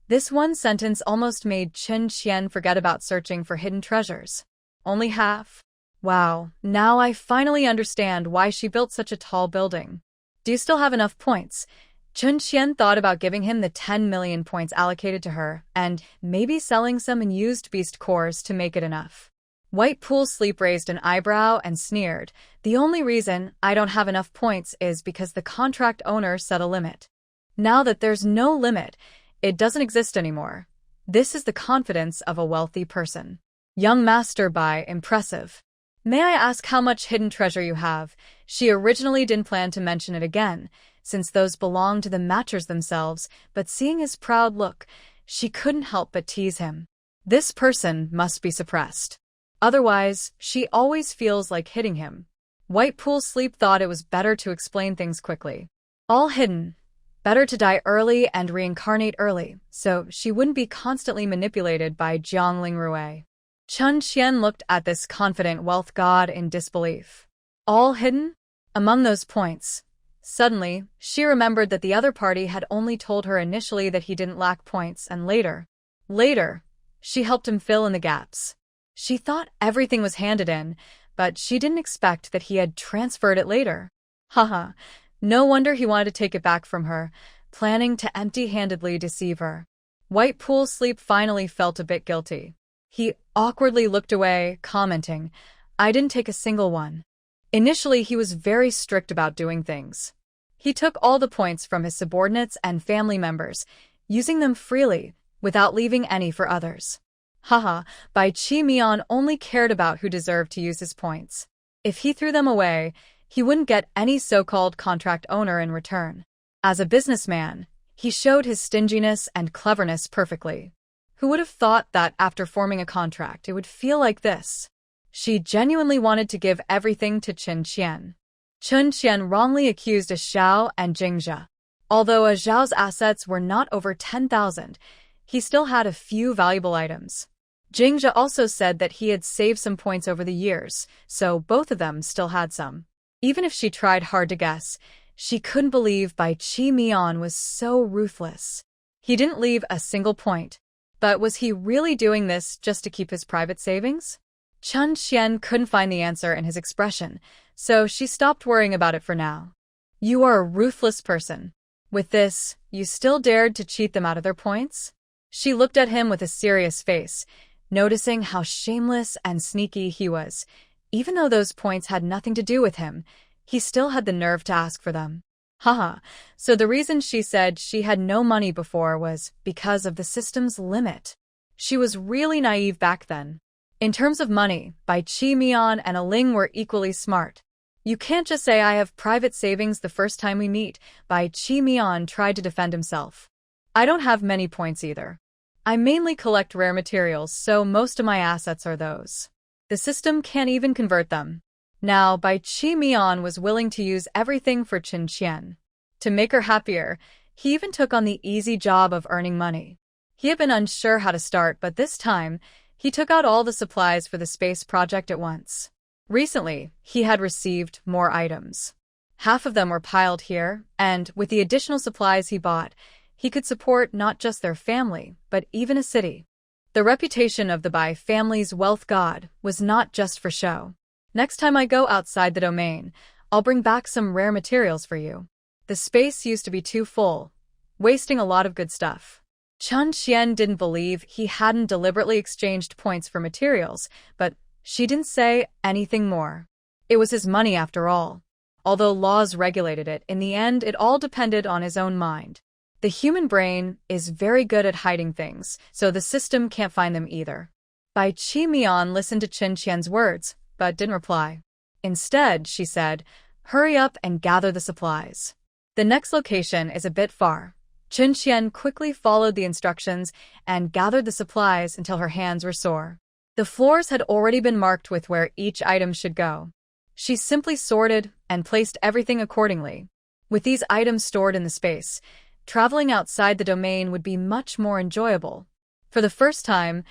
This one sentence almost made Chun Qian forget about searching for hidden treasures. Only half? Wow, now I finally understand why she built such a tall building. Do you still have enough points? Chun Qian thought about giving him the 10 million points allocated to her and maybe selling some unused beast cores to make it enough. White Pool Sleep raised an eyebrow and sneered. The only reason I don't have enough points is because the contract owner set a limit. Now that there's no limit, it doesn't exist anymore. This is the confidence of a wealthy person. Young master Bai, impressive. May I ask how much hidden treasure you have? She originally didn't plan to mention it again, since those belonged to the matchers themselves, but seeing his proud look, she couldn't help but tease him. This person must be suppressed. Otherwise, she always feels like hitting him. White Pool Sleep thought it was better to explain things quickly. All hidden. Better to die early and reincarnate early, so she wouldn't be constantly manipulated by Jiangling Rui. Chun Qian looked at this confident wealth god in disbelief. All hidden? Among those points. Suddenly, she remembered that the other party had only told her initially that he didn't lack points, and later, she helped him fill in the gaps. She thought everything was handed in, but she didn't expect that he had transferred it later. Haha, no wonder he wanted to take it back from her, planning to empty-handedly deceive her. White Pool Sleep finally felt a bit guilty. He awkwardly looked away, commenting, I didn't take a single one. Initially, he was very strict about doing things. He took all the points from his subordinates and family members, using them freely, without leaving any for others. Haha, Bai Chi Mian only cared about who deserved to use his points. If he threw them away, he wouldn't get any so-called contract owner in return. As a businessman, he showed his stinginess and cleverness perfectly. Who would have thought that after forming a contract it would feel like this? She genuinely wanted to give everything to Chun Qian. Chun Qian wrongly accused a Xiao and Jingzhe. Although a Zhao's assets were not over 10,000, he still had a few valuable items. Jingzhe also said that he had saved some points over the years, so both of them still had some. Even if she tried hard to guess, she couldn't believe Bai Chi Mian was so ruthless. He didn't leave a single point. But was he really doing this just to keep his private savings? Chun Qian couldn't find the answer in his expression, so she stopped worrying about it for now. You are a ruthless person. With this, you still dared to cheat them out of their points? She looked at him with a serious face, noticing how shameless and sneaky he was. Even though those points had nothing to do with him, he still had the nerve to ask for them. Haha, so the reason she said she had no money before was because of the system's limit. She was really naive back then. In terms of money, Bai Chi Mian and A Ling were equally smart. You can't just say I have private savings the first time we meet, Bai Chi Mian tried to defend himself. I don't have many points either. I mainly collect rare materials, so most of my assets are those. The system can't even convert them. Now, Bai Chi Mian was willing to use everything for Chun Qian. To make her happier, he even took on the easy job of earning money. He had been unsure how to start, but this time, he took out all the supplies for the space project at once. Recently, he had received more items. Half of them were piled here, and with the additional supplies he bought, he could support not just their family, but even a city. The reputation of the Bai family's wealth god was not just for show. Next time I go outside the domain, I'll bring back some rare materials for you. The space used to be too full, wasting a lot of good stuff. Chun Qian didn't believe he hadn't deliberately exchanged points for materials, but she didn't say anything more. It was his money after all. Although laws regulated it, in the end it all depended on his own mind. The human brain is very good at hiding things, so the system can't find them either. Bai Qi Mian listened to Chun Qian's words, but didn't reply. Instead, she said, "Hurry up and gather the supplies. The next location is a bit far." Chun Qian quickly followed the instructions and gathered the supplies until her hands were sore. The floors had already been marked with where each item should go. She simply sorted and placed everything accordingly. With these items stored in the space, traveling outside the domain would be much more enjoyable. For the first time,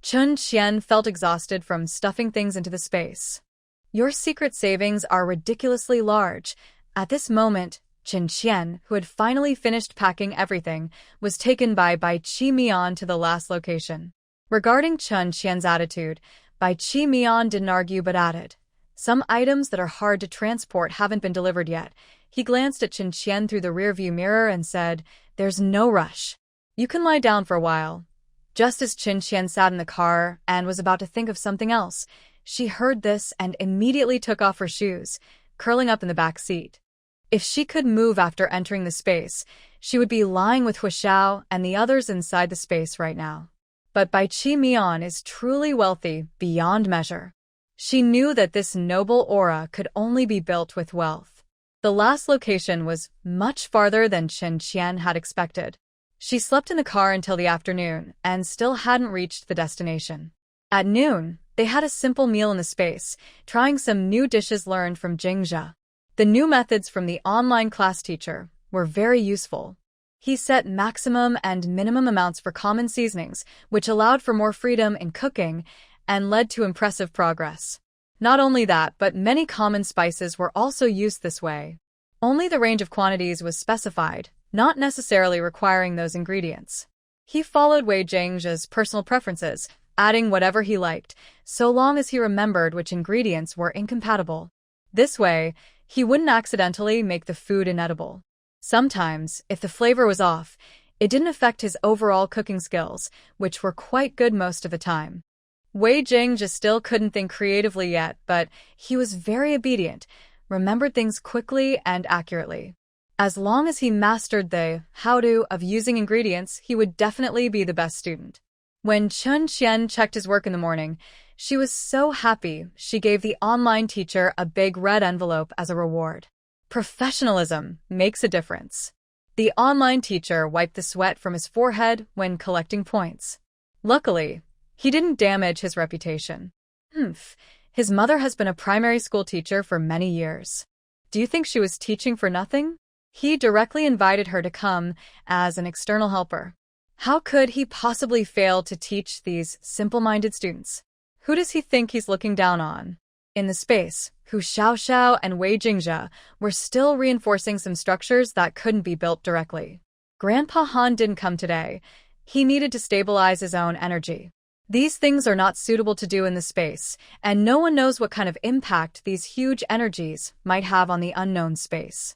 Chun Qian felt exhausted from stuffing things into the space. Your secret savings are ridiculously large. At this moment, Chun Qian, who had finally finished packing everything, was taken by Bai Qi Mian to the last location. Regarding Chun Qian's attitude, Bai Qi Mian didn't argue but added, "Some items that are hard to transport haven't been delivered yet." He glanced at Chun Qian through the rearview mirror and said, "There's no rush. You can lie down for a while." Just as Chun Qian sat in the car and was about to think of something else, she heard this and immediately took off her shoes, curling up in the back seat. If she could move after entering the space, she would be lying with Huashao and the others inside the space right now. But Bai Qi Mian is truly wealthy beyond measure. She knew that this noble aura could only be built with wealth. The last location was much farther than Chun Qian had expected. She slept in the car until the afternoon and still hadn't reached the destination. At noon, they had a simple meal in the space, trying some new dishes learned from Jingzhe. The new methods from the online class teacher were very useful. He set maximum and minimum amounts for common seasonings, which allowed for more freedom in cooking and led to impressive progress. Not only that, but many common spices were also used this way. Only the range of quantities was specified, not necessarily requiring those ingredients. He followed Wei Jingzhe's personal preferences, adding whatever he liked, so long as he remembered which ingredients were incompatible. This way, he wouldn't accidentally make the food inedible. Sometimes, if the flavor was off, it didn't affect his overall cooking skills, which were quite good most of the time. Wei Jingzhe still couldn't think creatively yet, but he was very obedient, remembered things quickly and accurately. As long as he mastered the how-to of using ingredients, he would definitely be the best student. When Chun Qian checked his work in the morning, she was so happy she gave the online teacher a big red envelope as a reward. Professionalism makes a difference. The online teacher wiped the sweat from his forehead when collecting points. Luckily, he didn't damage his reputation. His mother has been a primary school teacher for many years. Do you think she was teaching for nothing? He directly invited her to come as an external helper. How could he possibly fail to teach these simple-minded students? Who does he think he's looking down on? In the space, Hu Xiaoxiao and Wei Jingzhe were still reinforcing some structures that couldn't be built directly. Grandpa Han didn't come today. He needed to stabilize his own energy. These things are not suitable to do in the space, and no one knows what kind of impact these huge energies might have on the unknown space.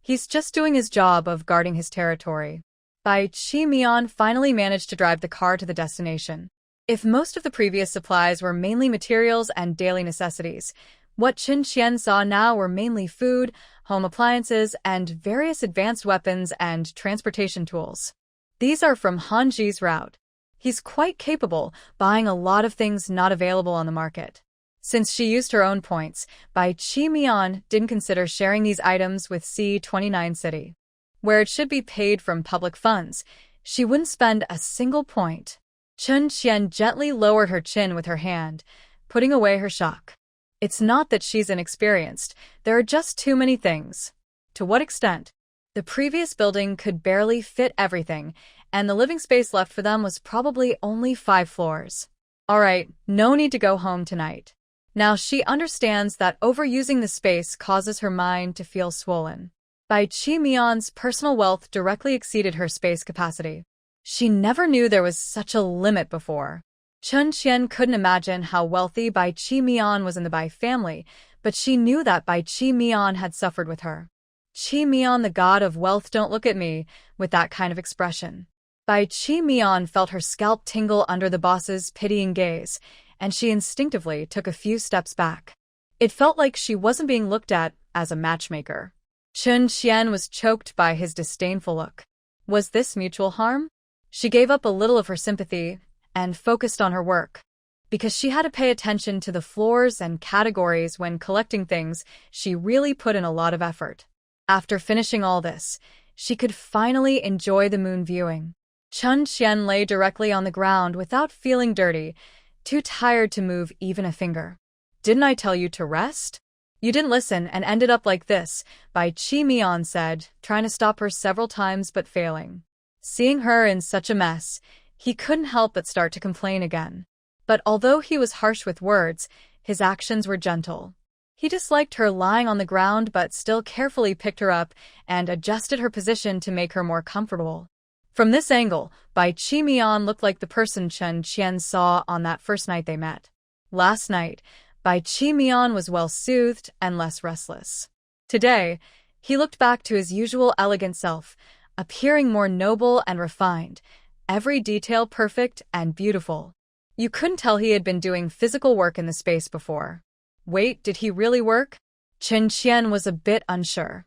He's just doing his job of guarding his territory. Bai Qi Mian finally managed to drive the car to the destination. If most of the previous supplies were mainly materials and daily necessities, what Chun Qian saw now were mainly food, home appliances, and various advanced weapons and transportation tools. These are from Han Ji's route. He's quite capable, buying a lot of things not available on the market. Since she used her own points, Bai Qi Mian didn't consider sharing these items with C29 City. Where it should be paid from public funds, she wouldn't spend a single point. Chun Qian gently lowered her chin with her hand, putting away her shock. It's not that she's inexperienced, there are just too many things. To what extent? The previous building could barely fit everything, and the living space left for them was probably only 5 floors. Alright, no need to go home tonight. Now she understands that overusing the space causes her mind to feel swollen. Bai Qi Mian's personal wealth directly exceeded her space capacity. She never knew there was such a limit before. Chun Qian couldn't imagine how wealthy Bai Chi Mian was in the Bai family, but she knew that Bai Chi Mian had suffered with her. Chi Mian, the god of wealth, don't look at me with that kind of expression. Bai Chi Mian felt her scalp tingle under the boss's pitying gaze, and she instinctively took a few steps back. It felt like she wasn't being looked at as a matchmaker. Chun Qian was choked by his disdainful look. Was this mutual harm? She gave up a little of her sympathy and focused on her work. Because she had to pay attention to the floors and categories when collecting things, she really put in a lot of effort. After finishing all this, she could finally enjoy the moon viewing. Chun Qian lay directly on the ground without feeling dirty, too tired to move even a finger. Didn't I tell you to rest? You didn't listen and ended up like this, Bai Chi Mian said, trying to stop her several times but failing. Seeing her in such a mess, he couldn't help but start to complain again. But although he was harsh with words, his actions were gentle. He disliked her lying on the ground but still carefully picked her up and adjusted her position to make her more comfortable. From this angle, Bai Chi Mian looked like the person Chun Qian saw on that first night they met. Last night, Bai Chi Mian was well-soothed and less restless. Today, he looked back to his usual elegant self, appearing more noble and refined, every detail perfect and beautiful. You couldn't tell he had been doing physical work in the space before. Wait, did he really work? Chun Qian was a bit unsure.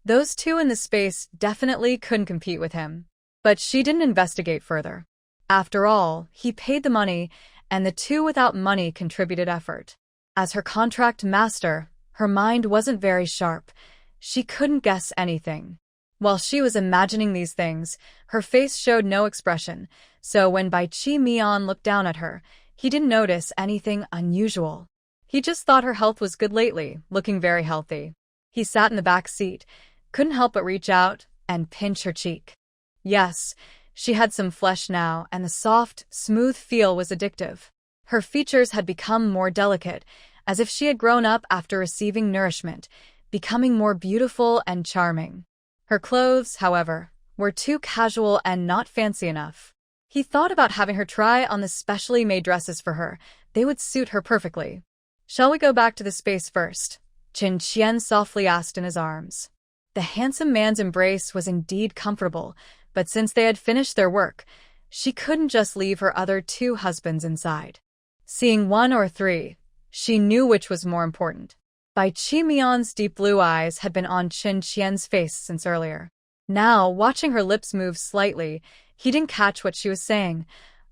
Those two in the space definitely couldn't compete with him. But she didn't investigate further. After all, he paid the money, and the two without money contributed effort. As her contract master, her mind wasn't very sharp. She couldn't guess anything. While she was imagining these things, her face showed no expression, so when Bai Chi Mian looked down at her, he didn't notice anything unusual. He just thought her health was good lately, looking very healthy. He sat in the back seat, couldn't help but reach out and pinch her cheek. Yes, she had some flesh now, and the soft, smooth feel was addictive. Her features had become more delicate, as if she had grown up after receiving nourishment, becoming more beautiful and charming. Her clothes, however, were too casual and not fancy enough. He thought about having her try on the specially made dresses for her. They would suit her perfectly. Shall we go back to the space first? Chun Qian softly asked in his arms. The handsome man's embrace was indeed comfortable, but since they had finished their work, she couldn't just leave her other two husbands inside. Seeing one or three, she knew which was more important. Bai Chi Mian's deep blue eyes had been on Chun Qian's face since earlier. Now, watching her lips move slightly, he didn't catch what she was saying,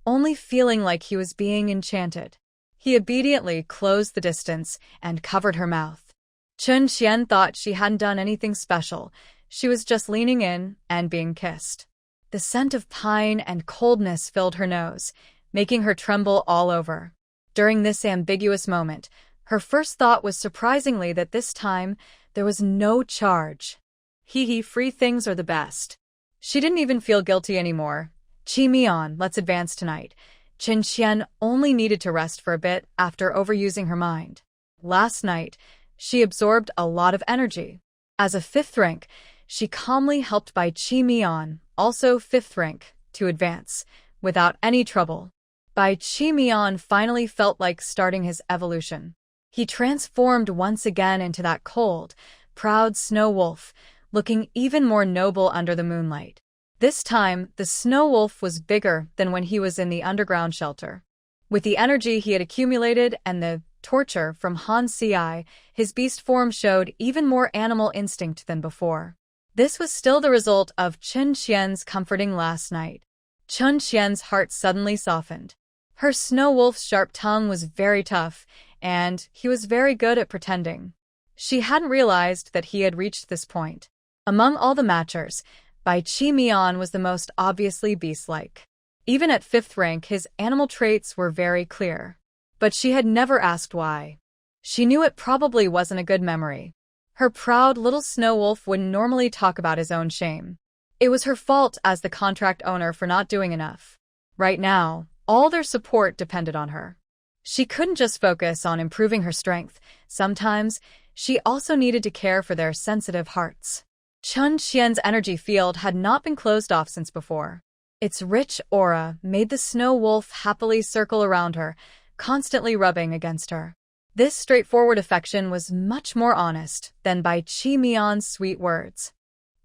only feeling like he was being enchanted. He obediently closed the distance and covered her mouth. Chun Qian thought she hadn't done anything special. She was just leaning in and being kissed. The scent of pine and coldness filled her nose, making her tremble all over. During this ambiguous moment, her first thought was surprisingly that this time there was no charge. Free things are the best. She didn't even feel guilty anymore. Chi Mian, let's advance tonight. Chun Qian only needed to rest for a bit after overusing her mind. Last night, she absorbed a lot of energy. As a fifth rank, she calmly helped Bai Chi Mian, also fifth rank, to advance, without any trouble. Bai Chi Mian finally felt like starting his evolution. He transformed once again into that cold, proud snow wolf, looking even more noble under the moonlight. This time, the snow wolf was bigger than when he was in the underground shelter. With the energy he had accumulated and the torture from Han Ci, his beast form showed even more animal instinct than before. This was still the result of Chun Qian's comforting last night. Chun Qian's heart suddenly softened. Her snow wolf's sharp tongue was very tough, and he was very good at pretending. She hadn't realized that he had reached this point. Among all the matchers, Bai Chi Mian was the most obviously beast-like. Even at fifth rank, his animal traits were very clear. But she had never asked why. She knew it probably wasn't a good memory. Her proud little snow wolf wouldn't normally talk about his own shame. It was her fault as the contract owner for not doing enough. Right now, all their support depended on her. She couldn't just focus on improving her strength. Sometimes, she also needed to care for their sensitive hearts. Chun Qian's energy field had not been closed off since before. Its rich aura made the snow wolf happily circle around her, constantly rubbing against her. This straightforward affection was much more honest than Bai Qi Mian's sweet words.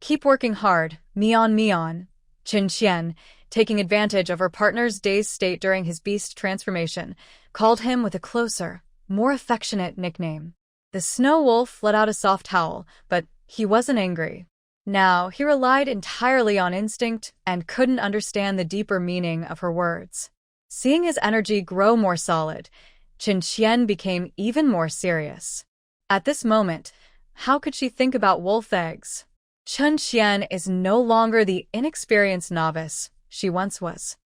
Keep working hard, Mian. Chen Qian, taking advantage of her partner's dazed state during his beast transformation, called him with a closer, more affectionate nickname. The snow wolf let out a soft howl, but he wasn't angry. Now, he relied entirely on instinct and couldn't understand the deeper meaning of her words. Seeing his energy grow more solid, Chen Qian became even more serious. At this moment, how could she think about wolf eggs? Chen Qian is no longer the inexperienced novice she once was.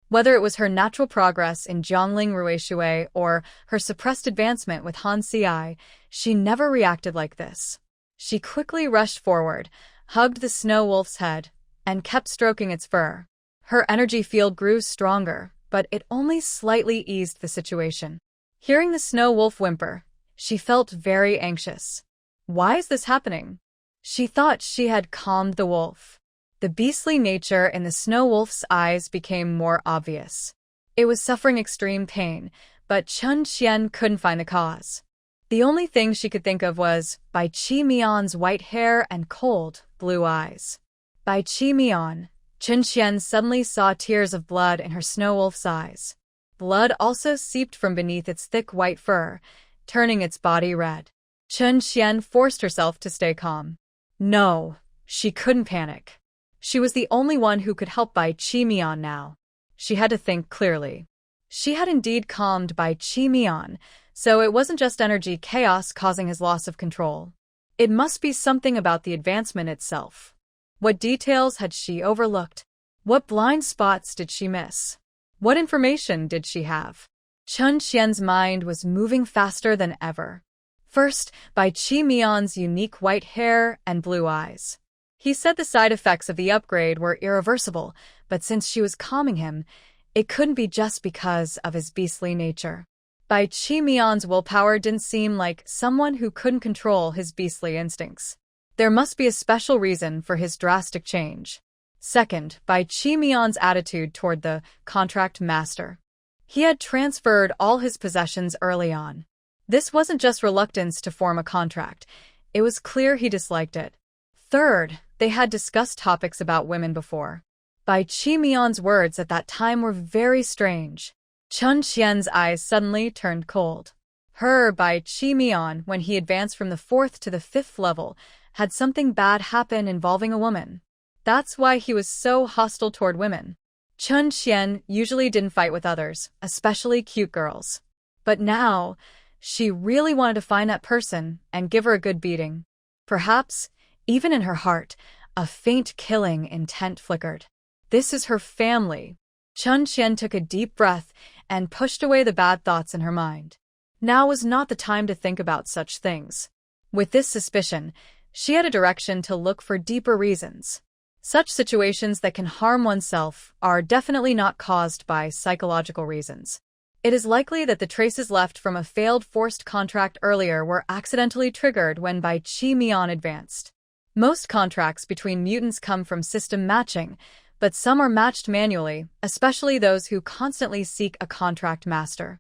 Whether it was her natural progress in Jiangling Ruishui or her suppressed advancement with Han Xi, she never reacted like this. She quickly rushed forward, hugged the snow wolf's head, and kept stroking its fur. Her energy field grew stronger, but it only slightly eased the situation. Hearing the snow wolf whimper, she felt very anxious. Why is this happening? She thought she had calmed the wolf. The beastly nature in the snow wolf's eyes became more obvious. It was suffering extreme pain, but Chen Qian couldn't find the cause. The only thing she could think of was Bai Qi Mian's white hair and cold, blue eyes. Bai Qi Mian, Chen Qian suddenly saw tears of blood in her snow wolf's eyes. Blood also seeped from beneath its thick white fur, turning its body red. Chen Qian forced herself to stay calm. No, she couldn't panic. She was the only one who could help Bai Qi Mian now. She had to think clearly. She had indeed calmed Bai Qi Mian, so it wasn't just energy chaos causing his loss of control. It must be something about the advancement itself. What details had she overlooked? What blind spots did she miss? What information did she have? Chen Qian's mind was moving faster than ever. First, Bai Qi Mian's unique white hair and blue eyes. He said the side effects of the upgrade were irreversible, but since she was calming him, it couldn't be just because of his beastly nature. Bai Qi Mian's willpower didn't seem like someone who couldn't control his beastly instincts. There must be a special reason for his drastic change. Second, Bai Qi Mian's attitude toward the contract master. He had transferred all his possessions early on. This wasn't just reluctance to form a contract. It was clear he disliked it. Third, they had discussed topics about women before. Bai Qi Mian's words at that time were very strange. Chen Qian's eyes suddenly turned cold. Bai Qi Mian, when he advanced from the 4th to the 5th level, had something bad happen involving a woman. That's why he was so hostile toward women. Chen Qian usually didn't fight with others, especially cute girls. But now, she really wanted to find that person and give her a good beating. Perhaps, even in her heart, a faint killing intent flickered. This is her family. Chen Qian took a deep breath and pushed away the bad thoughts in her mind. Now was not the time to think about such things. With this suspicion, she had a direction to look for deeper reasons. Such situations that can harm oneself are definitely not caused by psychological reasons. It is likely that the traces left from a failed forced contract earlier were accidentally triggered when Bai Qi Mian advanced. Most contracts between mutants come from system matching, but some are matched manually, especially those who constantly seek a contract master.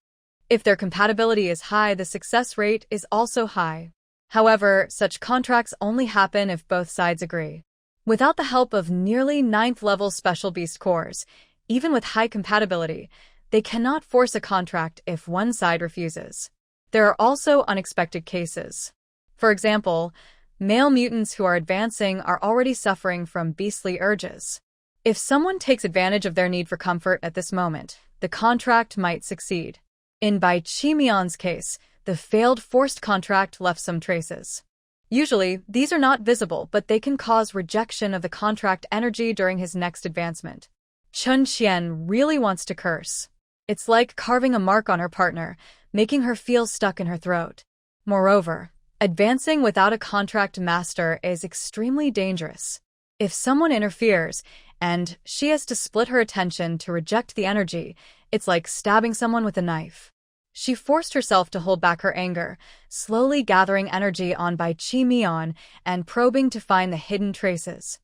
If their compatibility is high, the success rate is also high. However, such contracts only happen if both sides agree. Without the help of nearly 9th-level special beast cores, even with high compatibility, they cannot force a contract if one side refuses. There are also unexpected cases. For example, male mutants who are advancing are already suffering from beastly urges. If someone takes advantage of their need for comfort at this moment, the contract might succeed. In Bai Qi Mian's case, the failed forced contract left some traces. Usually, these are not visible, but they can cause rejection of the contract energy during his next advancement. Chen Qian really wants to curse. It's like carving a mark on her partner, making her feel stuck in her throat. Moreover, advancing without a contract master is extremely dangerous. If someone interferes, and she has to split her attention to reject the energy, it's like stabbing someone with a knife. She forced herself to hold back her anger, slowly gathering energy on Bai Qi Mian and probing to find the hidden traces.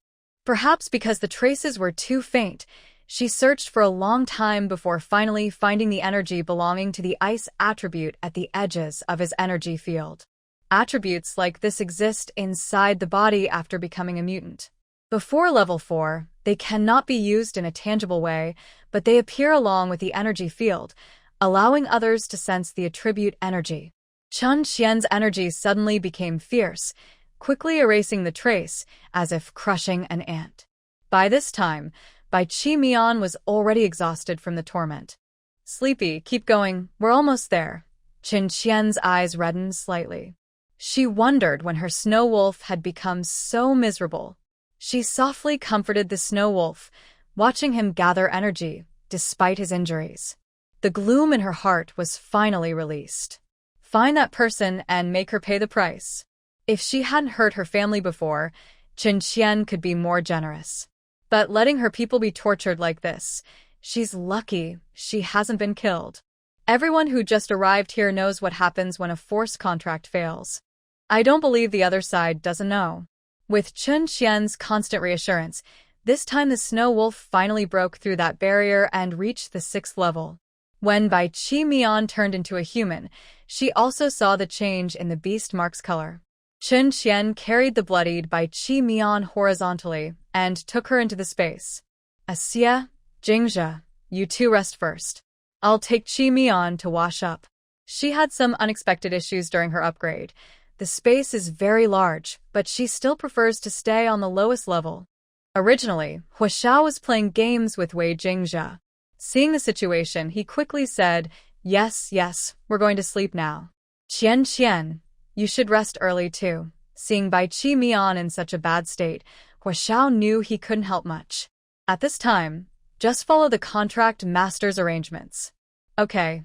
Perhaps because the traces were too faint, She searched for a long time before finally finding the energy belonging to the ice attribute at the edges of his energy field. Attributes like this exist inside the body after becoming a mutant. Before level 4, they cannot be used in a tangible way, but they appear along with the energy field, allowing others to sense the attribute energy. Chen Qian's energy suddenly became fierce, quickly erasing the trace, as if crushing an ant. By this time, Bai Qi Mian was already exhausted from the torment. Sleepy, keep going, we're almost there. Chen Qian's eyes reddened slightly. She wondered when her snow wolf had become so miserable. She softly comforted the snow wolf, watching him gather energy, despite his injuries. The gloom in her heart was finally released. Find that person and make her pay the price. If she hadn't hurt her family before, Chen Qian could be more generous. But letting her people be tortured like this, she's lucky she hasn't been killed. Everyone who just arrived here knows what happens when a force contract fails. I don't believe the other side doesn't know. With Chen Qian's constant reassurance, this time the snow wolf finally broke through that barrier and reached the 6th level. When Bai Qi Mian turned into a human, she also saw the change in the beast mark's color. Chen Qian carried the bloodied Bai Qi Mian horizontally and took her into the space. Asia, Jingzhe, you two rest first. I'll take Qi Mian to wash up. She had some unexpected issues during her upgrade. The space is very large, but she still prefers to stay on the lowest level. Originally, Hua Xiao was playing games with Wei Jingzhe. Seeing the situation, he quickly said, Yes, we're going to sleep now. Qian, you should rest early too. Seeing Bai Qi Mian in such a bad state, Hua Xiao knew he couldn't help much. At this time, just follow the contract master's arrangements. Okay.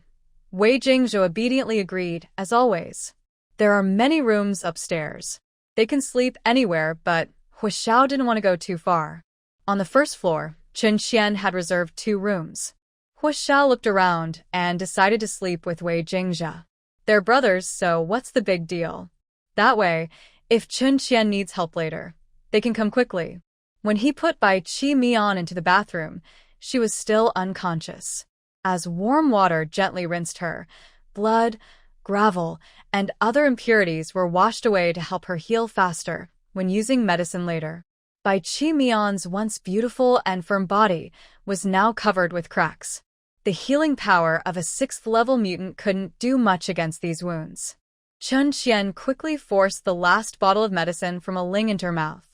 Wei Jingzhe obediently agreed, as always. There are many rooms upstairs. They can sleep anywhere, but Hua Xiao didn't want to go too far. On the first floor, Chen Qian had reserved 2 rooms. Hua Xiao looked around and decided to sleep with Wei Jingzhe. They're brothers, so what's the big deal? That way, if Chen Qian needs help later, they can come quickly. When he put Bai Qi Mian into the bathroom, she was still unconscious. As warm water gently rinsed her, blood, gravel, and other impurities were washed away to help her heal faster when using medicine later. Bai Qi Mian's once beautiful and firm body was now covered with cracks. The healing power of a 6th-level mutant couldn't do much against these wounds. Chen Qian quickly forced the last bottle of medicine from a ling into her mouth.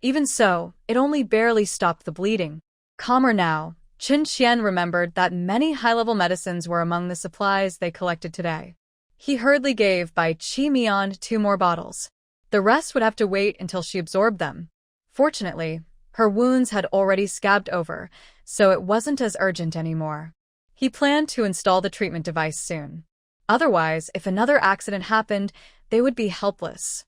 Even so, it only barely stopped the bleeding. Calmer now, Chen Qian remembered that many high-level medicines were among the supplies they collected today. He hurriedly gave Bai Qi Mian 2 more bottles. The rest would have to wait until she absorbed them. Fortunately, her wounds had already scabbed over, so it wasn't as urgent anymore. He planned to install the treatment device soon. Otherwise, if another accident happened, they would be helpless.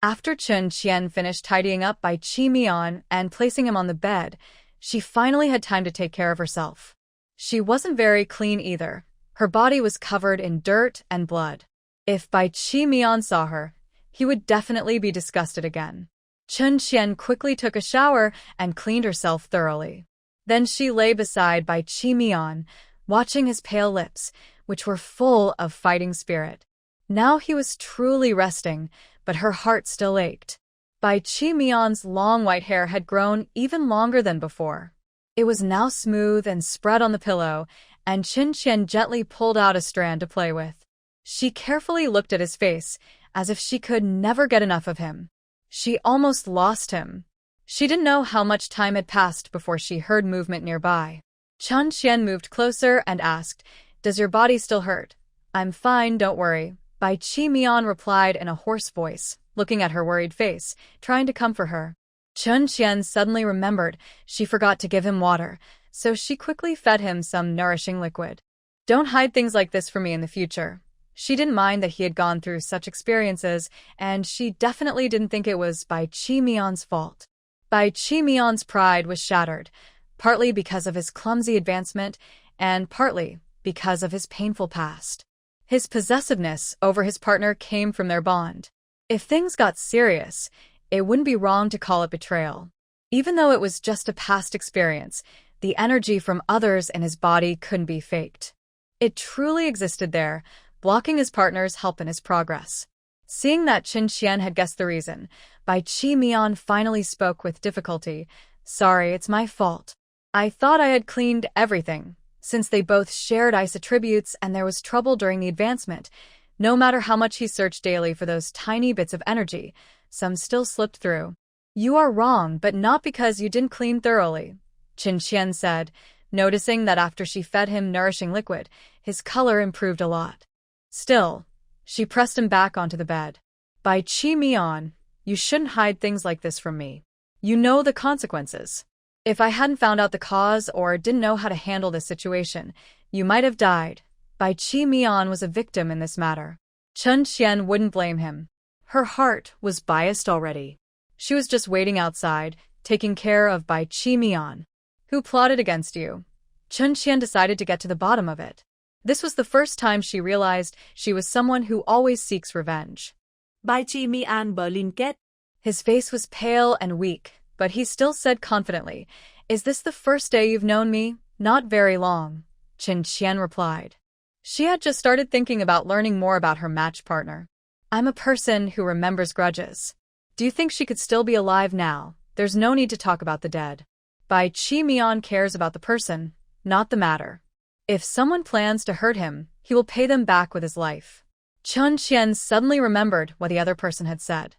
After Chen Qian finished tidying up Bai Qi Mian and placing him on the bed, she finally had time to take care of herself. She wasn't very clean either. Her body was covered in dirt and blood. If Bai Qi Mian saw her, he would definitely be disgusted again. Chen Qian quickly took a shower and cleaned herself thoroughly. Then she lay beside Bai Qi Mian, watching his pale lips, which were full of fighting spirit. Now he was truly resting, but her heart still ached. Bai Qi Mian's long white hair had grown even longer than before. It was now smooth and spread on the pillow, and Chen Qian gently pulled out a strand to play with. She carefully looked at his face, as if she could never get enough of him. She almost lost him. She didn't know how much time had passed before she heard movement nearby. Chen Qian moved closer and asked, "Does your body still hurt?" "I'm fine, don't worry," Bai Qi Mian replied in a hoarse voice, looking at her worried face, trying to comfort her. Chen Qian suddenly remembered she forgot to give him water, so she quickly fed him some nourishing liquid. "Don't hide things like this from me in the future." She didn't mind that he had gone through such experiences, and she definitely didn't think it was Bai Qi Mian's fault. Bai Qi Mian's pride was shattered, partly because of his clumsy advancement, and partly because of his painful past. His possessiveness over his partner came from their bond. If things got serious, it wouldn't be wrong to call it betrayal. Even though it was just a past experience, The energy from others in his body couldn't be faked. It truly existed there, blocking his partner's help in his progress. Seeing that Qin Qian had guessed the reason, Bai Qi Mian finally spoke with difficulty. Sorry, it's my fault. I thought I had cleaned everything. Since they both shared ice attributes and there was trouble during the advancement, no matter how much he searched daily for those tiny bits of energy, some still slipped through. You are wrong, but not because you didn't clean thoroughly, Qin Qian said, noticing that after she fed him nourishing liquid, his color improved a lot. Still, she pressed him back onto the bed. Bai Qi Mian, you shouldn't hide things like this from me. You know the consequences. If I hadn't found out the cause or didn't know how to handle this situation, you might have died. Bai Qi Mian was a victim in this matter. Qin Qian wouldn't blame him. Her heart was biased already. She was just waiting outside, taking care of Bai Qi Mian. Who plotted against you? Qin Qian decided to get to the bottom of it. This was the first time she realized she was someone who always seeks revenge. Bai Qi Mian Berlin kết. His face was pale and weak, but he still said confidently, Is this the first day you've known me? Not very long, Qin Qian replied. She had just started thinking about learning more about her match partner. I'm a person who remembers grudges. Do you think she could still be alive now? There's no need to talk about the dead. Bai Qi Mian cares about the person, not the matter. If someone plans to hurt him, he will pay them back with his life. Qin Qian suddenly remembered what the other person had said.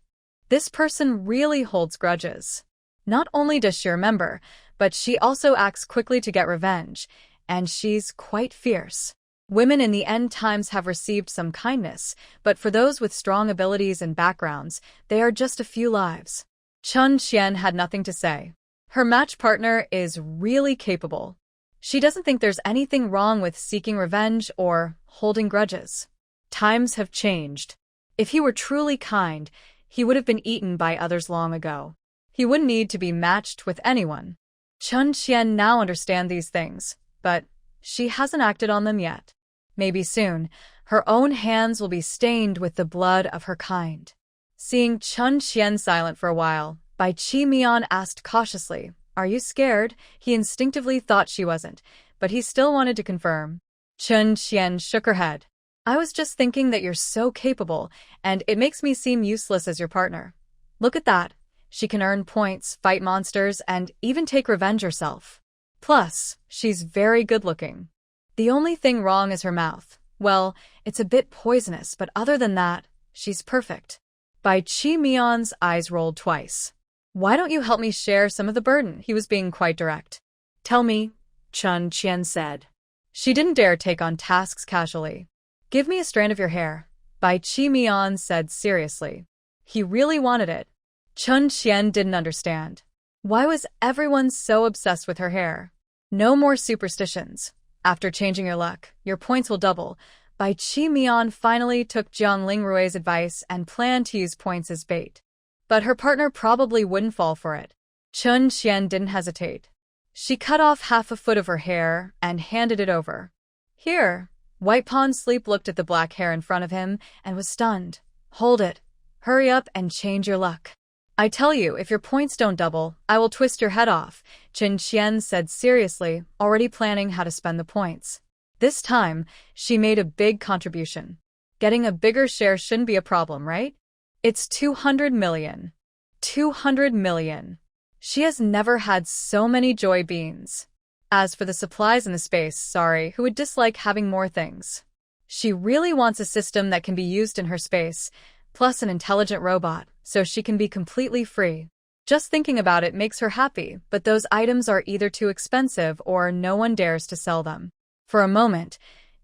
This person really holds grudges. Not only does she remember, but she also acts quickly to get revenge, and she's quite fierce. Women in the end times have received some kindness, but for those with strong abilities and backgrounds, they are just a few lives. Qin Qian had nothing to say. Her match partner is really capable. She doesn't think there's anything wrong with seeking revenge or holding grudges. Times have changed. If he were truly kind, he would have been eaten by others long ago. He wouldn't need to be matched with anyone. Qin Qian now understands these things, but she hasn't acted on them yet. Maybe soon, her own hands will be stained with the blood of her kind. Seeing Qin Qian silent for a while, Bai Qi Mian asked cautiously, Are you scared? He instinctively thought she wasn't, but he still wanted to confirm. Qin Qian shook her head. I was just thinking that you're so capable, and it makes me seem useless as your partner. Look at that. She can earn points, fight monsters, and even take revenge herself. Plus, she's very good-looking. The only thing wrong is her mouth. Well, it's a bit poisonous, but other than that, she's perfect. Bai Qi Mian's eyes rolled twice. Why don't you help me share some of the burden? He was being quite direct. Tell me, Qin Qian said. She didn't dare take on tasks casually. Give me a strand of your hair, Bai Qi Mian said seriously. He really wanted it. Qin Qian didn't understand. Why was everyone so obsessed with her hair? No more superstitions. After changing your luck, your points will double. Bai Qi Mian finally took Jiang Lingrui's advice and planned to use points as bait. But her partner probably wouldn't fall for it. Qin Qian didn't hesitate. She cut off half a foot of her hair and handed it over. Here. White Pawn Sleep looked at the black hair in front of him and was stunned. Hold it. Hurry up and change your luck. I tell you, if your points don't double, I will twist your head off, Qin Qian said seriously, already planning how to spend the points. This time, she made a big contribution. Getting a bigger share shouldn't be a problem, right? It's 200 million. 200 million. She has never had so many joy beans. As for the supplies in the space, sorry, who would dislike having more things? She really wants a system that can be used in her space, plus an intelligent robot, so she can be completely free. Just thinking about it makes her happy, but those items are either too expensive or no one dares to sell them. For a moment,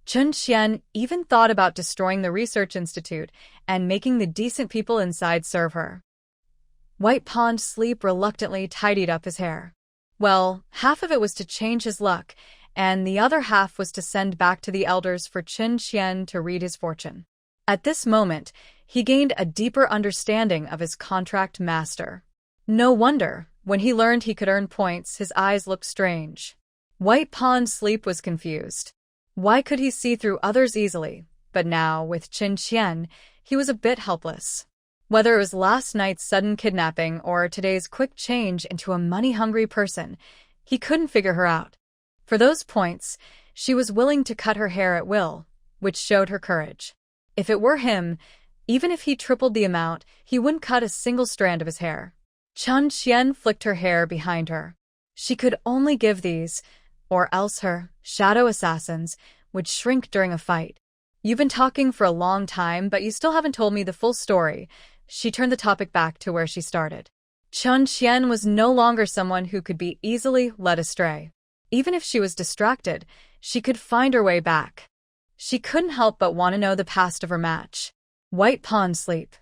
Qin Qian even thought about destroying the research institute and making the decent people inside serve her. White Pawn Sleep reluctantly tidied up his hair. Well, half of it was to change his luck, and the other half was to send back to the elders for Qin Qian to read his fortune. At this moment, he gained a deeper understanding of his contract master. No wonder, when he learned he could earn points, his eyes looked strange. White Pawn Sleep was confused. Why could he see through others easily? But now, with Qin Qian, he was a bit helpless. Whether it was last night's sudden kidnapping or today's quick change into a money-hungry person, He couldn't figure her out. For those points, she was willing to cut her hair at will, which showed her courage. If it were him, even if he tripled the amount, he wouldn't cut a single strand of his hair. Chun Qian flicked her hair behind her. She could only give these, or else her shadow assassins would shrink during a fight. You've been talking for a long time, but you still haven't told me the full story. She turned the topic back to where she started. Chun Qian was no longer someone who could be easily led astray. Even if she was distracted, she could find her way back. She couldn't help but want to know the past of her match. White pawn sleep.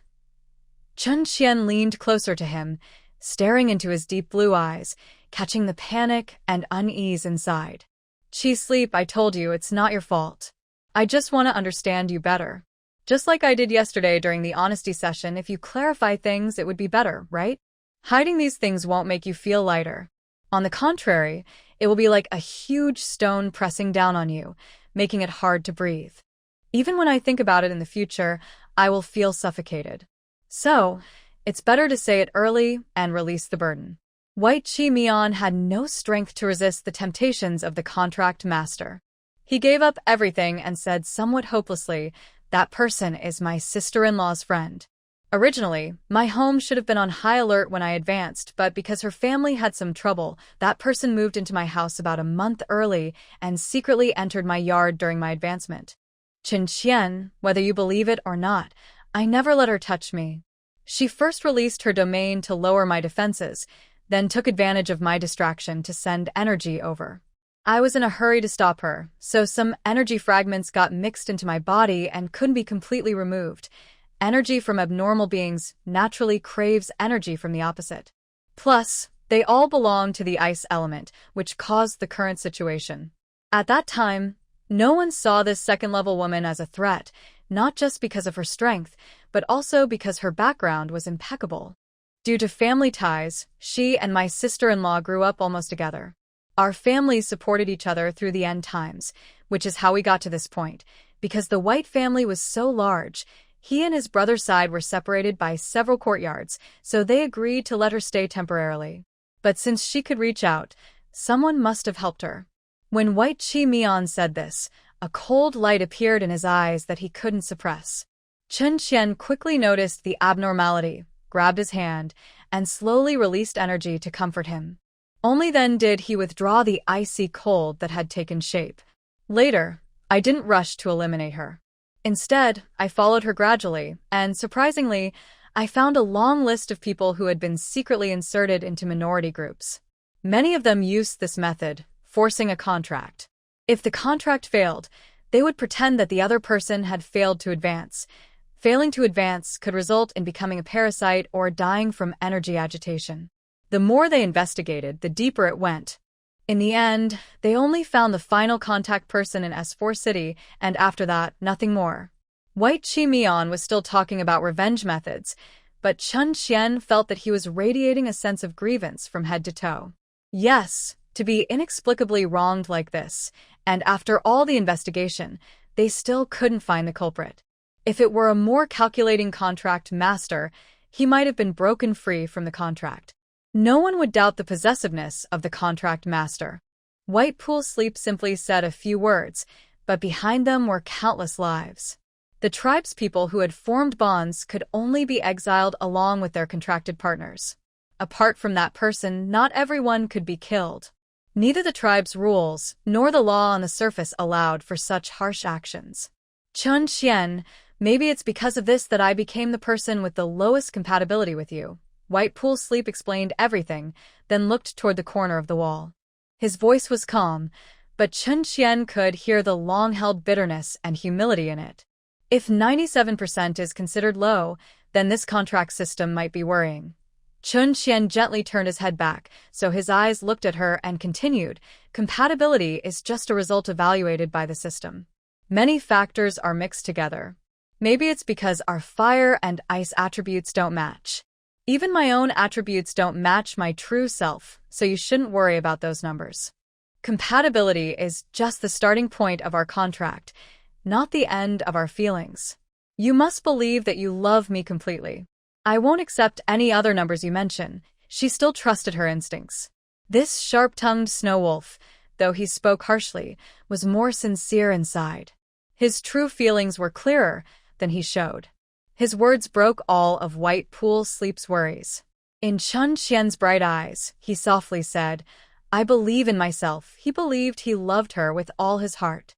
Chun Qian leaned closer to him, staring into his deep blue eyes, catching the panic and unease inside. Chi sleep, I told you it's not your fault. I just want to understand you better. Just like I did yesterday during the honesty session, if you clarify things, it would be better, right? Hiding these things won't make you feel lighter. On the contrary, it will be like a huge stone pressing down on you, making it hard to breathe. Even when I think about it in the future, I will feel suffocated. So, it's better to say it early and release the burden. White Chi Mian had no strength to resist the temptations of the contract master. He gave up everything and said somewhat hopelessly, "That person is my sister-in-law's friend. Originally, my home should have been on high alert when I advanced, but because her family had some trouble, that person moved into my house about a month early and secretly entered my yard during my advancement. Chun Qian, whether you believe it or not, I never let her touch me. She first released her domain to lower my defenses, then took advantage of my distraction to send energy over. I was in a hurry to stop her, so some energy fragments got mixed into my body and couldn't be completely removed. Energy from abnormal beings naturally craves energy from the opposite. Plus, they all belong to the ice element, which caused the current situation. At that time, no one saw this second-level woman as a threat, not just because of her strength, but also because her background was impeccable. Due to family ties, she and my sister-in-law grew up almost together. Our families supported each other through the end times, which is how we got to this point. Because the White family was so large, he and his brother's side were separated by several courtyards, so they agreed to let her stay temporarily. But since she could reach out, someone must have helped her. When White Chi Mian said this, a cold light appeared in his eyes that he couldn't suppress. Chun Qian quickly noticed the abnormality, grabbed his hand, and slowly released energy to comfort him. Only then did he withdraw the icy cold that had taken shape. Later, I didn't rush to eliminate her. Instead, I followed her gradually, and surprisingly, I found a long list of people who had been secretly inserted into minority groups. Many of them used this method, forcing a contract. If the contract failed, they would pretend that the other person had failed to advance. Failing to advance could result in becoming a parasite or dying from energy agitation. The more they investigated, the deeper it went. In the end, they only found the final contact person in S4 City, and after that, nothing more. White Chi Mian was still talking about revenge methods, but Chun Qian felt that he was radiating a sense of grievance from head to toe. Yes, to be inexplicably wronged like this, and after all the investigation, they still couldn't find the culprit. If it were a more calculating contract master, he might have been broken free from the contract. No one would doubt the possessiveness of the contract master. White Pool Sleep simply said a few words, but behind them were countless lives. The tribespeople who had formed bonds could only be exiled along with their contracted partners. Apart from that person, not everyone could be killed. Neither the tribe's rules nor the law on the surface allowed for such harsh actions. Chun Qian, maybe it's because of this that I became the person with the lowest compatibility with you. White Pool Sleep explained everything, then looked toward the corner of the wall. His voice was calm, but Chun Qian could hear the long-held bitterness and humility in it. If 97% is considered low, then this contract system might be worrying. Chun Qian gently turned his head back, so his eyes looked at her and continued, compatibility is just a result evaluated by the system. Many factors are mixed together. Maybe it's because our fire and ice attributes don't match. Even my own attributes don't match my true self, so you shouldn't worry about those numbers. Compatibility is just the starting point of our contract, not the end of our feelings. You must believe that you love me completely. I won't accept any other numbers you mention. She still trusted her instincts. This sharp-tongued snow wolf, though he spoke harshly, was more sincere inside. His true feelings were clearer than he showed. His words broke all of White Pool Sleep's worries. In Chun Qian's bright eyes, he softly said, "I believe in myself." He believed he loved her with all his heart.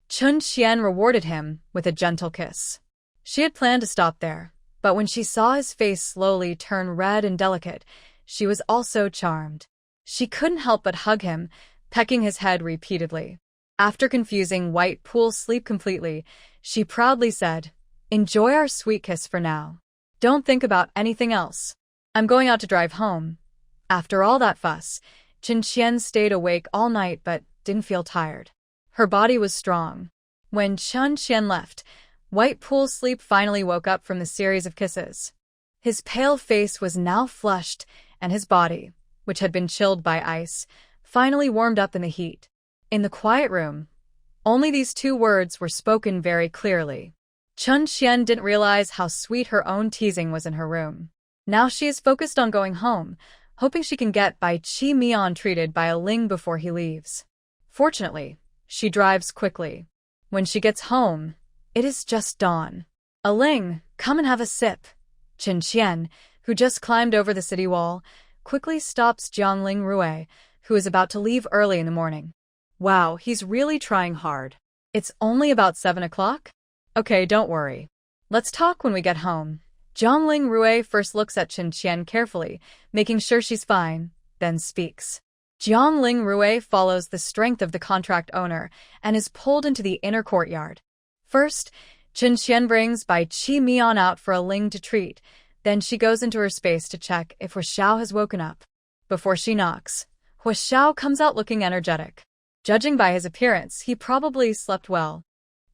Chun Qian rewarded him with a gentle kiss. She had planned to stop there, but when she saw his face slowly turn red and delicate, she was also charmed. She couldn't help but hug him, pecking his head repeatedly. After confusing White Pool Sleep completely, she proudly said, "Enjoy our sweet kiss for now. Don't think about anything else. I'm going out to drive home." After all that fuss, Chun Qian stayed awake all night but didn't feel tired. Her body was strong. When Chun Qian left, White Pool Sleep finally woke up from the series of kisses. His pale face was now flushed, and his body, which had been chilled by ice, finally warmed up in the heat. In the quiet room, only these two words were spoken very clearly. Chun Qian didn't realize how sweet her own teasing was in her room. Now she is focused on going home, hoping she can get Bai Qi Mian treated by a Ling before he leaves. Fortunately, she drives quickly. When she gets home, it is just dawn. "A Ling, come and have a sip." Chun Qian, who just climbed over the city wall, quickly stops Jiangling Rui, who is about to leave early in the morning. Wow, he's really trying hard. It's only about 7 o'clock? Okay, don't worry. Let's talk when we get home. Jiangling Rui first looks at Chun Qian carefully, making sure she's fine, then speaks. Jiangling Rui follows the strength of the contract owner and is pulled into the inner courtyard. First, Chun Qian brings Bai Qi Mian out for a Ling to treat, then she goes into her space to check if Hua Xiao has woken up. Before she knocks, Hua Xiao comes out looking energetic. Judging by his appearance, he probably slept well.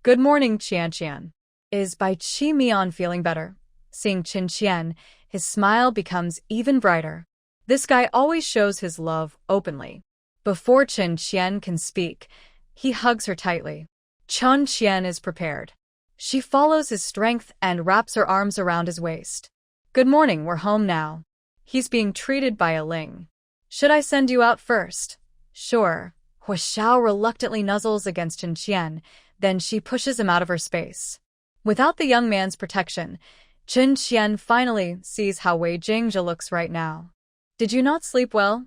"Good morning, Qian. Is Bai Qi Mian feeling better?" Seeing Chun Qian, his smile becomes even brighter. This guy always shows his love openly. Before Chun Qian can speak, he hugs her tightly. Chun Qian is prepared. She follows his strength and wraps her arms around his waist. "Good morning, we're home now." He's being treated by a Ling. "Should I send you out first?" "Sure." Hua Xiao reluctantly nuzzles against Chun Qian, then she pushes him out of her space. Without the young man's protection, Chun Qian finally sees how Wei Jingzhe looks right now. "Did you not sleep well?"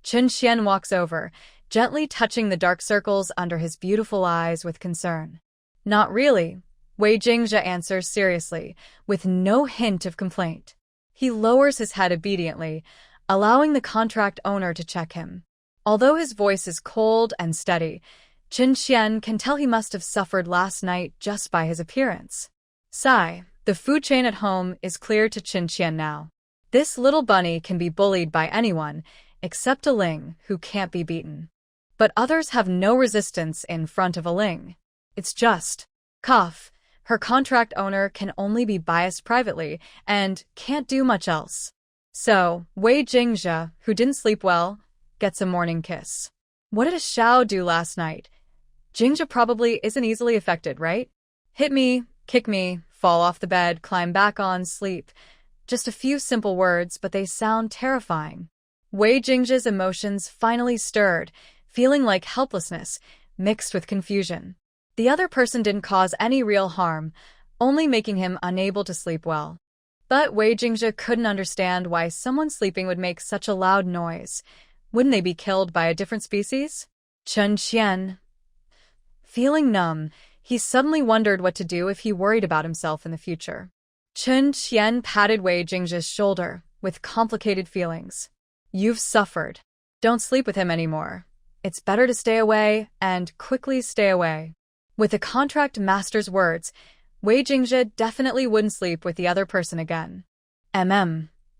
Chun Qian walks over, gently touching the dark circles under his beautiful eyes with concern. "Not really," Wei Jingzhe answers seriously, with no hint of complaint. He lowers his head obediently, allowing the contract owner to check him. Although his voice is cold and steady, Chun Qian can tell he must have suffered last night just by his appearance. Sigh, the food chain at home is clear to Chun Qian now. This little bunny can be bullied by anyone, except a Ling, who can't be beaten. But others have no resistance in front of a Ling. It's just cough. Her contract owner can only be biased privately and can't do much else. So, Wei Jingzhe, who didn't sleep well, gets a morning kiss. What did a Xiao do last night? Jingzhe probably isn't easily affected, right? Hit me, kick me, fall off the bed, climb back on, sleep. Just a few simple words, but they sound terrifying. Wei Jingzhe's emotions finally stirred, feeling like helplessness, mixed with confusion. The other person didn't cause any real harm, only making him unable to sleep well. But Wei Jingzhe couldn't understand why someone sleeping would make such a loud noise. Wouldn't they be killed by a different species? Chun Qian. Feeling numb, he suddenly wondered what to do if he worried about himself in the future. Chun Qian patted Wei Jingzhe's shoulder, with complicated feelings. "You've suffered. Don't sleep with him anymore. It's better to stay away, and quickly stay away." With the contract master's words, Wei Jingzhe definitely wouldn't sleep with the other person again.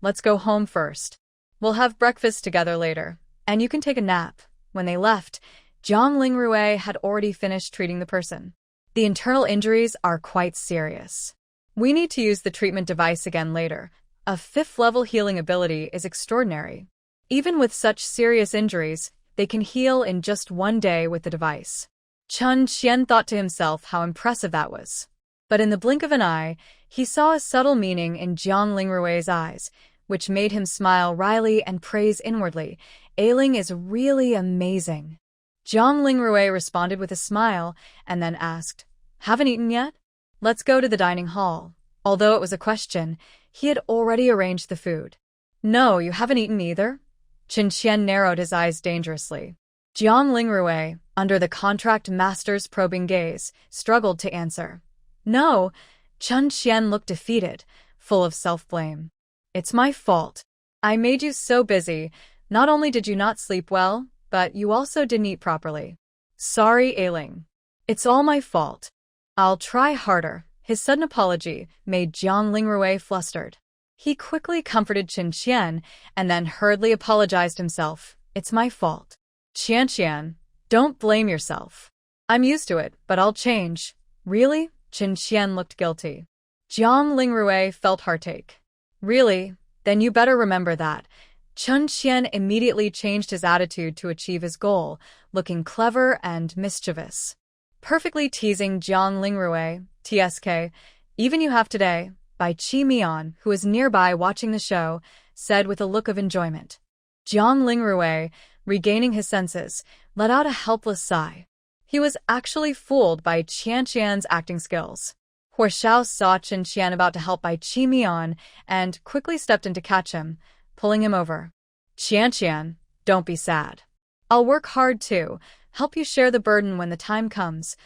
Let's go home first. We'll have breakfast together later, and you can take a nap." When they left, Jiangling Rui had already finished treating the person. The internal injuries are quite serious. We need to use the treatment device again later. A 5th-level healing ability is extraordinary. Even with such serious injuries, they can heal in just 1 day with the device. Chun Qian thought to himself how impressive that was. But in the blink of an eye, he saw a subtle meaning in Jiangling Rui's eyes, which made him smile wryly and praise inwardly, Ailing is really amazing. Jiang Lingrui responded with a smile and then asked, haven't eaten yet? Let's go to the dining hall. Although it was a question, he had already arranged the food. No, you haven't eaten either? Chen Qian narrowed his eyes dangerously. Jiang Lingrui, under the contract master's probing gaze, struggled to answer. No, Chen Qian looked defeated, full of self-blame. It's my fault. I made you so busy. Not only did you not sleep well, but you also didn't eat properly. Sorry, Ailing. It's all my fault. I'll try harder. His sudden apology made Jiang Lingrui flustered. He quickly comforted Chen Qian and then hurriedly apologized himself. It's my fault. Qian, don't blame yourself. I'm used to it, but I'll change. Really? Chen Qian looked guilty. Jiang Lingrui felt heartache. Really? Then you better remember that. Chen Qian immediately changed his attitude to achieve his goal, looking clever and mischievous. Perfectly teasing Jiang Lingrui, TSK, even you have today, by Qi Mian, who was nearby watching the show, said with a look of enjoyment. Jiang Lingrui, regaining his senses, let out a helpless sigh. He was actually fooled by Qian Qian's acting skills. Hua Xiao saw Chen Qian about to help by Qi Mian and quickly stepped in to catch him, pulling him over. Qian, don't be sad. I'll work hard too, help you share the burden when the time comes.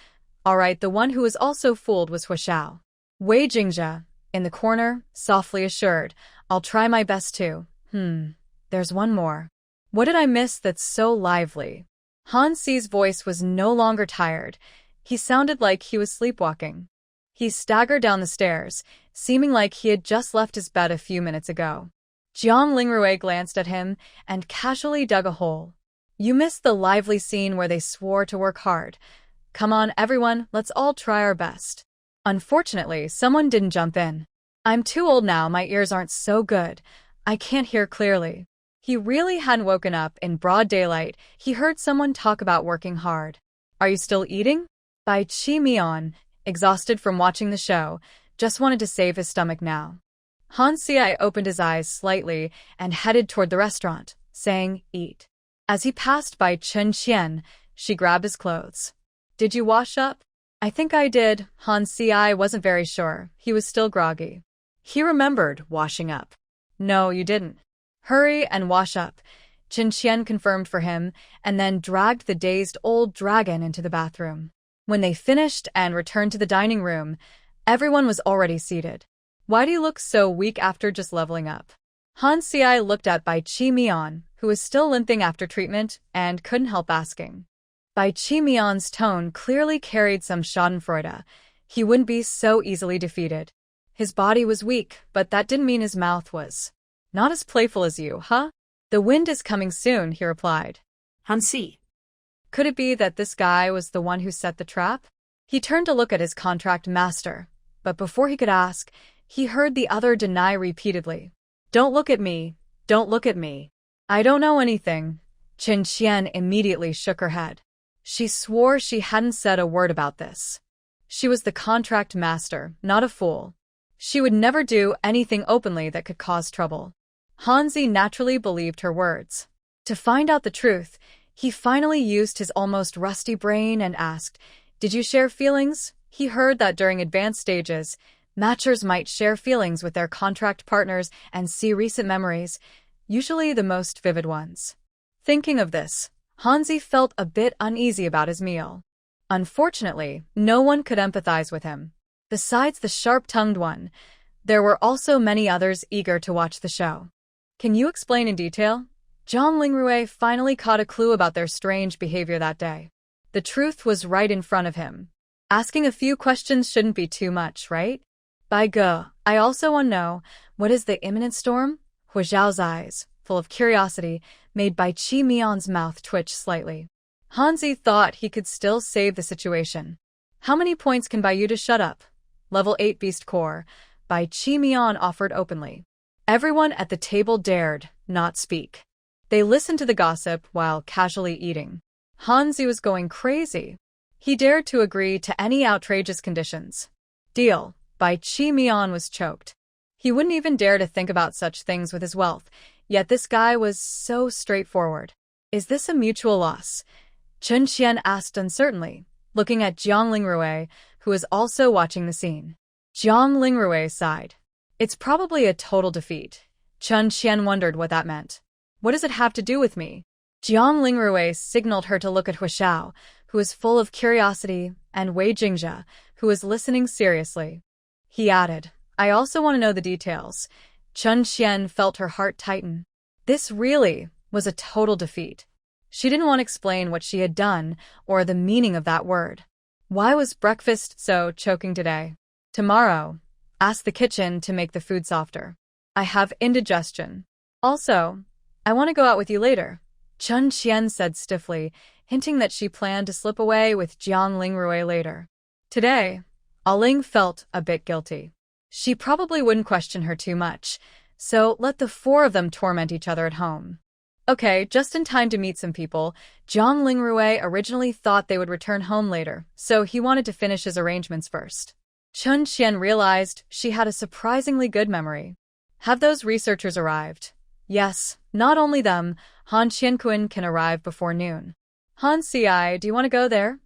All right, the one who was also fooled was Hua Xiao. Wei Jingjia, in the corner, softly assured, I'll try my best too. There's one more. What did I miss that's so lively? Han Si's voice was no longer tired. He sounded like he was sleepwalking. He staggered down the stairs, seeming like he had just left his bed a few minutes ago. Jiang Lingrui glanced at him and casually dug a hole. You missed the lively scene where they swore to work hard. Come on, everyone, let's all try our best. Unfortunately, someone didn't jump in. I'm too old now, my ears aren't so good. I can't hear clearly. He really hadn't woken up in broad daylight. He heard someone talk about working hard. Are you still eating? By Qi Mian, exhausted from watching the show, just wanted to save his stomach now. Han Si opened his eyes slightly and headed toward the restaurant, saying, eat. As he passed by Chen Qian, she grabbed his clothes. Did you wash up? I think I did. Han Si wasn't very sure. He was still groggy. He remembered washing up. No, you didn't. Hurry and wash up, Chen Qian confirmed for him, and then dragged the dazed old dragon into the bathroom. When they finished and returned to the dining room, everyone was already seated. Why do you look so weak after just leveling up? Han Si looked at Bai Qi Mian, who was still limping after treatment, and couldn't help asking. Bai Qi Mian's tone clearly carried some schadenfreude. He wouldn't be so easily defeated. His body was weak, but that didn't mean his mouth was. Not as playful as you, huh? The wind is coming soon, he replied. Han Si. Could it be that this guy was the one who set the trap? He turned to look at his contract master, but before he could ask, he heard the other deny repeatedly. Don't look at me. Don't look at me. I don't know anything. Chen Qian immediately shook her head. She swore she hadn't said a word about this. She was the contract master, not a fool. She would never do anything openly that could cause trouble. Hanzi naturally believed her words. To find out the truth, he finally used his almost rusty brain and asked, Did you share feelings? He heard that during advanced stages, matchers might share feelings with their contract partners and see recent memories, usually the most vivid ones. Thinking of this, Hanzi felt a bit uneasy about his meal. Unfortunately, no one could empathize with him. Besides the sharp-tongued one, there were also many others eager to watch the show. Can you explain in detail? Jiang Lingrui finally caught a clue about their strange behavior that day. The truth was right in front of him. Asking a few questions shouldn't be too much, right? By Ge, I also want to know, what is the imminent storm? Hua Zhao's eyes, full of curiosity, made Bai Qi Mian's mouth twitch slightly. Hanzi thought he could still save the situation. How many points can buy you to shut up? Level 8 Beast Core, Bai Qi Mian offered openly. Everyone at the table dared not speak. They listened to the gossip while casually eating. Hanzi was going crazy. He dared to agree to any outrageous conditions. Deal. Bai Qi Mian was choked. He wouldn't even dare to think about such things with his wealth, yet this guy was so straightforward. Is this a mutual loss? Chen Qian asked uncertainly, looking at Jiang Lingrui, who was also watching the scene. Jiang Lingrui sighed. It's probably a total defeat. Chen Qian wondered what that meant. What does it have to do with me? Jiang Lingrui signaled her to look at Huishao, who was full of curiosity, and Wei Jingzhe, who was listening seriously. He added, I also want to know the details. Chen Qian felt her heart tighten. This really was a total defeat. She didn't want to explain what she had done or the meaning of that word. Why was breakfast so choking today? Tomorrow, ask the kitchen to make the food softer. I have indigestion. Also, I want to go out with you later. Chen Qian said stiffly, hinting that she planned to slip away with Jiang Lingrui later. Today, Aling felt a bit guilty. She probably wouldn't question her too much, so let the four of them torment each other at home. Okay, just in time to meet some people. Jiang Lingrui originally thought they would return home later, so he wanted to finish his arrangements first. Chen Qian realized she had a surprisingly good memory. Have those researchers arrived? Yes, not only them, Han Qianquan can arrive before noon. Han Ci, do you want to go there?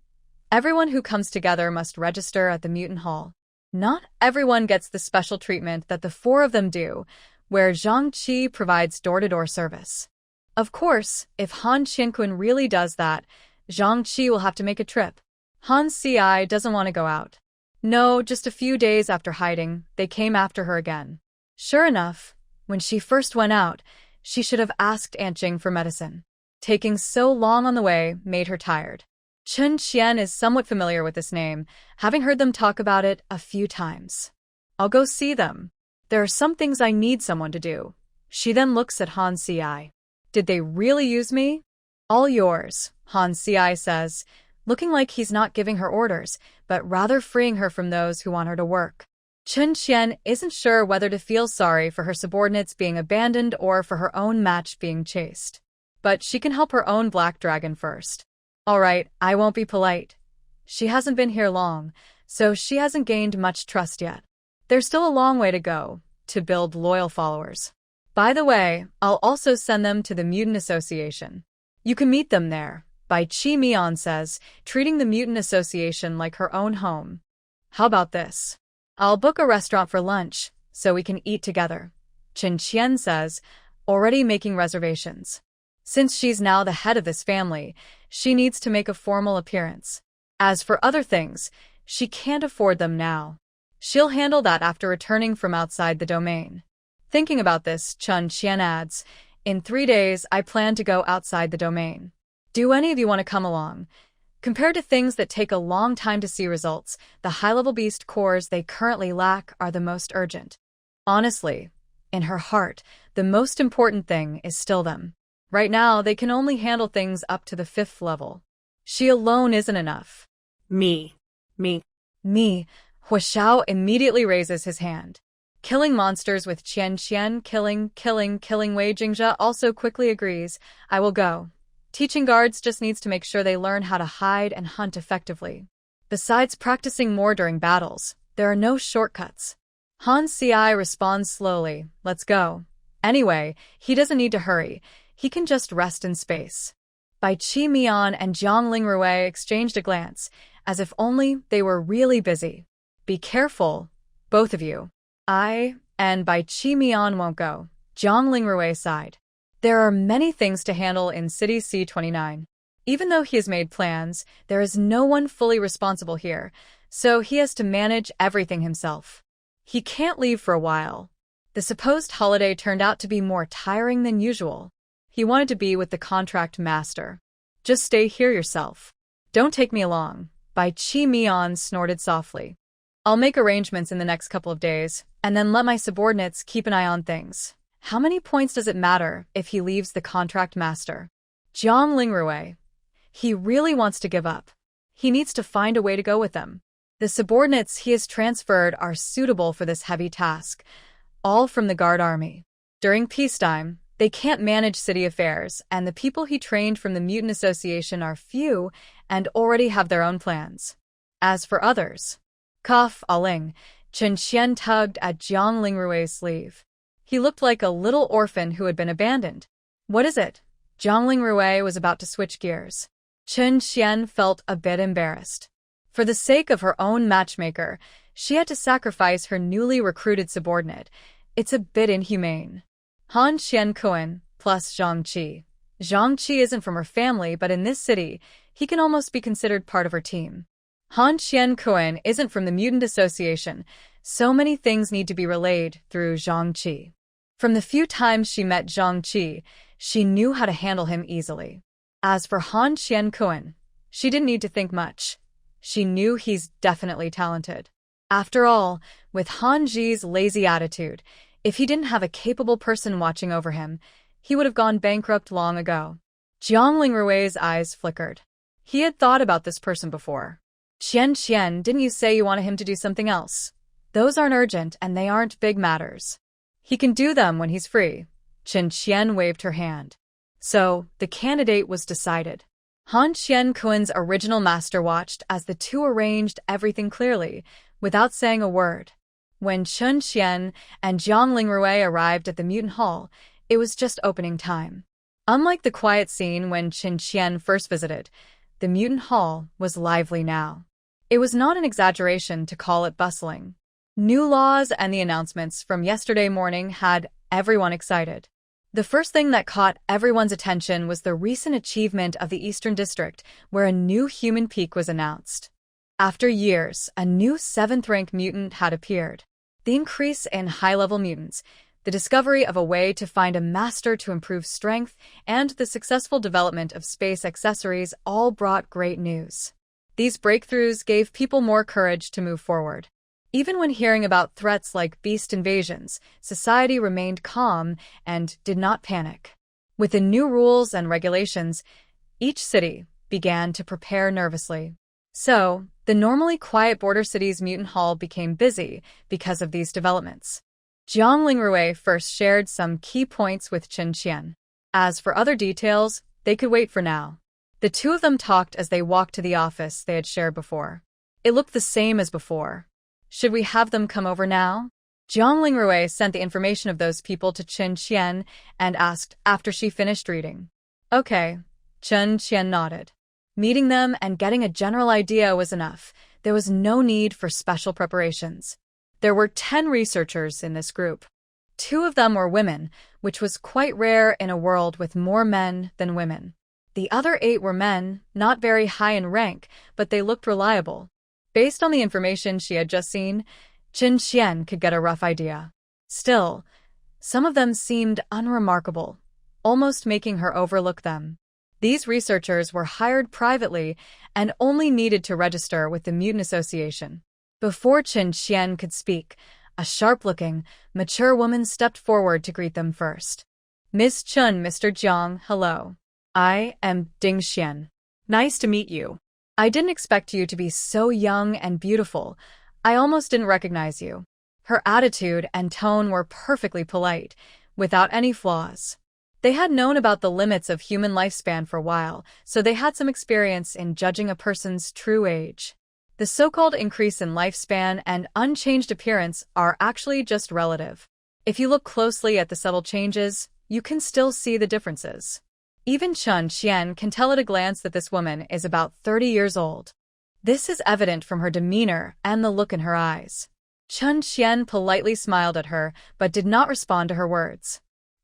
Everyone who comes together must register at the Mutant Hall. Not everyone gets the special treatment that the four of them do, where Zhang Qi provides door-to-door service. Of course, if Han Qianquan really does that, Zhang Qi will have to make a trip. Han Ci doesn't want to go out. No, just a few days after hiding, they came after her again. Sure enough, when she first went out, she should have asked Aunt Jing for medicine. Taking so long on the way made her tired. Chen Qian is somewhat familiar with this name, having heard them talk about it a few times. I'll go see them. There are some things I need someone to do. She then looks at Han Ci. Did they really use me? All yours, Han Ci says, looking like he's not giving her orders, but rather freeing her from those who want her to work. Chen Qian isn't sure whether to feel sorry for her subordinates being abandoned or for her own match being chased. But she can help her own black dragon first. All right, I won't be polite. She hasn't been here long, so she hasn't gained much trust yet. There's still a long way to go to build loyal followers. By the way, I'll also send them to the Mutant Association. You can meet them there, Bai Qi Mian says, treating the Mutant Association like her own home. How about this? I'll book a restaurant for lunch, so we can eat together. Chen Qian says, already making reservations. Since she's now the head of this family, she needs to make a formal appearance. As for other things, she can't afford them now. She'll handle that after returning from outside the domain. Thinking about this, Chen Qian adds, in 3 days I plan to go outside the domain. Do any of you want to come along? Compared to things that take a long time to see results, the high-level beast cores they currently lack are the most urgent. Honestly, in her heart, the most important thing is still them. Right now, they can only handle things up to the 5th level. She alone isn't enough. Me. Huishao immediately raises his hand. Killing monsters with Qian Qian, killing Wei Jingzhe also quickly agrees, I will go. Teaching guards just needs to make sure they learn how to hide and hunt effectively. Besides practicing more during battles, there are no shortcuts. Han Ci responds slowly, let's go. Anyway, he doesn't need to hurry. He can just rest in space. Bai Qi Mian and Jiang Lingrui exchanged a glance, as if only they were really busy. Be careful, both of you. I and Bai Qi Mian won't go. Jiang Lingrui sighed. There are many things to handle in City C29. Even though he has made plans, there is no one fully responsible here, so he has to manage everything himself. He can't leave for a while. The supposed holiday turned out to be more tiring than usual. He wanted to be with the contract master. Just stay here yourself. Don't take me along. Bai Qi Mian snorted softly. I'll make arrangements in the next couple of days, and then let my subordinates keep an eye on things. How many points does it matter if he leaves the contract master? Jiang Lingrui. He really wants to give up. He needs to find a way to go with them. The subordinates he has transferred are suitable for this heavy task, all from the guard army. During peacetime, they can't manage city affairs, and the people he trained from the Mutant Association are few and already have their own plans. As for others, Cough, Aling, Chen Qian tugged at Jiang Lingrui's sleeve. He looked like a little orphan who had been abandoned. What is it? Jiangling Rui was about to switch gears. Chen Xian felt a bit embarrassed. For the sake of her own matchmaker, she had to sacrifice her newly recruited subordinate. It's a bit inhumane. Han Xian plus Zhang Qi. Zhang Qi isn't from her family, but in this city, he can almost be considered part of her team. Han Xian isn't from the Mutant Association. So many things need to be relayed through Zhang Qi. From the few times she met Zhang Qi, she knew how to handle him easily. As for Han Xian, she didn't need to think much. She knew he's definitely talented. After all, with Han Ji's lazy attitude, if he didn't have a capable person watching over him, he would have gone bankrupt long ago. Jiangling Rui's eyes flickered. He had thought about this person before. Qian, didn't you say you wanted him to do something else? Those aren't urgent and they aren't big matters. He can do them when he's free. Qian waved her hand. So, the candidate was decided. Han Xian's original master watched as the two arranged everything clearly, without saying a word. When Chen Xian and Jiangling Rui arrived at the mutant hall, it was just opening time. Unlike the quiet scene when Chen Xian first visited, the mutant hall was lively now. It was not an exaggeration to call it bustling. New laws and the announcements from yesterday morning had everyone excited. The first thing that caught everyone's attention was the recent achievement of the Eastern District, where a new human peak was announced. After years, a new 7th-rank mutant had appeared. The increase in high-level mutants, the discovery of a way to find a master to improve strength, and the successful development of space accessories all brought great news. These breakthroughs gave people more courage to move forward. Even when hearing about threats like beast invasions, society remained calm and did not panic. With the new rules and regulations, each city began to prepare nervously. So, the normally quiet border city's mutant hall became busy because of these developments. Jiangling Rui first shared some key points with Chen Xian. As for other details, they could wait for now. The two of them talked as they walked to the office they had shared before. It looked the same as before. Should we have them come over now? Jiangling Rui sent the information of those people to Chen Xian and asked after she finished reading. Okay, Chen Xian nodded. Meeting them and getting a general idea was enough. There was no need for special preparations. There were 10 researchers in this group. 2 of them were women, which was quite rare in a world with more men than women. The other 8 were men, not very high in rank, but they looked reliable. Based on the information she had just seen, Chen Xian could get a rough idea. Still, some of them seemed unremarkable, almost making her overlook them. These researchers were hired privately and only needed to register with the Mutant Association. Before Chen Xian could speak, a sharp-looking, mature woman stepped forward to greet them first. Miss Chen, Mr. Jiang, hello. I am Ding Xian. Nice to meet you. I didn't expect you to be so young and beautiful. I almost didn't recognize you. Her attitude and tone were perfectly polite, without any flaws. They had known about the limits of human lifespan for a while, so they had some experience in judging a person's true age. The so-called increase in lifespan and unchanged appearance are actually just relative. If you look closely at the subtle changes, you can still see the differences. Even Chen Xian can tell at a glance that this woman is about 30 years old. This is evident from her demeanor and the look in her eyes. Chen Xian politely smiled at her, but did not respond to her words.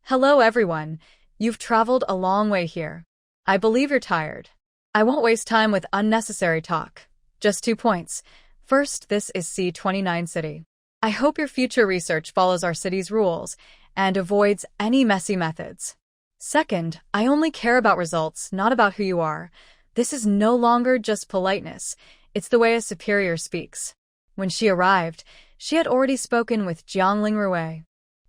Hello everyone, you've traveled a long way here. I believe you're tired. I won't waste time with unnecessary talk. Just 2 points. First, this is C29 City. I hope your future research follows our city's rules and avoids any messy methods. Second, I only care about results, not about who you are. This is no longer just politeness. It's the way a superior speaks. When she arrived, she had already spoken with Jiangling Rui.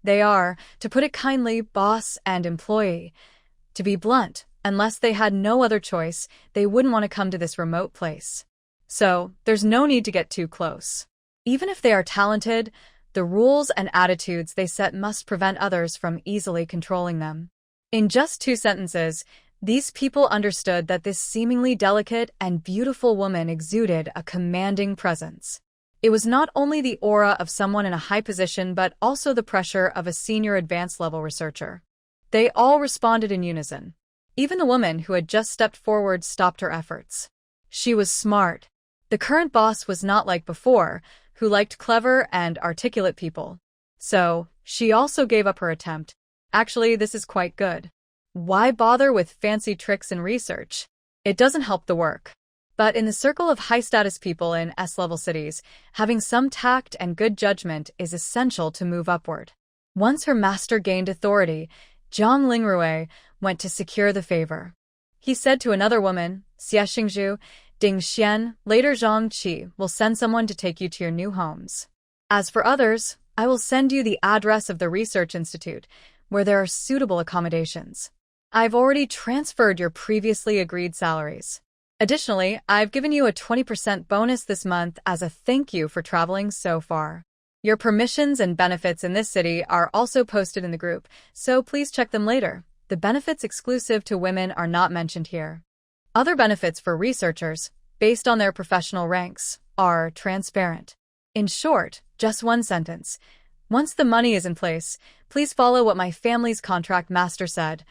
They are, to put it kindly, boss and employee. To be blunt, unless they had no other choice, they wouldn't want to come to this remote place. So, there's no need to get too close. Even if they are talented, the rules and attitudes they set must prevent others from easily controlling them. In just 2 sentences, these people understood that this seemingly delicate and beautiful woman exuded a commanding presence. It was not only the aura of someone in a high position but also the pressure of a senior advanced level researcher. They all responded in unison. Even the woman who had just stepped forward stopped her efforts. She was smart. The current boss was not like before, who liked clever and articulate people. So, she also gave up her attempt. Actually, this is quite good. Why bother with fancy tricks and research? It doesn't help the work. But in the circle of high-status people in S-level cities, having some tact and good judgment is essential to move upward. Once her master gained authority, Zhang Lingrui went to secure the favor. He said to another woman, Xie Xingzhu, Ding Xian, later Zhang Qi will send someone to take you to your new homes. As for others, I will send you the address of the research institute, where there are suitable accommodations. I've already transferred your previously agreed salaries. Additionally, I've given you a 20% bonus this month as a thank you for traveling so far. Your permissions and benefits in this city are also posted in the group, so please check them later. The benefits exclusive to women are not mentioned here. Other benefits for researchers, based on their professional ranks, are transparent. In short, just one sentence. Once the money is in place, please follow what my family's contract master said.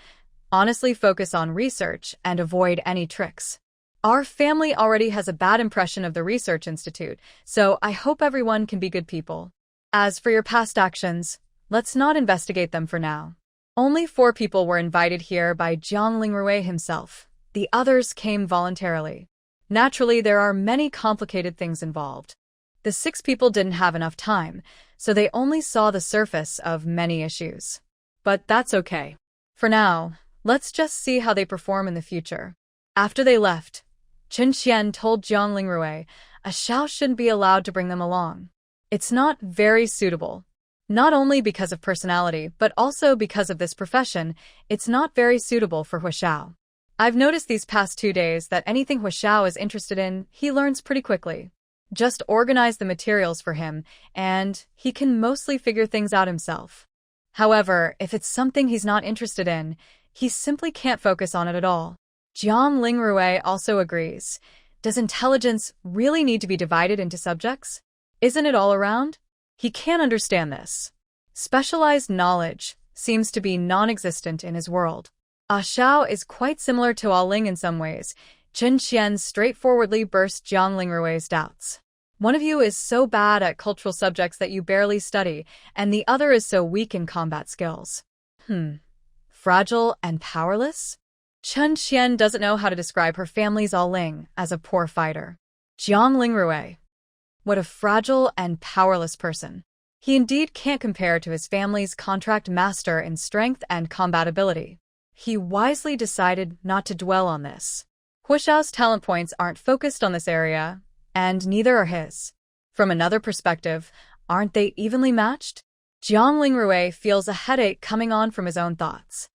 Honestly focus on research and avoid any tricks. Our family already has a bad impression of the Research Institute, so I hope everyone can be good people. As for your past actions, let's not investigate them for now. Only 4 people were invited here by Zhang Lingrui himself. The others came voluntarily. Naturally, there are many complicated things involved. The 6 people didn't have enough time, so they only saw the surface of many issues. But that's okay. For now, let's just see how they perform in the future. After they left, Chen Qian told Zhang Lingrui, a Xiao shouldn't be allowed to bring them along. It's not very suitable. Not only because of personality, but also because of this profession, it's not very suitable for Huaxiao. I've noticed these past 2 days that anything Huaxiao is interested in, he learns pretty quickly. Just organize the materials for him, and he can mostly figure things out himself. However, if it's something he's not interested in, he simply can't focus on it at all. Zhang Lingrui also agrees. Does intelligence really need to be divided into subjects? Isn't it all around? He can't understand this. Specialized knowledge seems to be non-existent in his world. Xiao is quite similar to Ling in some ways. Chen Qian straightforwardly burst Zhang Lingrui's doubts. One of you is so bad at cultural subjects that you barely study, and the other is so weak in combat skills. Fragile and powerless? Chen Qian doesn't know how to describe her family's Ling as a poor fighter. Zhang Lingrui. What a fragile and powerless person. He indeed can't compare to his family's contract master in strength and combat ability. He wisely decided not to dwell on this. Huaxiao's talent points aren't focused on this area, and neither are his. From another perspective, aren't they evenly matched? Zhang Lingrui feels a headache coming on from his own thoughts.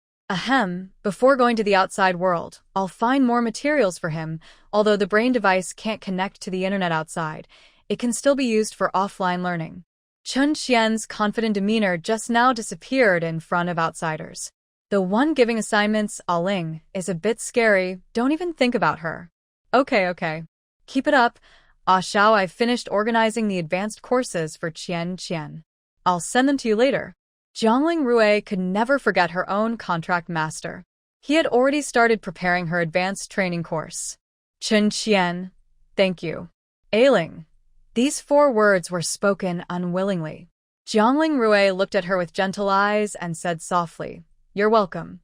Before going to the outside world, I'll find more materials for him. Although the brain device can't connect to the internet outside, it can still be used for offline learning. Chen Qian's confident demeanor just now disappeared in front of outsiders. The one giving assignments, Ling, is a bit scary. Don't even think about her. Okay. Keep it up. Xiao, I've finished organizing the advanced courses for Qian. I'll send them to you later. Zhang Lingrui could never forget her own contract master. He had already started preparing her advanced training course. Chen Qian, thank you. Ailing. These 4 words were spoken unwillingly. Zhang Lingrui looked at her with gentle eyes and said softly, You're welcome.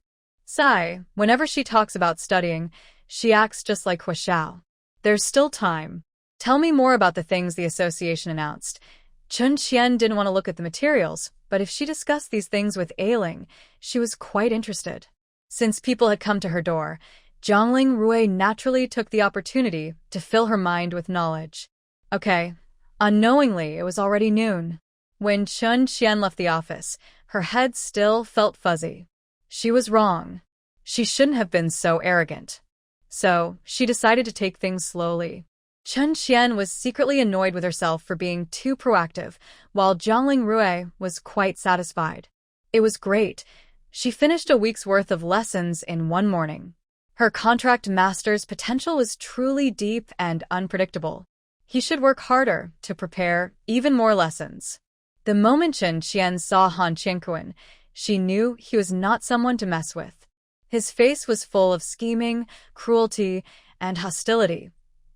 Sigh, whenever she talks about studying, she acts just like Huaxiao. There's still time. Tell me more about the things the association announced. Chen Qian didn't want to look at the materials, but if she discussed these things with Ailing, she was quite interested. Since people had come to her door, Zhang Lingrui naturally took the opportunity to fill her mind with knowledge. Okay. Unknowingly, it was already noon. When Chen Qian left the office, her head still felt fuzzy. She was wrong. She shouldn't have been so arrogant. So, she decided to take things slowly. Chen Qian was secretly annoyed with herself for being too proactive, while Zhang Lingrui was quite satisfied. It was great. She finished a week's worth of lessons in one morning. Her contract master's potential was truly deep and unpredictable. He should work harder to prepare even more lessons. The moment Chen Qian saw Han Qianquan, she knew he was not someone to mess with. His face was full of scheming, cruelty, and hostility,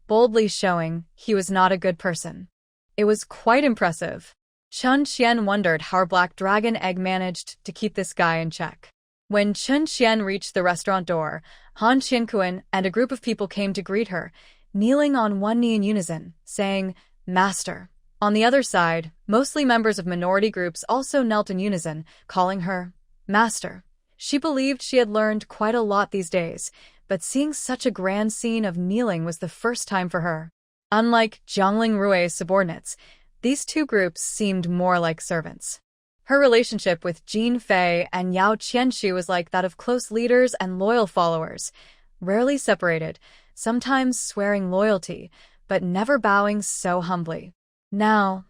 boldly showing he was not a good person. It was quite impressive. Chun Qian wondered how her black dragon egg managed to keep this guy in check. When Chun Qian reached the restaurant door, Han Qiankuan and a group of people came to greet her, kneeling on one knee in unison, saying, "Master." On the other side, mostly members of minority groups also knelt in unison, calling her Master. She believed she had learned quite a lot these days, but seeing such a grand scene of kneeling was the first time for her. Unlike Jiangling Rui's subordinates, these two groups seemed more like servants. Her relationship with Jin Fei and Yao Qianshu was like that of close leaders and loyal followers, rarely separated, sometimes swearing loyalty, but never bowing so humbly. Now,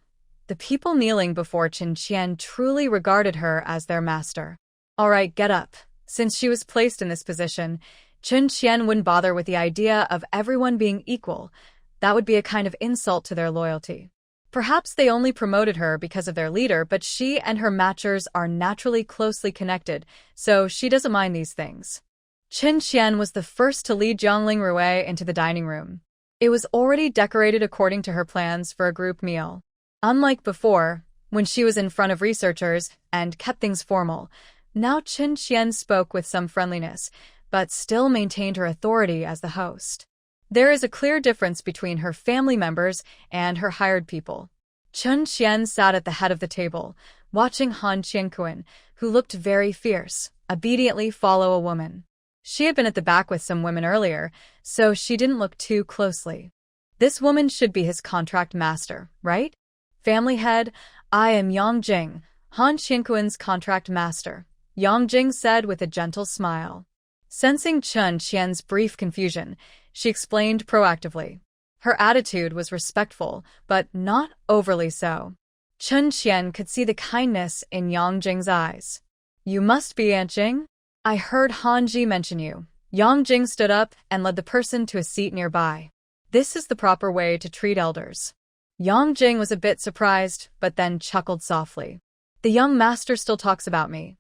the people kneeling before Qin Qian truly regarded her as their master. "All right, get up." Since she was placed in this position, Qin Qian wouldn't bother with the idea of everyone being equal. That would be a kind of insult to their loyalty. Perhaps they only promoted her because of their leader, but she and her matchers are naturally closely connected, so she doesn't mind these things. Qin Qian was the first to lead Jiangling Rui into the dining room. It was already decorated according to her plans for a group meal. Unlike before, when she was in front of researchers and kept things formal, now Qin Qian spoke with some friendliness, but still maintained her authority as the host. There is a clear difference between her family members and her hired people. Chun Qian sat at the head of the table, watching Han Qiankuan, who looked very fierce, obediently follow a woman. She had been at the back with some women earlier, so she didn't look too closely. This woman should be his contract master, right? Family head, "I am Yang Jing, Han Qiankuan's contract master," Yang Jing said with a gentle smile. Sensing Chun Qian's brief confusion, she explained proactively. Her attitude was respectful, but not overly so. Chun Qian could see the kindness in Yang Jing's eyes. "You must be Aunt Jing? I heard Han Ji mention you." Yang Jing stood up and led the person to a seat nearby. "This is the proper way to treat elders." Yang Jing was a bit surprised, but then chuckled softly. "The young master still talks about me.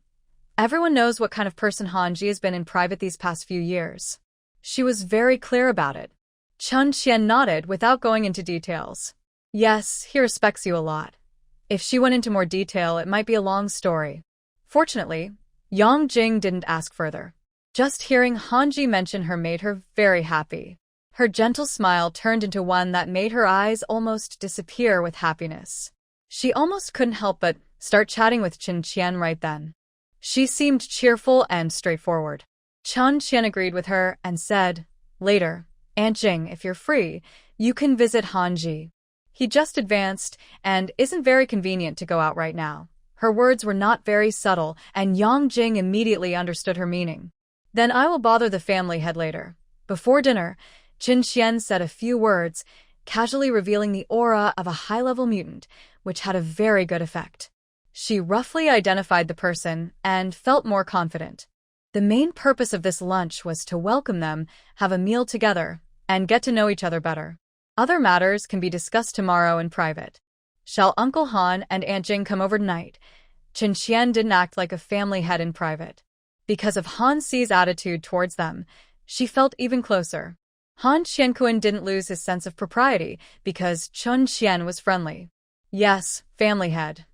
Everyone knows what kind of person Han Ji has been in private these past few years." She was very clear about it. Chun Qian nodded without going into details. "Yes, he respects you a lot. If she went into more detail, it might be a long story." Fortunately, Yang Jing didn't ask further. Just hearing Han Ji mention her made her very happy. Her gentle smile turned into one that made her eyes almost disappear with happiness. She almost couldn't help but start chatting with Qin Qian right then. She seemed cheerful and straightforward. Chun Qian agreed with her and said, "Later, Aunt Jing, if you're free, you can visit Han Ji. He just advanced and isn't very convenient to go out right now." Her words were not very subtle, and Yang Jing immediately understood her meaning. "Then I will bother the family head later." Before dinner, Qin Qian said a few words, casually revealing the aura of a high-level mutant, which had a very good effect. She roughly identified the person and felt more confident. The main purpose of this lunch was to welcome them, have a meal together, and get to know each other better. Other matters can be discussed tomorrow in private. "Shall Uncle Han and Aunt Jing come over tonight?" Qin Qian didn't act like a family head in private. Because of Han Si's attitude towards them, she felt even closer. Han Qiankuan didn't lose his sense of propriety because Chun Qian was friendly. "Yes, family head."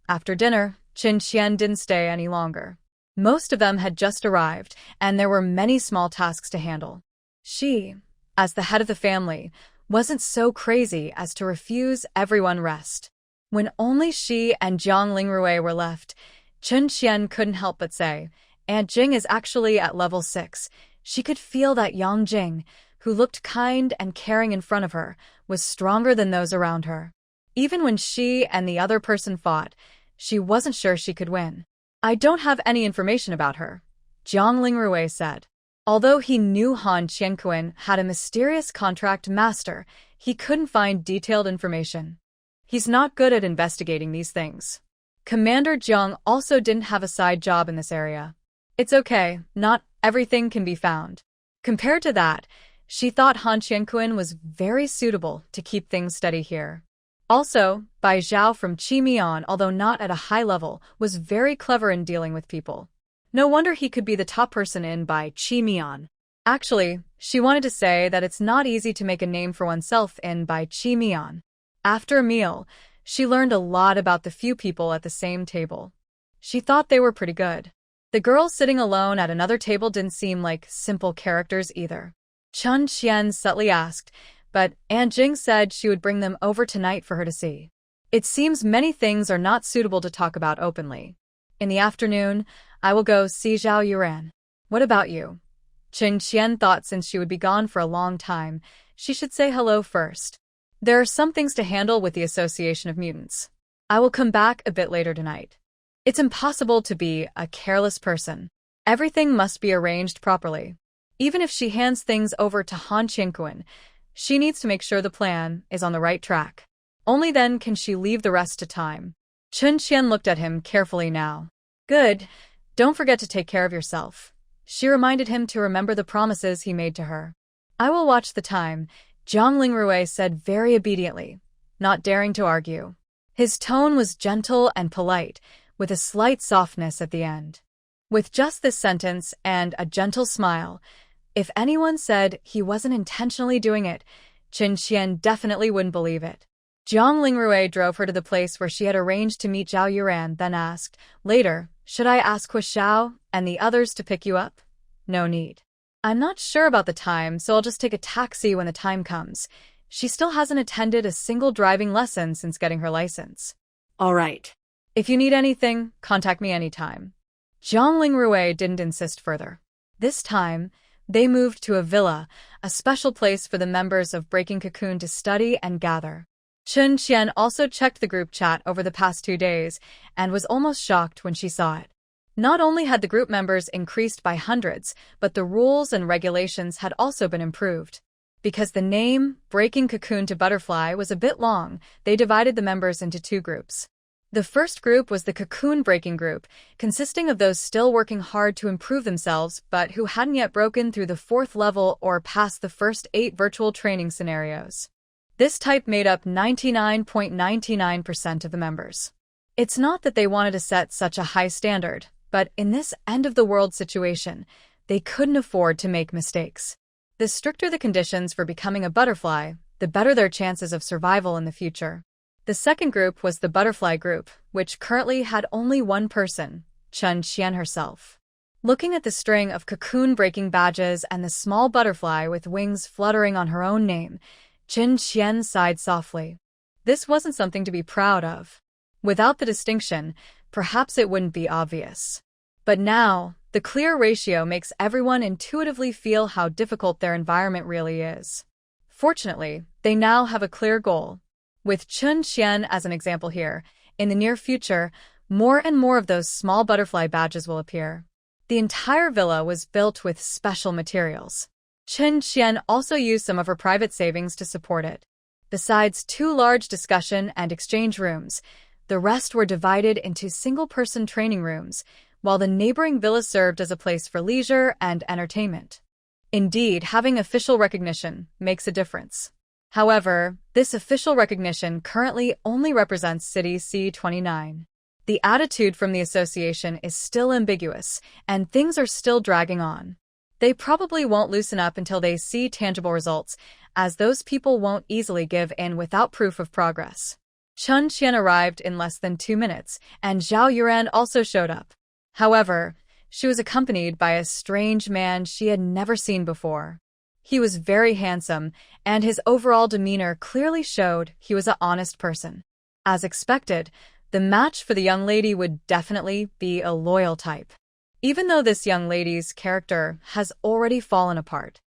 After dinner, Qin Qian didn't stay any longer. Most of them had just arrived, and there were many small tasks to handle. She, as the head of the family, wasn't so crazy as to refuse everyone rest. When only she and Jiangling Rui were left, Chun Qian couldn't help but say, "Aunt Jing is actually at level 6. She could feel that Yang Jing, who looked kind and caring in front of her, was stronger than those around her. Even when she and the other person fought, she wasn't sure she could win." "I don't have any information about her," Jiangling Rui said. Although he knew Han Qiankuan had a mysterious contract master, he couldn't find detailed information. He's not good at investigating these things. Commander Jiang also didn't have a side job in this area. It's okay, not everything can be found. Compared to that, she thought Han Qiankuan was very suitable to keep things steady here. Also, Bai Zhao from Qimian, although not at a high level, was very clever in dealing with people. No wonder he could be the top person in by Chi Mian. Actually, she wanted to say that it's not easy to make a name for oneself in by Chi Mian. After a meal, she learned a lot about the few people at the same table. She thought they were pretty good. The girls sitting alone at another table didn't seem like simple characters either. Chun Qian subtly asked, but Aunt Jing said she would bring them over tonight for her to see. It seems many things are not suitable to talk about openly. In the afternoon, I will go see Zhao Yuran. What about you? Chun Qian thought since she would be gone for a long time, she should say hello first. There are some things to handle with the Association of Mutants. I will come back a bit later tonight. It's impossible to be a careless person. Everything must be arranged properly. Even if she hands things over to Han Qingquan, she needs to make sure the plan is on the right track. Only then can she leave the rest to time. Chun Qian looked at him carefully now. Good. Don't forget to take care of yourself. She reminded him to remember the promises he made to her. I will watch the time, Zhang Lingrui said very obediently, not daring to argue. His tone was gentle and polite, with a slight softness at the end. With just this sentence and a gentle smile, if anyone said he wasn't intentionally doing it, Chun Qian definitely wouldn't believe it. Zhang Lingrui drove her to the place where she had arranged to meet Zhao Yuran, then asked, later, should I ask Hu Xiao and the others to pick you up? No need. I'm not sure about the time, so I'll just take a taxi when the time comes. She still hasn't attended a single driving lesson since getting her license. All right. If you need anything, contact me anytime. Zhang Lingrui didn't insist further. This time, they moved to a villa, a special place for the members of Breaking Cocoon to study and gather. Chun Qian also checked the group chat over the past 2 days and was almost shocked when she saw it. Not only had the group members increased by hundreds, but the rules and regulations had also been improved. Because the name, Breaking Cocoon to Butterfly, was a bit long, they divided the members into 2 groups. The first group was the Cocoon Breaking Group, consisting of those still working hard to improve themselves but who hadn't yet broken through the 4th level or passed the first 8 virtual training scenarios. This type made up 99.99% of the members. It's not that they wanted to set such a high standard, but in this end-of-the-world situation, they couldn't afford to make mistakes. The stricter the conditions for becoming a butterfly, the better their chances of survival in the future. The second group was the Butterfly Group, which currently had only one person, Chun Qian herself. Looking at the string of cocoon-breaking badges and the small butterfly with wings fluttering on her own name, Chun Qian sighed softly. This wasn't something to be proud of. Without the distinction, perhaps it wouldn't be obvious. But now, the clear ratio makes everyone intuitively feel how difficult their environment really is. Fortunately, they now have a clear goal. With Chun Qian as an example here, in the near future, more and more of those small butterfly badges will appear. The entire villa was built with special materials. Chun Qian also used some of her private savings to support it. Besides 2 large discussion and exchange rooms, the rest were divided into single-person training rooms, while the neighboring villa served as a place for leisure and entertainment. Indeed, having official recognition makes a difference. However, this official recognition currently only represents City C29. The attitude from the association is still ambiguous, and things are still dragging on. They probably won't loosen up until they see tangible results, as those people won't easily give in without proof of progress. Chun Qian arrived in less than 2 minutes, and Zhao Yuran also showed up. However, she was accompanied by a strange man she had never seen before. He was very handsome, and his overall demeanor clearly showed he was an honest person. As expected, the match for the young lady would definitely be a loyal type. Even though this young lady's character has already fallen apart.